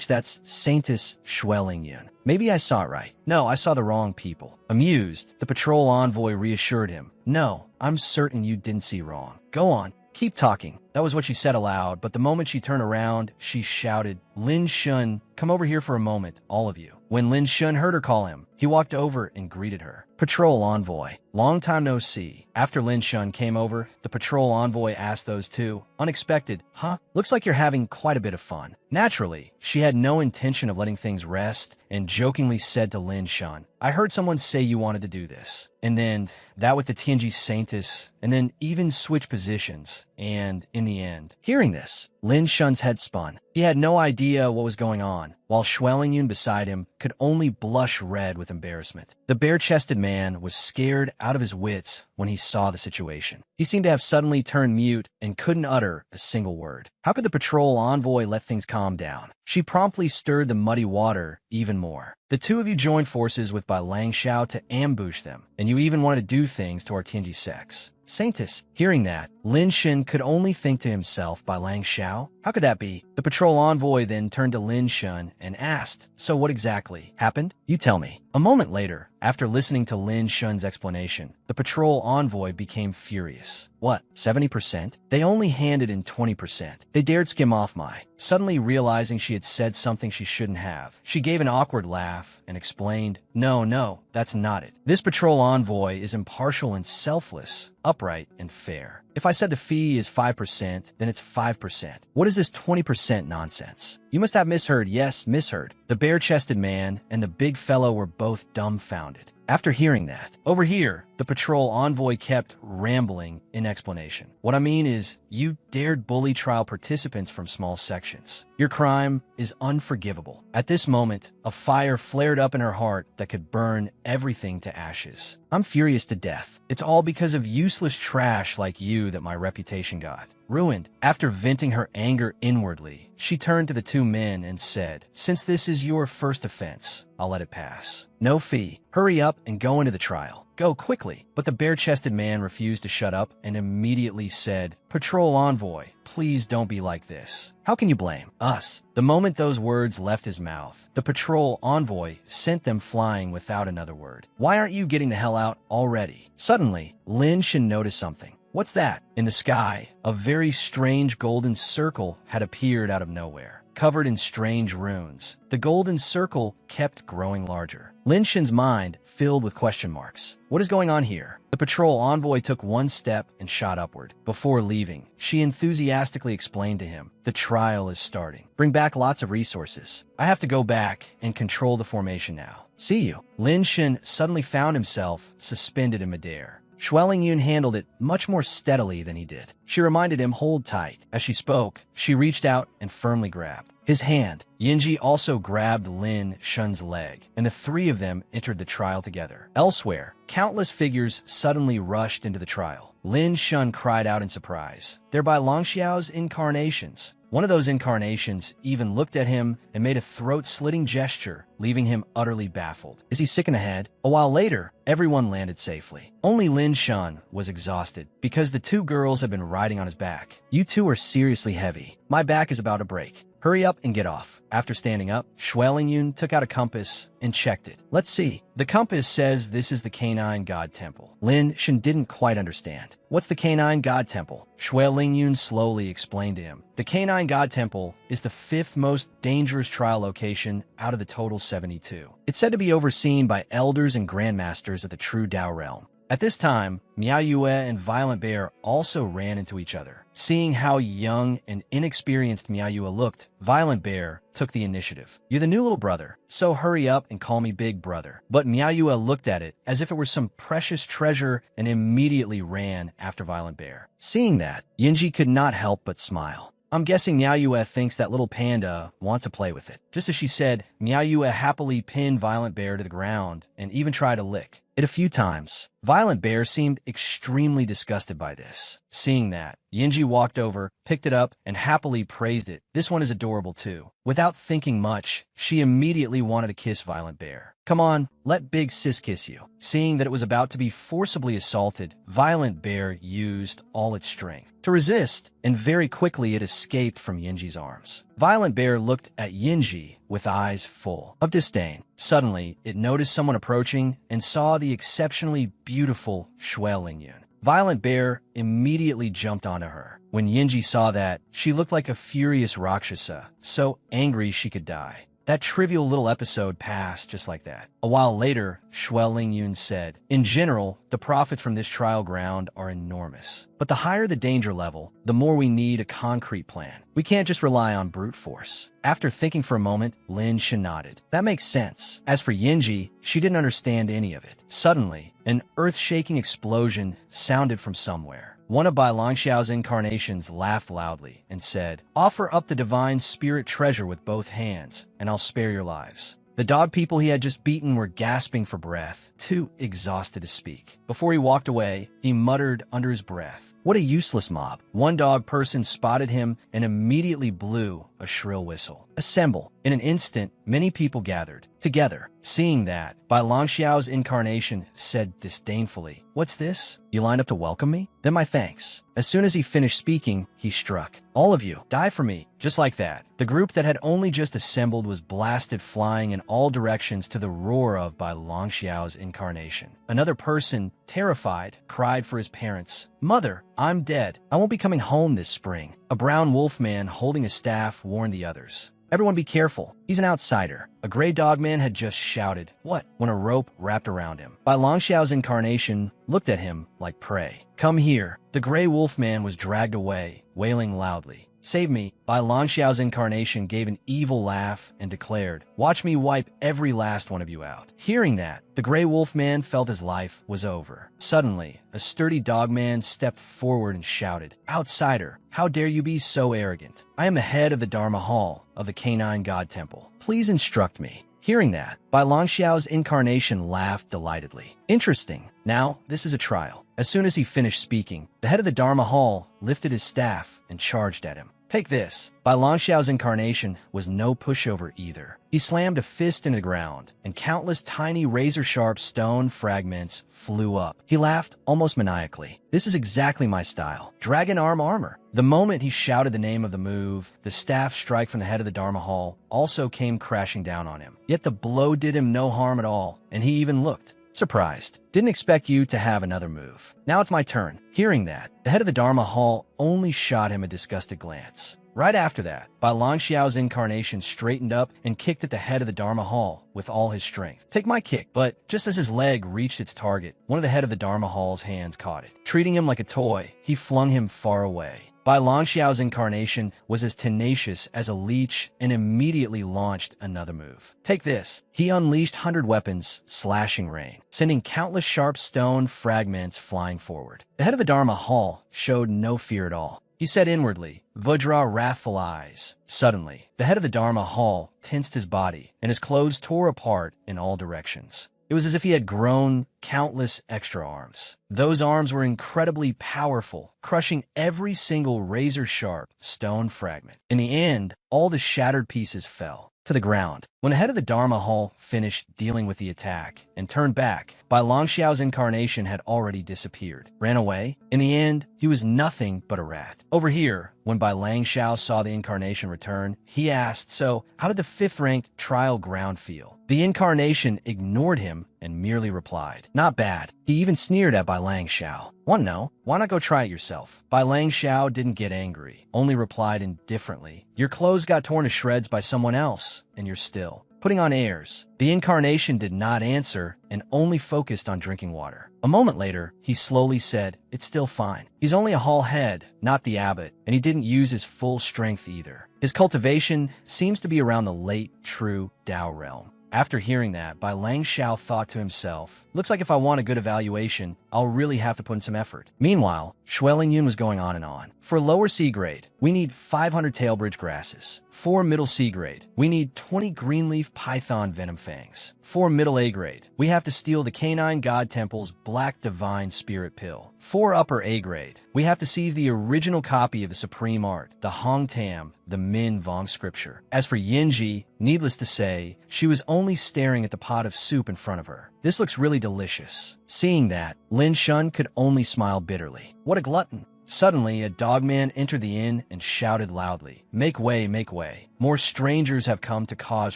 That's Saintess Shueling Yun. Maybe I saw it right. No, I saw the wrong people. Amused, the patrol envoy reassured him. "No, I'm certain you didn't see wrong. Go on, Keep talking. That was what she said aloud, but the moment she turned around, she shouted, Lin Shun, come over here for a moment, all of you. When Lin Shun heard her call him, he walked over and greeted her. Patrol envoy. Long time no see. After Lin Shun came over, the patrol envoy asked those two, unexpected, huh? Looks like you're having quite a bit of fun. Naturally, she had no intention of letting things rest and jokingly said to Lin Shun, I heard someone say you wanted to do this. And then that with the Tianji Saintus, and then even switch positions. And in the end, hearing this, Lin Shun's head spun. He had no idea what was going on, while Xuelingyun beside him could only blush red with embarrassment. The bare-chested man was scared out of his wits when he saw the situation. He seemed to have suddenly turned mute and couldn't utter a single word. How could the patrol envoy let things calm down? She promptly stirred the muddy water even more. The two of you joined forces with Bai Langshao to ambush them, and you even wanted to do things to our Tianji sects. Saintus, hearing that, Lin Shin could only think to himself, Bai Langshao? How could that be? The patrol envoy then turned to Lin Shun and asked, so what exactly happened? You tell me. A moment later, after listening to Lin Shun's explanation, the patrol envoy became furious. What, 70%? They only handed in 20%. They dared skim off my. Suddenly realizing she had said something she shouldn't have, she gave an awkward laugh and explained, No, that's not it. This patrol envoy is impartial and selfless, upright and fair. If I said the fee is 5%, then it's 5%. What is this 20% nonsense? You must have misheard. Yes, misheard. The bare-chested man and the big fellow were both dumbfounded. After hearing that, over here, the patrol envoy kept rambling in explanation. What I mean is, you dared bully trial participants from small sections. Your crime is unforgivable. At this moment, a fire flared up in her heart that could burn everything to ashes. I'm furious to death. It's all because of useless trash like you that my reputation got ruined. After venting her anger inwardly, she turned to the two men and said, Since this is your first offense, I'll let it pass. No fee. Hurry up and go into the trial. Go quickly. But the bare-chested man refused to shut up and immediately said, Patrol envoy, please don't be like this. How can you blame us? The moment those words left his mouth, the patrol envoy sent them flying without another word. Why aren't you getting the hell out already? Suddenly, Lin Shin noticed something. What's that? In the sky, a very strange golden circle had appeared out of nowhere, covered in strange runes. The golden circle kept growing larger. Lin Shin's mind filled with question marks. What is going on here? The patrol envoy took one step and shot upward. Before leaving, she enthusiastically explained to him, the trial is starting. Bring back lots of resources. I have to go back and control the formation now. See you. Lin Shin suddenly found himself suspended in midair. Xuelingyun handled it much more steadily than he did. She reminded him hold tight. As she spoke, she reached out and firmly grabbed his hand. Yinji also grabbed Lin Shun's leg, and the three of them entered the trial together. Elsewhere, countless figures suddenly rushed into the trial. Lin Shun cried out in surprise. They're Bai Langxiao's incarnations. One of those incarnations even looked at him and made a throat-slitting gesture, leaving him utterly baffled. Is he sick in the head? A while later, everyone landed safely. Only Lin Shun was exhausted because the two girls had been riding on his back. You two are seriously heavy. My back is about to break. Hurry up and get off. After standing up, Xuelingyun took out a compass and checked it. Let's see. The compass says this is the Canine God Temple. Lin Shin didn't quite understand. What's the Canine God Temple? Xuelingyun slowly explained to him. The Canine God Temple is the 5th most dangerous trial location out of the total 72. It's said to be overseen by elders and grandmasters of the true Dao realm. At this time, Miao Yue and Violent Bear also ran into each other. Seeing how young and inexperienced Miao Yue looked, Violent Bear took the initiative. You're the new little brother, so hurry up and call me Big Brother. But Miao Yue looked at it as if it were some precious treasure and immediately ran after Violent Bear. Seeing that, Yinji could not help but smile. I'm guessing Miao Yue thinks that little panda wants to play with it. Just as she said, Miao Yue happily pinned Violent Bear to the ground and even tried to lick it a few times. Violent Bear seemed extremely disgusted by this. Seeing that, Yinji walked over, picked it up, and happily praised it. This one is adorable too. Without thinking much, she immediately wanted to kiss Violent Bear. Come on, let Big Sis kiss you. Seeing that it was about to be forcibly assaulted, Violent Bear used all its strength to resist, and very quickly it escaped from Yinji's arms. Violent Bear looked at Yinji with eyes full of disdain. Suddenly, it noticed someone approaching and saw the exceptionally beautiful Xuelingyun. Violent Bear immediately jumped onto her. When Yinji saw that, she looked like a furious Rakshasa, so angry she could die. That trivial little episode passed just like that. A while later, Lingyun said, "In general, the profits from this trial ground are enormous. But the higher the danger level, the more we need a concrete plan. We can't just rely on brute force." After thinking for a moment, Lin Shan nodded. That makes sense. As for Yinji, she didn't understand any of it. Suddenly, an earth-shaking explosion sounded from somewhere. One of Bai Longxiao's incarnations laughed loudly and said, "Offer up the divine spirit treasure with both hands, and I'll spare your lives." The dog people he had just beaten were gasping for breath, too exhausted to speak. Before he walked away, he muttered under his breath, "What a useless mob." One dog person spotted him and immediately blew a shrill whistle. "Assemble." In an instant, many people gathered together. Seeing that, Bai Longxiao's incarnation said disdainfully, "What's this? You lined up to welcome me? Then my thanks." As soon as he finished speaking, he struck. "All of you, die for me." Just like that, the group that had only just assembled was blasted flying in all directions to the roar of Bai Longxiao's incarnation. Another person, terrified, cried for his parents. "Mother, I'm dead. I won't be coming home this spring." A brown wolf man holding a staff warned the others. "Everyone be careful. He's an outsider." A gray dog man had just shouted, "What?" when a rope wrapped around him. Bai Longxiao's incarnation looked at him like prey. "Come here." The gray wolf man was dragged away, wailing loudly. "Save me." Bai Longxiao's incarnation gave an evil laugh and declared, "Watch me wipe every last one of you out." Hearing that, the gray wolf man felt his life was over. Suddenly, a sturdy dog man stepped forward and shouted, "Outsider, how dare you be so arrogant? I am the head of the Dharma Hall of the Canine God Temple. Please instruct me." Hearing that, Bai Longxiao's incarnation laughed delightedly. "Interesting. Now, this is a trial." As soon as he finished speaking, the head of the Dharma Hall lifted his staff and charged at him. "Take this." Bai Longxiao's incarnation was no pushover either. He slammed a fist into the ground, and countless tiny razor-sharp stone fragments flew up. He laughed almost maniacally. "This is exactly my style. Dragon arm armor." The moment he shouted the name of the move, the staff strike from the head of the Dharma Hall also came crashing down on him. Yet the blow did him no harm at all, and he even looked surprised. "Didn't expect you to have another move. Now it's my turn." Hearing that, the head of the Dharma Hall only shot him a disgusted glance. Right after that, Bai Longxiao's incarnation straightened up and kicked at the head of the Dharma Hall with all his strength. "Take my kick." But just as his leg reached its target, one of the head of the Dharma Hall's hands caught it. Treating him like a toy, he flung him far away. Bai Longxiao's incarnation was as tenacious as a leech and immediately launched another move. "Take this." He unleashed 100 weapons, slashing rain, sending countless sharp stone fragments flying forward. The head of the Dharma Hall showed no fear at all. He said inwardly, "Vajra wrathful eyes." Suddenly, the head of the Dharma Hall tensed his body, and his clothes tore apart in all directions. It was as if he had grown countless extra arms. Those arms were incredibly powerful, crushing every single razor-sharp stone fragment. In the end, all the shattered pieces fell to the ground. When the head of the Dharma Hall finished dealing with the attack and turned back, Bai Longxiao's incarnation had already disappeared. Ran away? In the end, he was nothing but a rat. Over here, when Bai Longxiao saw the incarnation return, he asked, "So, how did the 5th-ranked trial ground feel?" The incarnation ignored him and merely replied, "Not bad." He even sneered at Bai Longxiao. "Want to know? Why not go try it yourself?" Bai Longxiao didn't get angry, only replied indifferently, "Your clothes got torn to shreds by someone else, and you're still putting on airs." The incarnation did not answer and only focused on drinking water. A moment later, he slowly said, "It's still fine. He's only a hall head, not the abbot, and he didn't use his full strength either. His cultivation seems to be around the late, true Tao realm." After hearing that, Bai Longxiao thought to himself, "Looks like if I want a good evaluation, I'll really have to put in some effort." Meanwhile, Lingyun was going on and on. "For lower C grade, we need 500 tailbridge grasses. For middle C grade, we need 20 greenleaf python venom fangs. For middle A grade, we have to steal the Canine God Temple's Black Divine Spirit Pill. For upper A grade, we have to seize the original copy of the Supreme Art, the Hong Tam, the Min Vong Scripture." As for Yinji, needless to say, she was only staring at the pot of soup in front of her. "This looks really delicious." Seeing that, Lin Shun could only smile bitterly. What a glutton. Suddenly, a dogman entered the inn and shouted loudly, "Make way, make way. More strangers have come to cause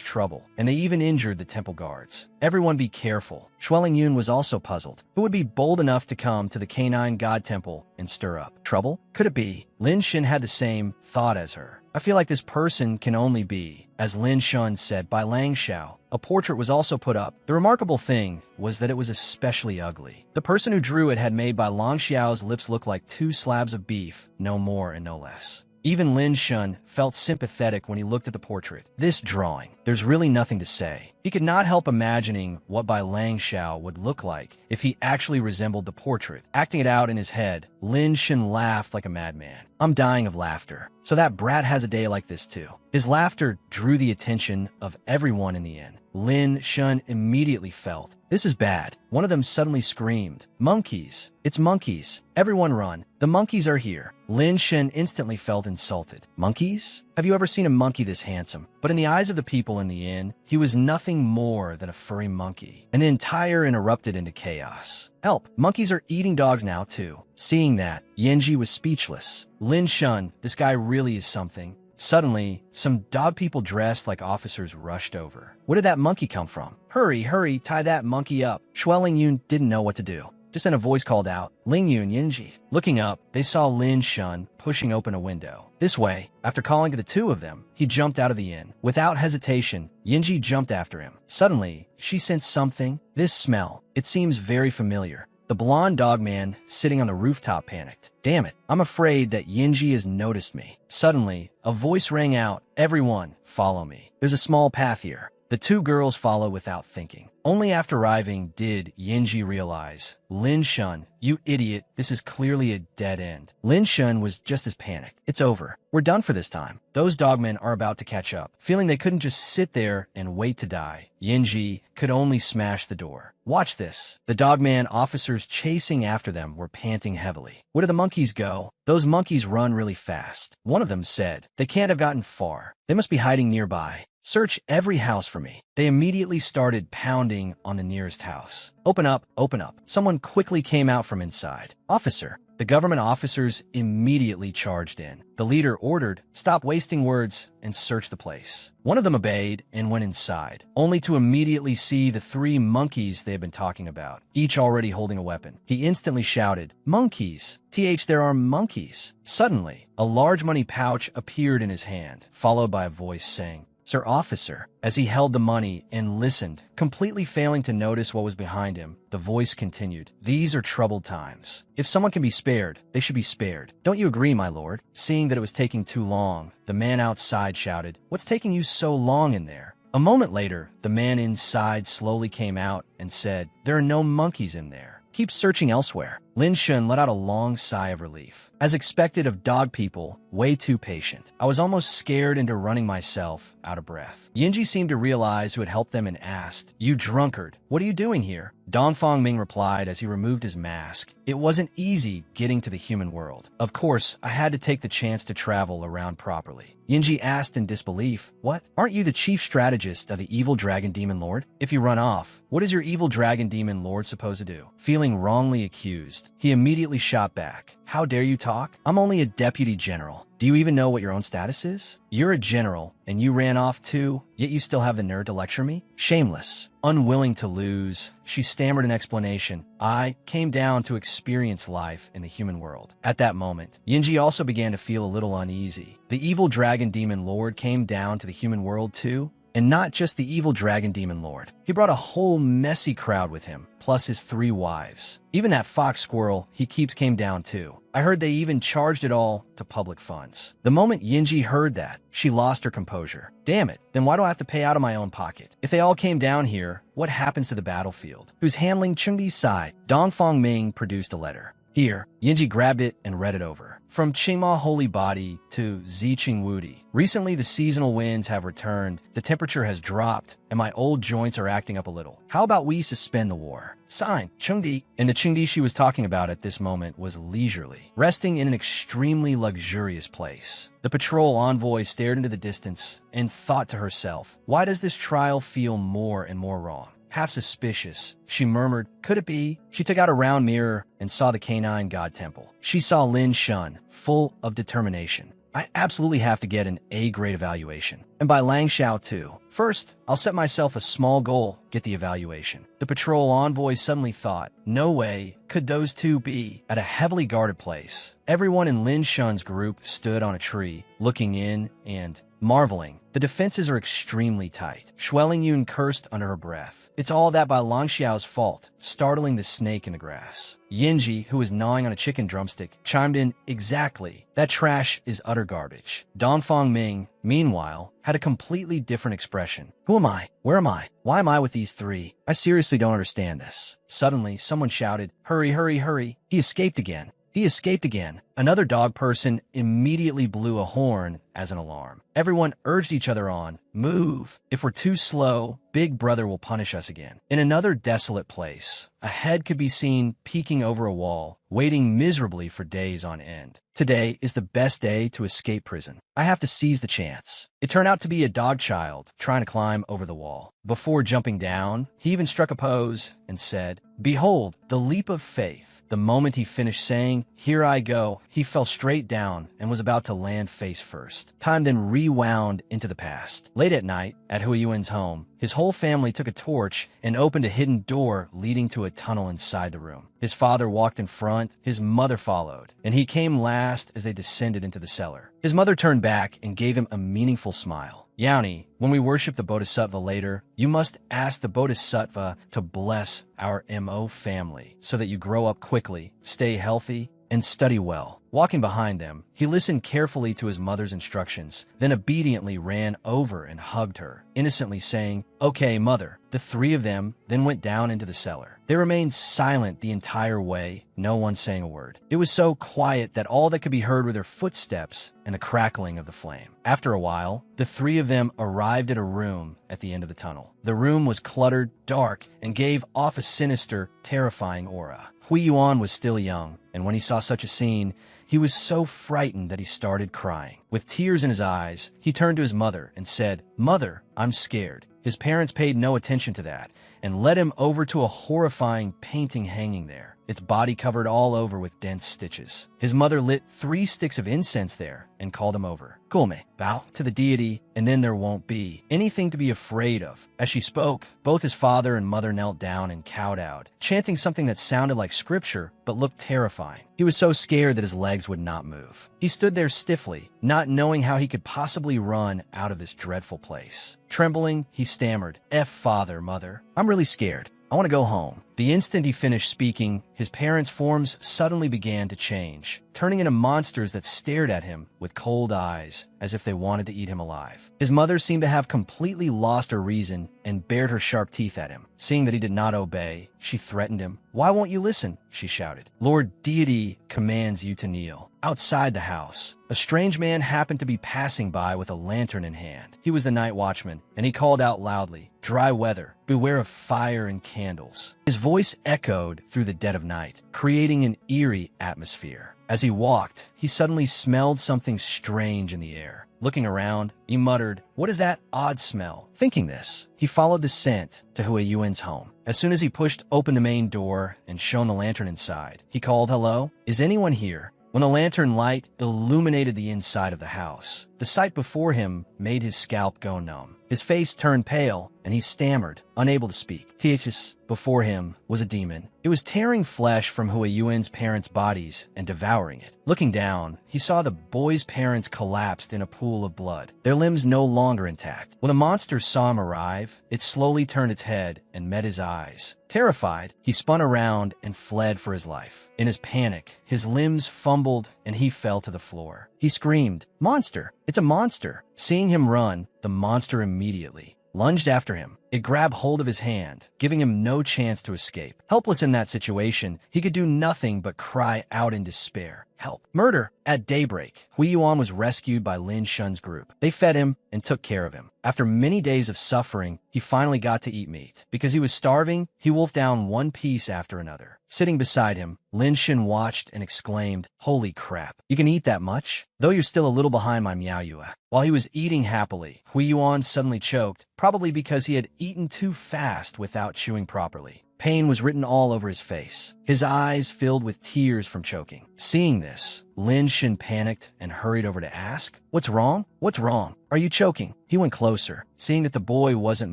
trouble, and they even injured the temple guards. Everyone be careful. Shueling Yun was also puzzled. Who would be bold enough to come to the canine god temple and stir up trouble? Could it be? Lin Shen had the same thought as her. I feel like this person can only be, as Lin Shun said, by Lang Xiao. A portrait was also put up. The remarkable thing was that it was especially ugly. The person who drew it had made by Lang Xiao's lips look like two slabs of beef, no more and no less. Even Lin Shun felt sympathetic when he looked at the portrait. This drawing, there's really nothing to say. He could not help imagining what Bai Lang Xiao would look like if he actually resembled the portrait. Acting it out in his head, Lin Shun laughed like a madman. I'm dying of laughter. So that brat has a day like this too. His laughter drew the attention of everyone in the inn. Lin Shun immediately felt, this is bad. One of them suddenly screamed, monkeys! It's monkeys! Everyone run! The monkeys are here! Lin Shun instantly felt insulted. Monkeys? Have you ever seen a monkey this handsome? But in the eyes of the people in the inn, he was nothing more than a furry monkey. An entire erupted into chaos. Help! Monkeys are eating dogs now too. Seeing that, Yanji was speechless. Lin Shun, this guy really is something. Suddenly, some dog people dressed like officers rushed over. Where did that monkey come from? Hurry, hurry, tie that monkey up. Shueling Yun didn't know what to do. Just then a voice called out, Ling Yun, Yinji. Looking up, they saw Lin Shun pushing open a window. This way, after calling to the two of them, he jumped out of the inn. Without hesitation, Yinji jumped after him. Suddenly, she sensed something. This smell. It seems very familiar. The blonde dog man sitting on the rooftop panicked. Damn it, I'm afraid that Yinji has noticed me. Suddenly, a voice rang out, everyone, follow me. There's a small path here. The two girls followed without thinking. Only after arriving did Yinji realize, Lin Shun, you idiot, this is clearly a dead end. Lin Shun was just as panicked. It's over. We're done for this time. Those dogmen are about to catch up. Feeling they couldn't just sit there and wait to die, Yinji could only smash the door. Watch this. The dogman officers chasing after them were panting heavily. Where do the monkeys go? Those monkeys run really fast. One of them said, they can't have gotten far. They must be hiding nearby. Search every house for me. They immediately started pounding on the nearest house. Open up, open up. Someone quickly came out from inside. Officer. The government officers immediately charged in. The leader ordered, stop wasting words and search the place. One of them obeyed and went inside, only to immediately see the three monkeys they had been talking about, each already holding a weapon. He instantly shouted, monkeys! There are monkeys! Suddenly, a large money pouch appeared in his hand, followed by a voice saying, Sir Officer. As he held the money and listened, completely failing to notice what was behind him, the voice continued, these are troubled times. If someone can be spared, they should be spared. Don't you agree, my lord? Seeing that it was taking too long, the man outside shouted, what's taking you so long in there? A moment later, the man inside slowly came out and said, there are no monkeys in there. Keep searching elsewhere. Lin Shun let out a long sigh of relief. As expected of dog people, way too patient. I was almost scared into running myself out of breath. Yinji seemed to realize who had helped them and asked, you drunkard, what are you doing here? Dongfang Ming replied as he removed his mask. It wasn't easy getting to the human world. Of course, I had to take the chance to travel around properly. Yinji asked in disbelief, what? Aren't you the chief strategist of the evil dragon demon lord? If you run off, what is your evil dragon demon lord supposed to do? Feeling wrongly accused, he immediately shot back. How dare you talk? I'm only a deputy general. Do you even know what your own status is? You're a general, and you ran off too, yet you still have the nerve to lecture me? Shameless. Unwilling to lose, she stammered an explanation. I came down to experience life in the human world. At that moment, Yinji also began to feel a little uneasy. The evil dragon demon lord came down to the human world too? And not just the evil dragon demon lord. He brought a whole messy crowd with him, plus his 3 wives. Even that fox squirrel he keeps came down too. I heard they even charged it all to public funds. The moment Yinji heard that, she lost her composure. Damn it, then why do I have to pay out of my own pocket? If they all came down here, what happens to the battlefield? Who's handling Chengdi's side? Dongfang Ming produced a letter. Here, Yinji grabbed it and read it over. From Qingma Holy Body to Ziqing Wudi. Recently, the seasonal winds have returned, the temperature has dropped, and my old joints are acting up a little. How about we suspend the war? Signed, Chengdi. And the Chengdi she was talking about at this moment was leisurely, resting in an extremely luxurious place. The patrol envoy stared into the distance and thought to herself, why does this trial feel more and more wrong? Half suspicious, she murmured, could it be? She took out a round mirror and saw the canine god temple. She saw Lin Shun, full of determination. I absolutely have to get an A-grade evaluation. And by Lang Xiao too. First, I'll set myself a small goal, get the evaluation. The patrol envoy suddenly thought, no way could those two be at a heavily guarded place. Everyone in Lin Shun's group stood on a tree, looking in and marveling. The defenses are extremely tight. Shueling Yun cursed under her breath. It's all that by Lang Xiao's fault, startling the snake in the grass. Yinji, who was gnawing on a chicken drumstick, chimed in, exactly. That trash is utter garbage. Dongfang Ming, meanwhile, had a completely different expression. Who am I? Where am I? Why am I with these three? I seriously don't understand this. Suddenly, someone shouted, hurry, hurry, hurry. He escaped again. He escaped again. Another dog person immediately blew a horn as an alarm. Everyone urged each other on, move. If we're too slow, Big Brother will punish us again. In another desolate place, a head could be seen peeking over a wall, waiting miserably for days on end. Today is the best day to escape prison. I have to seize the chance. It turned out to be a dog child trying to climb over the wall. Before jumping down, he even struck a pose and said, behold, the leap of faith. The moment he finished saying, here I go, he fell straight down and was about to land face first. Time then rewound into the past. Late at night, at Hui Yuan's home, his whole family took a torch and opened a hidden door leading to a tunnel inside the room. His father walked in front, his mother followed, and he came last as they descended into the cellar. His mother turned back and gave him a meaningful smile. Yaoni, when we worship the Bodhisattva later, you must ask the Bodhisattva to bless our MO family so that you grow up quickly, stay healthy, and study well. Walking behind them, he listened carefully to his mother's instructions, then obediently ran over and hugged her, innocently saying, okay, mother. The three of them then went down into the cellar. They remained silent the entire way, no one saying a word. It was so quiet that all that could be heard were their footsteps and the crackling of the flame. After a while, the three of them arrived at a room at the end of the tunnel. The room was cluttered, dark, and gave off a sinister, terrifying aura. Hui Yuan was still young, and when he saw such a scene, he was so frightened that he started crying. With tears in his eyes, he turned to his mother and said, Mother, I'm scared. His parents paid no attention to that and led him over to a horrifying painting hanging there, its body covered all over with dense stitches. His mother lit 3 sticks of incense there and called him over. Gulme, bow to the deity, and then there won't be anything to be afraid of. As she spoke, both his father and mother knelt down and kowtowed, chanting something that sounded like scripture but looked terrifying. He was so scared that his legs would not move. He stood there stiffly, not knowing how he could possibly run out of this dreadful place. Trembling, he stammered, Father, mother, I'm really scared. I want to go home. The instant he finished speaking, his parents' forms suddenly began to change, turning into monsters that stared at him with cold eyes, as if they wanted to eat him alive. His mother seemed to have completely lost her reason and bared her sharp teeth at him. Seeing that he did not obey, she threatened him. Why won't you listen? She shouted. Lord Deity commands you to kneel. Outside the house, a strange man happened to be passing by with a lantern in hand. He was the night watchman, and he called out loudly, Dry weather, beware of fire and candles. His voice echoed through the dead of night, creating an eerie atmosphere. As he walked, he suddenly smelled something strange in the air. Looking around, he muttered, What is that odd smell? Thinking this, he followed the scent to Hui Yuan's home. As soon as he pushed open the main door and shone the lantern inside, he called, Hello? Is anyone here? When the lantern light illuminated the inside of the house, the sight before him made his scalp go numb. His face turned pale, and he stammered, unable to speak. Tiatus, before him, was a demon. It was tearing flesh from Hui Yuan's parents' bodies and devouring it. Looking down, he saw the boy's parents collapsed in a pool of blood, their limbs no longer intact. When the monster saw him arrive, it slowly turned its head and met his eyes. Terrified, he spun around and fled for his life. In his panic, his limbs fumbled and he fell to the floor. He screamed, Monster! It's a monster! Seeing him run, the monster immediately lunged after him. It grabbed hold of his hand, giving him no chance to escape. Helpless in that situation, he could do nothing but cry out in despair. Help. Murder. At daybreak, Hui Yuan was rescued by Lin Shun's group. They fed him and took care of him. After many days of suffering, he finally got to eat meat. Because he was starving, he wolfed down one piece after another. Sitting beside him, Lin Shun watched and exclaimed, Holy crap, you can eat that much? Though you're still a little behind my Miao Yue. While he was eating happily, Hui Yuan suddenly choked, probably because he had eaten too fast without chewing properly. Pain was written all over his face. His eyes filled with tears from choking. Seeing this, Lin Shin panicked and hurried over to ask, "What's wrong? What's wrong? Are you choking?" He went closer. Seeing that the boy wasn't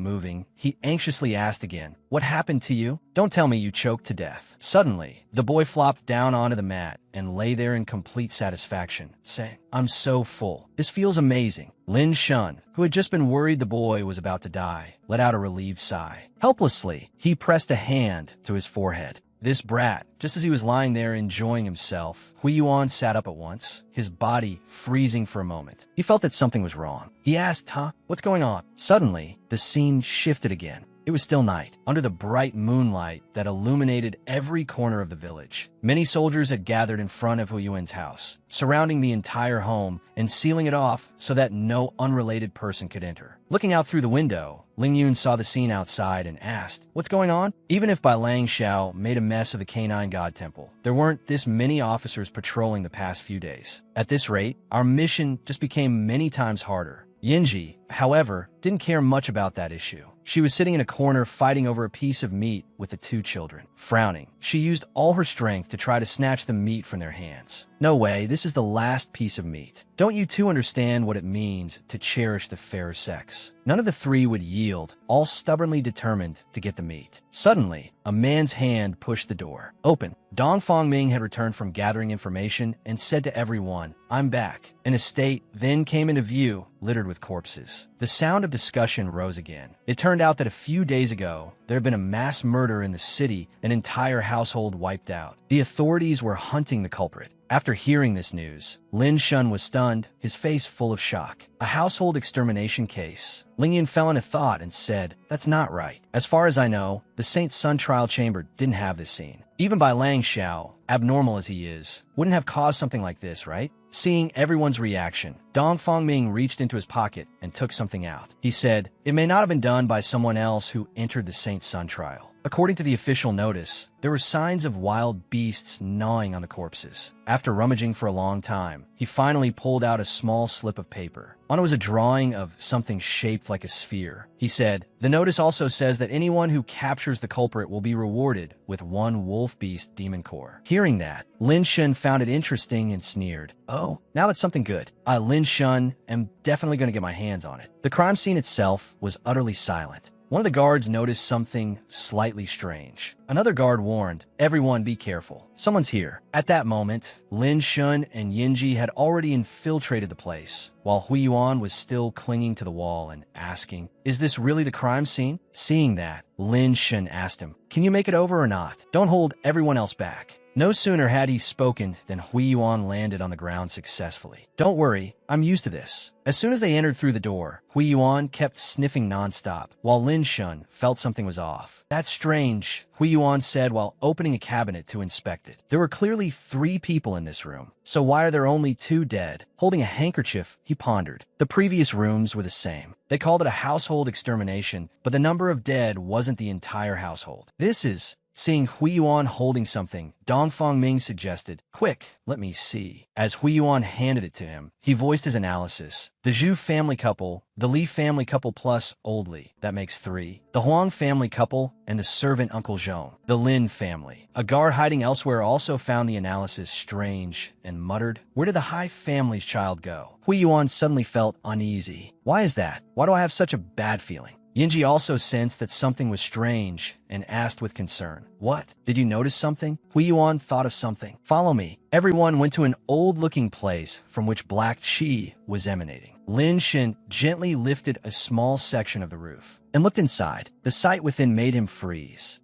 moving, he anxiously asked again, "What happened to you? Don't tell me you choked to death." Suddenly, the boy flopped down onto the mat and lay there in complete satisfaction, saying, "I'm so full. This feels amazing." Lin Shun, who had just been worried the boy was about to die, let out a relieved sigh. Helplessly, he pressed a hand to his forehead. This brat, just as he was lying there enjoying himself, Hui Yuan sat up at once, his body freezing for a moment. He felt that something was wrong. He asked, "Huh? What's going on?" Suddenly, the scene shifted again. It was still night, under the bright moonlight that illuminated every corner of the village. Many soldiers had gathered in front of Hu Yuan's house, surrounding the entire home and sealing it off so that no unrelated person could enter. Looking out through the window, Ling Yun saw the scene outside and asked, "What's going on?" Even if Bai Lang Xiao made a mess of the Canine God Temple, there weren't this many officers patrolling the past few days. At this rate, our mission just became many times harder. Yinji, however, didn't care much about that issue. She was sitting in a corner fighting over a piece of meat with the two children. Frowning, she used all her strength to try to snatch the meat from their hands. "No way, this is the last piece of meat. Don't you two understand what it means to cherish the fairer sex?" None of the three would yield, all stubbornly determined to get the meat. Suddenly, a man's hand pushed the door open. Dong Fongming had returned from gathering information and said to everyone, "I'm back." An estate then came into view, littered with corpses. The sound of discussion rose again. It turned out that a few days ago, there had been a mass murder in the city, an entire household wiped out. The authorities were hunting the culprit. After hearing this news, Lin Shun was stunned, his face full of shock. A household extermination case. Ling Yun fell into thought and said, "That's not right. As far as I know, the Saint Sun trial chamber didn't have this scene. Even Bai Lang Xiao, abnormal as he is, wouldn't have caused something like this, right?" Seeing everyone's reaction, Dong Fongming reached into his pocket and took something out. He said, "It may not have been done by someone else who entered the Saint Sun trial." According to the official notice, there were signs of wild beasts gnawing on the corpses. After rummaging for a long time, he finally pulled out a small slip of paper. On it was a drawing of something shaped like a sphere. He said, "The notice also says that anyone who captures the culprit will be rewarded with one wolf beast demon core." Hearing that, Lin Shun found it interesting and sneered. "Oh, now that's something good. I, Lin Shun, am definitely going to get my hands on it." The crime scene itself was utterly silent. One of the guards noticed something slightly strange. Another guard warned, "Everyone be careful. Someone's here." At that moment, Lin Shun and Yinji had already infiltrated the place, while Hui Yuan was still clinging to the wall and asking, "Is this really the crime scene?" Seeing that, Lin Shun asked him, "Can you make it over or not? Don't hold everyone else back." No sooner had he spoken than Hui Yuan landed on the ground successfully. "Don't worry, I'm used to this." As soon as they entered through the door, Hui Yuan kept sniffing nonstop, while Lin Shun felt something was off. "That's strange," Hui Yuan said while opening a cabinet to inspect it. There were clearly 3 people in this room, so why are there only 2 dead? Holding a handkerchief, he pondered. The previous rooms were the same. They called it a household extermination, but the number of dead wasn't the entire household. This is... Seeing Hui Yuan holding something, Dong Fongming suggested, "Quick, let me see." As Hui Yuan handed it to him, he voiced his analysis. The Zhu family couple, the Li family couple plus Old Li, that makes 3. The Huang family couple, and the servant Uncle Zhong, the Lin family. A guard hiding elsewhere also found the analysis strange and muttered, "Where did the Hai family's child go?" Hui Yuan suddenly felt uneasy. "Why is that? Why do I have such a bad feeling?" Yinji also sensed that something was strange and asked with concern, "What? Did you notice something?" Hui Yuan thought of something. "Follow me." Everyone went to an old-looking place from which black qi was emanating. Lin Shin gently lifted a small section of the roof and looked inside. The sight within made him freeze.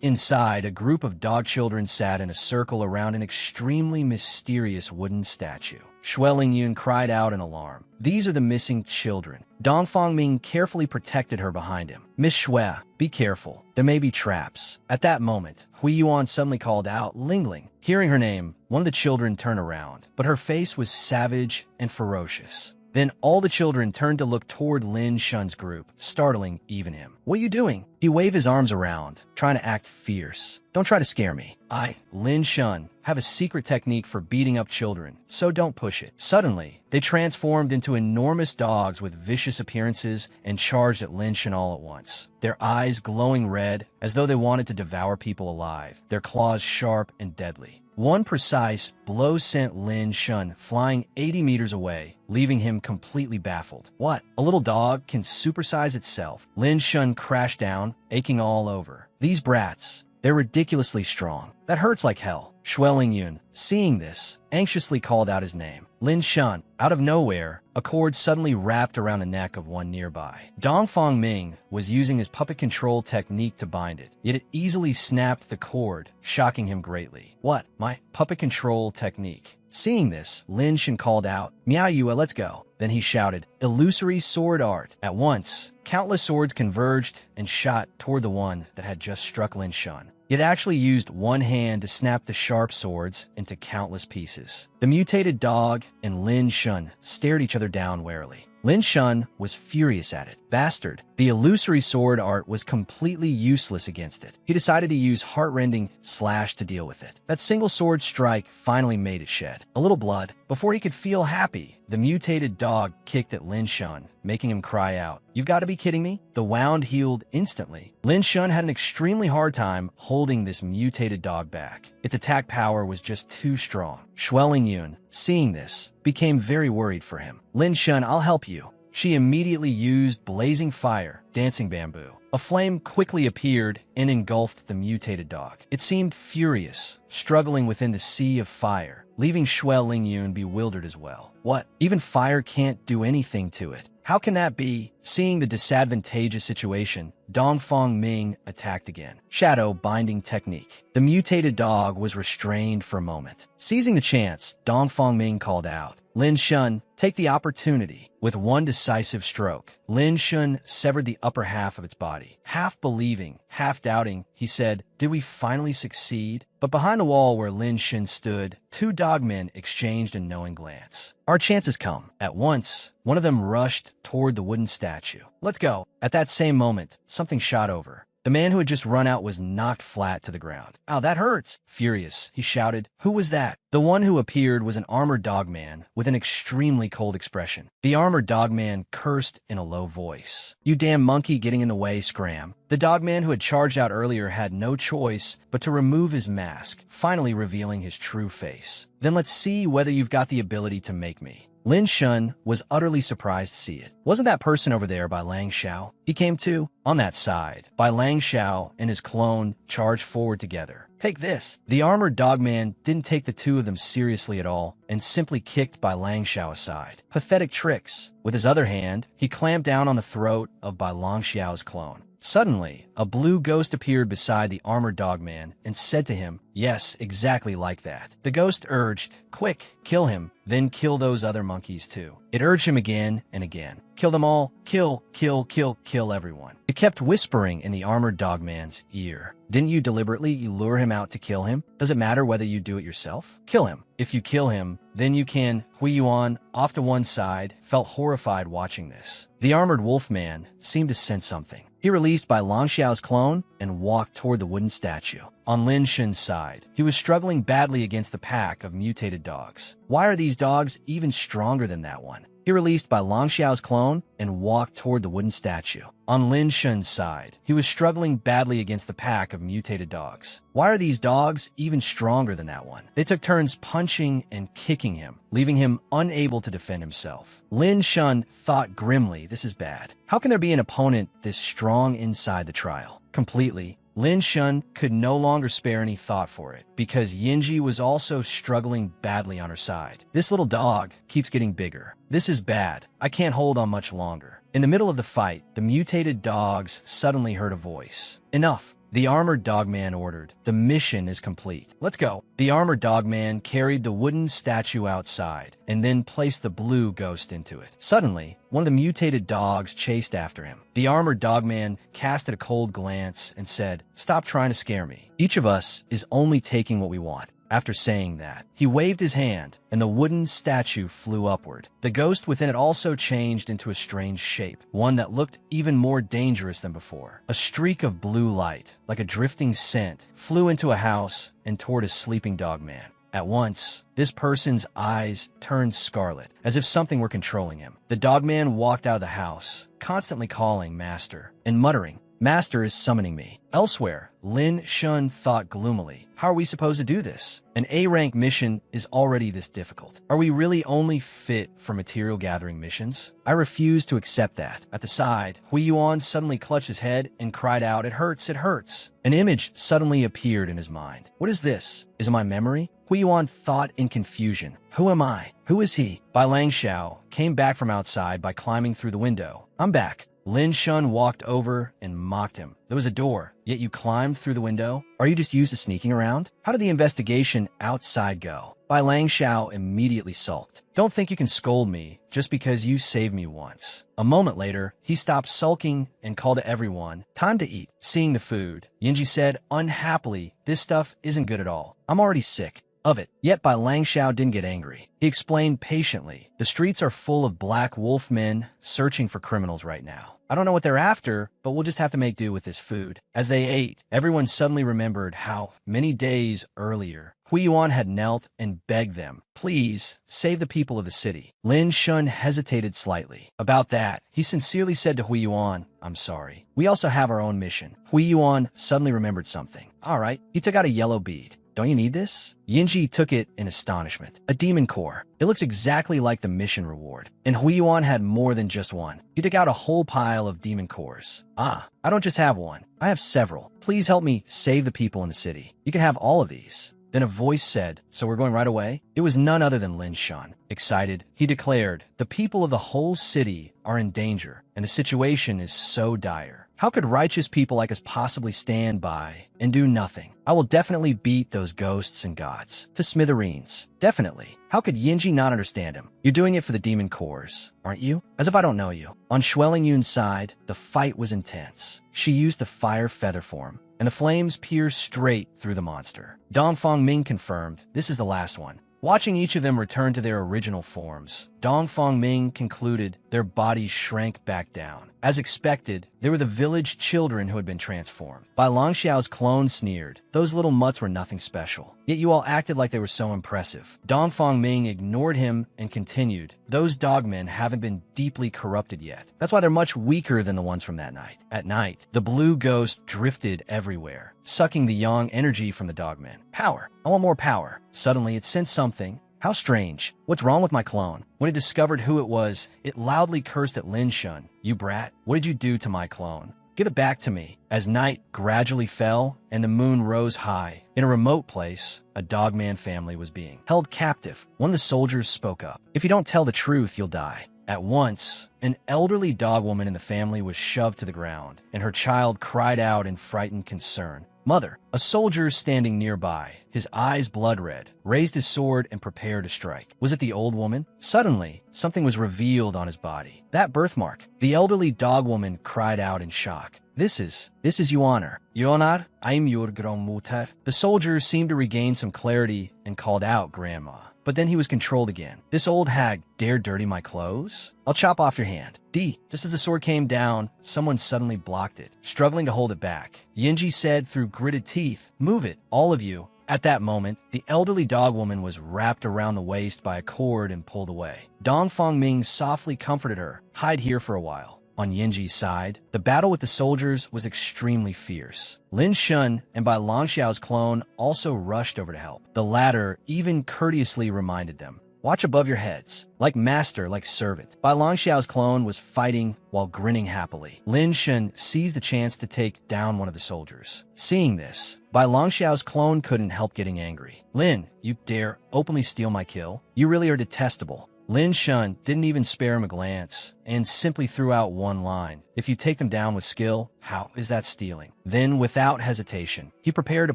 Inside, a group of dog children sat in a circle around an extremely mysterious wooden statue. Shui Lingyun cried out in alarm. "These are the missing children." Dong Fongming carefully protected her behind him. "Miss Shui, be careful. There may be traps." At that moment, Hui Yuan suddenly called out, "Lingling." Hearing her name, one of the children turned around, but her face was savage and ferocious. Then all the children turned to look toward Lin Shun's group, startling even him. "What are you doing?" He waved his arms around, trying to act fierce. "Don't try to scare me. I, Lin Shun, have a secret technique for beating up children, so don't push it." Suddenly, they transformed into enormous dogs with vicious appearances and charged at Lin Shun all at once. Their eyes glowing red, as though they wanted to devour people alive, their claws sharp and deadly. One precise blow sent Lin Shun flying 80 meters away, leaving him completely baffled. What? A little dog can supersize itself? Lin Shun crashed down, aching all over. These brats, they're ridiculously strong. That hurts like hell. Shuai Lingyun, seeing this, anxiously called out his name. Lin Shun. Out of nowhere, a cord suddenly wrapped around the neck of one nearby. Dongfang Ming was using his puppet control technique to bind it, yet it easily snapped the cord, shocking him greatly. What? My puppet control technique. Seeing this, Lin Shun called out, "Miao Yue, let's go." Then he shouted, "Illusory sword art." At once, countless swords converged and shot toward the one that had just struck Lin Shun. It actually used one hand to snap the sharp swords into countless pieces. The mutated dog and Lin Shun stared each other down warily. Lin Shun was furious at it. Bastard. The illusory sword art was completely useless against it. He decided to use heart-rending slash to deal with it. That single sword strike finally made it shed a little blood. Before he could feel happy, the mutated dog kicked at Lin Shun, making him cry out, "You've got to be kidding me?" The wound healed instantly. Lin Shun had an extremely hard time holding this mutated dog back. Its attack power was just too strong. Shuai Lingyun, seeing this, became very worried for him. "Lin Shun, I'll help you." She immediately used blazing fire, dancing bamboo. A flame quickly appeared and engulfed the mutated dog. It seemed furious, struggling within the sea of fire, leaving Shuai Lingyun bewildered as well. What? Even fire can't do anything to it. How can that be? Seeing the disadvantageous situation, Dongfang Ming attacked again. Shadow binding technique. The mutated dog was restrained for a moment. Seizing the chance, Dongfang Ming called out, "Lin Shun, take the opportunity." With one decisive stroke, Lin Shun severed the upper half of its body. Half believing, half doubting, he said, "Did we finally succeed?" But behind the wall where Lin Shun stood, two dogmen exchanged a knowing glance. Our chance has come. At once, one of them rushed toward the wooden statue. "Let's go." At that same moment, something shot over. The man who had just run out was knocked flat to the ground. "Ow, that hurts!" Furious, he shouted, "Who was that?" The one who appeared was an armored dogman with an extremely cold expression. The armored dogman cursed in a low voice. "You damn monkey getting in the way, scram." The dogman who had charged out earlier had no choice but to remove his mask, finally revealing his true face. "Then let's see whether you've got the ability to make me." Lin Shun was utterly surprised to see it. Wasn't that person over there by Lang Xiao? He came too. On that side, by Lang Xiao and his clone charged forward together. "Take this." The armored dogman didn't take the two of them seriously at all and simply kicked Bai Lang Xiao aside. Pathetic tricks. With his other hand, he clamped down on the throat of Bai Lang Xiao's clone. Suddenly, a blue ghost appeared beside the armored dogman and said to him, "Yes, exactly like that." The ghost urged, "Quick, kill him, then kill those other monkeys too." It urged him again and again. "Kill them all, kill, kill, kill, kill everyone." It kept whispering in the armored dogman's ear. "Didn't you deliberately lure him out to kill him? Does it matter whether you do it yourself? Kill him. If you kill him, then you can." Hui Yuan, off to one side, felt horrified watching this. The armored wolfman seemed to sense something. He released Bai Lang Xiao's clone and walked toward the wooden statue. On Lin Shun's side, he was struggling badly against the pack of mutated dogs. Why are these dogs even stronger than that one? He released Bai Lang Xiao's clone and walked toward the wooden statue. On Lin Shun's side, he was struggling badly against the pack of mutated dogs. Why are these dogs even stronger than that one? They took turns punching and kicking him, leaving him unable to defend himself. Lin Shun thought grimly, this is bad. How can there be an opponent this strong inside the trial? Completely, Lin Shun could no longer spare any thought for it, because Yinji was also struggling badly on her side. This little dog keeps getting bigger. This is bad. I can't hold on much longer. In the middle of the fight, the mutated dogs suddenly heard a voice. "Enough." The armored dogman ordered. "The mission is complete. Let's go." The armored dogman carried the wooden statue outside and then placed the blue ghost into it. Suddenly, one of the mutated dogs chased after him. The armored dogman cast it a cold glance and said, "Stop trying to scare me. Each of us is only taking what we want." After saying that, he waved his hand, and the wooden statue flew upward. The ghost within it also changed into a strange shape, one that looked even more dangerous than before. A streak of blue light, like a drifting scent, flew into a house and toward a sleeping dogman. At once, this person's eyes turned scarlet, as if something were controlling him. The dogman walked out of the house, constantly calling Master, and muttering, Master is summoning me. Elsewhere, Lin Shun thought gloomily. How are we supposed to do this? An A-rank mission is already this difficult. Are we really only fit for material gathering missions? I refuse to accept that. At the side, Hui Yuan suddenly clutched his head and cried out, "It hurts, it hurts." An image suddenly appeared in his mind. What is this? Is it my memory? Hui Yuan thought in confusion. Who am I? Who is he? Bai Langxiao came back from outside by climbing through the window. I'm back. Lin Shun walked over and mocked him. There was a door, yet you climbed through the window? Are you just used to sneaking around? How did the investigation outside go? Bai Langxiao immediately sulked. Don't think you can scold me just because you saved me once. A moment later, he stopped sulking and called to everyone, "Time to eat." Seeing the food, Yinji said unhappily, "This stuff isn't good at all. I'm already sick of it." Yet Bai Langxiao didn't get angry. He explained patiently, "The streets are full of black wolf men searching for criminals right now. I don't know what they're after, but we'll just have to make do with this food." As they ate, everyone suddenly remembered how many days earlier Hui Yuan had knelt and begged them, "Please, save the people of the city." Lin Shun hesitated slightly. About that, he sincerely said to Hui Yuan, "I'm sorry. We also have our own mission." Hui Yuan suddenly remembered something. All right, he took out a yellow bead. "Don't you need this?" Yinji took it in astonishment. A demon core. It looks exactly like the mission reward. And Hui Yuan had more than just one. He took out a whole pile of demon cores. "Ah, I don't just have one. I have several. Please help me save the people in the city. You can have all of these." Then a voice said, "So we're going right away?" It was none other than Lin Shun. Excited, he declared, "The people of the whole city are in danger, and the situation is so dire. How could righteous people like us possibly stand by and do nothing? I will definitely beat those ghosts and gods to smithereens. Definitely. How could Yinji not understand him? You're doing it for the demon cores, aren't you? As if I don't know you." On Xueling Yun's side, the fight was intense. She used the fire feather form, and the flames pierced straight through the monster. Dongfang Ming confirmed, "This is the last one." Watching each of them return to their original forms, Dongfang Ming concluded their bodies shrank back down. As expected, they were the village children who had been transformed. Bai Langxiao's clone sneered, "Those little mutts were nothing special. Yet you all acted like they were so impressive." Dongfang Ming ignored him and continued, "Those dogmen haven't been deeply corrupted yet. That's why they're much weaker than the ones from that night." At night, the blue ghost drifted everywhere, sucking the yang energy from the dogmen. "Power. I want more power." Suddenly, it sensed something. How strange. What's wrong with my clone? When it discovered who it was, it loudly cursed at Lin Shun. "You brat, what did you do to my clone? Give it back to me." As night gradually fell and the moon rose high, in a remote place, a dogman family was being held captive. One of the soldiers spoke up. "If you don't tell the truth, you'll die." At once, an elderly dog woman in the family was shoved to the ground, and her child cried out in frightened concern. "Mother!" A soldier standing nearby, his eyes blood red, raised his sword and prepared to strike. Was it the old woman? Suddenly, something was revealed on his body. That birthmark. The elderly dog woman cried out in shock. This is Yuaner. Yuanar, I'm your grandmutter." The soldier seemed to regain some clarity and called out, "Grandma." But then he was controlled again. "This old hag dare dirty my clothes? I'll chop off your hand." Just as the sword came down, someone suddenly blocked it, struggling to hold it back. Yinji said through gritted teeth, "Move it, all of you." At that moment, the elderly dog woman was wrapped around the waist by a cord and pulled away. Dongfang Ming softly comforted her, "Hide here for a while." On Yinji's side, the battle with the soldiers was extremely fierce. Lin Shun and Bai Langxiao's clone also rushed over to help. The latter even courteously reminded them, "Watch above your heads. Like master, like servant." Bai Langxiao's clone was fighting while grinning happily. Lin Shun seized the chance to take down one of the soldiers. Seeing this, Bai Langxiao's clone couldn't help getting angry. "Lin, you dare openly steal my kill? You really are detestable." Lin Shun didn't even spare him a glance and simply threw out one line. "If you take them down with skill, how is that stealing?" Then, without hesitation, he prepared to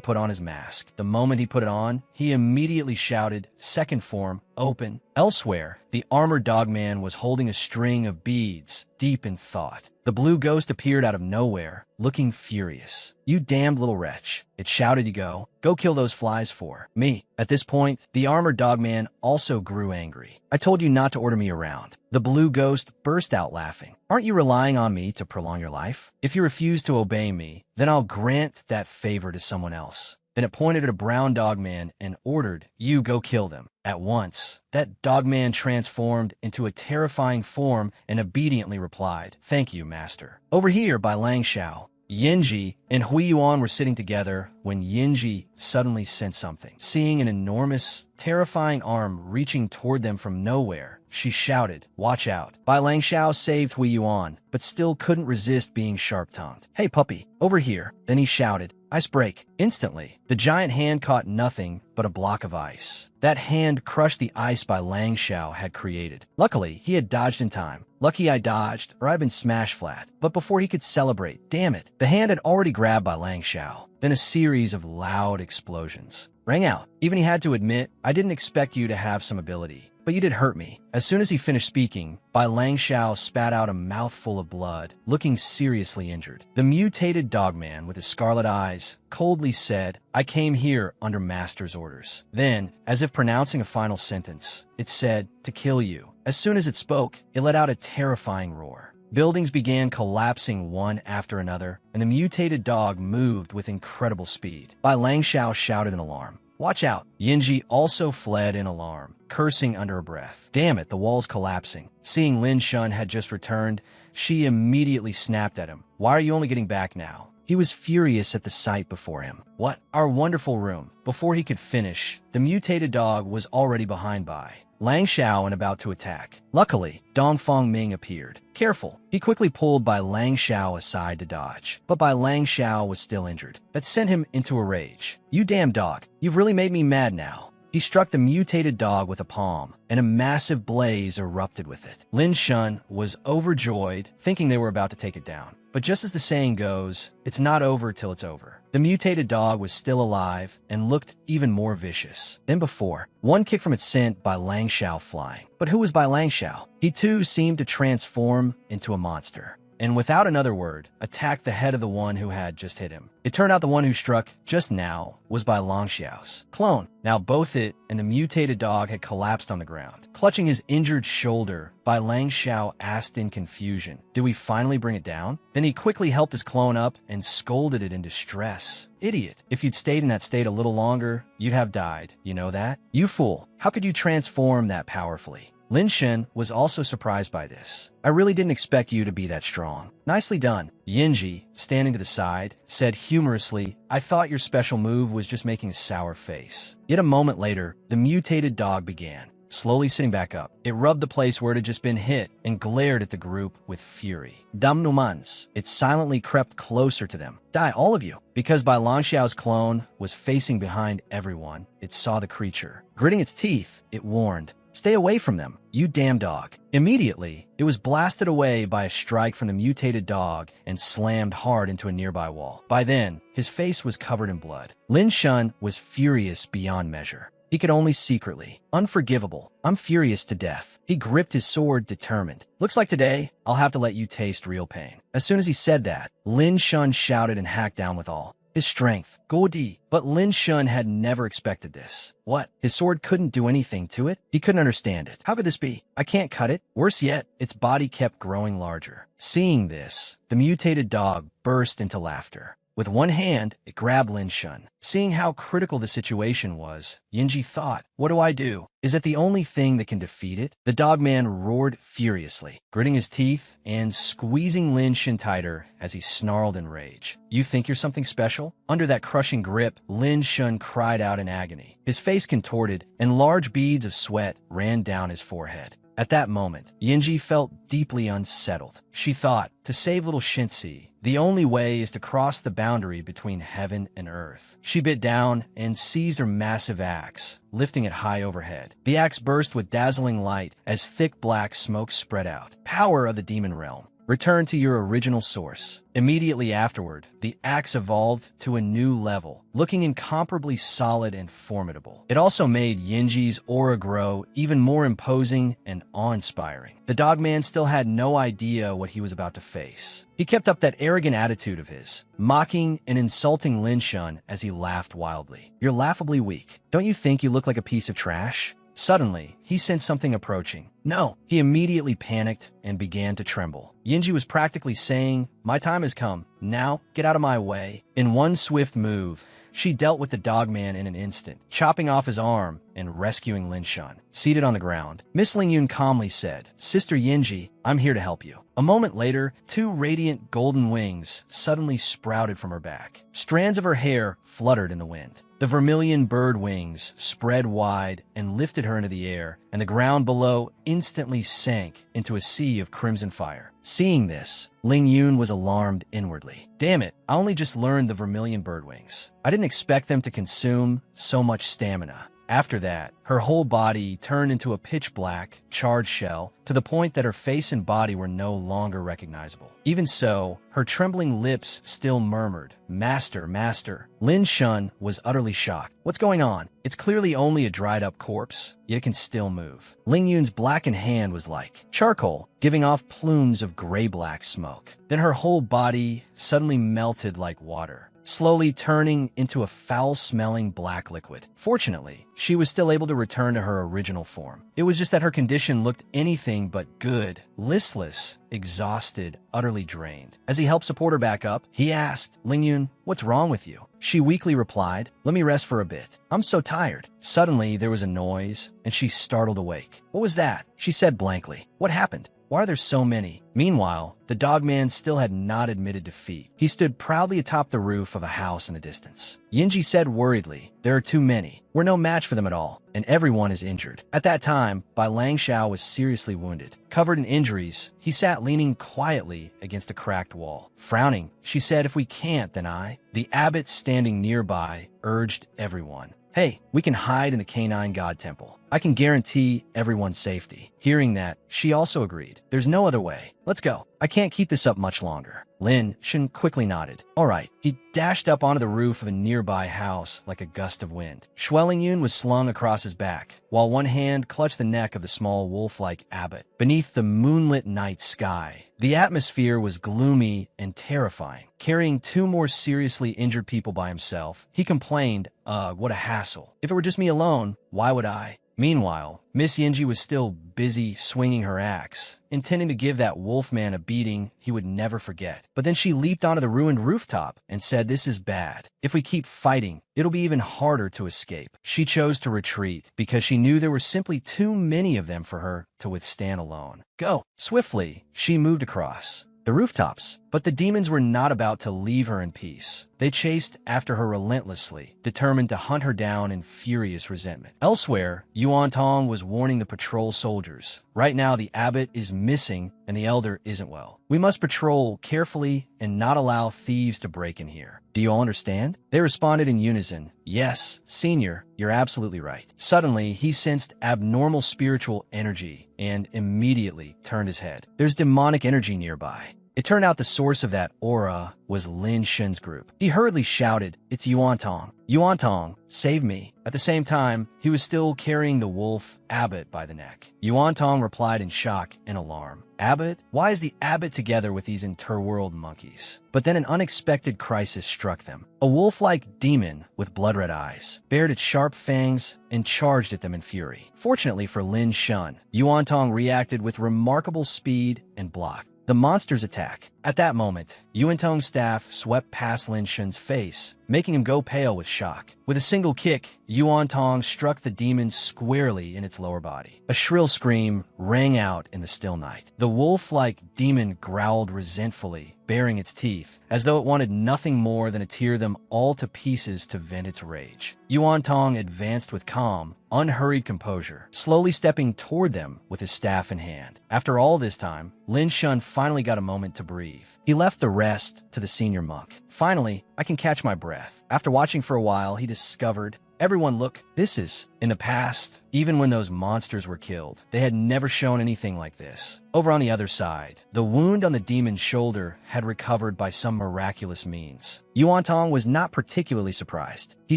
put on his mask. The moment he put it on, he immediately shouted, "Second form, open." Elsewhere, the armored dogman was holding a string of beads, deep in thought. The blue ghost appeared out of nowhere, looking furious. "You damned little wretch," it shouted. "You go kill those flies for me." At this point, the armored dogman also grew angry. "I told you not to order me around." The blue ghost burst out laughing. "Aren't you relying on me to prolong your life? If you refuse to obey me, then I'll grant that favor to someone else." Then it pointed at a brown dogman and ordered, "You go kill them." At once, that dogman transformed into a terrifying form and obediently replied, "Thank you, master." Over here by Langxiao, Yinji and Huiyuan were sitting together when Yinji suddenly sensed something. Seeing an enormous, terrifying arm reaching toward them from nowhere, she shouted, "Watch out." Bai Langxiao saved Huiyuan, but still couldn't resist being sharp-tongued. "Hey puppy, over here." Then he shouted, "Ice break." Instantly, the giant hand caught nothing but a block of ice. That hand crushed the ice Bai Langxiao had created. Luckily, he had dodged in time. Lucky I dodged, or I'd been smashed flat. But before he could celebrate, damn it, the hand had already grabbed Bai Langxiao. Then a series of loud explosions rang out. Even he had to admit, "I didn't expect you to have some ability, but you did hurt me." As soon as he finished speaking, Bai Langxiao spat out a mouthful of blood, looking seriously injured. The mutated dogman with his scarlet eyes coldly said, "I came here under master's orders." Then, as if pronouncing a final sentence, it said, "To kill you." As soon as it spoke, it let out a terrifying roar. Buildings began collapsing one after another, and the mutated dog moved with incredible speed. Bai Langxiao shouted in alarm, "Watch out." Yinji also fled in alarm, cursing under her breath. Damn it, the wall's collapsing. Seeing Lin Shun had just returned, she immediately snapped at him. "Why are you only getting back now?" He was furious at the sight before him. "What? Our wonderful room." Before he could finish, the mutated dog was already behind Bai Langxiao and about to attack. Luckily, Dongfeng Ming appeared. Careful. He quickly pulled Bai Langxiao aside to dodge, but Bai Langxiao was still injured. That sent him into a rage. "You damn dog, you've really made me mad now." He struck the mutated dog with a palm, and a massive blaze erupted with it. Lin Shun was overjoyed, thinking they were about to take it down. But just as the saying goes, it's not over till it's over. The mutated dog was still alive and looked even more vicious than before. One kick from it sent Bai Langxiao flying. But who was Bai Langxiao? He too seemed to transform into a monster, and without another word, attacked the head of the one who had just hit him. It turned out the one who struck just now was Bai Langxiao's clone. Now both it and the mutated dog had collapsed on the ground. Clutching his injured shoulder, Bai Langxiao asked in confusion, "Did we finally bring it down?" Then he quickly helped his clone up and scolded it in distress. "Idiot, if you'd stayed in that state a little longer, you'd have died. You know that? You fool, how could you transform that powerfully?" Lin Shen was also surprised by this. "I really didn't expect you to be that strong." "Nicely done." Yinji, standing to the side, said humorously, "I thought your special move was just making a sour face." Yet a moment later, the mutated dog began, slowly sitting back up. It rubbed the place where it had just been hit and glared at the group with fury. Dumnumans. It silently crept closer to them. "Die, all of you." Because Bai Langxiao's clone was facing behind everyone, it saw the creature. Gritting its teeth, it warned, "Stay away from them, you damn dog." Immediately, it was blasted away by a strike from the mutated dog and slammed hard into a nearby wall. By then, his face was covered in blood. Lin Shun was furious beyond measure. He could only secretly. "Unforgivable. I'm furious to death." He gripped his sword, determined. "Looks like today, I'll have to let you taste real pain." As soon as he said that, Lin Shun shouted and hacked down with all his strength. Godi. But Lin Shun had never expected this. What? His sword couldn't do anything to it? He couldn't understand it. How could this be? I can't cut it. Worse yet, its body kept growing larger. Seeing this, the mutated dog burst into laughter. With one hand, it grabbed Lin Shun. Seeing how critical the situation was, Yinji thought, "What do I do? Is it the only thing that can defeat it?" The dogman roared furiously, gritting his teeth and squeezing Lin Shun tighter as he snarled in rage. "You think you're something special?" Under that crushing grip, Lin Shun cried out in agony. His face contorted, and large beads of sweat ran down his forehead. At that moment, Yinji felt deeply unsettled. She thought, to save little Shinsi, the only way is to cross the boundary between heaven and earth. She bit down and seized her massive axe, lifting it high overhead. The axe burst with dazzling light as thick black smoke spread out. Power of the demon realm. Return to your original source. Immediately afterward, the axe evolved to a new level, looking incomparably solid and formidable. It also made Yinji's aura grow even more imposing and awe-inspiring. The dogman still had no idea what he was about to face. He kept up that arrogant attitude of his, mocking and insulting Lin Shun as he laughed wildly. "You're laughably weak. Don't you think you look like a piece of trash?" Suddenly, he sensed something approaching. No! He immediately panicked and began to tremble. Yinji was practically saying, "My time has come. Now, get out of my way." In one swift move, She dealt with the dogman in an instant, chopping off his arm and rescuing Lin Shun. Seated on the ground, Miss Ling Yun calmly said, "Sister Yinji, I'm here to help you." A moment later, two radiant golden wings suddenly sprouted from her back. Strands of her hair fluttered in the wind. The vermilion bird wings spread wide and lifted her into the air, and the ground below instantly sank into a sea of crimson fire. Seeing this, Ling Yun was alarmed inwardly. Damn it, I only just learned the vermilion bird wings. I didn't expect them to consume so much stamina. After that, her whole body turned into a pitch-black, charred shell to the point that her face and body were no longer recognizable. Even so, her trembling lips still murmured, "Master, Master." Lin Shun was utterly shocked. What's going on? It's clearly only a dried-up corpse, yet it can still move. Ling Yun's blackened hand was like charcoal, giving off plumes of gray-black smoke. Then her whole body suddenly melted like water, slowly turning into a foul-smelling black liquid. Fortunately, she was still able to return to her original form. It was just that her condition looked anything but good. Listless, exhausted, utterly drained. As he helped support her back up, he asked, "Ling Yun, what's wrong with you?" She weakly replied, "Let me rest for a bit. I'm so tired." Suddenly, there was a noise, and she startled awake. "What was that?" she said blankly. "What happened? Why are there so many?" Meanwhile, the dogman still had not admitted defeat. He stood proudly atop the roof of a house in the distance. Yinji said worriedly, "There are too many. We're no match for them at all, and everyone is injured." At that time, Bai Langshao was seriously wounded. Covered in injuries, he sat leaning quietly against a cracked wall. Frowning, she said, "If we can't, then I." The abbot standing nearby urged everyone, "Hey, we can hide in the canine god temple. I can guarantee everyone's safety." Hearing that, she also agreed. "There's no other way. Let's go. I can't keep this up much longer." Lin Shun quickly nodded. All right. He dashed up onto the roof of a nearby house like a gust of wind. Ling Yun was slung across his back, while one hand clutched the neck of the small wolf-like abbot. Beneath the moonlit night sky, the atmosphere was gloomy and terrifying. Carrying two more seriously injured people by himself, he complained, what a hassle. If it were just me alone, why would I? Meanwhile, Miss Yinji was still busy swinging her axe, intending to give that wolfman a beating he would never forget. But then she leaped onto the ruined rooftop and said, "This is bad. If we keep fighting, it'll be even harder to escape." She chose to retreat because she knew there were simply too many of them for her to withstand alone. Go! Swiftly, she moved across the rooftops. But the demons were not about to leave her in peace. They chased after her relentlessly, determined to hunt her down in furious resentment. Elsewhere, Yuan Tong was warning the patrol soldiers. Right now, the abbot is missing and the elder isn't well. We must patrol carefully and not allow thieves to break in here. Do you all understand? They responded in unison. Yes, Senior, you're absolutely right. Suddenly, he sensed abnormal spiritual energy and immediately turned his head. There's demonic energy nearby. It turned out the source of that aura was Lin Shun's group. He hurriedly shouted, "It's Yuan Tong. Yuan Tong, save me." At the same time, he was still carrying the wolf abbot by the neck. Yuan Tong replied in shock and alarm. "Abbot? Why is the abbot together with these interworld monkeys?" But then an unexpected crisis struck them. A wolf-like demon with blood-red eyes bared its sharp fangs and charged at them in fury. Fortunately for Lin Shun, Yuan Tong reacted with remarkable speed and blocked the monster's attack. At that moment, Yuan Tong's staff swept past Lin Shun's face, making him go pale with shock. With a single kick, Yuan Tong struck the demon squarely in its lower body. A shrill scream rang out in the still night. The wolf-like demon growled resentfully, baring its teeth, as though it wanted nothing more than to tear them all to pieces to vent its rage. Yuan Tong advanced with calm, unhurried composure, slowly stepping toward them with his staff in hand. After all this time, Lin Shun finally got a moment to breathe. He left the rest to the senior monk. "Finally, I can catch my breath." After watching for a while, he discovered, "Everyone look, this is..." In the past, even when those monsters were killed, they had never shown anything like this. Over on the other side, the wound on the demon's shoulder had recovered by some miraculous means. Yuan Tong was not particularly surprised. He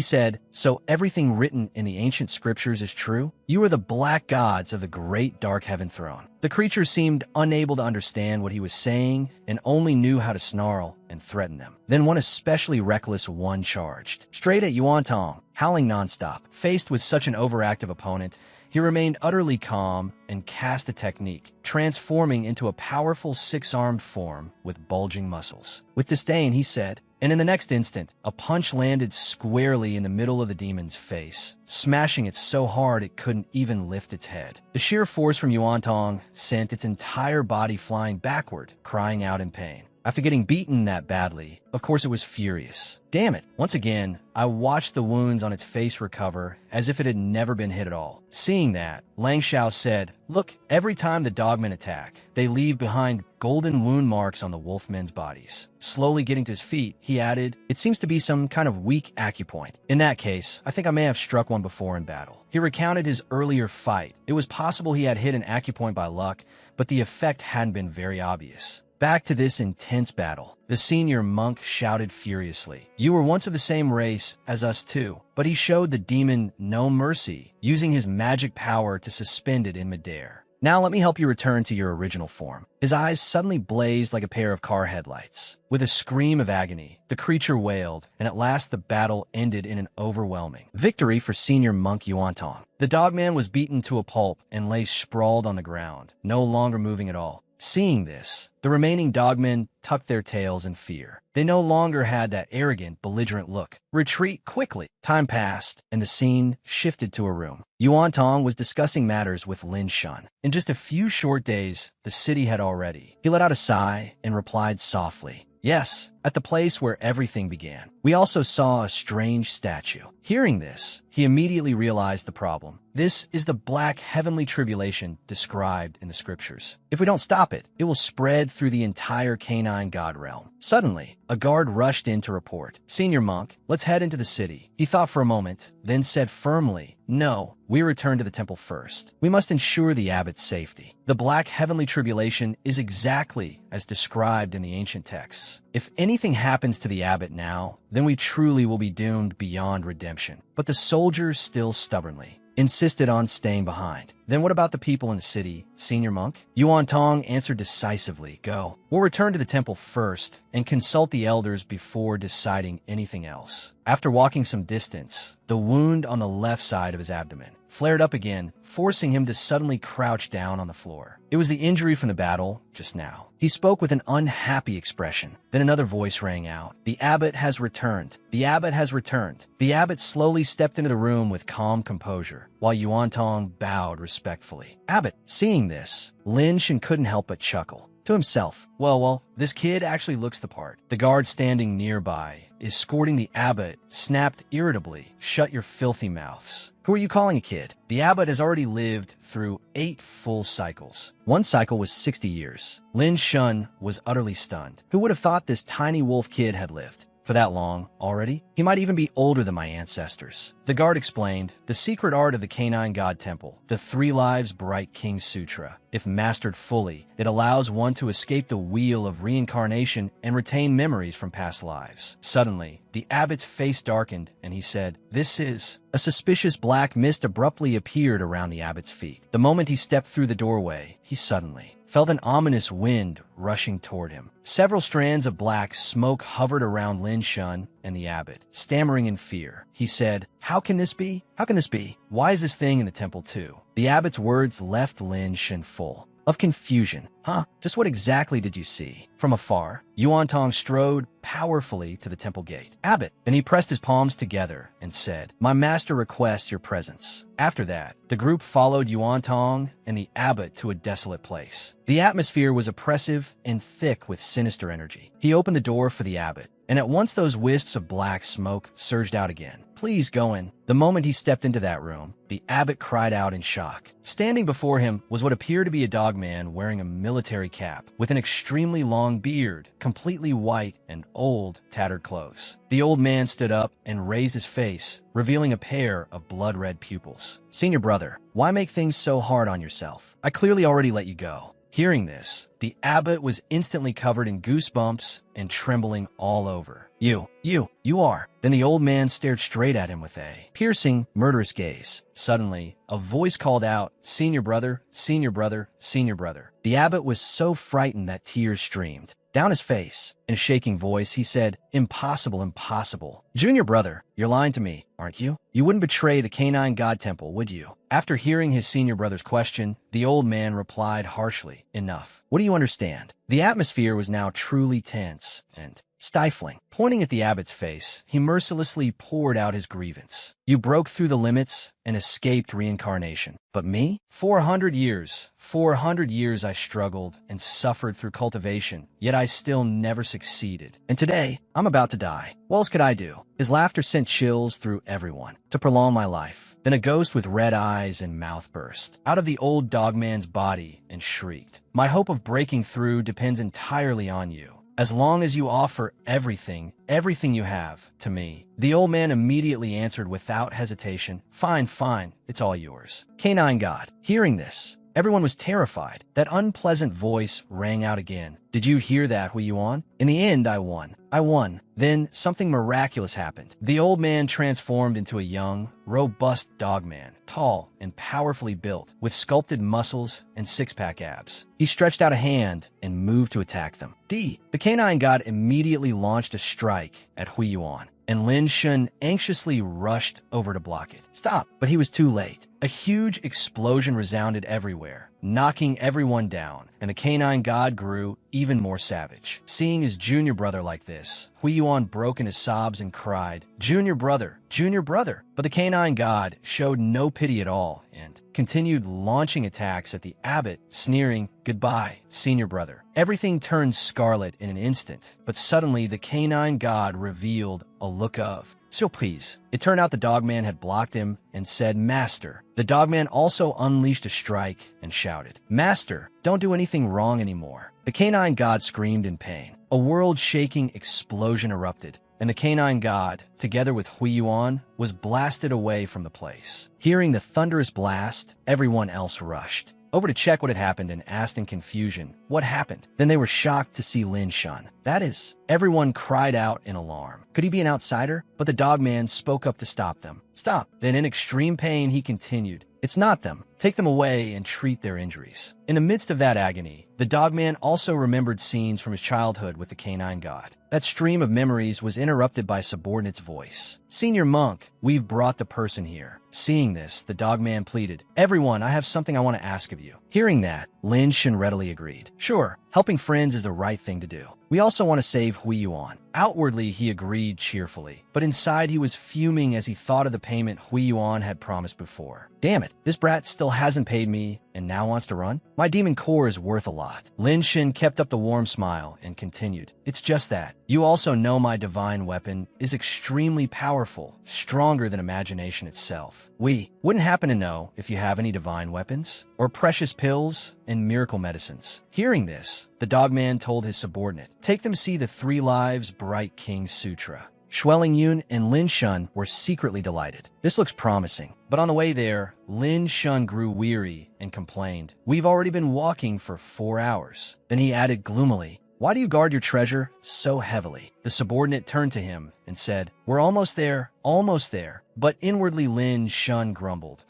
said, "So everything written in the ancient scriptures is true? You are the black gods of the great dark heaven throne." The creature seemed unable to understand what he was saying and only knew how to snarl and threaten them. Then one especially reckless one charged, straight at Yuan Tong, howling nonstop. Faced with such an overactive opponent, he remained utterly calm and cast a technique, transforming into a powerful six-armed form with bulging muscles. With disdain, he said, and in the next instant, a punch landed squarely in the middle of the demon's face, smashing it so hard it couldn't even lift its head. The sheer force from Yuantong sent its entire body flying backward, crying out in pain. After getting beaten that badly, of course it was furious. Damn it. Once again, I watched the wounds on its face recover as if it had never been hit at all. Seeing that, Lang Xiao said, "Look, every time the dogmen attack, they leave behind golden wound marks on the wolfmen's bodies." Slowly getting to his feet, he added, "It seems to be some kind of weak acupoint. In that case, I think I may have struck one before in battle." He recounted his earlier fight. It was possible he had hit an acupoint by luck, but the effect hadn't been very obvious. Back to this intense battle, the senior monk shouted furiously, "You were once of the same race as us too." But he showed the demon no mercy, using his magic power to suspend it in midair. "Now let me help you return to your original form." His eyes suddenly blazed like a pair of car headlights. With a scream of agony, the creature wailed, and at last the battle ended in an overwhelming victory for senior monk Yuantong. The dogman was beaten to a pulp and lay sprawled on the ground, no longer moving at all. Seeing this, the remaining dogmen tucked their tails in fear. They no longer had that arrogant, belligerent look. "Retreat quickly." Time passed, and the scene shifted to a room. Yuantong was discussing matters with Lin Shun. In just a few short days, the city had already. He let out a sigh and replied softly, "Yes, at the place where everything began. We also saw a strange statue." Hearing this, he immediately realized the problem. This is the black heavenly tribulation described in the scriptures. If we don't stop it, it will spread through the entire canine god realm. Suddenly, a guard rushed in to report, "Senior monk, let's head into the city." He thought for a moment, then said firmly, "No, we return to the temple first. We must ensure the abbot's safety." The black heavenly tribulation is exactly as described in the ancient texts. If anything happens to the abbot now, then we truly will be doomed beyond redemption. But the soldiers still stubbornly insisted on staying behind. "Then what about the people in the city, senior monk?" Yuantong answered decisively, "Go. We'll return to the temple first and consult the elders before deciding anything else." After walking some distance, the wound on the left side of his abdomen flared up again, forcing him to suddenly crouch down on the floor. It was the injury from the battle just now. He spoke with an unhappy expression. Then another voice rang out, "The abbot has returned. The abbot has returned." The abbot slowly stepped into the room with calm composure, while Yuantong bowed respectfully. "Abbot." Seeing this, Lin Shin couldn't help but chuckle. To himself, well, this kid actually looks the part. The guard standing nearby, escorting the abbot, snapped irritably, "Shut your filthy mouths. Who are you calling a kid? The abbot has already lived through 8 full cycles. One cycle was 60 years. Lin Shun was utterly stunned. Who would have thought this tiny wolf kid had lived for that long already? He might even be older than my ancestors. The guard explained, "The secret art of the Canine God Temple, the 3 Lives Bright King Sutra. If mastered fully, it allows one to escape the wheel of reincarnation and retain memories from past lives." Suddenly, the abbot's face darkened, and he said, "This is..." A suspicious black mist abruptly appeared around the abbot's feet. The moment he stepped through the doorway, he suddenly felt an ominous wind rushing toward him. Several strands of black smoke hovered around Lin Shun and the abbot. Stammering in fear, he said, "How can this be? How can this be? Why is this thing in the temple too?" The abbot's words left Lin Shun full of confusion. "Huh? Just what exactly did you see?" From afar, Yuantong strode powerfully to the temple gate. "Abbot!" Then he pressed his palms together and said, "My master requests your presence." After that, the group followed Yuantong and the abbot to a desolate place. The atmosphere was oppressive and thick with sinister energy. He opened the door for the abbot, and at once those wisps of black smoke surged out again. "Please go in." The moment he stepped into that room, the abbot cried out in shock. Standing before him was what appeared to be a dogman wearing a military cap, with an extremely long beard, completely white and old, tattered clothes. The old man stood up and raised his face, revealing a pair of blood-red pupils. "Senior brother, why make things so hard on yourself? I clearly already let you go." Hearing this, the abbot was instantly covered in goosebumps and trembling all over. You are." Then the old man stared straight at him with a piercing, murderous gaze. Suddenly, a voice called out, "Senior brother, senior brother, senior brother." The abbot was so frightened that tears streamed down his face. In a shaking voice, he said, "Impossible, impossible. Junior brother, you're lying to me, aren't you? You wouldn't betray the Canine God Temple, would you?" After hearing his senior brother's question, the old man replied harshly, "Enough. What do you understand?" The atmosphere was now truly tense, and stifling. Pointing at the abbot's face, he mercilessly poured out his grievance. You broke through the limits and escaped reincarnation. But me? 400 years. 400 years I struggled and suffered through cultivation, yet I still never succeeded. And today, I'm about to die. What else could I do? His laughter sent chills through everyone. To prolong my life. Then a ghost with red eyes and mouth burst out of the old dogman's body and shrieked, "My hope of breaking through depends entirely on you. As long as you offer everything you have, to me." The old man immediately answered without hesitation, "Fine, fine, it's all yours." Canine God. Hearing this, everyone was terrified. That unpleasant voice rang out again. "Did you hear that, Huiyuan? In the end, I won. I won." Then something miraculous happened. The old man transformed into a young, robust dogman, tall and powerfully built, with sculpted muscles and six-pack abs. He stretched out a hand and moved to attack them. The canine god immediately launched a strike at Huiyuan, and Lin Shun anxiously rushed over to block it. Stop! But he was too late. A huge explosion resounded everywhere, knocking everyone down, and the canine god grew even more savage. Seeing his junior brother like this, Huiyuan broke into sobs and cried, "Junior brother, junior brother." But the canine god showed no pity at all and continued launching attacks at the abbot, sneering, "Goodbye, senior brother." Everything turned scarlet in an instant, but suddenly the canine god revealed a look of surprise. It turned out the dogman had blocked him and said, "Master." The dogman also unleashed a strike and shouted, "Master, don't do anything wrong anymore." The canine god screamed in pain. A world-shaking explosion erupted, and the canine god, together with Huiyuan, was blasted away from the place. Hearing the thunderous blast, everyone else rushed over to check what had happened and asked in confusion, "What happened?" Then they were shocked to see Lin Shun. That is, everyone cried out in alarm. Could he be an outsider? But the dogman spoke up to stop them. "Stop." Then in extreme pain, he continued, "It's not them. Take them away and treat their injuries." In the midst of that agony, the dogman also remembered scenes from his childhood with the canine god. That stream of memories was interrupted by subordinate's voice. "Senior monk, we've brought the person here." Seeing this, the dogman pleaded, "Everyone, I have something I want to ask of you." Hearing that, Lin Shun readily agreed. "Sure, helping friends is the right thing to do. We also want to save Huiyuan." Outwardly, he agreed cheerfully, but inside he was fuming as he thought of the payment Huiyuan had promised before. Damn it, this brat still hasn't paid me and now wants to run? My demon core is worth a lot. Lin Shun kept up the warm smile and continued, "It's just that. You also know my divine weapon is extremely powerful, stronger than imagination itself. We wouldn't happen to know if you have any divine weapons or precious pills and miracle medicines." Hearing this, the dogman told his subordinate, "Take them see the Three Lives Bright King Sutra." Xueling Yun and Lin Shun were secretly delighted. This looks promising. But on the way there, Lin Shun grew weary and complained, "We've already been walking for 4 hours. Then he added gloomily, "Why do you guard your treasure so heavily?" The subordinate turned to him and said, "We're almost there, almost there." But inwardly Lin Shun grumbled,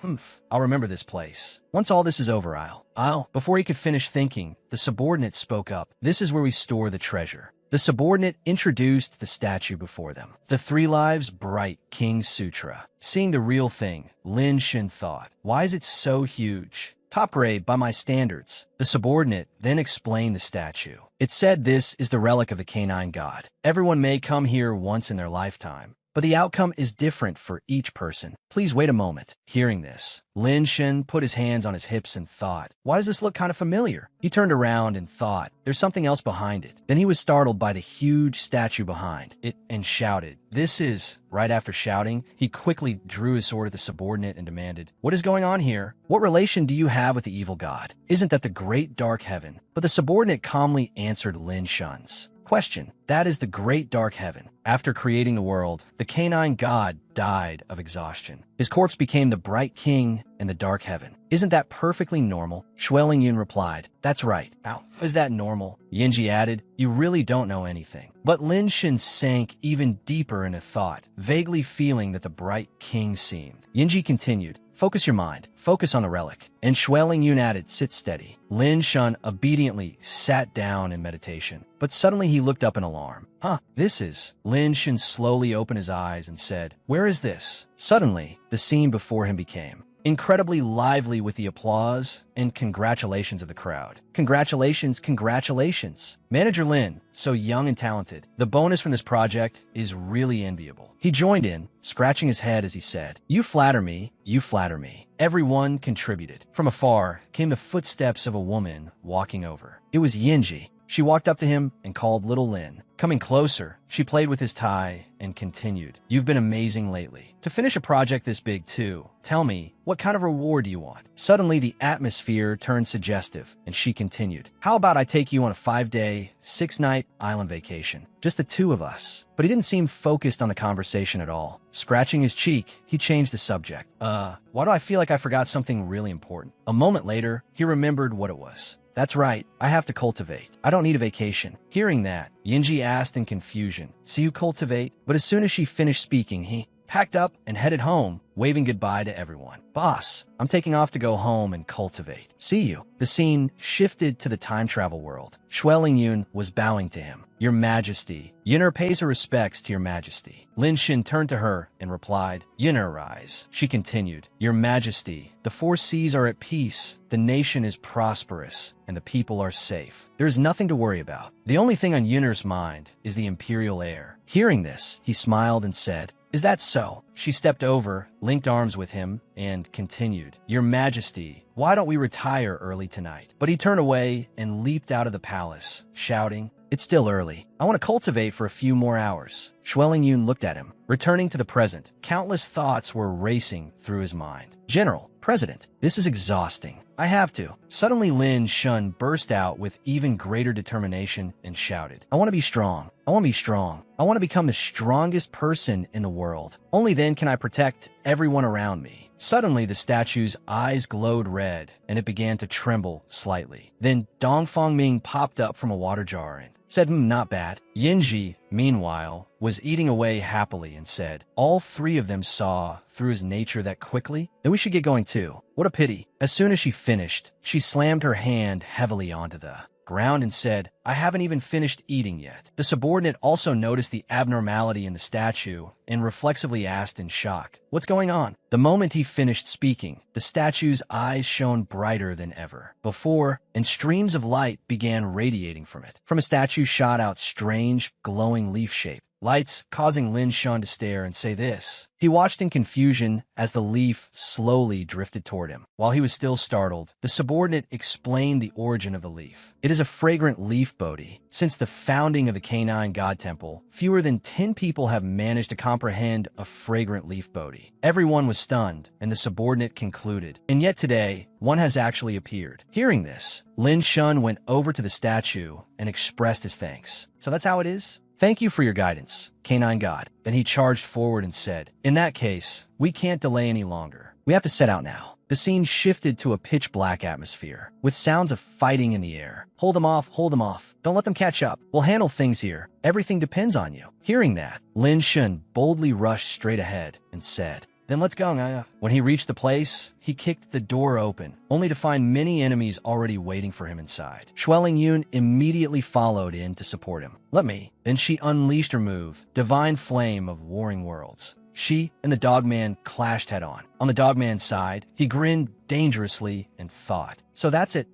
"I'll remember this place. Once all this is over, I'll." Before he could finish thinking, the subordinate spoke up, "This is where we store the treasure." The subordinate introduced the statue before them, the Three Lives Bright King Sutra. Seeing the real thing, Lin Shun thought, "Why is it so huge? Top grade by my standards." The subordinate then explained the statue. It said this is the relic of the canine god. Everyone may come here once in their lifetime, but the outcome is different for each person. Please wait a moment. Hearing this, Lin Shun put his hands on his hips and thought, "Why does this look kind of familiar?" He turned around and thought, there's something else behind it. Then he was startled by the huge statue behind it and shouted, "This is..." Right after shouting, he quickly drew his sword at the subordinate and demanded, "What is going on here? What relation do you have with the evil god? Isn't that the great dark heaven?" But the subordinate calmly answered Lin Shun's question. That is the great dark heaven. After creating the world, the canine god died of exhaustion. His corpse became the bright king in the dark heaven. Isn't that perfectly normal? Xueling Yun replied, "That's right." "How is that normal?" Yinji added, "You really don't know anything." But Lin Shun sank even deeper into thought, vaguely feeling that the bright king seemed. Yinji continued, "Focus your mind. Focus on the relic." And Xueling Yun added, "Sit steady." Lin Shun obediently sat down in meditation, but suddenly he looked up in alarm. This is..." Lin Shun slowly opened his eyes and said, "Where is this?" Suddenly, the scene before him became incredibly lively with the applause and congratulations of the crowd. Congratulations, congratulations. Manager Lin, so young and talented. The bonus from this project is really enviable. He joined in, scratching his head as he said, You flatter me, you flatter me. Everyone contributed. From afar came the footsteps of a woman walking over. It was Yinji. She walked up to him and called Little Lin. Coming closer, she played with his tie and continued, You've been amazing lately. To finish a project this big too, tell me, what kind of reward do you want? Suddenly the atmosphere turned suggestive, and she continued, How about I take you on a 5-day, 6-night island vacation? Just the two of us. But he didn't seem focused on the conversation at all. Scratching his cheek, he changed the subject. Why do I feel like I forgot something really important? A moment later, he remembered what it was. That's right, I have to cultivate. I don't need a vacation. Hearing that, Yinji asked in confusion, So you cultivate? But as soon as she finished speaking, he packed up and headed home, waving goodbye to everyone. Boss, I'm taking off to go home and cultivate. See you. The scene shifted to the time travel world. Shueling Yun was bowing to him. Your Majesty. Yin'er pays her respects to your Majesty. Lin Xin turned to her and replied, Yin'er rise. She continued, Your Majesty, the 4 seas are at peace, the nation is prosperous, and the people are safe. There is nothing to worry about. The only thing on Yin'er's mind is the imperial heir. Hearing this, he smiled and said, Is that so? She stepped over, linked arms with him, and continued, Your Majesty, why don't we retire early tonight? But he turned away and leaped out of the palace, shouting, It's still early. I want to cultivate for a few more hours. Shueling Yun looked at him. Returning to the present, countless thoughts were racing through his mind. General, President, this is exhausting. I have to. Suddenly Lin Shun burst out with even greater determination and shouted, I want to be strong. I want to be strong. I want to become the strongest person in the world. Only then can I protect everyone around me. Suddenly, the statue's eyes glowed red, and it began to tremble slightly. Then Dong Fongming popped up from a water jar and said, Not bad. Yinji, meanwhile, was eating away happily and said, All 3 of them saw through his nature that quickly? Then we should get going too. What a pity. As soon as she finished, she slammed her hand heavily onto the ground and said, I haven't even finished eating yet. The subordinate also noticed the abnormality in the statue and reflexively asked in shock, What's going on? The moment he finished speaking, the statue's eyes shone brighter than ever before, and streams of light began radiating from it. From a statue shot out strange, glowing leaf shape. Lights causing Lin Shun to stare and say this. He watched in confusion as the leaf slowly drifted toward him. While he was still startled, the subordinate explained the origin of the leaf. It is a fragrant leaf Bodhi. Since the founding of the Canine God Temple, fewer than 10 people have managed to comprehend a fragrant leaf Bodhi. Everyone was stunned, and the subordinate concluded. And yet today, one has actually appeared. Hearing this, Lin Shun went over to the statue and expressed his thanks. So that's how it is? Thank you for your guidance, Canine God. Then he charged forward and said, In that case, we can't delay any longer. We have to set out now. The scene shifted to a pitch-black atmosphere, with sounds of fighting in the air. Hold them off, hold them off. Don't let them catch up. We'll handle things here. Everything depends on you. Hearing that, Lin Shun boldly rushed straight ahead and said, Then let's go. When he reached the place, he kicked the door open, only to find many enemies already waiting for him inside. Shueling Yun immediately followed in to support him. Let me. Then she unleashed her move, Divine Flame of Warring Worlds. She and the Dogman clashed head-on. On the Dogman's side, he grinned dangerously and thought, So that's it.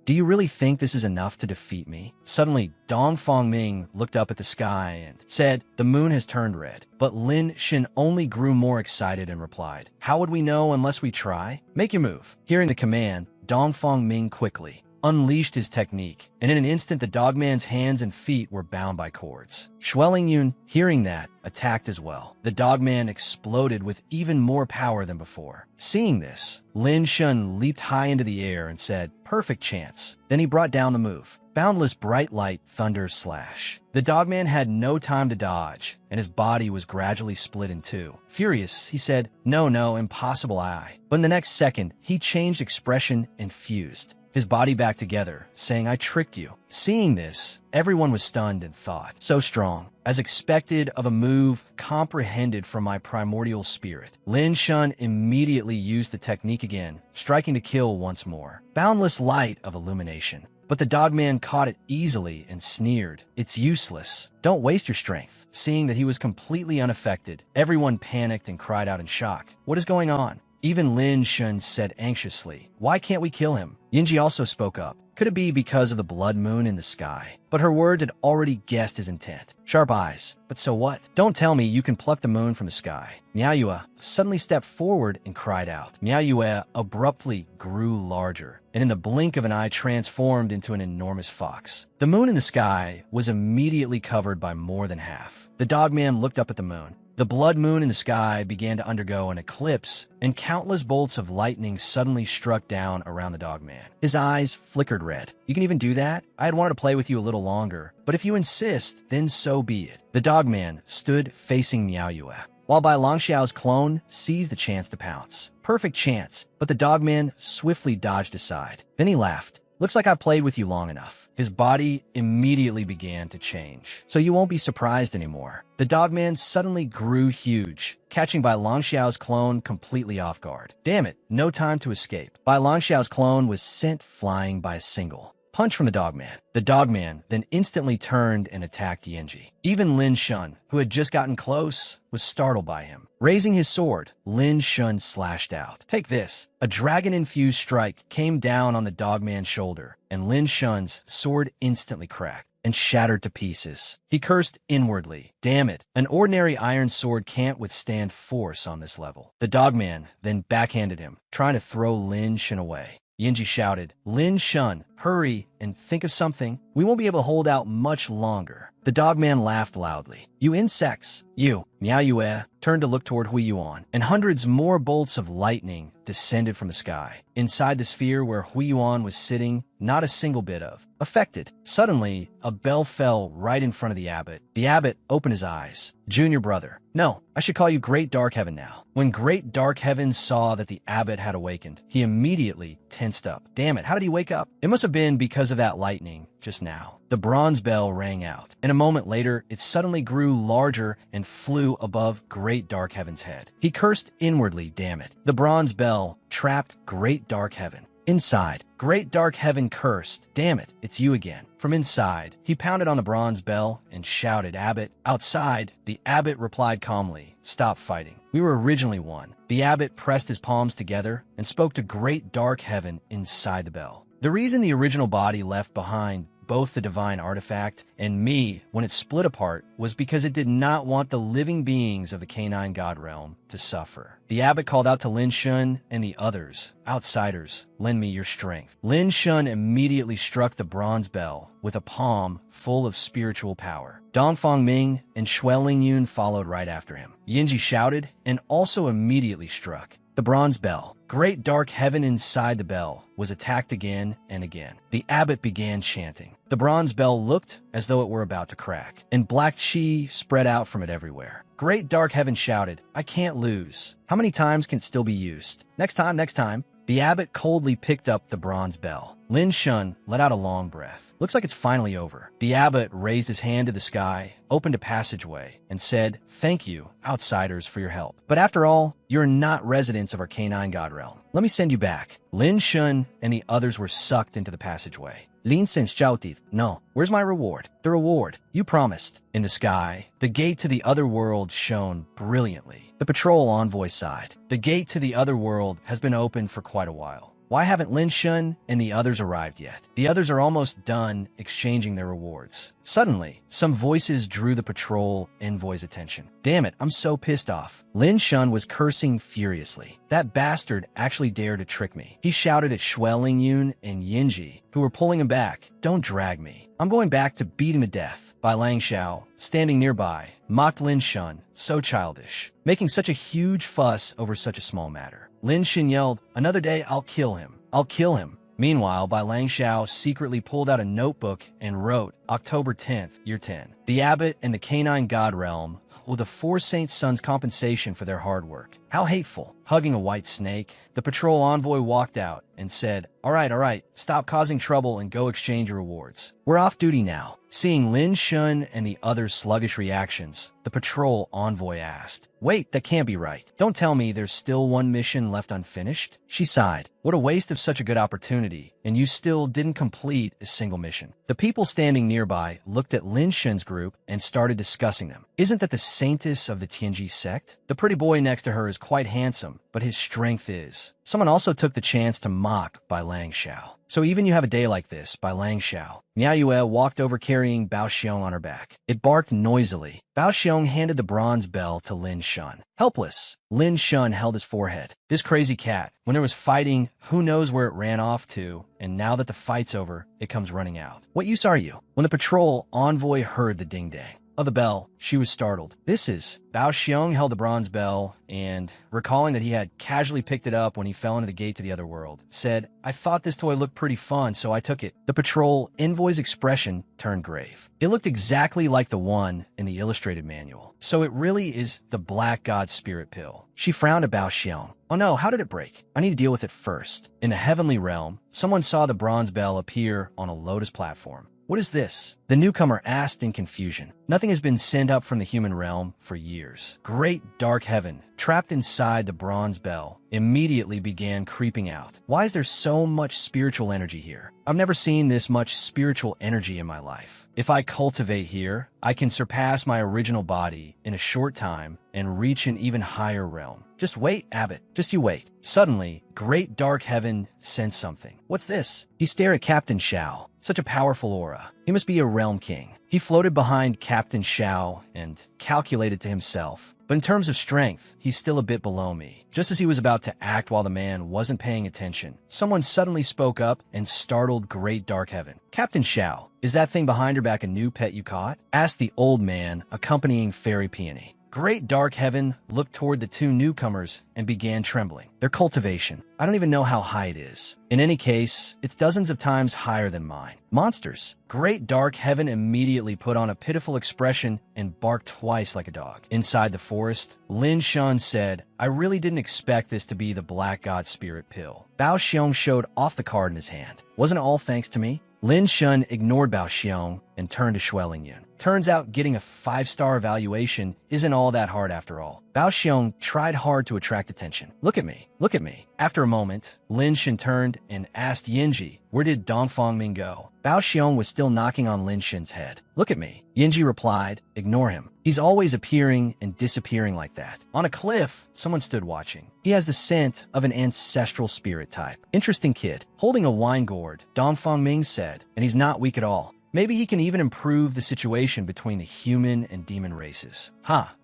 Do you really think this is enough to defeat me? Suddenly, Dong Fongming looked up at the sky and said, The moon has turned red. But Lin Xin only grew more excited and replied, How would we know unless we try? Make your move. Hearing the command, Dong Fongming quickly unleashed his technique, and in an instant the Dogman's hands and feet were bound by cords. Shueling Yun, hearing that, attacked as well. The Dogman exploded with even more power than before. Seeing this, Lin Shun leaped high into the air and said, Perfect chance. Then he brought down the move. Boundless bright light thunder slash. The Dogman had no time to dodge, and his body was gradually split in two. Furious, he said, No, impossible But in the next second, he changed expression and fused his body back together, saying, I tricked you. Seeing this, everyone was stunned and thought, So strong. As expected of a move comprehended from my primordial spirit, Lin Shun immediately used the technique again, striking to kill once more. Boundless light of illumination. But the Dogman caught it easily and sneered, It's useless. Don't waste your strength. Seeing that he was completely unaffected, everyone panicked and cried out in shock. What is going on? Even Lin Shun said anxiously, "Why can't we kill him?" Yinji also spoke up. Could it be because of the blood moon in the sky? But her words had already guessed his intent. Sharp eyes. But so what? Don't tell me you can pluck the moon from the sky. Miaoyue suddenly stepped forward and cried out. Miaoyue abruptly grew larger, and in the blink of an eye transformed into an enormous fox. The moon in the sky was immediately covered by more than half. The dogman looked up at the moon. The blood moon in the sky began to undergo an eclipse, and countless bolts of lightning suddenly struck down around the dogman. His eyes flickered red. "You can even do that? I had wanted to play with you a little longer, but if you insist, then so be it." The dogman stood facing Miaoyue, while Bai Longxiao's clone seized the chance to pounce. Perfect chance, but the dogman swiftly dodged aside. Then he laughed. "Looks like I've played with you long enough." His body immediately began to change, so you won't be surprised anymore. The dogman suddenly grew huge, catching Bai Longxiao's clone completely off guard. Damn it, no time to escape. Bai Longxiao's clone was sent flying by a single punch from the dogman. The dogman then instantly turned and attacked Yinji. Even Lin Shun, who had just gotten close, was startled by him. Raising his sword, Lin Shun slashed out. "Take this." A dragon-infused strike came down on the dogman's shoulder, and Lin Shun's sword instantly cracked and shattered to pieces. He cursed inwardly. Damn it, an ordinary iron sword can't withstand force on this level. The dogman then backhanded him, trying to throw Lin Shun away. Yinji shouted, "Lin Shun, hurry and think of something. We won't be able to hold out much longer." The dogman laughed loudly. "You insects, you!" Miaoyue turned to look toward Huiyuan, and hundreds more bolts of lightning descended from the sky. Inside the sphere where Huiyuan was sitting, not a single bit of affected. Suddenly, a bell fell right in front of the abbot. The abbot opened his eyes. "Junior brother." "No, I should call you Great Dark Heaven now." When Great Dark Heaven saw that the abbot had awakened, he immediately tensed up. Damn it, how did he wake up? It must have been because of that lightning just now. The bronze bell rang out, and a moment later, it suddenly grew larger and flew above Great Dark Heaven's head. He cursed inwardly, damn it. The bronze bell trapped Great Dark Heaven. Inside, Great Dark Heaven cursed, "Damn it, it's you again." From inside, he pounded on the bronze bell and shouted, "Abbot." Outside, the abbot replied calmly, "Stop fighting. We were originally one." The abbot pressed his palms together and spoke to Great Dark Heaven inside the bell. The reason the original body left behind both the divine artifact and me when it split apart was because it did not want the living beings of the canine god realm to suffer. The abbot called out to Lin Shun and the others, "Outsiders, lend me your strength." Lin Shun immediately struck the bronze bell with a palm full of spiritual power. Dongfang Ming and Xueling Yun followed right after him. Yinji shouted and also immediately struck the bronze bell. Great Dark Heaven inside the bell was attacked again and again. The abbot began chanting. The bronze bell looked as though it were about to crack, and black chi spread out from it everywhere. Great Dark Heaven shouted, "I can't lose. How many times can it still be used? Next time, next time." The abbot coldly picked up the bronze bell. Lin Shun let out a long breath. "Looks like it's finally over." The abbot raised his hand to the sky, opened a passageway, and said, "Thank you, outsiders, for your help. But after all, you're not residents of our canine god realm. Let me send you back." Lin Shun and the others were sucked into the passageway. Lin Sen's shouted, "No, where's my reward?" "The reward. You promised." In the sky, the gate to the other world shone brilliantly. The patrol envoy sighed. "The gate to the other world has been open for quite a while. Why haven't Lin Shun and the others arrived yet?" The others are almost done exchanging their rewards. Suddenly, some voices drew the patrol envoy's attention. "Damn it, I'm so pissed off." Lin Shun was cursing furiously. "That bastard actually dared to trick me." He shouted at Xueling Yun and Yinji, who were pulling him back. "Don't drag me. I'm going back to beat him to death." Bai Langxiao, standing nearby, mocked Lin Shun, "So childish, making such a huge fuss over such a small matter." Lin Shun yelled, "Another day I'll kill him. I'll kill him." Meanwhile, Bai Langxiao secretly pulled out a notebook and wrote, "October 10th, year 10. The abbot and the canine god realm will the four saints' sons compensation for their hard work." How hateful. Hugging a white snake, the patrol envoy walked out and said, all right, stop causing trouble and go exchange your rewards. We're off duty now." Seeing Lin Shun and the others' sluggish reactions, the patrol envoy asked, "Wait, that can't be right. Don't tell me there's still one mission left unfinished?" She sighed. "What a waste of such a good opportunity, and you still didn't complete a single mission." The people standing nearby looked at Lin Shun's group and started discussing them. "Isn't that the saintess of the Tianji sect?" The pretty boy next to her is quite handsome, but his strength is. Someone also took the chance to mock Bai Lang Xiao. So even you have a day like this, Bai Lang Xiao. Miao Yue walked over carrying Bao Xiong on her back. It barked noisily. Bao Xiong handed the bronze bell to Lin Shun. Helpless, Lin Shun held his forehead. This crazy cat, when there was fighting, who knows where it ran off to, and now that the fight's over, it comes running out. What use are you? When the patrol envoy heard the ding-dang of the bell, she was startled. This is. Bao Xiong held the bronze bell and, recalling that he had casually picked it up when he fell into the gate to the other world, said, I thought this toy looked pretty fun, so I took it. The patrol envoy's expression turned grave. It looked exactly like the one in the illustrated manual. So it really is the Black God Spirit Pill. She frowned at Bao Xiong. Oh no, how did it break? I need to deal with it first. In the heavenly realm, someone saw the bronze bell appear on a lotus platform. What is this? The newcomer asked in confusion. Nothing has been sent up from the human realm for years. Great dark heaven, trapped inside the bronze bell, immediately began creeping out. Why is there so much spiritual energy here? I've never seen this much spiritual energy in my life. If I cultivate here, I can surpass my original body in a short time and reach an even higher realm. Just wait, Abbot. Just you wait. Suddenly, great dark heaven sensed something. What's this? He stared at Captain Xiao. Such a powerful aura. He must be a realm king. He floated behind Captain Xiao and calculated to himself. But in terms of strength, he's still a bit below me. Just as he was about to act while the man wasn't paying attention, someone suddenly spoke up and startled Great Dark Heaven. Captain Xiao, is that thing behind your back a new pet you caught? Asked the old man, accompanying Fairy Peony. Great Dark Heaven looked toward the two newcomers and began trembling. Their cultivation. I don't even know how high it is. In any case, it's dozens of times higher than mine. Monsters. Great Dark Heaven immediately put on a pitiful expression and barked twice like a dog. Inside the forest, Lin Shun said, I really didn't expect this to be the Black God Spirit Pill. Bao Xiong showed off the card in his hand. Wasn't it all thanks to me? Lin Shun ignored Bao Xiong and turned to Shui Lingyun. Turns out getting a 5-star evaluation isn't all that hard after all. Bao Xiong tried hard to attract attention. Look at me. Look at me. After a moment, Lin Shun turned and asked Yinji, where did Dongfang Ming go? Bao Xiong was still knocking on Lin Shun's head. Look at me. Yinji replied, ignore him. He's always appearing and disappearing like that. On a cliff, someone stood watching. He has the scent of an ancestral spirit type. Interesting kid. Holding a wine gourd, Dongfang Ming said, and he's not weak at all. Maybe he can even improve the situation between the human and demon races.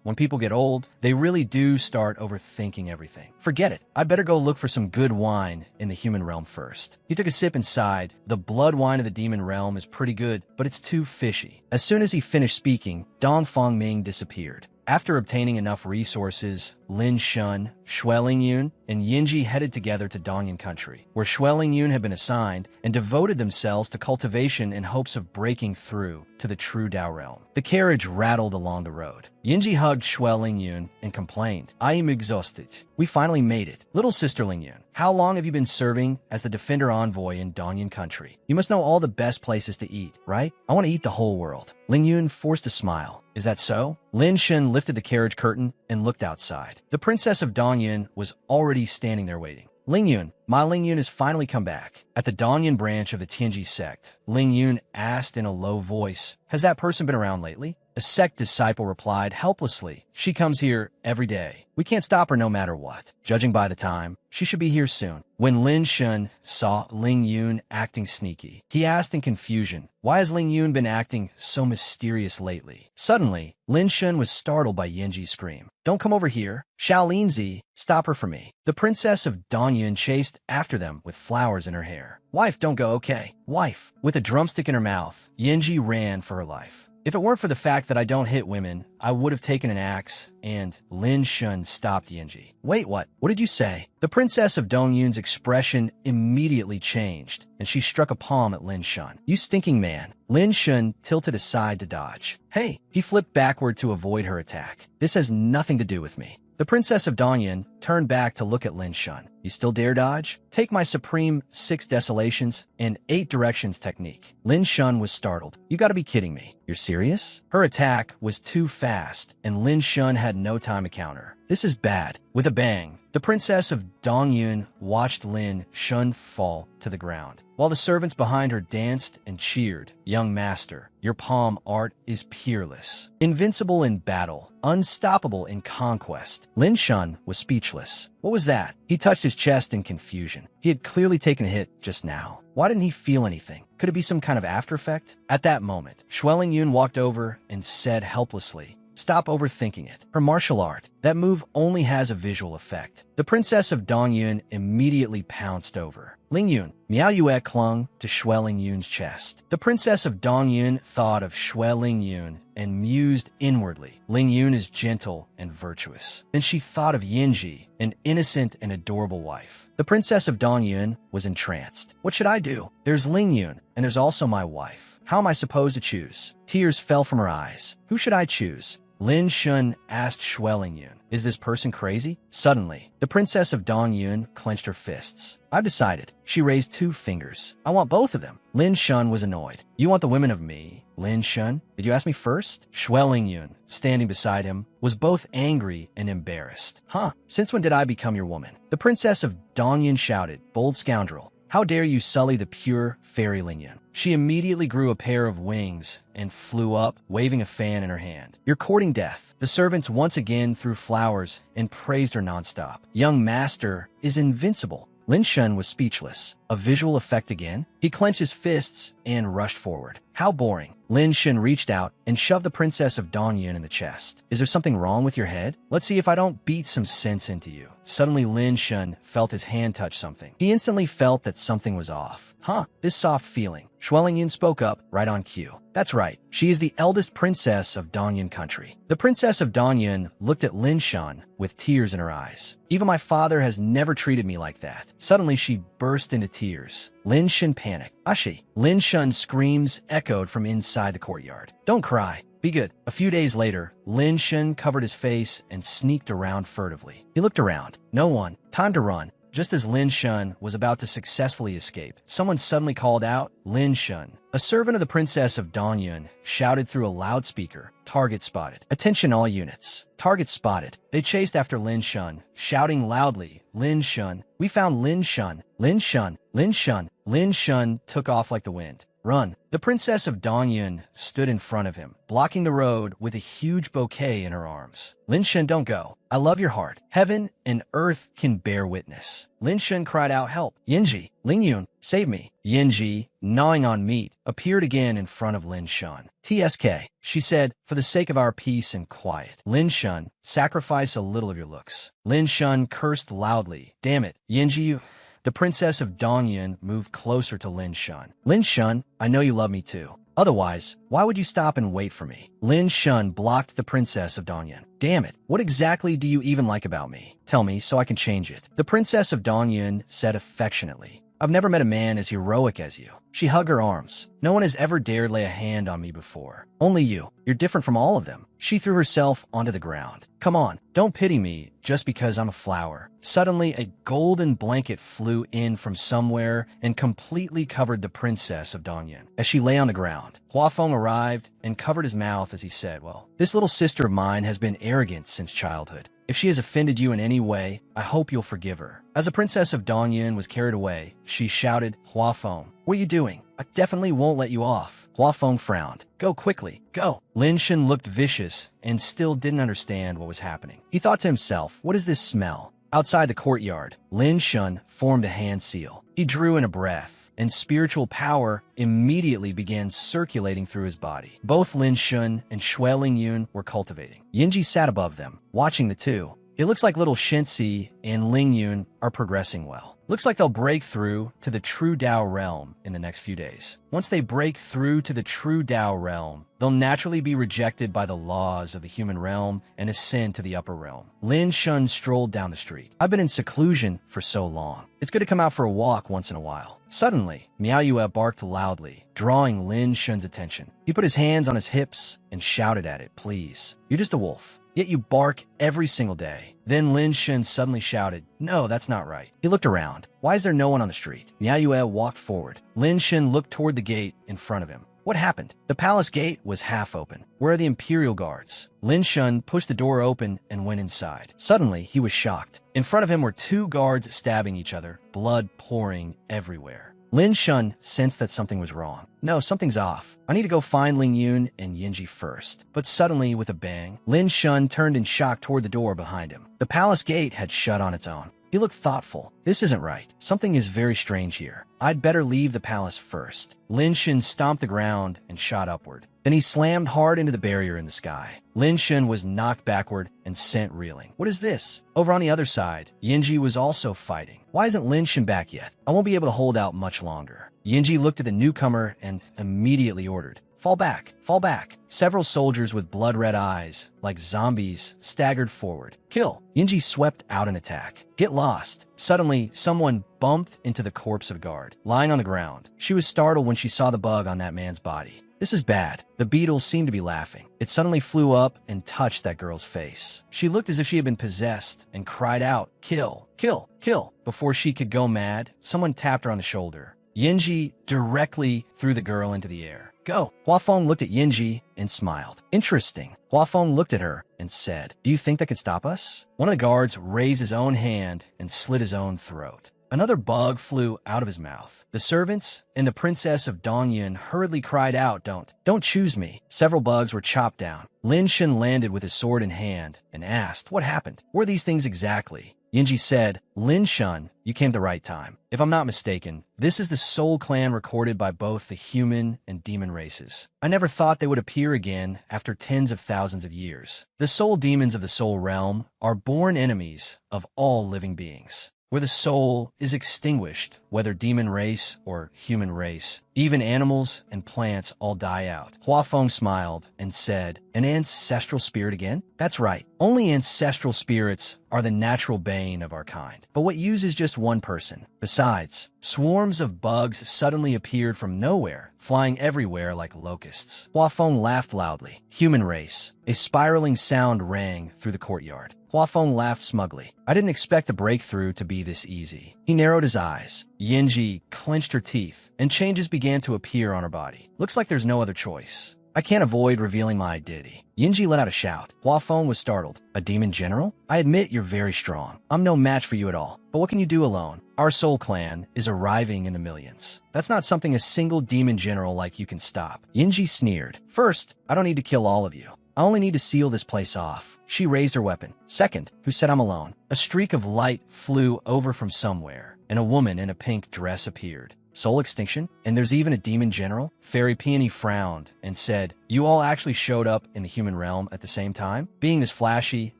When people get old, they really do start overthinking everything. Forget it. I'd better go look for some good wine in the human realm first. He took a sip and sighed. The blood wine of the demon realm is pretty good, but it's too fishy. As soon as he finished speaking, Dongfang Ming disappeared. After obtaining enough resources, Lin Shun, Shui Lingyun, and Yinji headed together to Dongyan country, where Shui Lingyun had been assigned, and devoted themselves to cultivation in hopes of breaking through to the true Dao realm. The carriage rattled along the road. Yinji hugged Shui Lingyun and complained, I am exhausted. We finally made it. Little sister Lingyun, how long have you been serving as the defender envoy in Dongyan country? You must know all the best places to eat, right? I want to eat the whole world. Lingyun forced a smile. Is that so? Lin Shun lifted the carriage curtain and looked outside. The princess of Dongyan was already standing there waiting. Lingyun, my Lingyun has finally come back. At the Dongyan branch of the Tianji sect, Lingyun asked in a low voice, has that person been around lately? A sect disciple replied helplessly, she comes here every day. We can't stop her no matter what. Judging by the time, she should be here soon. When Lin Shun saw Ling Yun acting sneaky, he asked in confusion, why has Ling Yun been acting so mysterious lately? Suddenly, Lin Shun was startled by Yinji's scream. Don't come over here. Shaolin Zi, stop her for me. The princess of Dongyan chased after them with flowers in her hair. Wife, don't go, okay? Wife. With a drumstick in her mouth, Yinji ran for her life. If it weren't for the fact that I don't hit women, I would have taken an axe, and Lin Shun stopped Yinji. Wait, what? What did you say? The princess of Dongyun's expression immediately changed, and she struck a palm at Lin Shun. You stinking man. Lin Shun tilted aside to dodge. Hey! He flipped backward to avoid her attack. This has nothing to do with me. The princess of Dongyan turned back to look at Lin Shun. You still dare dodge? Take my supreme 6 desolations and 8 directions technique. Lin Shun was startled. You gotta be kidding me. You're serious? Her attack was too fast, and Lin Shun had no time to counter. This is bad. With a bang, the princess of Dongyun watched Lin Shun fall to the ground, while the servants behind her danced and cheered. Young master, your palm art is peerless. Invincible in battle, unstoppable in conquest. Lin Shun was speechless. What was that? He touched his chest in confusion. He had clearly taken a hit just now. Why didn't he feel anything? Could it be some kind of after effect? At that moment, Xueling Yun walked over and said helplessly, "Stop overthinking it. Her martial art, that move only has a visual effect." The princess of Dongyun immediately pounced over Ling Yun. Miao Yue clung to Xueling Yun's chest. The princess of Dongyun thought of Xueling Yun and mused inwardly. Ling Yun is gentle and virtuous. Then she thought of Yinji, an innocent and adorable wife. The princess of Dongyun was entranced. What should I do? There's Ling Yun, and there's also my wife. How am I supposed to choose? Tears fell from her eyes. Who should I choose? Lin Shun asked Xueling Yun, "Is this person crazy?" Suddenly, the princess of Dongyun clenched her fists. "I've decided." She raised 2 fingers. "I want both of them." Lin Shun was annoyed. "You want the women of me, Lin Shun? Did you ask me first?" Xueling Yun, standing beside him, was both angry and embarrassed. "Huh? Since when did I become your woman?" The princess of Dongyun shouted, "Bold scoundrel! How dare you sully the pure fairy Ling Yun?" She immediately grew a pair of wings and flew up, waving a fan in her hand. "You're courting death." The servants once again threw flowers and praised her nonstop. "Young master is invincible." Lin Shun was speechless. A visual effect again? He clenched his fists and rushed forward. How boring. Lin Shun reached out and shoved the princess of Dongyun in the chest. "Is there something wrong with your head? Let's see if I don't beat some sense into you." Suddenly, Lin Shun felt his hand touch something. He instantly felt that something was off. This soft feeling. Xueling Yun spoke up right on cue. "That's right. She is the eldest princess of Dongyun country." The princess of Dongyun looked at Lin Shun with tears in her eyes. "Even my father has never treated me like that." Suddenly, she burst into tears. Lin Shun panicked. "Ashi!" Lin Shun's screams echoed from inside the courtyard. "Don't cry. Be good." A few days later, Lin Shun covered his face and sneaked around furtively. He looked around. No one. Time to run. Just as Lin Shun was about to successfully escape, someone suddenly called out, "Lin Shun." A servant of the princess of Dongyun shouted through a loudspeaker, "Target spotted. Attention all units. Target spotted." They chased after Lin Shun, shouting loudly, "Lin Shun. We found Lin Shun. Lin Shun. Lin Shun." Lin Shun took off like the wind. "Run." The princess of Dongyun stood in front of him, blocking the road with a huge bouquet in her arms. "Lin Shun, don't go. I love your heart. Heaven and earth can bear witness." Lin Shun cried out, "Help! Yinji! Ling Yun, save me!" Yinji, gnawing on meat, appeared again in front of Lin Shun. "TSK," she said, "for the sake of our peace and quiet. Lin Shun, sacrifice a little of your looks." Lin Shun cursed loudly. "Damn it, Yinji, you..." The princess of Dongyun moved closer to Lin Shun. "Lin Shun, I know you love me too. Otherwise, why would you stop and wait for me?" Lin Shun blocked the princess of Dongyun. "Damn it, what exactly do you even like about me? Tell me so I can change it." The princess of Dongyun said affectionately, "I've never met a man as heroic as you." She hugged her arms. "No one has ever dared lay a hand on me before. Only you. You're different from all of them." She threw herself onto the ground. "Come on, don't pity me just because I'm a flower." Suddenly, a golden blanket flew in from somewhere and completely covered the princess of Dongyun. As she lay on the ground, Huafeng arrived and covered his mouth as he said, "Well, this little sister of mine has been arrogant since childhood. If she has offended you in any way, I hope you'll forgive her." As the princess of Dongyun was carried away, she shouted, "Huafeng, what are you doing? I definitely won't let you off." Huafeng frowned. "Go quickly, go." Lin Shun looked vicious and still didn't understand what was happening. He thought to himself, what is this smell? Outside the courtyard, Lin Shun formed a hand seal. He drew in a breath, and spiritual power immediately began circulating through his body. Both Lin Shun and Xueling Yun were cultivating. Yinji sat above them, watching the two. It looks like little Shensi and Ling Yun are progressing well. Looks like they'll break through to the true Dao realm in the next few days. Once they break through to the true Dao realm, they'll naturally be rejected by the laws of the human realm and ascend to the upper realm. Lin Shun strolled down the street. "I've been in seclusion for so long. It's good to come out for a walk once in a while." Suddenly, Miao Yue barked loudly, drawing Lin Shun's attention. He put his hands on his hips and shouted at it, "Please, you're just a wolf. yet you bark every single day. Then Lin Shen suddenly shouted, "No, that's not right." He looked around. "Why is there no one on the street?" Miao Yue walked forward. Lin Shen looked toward the gate in front of him. What happened? The palace gate was half open. Where are the imperial guards? Lin Shun pushed the door open and went inside. Suddenly, he was shocked. In front of him were two guards stabbing each other, blood pouring everywhere. Lin Shun sensed that something was wrong. No, something's off. I need to go find Ling Yun and Yinji first. But suddenly, with a bang, Lin Shun turned in shock toward the door behind him. The palace gate had shut on its own. He looked thoughtful. This isn't right. Something is very strange here. I'd better leave the palace first. Lin Shen stomped the ground and shot upward. Then he slammed hard into the barrier in the sky. Lin Shen was knocked backward and sent reeling. What is this? Over on the other side, Yinji was also fighting. Why isn't Lin Shen back yet? I won't be able to hold out much longer. Yinji looked at the newcomer and immediately ordered, "Fall back, fall back." Several soldiers with blood-red eyes, like zombies, staggered forward. Kill! Yinji swept out an attack. Get lost. Suddenly, someone bumped into the corpse of a guard, lying on the ground. She was startled when she saw the bug on that man's body. This is bad. The beetle seemed to be laughing. It suddenly flew up and touched that girl's face. She looked as if she had been possessed and cried out, "Kill! Kill! Kill!" Before she could go mad, someone tapped her on the shoulder. Yinji directly threw the girl into the air. Go! Huafeng looked at Yinji and smiled. Interesting. Huafeng looked at her and said, "Do you think that could stop us?" One of the guards raised his own hand and slit his own throat. Another bug flew out of his mouth. The servants and the princess of Dongyan hurriedly cried out, Don't choose me." Several bugs were chopped down. Lin Shen landed with his sword in hand and asked, "What happened? What are these things exactly?" Yinji said, "Lin Shun, you came at the right time. If I'm not mistaken, this is the soul clan recorded by both the human and demon races. I never thought they would appear again after tens of thousands of years. The soul demons of the soul realm are born enemies of all living beings. Where the soul is extinguished, whether demon race or human race, even animals and plants all die out." Huafeng smiled and said, "An ancestral spirit again?" "That's right. Only ancestral spirits are the natural bane of our kind. But what use is just one person? Besides, swarms of bugs suddenly appeared from nowhere, flying everywhere like locusts." Huafeng laughed loudly. "Human race." A spiraling sound rang through the courtyard. Huafeng laughed smugly. "I didn't expect the breakthrough to be this easy." He narrowed his eyes. Yinji clenched her teeth, and changes began to appear on her body. "Looks like there's no other choice. I can't avoid revealing my identity." Yinji let out a shout. Huafeng was startled. "A demon general? I admit you're very strong. I'm no match for you at all. But what can you do alone? Our soul clan is arriving in the millions. That's not something a single demon general like you can stop." Yinji sneered. "First, I don't need to kill all of you. I only need to seal this place off." She raised her weapon. "Second, who said I'm alone?" A streak of light flew over from somewhere, and a woman in a pink dress appeared. "Soul extinction? And there's even a demon general?" Fairy Peony frowned and said, "You all actually showed up in the human realm at the same time? Being this flashy,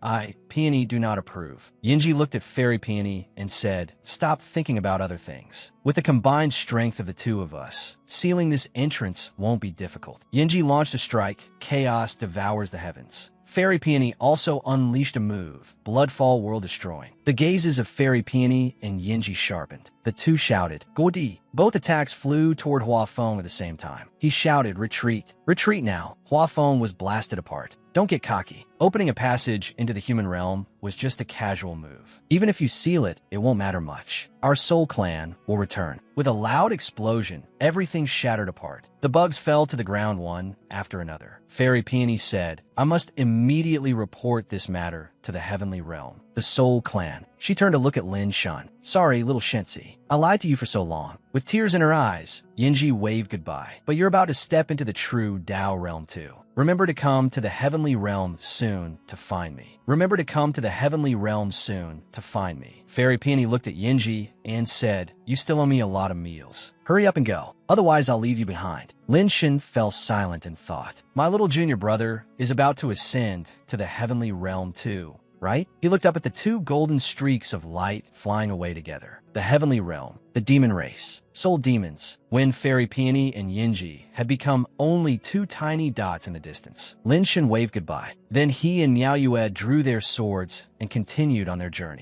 I, Peony, do not approve." Yinji looked at Fairy Peony and said, "Stop thinking about other things. With the combined strength of the two of us, sealing this entrance won't be difficult." Yinji launched a strike. Chaos devours the heavens. Fairy Peony also unleashed a move, Bloodfall World Destroying. The gazes of Fairy Peony and Yinji sharpened. The two shouted, "Godi!" Both attacks flew toward Huafeng at the same time. He shouted, "Retreat! Retreat now!" Huafeng was blasted apart. "Don't get cocky. Opening a passage into the human realm was just a casual move. Even if you seal it, it won't matter much. Our soul clan will return." With a loud explosion, everything shattered apart. The bugs fell to the ground one after another. Fairy Peony said, "I must immediately report this matter to the heavenly realm, the soul clan." She turned to look at Lin Shan. "Sorry, little Shensi. I lied to you for so long." With tears in her eyes, Yinji waved goodbye. "But you're about to step into the true Dao realm too. Remember to come to the heavenly realm soon to find me. Remember to come to the heavenly realm soon to find me." Fairy Peony looked at Yinji and said, "You still owe me a lot of meals. Hurry up and go. Otherwise, I'll leave you behind." Lin Shen fell silent in thought. My little junior brother is about to ascend to the heavenly realm too, right? He looked up at the two golden streaks of light flying away together. The heavenly realm, the demon race, soul demons, when Fairy Peony and Yinji had become only two tiny dots in the distance. Lin Shen waved goodbye. Then he and Miao Yue drew their swords and continued on their journey.